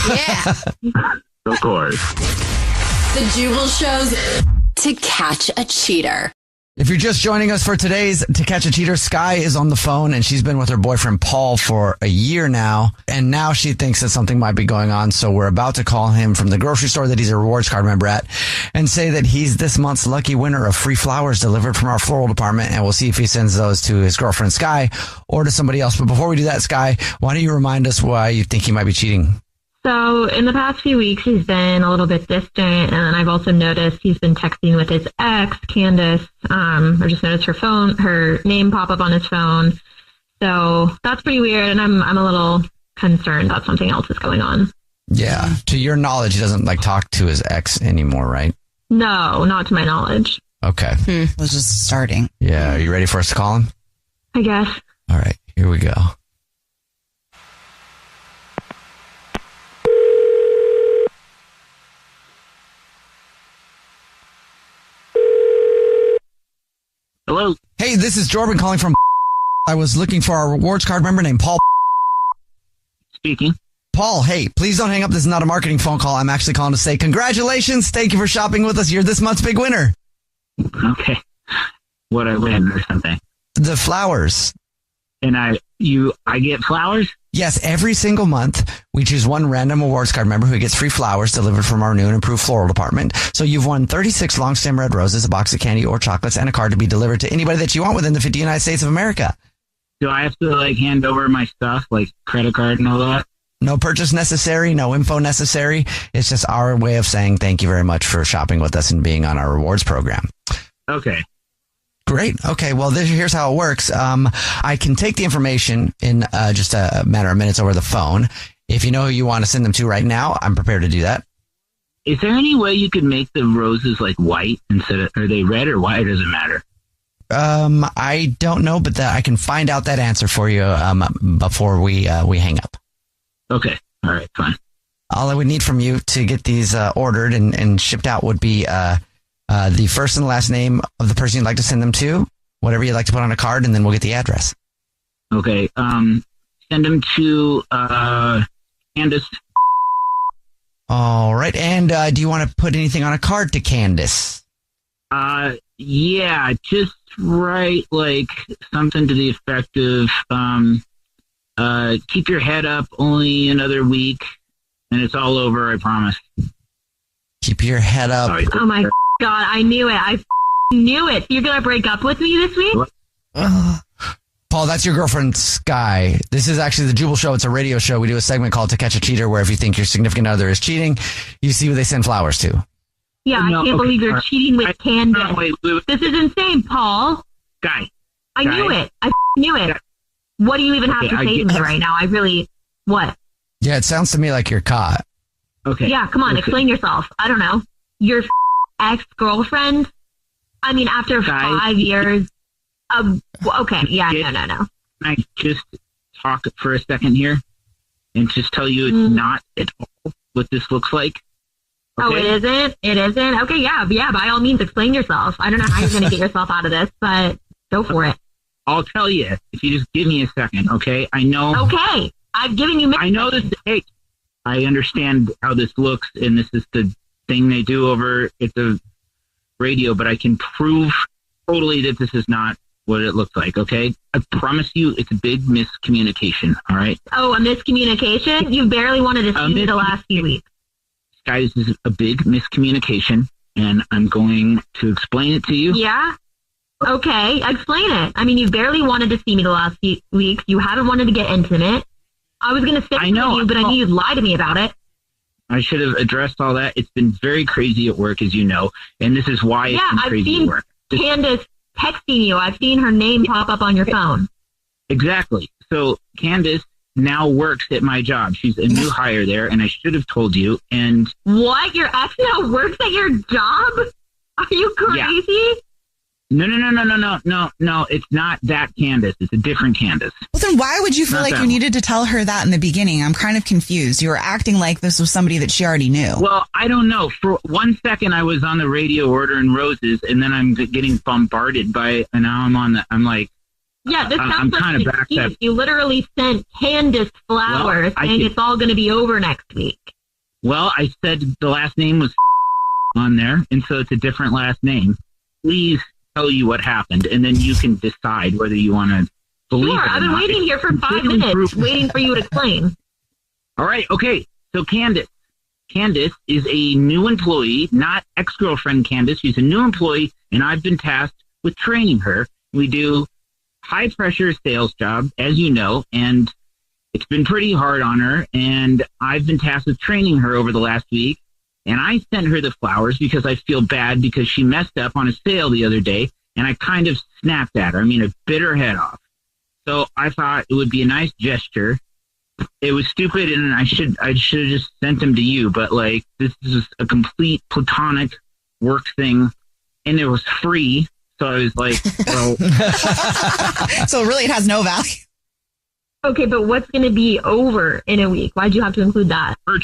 Yeah, of course. The Jubal Show's To Catch a Cheater. If you're just joining us for today's To Catch a Cheater, Sky is on the phone, and she's been with her boyfriend Paul for a year now. And now she thinks that something might be going on. So we're about to call him from the grocery store that he's a rewards card member at and say that he's this month's lucky winner of free flowers delivered from our floral department. And we'll see if he sends those to his girlfriend Sky or to somebody else. But before we do that, Sky, why don't you remind us why you think he might be cheating? So in the past few weeks, he's been a little bit distant, and I've also noticed he's been texting with his ex, Candace. I just noticed her name pop up on his phone. So that's pretty weird, and I'm a little concerned that something else is going on. Yeah. To your knowledge, he doesn't talk to his ex anymore, right? No, not to my knowledge. Okay. Was just starting. Yeah. Are you ready for us to call him? I guess. All right. Here we go. Hello. Hey, this is Jordan calling from. I was looking for our rewards card member named Paul. Speaking. Paul, hey, please don't hang up. This is not a marketing phone call. I'm actually calling to say congratulations. Thank you for shopping with us. You're this month's big winner. Okay. What I win or something? The flowers. And I get flowers? Yes, every single month we choose one random awards card member who gets free flowers delivered from our new and improved floral department. So you've won 36 long stem red roses, a box of candy or chocolates, and a card to be delivered to anybody that you want within the 50 United States of America. Do I have to hand over my stuff, credit card and all that? No purchase necessary, no info necessary. It's just our way of saying thank you very much for shopping with us and being on our rewards program. Okay. Great. Okay. Well, here's how it works. I can take the information in just a matter of minutes over the phone. If you know who you want to send them to right now, I'm prepared to do that. Is there any way you could make the roses like white instead of, are they red or white? Does it matter? I don't know, but I can find out that answer for you before we hang up. Okay. All right. Fine. All I would need from you to get these ordered and shipped out would be the first and last name of the person you'd like to send them to, whatever you'd like to put on a card, and then we'll get the address. Okay. Send them to Candace. All right. And do you want to put anything on a card to Candace? Yeah, just write like something to the effect of keep your head up, only another week, and it's all over, I promise. Keep your head up. Sorry. Oh my God, I knew it. I knew it. You're going to break up with me this week? Paul, that's your girlfriend, Sky. This is actually the Jubal Show. It's a radio show. We do a segment called To Catch a Cheater, where if you think your significant other is cheating, you see who they send flowers to. Yeah, No, I can't okay, believe you're all right. cheating with Candace. No, wait. This is insane, Paul. Guy. I knew it. I knew it. What do you even have Okay, to I say to get- me right now? I really, what? Yeah, it sounds to me like you're caught. Okay. Yeah, come on, Listen. explain yourself. I don't know. Your ex-girlfriend? I mean, after 5 years of, okay, yeah, no. Can I just talk for a second here and just tell you it's not at all what this looks like? Oh, Okay? it isn't? It isn't? Okay, yeah, by all means, explain yourself. I don't know how you're going to get yourself out of this, but go for it. I'll tell you if you just give me a second, okay? I know. Okay, I've given you minutes. I know this. Hey, I understand how this looks, and this is the thing they do over at the radio, but I can prove totally that this is not what it looks like, okay? I promise you it's a big miscommunication, all right? Oh, a miscommunication? You barely wanted to see me the last few weeks. Guys, this is a big miscommunication, and I'm going to explain it to you. Yeah? Okay, explain it. I mean, you barely wanted to see me the last few weeks. You haven't wanted to get intimate. I was going to stick with you, but I knew you'd lie to me about it. I should have addressed all that. It's been very crazy at work, as you know, and this is why it's been I've crazy seen at work. Candace texting you. I've seen her name pop up on your phone. Exactly. So Candace now works at my job. She's a new hire there, and I should have told you. And What? Your ex now works at your job? Are you crazy? No. It's not that Candace. It's a different Candace. Well, then why would you feel Not like that you one. needed to tell her that in the beginning? I'm kind of confused. You were acting like this was somebody that she already knew. Well, I don't know. For 1 second, I was on the radio ordering roses, and then I'm getting bombarded by, and now I'm like, Yeah, this I'm sounds like kinda an back excuse. that- You literally sent Candace flowers I saying did- it's all going to be over next week. well, I said the last name was on there, and so it's a different last name. Please tell you what happened, and then you can decide whether you want to believe Sure, it or I've been not. waiting here for 5 Completely minutes, proof- waiting for you to explain. All right, okay. So Candace is a new employee, not ex-girlfriend Candace. She's a new employee, and I've been tasked with training her. We do high-pressure sales job, as you know, and it's been pretty hard on her, and I've been tasked with training her over the last week, and I sent her the flowers because I feel bad because she messed up on a sale the other day, and I kind of snapped at her. I mean, I bit her head off. So I thought it would be a nice gesture. It was stupid, and I should have just sent them to you, but like this is a complete platonic work thing, and it was free. So I was like, well, So really, it has no value. Okay, but what's going to be over in a week? Why'd you have to include that? her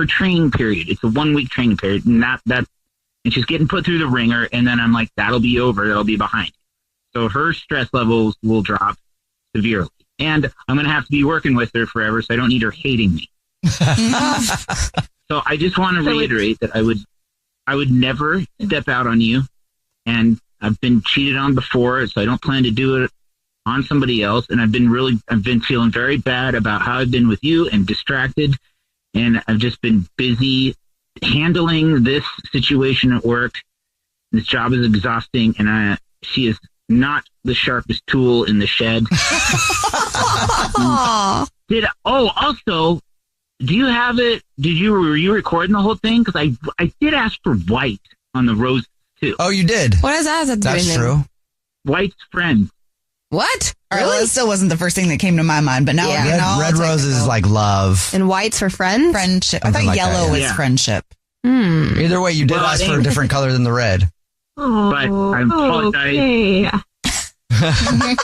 training period. It's a 1 week training period, and and she's getting put through the ringer. And then I'm like, that'll be over. That'll be behind. So her stress levels will drop severely, and I'm going to have to be working with her forever. So I don't need her hating me. So I just want to reiterate that I would never step out on you, and I've been cheated on before, so I don't plan to do it on somebody else. And I've been feeling very bad about how I've been with you and distracted, and I've just been busy handling this situation at work. This job is exhausting, and she is not the sharpest tool in the shed. Also, do you have it? Were you recording the whole thing? Because I did ask for white on the rose too. Oh, you did? What does that have to do with That's anything? true. White's friend. What? Really? Well, it still wasn't the first thing that came to my mind, but now Red roses is like love. And white's for friends? Friendship. I Something thought like that, yellow was yeah. friendship. Either way, you did Well, ask I for a think- different color than the red. Oh, But I apologize. okay.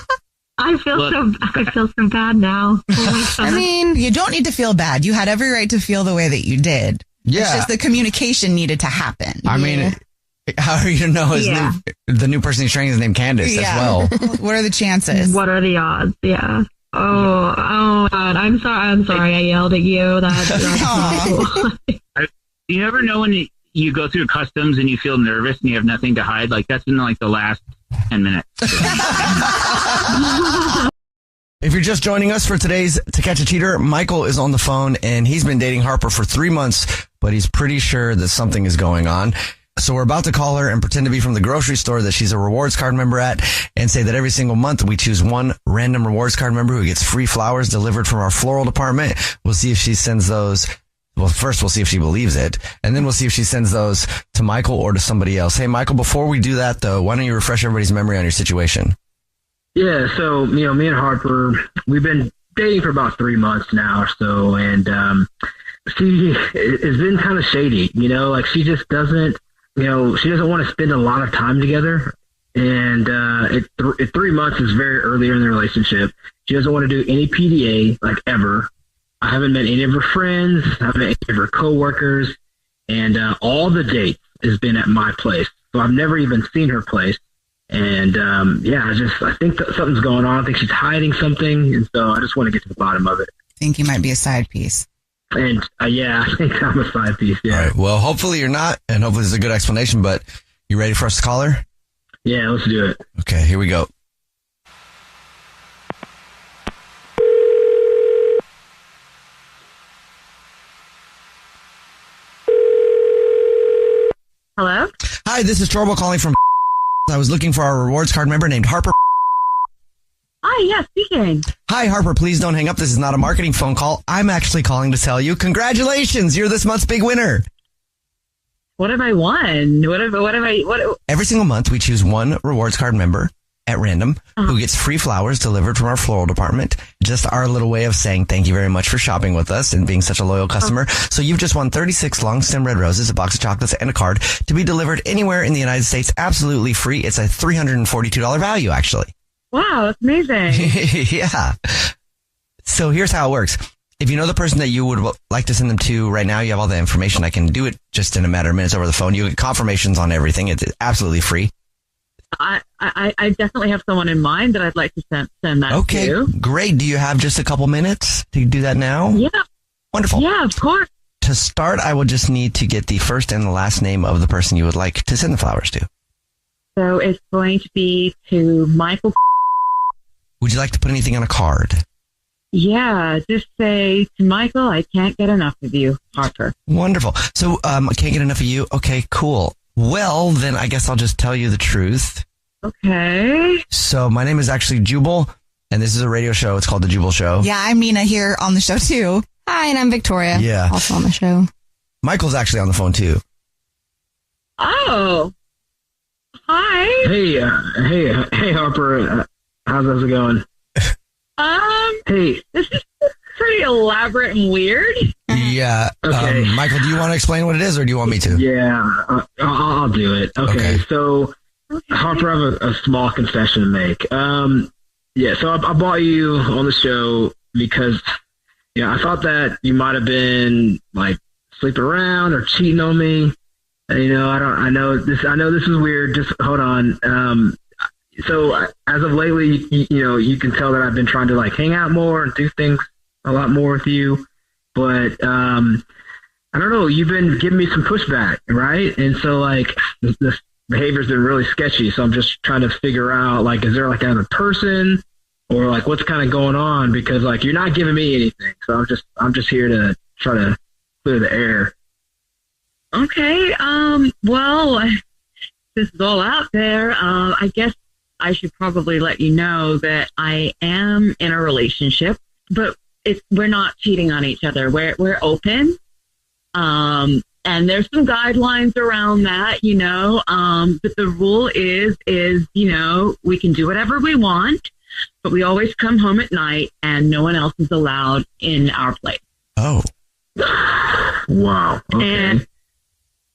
I feel so bad now. Oh my I God. mean, you don't need to feel bad. You had every right to feel the way that you did. Yeah. It's just the communication needed to happen. I mean, how are you to know the new person he's training is named Candace as well? What are the chances? What are the odds? Yeah. Oh God. I'm sorry. I yelled at you. That's You never know when you go through customs and you feel nervous and you have nothing to hide. Like that's in like the last 10 minutes. If you're just joining us for today's To Catch a Cheater, Michael is on the phone and he's been dating Harper for 3 months, but he's pretty sure that something is going on. So we're about to call her and pretend to be from the grocery store that she's a rewards card member at and say that every single month we choose one random rewards card member who gets free flowers delivered from our floral department. We'll see if she sends those. Well, first we'll see if she believes it, and then we'll see if she sends those to Michael or to somebody else. Hey, Michael, before we do that though, why don't you refresh everybody's memory on your situation? Yeah, so, me and Harper, we've been dating for about 3 months now or so, and she has been kind of shady, like she just doesn't, she doesn't want to spend a lot of time together, and at 3 months is very early in the relationship. She doesn't want to do any PDA, like, ever. I haven't met any of her friends, I haven't met any of her coworkers, and all the dates has been at my place, so I've never even seen her place. And, I think that something's going on. I think she's hiding something. And so I just want to get to the bottom of it. I think you might be a side piece. And, I think I'm a side piece. Yeah. All right. Well, hopefully you're not, and hopefully this is a good explanation, but you ready for us to call her? Yeah, let's do it. Okay, here we go. Hello? Hi, this is Torbo calling from I was looking for our rewards card member named Harper. Hi, yes, speaking. Hi, Harper. Please don't hang up. This is not a marketing phone call. I'm actually calling to tell you, congratulations. You're this month's big winner. What have I won? Every single month, we choose one rewards card member at random who gets free flowers delivered from our floral department. Just our little way of saying thank you very much for shopping with us and being such a loyal customer. So you've just won 36 long stem red roses, a box of chocolates, and a card to be delivered anywhere in the United States absolutely free. It's a $342 value, actually. Wow, that's amazing. Yeah. So here's how it works. If you know the person that you would like to send them to right now, you have all the information. I can do it just in a matter of minutes over the phone. You get confirmations on everything. It's absolutely free. I definitely have someone in mind that I'd like to send that Okay, to. great. Do you have just a couple minutes to do that now? Yeah. Wonderful. Yeah, of course. To start, I will just need to get the first and the last name of the person you would like to send the flowers to. So it's going to be to Michael. Would you like to put anything on a card? Yeah, just say to Michael, I can't get enough of you, Harper. Wonderful. So, I can't get enough of you. Okay, cool. Well, then I guess I'll just tell you the truth. Okay. So my name is actually Jubal, and this is a radio show. It's called The Jubal Show. Yeah, I'm Nina here on the show too. Hi, and I'm Victoria. Yeah. Also on the show. Michael's actually on the phone too. Oh. Hi. Hey, Harper. How's it going? Hey. This is pretty elaborate and weird. Yeah. Okay. Michael, do you want to explain what it is, or do you want me to? Yeah, I'll do it. Okay. So, Harper, I have a small confession to make. So I bought you on the show because, I thought that you might have been like sleeping around or cheating on me. I know this is weird. Just hold on. So as of lately, you can tell that I've been trying to like hang out more and do things a lot more with you. But, I don't know, you've been giving me some pushback, right? And so like this behavior's been really sketchy. So I'm just trying to figure out, like, is there like another person or like what's kind of going on? Because like, you're not giving me anything. So I'm just here to try to clear the air. Okay. Well, this is all out there. I guess I should probably let you know that I am in a relationship, but we're not cheating on each other. We're open. and there's some guidelines around that, but the rule is, we can do whatever we want, but we always come home at night and no one else is allowed in our place. Oh. Wow. Okay. And,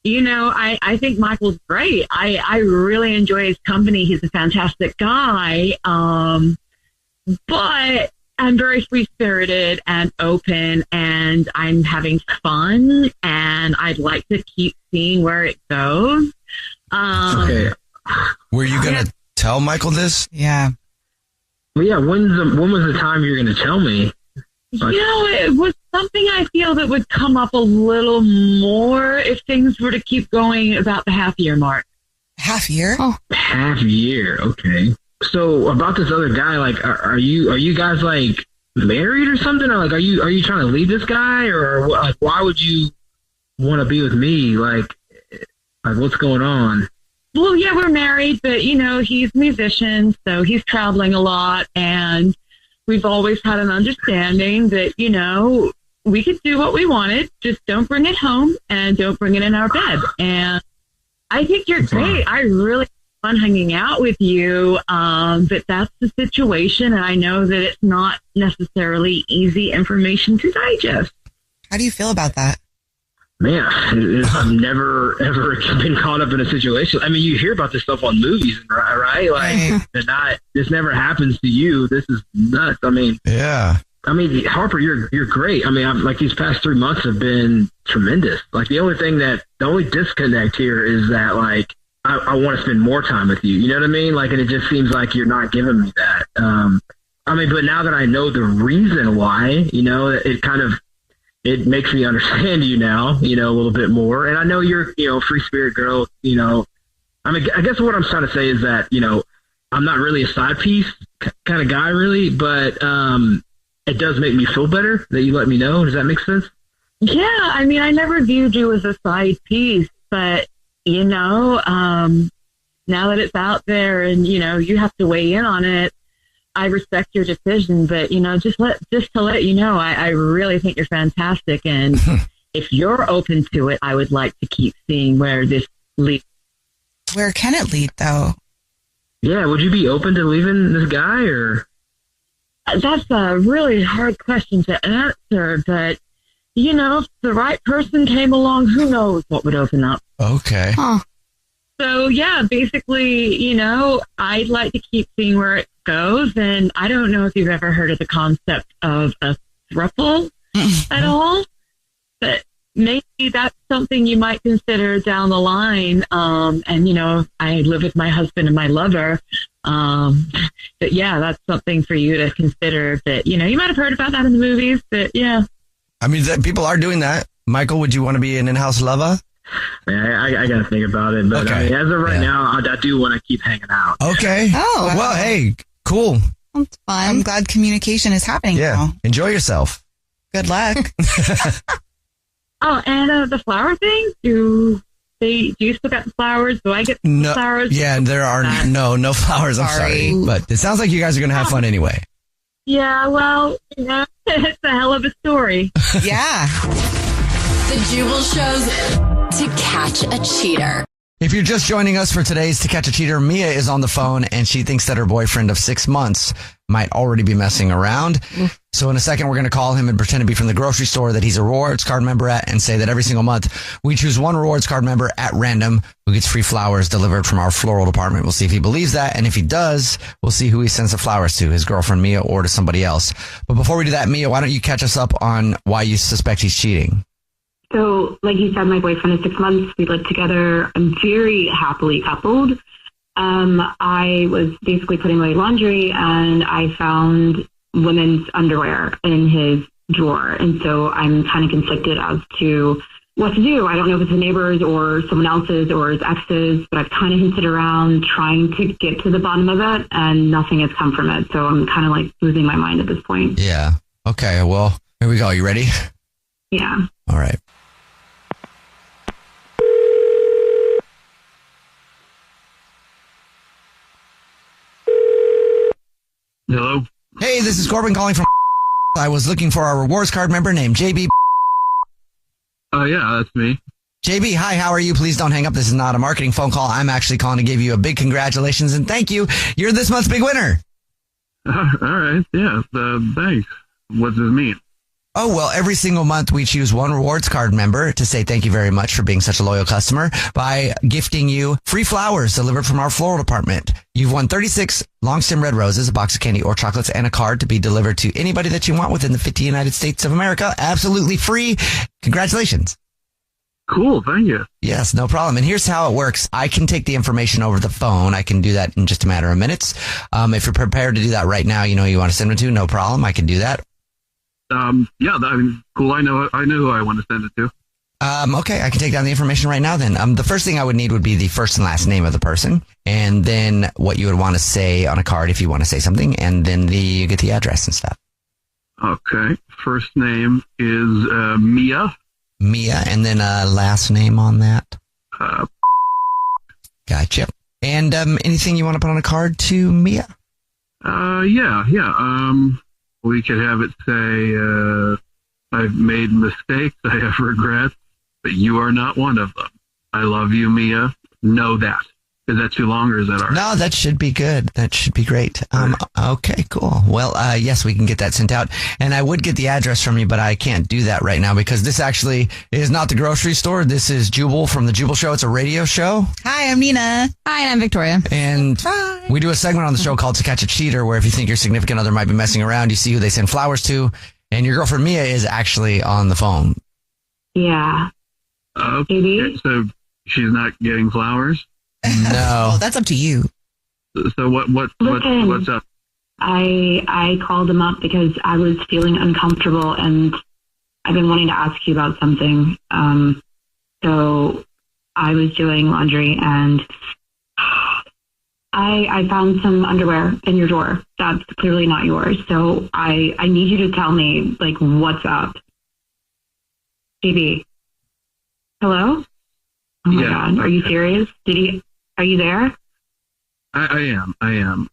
I think Michael's great. I really enjoy his company. He's a fantastic guy. But I'm very free-spirited and open, and I'm having fun, and I'd like to keep seeing where it goes. Okay. Were you going to tell Michael this? Yeah. Well, yeah. When was the time you were going to tell me? It was something I feel that would come up a little more if things were to keep going about the half-year mark. Half-year? Oh. Half-year. Okay. So about this other guy, like, are you guys like married or something? Or like, are you trying to leave this guy, or like, why would you want to be with me? Like what's going on? Well, yeah, we're married, but he's a musician, so he's traveling a lot, and we've always had an understanding that, we could do what we wanted, just don't bring it home and don't bring it in our bed. And I think you're great. I really fun hanging out with you, but that's the situation, and I know that it's not necessarily easy information to digest. How do you feel about that? Man, I've never ever been caught up in a situation. I mean, you hear about this stuff on movies, right? Like, this never happens to you. This is nuts. I mean, yeah. I mean, Harper, you're great. I mean, like these past 3 months have been tremendous. Like the only disconnect here is that like I want to spend more time with you. You know what I mean? Like, and it just seems like you're not giving me that. I mean, but now that I know the reason why, it makes me understand you now, a little bit more. And I know you're, a free spirit girl, I mean, I guess what I'm trying to say is that, I'm not really a side piece kind of guy really, but, it does make me feel better that you let me know. Does that make sense? Yeah. I mean, I never viewed you as a side piece, but now that it's out there and, you have to weigh in on it, I respect your decision, but just to let you know, I really think you're fantastic. And if you're open to it, I would like to keep seeing where this leads. Where can it lead though? Yeah. Would you be open to leaving this guy, or? That's a really hard question to answer, but if the right person came along, who knows what would open up. Okay. Huh. So yeah, basically, I'd like to keep seeing where it goes. And I don't know if you've ever heard of the concept of a throuple at all, but maybe that's something you might consider down the line. And, I live with my husband and my lover. But yeah, that's something for you to consider that, you might have heard about that in the movies, but yeah. I mean, people are doing that. Michael, would you want to be an in-house lover? Yeah, I got to think about it. But I mean, as of right now, I do want to keep hanging out. Okay. Oh, well, hey, cool. That's fun. I'm glad communication is happening now. Enjoy yourself. Good luck. Oh, and the flower thing, do you still got the flowers? Do I get the flowers? Yeah, there are no flowers. I'm sorry. But it sounds like you guys are going to have fun anyway. Yeah, well, it's a hell of a story. Yeah. The Jubal Show's To Catch a Cheater. If you're just joining us for today's To Catch a Cheater, Mia is on the phone and she thinks that her boyfriend of 6 months might already be messing around. So in a second, we're going to call him and pretend to be from the grocery store that he's a rewards card member at and say that every single month we choose one rewards card member at random who gets free flowers delivered from our floral department. We'll see if he believes that. And if he does, we'll see who he sends the flowers to, his girlfriend Mia or to somebody else. But before we do that, Mia, why don't you catch us up on why you suspect he's cheating? So, like you said, my boyfriend is 6 months. We live together. I'm very happily coupled. I was basically putting away laundry and I found women's underwear in his drawer. And so I'm kind of conflicted as to what to do. I don't know if it's the neighbors or someone else's or his ex's, but I've kind of hinted around trying to get to the bottom of it and nothing has come from it. So I'm kind of like losing my mind at this point. Yeah. Okay. Well, here we go. You ready? Yeah. All right. Hello? Hey, this is Corbin calling from I was looking for a rewards card member named JB. Yeah, that's me. JB, hi, how are you? Please don't hang up. This is not a marketing phone call. I'm actually calling to give you a big congratulations and thank you. You're this month's big winner. All right. Yeah. Thanks. What does this mean? Oh, well, every single month we choose one rewards card member to say thank you very much for being such a loyal customer by gifting you free flowers delivered from our floral department. You've won 36 long stem red roses, a box of candy or chocolates, and a card to be delivered to anybody that you want within the 50 United States of America. Absolutely free. Congratulations. Cool. Thank you. Yes, no problem. And here's how it works. I can take the information over the phone. I can do that in just a matter of minutes. If you're prepared to do that right now, you know who you want to send it to, no problem. I can do that. Yeah, I mean, cool. I know who I want to send it to. Okay, I can take down the information right now then. The first thing I would need would be the first and last name of the person, and then what you would want to say on a card if you want to say something, and then you get the address and stuff. Okay. First name is Mia. Mia, and then last name on that? Gotcha. And anything you want to put on a card to Mia? Yeah. We could have it say, I've made mistakes, I have regrets, but you are not one of them. I love you, Mia. Know that. Is that too long or is that all right? No, that should be good. That should be great. Okay, cool. Well, yes, we can get that sent out. And I would get the address from you, but I can't do that right now because this actually is not the grocery store. This is Jubal from The Jubal Show. It's a radio show. Hi, I'm Nina. Hi, and I'm Victoria. And we do a segment on the show called To Catch a Cheater, where if you think your significant other might be messing around, you see who they send flowers to. And your girlfriend Mia is actually on the phone. Yeah. Okay, so she's not getting flowers? No. Well, that's up to you. So what's up? I called him up because I was feeling uncomfortable and I've been wanting to ask you about something. So I was doing laundry and I found some underwear in your drawer. That's clearly not yours. So I need you to tell me, like, what's up. JB. Hello? Oh my God. Are you serious? Are you there? I am.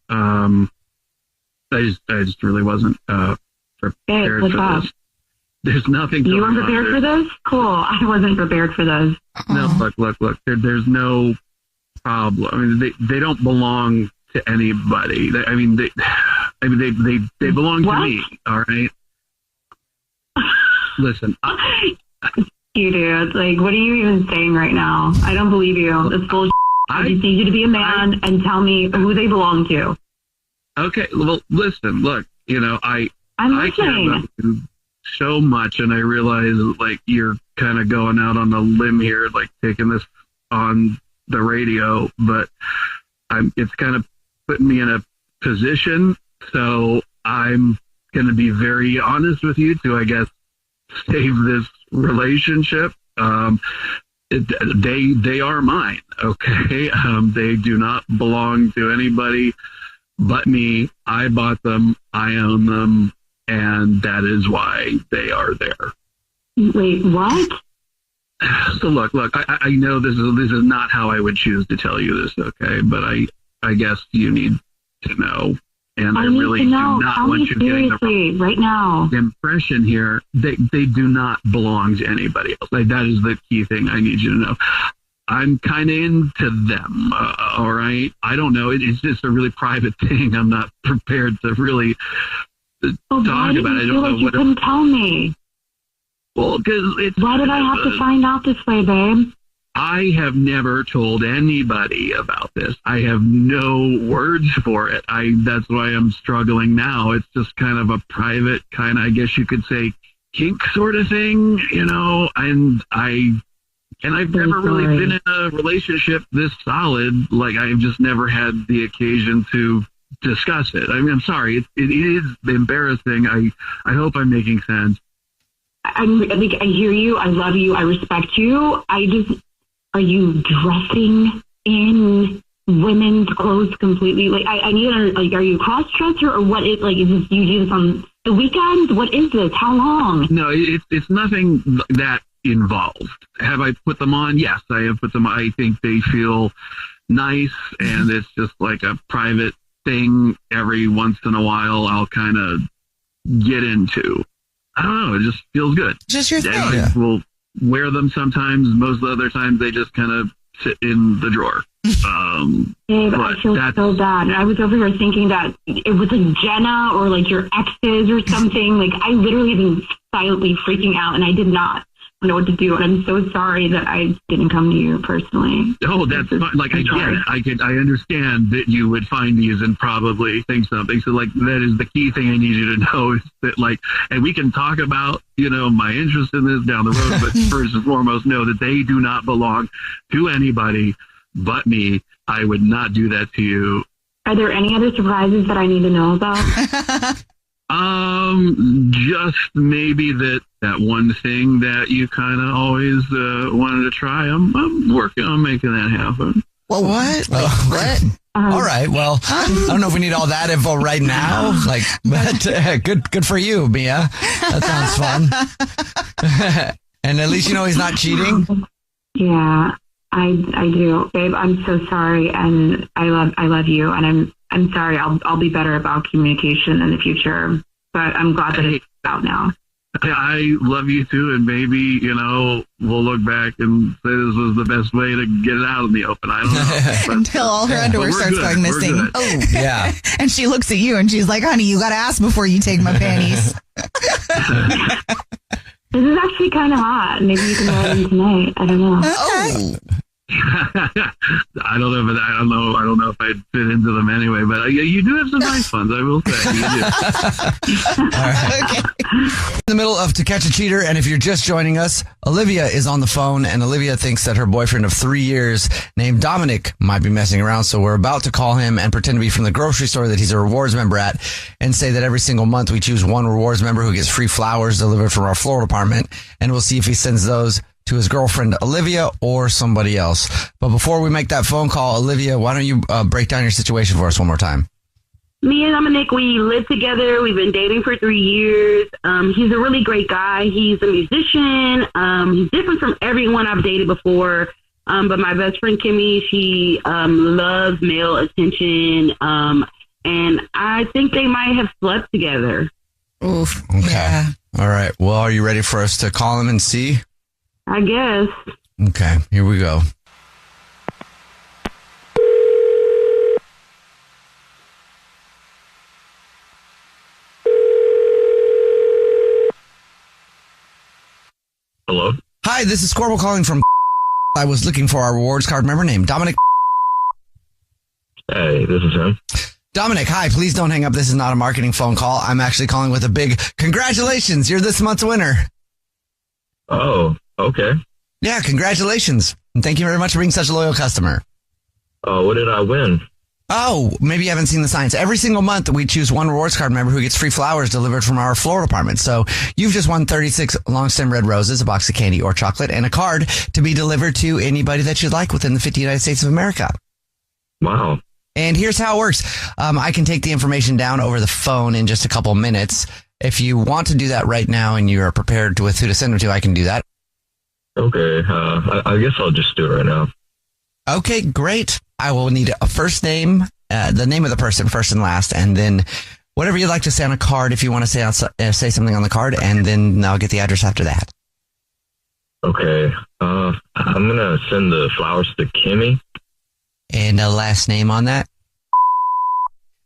I just really wasn't prepared what's for up? this. There's nothing You going weren't prepared on for this? Cool. I wasn't prepared for this. No, look. There's no problem. I mean, they don't belong to anybody. They belong to me. All right. Listen. You dude, like, what are you even saying right now? I don't believe you. It's bullshit. I just need you to be a man and tell me who they belong to. Okay, well, listen, look, I care about you so much, and I realize, like, you're kind of going out on a limb here, like, taking this on the radio, but it's kind of putting me in a position, so I'm going to be very honest with you to, I guess, save this relationship. They are mine, okay? They do not belong to anybody but me. I bought them, I own them, and that is why they are there. Wait, what? So look, I know this is not how I would choose to tell you this, okay? But I guess you need to know. And I really do not want you getting the right now impression here. They do not belong to anybody else. Like, that is the key thing I need you to know. I'm kind of into them, all right? I don't know. It's just a really private thing. I'm not prepared to really talk about it. I don't know what. You couldn't tell me. Well, because why did I have to find out this way, babe? I have never told anybody about this. I have no words for it. That's why I'm struggling now. It's just kind of a private kind of, I guess you could say, kink sort of thing, and I've never really been in a relationship this solid. Like, I've just never had the occasion to discuss it. I mean, I'm sorry. It is embarrassing. I hope I'm making sense. I hear you. I love you. I respect you. Are you dressing in women's clothes completely? Like, I need to, like, are you a cross-dresser or what is, like, is this, you do this on the weekends? What is this? How long? No, it's nothing that involved. Have I put them on? Yes, I have put them on. I think they feel nice, and it's just like a private thing every once in a while I'll kind of get into. I don't know. It just feels good. Just your thing. I will wear them sometimes. Most of the other times they just kind of sit in the drawer. Babe, I feel so bad. I was over here thinking that it was like Jenna or like your exes or something. Like I literally have been silently freaking out, and I did not know what to do. And I'm so sorry that I didn't come to you personally. Oh, that's fine. Like I understand that you would find these and probably think something. So like that is the key thing I need you to know is that like, and we can talk about, you know, my interest in this down the road, but first and foremost, know that they do not belong to anybody but me. I would not do that to you. Are there any other surprises that I need to know about? Just maybe that one thing that you kind of always wanted to try. I'm working on making that happen. Well, what? What? All right. Well, I don't know if we need all that info right now. Like, but good for you, Mia. That sounds fun. And at least you know he's not cheating. Yeah, I do, babe. I'm so sorry, and I love you, and I'm sorry. I'll be better about communication in the future, but I'm glad that it's out now. I love you too, and maybe, you know, we'll look back and say this was the best way to get it out in the open. I don't know. Until all her underwear starts going missing. Oh, yeah. And she looks at you and she's like, honey, you got to ask before you take my panties. This is actually kind of hot. Maybe you can wear them tonight. I don't know. Oh. I don't know if I'd fit into them anyway, but you do have some nice ones, I will say. You do. All right. Okay. In the middle of To Catch a Cheater, and if you're just joining us, Olivia is on the phone, and Olivia thinks that her boyfriend of 3 years named Dominic might be messing around, so we're about to call him and pretend to be from the grocery store that he's a rewards member at, and say that every single month we choose one rewards member who gets free flowers delivered from our floral department, and we'll see if he sends those to his girlfriend, Olivia, or somebody else. But before we make that phone call, Olivia, why don't you break down your situation for us one more time? Me and Dominic, we live together. We've been dating for 3 years. He's a really great guy. He's a musician. He's different from everyone I've dated before. But my best friend, Kimmy, she loves male attention. And I think they might have slept together. Oof. Okay. Yeah. All right. Well, are you ready for us to call him and see? I guess. Okay, here we go. Hello? Hi, this is Corbel calling from I was looking for our rewards card member named Dominic. Hey, this is him. Dominic, hi, please don't hang up. This is not a marketing phone call. I'm actually calling with a big congratulations. You're this month's winner. Oh, okay. Yeah, congratulations. And thank you very much for being such a loyal customer. Oh, what did I win? Oh, maybe you haven't seen the signs. Every single month, we choose one rewards card member who gets free flowers delivered from our floral department. So you've just won 36 long stem red roses, a box of candy or chocolate, and a card to be delivered to anybody that you'd like within the 50 United States of America. Wow. And here's how it works. I can take the information down over the phone in just a couple minutes. If you want to do that right now and you're prepared with who to send them to, I can do that. Okay. I guess I'll just do it right now. Okay, great. I will need a first name, the name of the person first and last, and then whatever you'd like to say on a card if you want to say something on the card, and then I'll get the address after that. Okay. I'm going to send the flowers to Kimmy. And a last name on that?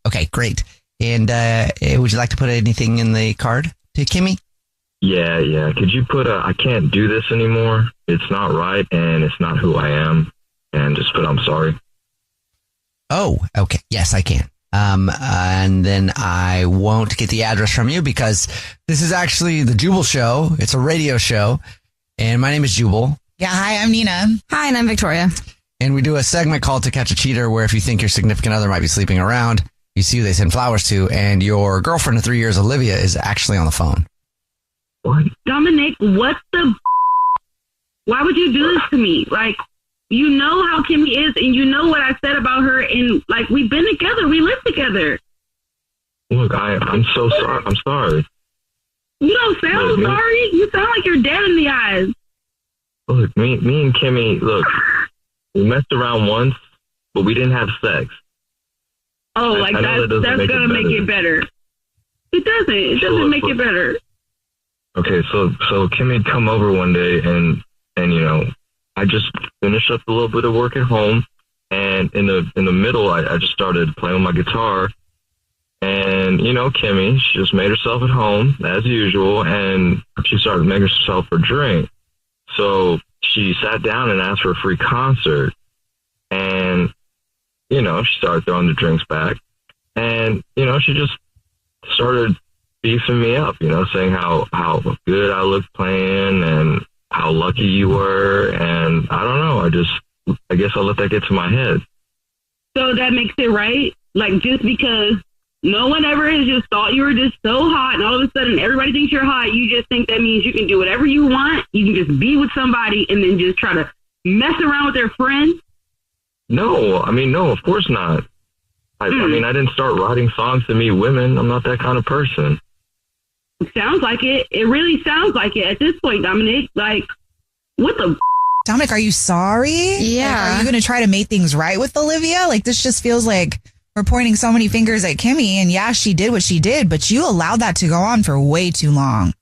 Okay, great. And would you like to put anything in the card to Kimmy? Yeah. Could you put I can't do this anymore. It's not right, and it's not who I am. And just put I'm sorry. Oh, okay. Yes, I can. And then I won't get the address from you because this is actually the Jubal Show. It's a radio show. And my name is Jubal. Yeah, hi, I'm Nina. Hi, and I'm Victoria. And we do a segment called To Catch a Cheater, where if you think your significant other might be sleeping around, you see who they send flowers to, and your girlfriend of 3 years, Olivia, is actually on the phone. What? Dominic, what the? Why would you do this to me? Like, you know how Kimmy is, and you know what I said about her, and like we've been together, we live together. Look, I'm so sorry. I'm sorry. You don't sound sorry. You sound like you're dead in the eyes. Look, me and Kimmy, look, we messed around once, but we didn't have sex. Oh, like that's gonna make it better. It doesn't. It doesn't make it better. Okay, so Kimmy come over one day and you know, I just finished up a little bit of work at home, and in the middle I just started playing with my guitar, and you know, Kimmy, she just made herself at home as usual, and she started making herself a drink. So she sat down and asked for a free concert, and you know, she started throwing the drinks back, and you know, she just started beefing me up, you know, saying how good I looked playing and how lucky you were. And I don't know. I guess I'll let that get to my head. So that makes it right? Like, just because no one ever has just thought you were just so hot and all of a sudden everybody thinks you're hot, you just think that means you can do whatever you want. You can just be with somebody and then just try to mess around with their friends? No, of course not. I mean, I didn't start writing songs to meet women. I'm not that kind of person. Sounds like it. It really sounds like it at this point, Dominic. Like, what the? Dominic, are you sorry? Yeah. Like, are you going to try to make things right with Olivia? Like, this just feels like we're pointing so many fingers at Kimmy. And yeah, she did what she did, but you allowed that to go on for way too long.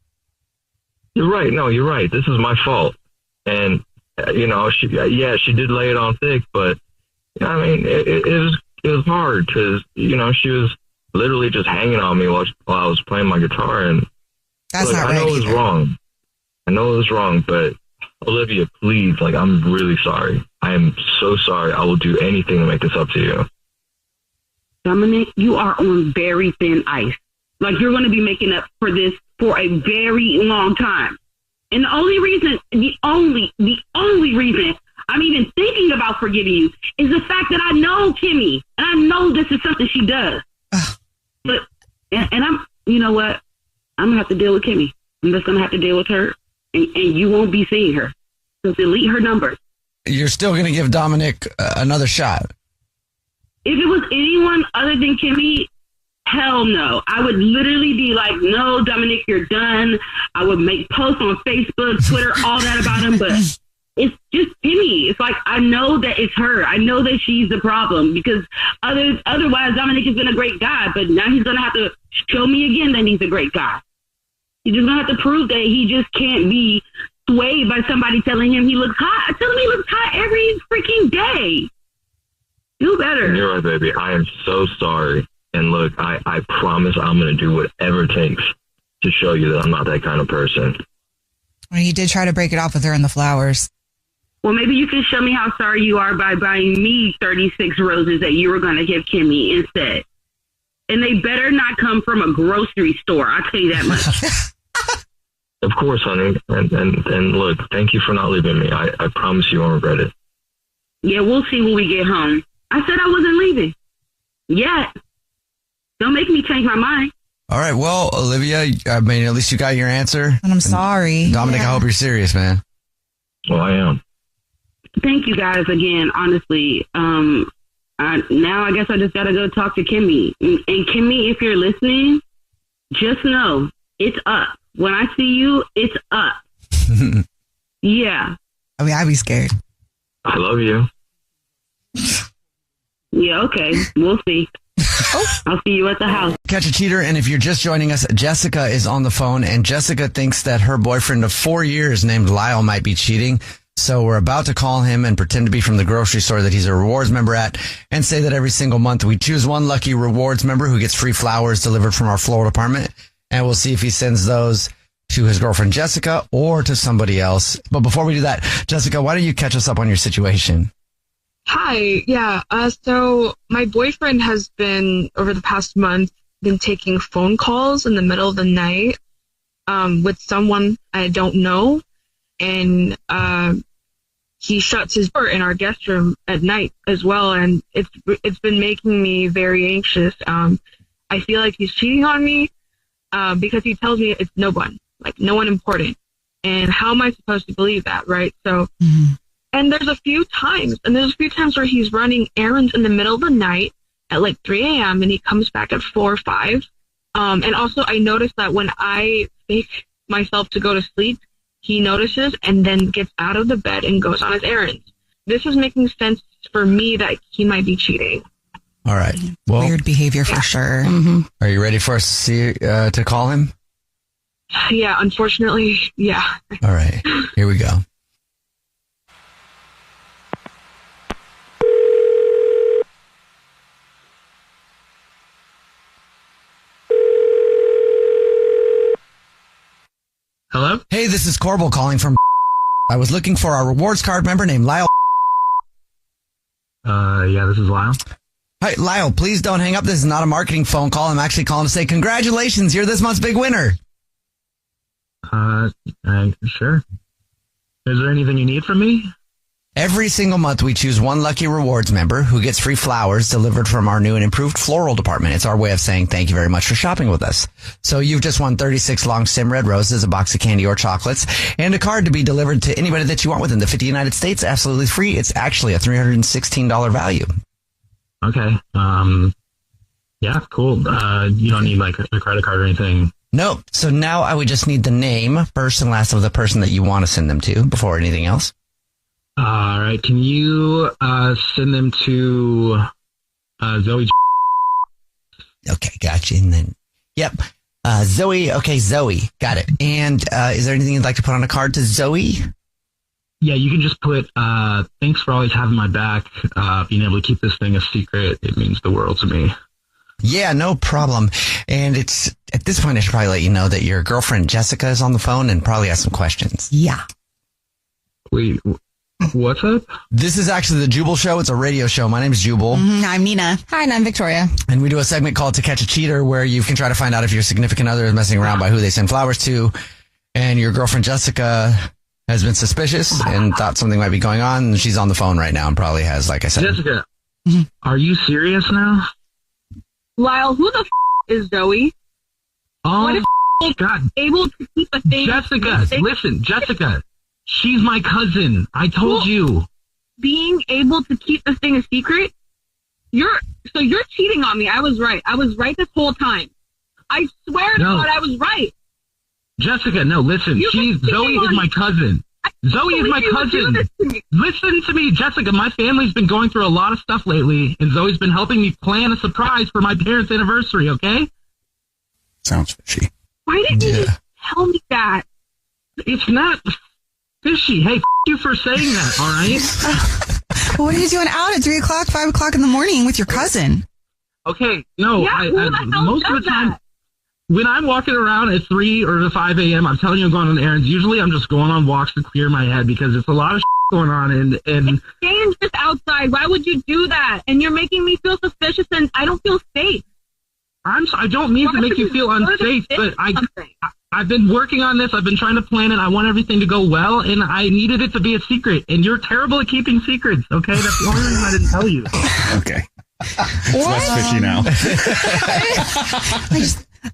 You're right. No, you're right. This is my fault. And, you know, she did lay it on thick, but I mean, it was hard because, you know, she was literally just hanging on me while I was playing my guitar, and that's not right. I know it was wrong. I know it was wrong, but Olivia, please, like, I'm really sorry. I am so sorry. I will do anything to make this up to you. Dominic, you are on very thin ice. Like, you're going to be making up for this for a very long time. And the only reason I'm even thinking about forgiving you is the fact that I know Kimmy, and I know this is something she does. But, and I'm, you know what? I'm going to have to deal with Kimmy. I'm just going to have to deal with her, and you won't be seeing her. So delete her number. You're still going to give Dominic another shot? If it was anyone other than Kimmy, hell no. I would literally be like, no, Dominic, you're done. I would make posts on Facebook, Twitter, all that about him, but it's just Kimmy. It's like, I know that it's her. I know that she's the problem, because otherwise Dominic has been a great guy, but now he's going to have to show me again that he's a great guy. He's just going to have to prove that he just can't be swayed by somebody telling him he looks hot. I tell him he looks hot every freaking day. Do better. You're right, baby. I am so sorry. And look, I promise I'm going to do whatever it takes to show you that I'm not that kind of person. Well, you did try to break it off with her in the flowers. Well, maybe you can show me how sorry you are by buying me 36 roses that you were going to give Kimmy instead. And they better not come from a grocery store. I'll tell you that much. Of course, honey. And look, thank you for not leaving me. I promise you won't regret it. Yeah, we'll see when we get home. I said I wasn't leaving. Yet. Don't make me change my mind. All right. Well, Olivia, I mean, at least you got your answer. And I'm sorry. Dominic, I hope you're serious, man. Well, I am. Thank you guys again, honestly. Now I guess I just got to go talk to Kimmy. And Kimmy, if you're listening, just know it's up. When I see you, it's up. Yeah. I mean, I'd be scared. I love you. Yeah, okay. We'll see. I'll see you at the house. Catch a Cheater, and if you're just joining us, Jessica is on the phone, and Jessica thinks that her boyfriend of 4 years named Lyle might be cheating. So we're about to call him and pretend to be from the grocery store that he's a rewards member at, and say that every single month we choose one lucky rewards member who gets free flowers delivered from our floral department, and we'll see if he sends those to his girlfriend Jessica or to somebody else. But before we do that, Jessica, why don't you catch us up on your situation? Hi. Yeah. So my boyfriend has been, over the past month, been taking phone calls in the middle of the night with someone I don't know. And he shuts his door in our guest room at night as well. And it's been making me very anxious. I feel like he's cheating on me because he tells me it's no one important. And how am I supposed to believe that, right? So... Mm-hmm. And there's a few times where he's running errands in the middle of the night at like 3 a.m. and he comes back at 4 or 5. And also I noticed that when I fake myself to go to sleep, he notices and then gets out of the bed and goes on his errands. This is making sense for me that he might be cheating. All right. Well, weird behavior for sure. Mm-hmm. Are you ready for us to call him? Yeah, unfortunately, yeah. All right, here we go. Hello? Hey, this is Corbel calling from. I was looking for our rewards card member named Lyle. Yeah, this is Lyle. Hi, Lyle, please don't hang up. This is not a marketing phone call. I'm actually calling to say congratulations. You're this month's big winner. Sure. Is there anything you need from me? Every single month, we choose one lucky rewards member who gets free flowers delivered from our new and improved floral department. It's our way of saying thank you very much for shopping with us. So you've just won 36 long stem red roses, a box of candy or chocolates, and a card to be delivered to anybody that you want within the 50 United States, absolutely free. It's actually a $316 value. Okay. Yeah, cool. You don't need like a credit card or anything. Nope. So now I would just need the name, first and last of the person that you want to send them to before anything else. All right. Can you send them to Zoe? Okay, gotcha. And then, yep. Zoe. Okay, Zoe. Got it. And is there anything you'd like to put on a card to Zoe? Yeah, you can just put, thanks for always having my back. Being able to keep this thing a secret, it means the world to me. Yeah, no problem. And it's at this point, I should probably let you know that your girlfriend Jessica is on the phone and probably has some questions. Yeah. Wait, what's up? This is actually the Jubal Show. It's a radio show. My name is Jubal. I'm Nina. Hi, and I'm Victoria. And we do a segment called To Catch a Cheater where you can try to find out if your significant other is messing around by who they send flowers to. And your girlfriend Jessica has been suspicious and thought something might be going on. And she's on the phone right now and probably has, like I said. Jessica, are you serious now? Lyle, who the is Zoe? Oh, what if God. Able to keep a thing? Jessica, listen, Jessica, she's my cousin. I told you. Being able to keep this thing a secret? You're cheating on me. I was right. I was right this whole time. I swear to God, I was right. Jessica, no, listen. Zoe is my cousin. Zoe is my cousin. Listen to me, Jessica. My family's been going through a lot of stuff lately, and Zoe's been helping me plan a surprise for my parents' anniversary, okay? Sounds fishy. Why didn't you just tell me that? It's not fishy. Hey, you for saying that, all right? What are you doing out at 3 o'clock, 5 o'clock in the morning with your cousin? Okay, no, Yeah, most of the time, when I'm walking around at 3 or 5 a.m., I'm telling you I'm going on errands. Usually I'm just going on walks to clear my head because it's a lot of going on. And it's dangerous outside. Why would you do that? And you're making me feel suspicious and I don't feel safe. I don't mean to make you feel unsafe, but I've been working on this. I've been trying to plan it. I want everything to go well, and I needed it to be a secret. And you're terrible at keeping secrets, okay? That's the only reason I didn't tell you. Okay. It's less fishy now.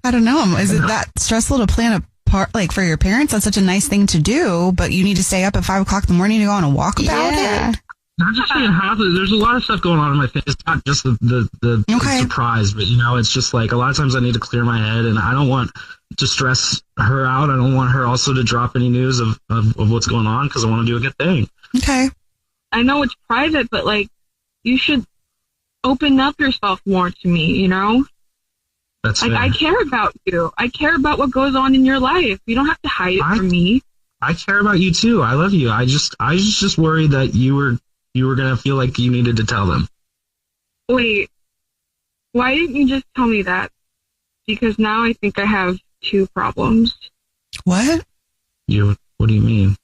I don't know. Is it that stressful to plan a part, like for your parents? That's such a nice thing to do, but you need to stay up at 5 o'clock in the morning to go on a walk about it? I'm just saying how there's a lot of stuff going on in my face. It's not just the surprise, but it's just like a lot of times I need to clear my head, and I don't want to stress her out. I don't want her also to drop any news of what's going on because I want to do a good thing. Okay. I know it's private, but like you should open up yourself more to me, you know? That's like fair. I care about you. I care about what goes on in your life. You don't have to hide it from me. I care about you too. I love you. I was just worried that you were gonna feel like you needed to tell them. Wait, why didn't you just tell me that? Because now I think I have two problems. What? What do you mean?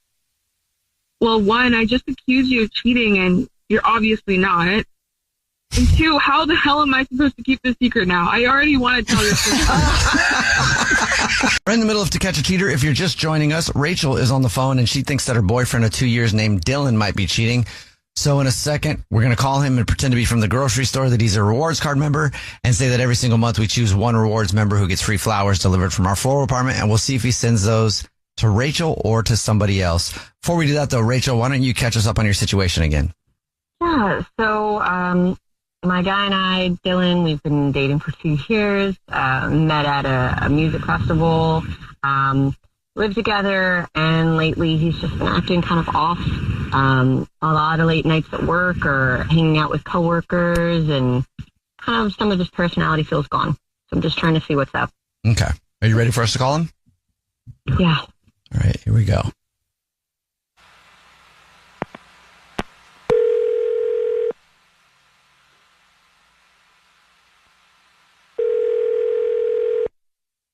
Well, one, I just accused you of cheating and you're obviously not. And two, how the hell am I supposed to keep this secret now? I already want to tell your sister. We're in the middle of To Catch a Cheater. If you're just joining us, Rachel is on the phone and she thinks that her boyfriend of 2 years named Dylan might be cheating. So in a second, we're going to call him and pretend to be from the grocery store, that he's a rewards card member, and say that every single month we choose one rewards member who gets free flowers delivered from our floral department, and we'll see if he sends those to Rachel or to somebody else. Before we do that, though, Rachel, why don't you catch us up on your situation again? Yeah, so my guy and I, Dylan, we've been dating for 2 years, met at a music festival, live together, and lately he's just been acting kind of off. A lot of late nights at work or hanging out with coworkers, and kind of some of his personality feels gone. So I'm just trying to see what's up. Okay. Are you ready for us to call him? Yeah. All right, here we go.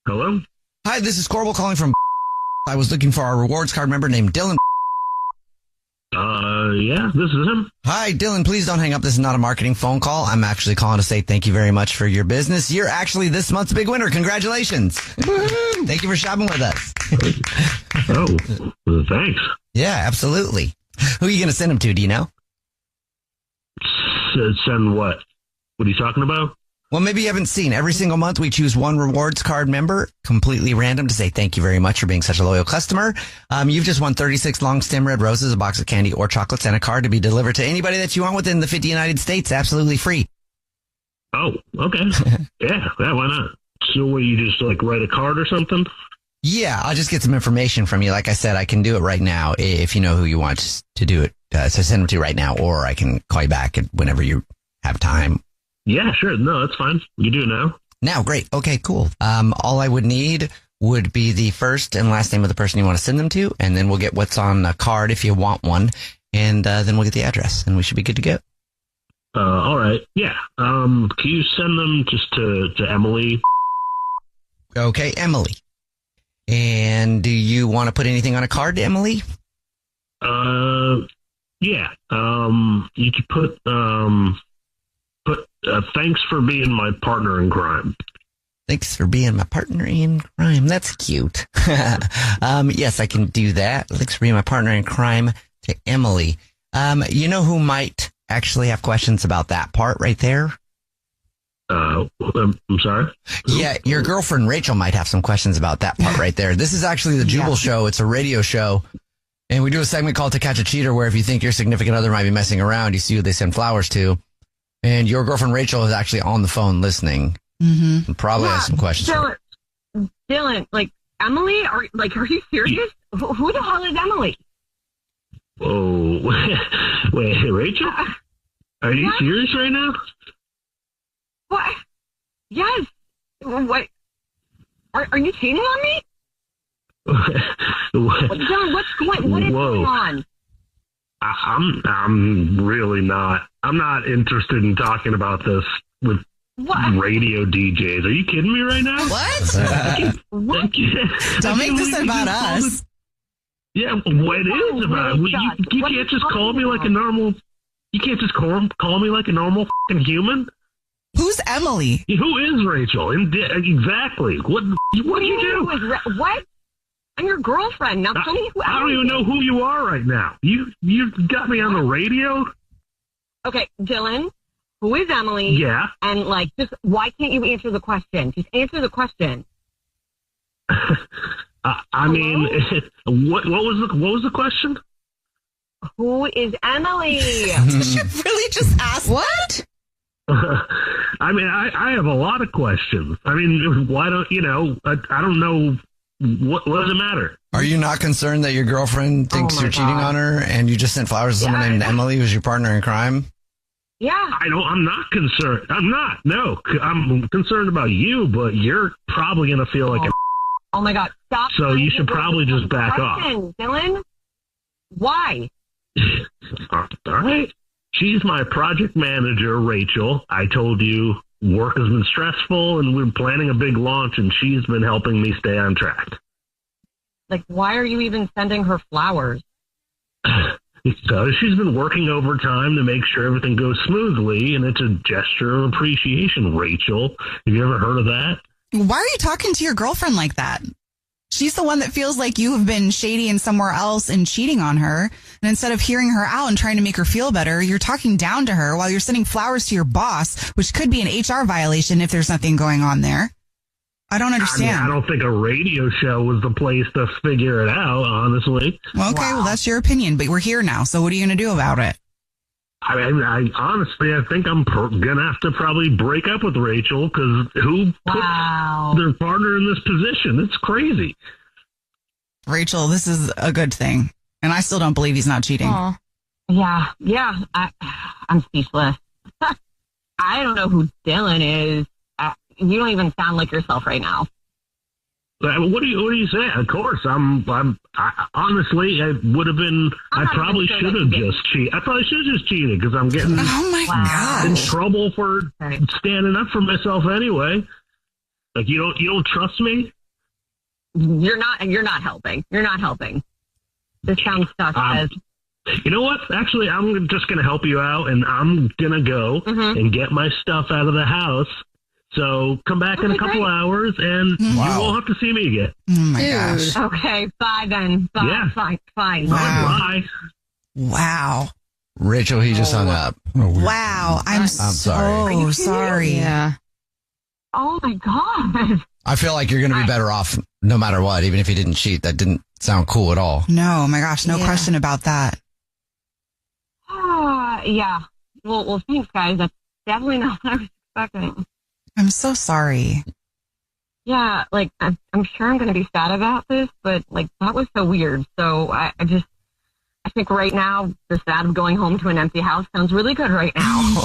Hello? Hi, this is Corbel calling from. I was looking for our rewards card member named Dylan. Yeah, this is him. Hi, Dylan. Please don't hang up. This is not a marketing phone call. I'm actually calling to say thank you very much for your business. You're actually this month's big winner. Congratulations. Thank you for shopping with us. Oh, well, thanks. Yeah, absolutely. Who are you going to send them to? Do you know? Send what? What are you talking about? Well, maybe you haven't seen. Every single month, we choose one rewards card member, completely random, to say thank you very much for being such a loyal customer. You've just won 36 long stem red roses, a box of candy or chocolates, and a card to be delivered to anybody that you want within the 50 United States, absolutely free. Oh, okay. yeah, why not? So what, you just like write a card or something? Yeah, I'll just get some information from you. Like I said, I can do it right now if you know who you want to do it. So send them to right now, or I can call you back whenever you have time. Yeah, sure. No, that's fine. You do it now. Now, great. Okay, cool. All I would need would be the first and last name of the person you want to send them to, and then we'll get what's on a card if you want one, and then we'll get the address, and we should be good to go. All right. Yeah. Can you send them just to Emily? Okay, Emily. And do you want to put anything on a card to Emily? Yeah. You could put thanks for being my partner in crime. Thanks for being my partner in crime. That's cute. Yes, I can do that. Thanks for being my partner in crime to Emily. You know who might actually have questions about that part right there? I'm sorry? Yeah, your girlfriend Rachel might have some questions about that part right there. This is actually the Jubal Show. It's a radio show. And we do a segment called To Catch a Cheater, where if you think your significant other might be messing around, you see who they send flowers to. And your girlfriend Rachel is actually on the phone listening. Mm-hmm. Probably has some questions. Dylan, like Emily, are you serious? Who the hell is Emily? Oh, wait, Rachel? Are you serious right now? What? Yes. What? Are you cheating on me? Dylan, what is going on? I'm really not. I'm not interested in talking about this with radio DJs. Are you kidding me right now? What? Don't make this about us. Yeah, what it is about? You can't just call me like a normal. You can't just call me like a normal fucking human. Who's Emily? Who is Rachel? Exactly. What do you do? What? I'm your girlfriend. Now tell me who I don't even know who you are right now. You got me on the radio? Okay, Dylan, who is Emily? Yeah. And just why can't you answer the question? Just answer the question. I mean, what was the question? Who is Emily? Did you really just ask what? I mean, I have a lot of questions. I mean, why don't I don't know. What does it matter? Are you not concerned that your girlfriend thinks you're cheating on her and you just sent flowers to someone named Emily who's your partner in crime? Yeah. I'm not concerned. I'm not. No. I'm concerned about you, but you're probably going to feel like a... Oh my God. Stop. So you should probably just back off. Dylan, why? All right. She's my project manager, Rachel. I told you work has been stressful and we're planning a big launch and she's been helping me stay on track. Why are you even sending her flowers? Because she's been working overtime to make sure everything goes smoothly, and it's a gesture of appreciation, Rachel. Have you ever heard of that? Why are you talking to your girlfriend like that? She's the one that feels like you have been shady and somewhere else and cheating on her. And instead of hearing her out and trying to make her feel better, you're talking down to her while you're sending flowers to your boss, which could be an HR violation if there's nothing going on there. I don't understand. I don't think a radio show was the place to figure it out, honestly. Well, okay, well, that's your opinion, but we're here now. So what are you going to do about it? I mean, I think I'm going to have to probably break up with Rachel because who put their partner in this position? It's crazy. Rachel, this is a good thing. And I still don't believe he's not cheating. Oh. Yeah. I'm speechless. I don't know who Dylan is. You don't even sound like yourself right now. What do you say? Of course, honestly, I would have been. I probably should have just cheated. I probably should have just cheated because I'm getting in trouble for standing up for myself anyway. Like you don't trust me. You're not helping. You're not helping. This sounds tough. You know what? Actually, I'm just going to help you out, and I'm going to go and get my stuff out of the house. So come back in a couple hours, and you won't have to see me again. Oh, my gosh. Okay, bye then. Bye. Yeah. Fine. Wow. Bye. Wow. Rachel, he just hung up. Wow. I'm so sorry. Yeah. Oh, my God. I feel like you're going to be better off no matter what, even if you didn't cheat. That didn't sound cool at all. No, my gosh. No question about that. Yeah. Well, thanks, guys. That's definitely not what I was expecting. I'm so sorry. Yeah, like, I'm sure I'm going to be sad about this, but, like, that was so weird. So I think right now, the sad of going home to an empty house sounds really good right now.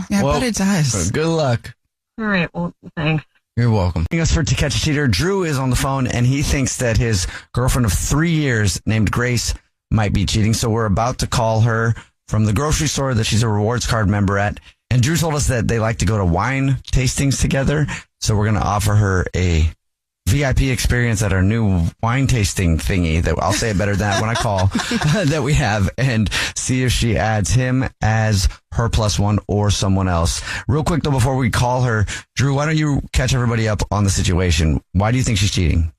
Yeah, I bet it does. Good luck. All right, well, thanks. You're welcome. Joining us for To Catch a Cheater, Drew is on the phone, and he thinks that his girlfriend of 3 years named Grace might be cheating. So we're about to call her from the grocery store that she's a rewards card member at. And Drew told us that they like to go to wine tastings together. So we're going to offer her a VIP experience at our new wine tasting thingy that I'll say it better than that when I call that we have, and see if she adds him as her +1 or someone else. Real quick though, before we call her, Drew, why don't you catch everybody up on the situation? Why do you think she's cheating?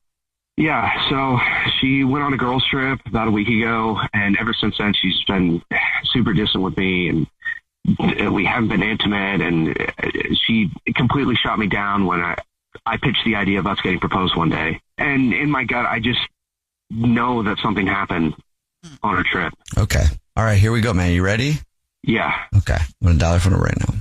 Yeah, so she went on a girls trip about a week ago, and ever since then she's been super distant with me, and we haven't been intimate, and she completely shot me down when I pitched the idea of us getting proposed one day. And in my gut, I just know that something happened on her trip. Okay. All right, here we go, man. You ready? Yeah. Okay. I'm going to dial her phone right now.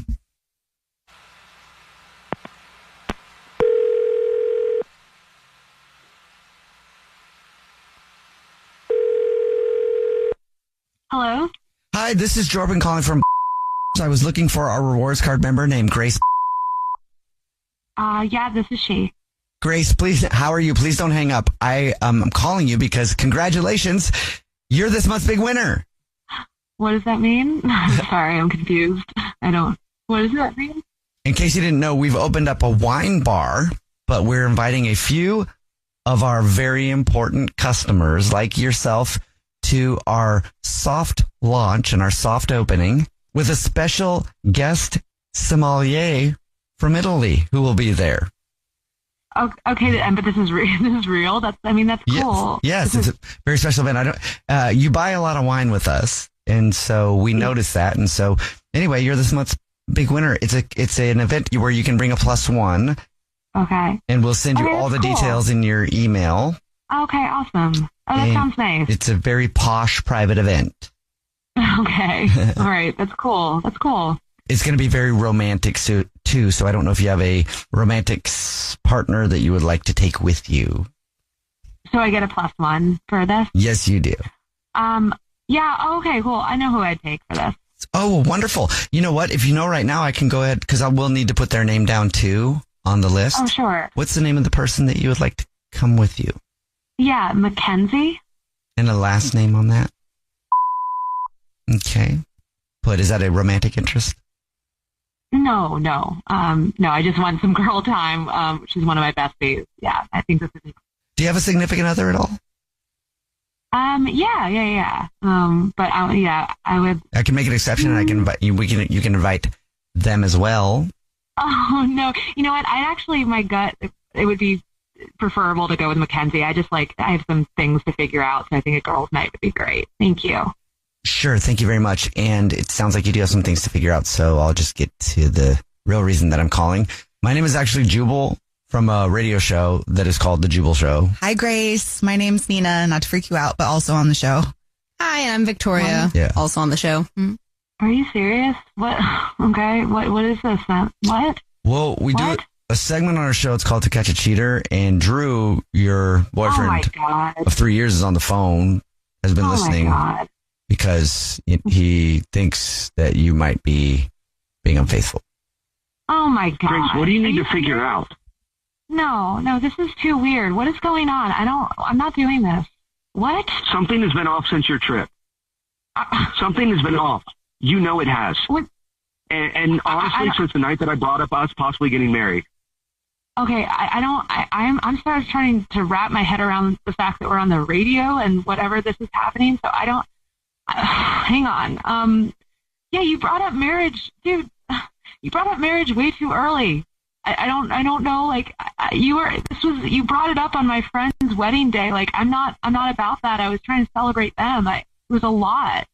Hello? Hi, this is Jordan calling from I was looking for our rewards card member named Grace. Yeah, this is she. Grace, please, how are you? Please don't hang up. I'm calling you because congratulations, you're this month's big winner. What does that mean? Sorry, I'm confused. What does that mean? In case you didn't know, we've opened up a wine bar, but we're inviting a few of our very important customers like yourself to our soft launch and our soft opening with a special guest sommelier from Italy who will be there. Okay, but this is real. That's cool. Yes, it's a very special event. You buy a lot of wine with us, and so we noticed that. And so anyway, you're this month's big winner. It's an event where you can bring a +1. Okay. And we'll send you all the details in your email. Okay, awesome. Oh, that sounds nice. It's a very posh private event. Okay. All right. That's cool. It's going to be very romantic too. So I don't know if you have a romantic partner that you would like to take with you. So I get a +1 for this? Yes, you do. Yeah. Okay, cool. I know who I'd take for this. Oh, wonderful. You know what? If you know right now, I can go ahead because I will need to put their name down too on the list. Oh, sure. What's the name of the person that you would like to come with you? Yeah, Mackenzie. And a last name on that? Okay. But is that a romantic interest? No. No, I just want some girl time. She's one of my besties. Yeah, I think this is. Do you have a significant other at all? Yeah. But I would. I can make an exception, and I can invite you. You can invite them as well. Oh no! You know what? My gut, it would be preferable to go with Mackenzie. I have some things to figure out, so I think a girls' night would be great. Thank you. Sure, thank you very much. And it sounds like you do have some things to figure out, so I'll just get to the real reason that I'm calling. My name is actually Jubal from a radio show that is called The Jubal Show. Hi, Grace. My name's Nina, not to freak you out, but also on the show. Hi, I'm Victoria, also on the show. Are you serious? What? Okay, what is this? What? Well, we do a segment on our show. It's called To Catch a Cheater, and Drew, your boyfriend of 3 years, is on the phone, has been listening. Because he thinks that you might be being unfaithful. Oh, my God. Grace, what do you need to figure out? No, this is too weird. What is going on? I'm not doing this. What? Something has been off since your trip. Something has been off. You know it has. What? And honestly, since the night that I brought up us possibly getting married. Okay, I'm sort of trying to wrap my head around the fact that we're on the radio and whatever this is happening. So hang on. Yeah, you brought up marriage, dude. You brought up marriage way too early. I don't know. Like you brought it up on my friend's wedding day. Like I'm not about that. I was trying to celebrate them. It was a lot.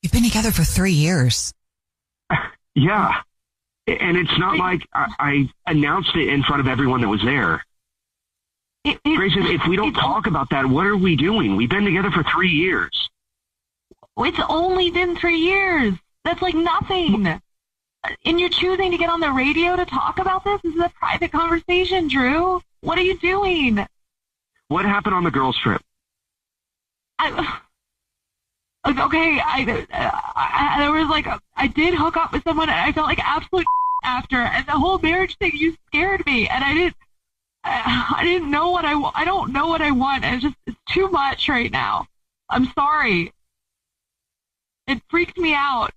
You've been together for 3 years. Yeah. And it's not like I announced it in front of everyone that was there. Grayson, if we don't talk about that, what are we doing? We've been together for 3 years. It's only been 3 years. That's like nothing. And you're choosing to get on the radio to talk about this? This is a private conversation, Drew. What are you doing? What happened on the girls' trip? Okay, there was like, I did hook up with someone and I felt like absolute after, and the whole marriage thing, you scared me, and I didn't know what I don't know what I want, and it's too much right now. I'm sorry. It freaked me out,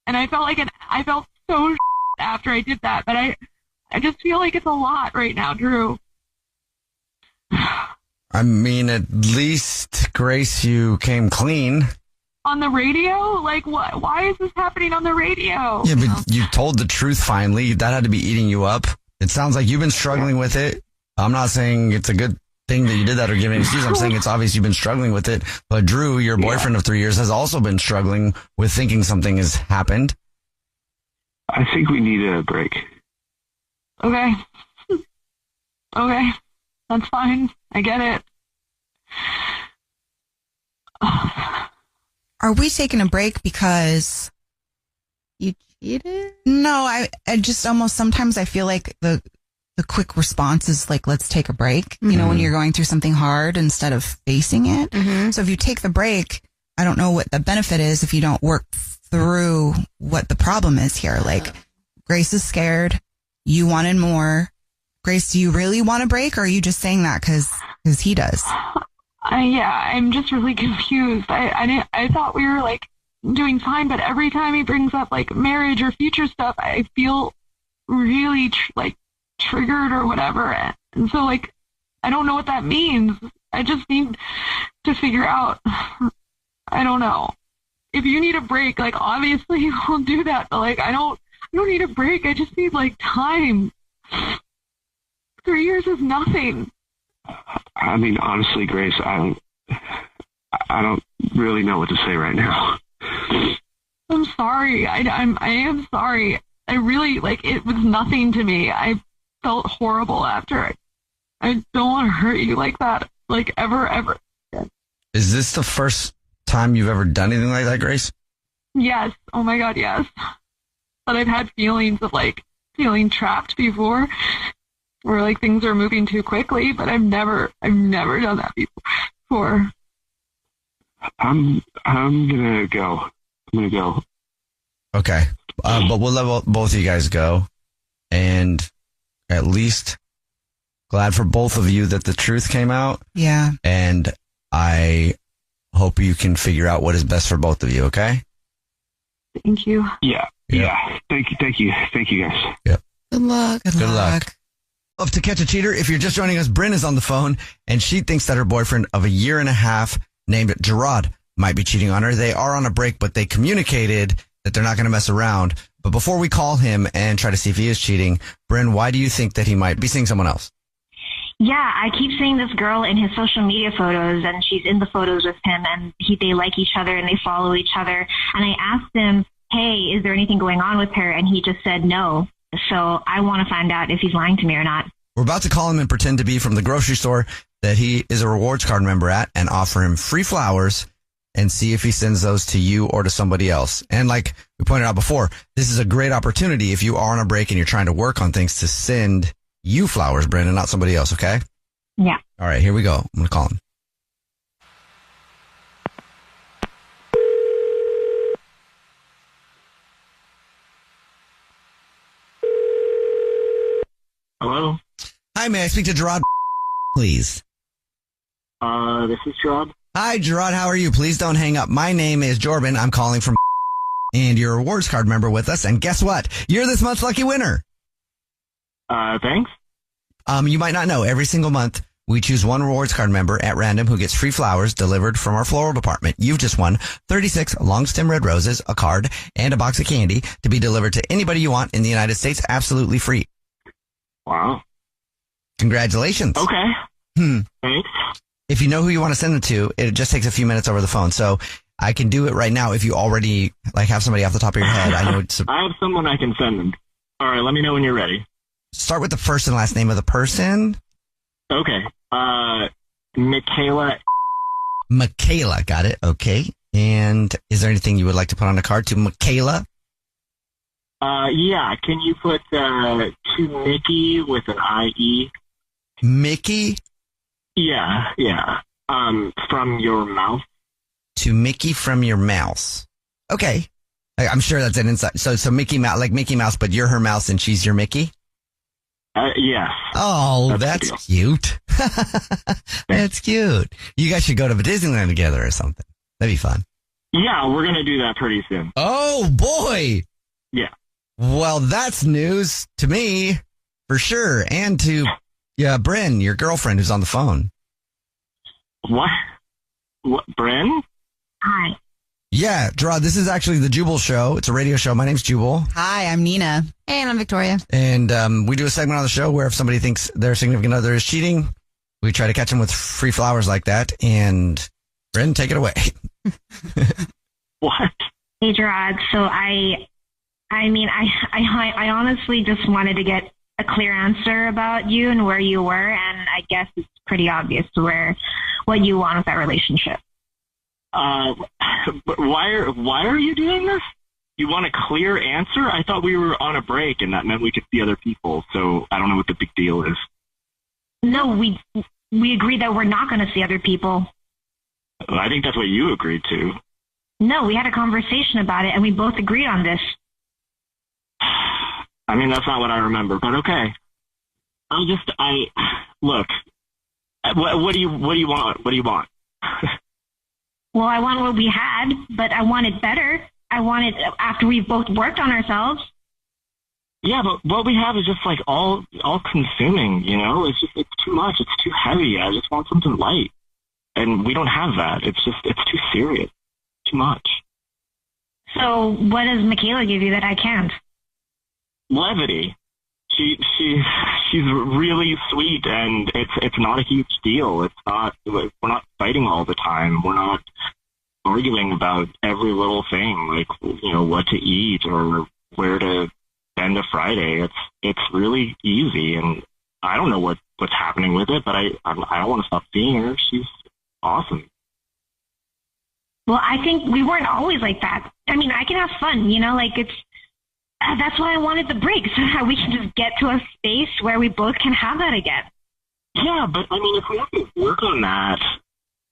and I felt so after I did that, but I just feel like it's a lot right now, Drew. I mean, at least, Grace, you came clean. On the radio? Like, what? Why is this happening on the radio? Yeah, but you told the truth finally. That had to be eating you up. It sounds like you've been struggling with it. I'm not saying it's a good thing that you did that or giving an excuse. I'm saying it's obvious you've been struggling with it. But Drew, your boyfriend of 3 years, has also been struggling with thinking something has happened. I think we need a break. Okay. Okay. That's fine. I get it. Are we taking a break because you cheated? No, I just almost sometimes I feel like the quick response is like, let's take a break, you know, when you're going through something hard instead of facing it. So if you take the break, I don't know what the benefit is if you don't work through what the problem is here. Like, Grace is scared. You wanted more. Grace, do you really want a break, or are you just saying that because he does? Yeah, I'm just really confused. I thought we were like doing fine, but every time he brings up like marriage or future stuff, I feel really triggered or whatever. And so like, I don't know what that means. I just need to figure out. I don't know. If you need a break, like obviously we'll do that, but like I don't need a break. I just need like time. 3 years is nothing. I mean, honestly, Grace, I don't really know what to say right now. I'm sorry. I am sorry. I really, it was nothing to me. I felt horrible after. I don't want to hurt you like that, ever. Is this the first time you've ever done anything like that, Grace? Yes. Oh my God, yes. But I've had feelings of feeling trapped before, where things are moving too quickly, but I've never done that before. I'm gonna go. Okay. But we'll let both of you guys go. And at least glad for both of you that the truth came out. Yeah. And I hope you can figure out what is best for both of you, okay? Thank you. Yeah. Thank you guys. Yep. Good luck. Good luck. Of To Catch a Cheater. If you're just joining us, Bryn is on the phone, and she thinks that her boyfriend of a year and a half named Gerard might be cheating on her. They are on a break, but they communicated that they're not going to mess around. But before we call him and try to see if he is cheating, Bryn, why do you think that he might be seeing someone else? Yeah, I keep seeing this girl in his social media photos, and she's in the photos with him, and they like each other and they follow each other. And I asked him, hey, is there anything going on with her? And he just said no. So I want to find out if he's lying to me or not. We're about to call him and pretend to be from the grocery store that he is a rewards card member at and offer him free flowers and see if he sends those to you or to somebody else. And like we pointed out before, this is a great opportunity if you are on a break and you're trying to work on things to send you flowers, Brandon, not somebody else, okay? Yeah. All right, here we go. I'm going to call him. Hello? Hi, Hi, may I speak to Gerard, please? This is Gerard. Hi, Gerard. How are you? Please don't hang up. My name is Jordan. I'm calling from and you're a rewards card member with us. And guess what? You're this month's lucky winner. Thanks. You might not know, every single month we choose one rewards card member at random who gets free flowers delivered from our floral department. You've just won 36 long stem red roses, a card, and a box of candy to be delivered to anybody you want in the United States, absolutely free. Wow. Congratulations. Okay. Thanks. If you know who you want to send it to, it just takes a few minutes over the phone. So I can do it right now if you already have somebody off the top of your head. I know I have someone I can send them. All right, let me know when you're ready. Start with the first and last name of the person. Okay. Michaela. Michaela, got it. Okay. And is there anything you would like to put on the card to Michaela? Yeah. Can you put to Mickey with an IE? Mickey? Yeah. From your mouth. To Mickey from your mouse. Okay. I'm sure that's an inside. So Mickey Mouse, like Mickey Mouse, but you're her mouse and she's your Mickey? Yes. Oh, that's cute. That's cute. You guys should go to Disneyland together or something. That'd be fun. Yeah, we're going to do that pretty soon. Oh, boy. Yeah. Well, that's news to me, for sure. And to Bryn, your girlfriend who's on the phone. What, Bryn? Hi. Yeah, Gerard, this is actually the Jubal Show. It's a radio show. My name's Jubal. Hi, I'm Nina. Hey, and I'm Victoria. And we do a segment on the show where if somebody thinks their significant other is cheating, we try to catch them with free flowers like that. And Bryn, take it away. What? Hey, Gerard. So I honestly just wanted to get a clear answer about you and where you were, and I guess it's pretty obvious what you want with that relationship. But why are you doing this? You want a clear answer? I thought we were on a break and that meant we could see other people. So I don't know what the big deal is. No, we agreed that we're not going to see other people. I think that's what you agreed to. No, we had a conversation about it and we both agreed on this. I mean, that's not what I remember, but okay. Look, what do you want? What do you want? Well, I want what we had, but I want it better. I want it after we've both worked on ourselves. Yeah, but what we have is just like all consuming, you know? It's too much. It's too heavy. I just want something light. And we don't have that. It's too serious. Too much. So what does Michaela give you that I can't? Levity. She's really sweet, and it's not a huge deal. It's not, we're not fighting all the time. We're not arguing about every little thing, like, you know, what to eat or where to spend a Friday. It's really easy, and I don't know what's happening with it, but I don't want to stop seeing her. She's awesome. Well, I think we weren't always like that. I mean, I can have fun, you know, like that's why I wanted the break, so that we can just get to a space where we both can have that again. Yeah, but I mean, if we have to work on that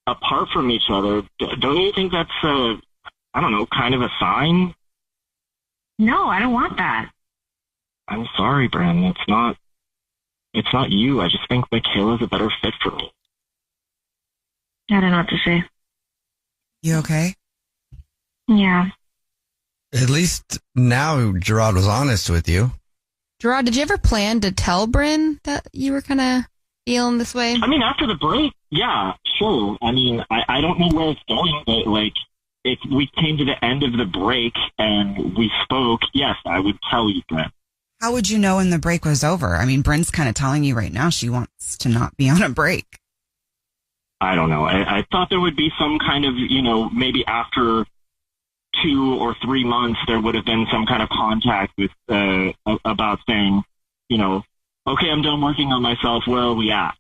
apart from each other, don't you think that's kind of a sign? No, I don't want that. I'm sorry, Brandon. It's not you. I just think Michaela's a better fit for me. I don't know what to say. You okay? Yeah. At least now Gerard was honest with you. Gerard, did you ever plan to tell Bryn that you were kind of feeling this way? I mean, after the break, yeah, sure. I mean, I don't know where it's going, but like, if we came to the end of the break and we spoke, yes, I would tell you, Bryn. How would you know when the break was over? I mean, Bryn's kind of telling you right now she wants to not be on a break. I don't know. I thought there would be some kind of, you know, maybe after 2 or 3 months, there would have been some kind of contact with about saying, you know, okay, I'm done working on myself. Where are we at?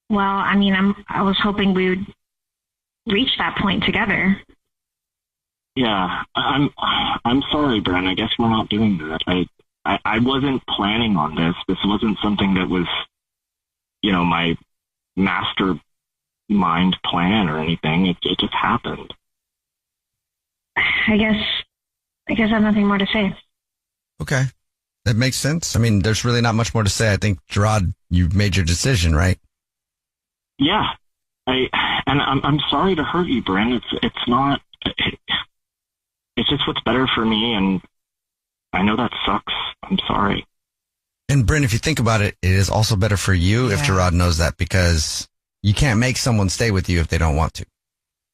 Well, I mean, I was hoping we would reach that point together. Yeah, I'm sorry, Bryn. I guess we're not doing that. I wasn't planning on this. This wasn't something that was, you know, my master mind plan or anything. It just happened. I guess I have nothing more to say. Okay. That makes sense. I mean, there's really not much more to say. I think, Gerard, you've made your decision, right? Yeah. I'm sorry to hurt you, Bryn. It's not. It's just what's better for me, and I know that sucks. I'm sorry. And Bryn, if you think about it, it is also better for you if Gerard knows that, because you can't make someone stay with you if they don't want to.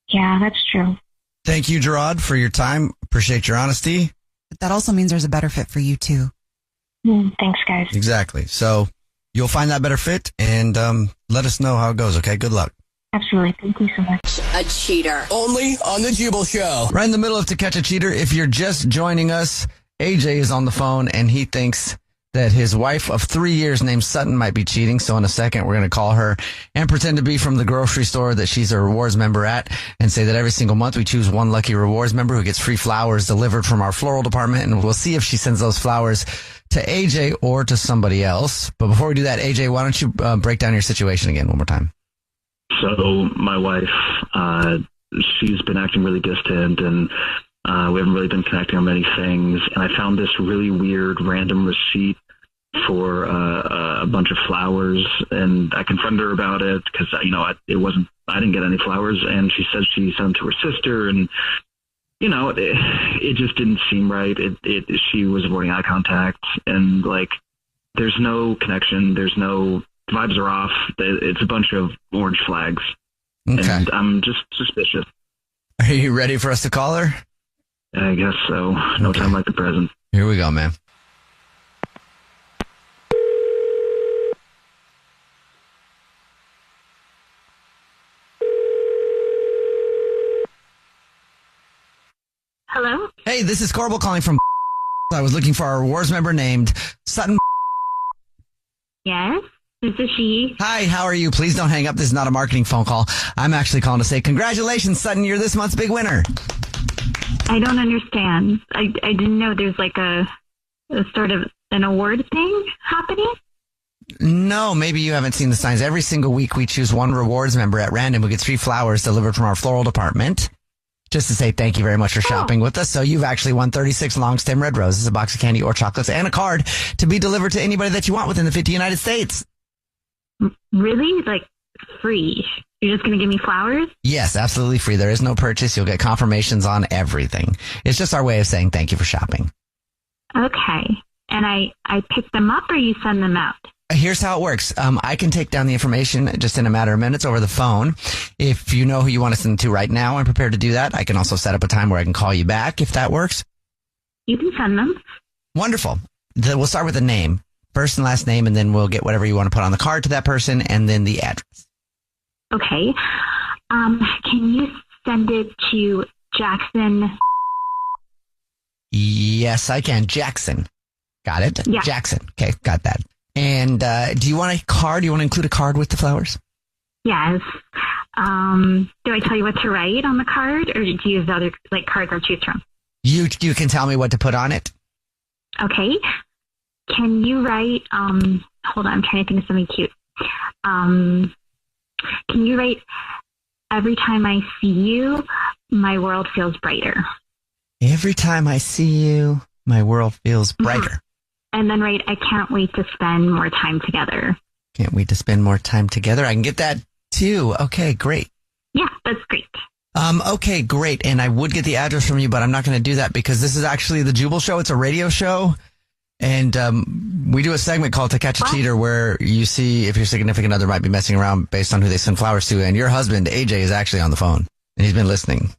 Yeah, that's true. Thank you, Gerard, for your time. Appreciate your honesty. But that also means there's a better fit for you, too. Thanks, guys. Exactly. So you'll find that better fit, and let us know how it goes, okay? Good luck. Absolutely. Thank you so much. A cheater. Only on the Jubal Show. Right in the middle of To Catch a Cheater. If you're just joining us, AJ is on the phone, and he thinks that his wife of 3 years named Sutton might be cheating. So in a second, we're going to call her and pretend to be from the grocery store that she's a rewards member at, and say that every single month we choose one lucky rewards member who gets free flowers delivered from our floral department. And we'll see if she sends those flowers to AJ or to somebody else. But before we do that, AJ, why don't you break down your situation again one more time? So my wife, she's been acting really distant, and we haven't really been connecting on many things. And I found this really weird random receipt for a bunch of flowers, and I confronted her about it because I didn't get any flowers, and she said she sent them to her sister, and it just didn't seem right. She was avoiding eye contact, and there's no connection. There's no vibes are off. It's a bunch of orange flags, and I'm just suspicious. Are you ready for us to call her? I guess so. No time like the present. Here we go, man. Hello? Hey, this is Corbel calling from. I was looking for a rewards member named Sutton. Yes, this is she. Hi, how are you? Please don't hang up. This is not a marketing phone call. I'm actually calling to say congratulations, Sutton. You're this month's big winner. I don't understand. I didn't know there's a sort of an award thing happening. No, maybe you haven't seen the signs. Every single week we choose one rewards member at random who gets free flowers delivered from our floral department, just to say thank you very much for shopping with us. So you've actually won 36 long stem red roses, a box of candy or chocolates, and a card to be delivered to anybody that you want within the 50 United States. Really? Free? You're just going to give me flowers? Yes, absolutely free. There is no purchase. You'll get confirmations on everything. It's just our way of saying thank you for shopping. Okay. And I pick them up, or you send them out? Here's how it works. I can take down the information just in a matter of minutes over the phone. If you know who you want to send to right now, I'm prepared to do that. I can also set up a time where I can call you back if that works. You can send them. Wonderful. We'll start with the name, first and last name, and then we'll get whatever you want to put on the card to that person, and then the address. Okay. Can you send it to Jackson? Yes, I can. Jackson. Got it? Yeah. Jackson. Okay, got that. And do you want a card? Do you want to include a card with the flowers? Yes. Do I tell you what to write on the card, or do you use other cards I choose from? You can tell me what to put on it. Okay. Can you write? Hold on, I'm trying to think of something cute. Can you write, every time I see you, my world feels brighter? Every time I see you, my world feels brighter. And then write, I can't wait to spend more time together. Can't wait to spend more time together. I can get that too. Okay, great. Yeah, that's great. Okay, great. And I would get the address from you, but I'm not going to do that because this is actually the Jubal Show. It's a radio show. And we do a segment called To Catch a Cheater where you see if your significant other might be messing around based on who they send flowers to. And your husband, AJ, is actually on the phone. And he's been listening.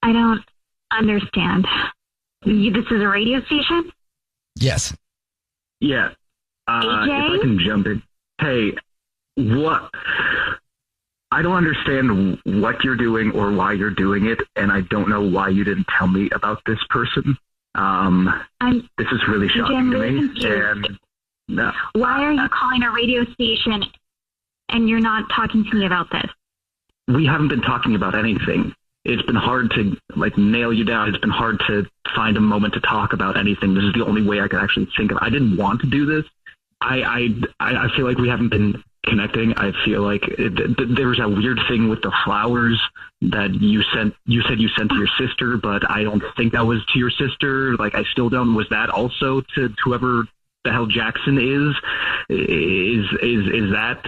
I don't understand. This is a radio station? Yes. Yeah. AJ? If I can jump in. Hey, what? I don't understand what you're doing or why you're doing it, and I don't know why you didn't tell me about this person. This is really shocking to me. And no. Why are you calling a radio station and you're not talking to me about this? We haven't been talking about anything. It's been hard to nail you down. It's been hard to find a moment to talk about anything. This is the only way I could actually think of. I didn't want to do this. I feel like we haven't been connecting. I feel like there was that weird thing with the flowers that you said you sent to your sister, but I don't think that was to your sister. Like, I still don't. Was that also to whoever the hell Jackson is? Is that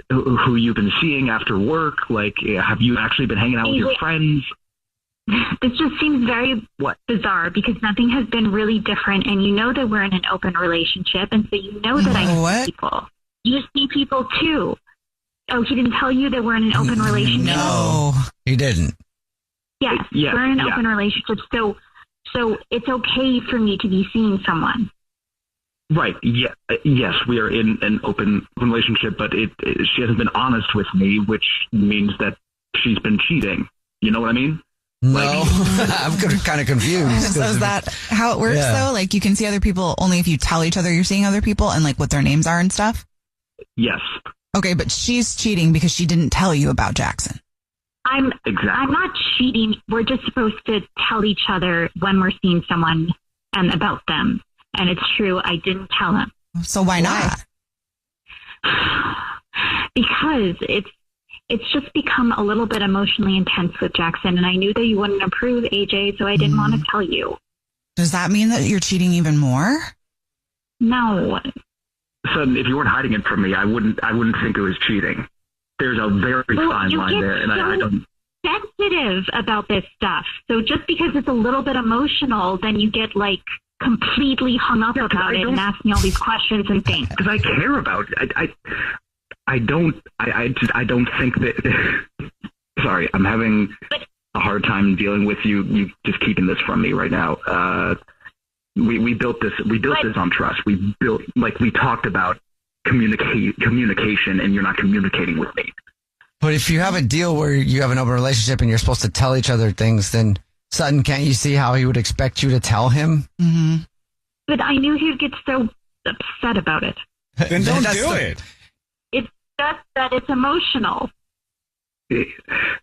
who you've been seeing after work? Like, have you actually been hanging out with your friends? This just seems very bizarre because nothing has been really different, and you know that we're in an open relationship, and so you know that I see people. You see people too. Oh, he didn't tell you that we're in an open relationship? No, he didn't. Yes, we're in an open relationship, so it's okay for me to be seeing someone. Right. Yeah. Yes, we are in an open relationship, but she hasn't been honest with me, which means that she's been cheating. You know what I mean? No, I'm kind of confused. So is that how it works though? Like, you can see other people only if you tell each other you're seeing other people and like what their names are and stuff? Yes. Okay, but she's cheating because she didn't tell you about Jackson. I'm not cheating. We're just supposed to tell each other when we're seeing someone and about them. And it's true, I didn't tell him. So why not? Because it's just become a little bit emotionally intense with Jackson, and I knew that you wouldn't approve, AJ, so I didn't want to tell you. Does that mean that you're cheating even more? No. So if you weren't hiding it from me, I wouldn't think it was cheating. There's a very fine line there, and I don't. Sensitive about this stuff. So just because it's a little bit emotional, then you get like completely hung up about it and ask me all these questions and things. Because I care about it. I don't think that. Sorry, I'm having a hard time dealing with you just keeping this from me right now. We built this on trust. We talked about communication, and you're not communicating with me. But if you have a deal where you have an open relationship and you're supposed to tell each other things, then Sutton, can't you see how he would expect you to tell him? Mm-hmm. But I knew he'd get so upset about it. Then don't do it. It's just that it's emotional. Yeah,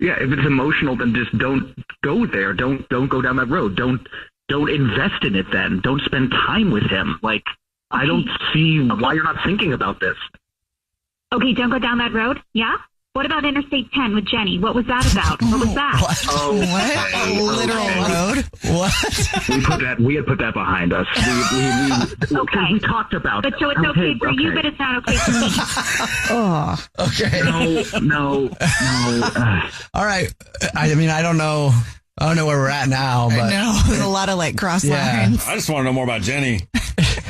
if it's emotional, then just don't go there. Don't go down that road. Don't invest in it then. Don't spend time with him. Like, I don't see why you're not thinking about this. Okay, don't go down that road? Yeah? What about Interstate 10 with Jenny? What was that about? What was that? What? Literal road? What? We had put that behind us. We talked about it. But so it's okay for you, but it's not okay for me. Oh. Okay. No. All right. I mean, I don't know where we're at now, but no, there's a lot of like cross lines. I just want to know more about Jenny.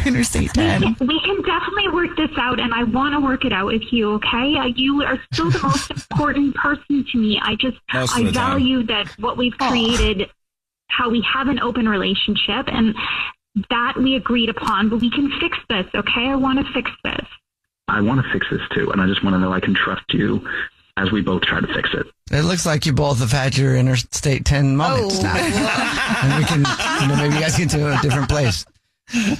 Interstate 10. We can definitely work this out, and I want to work it out with you, okay? You are still the most important person to me. I value that what we've created, how we have an open relationship, and that we agreed upon, but we can fix this, okay? I want to fix this. I want to fix this too, and I just want to know I can trust you as we both try to fix it. It looks like you both have had your Interstate 10 moments now. And we can, maybe you guys get to a different place. A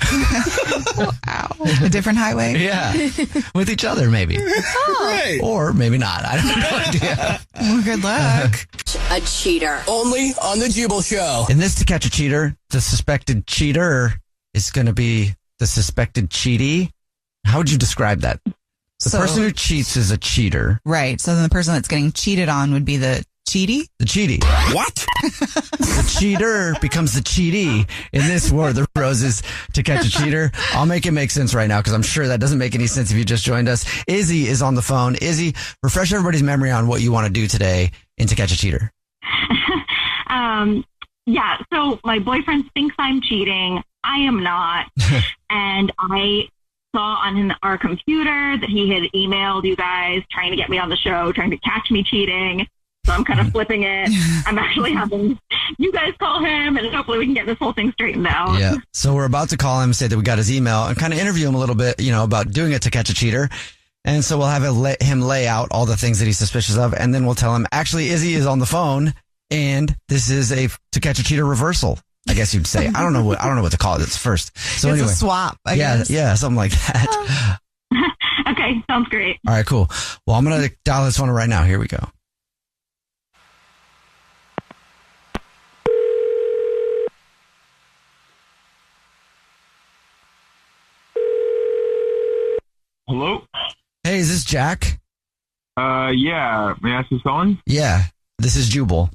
different highway? Yeah. With each other, maybe. Right. Or maybe not. I have no idea. Well, good luck. A cheater. Only on the Jubal Show. In this To Catch a Cheater, the suspected cheater is going to be the suspected cheatee. How would you describe that? The person who cheats is a cheater. Right. So then the person that's getting cheated on would be the cheatie? The cheatie. What? The cheater becomes the cheatee in this War of the Roses To Catch a Cheater. I'll make it make sense right now because I'm sure that doesn't make any sense if you just joined us. Izzy is on the phone. Izzy, refresh everybody's memory on what you want to do today in To Catch a Cheater. Yeah, so my boyfriend thinks I'm cheating. I am not. And I saw on our computer that he had emailed you guys trying to get me on the show, trying to catch me cheating. So I'm kind of flipping it. I'm actually having you guys call him, and hopefully we can get this whole thing straightened out. Yeah. So we're about to call him, say that we got his email, and kind of interview him a little bit, about doing it To Catch a Cheater. And so we'll have him lay out all the things that he's suspicious of, and then we'll tell him, actually, Izzy is on the phone, and this is a To Catch a Cheater reversal, I guess you'd say. I don't know what to call it. It's first. So it's anyway, a swap, I guess. Yeah, something like that. Okay, sounds great. All right, cool. Well, I'm going to dial this phone right now. Here we go. Hello? Hey, is this Jack? Yeah. May I ask who's calling? Yeah, this is Jubal.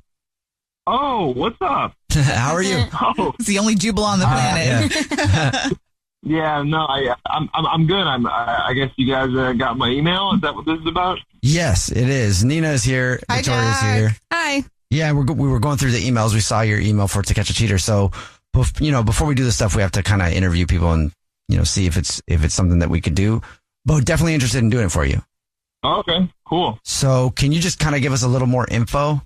Oh, what's up? How are you? Oh, It's the only Jubal on the planet. yeah. No, I'm good. I guess you guys got my email. Is that what this is about? Yes, it is. Nina is here. Hi, Victoria's Jack. here. Hi. Yeah, we were going through the emails. We saw your email for To Catch a Cheater. So, before we do this stuff, we have to kind of interview people and see if it's something that we could do. But definitely interested in doing it for you. Oh, okay, cool. So, can you just kind of give us a little more info?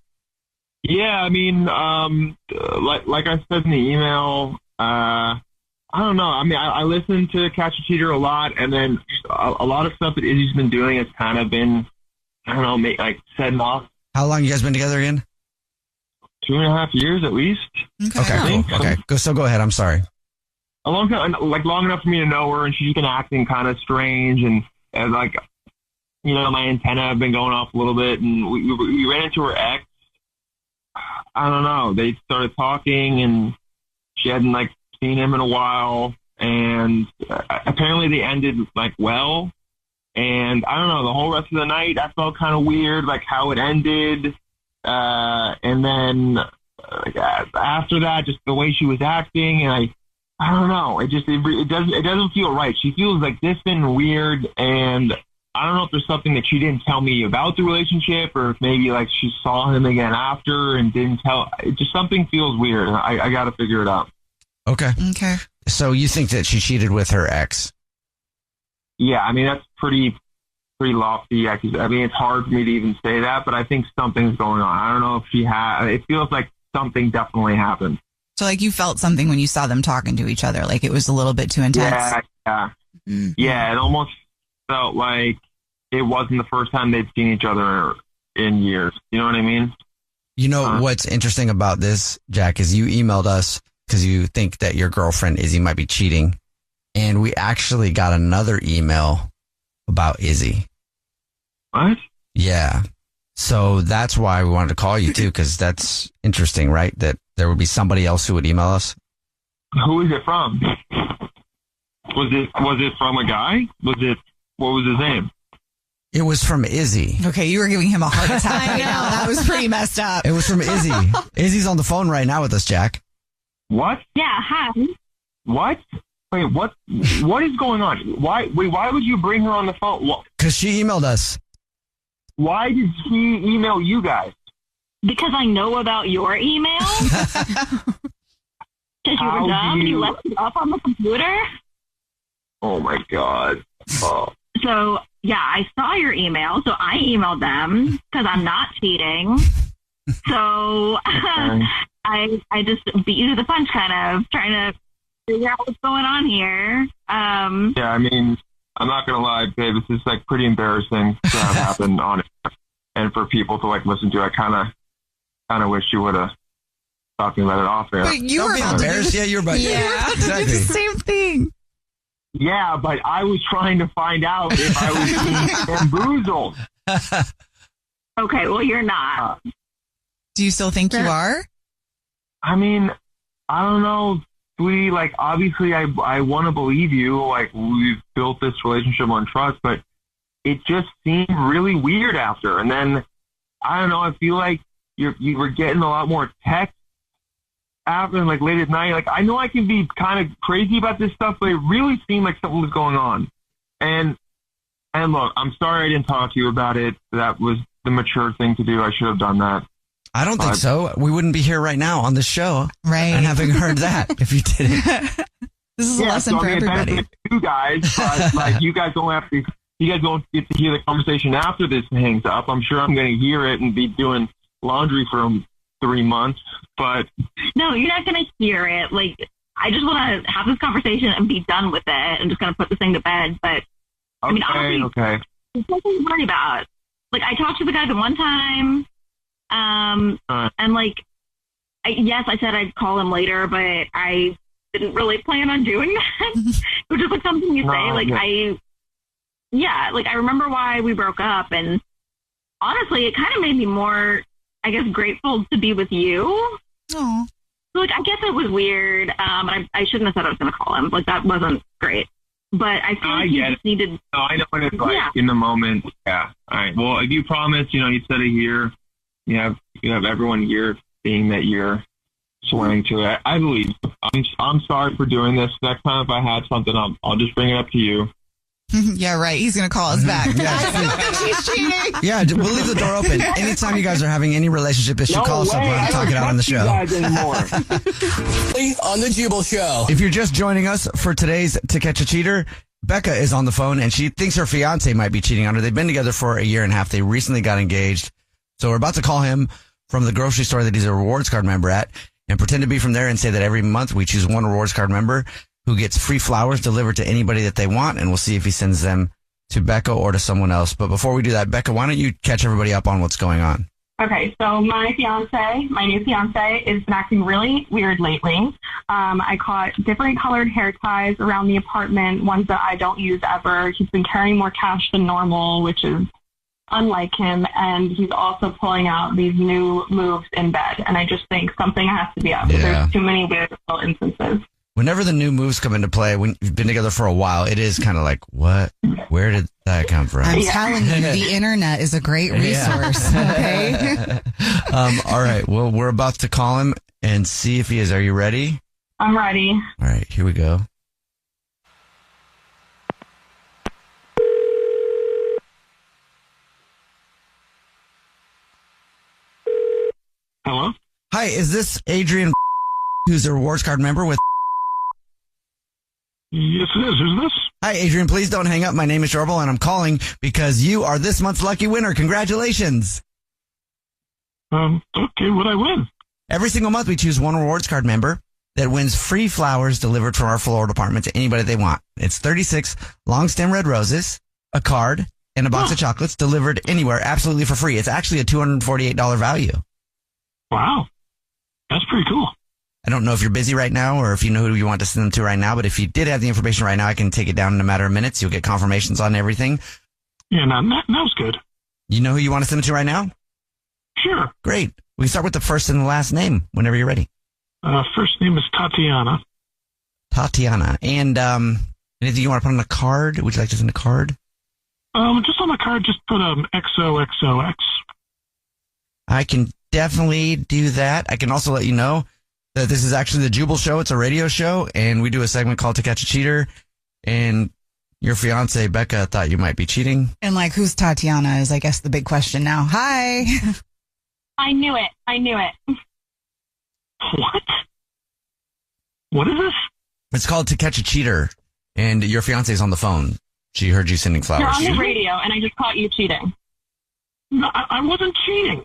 Yeah, I mean, like I said in the email, I don't know. I mean, I listen to Catch a Cheater a lot, and then a lot of stuff that Izzy's been doing has kind of been, I don't know, like setting off. How long you guys been together again? 2.5 years at least. Okay, cool. Okay, so go ahead. I'm sorry. A long time, like long enough for me to know her, and she's been acting kind of strange, and like, my antenna have been going off a little bit, and we ran into her ex. I don't know. They started talking, and she hadn't like seen him in a while, and apparently they ended like well. And I don't know. The whole rest of the night, I felt kind of weird, like how it ended. And then after that, just the way she was acting, and I don't know. It doesn't feel right. She feels like distant and weird, and I don't know if there's something that she didn't tell me about the relationship, or if maybe like she saw him again after and didn't tell. It just something feels weird. I got to figure it out. Okay. Okay. So you think that she cheated with her ex? Yeah, I mean that's pretty lofty. I mean it's hard for me to even say that, but I think something's going on. I don't know if she had. It feels like something definitely happened. So like you felt something when you saw them talking to each other, like it was a little bit too intense. Yeah. Mm-hmm. Yeah, it almost felt like it wasn't the first time they'd seen each other in years. You know what I mean? What's interesting about this, Jack, is you emailed us because you think that your girlfriend Izzy might be cheating. And we actually got another email about Izzy. What? Yeah. So that's why we wanted to call you too, because that's interesting, right? That there would be somebody else who would email us. Who is it from? Was it from a guy? What was his name? It was from Izzy. Okay, you were giving him a heart attack right now. That was pretty messed up. It was from Izzy. Izzy's on the phone right now with us, Jack. What? Yeah, hi. What? Wait, what is going on? Why would you bring her on the phone? Because she emailed us. Why did she email you guys? Because I know about your email. Because you were dumb and you left it up on the computer. Oh my God. Oh. So, yeah, I saw your email, so I emailed them because I'm not cheating. So I just beat you to the punch, kind of trying to figure out what's going on here. Yeah, I mean, I'm not gonna lie, babe. This is like pretty embarrassing to have happened on it, and for people to like listen to. I kind of wish you would have talked about it off air. But you were embarrassed. Yeah, you're about. Yeah, exactly. The same thing. Yeah, but I was trying to find out if I was being bamboozled. Okay, well, you're not. Do you still think you are? I mean, I don't know, sweetie. Like, obviously, I want to believe you. Like, we've built this relationship on trust, but it just seemed really weird after. And then, I don't know, I feel like you were getting a lot more text after, and like late at night. Like, I know I can be kind of crazy about this stuff, but it really seemed like something was going on. And look, I'm sorry I didn't talk to you about it. That was the mature thing to do. I should have done that. I don't think so. We wouldn't be here right now on the show. Right. And having heard that if you didn't. This is a lesson for everybody. You guys, but like you guys don't get to hear the conversation after this hangs up. I'm sure I'm going to hear it and be doing laundry for 3 months, but no, you're not going to hear it. Like, I just want to have this conversation and be done with it and just going to put this thing to bed. But I mean, honestly, okay. There's nothing to worry about. Like, I talked to the guy the one time, and like, yes, I said I'd call him later, but I didn't really plan on doing that. It was just like something you say. Like, I remember why we broke up, and honestly, it kind of made me more, I guess, grateful to be with you. Oh. So, like, I guess it was weird. I shouldn't have said I was going to call him. Like, that wasn't great. But I feel like you just needed. No, I know what it's like in the moment. Yeah. All right. Well, if you promise, you said a year, you have everyone here seeing that you're swearing to it. I believe. I'm sorry for doing this. Next time if I had something, I'll just bring it up to you. Yeah, right. He's going to call us back. She's cheating. Yeah, we'll leave the door open. Anytime you guys are having any relationship issue, call us up and talk it out on the show. On the Jubal Show. If you're just joining us for today's To Catch a Cheater, Becca is on the phone and she thinks her fiance might be cheating on her. They've been together for a year and a half. They recently got engaged. So we're about to call him from the grocery store that he's a rewards card member at and pretend to be from there and say that every month we choose one rewards card member who gets free flowers delivered to anybody that they want, and we'll see if he sends them to Becca or to someone else. But before we do that, Becca, why don't you catch everybody up on what's going on? Okay, so my new fiance, has been acting really weird lately. I caught different colored hair ties around the apartment, ones that I don't use ever. He's been carrying more cash than normal, which is unlike him, and he's also pulling out these new moves in bed, and I just think something has to be up. Yeah. There's too many weird little instances. Whenever the new moves come into play, when you've been together for a while, it is kind of like, what? Where did that come from? I'm telling you, the internet is a great resource. Okay. All right. Well, we're about to call him and see if he is. Are you ready? I'm ready. All right. Here we go. Hello? Hi. Is this Adrian, who's a rewards card member with? Yes, it is. Who's this? Hi, Adrian. Please don't hang up. My name is Jorbel, and I'm calling because you are this month's lucky winner. Congratulations. Okay, what'd I win? Every single month, we choose one rewards card member that wins free flowers delivered from our floral department to anybody they want. It's 36 long stem red roses, a card, and a box of chocolates delivered anywhere absolutely for free. It's actually a $248 value. Wow. That's pretty cool. I don't know if you're busy right now or if you know who you want to send them to right now, but if you did have the information right now, I can take it down in a matter of minutes. You'll get confirmations on everything. Yeah, now's good. You know who you want to send them to right now? Sure. Great. We can start with the first and the last name whenever you're ready. First name is Tatiana. Tatiana. And anything you want to put on a card? Would you like to send a card? Just on the card, just put XOXOX. I can definitely do that. I can also let you know that this is actually the Jubal Show. It's a radio show, and we do a segment called To Catch a Cheater. And your fiance, Becca, thought you might be cheating. And who's Tatiana is, I guess, the big question now. Hi. I knew it. What? What is this? It's called To Catch a Cheater, and your fiance is on the phone. She heard you sending flowers. You're on the radio, and I just caught you cheating. No, I wasn't cheating.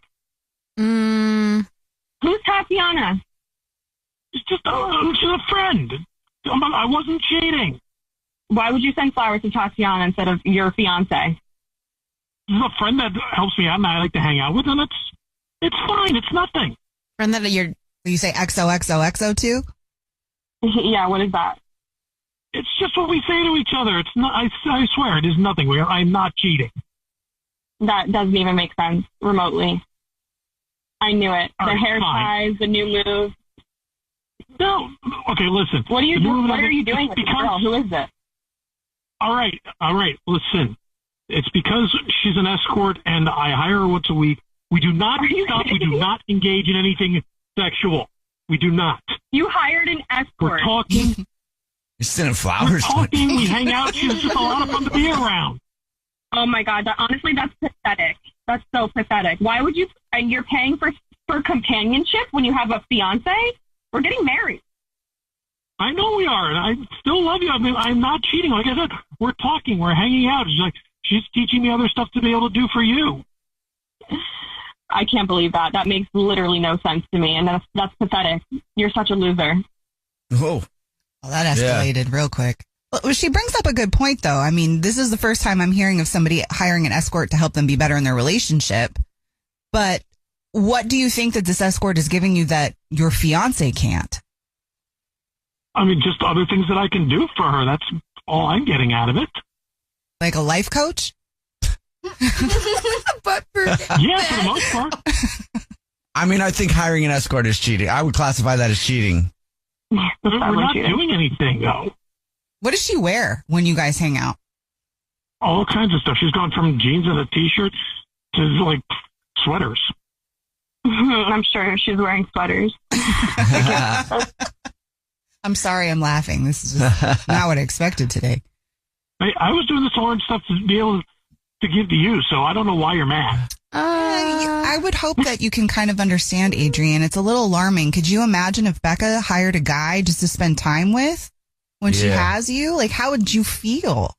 Who's Tatiana? She's just a friend. I wasn't cheating. Why would you send flowers to Tatiana instead of your fiance? This is a friend that helps me out and I like to hang out with, and it's fine. It's nothing. Friend that you say XOXOXO to? Yeah, what is that? It's just what we say to each other. It's not. I swear, it is nothing. I'm not cheating. That doesn't even make sense remotely. I knew it. The hair ties, the new move. No. Okay, listen. What are you doing with this girl? Who is it? All right. Listen. It's because she's an escort and I hire her once a week. We do not stop. We do not engage in anything sexual. We do not. You hired an escort. We're talking. You're sending flowers. We're talking. We hang out. She's just a lot of fun to be around. Oh my God. Honestly, that's pathetic. That's so pathetic. Why would you? And you're paying for companionship when you have a fiance? We're getting married. I know we are, and I still love you. I mean, I'm not cheating. Like I said, we're talking. We're hanging out. She's teaching me other stuff to be able to do for you. I can't believe that. That makes literally no sense to me, and that's pathetic. You're such a loser. Oh. Well, that escalated real quick. Well, she brings up a good point, though. I mean, this is the first time I'm hearing of somebody hiring an escort to help them be better in their relationship. But what do you think that this escort is giving you that your fiance can't? I mean, just other things that I can do for her. That's all I'm getting out of it. Like a life coach? But for for the most part. I mean, I think hiring an escort is cheating. I would classify that as cheating. We're not doing anything, though. What does she wear when you guys hang out? All kinds of stuff. She's gone from jeans and a t-shirt to like sweaters. I'm sure she's wearing sweaters. I'm sorry I'm laughing. This is just not what I expected today. I was doing this hard stuff to be able to give to you, so I don't know why you're mad. I would hope that you can kind of understand, Adrian. It's a little alarming. Could you imagine if Becca hired a guy just to spend time with when she has you? Like, how would you feel?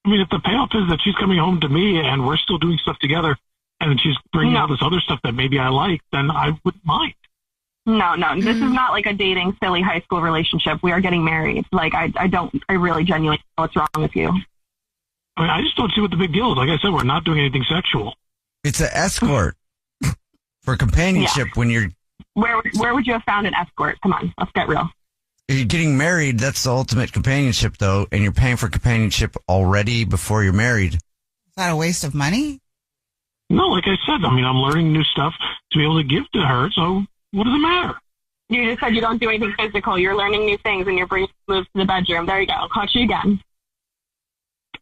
I mean, if the payoff is that she's coming home to me and we're still doing stuff together and she's bringing all this other stuff that maybe I like, then I wouldn't mind. No, this is not like a dating, silly high school relationship. We are getting married. Like, I really genuinely know what's wrong with you. I mean, I just don't see what the big deal is. Like I said, we're not doing anything sexual. It's an escort for companionship when you're... Where would you have found an escort? Come on, let's get real. If you're getting married, that's the ultimate companionship, though, and you're paying for companionship already before you're married. Is that a waste of money? No, like I said, I mean, I'm learning new stuff to be able to give to her, so what does it matter? You just said you don't do anything physical. You're learning new things and you're bringing moves to the bedroom. There you go. Caught you again.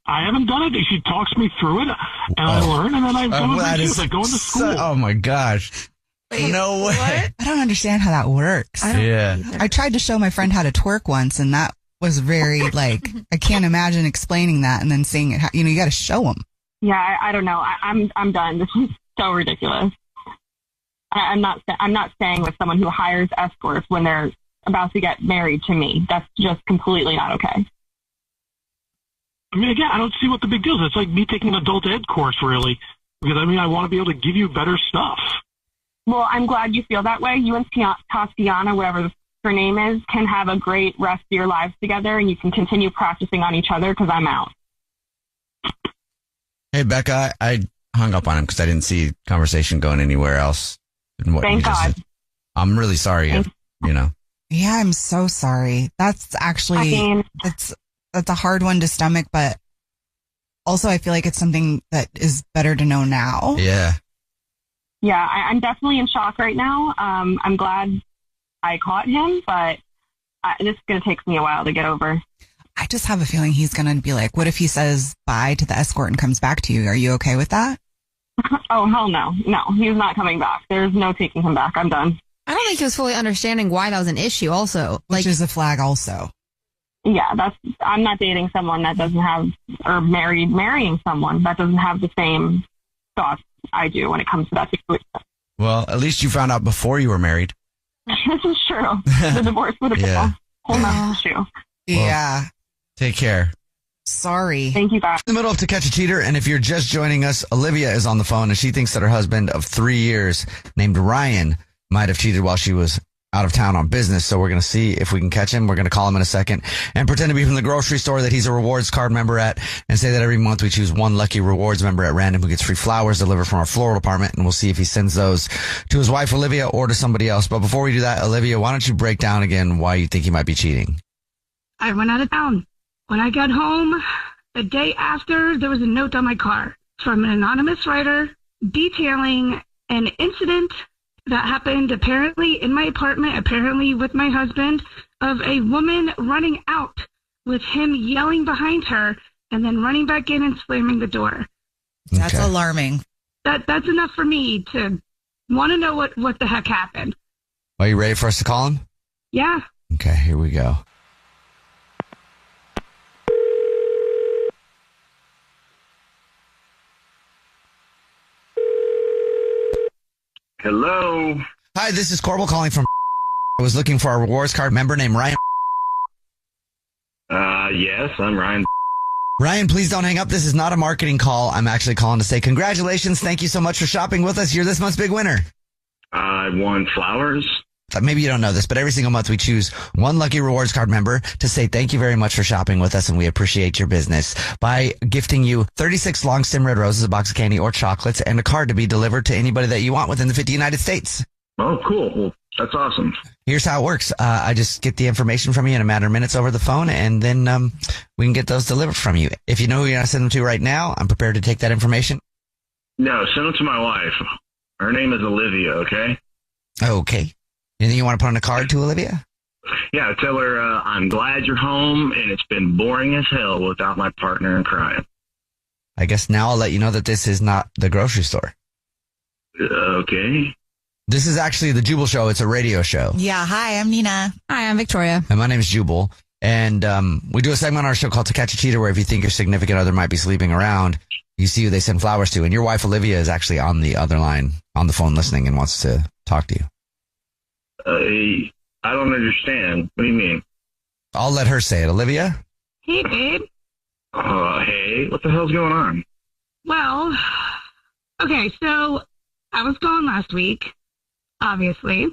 I haven't done it. She talks me through it, and I learn, and then I go like going to school. Oh, my gosh. Wait, no way. What? I don't understand how that works. I tried to show my friend how to twerk once, and that was very, like, I can't imagine explaining that and then saying it. You got to show them. Yeah, I don't know. I'm done. This is so ridiculous. I'm not staying with someone who hires escorts when they're about to get married to me. That's just completely not okay. I mean, again, I don't see what the big deal is. It's like me taking an adult ed course, really, because, I mean, I want to be able to give you better stuff. Well, I'm glad you feel that way. You and Tatiana, whatever her name is, can have a great rest of your lives together, and you can continue practicing on each other because I'm out. Hey, Becca, I hung up on him because I didn't see conversation going anywhere else. Thank God. I'm really sorry, Yeah, I'm so sorry. That's actually, that's a hard one to stomach, but also I feel like it's something that is better to know now. Yeah. Yeah, I'm definitely in shock right now. I'm glad I caught him, but this is going to take me a while to get over. I just have a feeling he's going to be like, what if he says bye to the escort and comes back to you? Are you okay with that? Oh, hell no. No, he's not coming back. There's no taking him back. I'm done. I don't think he was fully understanding why that was an issue also. Which is a flag also. Yeah, I'm not dating someone that doesn't have, or marrying someone that doesn't have the same thoughts I do when it comes to that situation. Well, at least you found out before you were married. This is true. The divorce would have been a whole nother issue. Yeah. Take care. Sorry. Thank you, guys. In the middle of To Catch a Cheater, and if you're just joining us, Olivia is on the phone, and she thinks that her husband of 3 years, named Ryan, might have cheated while she was out of town on business. So we're going to see if we can catch him. We're going to call him in a second and pretend to be from the grocery store that he's a rewards card member at, and say that every month we choose one lucky rewards member at random who gets free flowers delivered from our floral department, and we'll see if he sends those to his wife, Olivia, or to somebody else. But before we do that, Olivia, why don't you break down again why you think he might be cheating? I went out of town. When I got home, the day after, there was a note on my car from an anonymous writer detailing an incident that happened apparently in my apartment, apparently with my husband, of a woman running out with him yelling behind her and then running back in and slamming the door. That's alarming. That's enough for me to want to know what the heck happened. Are you ready for us to call him? Yeah. Okay, here we go. Hello. Hi, this is Corbel calling from. I was looking for a rewards card member named Ryan. Yes, I'm Ryan. Ryan, please don't hang up. This is not a marketing call. I'm actually calling to say congratulations. Thank you so much for shopping with us. You're this month's big winner. I won flowers. Maybe you don't know this, but every single month we choose one lucky rewards card member to say thank you very much for shopping with us, and we appreciate your business by gifting you 36 long stem red roses, a box of candy or chocolates, and a card to be delivered to anybody that you want within the 50 United States. Oh, cool. Well, that's awesome. Here's how it works. I just get the information from you in a matter of minutes over the phone, and then we can get those delivered from you. If you know who you're going to send them to right now, I'm prepared to take that information. No, send them to my wife. Her name is Olivia, okay? Okay. Anything you want to put on a card to Olivia? Yeah, tell her I'm glad you're home, and it's been boring as hell without my partner in crime. I guess now I'll let you know that this is not the grocery store. Okay. This is actually the Jubal Show. It's a radio show. Yeah. Hi, I'm Nina. Hi, I'm Victoria. And my name is Jubal. And we do a segment on our show called To Catch a Cheater, where if you think your significant other might be sleeping around, you see who they send flowers to. And your wife, Olivia, is actually on the other line on the phone listening and wants to talk to you. I don't understand. What do you mean? I'll let her say it. Olivia? Hey, babe. Hey, what the hell's going on? Well, okay, so I was gone last week, obviously,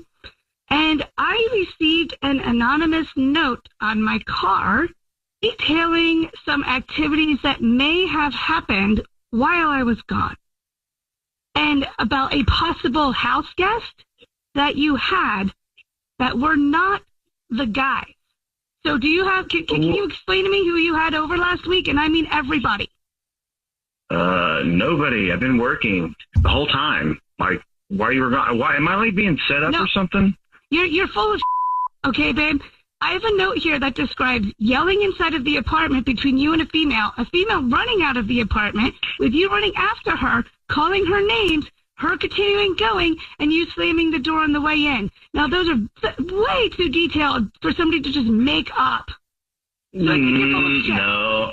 and I received an anonymous note on my car detailing some activities that may have happened while I was gone, and about a possible house guest that you had that were not the guys. So do you have, can you explain to me who you had over last week? And I mean everybody. Nobody. I've been working the whole time. Like, while you were gone, why am I like being set up or something? You're full of okay, babe. I have a note here that describes yelling inside of the apartment between you and a female running out of the apartment with you running after her, calling her names, her continuing going, and you slamming the door on the way in. Now, those are way too detailed for somebody to just make up. So No,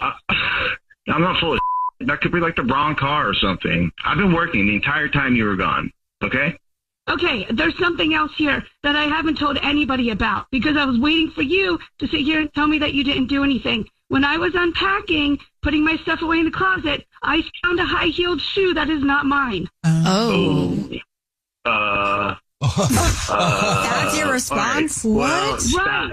I'm not full of shit. That could be like the wrong car or something. I've been working the entire time you were gone, okay? Okay, there's something else here that I haven't told anybody about because I was waiting for you to sit here and tell me that you didn't do anything. When I was unpacking, putting my stuff away in the closet, I found a high-heeled shoe that is not mine. That's your response? Well, What?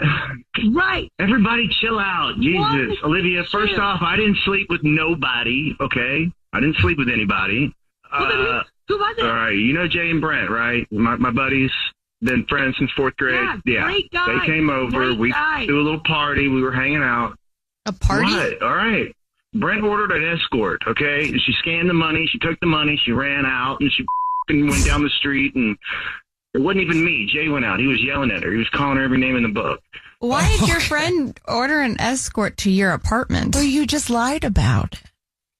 Right. Everybody chill out. Jesus. Olivia, first off, I didn't sleep with nobody, okay? I didn't sleep with anybody. Who was it? All right, you know Jay and Brent, right? My buddies, been friends since 4th grade. Yeah, great guys. They came over. We threw a little party. We were hanging out. A party? What? All right. Brent ordered an escort, okay? She scanned the money. She took the money. She ran out, and she went down the street, and it wasn't even me. Jay went out. He was yelling at her. He was calling her every name in the book. Why did your friend order an escort to your apartment? Well, you just lied about it.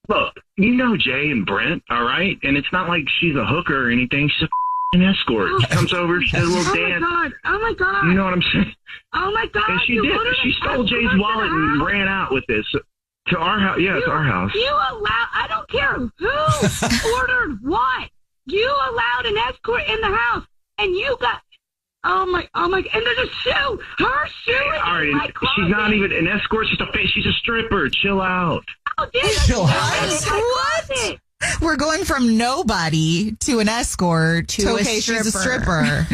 Look, you know Jay and Brent, all right? And it's not like she's a hooker or anything. She's an escort. She comes over, she does a little dance. Oh, my God. You know what I'm saying? Oh, my God. And she did. She stole Jay's wallet and ran out with this to our house. Yeah, it's our house. You allowed, I don't care who ordered what. You allowed an escort in the house, and you got, oh my, and there's a shoe. Her shoe is all right, in my closet. she's not even an escort. She's a stripper. Chill out. Chill out. What? We're going from nobody to an escort to a she's a stripper.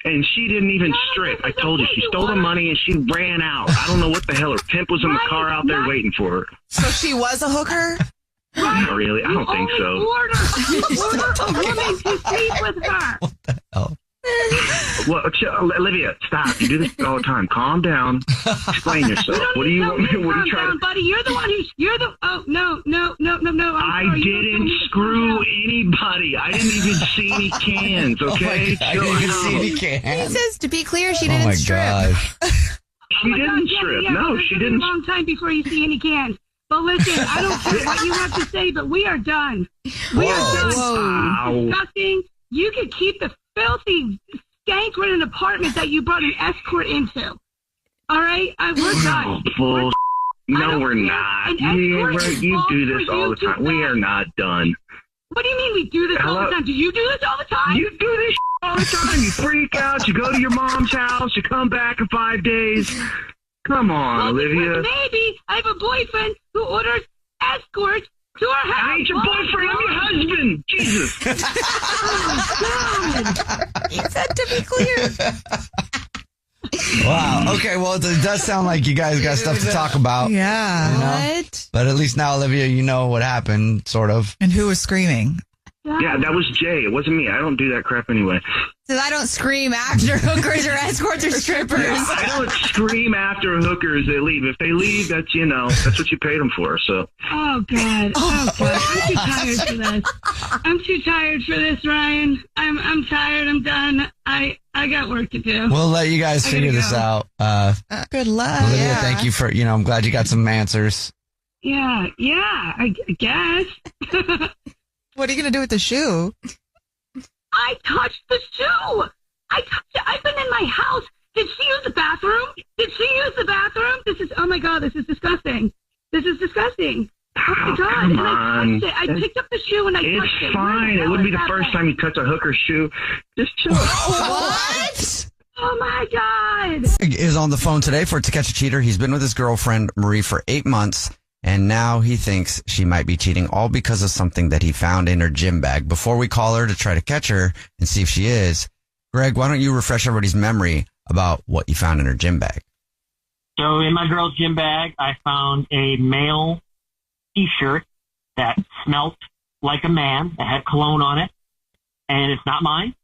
And she didn't even strip. I told you. She stole the money and she ran out. I don't know what the hell. Her pimp was in the car out there waiting for her. So she was a hooker? Not really. I don't think so. You ordered a woman to sleep with her. What the hell? Well, Olivia, stop. You do this all the time. Calm down. Explain yourself. What do you want me to try to... Buddy, you're the one no. I didn't screw anybody. I didn't even see any cans, okay? I didn't even see any cans. He says, to be clear, she didn't strip. Gosh. She didn't strip. No, she didn't. A long time before you see any cans. But listen, I don't care what you have to say, but we are done. We are done. Whoa. Disgusting. You can keep the filthy, skank-ridden apartment that you brought an escort into. All right? We're done. Bull. No, we're not. You do this all the time. We are not done. What do you mean we do this all the time? Do you do this all the time? You do this all the time. You freak out. You go to your mom's house. You come back in 5 days. Come on, Olivia. Maybe I have a boyfriend who orders escorts to our house. I ain't your boyfriend. I'm your husband. Jesus. He said to be clear. Wow. Okay. Well, it does sound like you guys got stuff to talk about. Yeah. You know? What? But at least now, Olivia, you know what happened, sort of. And who was screaming? Yeah, that was Jay. It wasn't me. I don't do that crap anyway. So I don't scream after hookers or escorts or strippers. Yeah, I don't scream after hookers that leave. If they leave, that's what you paid them for. So. Oh God! Oh God! I'm too tired for this. I'm too tired for this, Ryan. I'm tired. I'm done. I got work to do. We'll let you guys figure this out. Good luck. Olivia, thank you for, I'm glad you got some answers. Yeah, I guess. What are you going to do with the shoe? I touched the shoe. I've been in my house. Did she use the bathroom? Oh my God, this is disgusting. Oh my God. Come and on. I touched it. I picked up the shoe and I touched it. It's fine. It wouldn't be the first time you touch a hooker's shoe. Just chill. What? Oh my God. Is on the phone today for To Catch a Cheater. He's been with his girlfriend, Marie, for 8 months. And now he thinks she might be cheating, all because of something that he found in her gym bag. Before we call her to try to catch her and see if she is, Greg, why don't you refresh everybody's memory about what you found in her gym bag? So in my girl's gym bag, I found a male T-shirt that smelt like a man, that had cologne on it, and it's not mine,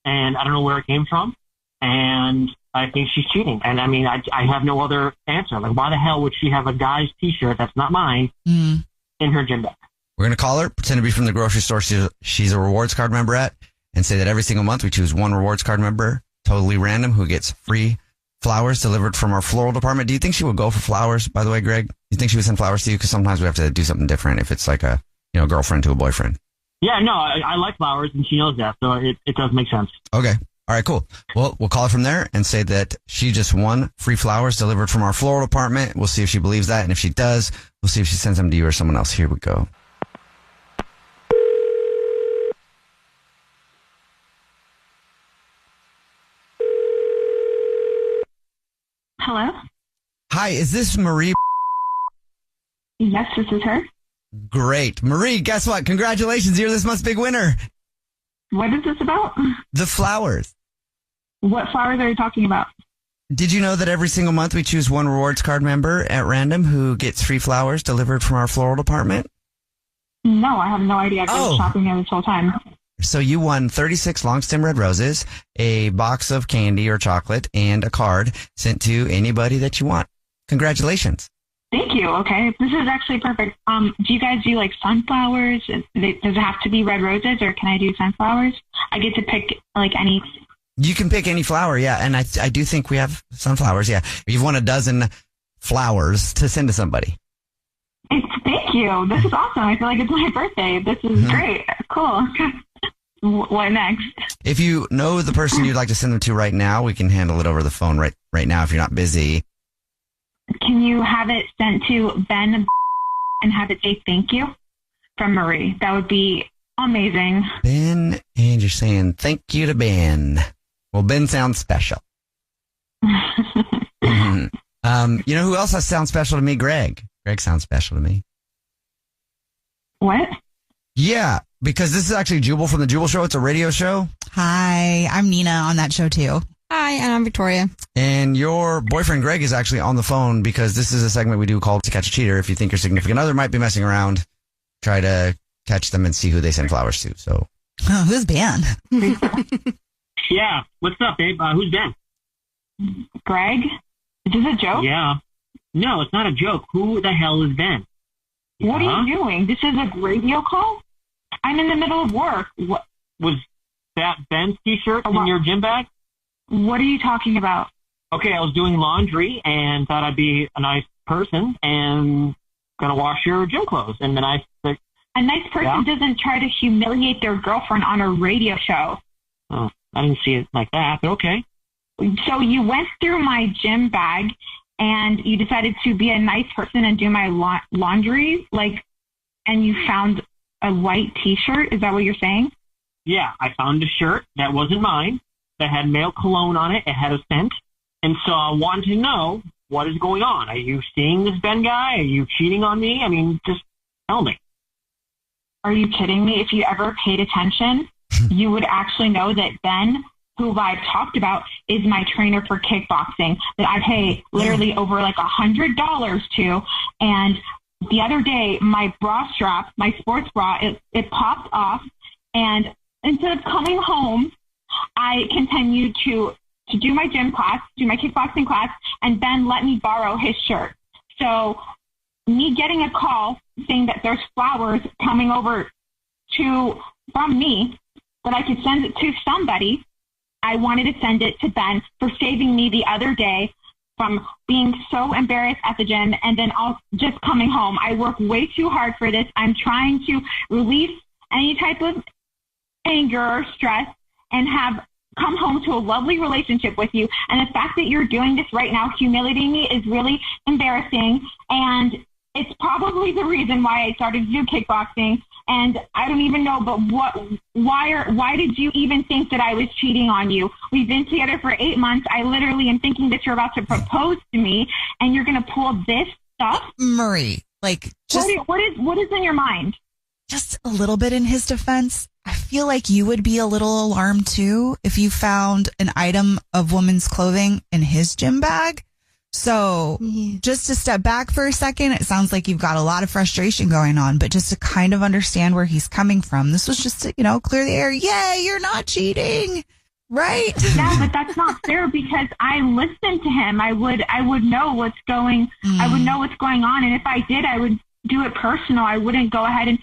and I don't know where it came from, and I think she's cheating. And I mean, I have no other answer. Like, why the hell would she have a guy's T-shirt that's not mine in her gym bag? We're going to call her, pretend to be from the grocery store she's a rewards card member at, and say that every single month we choose one rewards card member, totally random, who gets free flowers delivered from our floral department. Do you think she would go for flowers, by the way, Greg? Do you think she would send flowers to you? Because sometimes we have to do something different if it's like a girlfriend to a boyfriend. Yeah, no, I like flowers, and she knows that, so it does make sense. Okay. All right, cool. Well, we'll call her from there and say that she just won free flowers delivered from our floral department. We'll see if she believes that. And if she does, we'll see if she sends them to you or someone else. Here we go. Hello? Hi, is this Marie? Yes, this is her. Great. Marie, guess what? Congratulations. You're this month's big winner. What is this about? The flowers. What flowers are you talking about? Did you know that every single month we choose one rewards card member at random who gets free flowers delivered from our floral department? No, I have no idea. I've been shopping here this whole time. So you won 36 long stem red roses, a box of candy or chocolate, and a card sent to anybody that you want. Congratulations. Thank you. Okay. This is actually perfect. Do you guys do like sunflowers? Does it have to be red roses or can I do sunflowers? I get to pick like any. You can pick any flower, yeah. And I do think we have sunflowers, yeah. You've won a dozen flowers to send to somebody. Thank you. This is awesome. I feel like it's my birthday. This is great. Cool. What next? If you know the person you'd like to send them to right now, we can handle it over the phone right now if you're not busy. Can you have it sent to Ben and have it say thank you from Marie? That would be amazing. Ben, and you're saying thank you to Ben. Well, Ben sounds special. You know who else sounds special to me? Greg. Greg sounds special to me. What? Yeah, because this is actually Jubal from the Jubal Show. It's a radio show. Hi, I'm Nina on that show too. Hi, and I'm Victoria. And your boyfriend Greg is actually on the phone because this is a segment we do called To Catch a Cheater. If you think your significant other might be messing around, try to catch them and see who they send flowers to. So, who's Ben? Yeah, what's up, babe? Who's Ben? Greg? Is this a joke? Yeah. No, it's not a joke. Who the hell is Ben? What are you doing? This is a radio call? I'm in the middle of work. What was that? Ben's T-shirt in your gym bag? What are you talking about? Okay, I was doing laundry and thought I'd be a nice person and gonna wash your gym clothes. And then a nice person doesn't try to humiliate their girlfriend on a radio show. Oh, I didn't see it like that, but okay. So you went through my gym bag and you decided to be a nice person and do my laundry, and you found a white T-shirt. Is that what you're saying? Yeah, I found a shirt that wasn't mine, that had male cologne on it. It had a scent. And so I wanted to know what is going on. Are you seeing this Ben guy? Are you cheating on me? I mean, just tell me. Are you kidding me? If you ever paid attention, you would actually know that Ben, who I've talked about, is my trainer for kickboxing that I pay literally over like $100 to. And the other day, my bra strap, my sports bra, it popped off And instead of coming home, I continued to do my gym class, do my kickboxing class, and Ben let me borrow his shirt. So me getting a call saying that there's flowers coming over from me, that I could send it to somebody, I wanted to send it to Ben for saving me the other day from being so embarrassed at the gym and then also just coming home. I work way too hard for this. I'm trying to release any type of anger or stress and have come home to a lovely relationship with you. And the fact that you're doing this right now, humiliating me, is really embarrassing. And it's probably the reason why I started to do kickboxing. And I don't even know, but why did you even think that I was cheating on you? We've been together for 8 months. I literally am thinking that you're about to propose to me and you're going to pull this stuff. Marie, like, just what is in your mind? Just a little bit in his defense. I feel like you would be a little alarmed too if you found an item of women's clothing in his gym bag. So just to step back for a second, it sounds like you've got a lot of frustration going on, but just to kind of understand where he's coming from, this was just to, clear the air. Yay, you're not cheating, right? Yeah, but that's not fair because I listened to him. I would know what's going, I would know what's going on. And if I did, I would do it personal. I wouldn't go ahead and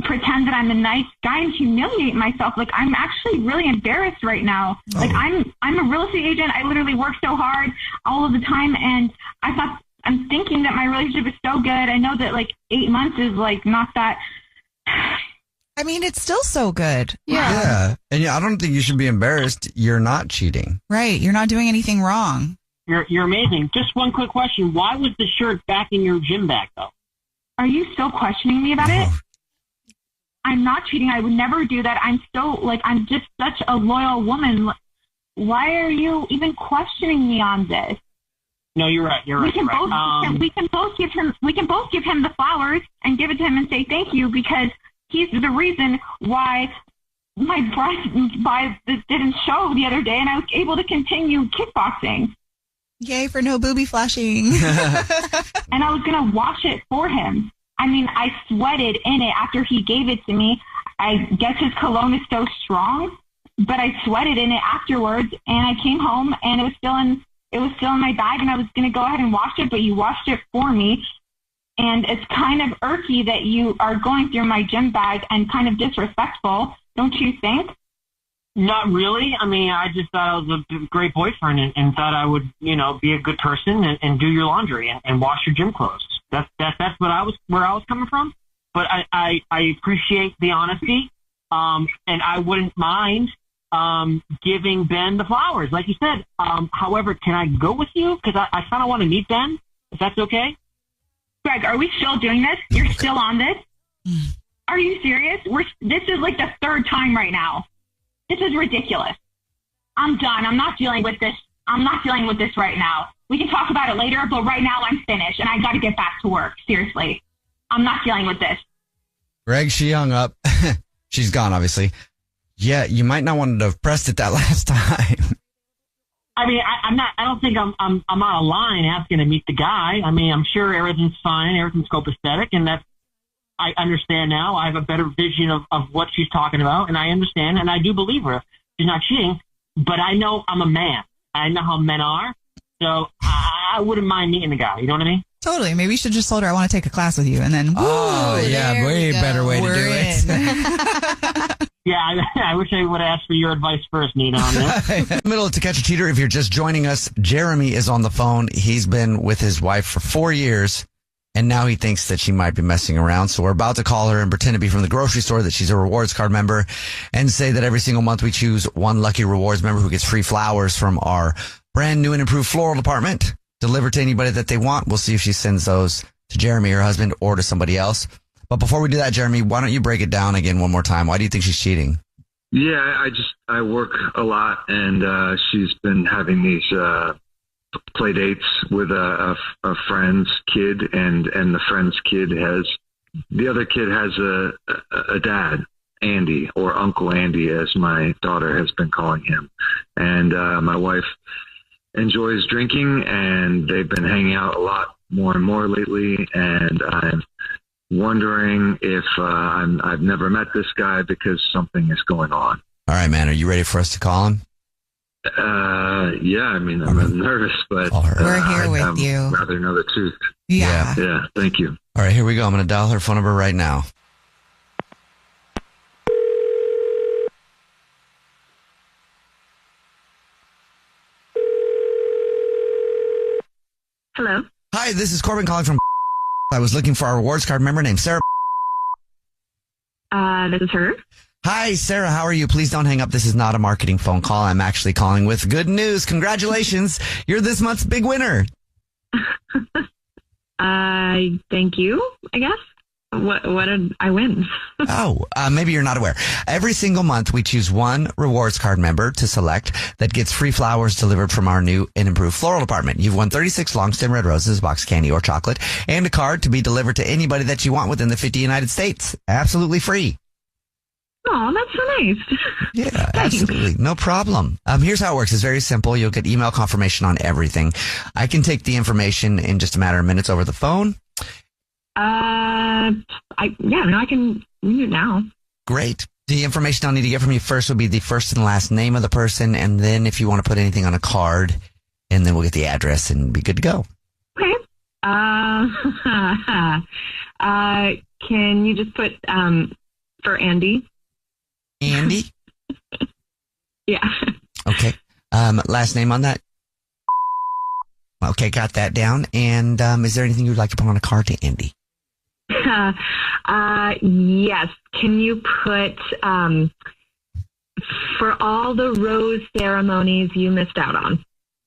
pretend that I'm a nice guy and humiliate myself. Like, I'm actually really embarrassed right now. Oh. Like, I'm a real estate agent. I literally work so hard all of the time, and I'm thinking that my relationship is so good. I know that like 8 months is like not that. I mean, it's still so good. Yeah. And I don't think you should be embarrassed. You're not cheating. Right. You're not doing anything wrong. You're amazing. Just one quick question. Why was the shirt back in your gym bag though? Are you still questioning me about it? I'm not cheating. I would never do that. I'm just such a loyal woman. Why are you even questioning me on this? No, you're right. We can both give him the flowers and give it to him and say thank you because he's the reason why my breast didn't show the other day and I was able to continue kickboxing. Yay for no booby flashing. And I was going to wash it for him. I mean, I sweated in it after he gave it to me. I guess his cologne is so strong, but I sweated in it afterwards. And I came home and it was still in my bag and I was going to go ahead and wash it, but you washed it for me. And it's kind of irky that you are going through my gym bag and kind of disrespectful, don't you think? Not really. I mean, I just thought I was a great boyfriend and thought I would, be a good person and do your laundry and wash your gym clothes. That's where I was coming from. But I appreciate the honesty. And I wouldn't mind giving Ben the flowers, like you said. However, can I go with you? Because I kind of want to meet Ben, if that's okay. Greg, are we still doing this? You're still on this? Are you serious? This is like the third time right now. This is ridiculous. I'm done. I'm not dealing with this. I'm not dealing with this right now. We can talk about it later, but right now I'm finished and I got to get back to work. Seriously. I'm not dealing with this. Greg, she hung up. She's gone, obviously. Yeah, you might not want to have pressed it that last time. I mean, I don't think I'm on a line asking to meet the guy. I mean, I'm sure everything's fine. Everything's copacetic. And I understand now. I have a better vision of what she's talking about. And I understand. And I do believe her. She's not cheating. But I know I'm a man. I know how men are. So I wouldn't mind meeting the guy. You know what I mean? Totally. Maybe you should just told her I want to take a class with you. And then, way better way to do it. Yeah, I wish I would have asked for your advice first, Nina, on this. Middle of To Catch a Cheater. If you're just joining us, Jeremy is on the phone. He's been with his wife for 4 years, and now he thinks that she might be messing around. So we're about to call her and pretend to be from the grocery store, that she's a rewards card member, and say that every single month we choose one lucky rewards member who gets free flowers from our brand new and improved floral department, delivered to anybody that they want. We'll see if she sends those to Jeremy, her husband, or to somebody else. But before we do that, Jeremy, why don't you break it down again one more time? Why do you think she's cheating? Yeah, I work a lot, and she's been having these play dates with a friend's kid, and the friend's kid the other kid has a dad, Andy, or Uncle Andy, as my daughter has been calling him. And my wife enjoys drinking, and they've been hanging out a lot more and more lately, and I'm wondering if I've never met this guy because something is going on. All right, man. Are you ready for us to call him? Yeah, I mean, I'm nervous, but we're here with you. I'd rather know the truth. Yeah. Yeah, thank you. All right, here we go. I'm going to dial her phone number right now. Hello. Hi, this is Corbin calling from. I was looking for our rewards card member named Sarah. This is her. Hi, Sarah. How are you? Please don't hang up. This is not a marketing phone call. I'm actually calling with good news. Congratulations. You're this month's big winner. Thank you, I guess. What did I win? Maybe you're not aware. Every single month, we choose one rewards card member to select that gets free flowers delivered from our new and improved floral department. You've won 36 long stem red roses, a box of candy or chocolate, and a card to be delivered to anybody that you want within the 50 United States. Absolutely free. Oh, that's so nice. Yeah, absolutely. No problem. Here's how it works. It's very simple. You'll get email confirmation on everything. I can take the information in just a matter of minutes over the phone. I can read it now. Great. The information I'll need to get from you first will be the first and last name of the person, and then if you want to put anything on a card, and then we'll get the address and be good to go. Okay. Can you just put for Andy? Andy? Yeah. Okay. Last name on that? Okay, got that down. And is there anything you'd like to put on a card to Andy? Yes. Can you put for all the rose ceremonies you missed out on?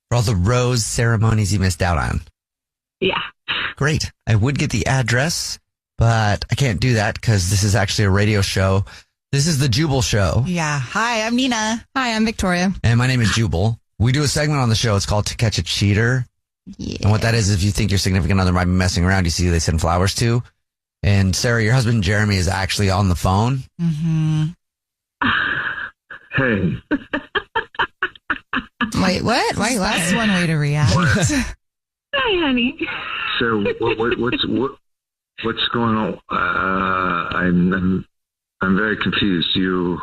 For all the rose ceremonies you missed out on? Yeah. Great. I would get the address, but I can't do that because this is actually a radio show. This is the Jubal Show. Yeah. Hi, I'm Nina. Hi, I'm Victoria. And my name is Jubal. We do a segment on the show. It's called To Catch a Cheater. Yeah. And what that is, if you think your significant other might be messing around, you see who they send flowers to. And Sarah, your husband Jeremy is actually on the phone. Mm-hmm. Hey. Wait, what? Why That's one way to react. Hi, honey. So what's going on? I'm very confused. You're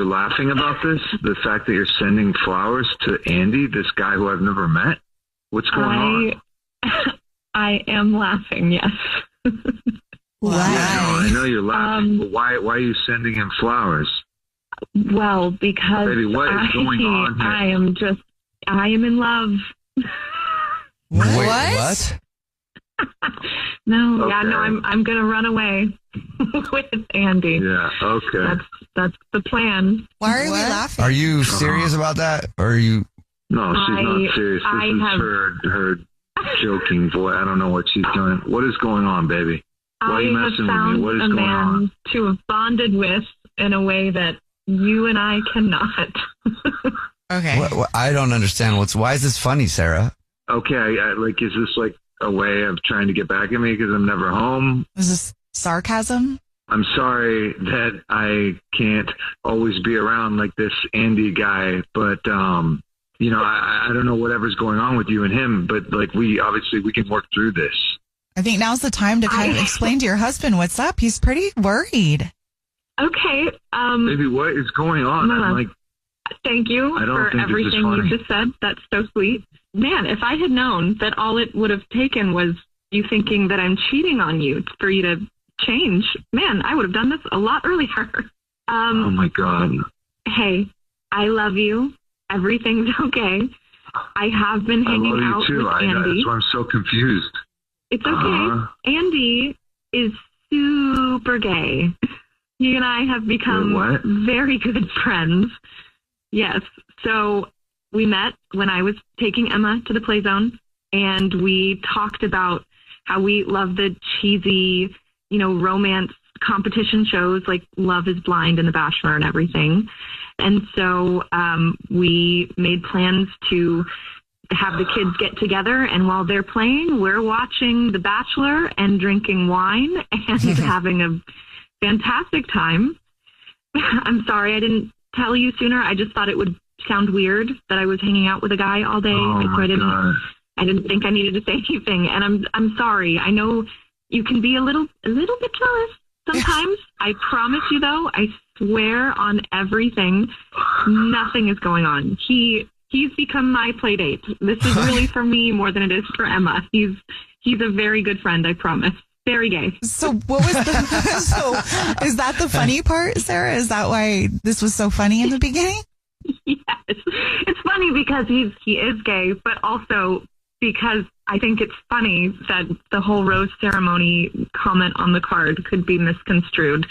laughing about this? The fact that you're sending flowers to Andy, this guy who I've never met? What's going on? I am laughing, yes. Wow. I know you're laughing, but why are you sending him flowers? Well, because Baby, what is going on here? I am in love. Wait, what? No, Okay. yeah, no, I'm gonna run away with Andy. Yeah, okay. That's the plan. Why are we laughing? Are you serious about that? Or are you? No, she's not serious. This is her joking voice. I don't know what she's doing. What is going on, baby? Why are you I have messing with me? found What is a going man on? to have bonded with in a way that you and I cannot. Okay. What, I don't understand. Why is this funny, Sarah? Okay, is this like a way of trying to get back at me because I'm never home? Is this sarcasm? I'm sorry that I can't always be around like this Andy guy, but I don't know whatever's going on with you and him, but like we can work through this. I think now's the time to kind of explain to your husband what's up. He's pretty worried. Okay. Baby, what is going on? Mama, I'm like, thank you I don't for think this is everything funny. you just said. That's so sweet. Man, if I had known that all it would have taken was you thinking that I'm cheating on you for you to change, man, I would have done this a lot earlier. Oh my God. Hey, I love you. Everything's okay. I have been hanging I out love you too. with Andy. That's why I'm so confused. It's okay. Andy is super gay. He and I have become very good friends. Yes. So we met when I was taking Emma to the play zone, and we talked about how we love the cheesy, romance competition shows like Love is Blind and The Bachelor and everything. And so we made plans to have the kids get together, and while they're playing, we're watching The Bachelor and drinking wine and having a fantastic time. I'm sorry I didn't tell you sooner. I just thought it would sound weird that I was hanging out with a guy all day. Oh so my God. I didn't think I needed to say anything. And I'm sorry. I know you can be a little bit jealous sometimes. I promise you, though, I swear on everything, nothing is going on. He's become my play date. This is really for me more than it is for Emma. He's a very good friend, I promise. Very gay. So what was so is that the funny part, Sarah? Is that why this was so funny in the beginning? Yes. It's funny because he is gay, but also because I think it's funny that the whole rose ceremony comment on the card could be misconstrued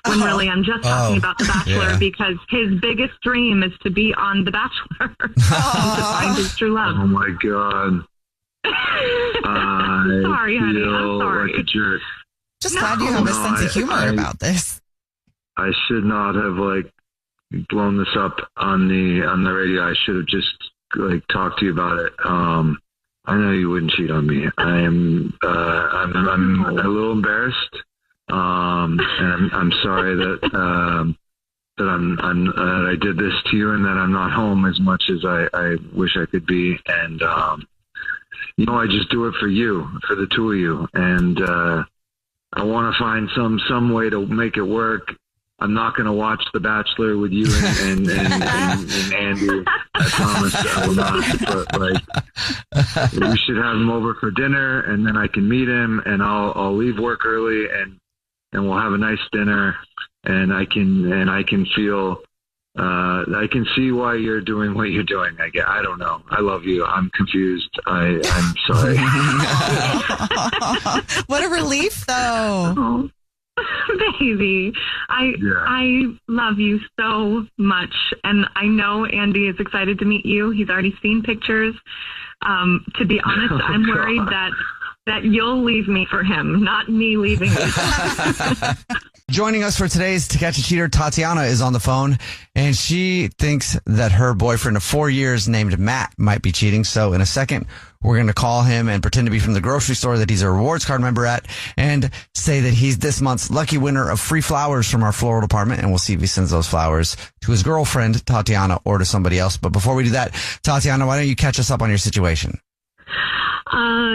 when really I'm just talking about The Bachelor because his biggest dream is to be on The Bachelor and to find his true love. Oh my God. I'm sorry, honey. I'm sorry. Like a jerk. Just glad you have a sense of humor about this. I should not have blown this up on the radio. I should have just talked to you about it. I know you wouldn't cheat on me. I'm a little embarrassed, and I'm sorry that that I did this to you, and that I'm not home as much as I wish I could be. And I just do it for you, for the two of you, and I want to find some way to make it work. I'm not going to watch The Bachelor with you and Andy. I promise I will not. But we should have him over for dinner, and then I can meet him, and I'll leave work early, and we'll have a nice dinner, and I can feel. I can see why you're doing what you're doing. I don't know. I love you. I'm confused. I'm sorry. What a relief, though. Oh. Baby, I love you so much, and I know Andy is excited to meet you. He's already seen pictures. To be honest, I'm worried that you'll leave me for him, not me leaving you. Joining us for today's To Catch a Cheater, Tatiana is on the phone, and she thinks that her boyfriend of 4 years named Matt might be cheating. So in a second, we're going to call him and pretend to be from the grocery store that he's a rewards card member at, and say that he's this month's lucky winner of free flowers from our floral department. And we'll see if he sends those flowers to his girlfriend, Tatiana, or to somebody else. But before we do that, Tatiana, why don't you catch us up on your situation?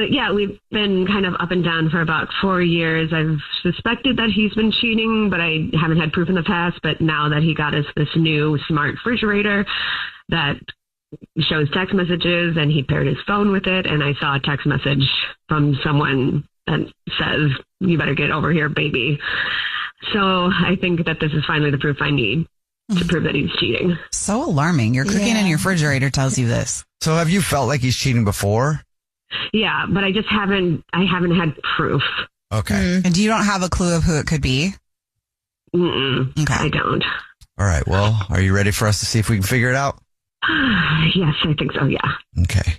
Yeah, we've been kind of up and down for about 4 years. I've suspected that he's been cheating, but I haven't had proof in the past. But now that he got us this new smart refrigerator that shows text messages, and he paired his phone with it, and I saw a text message from someone that says, "You better get over here, baby." So I think that this is finally the proof I need to prove that he's cheating. So alarming. Your cooking in your refrigerator tells you this. So have you felt like he's cheating before? Yeah, but I haven't had proof. Okay. And you don't have a clue of who it could be? Okay. I don't. All right. Well, are you ready for us to see if we can figure it out? Yes, I think so. Yeah. Okay.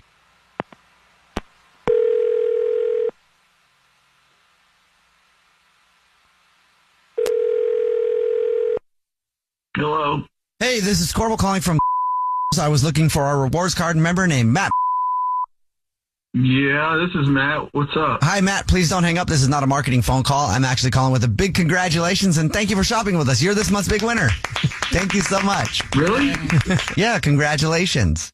Hello. Hey, this is Corbel calling from. I was looking for our rewards card member named Matt. Yeah, this is Matt. What's up? Hi, Matt. Please don't hang up. This is not a marketing phone call. I'm actually calling with a big congratulations and thank you for shopping with us. You're this month's big winner. Thank you so much. Really? Yeah, congratulations.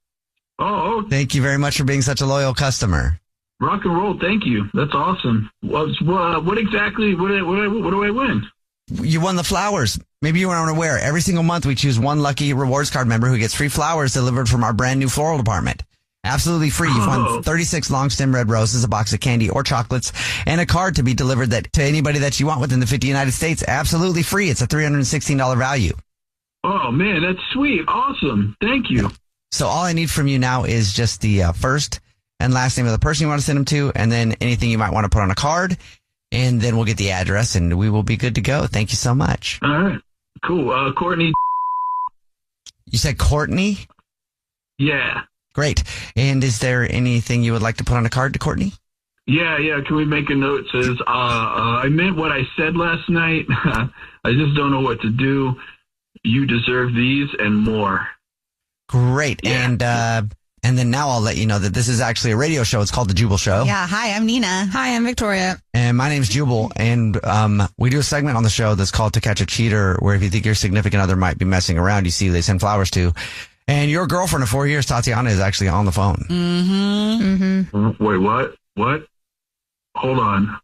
Oh. Thank you very much for being such a loyal customer. Rock and roll. Thank you. That's awesome. What exactly? What do I win? You won the flowers. Maybe you weren't aware. Every single month we choose one lucky rewards card member who gets free flowers delivered from our brand new floral department. Absolutely free. You've won 36 long stem red roses, a box of candy or chocolates, and a card to be delivered to anybody that you want within the 50 United States. Absolutely free. It's a $316 value. Oh, man, that's sweet. Awesome. Thank you. So all I need from you now is just the first and last name of the person you want to send them to, and then anything you might want to put on a card, and then we'll get the address, and we will be good to go. Thank you so much. All right. Cool. Courtney. You said Courtney? Yeah. Great. And is there anything you would like to put on a card to Courtney? Yeah. Can we make a note that says, I meant what I said last night. I just don't know what to do. You deserve these and more. Great. Yeah. And then now I'll let you know that this is actually a radio show. It's called The Jubal Show. Yeah. Hi, I'm Nina. Hi, I'm Victoria. And my name's Jubal. And we do a segment on the show that's called To Catch a Cheater, where if you think your significant other might be messing around, you see who they send flowers to. And your girlfriend of 4 years, Tatiana, is actually on the phone. Mm-hmm. Wait, what? What? Hold on.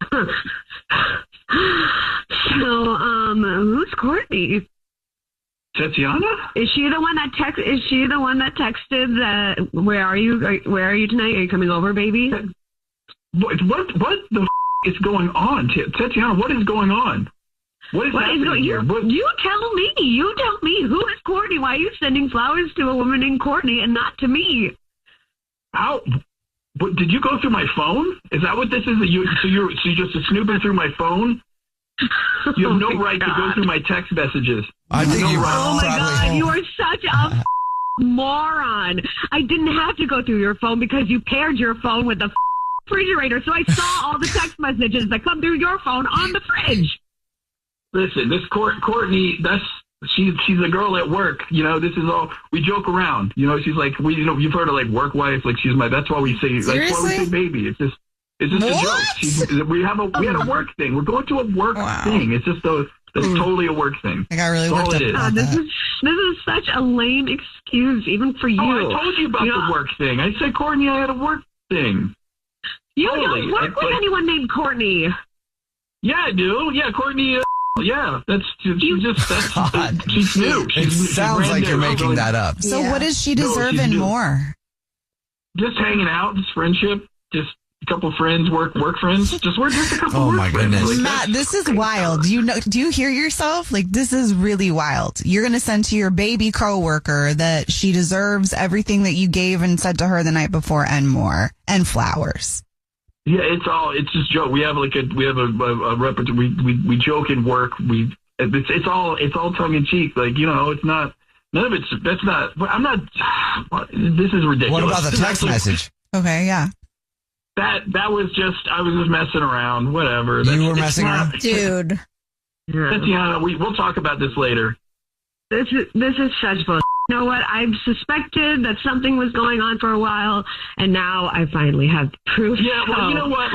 So, who's Courtney? Tatiana? Is she the one that texted that? Where are you? Where are you tonight? Are you coming over, baby? What the is going on, Tatiana? What is going on? What is happening here? You tell me. You tell me. Who is Courtney? Why are you sending flowers to a woman named Courtney and not to me? How? What, did you go through my phone? Is that what this is? You're just snooping through my phone? You have no right to go through my text messages. I think you Oh my God, you are such a moron. I didn't have to go through your phone because you paired your phone with the refrigerator, so I saw all the text messages that come through your phone on the fridge. Listen, this Courtney, she's a girl at work. You know, this is all, we joke around. You know, she's like, you've heard of like work wife, like that's why we say, Seriously? that's why we say baby. It's just a joke. We had a work thing. We're going to a work thing. It's just it's totally a work thing. I got really worked up about this that. is such a lame excuse, even for you. Oh, I told you about the work thing. I said, Courtney, I had a work thing. You don't work with anyone named Courtney. Yeah, I do. Yeah, Courtney. Yeah, she's new. It sounds like you're making that up. So what does she deserve and more? Just hanging out, just friendship, just a couple friends, work friends. We're just a couple. Oh my goodness, like Matt, this is wild. Do you hear yourself? Like, this is really wild. You're gonna send to your baby coworker that she deserves everything that you gave and said to her the night before and more, and flowers. Yeah, it's just joke. We have a repertoire. We joke and work. It's all tongue in cheek. Like, you know, it's not, none of it's, that's not, I'm not, this is ridiculous. What about the text message? Okay, yeah. That was just, I was just messing around, whatever. You were messing around? Dude. Tatiana, we'll talk about this later. This is such bullshit. You know what? I've suspected that something was going on for a while, and now I finally have proof. Yeah, well, you know what?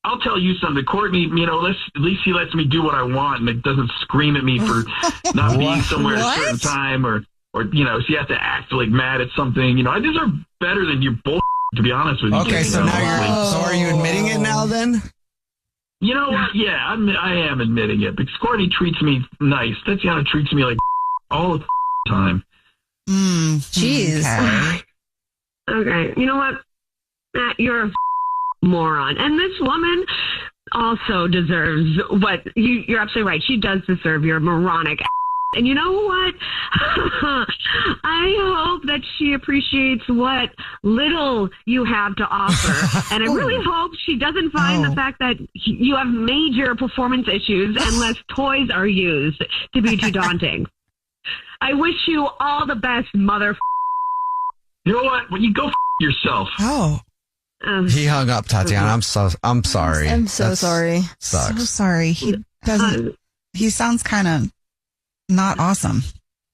I'll tell you something. Courtney, you know, at least she lets me do what I want, and it doesn't scream at me for not being somewhere at a certain time, or you know, she has to act like mad at something. You know, I deserve better than your bull, to be honest with you. Okay, so now so are you admitting it now then? You know what? Yeah, I am admitting it, because Courtney treats me nice. Tatiana treats me like all the time. Jeez. Okay. You know what, Matt? You're a moron. And this woman also deserves what you're absolutely right. She does deserve your moronic. And you know what? I hope that she appreciates what little you have to offer. And I really hope she doesn't find the fact that you have major performance issues unless toys are used to be too daunting. I wish you all the best, mother. You know what? When you go yourself. Oh. He hung up, Tatiana. I'm sorry. I'm so sorry. Sucks. So sorry. He doesn't. He sounds kind of not awesome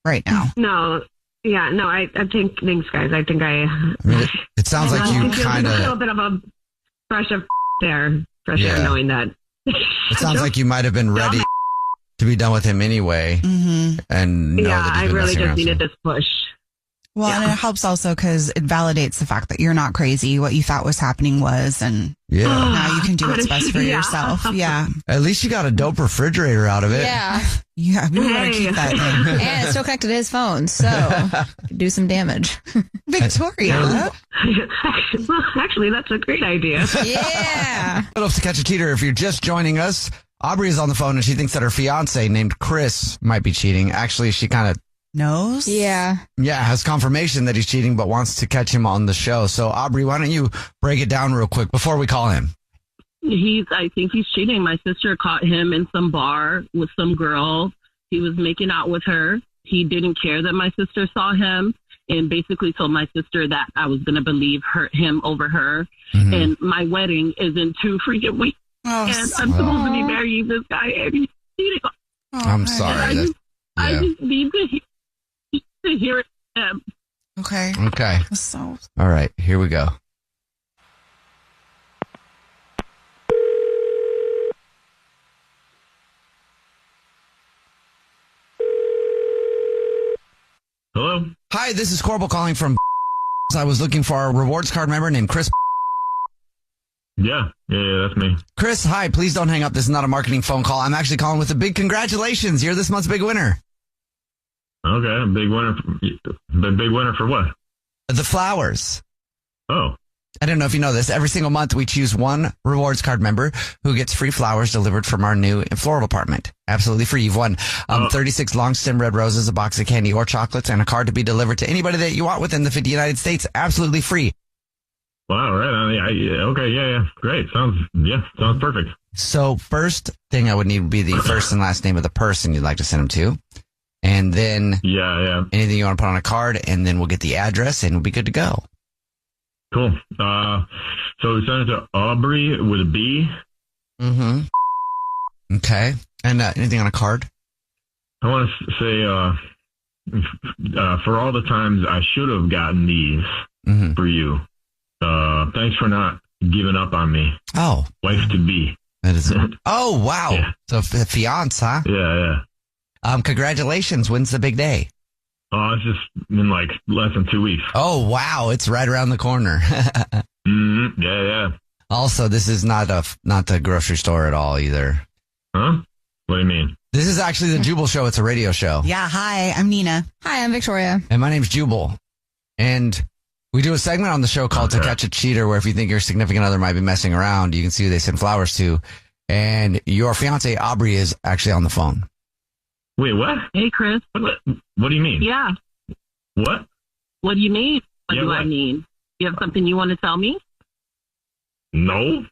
right now. No. Yeah. No. I think. Thanks, guys. I think I mean, it sounds like you kind a little of. bit of a brush of there. Fresh air, knowing that. It sounds like you might have been ready to be done with him anyway, and know that he's I been really messing just around. needed this push. Well, and it helps also because it validates the fact that you're not crazy. What you thought was happening was, and now you can do what's best for yourself. Yeah. At least you got a dope refrigerator out of it. Yeah. Yeah, we want to keep that thing. And it's still connected to his phone, so do some damage. Victoria. Actually, that's a great idea. Yeah. Enough to catch a cheater. If you're just joining us, Aubrey is on the phone and she thinks that her fiance named Chris might be cheating. Actually, she kind of knows. Yeah, has confirmation that he's cheating, but wants to catch him on the show. So, Aubrey, why don't you break it down real quick before we call him? I think he's cheating. My sister caught him in some bar with some girl. He was making out with her. He didn't care that my sister saw him and basically told my sister that I was going to believe him over her. Mm-hmm. And my wedding is in 2 freaking weeks. Oh, and I'm supposed to be marrying this guy and he's cheating. I'm sorry. I just need to hear it from him. Okay. Okay. So. All right. Here we go. Hello? Hi, this is Corbel calling from. I was looking for a rewards card member named Chris. Yeah, that's me. Chris, hi. Please don't hang up. This is not a marketing phone call. I'm actually calling with a big congratulations. You're this month's big winner. Okay, big winner. Big winner for what? The flowers. Oh. I don't know if you know this. Every single month, we choose one rewards card member who gets free flowers delivered from our new floral department. Absolutely free. You've won 36 long stem red roses, a box of candy or chocolates, and a card to be delivered to anybody that you want within the 50 United States. Absolutely free. Wow, right. Okay, yeah. Great. Sounds perfect. So first thing I would need would be the first and last name of the person you'd like to send them to. And then anything you want to put on a card, and then we'll get the address and we'll be good to go. Cool. So we send it to Aubrey with a B. Mm-hmm. Okay. And anything on a card? I want to say for all the times I should have gotten these for you. Thanks for not giving up on me. Oh. Wife to be. That is it. Oh, wow. Yeah. So fiance, huh? Yeah. Congratulations. When's the big day? Oh, it's just in like less than 2 weeks. Oh, wow. It's right around the corner. Yeah. Also, this is not the grocery store at all either. Huh? What do you mean? This is actually the Jubal Show. It's a radio show. Yeah. Hi, I'm Nina. Hi, I'm Victoria. And my name's Jubal. And we do a segment on the show called To Catch a Cheater, where if you think your significant other might be messing around, you can see who they send flowers to. And your fiance, Aubrey, is actually on the phone. Wait, what? Hey, Chris. What do you mean? Yeah. What? What do you mean? What do what? I mean? You have something you want to tell me? No.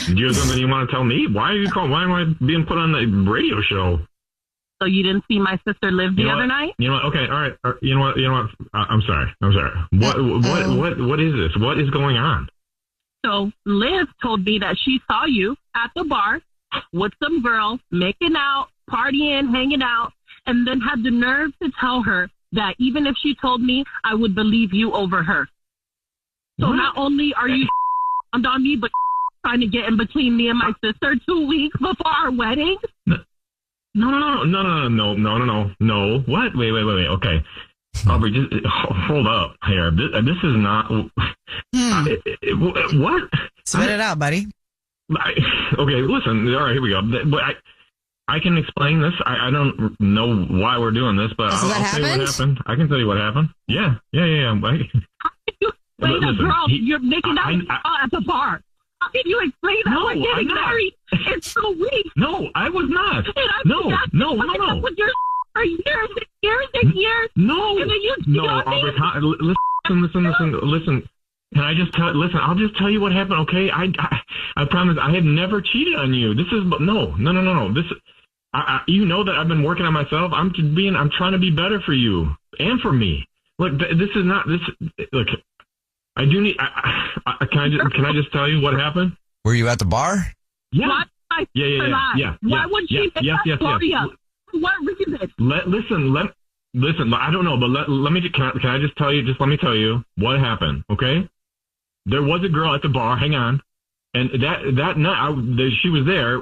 Do you have something you want to tell me? Why are you calling? Why am I being put on the radio show? So you didn't see my sister Liv the other night? You know what? Okay, all right. You know what? I'm sorry. What is this? What is going on? So Liv told me that she saw you at the bar with some girl making out, partying, hanging out, and then had the nerve to tell her that even if she told me, I would believe you over her. So not only are you on me, but trying to get in between me and my sister 2 weeks before our wedding. No. What? Wait. Okay. Aubrey, just hold up here. This is not. What? Spit it out, buddy. Okay, listen. All right, here we go. But I can explain this. I don't know why we're doing this, but I'll tell you what happened. I can tell you what happened. Yeah. How can you explain a girl you're making out at the bar? How can you explain that we're getting married in 2 weeks? No, I was not. No. With your for years and years and years. No. And then you Aubrey, listen. Can I just tell? Listen, I'll just tell you what happened. Okay, I promise I have never cheated on you. This is no. This, you know that I've been working on myself. I'm trying to be better for you and for me. Look, this is not this. Look, I do need. Can I just tell you what happened? Were you at the bar? Yeah. Yeah. Why would she make that story up? For what reason? Listen. I don't know, but let me. Can I just tell you? Just let me tell you what happened. Okay. There was a girl at the bar. Hang on. And that night, she was there.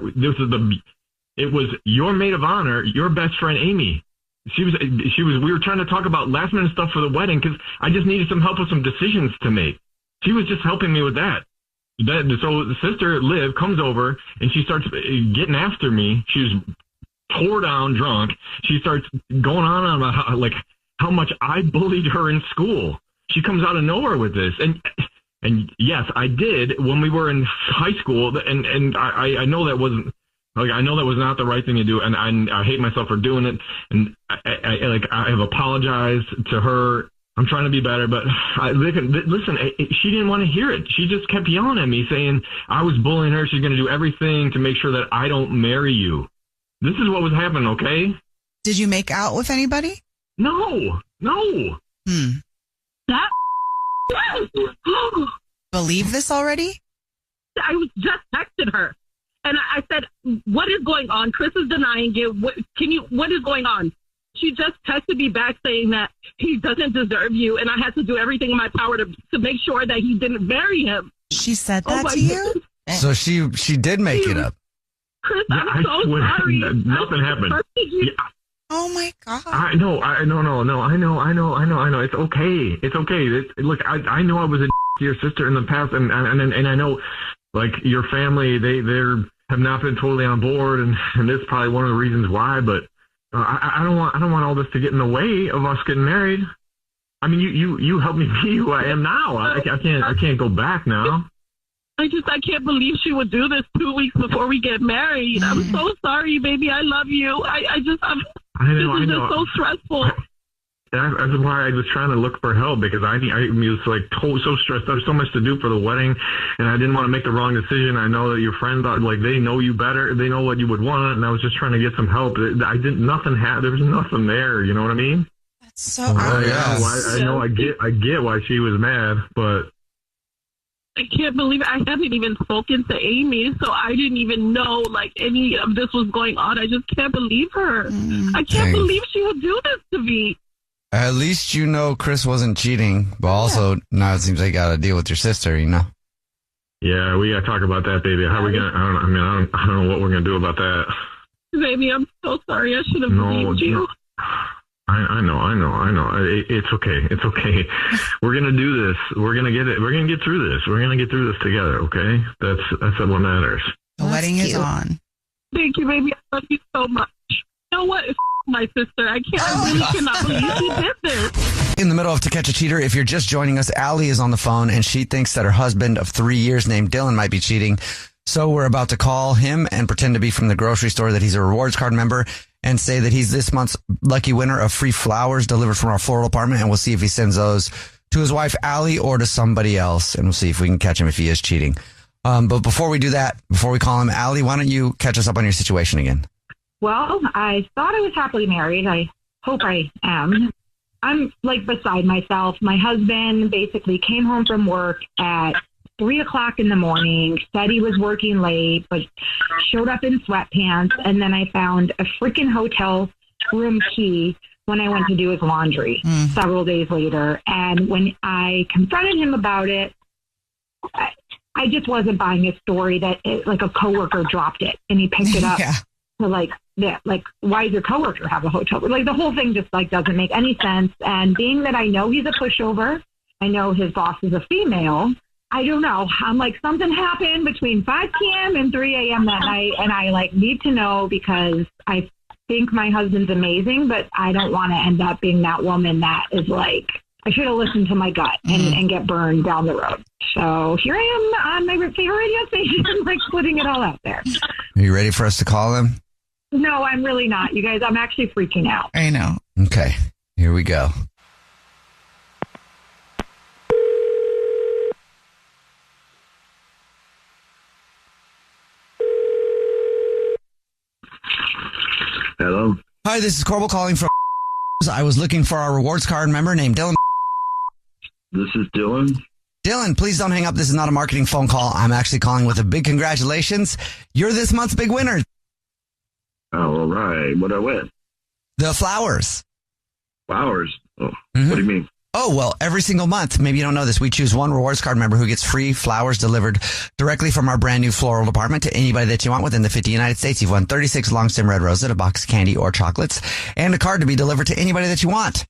It was your maid of honor, your best friend Amy. She was. We were trying to talk about last minute stuff for the wedding because I just needed some help with some decisions to make. She was just helping me with that. So the sister Liv comes over and she starts getting after me. She's tore down, drunk. She starts going on about how much I bullied her in school. She comes out of nowhere with this, and yes, I did when we were in high school, and I know that wasn't. I know that was not the right thing to do, and I hate myself for doing it. And I have apologized to her. I'm trying to be better, but listen, she didn't want to hear it. She just kept yelling at me, saying I was bullying her. She's going to do everything to make sure that I don't marry you. This is what was happening, okay? Did you make out with anybody? No. That believe this already? I was just texted her. And I said, what is going on? Chris is denying it. What is going on? She just texted me back saying that he doesn't deserve you. And I had to do everything in my power to make sure that he didn't marry him. She said that to you? So she did make it up. Chris, I'm so sorry. Nothing happened. Oh my God. I know. It's okay. Look, I know I was a to your sister in the past, and I know like your family, they have not been totally on board, and this is probably one of the reasons why. But I don't want all this to get in the way of us getting married. I mean, you helped me be who I am now. I can't go back now. I can't believe she would do this 2 weeks before we get married. I'm so sorry, baby. I love you. I know. This is just so stressful. That's why I was trying to look for help, because I was like so stressed. There's so much to do for the wedding, and I didn't want to make the wrong decision. I know that your friends are like, they know you better. They know what you would want, and I was just trying to get some help. There was nothing there. You know what I mean? That's so. I get why she was mad, but. I can't believe it. I haven't even spoken to Amy, so I didn't even know like any of this was going on. I just can't believe her. I can't believe she would do this to me. At least you know Chris wasn't cheating, but also now it seems like you got to deal with your sister, you know? Yeah, we got to talk about that, baby. How are we going to, I don't know what we're going to do about that. Baby, I'm so sorry. I should have believed you. I know. It's okay. We're going to do this. We're going to get it. We're going to get through this. We're going to get through this together, okay? That's what matters. The wedding is on. Thank you, baby. I love you so much. You know what? It's my sister. I really cannot believe she did this. In the middle of To Catch a Cheater, if you're just joining us, Allie is on the phone, and she thinks that her husband of 3 years named Dylan might be cheating. So we're about to call him and pretend to be from the grocery store, that he's a rewards card member, and say that he's this month's lucky winner of free flowers delivered from our floral department. And we'll see if he sends those to his wife, Allie, or to somebody else. And we'll see if we can catch him if he is cheating. But before we do that, before we call him, Allie, why don't you catch us up on your situation again? Well, I thought I was happily married. I hope I am. I'm like beside myself. My husband basically came home from work at 3:00 in the morning, said he was working late, but showed up in sweatpants. And then I found a freaking hotel room key when I went to do his laundry several days later. And when I confronted him about it, I just wasn't buying his story that like a coworker dropped it and he picked it up. So like why does your coworker have a hotel room? Like the whole thing just like doesn't make any sense. And being that I know he's a pushover, I know his boss is a female. I don't know. I'm like, something happened between 5 p.m. and 3 a.m. that night, and I like need to know, because I think my husband's amazing, but I don't want to end up being that woman that is like, I should have listened to my gut and get burned down the road. So here I am on my favorite radio station, like putting it all out there. Are you ready for us to call him? No, I'm really not. You guys, I'm actually freaking out. I know. Okay, here we go. Hello. Hi, this is Corbel calling from. I was looking for our rewards card member named Dylan. This is Dylan. Dylan, please don't hang up. This is not a marketing phone call. I'm actually calling with a big congratulations. You're this month's big winner. Oh, all right. What did I win? The flowers. Flowers? Oh, What do you mean? Oh, well, every single month, maybe you don't know this, we choose one rewards card member who gets free flowers delivered directly from our brand new floral department to anybody that you want within the 50 United States. You've won 36 long stem red roses, a box of candy or chocolates, and a card to be delivered to anybody that you want.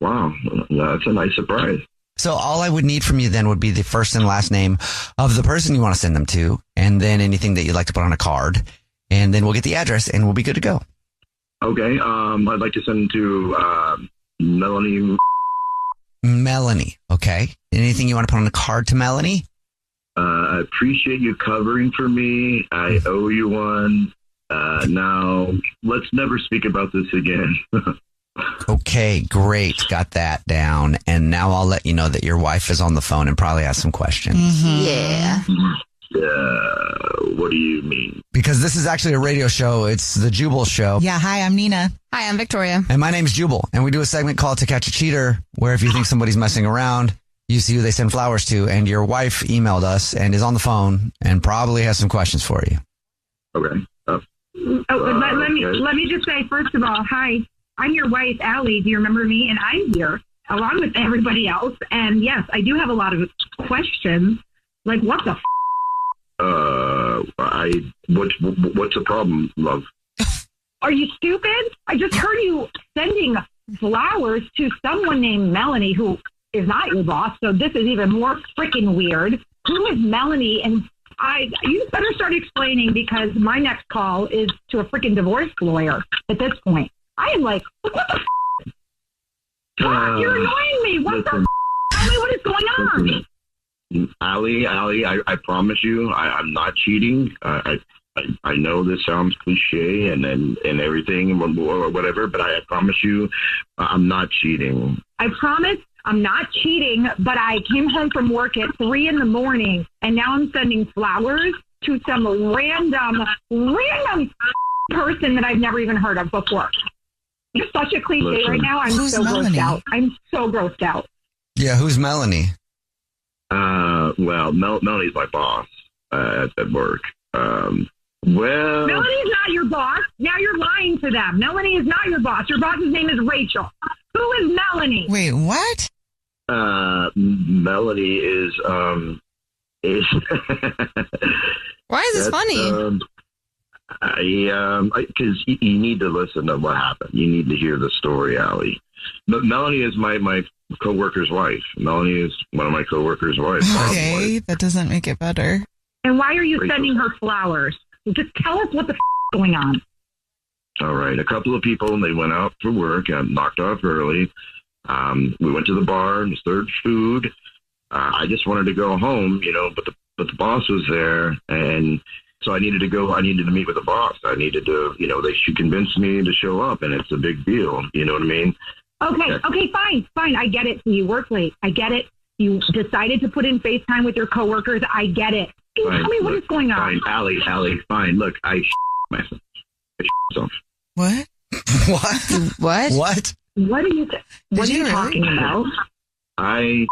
Wow, that's a nice surprise. So all I would need from you then would be the first and last name of the person you want to send them to, and then anything that you'd like to put on a card, and then we'll get the address and we'll be good to go. Okay, I'd like to send to Melanie, okay. Anything you want to put on a card to Melanie? I appreciate you covering for me. I owe you one. Now, let's never speak about this again. Okay, great. Got that down. And now I'll let you know that your wife is on the phone and probably has some questions. Yeah. What do you mean? Because this is actually a radio show. It's the Jubal Show. Yeah, hi, I'm Nina. Hi, I'm Victoria. And my name's Jubal. And we do a segment called To Catch a Cheater, where if you think somebody's messing around, you see who they send flowers to. And your wife emailed us and is on the phone and probably has some questions for you. Okay. Let me just say, first of all, hi, I'm your wife, Allie. Do you remember me? And I'm here along with everybody else. And yes, I do have a lot of questions. Like, what the what's the problem, love? Are you stupid? I just heard you sending flowers to someone named Melanie, who is not your boss. So this is even more freaking weird. Who is Melanie? And You better start explaining, because my next call is to a freaking divorce lawyer at this point. I am like, what the f***? You're annoying me. What the f***? Tell me what is going on. Allie, I promise you, I'm not cheating. I know this sounds cliche and everything or whatever, but I promise you, I'm not cheating. I promise I'm not cheating, but I came home from work at 3 a.m, and now I'm sending flowers to some random person that I've never even heard of before. You're such a cliche right now. I'm so grossed out. I'm so grossed out. Yeah, who's Melanie? Well, Melanie's my boss at work. Well, Melanie's not your boss. Now you're lying to them. Melanie is not your boss. Your boss's name is Rachel. Who is Melanie? Wait, what? Melanie is Why is this funny? Because you need to listen to what happened. You need to hear the story, Allie. But Melanie is my coworker's wife. Melanie is one of my coworker's wives. Okay, that doesn't make it better. And why are you sending her flowers? Just tell us what the f*** is going on. All right. A couple of people, they went out for work and knocked off early. We went to the bar and served food. I just wanted to go home, but the boss was there, and so I needed to go. I needed to meet with the boss. I needed to, she convinced me to show up, and it's a big deal. You know what I mean? Okay, fine. I get it. You work late. I get it. You decided to put in FaceTime with your coworkers. I get it. Can you tell me what is going on? Fine, Allie, fine. Look, I myself. What? What? What are you? What are you talking about? I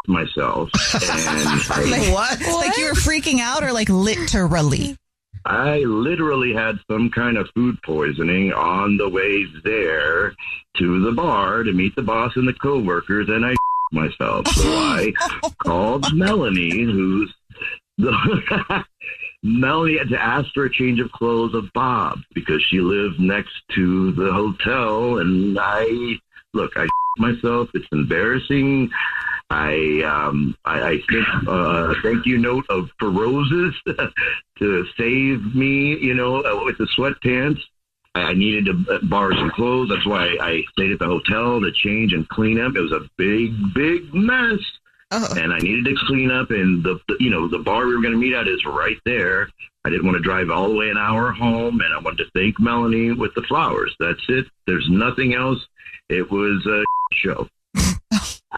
myself. And Like what? Like you were freaking out, or like literally? I literally had some kind of food poisoning on the way there to the bar to meet the boss and the coworkers, and I myself. So I called Melanie, who's Melanie, to ask for a change of clothes of Bob, because she lived next to the hotel, and I myself. It's embarrassing. I think thank you note for roses to save me, with the sweatpants. I needed to borrow some clothes. That's why I stayed at the hotel to change and clean up. It was a big mess. And I needed to clean up, and the bar we were going to meet at is right there. I didn't want to drive all the way an hour home, and I wanted to thank Melanie with the flowers. That's it. There's nothing else. It was a show.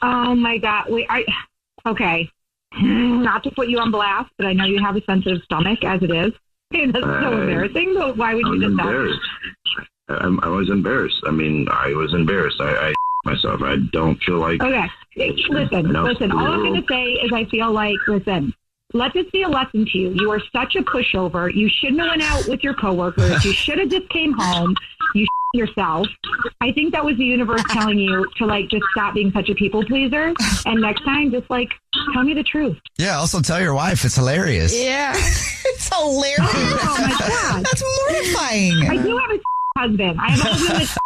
Oh my God. Okay. Not to put you on blast, but I know you have a sensitive stomach as it is. That's so embarrassing, but why would you do that? I was embarrassed. I was embarrassed. I myself. I don't feel like... Okay. Listen. All I'm going to say is I feel like, let this be a lesson to you. You are such a pushover. You shouldn't have went out with your coworkers. You should have just came home. You yourself. I think that was the universe telling you to just stop being such a people pleaser. And next time, just tell me the truth. Yeah. Also tell your wife. It's hilarious. Yeah. It's hilarious. Oh my God. That's mortifying. I do have a husband. I have a husband that's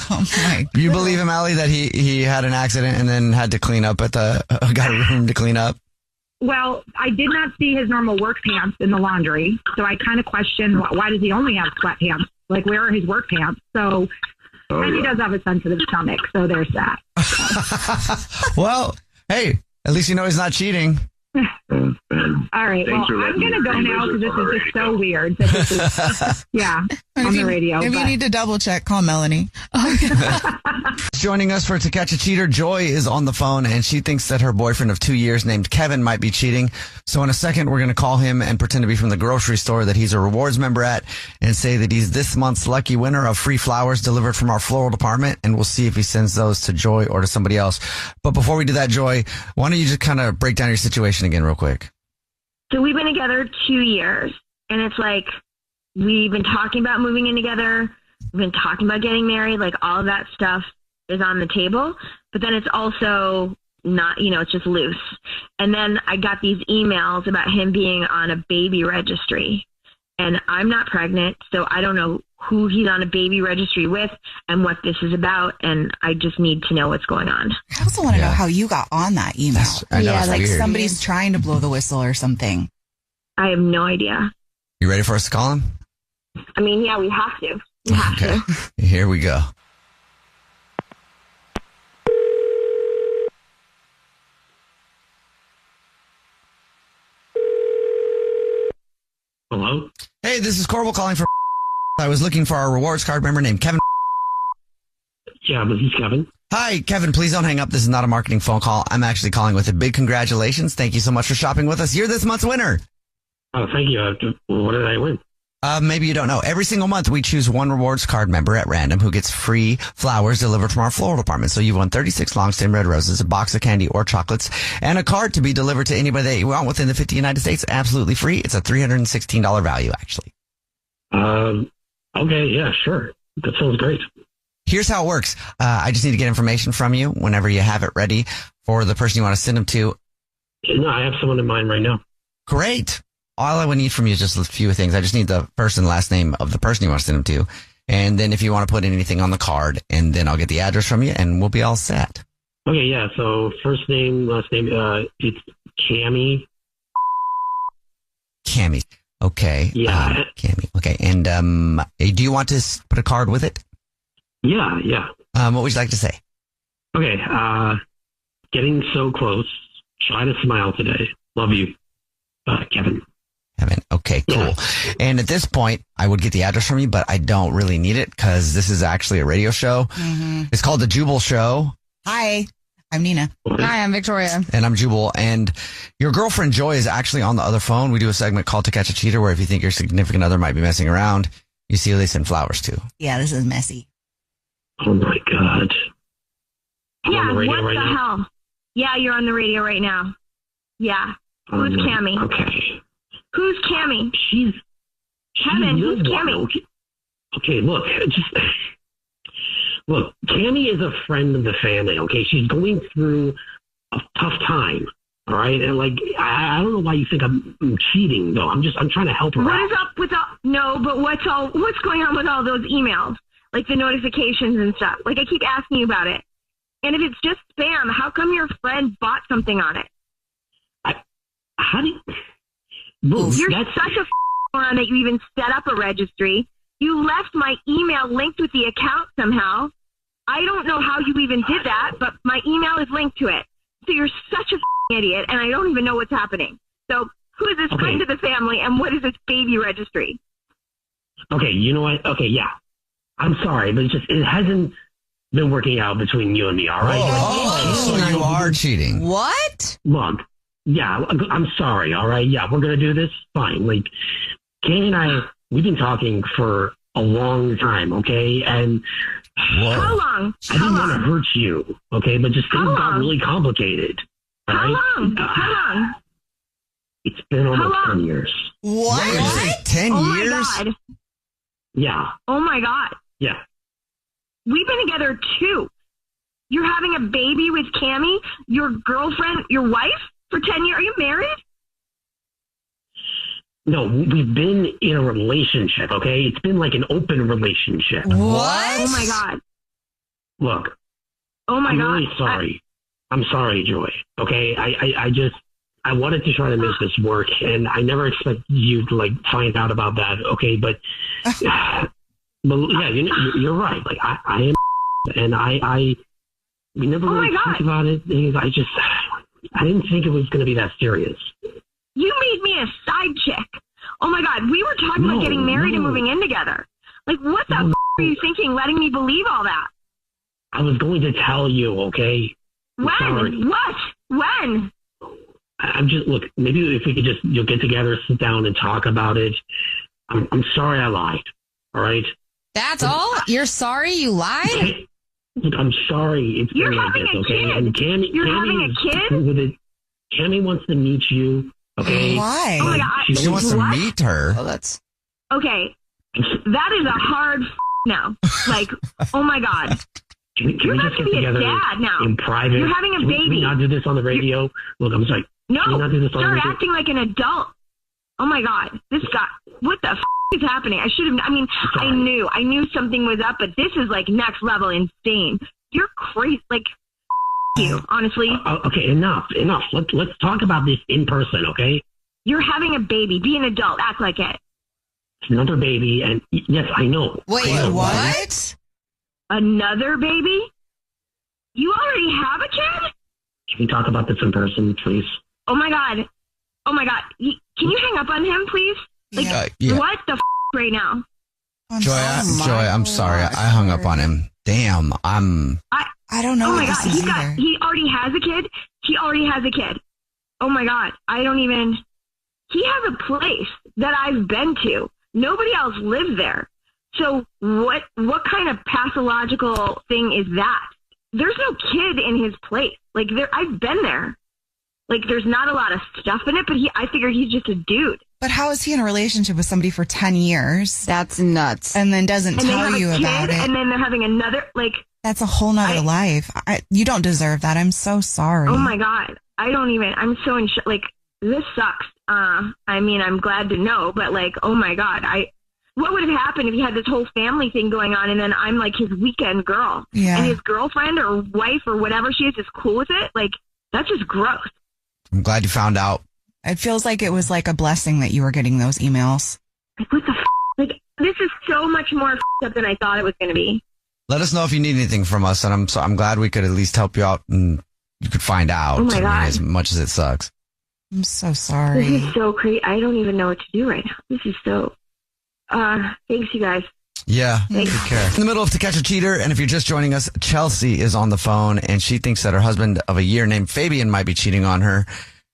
Oh my! You believe him, Allie, that he had an accident and then had to clean up got a room to clean up? Well, I did not see his normal work pants in the laundry, so I kind of questioned why does he only have sweatpants? Where are his work pants? So, and he does have a sensitive stomach, so there's that. Well, hey, at least you know he's not cheating. All right. Well, I'm going to go now because this is just so weird. That this is, on the radio. If you need to double check, call Melanie. Joining us for To Catch a Cheater, Joy is on the phone, and she thinks that her boyfriend of 2 years named Kevin might be cheating. So in a second, we're going to call him and pretend to be from the grocery store that he's a rewards member at, and say that he's this month's lucky winner of free flowers delivered from our floral department, and we'll see if he sends those to Joy or to somebody else. But before we do that, Joy, why don't you just kind of break down your situation again real quick? So we've been together 2 years, and it's we've been talking about moving in together. We've been talking about getting married. All of that stuff is on the table, but then it's also not, it's just loose. And then I got these emails about him being on a baby registry, and I'm not pregnant, so I don't know who he's on a baby registry with and what this is about, and I just need to know what's going on. I also want to know how you got on that email. I know, it's like weird. somebody's trying to blow the whistle or something. I have no idea. You ready for us to call him? I mean, yeah, we have to. We have to. Here we go. Hello? Hey, this is Corbel calling from. I was looking for our rewards card member named Kevin. Yeah, this is Kevin. Hi, Kevin. Please don't hang up. This is not a marketing phone call. I'm actually calling with a big congratulations. Thank you so much for shopping with us. You're this month's winner. Oh, thank you. What did I win? Maybe you don't know. Every single month, we choose one rewards card member at random who gets free flowers delivered from our floral department. So you've won 36 long-stem red roses, a box of candy or chocolates, and a card to be delivered to anybody that you want within the 50 United States. Absolutely free. It's a $316 value, actually. Okay, yeah, sure. That sounds great. Here's how it works. I just need to get information from you whenever you have it ready for the person you want to send them to. No, I have someone in mind right now. Great. All I would need from you is just a few things. I just need the first and last name of the person you want to send them to. And then if you want to put anything on the card, and then I'll get the address from you and we'll be all set. Okay, yeah, so first name, last name, it's Cammy. Cammy. Okay. Yeah. Cammy. Okay. And do you want to put a card with it? Yeah, yeah. What would you like to say? Okay, getting so close. Try to smile today. Love you, Kevin. Kevin. Okay, cool. Yeah. And at this point, I would get the address from you, but I don't really need it because this is actually a radio show. Mm-hmm. It's called The Jubal Show. Hi, I'm Nina. Hi, I'm Victoria. And I'm Jubal. And your girlfriend Joy is actually on the other phone. We do a segment called To Catch a Cheater where if you think your significant other might be messing around, you see who they send flowers to. Yeah, this is messy. Oh my God. Yeah, what the hell? Yeah, you're on the radio right now. Yeah. Who's Cammy? Okay. Who's Cammy? She's Kevin, who's Cammy? Okay, look, look, Cammy is a friend of the family, okay? She's going through a tough time, all right? And, like, I don't know why you think I'm cheating, though. I'm trying to help her out. What is up with no, but what's going on with all those emails? Like the notifications and stuff. Like, I keep asking you about it. And if it's just spam, how come your friend bought something on it? How do you... Look, you're such a moron that you even set up a registry. You left my email linked with the account somehow. I don't know how you even did that, but my email is linked to it. So you're such a idiot, and I don't even know what's happening. So who is this friend of the family, and what is this baby registry? Okay, you know what? Okay, yeah. I'm sorry, but it hasn't been working out between you and me, all right? Oh, so you are cheating. What? Look, yeah, I'm sorry, all right? Yeah, we're going to do this? Fine. Like, Kay and I, we've been talking for a long time, okay? And how long? I didn't want to hurt you, okay? But just things got really complicated. How right? long? How long? It's been almost 10 years. What? 10 years? Oh, my God. Yeah. Oh, my God. Yeah. We've been together, too. You're having a baby with Cammy, your girlfriend, your wife, for 10 years? Are you married? No, we've been in a relationship, okay? It's been like an open relationship. What? Oh, my God. Look. Oh, my I'm God. really sorry. I'm sorry, Joy, okay? I wanted to try to make this work, and I never expected you to, like, find out about that, okay? But, yeah, you're right. Like, I am, and we never really talked about it. I didn't think it was going to be that serious. You made me a side chick. Oh, my God. We were talking about getting married and moving in together. Like, what the f*** are you thinking, letting me believe all that? I was going to tell you, okay? When? What? When? I'm just, look, maybe if we could just, get together, sit down and talk about it. I'm sorry I lied, all right? That's all? You're sorry you lied? Look, I'm sorry it's You're been like having this, a okay? kid. And Cammy, You're Cammy having a is kid? cool with it. Cammy wants to meet you, okay? Why? Oh, my God. She wants to meet her. Oh, that's... Okay. That is a hard now. Like, oh, my God. Can You're we about just to get be a together dad now. in private? You're having a Can baby. we not do this on the radio? Look, I'm sorry. No, Can we not do this on the start radio? acting like an adult. Oh, my God. This guy, what the f***? is happening? I should have. I mean, I knew something was up, but this is like next level insane. You're crazy. Like, you honestly. Okay, enough. Let's talk about this in person, okay? You're having a baby. Be an adult. Act like it. Another baby, and yes, I know. Wait, I know. what? Another baby? You already have a kid? Can we talk about this in person, please? Oh my god. Can you hang up on him, please? Like, what the right now? Joy, I'm sorry. I hung up on him. Damn, I don't know. Oh my god, he already has a kid. He already has a kid. Oh my god, he has a place that I've been to. Nobody else lives there. So what kind of pathological thing is that? There's no kid in his place. Like I've been there. Like there's not a lot of stuff in it, but I figure he's just a dude. But how is he in a relationship with somebody for 10 years? That's nuts. And then doesn't tell you about it. And then they're having another, like... That's a whole nother life. You don't deserve that. I'm so sorry. Oh my God. I'm so in like, this sucks. I mean, I'm glad to know, but like, oh my God. What would have happened if he had this whole family thing going on and then I'm like his weekend girl? Yeah. And his girlfriend or wife or whatever she is cool with it? Like, that's just gross. I'm glad you found out. It feels like it was like a blessing that you were getting those emails. Like, what the Like, this is so much more up than I thought it was going to be. Let us know if you need anything from us, and I'm glad we could at least help you out and you could find out. Oh my God. As much as it sucks. I'm so sorry. This is so crazy. I don't even know what to do right now. This is so... thanks, you guys. Yeah, Thanks. take care. In the middle of To Catch a Cheater, and if you're just joining us, Chelsea is on the phone, and she thinks that her husband of a year named Fabian might be cheating on her.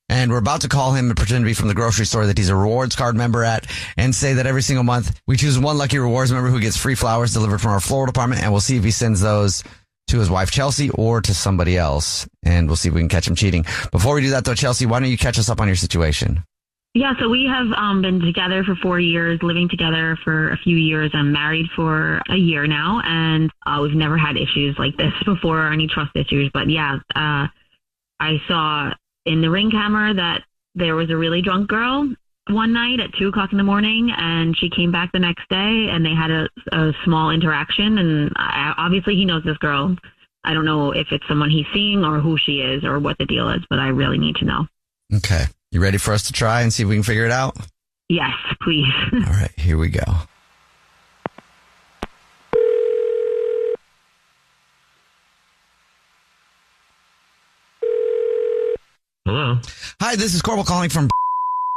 And we're about to call him and pretend to be from the grocery store that he's a rewards card member at, and say that every single month we choose one lucky rewards member who gets free flowers delivered from our floral department, and we'll see if he sends those to his wife Chelsea or to somebody else, and we'll see if we can catch him cheating. Before we do that though, Chelsea, why don't you catch us up on your situation? Yeah, so we have been together for 4 years, living together for a few years. I'm married for a year now, and we've never had issues like this before or any trust issues. But yeah, I saw in the Ring camera that there was a really drunk girl one night at 2:00 in the morning, and she came back the next day, and they had a small interaction. And obviously he knows this girl. I don't know if it's someone he's seeing or who she is or what the deal is, but I really need to know. Okay. You ready for us to try and see if we can figure it out? Yes, please. All right, here we go. Hello. Hi, this is Corbel calling from.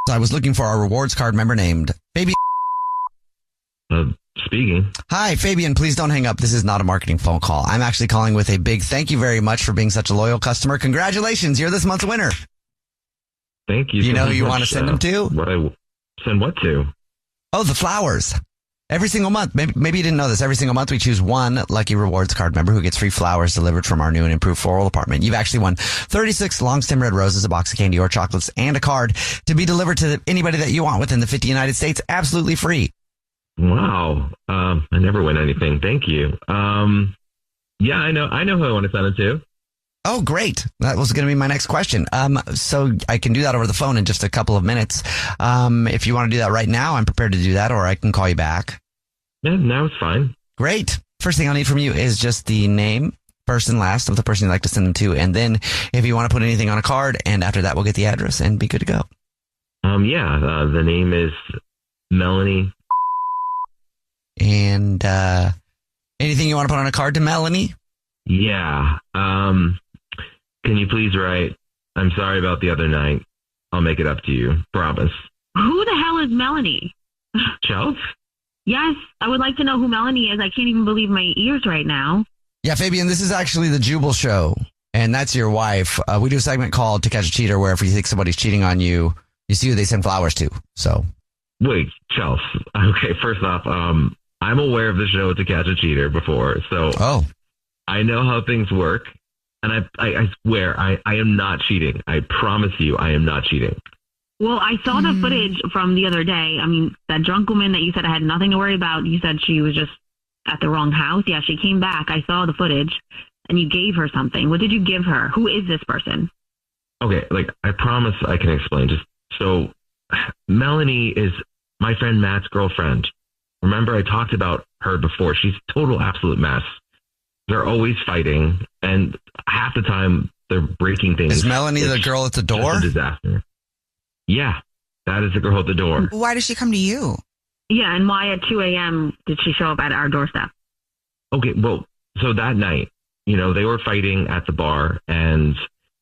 I was looking for our rewards card member named Fabian. Speaking. Hi, Fabian. Please don't hang up. This is not a marketing phone call. I'm actually calling with a big thank you very much for being such a loyal customer. Congratulations. You're this month's winner. Thank you. You so know who much. you want to send them to? Send what to? Oh, the flowers. Every single month. Maybe you didn't know this. Every single month we choose one lucky rewards card member who gets free flowers delivered from our new and improved floral department. You've actually won 36 long stem red roses, a box of candy or chocolates, and a card to be delivered to anybody that you want within the 50 United States. Absolutely free. Wow. I never win anything. Thank you. Yeah, I know who I want to send it to. Oh, great. That was going to be my next question. So I can do that over the phone in just a couple of minutes. If you want to do that right now, I'm prepared to do that, or I can call you back. Yeah, now it's fine. Great. First thing I'll need from you is just the name, first and last of the person you'd like to send them to. And then if you want to put anything on a card, and after that, we'll get the address and be good to go. The name is Melanie. And anything you want to put on a card to Melanie? Yeah. Can you please write, I'm sorry about the other night. I'll make it up to you. Promise. Who the hell is Melanie? Chelsea? Yes, I would like to know who Melanie is. I can't even believe my ears right now. Yeah, Fabian, this is actually the Jubal Show, and that's your wife. We do a segment called To Catch a Cheater, where if you think somebody's cheating on you, you see who they send flowers to. So, wait, Chelsea. Okay, first off, I'm aware of the show To Catch a Cheater before, so I know how things work, and I swear I am not cheating. I promise you, I am not cheating. Well, I saw the footage from the other day. I mean, that drunk woman that you said I had nothing to worry about, you said she was just at the wrong house. Yeah, she came back. I saw the footage, and you gave her something. What did you give her? Who is this person? Okay, I promise I can explain. Just so Melanie is my friend Matt's girlfriend. Remember, I talked about her before. She's a total absolute mess. They're always fighting, and half the time they're breaking things. Is Melanie the girl at the door? That's a disaster. Yeah, that is the girl at the door. Why does she come to you? Yeah, and why at 2 a.m. did she show up at our doorstep? Okay, well, so that night, you know, they were fighting at the bar, and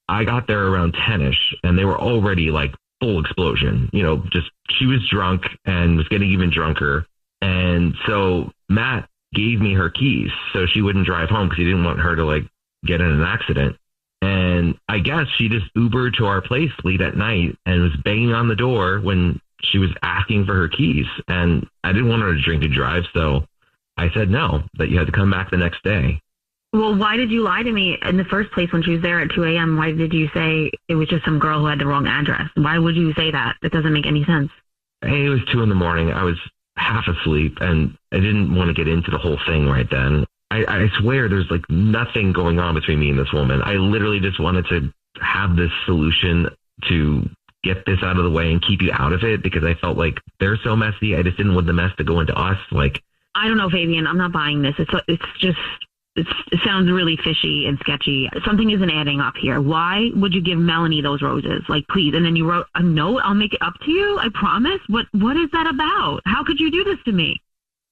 I got there around 10-ish, and they were already like full explosion. You know, just she was drunk and was getting even drunker. And so Matt gave me her keys so she wouldn't drive home because he didn't want her to like get in an accident. And I guess she just Ubered to our place late at night and was banging on the door when she was asking for her keys. And I didn't want her to drink and drive, so I said no, that you had to come back the next day. Well, why did you lie to me in the first place when she was there at 2 a.m.? Why did you say it was just some girl who had the wrong address? Why would you say that? That doesn't make any sense. Hey, it was 2 a.m. I was half asleep and I didn't want to get into the whole thing right then. I swear there's like nothing going on between me and this woman. I literally just wanted to have this solution to get this out of the way and keep you out of it because I felt like they're so messy. I just didn't want the mess to go into us. Like, I don't know, Fabian. I'm not buying this. It sounds really fishy and sketchy. Something isn't adding up here. Why would you give Melanie those roses? Like, please. And then you wrote a note. I'll make it up to you. I promise. What is that about? How could you do this to me?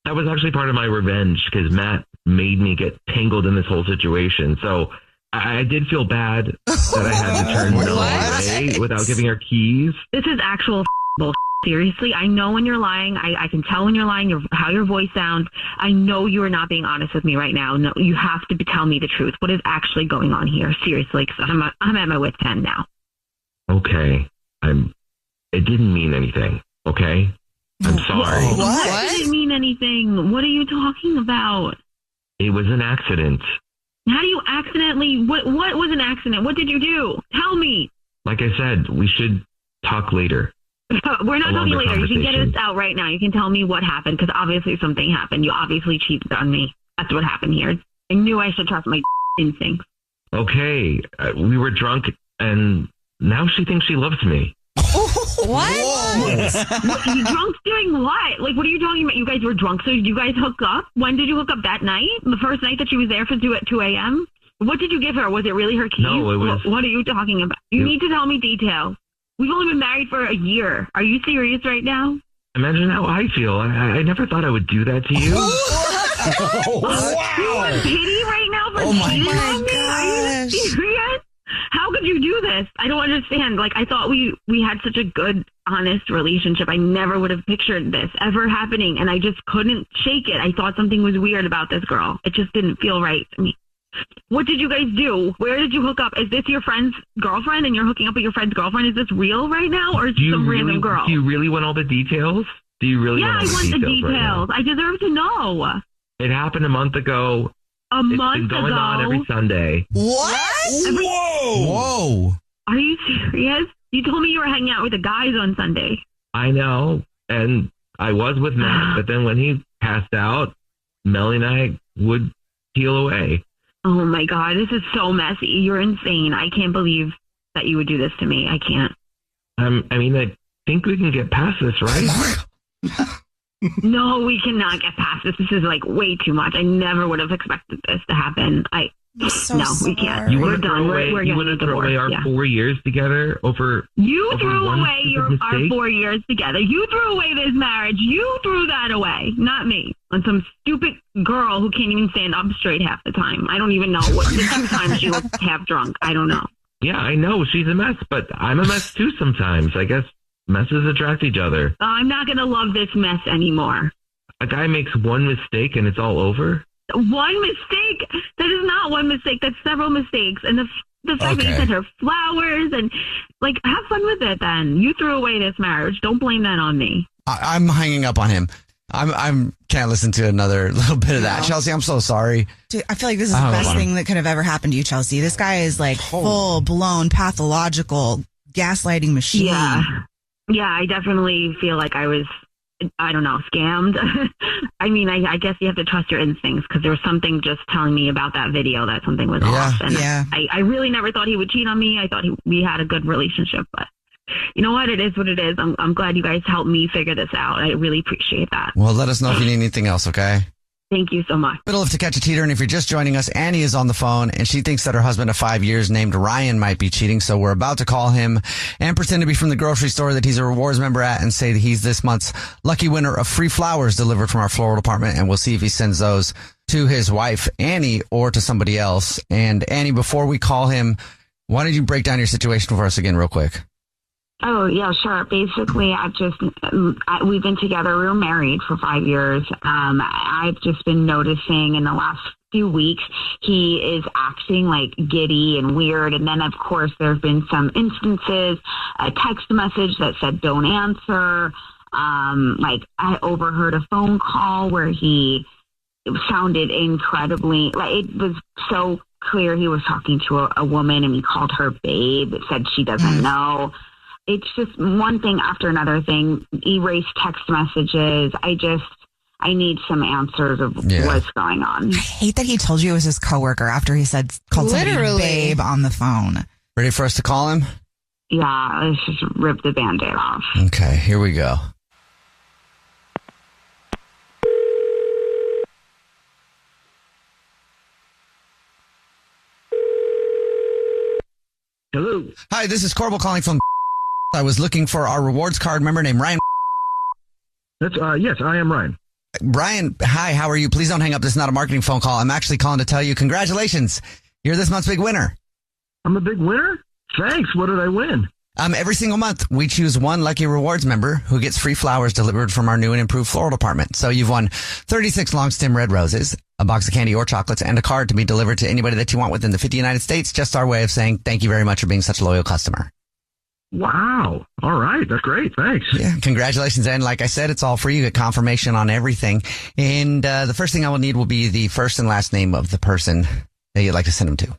That was actually part of my revenge because Matt made me get tangled in this whole situation. So I did feel bad that I had to turn Melanie away without giving her keys. This is actual bullshit. Seriously, I know when you're lying. I can tell when you're lying, how your voice sounds. I know you are not being honest with me right now. No, you have to tell me the truth. What is actually going on here? Seriously, because I'm at my wit's end now. Okay, it didn't mean anything. Okay, I'm sorry. What? It didn't mean anything. What are you talking about? It was an accident. How do you accidentally? What was an accident? What did you do? Tell me. Like I said, we should talk later. We're not talking later. You can get us out right now. You can tell me what happened because obviously something happened. You obviously cheated on me. That's what happened here. I knew I should trust my instincts. Okay, we were drunk and now she thinks she loves me. What? You drunk doing what? Like, what are you talking about? You guys were drunk, so did you guys hook up? When did you hook up? That night? The first night that she was there for 2 a.m.? What did you give her? Was it really her keys? No, it was... What are you talking about? You need to tell me details. We've only been married for a year. Are you serious right now? Imagine how I feel. I never thought I would do that to you. Wow. You want pity right now for cheating on me? Are you serious? How could you do this? I don't understand. Like, I thought we had such a good, honest relationship. I never would have pictured this ever happening, and I just couldn't shake it. I thought something was weird about this girl. It just didn't feel right to me. What did you guys do? Where did you hook up? Is this your friend's girlfriend and you're hooking up with your friend's girlfriend? Is this real right now or is this some random girl? Do you really want all the details? Do you really want all the details? Yeah, I want the details. Right, I deserve to know. It happened a month ago. A month ago? It's been going on every Sunday. What? Whoa. Are you serious? You told me you were hanging out with the guys on Sunday. I know. And I was with Matt, but then when he passed out, Melanie and I would peel away. Oh my God, this is so messy. You're insane. I can't believe that you would do this to me. I can't. I mean, I think we can get past this, right? No, we cannot get past this. This is like way too much. I never would have expected this to happen. We can't. We're done. You want to throw away our 4 years together over? You threw away our 4 years together. You threw away this marriage. You threw that away, not me. On some stupid girl who can't even stand up straight half the time. I don't even know what the 2 times she was half drunk. I don't know. Yeah, I know she's a mess, but I'm a mess too sometimes. I guess messes attract each other. I'm not going to love this mess anymore. A guy makes one mistake and it's all over? One mistake? That is not one mistake. That's several mistakes. And the fact that you sent her flowers and, like, have fun with it then. You threw away this marriage. Don't blame that on me. I'm hanging up on him. I'm can't listen to another little bit of that. Chelsea, I'm so sorry. Dude, I feel like this is the best thing that could have ever happened to you, Chelsea. This guy is like full-blown pathological gaslighting machine. Yeah, I definitely feel like I was, I don't know, scammed. I mean, I guess you have to trust your instincts because there was something just telling me about that video that something was off. And I really never thought he would cheat on me. I thought we had a good relationship, but you know what? It is what it is. I'm glad you guys helped me figure this out. I really appreciate that. Well, let us know if you need anything else, okay? Thank you so much. Middle of To Catch a Cheater, and if you're just joining us, Annie is on the phone, and she thinks that her husband of 5 years named Ryan might be cheating, so we're about to call him and pretend to be from the grocery store that he's a rewards member at and say that he's this month's lucky winner of free flowers delivered from our floral department, and we'll see if he sends those to his wife, Annie, or to somebody else. And Annie, before we call him, why don't you break down your situation for us again real quick? Oh, yeah, sure. Basically, we've been together. We were married for 5 years. I've just been noticing in the last few weeks, he is acting like giddy and weird. And then, of course, there have been some instances, a text message that said, don't answer. I overheard a phone call where he sounded incredibly, it was so clear he was talking to a woman, and he called her babe. It said she doesn't know. It's just one thing after another thing. Erase text messages. I need some answers of what's going on. I hate that he told you it was his coworker after he called somebody babe on the phone. Ready for us to call him? Yeah, let's just rip the Band-Aid off. Okay, here we go. Hello. Hi, this is Corbel calling from. I was looking for our rewards card member named Ryan. That's yes, I am Ryan. Brian, hi, how are you? Please don't hang up. This is not a marketing phone call. I'm actually calling to tell you congratulations. You're this month's big winner. I'm a big winner? Thanks. What did I win? Every single month, we choose one lucky rewards member who gets free flowers delivered from our new and improved floral department. So you've won 36 long stem red roses, a box of candy or chocolates, and a card to be delivered to anybody that you want within the 50 United States. Just our way of saying thank you very much for being such a loyal customer. Wow. All right. That's great. Thanks. Yeah. Congratulations. And like I said, it's all free. You get confirmation on everything. And the first thing I will need will be the first and last name of the person that you'd like to send them to.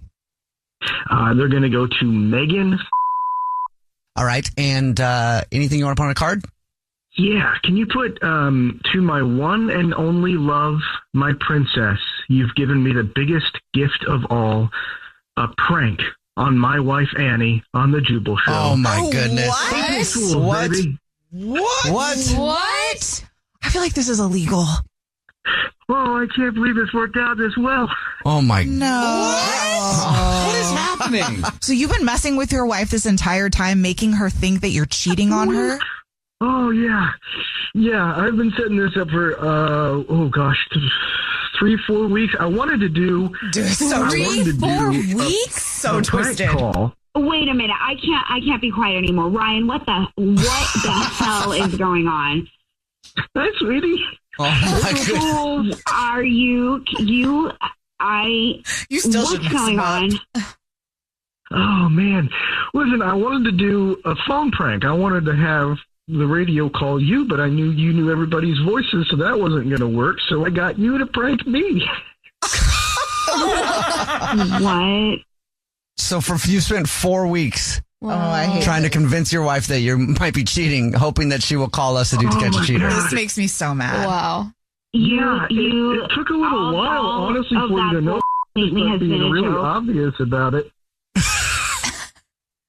They're going to go to Megan. All right. And anything you want to put on a card? Yeah. Can you put to my one and only love, my princess, you've given me the biggest gift of all, a prank on my wife, Annie, on the Jubal Show. Oh, my goodness. What? Baby. What? I feel like this is illegal. Oh, I can't believe it's worked out this well. Oh, my. No. What is happening? So you've been messing with your wife this entire time, making her think that you're cheating on her? Oh, yeah. Yeah, I've been setting this up for, 3-4 weeks. I wanted to do... 3-4 weeks? So twisted. Call. Wait a minute. I can't be quiet anymore. Ryan, what the hell is going on? Hi, sweetie. Oh, my goodness. Are you still what's going on? Oh, man. Listen, I wanted to do a phone prank. I wanted to have the radio call you, but I knew you knew everybody's voices, so that wasn't going to work. So I got you to prank me. What? So you spent 4 weeks I hate trying to convince your wife that you might be cheating, hoping that she will call us to do To Catch a Cheater. This makes me so mad. Wow. It took a little while, honestly, for you to know. Being really obvious about it.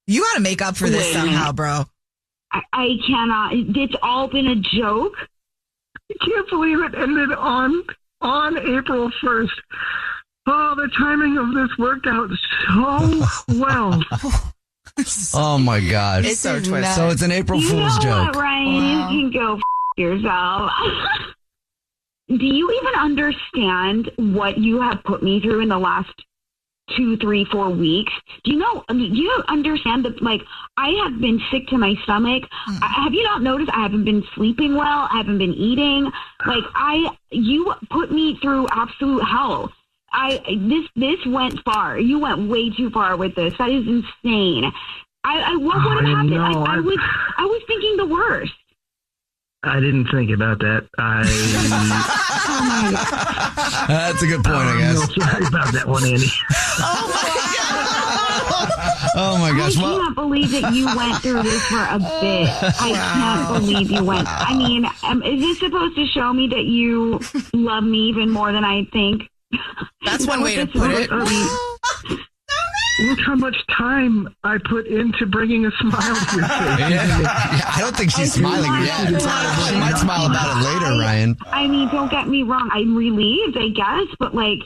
You got to make up for this somehow, bro. I cannot. It's all been a joke. I can't believe it ended on April 1st. Oh, the timing of this worked out so well. Oh, my gosh. It's so twisted. So it's an April Fool's joke. What, Ryan? Wow. You can go yourself. Do you even understand what you have put me through in the last 2, 3, 4 weeks? Do you understand that, I have been sick to my stomach. Have you not noticed I haven't been sleeping well? I haven't been eating. You put me through absolute hell. This went far. You went way too far with this. That is insane. What would have happened? I was thinking the worst. I didn't think about that. That's a good point, I guess. I'm sorry about that one, Andy. Oh my gosh. I can't believe that you went through this for a bit. I can't believe you went. I mean, is this supposed to show me that you love me even more than I think? That's one way to put it. Look how much time I put into bringing a smile to your face. I don't think she's smiling yet. She might smile about it later, Ryan. I mean, don't get me wrong. I'm relieved, I guess, but like,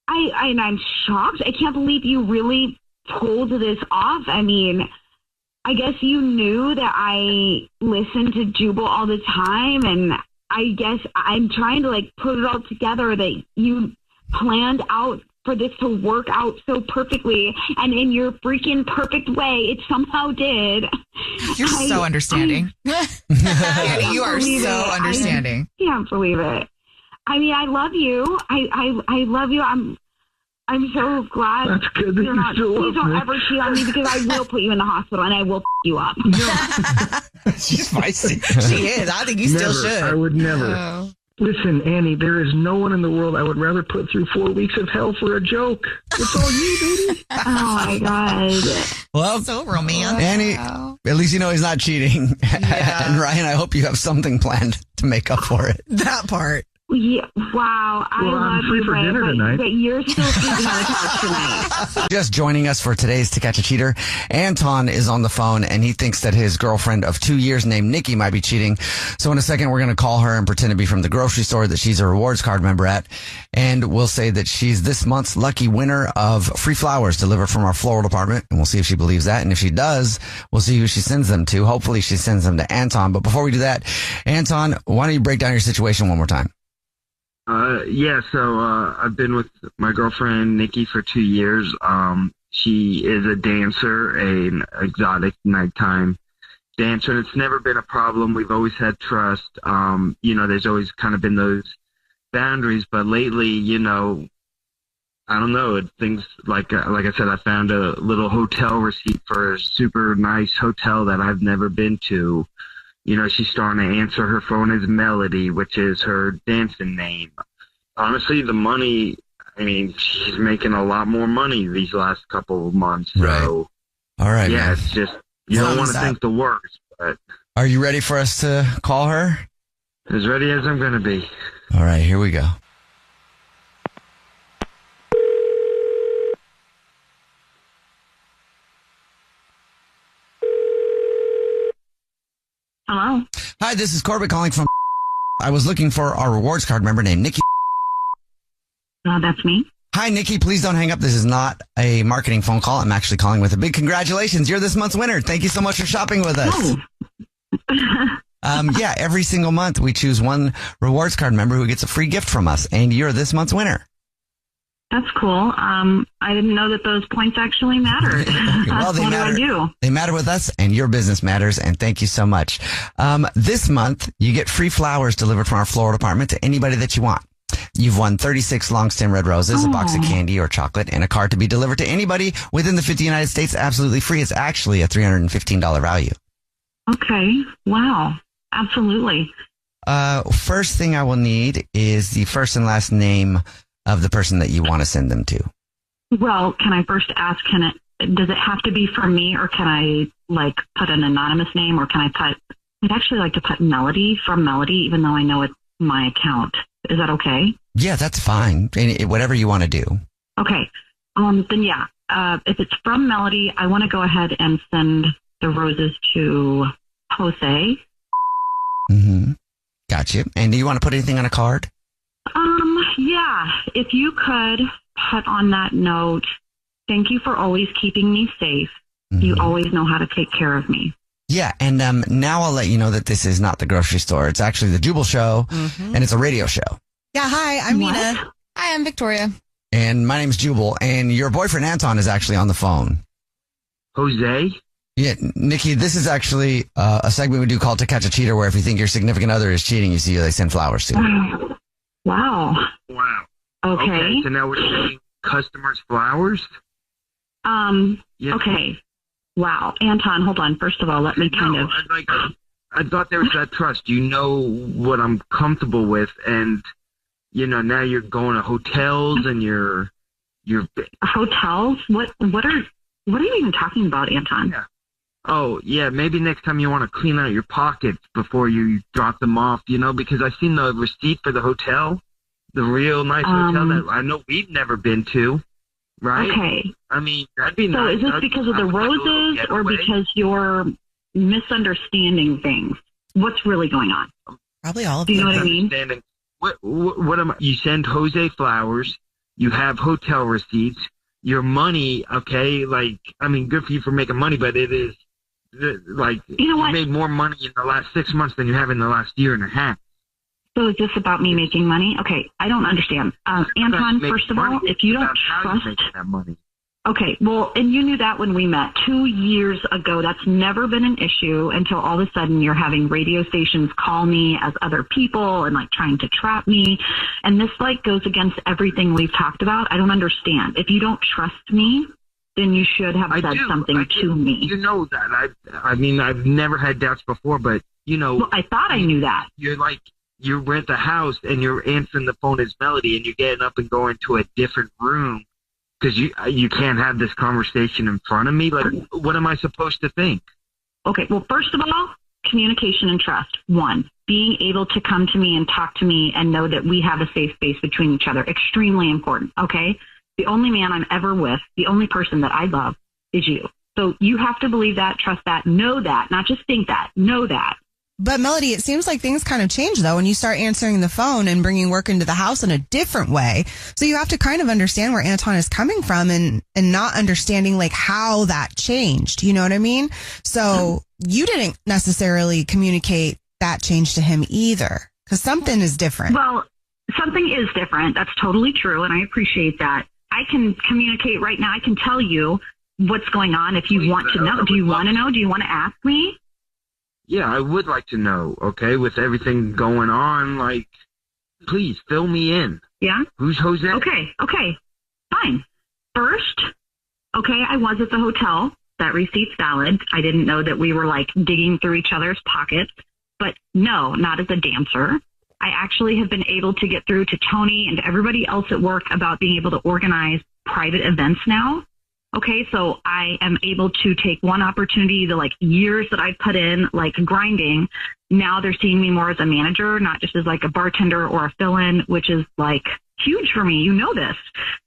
I'm shocked. I can't believe you really pulled this off. I mean, I guess you knew that I listened to Jubal all the time, and I guess I'm trying to like put it all together that you planned out for this to work out so perfectly, and in your freaking perfect way, it somehow did. You're so understanding. Annie, you are so understanding. I can't believe it. I mean, I love you. I love you. I'm so glad. That's good that you're you not. still Please love don't me. ever cheat on me, because I will put you in the hospital and I will you up. She's feisty. She is. I think you still Never. should. I would never. Oh. Listen, Annie, there is no one in the world I would rather put through 4 weeks of hell for a joke. It's all you, baby. Oh my God. Well, So romantic. Annie, at least you know he's not cheating. And Ryan, I hope you have something planned to make up for it. That part. Yeah. Wow. Well, I I'm love free you, for Ray, dinner tonight. but you're still sleeping on the couch tonight. Just joining us for today's To Catch a Cheater, Anton is on the phone, and he thinks that his girlfriend of 2 years named Nikki might be cheating. So in a second, we're going to call her and pretend to be from the grocery store that she's a rewards card member at. And we'll say that she's this month's lucky winner of free flowers delivered from our floral department. And we'll see if she believes that. And if she does, we'll see who she sends them to. Hopefully she sends them to Anton. But before we do that, Anton, why don't you break down your situation one more time? So I've been with my girlfriend Nikki for 2 years. She is a dancer, an exotic nighttime dancer, and it's never been a problem. We've always had trust. There's always kind of been those boundaries, but lately, I don't know. Things like I said, I found a little hotel receipt for a super nice hotel that I've never been to. She's starting to answer her phone as Melody, which is her dancing name. Honestly, the money, she's making a lot more money these last couple of months. So, Right. All right, yeah, man. it's just, you don't want to think the worst, but Are you ready for us to call her? as ready as I'm going to be. All right, here we go. Hello. Hi, this is Corbett calling from. I was looking for our rewards card member named Nikki. That's me. Hi, Nikki. Please don't hang up. This is not a marketing phone call. I'm actually calling with a big congratulations. You're this month's winner. Thank you so much for shopping with us. Every single month we choose one rewards card member who gets a free gift from us, and you're this month's winner. That's cool. I didn't know that those points actually mattered. Well, they what matter. do I do? They matter with us, and your business matters, and thank you so much. This month, you get free flowers delivered from our floral department to anybody that you want. You've won 36 long stem red roses, a box of candy or chocolate, and a card to be delivered to anybody within the 50 United States absolutely free. It's actually a $315 value. Okay. Wow. Absolutely. First thing I will need is the first and last name of the person that you want to send them to. Well, can I first ask, does it have to be from me, or can I put an anonymous name, or can I'd actually like to put Melody from Melody, even though I know it's my account. Is that okay? Yeah, that's fine. Whatever you want to do. Okay. Then yeah, if it's from Melody, I want to go ahead and send the roses to Jose. Mm-hmm. Gotcha. And do you want to put anything on a card? Yeah, if you could put on that note, thank you for always keeping me safe. Mm-hmm. You always know how to take care of me. Yeah, and now I'll let you know that this is not the grocery store. It's actually the Jubal Show, and it's a radio show. Yeah, hi, I'm What? Nina. Hi, I'm Victoria. And my name's Jubal, and your boyfriend Anton is actually on the phone. Jose? Yeah, Nikki, this is actually a segment we do called To Catch a Cheater, where if you think your significant other is cheating, you see who they send flowers to. Wow. Wow. Okay. So now we're sending customers flowers? Yeah. Okay. Wow. Anton, hold on. First of all, let me kind of... I thought there was that trust. You know what I'm comfortable with, and now you're going to hotels and you're Hotels? What are you even talking about, Anton? Yeah. Oh, yeah, maybe next time you want to clean out your pockets before you drop them off, because I've seen the receipt for the hotel, the real nice hotel that I know we've never been to. right? Okay. I mean, that'd be So nice. is this because of the roses or because you're misunderstanding things? What's really going on? Probably all of Do you know what I mean? Understanding. What am I? You send Jose flowers. You have hotel receipts. Your money, okay? Like, I mean, good for you for making money, but it is like You know what? you made more money in the last 6 months than you have in the last year and a half. So is this about me making money? Okay, I don't understand. Anton, first of all, if you don't trust... that money. Okay, well, and you knew that when we met 2 years ago. That's never been an issue until all of a sudden you're having radio stations call me as other people and like trying to trap me. And this like goes against everything we've talked about. I don't understand. If you don't trust me, then you should have said something to me. You know that. I mean, I've never had doubts before, but you know. Well, I thought I knew that. You're like, you rent a house and you're answering the phone as Melody and you're getting up and going to a different room. Because you can't have this conversation in front of me. Like, what am I supposed to think? Okay, well, first of all, communication and trust. One, being able to come to me and talk to me and know that we have a safe space between each other. Extremely important, okay? The only man I'm ever with, the only person that I love is you. So you have to believe that, trust that, know that, not just think that, know that. But Melody, it seems like things kind of change though when you start answering the phone and bringing work into the house in a different way. So you have to kind of understand where Anton is coming from and not understanding like how that changed. You know what I mean? So you didn't necessarily communicate that change to him either because something is different. Well, something is different. That's totally true. And I appreciate that. I can communicate right now. I can tell you what's going on if you want to know. Do you want to know? Do you want to ask me? Yeah, I would like to know, okay, with everything going on, like, please fill me in. Yeah? Who's Jose? Okay, fine. First, okay, I was at the hotel. That receipt's valid. I didn't know that we were, like, digging through each other's pockets. But no, not as a dancer. I actually have been able to get through to Tony and to everybody else at work about being able to organize private events now. Okay, so I am able to take one opportunity, the like years that I've put in, like grinding. Now they're seeing me more as a manager, not just as like a bartender or a fill-in, which is like huge for me. You know this.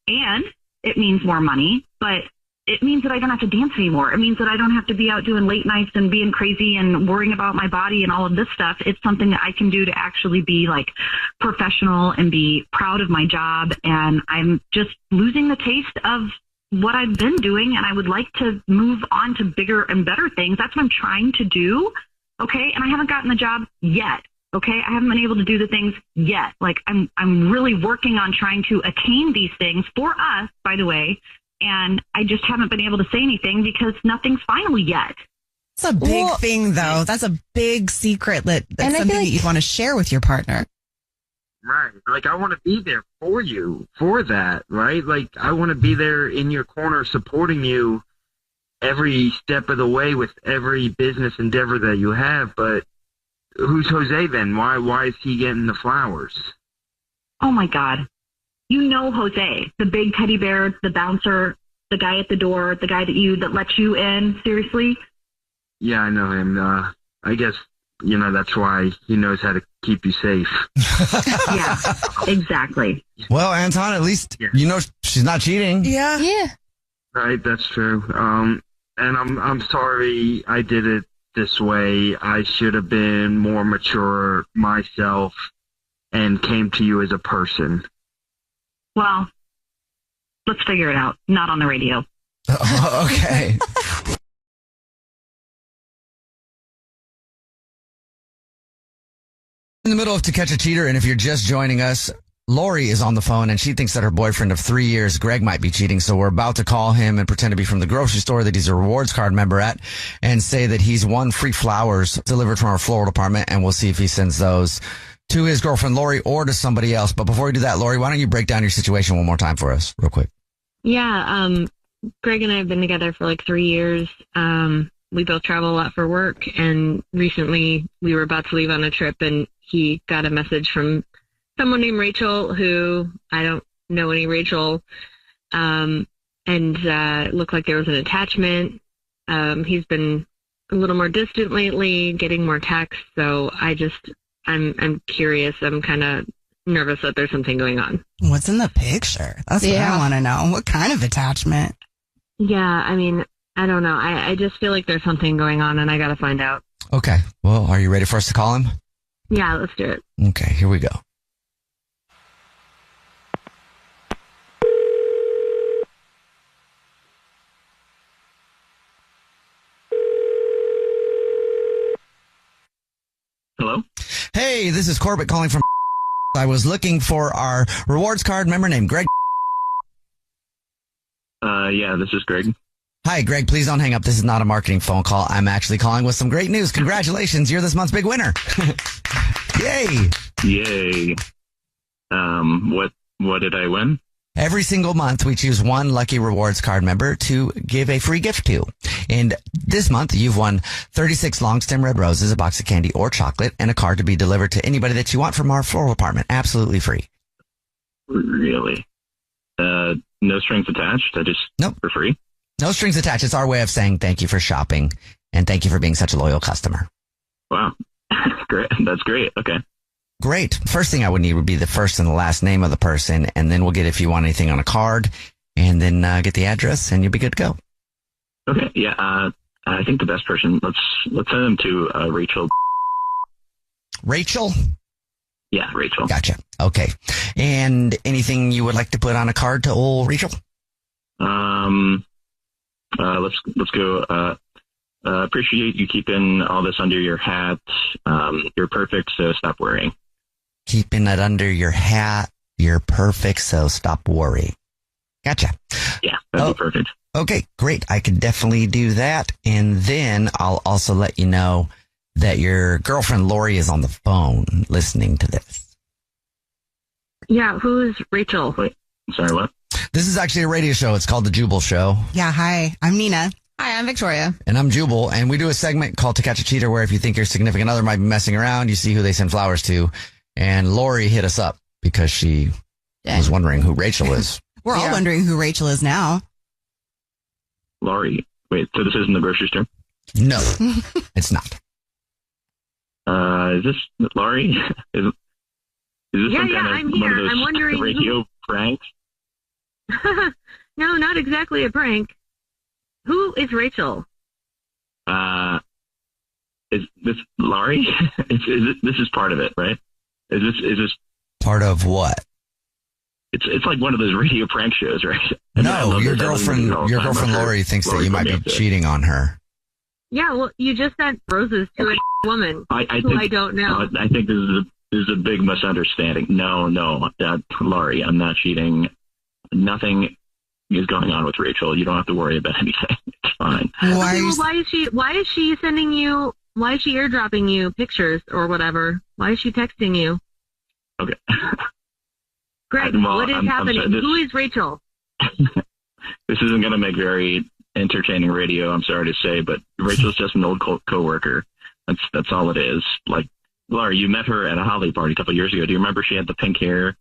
And it means more money, but it means that I don't have to dance anymore. It means that I don't have to be out doing late nights and being crazy and worrying about my body and all of this stuff. It's something that I can do to actually be like professional and be proud of my job. And I'm just losing the taste of what I've been doing, and I would like to move on to bigger and better things. That's what I'm trying to do, okay? And I haven't gotten the job yet, okay? I haven't been able to do the things yet. Like, I'm really working on trying to attain these things for us, by the way, and I just haven't been able to say anything because nothing's final yet. That's a big thing, though. That's a big secret that's something that you'd want to share with your partner. Right. Like, I want to be there for you, for that, right? Like, I want to be there in your corner supporting you every step of the way with every business endeavor that you have. But who's Jose then? Why is he getting the flowers? Oh, my God. You know Jose, the big teddy bear, the bouncer, the guy at the door, the guy that lets you in. Seriously? Yeah, I know him. I guess, you know, that's why he knows how to keep you safe. Yeah, exactly. Well, Anton, at least you know she's not cheating. Yeah. Right, that's true. And I'm sorry I did it this way. I should have been more mature myself and came to you as a person. Well, let's figure it out. Not on the radio. Okay. In the middle of To Catch a Cheater, and if you're just joining us, Lori is on the phone and she thinks that her boyfriend of 3 years, Greg, might be cheating. So we're about to call him and pretend to be from the grocery store that he's a rewards card member at and say that he's won free flowers delivered from our floral department. And we'll see if he sends those to his girlfriend, Lori, or to somebody else. But before we do that, Lori, why don't you break down your situation one more time for us real quick? Yeah. Greg and I have been together for like 3 years. We both travel a lot for work, and recently we were about to leave on a trip, and he got a message from someone named Rachel, who I don't know any Rachel, and it looked like there was an attachment. He's been a little more distant lately, getting more texts, so I'm curious. I'm kind of nervous that there's something going on. What's in the picture? That's what I want to know. What kind of attachment? Yeah, I mean, I don't know. I just feel like there's something going on, and I got to find out. Okay. Well, are you ready for us to call him? Yeah, let's do it. Okay, here we go. Hello? Hey, this is Corbett calling from. I was looking for our rewards card member named Greg. Yeah, this is Greg. Hi, Greg. Please don't hang up. This is not a marketing phone call. I'm actually calling with some great news. Congratulations. You're this month's big winner. Yay. Yay. What did I win? Every single month, we choose one lucky rewards card member to give a free gift to. And this month, you've won 36 long stem red roses, a box of candy or chocolate, and a card to be delivered to anybody that you want from our floral department. Absolutely free. Really? No strings attached? Nope. For free? No strings attached. It's our way of saying thank you for shopping and thank you for being such a loyal customer. Wow. Great. That's great. Okay. Great. First thing I would need would be the first and the last name of the person, and then we'll get if you want anything on a card, and then get the address, and you'll be good to go. Okay. Yeah. I think the best person. Let's send them to Rachel. Rachel? Yeah, Rachel. Gotcha. Okay. And anything you would like to put on a card to old Rachel? Let's go. Appreciate you keeping all this under your hat. You're perfect, so stop worrying. Keeping it under your hat. You're perfect, so stop worrying. Gotcha. Yeah, that'd be perfect. Okay, great. I can definitely do that. And then I'll also let you know that your girlfriend Lori is on the phone listening to this. Yeah, who's Rachel? Wait, sorry, what? This is actually a radio show. It's called The Jubal Show. Yeah, hi. I'm Nina. Hi, I'm Victoria. And I'm Jubal. And we do a segment called To Catch a Cheater, where if you think your significant other might be messing around, you see who they send flowers to. And Lori hit us up because she was wondering who Rachel is. We're all wondering who Rachel is now. Lori. Wait, so this isn't the grocery store? No, it's not. Is this Lori? Is this some kind of I'm one here. of those I'm wondering radio pranks? No, not exactly a prank. Who is Rachel? Is this Lori? This is part of it, right? Is this part of what? It's like one of those radio prank shows, right? No, your girlfriend Lori thinks that you might be cheating on her. Yeah, well, you just sent roses to a woman I don't know. I think this is a big misunderstanding. No, Lori, I'm not cheating. Nothing is going on with Rachel. You don't have to worry about anything. It's fine. Why is she sending you? Why is she airdropping you pictures or whatever? Why is she texting you? Okay. Greg, what is happening? Who is Rachel? This isn't going to make very entertaining radio, I'm sorry to say, but Rachel's just an old co-worker. That's all it is. Like, Laura, you met her at a holiday party a couple of years ago. Do you remember she had the pink hair?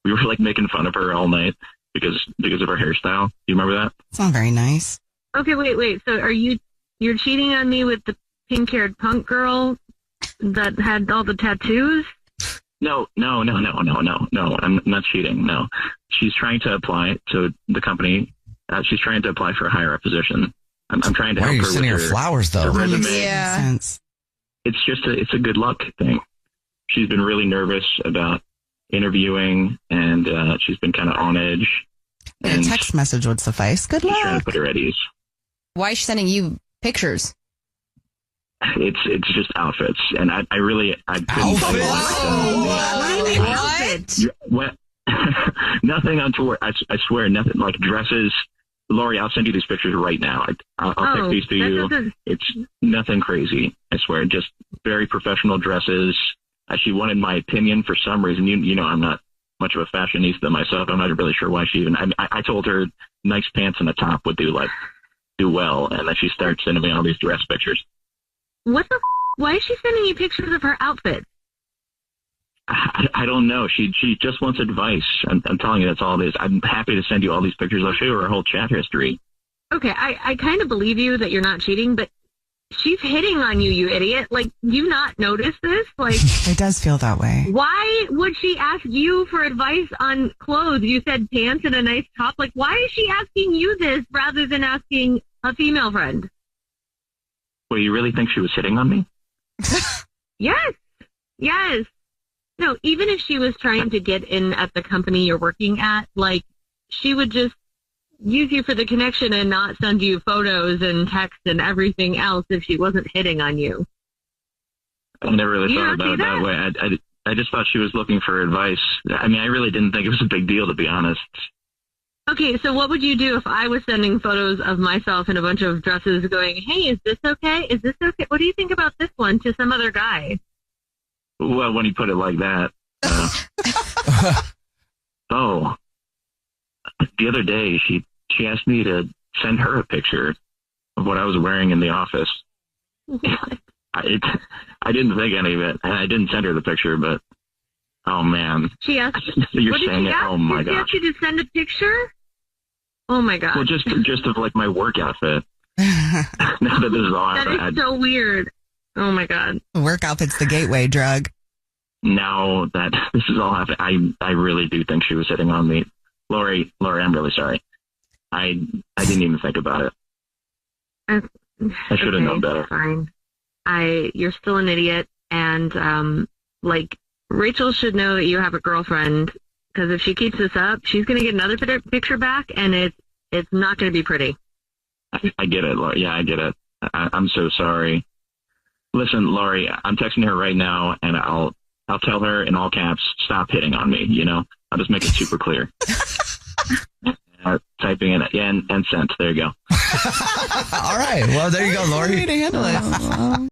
We were like making fun of her all night because of her hairstyle. Do you remember that? It's not very nice. Okay, wait. So you're cheating on me with the pink-haired punk girl that had all the tattoos? No. I'm not cheating. No. She's trying to apply to the company. She's trying to apply for a higher up position. I'm trying to help her. Why are you sending her flowers, though? Resume. Yeah. It's a good luck thing. She's been really nervous about interviewing, and she's been kind of on edge. A text message would suffice. Good luck. She's trying to put her at ease. Why is she sending you pictures? It's just outfits, and I what? Nothing untoward. I swear, nothing like dresses. Lori, I'll send you these pictures right now. I'll text these to you. It's nothing crazy. I swear, just very professional dresses. She wanted my opinion for some reason. You know, I'm not much of a fashionista myself. I'm not really sure why she even. I told her nice pants and a top would do well, and then she starts sending me all these dress pictures. What the? Why is she sending you pictures of her outfit? I don't know. She just wants advice. I'm telling you, that's all it is. I'm happy to send you all these pictures. I'll show you her whole chat history. Okay, I kind of believe you that you're not cheating, but she's hitting on you, you idiot. Like, do you not notice this? Like, It does feel that way. why would she ask you for advice on clothes? You said pants and a nice top. Like, why is she asking you this rather than asking a female friend? Well, you really think she was hitting on me? Yes. Yes. No, even if she was trying to get in at the company you're working at, like, she would just use you for the connection and not send you photos and text and everything else if she wasn't hitting on you. I never really You thought don't about it see that way. I just thought she was looking for advice. I mean, I really didn't think it was a big deal, to be honest. Okay, so what would you do if I was sending photos of myself in a bunch of dresses going, hey, is this okay? Is this okay? What do you think about this one to some other guy? Well, when you put it like that. Oh, the other day she asked me to send her a picture of what I was wearing in the office. I didn't think any of it, and I didn't send her the picture, but oh man. She asked, You're what did saying she it. ask? Oh my Did she gosh. ask you to send a picture? Oh my god. Well, just of like my work outfit. Now that this is all That happened, is so weird. Oh my god. Work outfit's the gateway drug. now that this is all happening, I really do think she was hitting on me. Lori, I'm really sorry. I didn't even think about it. I should have known better. Fine. You're still an idiot, and like Rachel should know that you have a girlfriend, because if she keeps this up, she's going to get another picture back, and it's not going to be pretty. I get it, Lori. Yeah, I get it. I'm so sorry. Listen, Lori, I'm texting her right now, and I'll tell her in all caps, stop hitting on me. You know, I'll just make it super clear. Typing in, yeah, and sent. There you go. All right. Well, there you go, Lori. Way to handle it.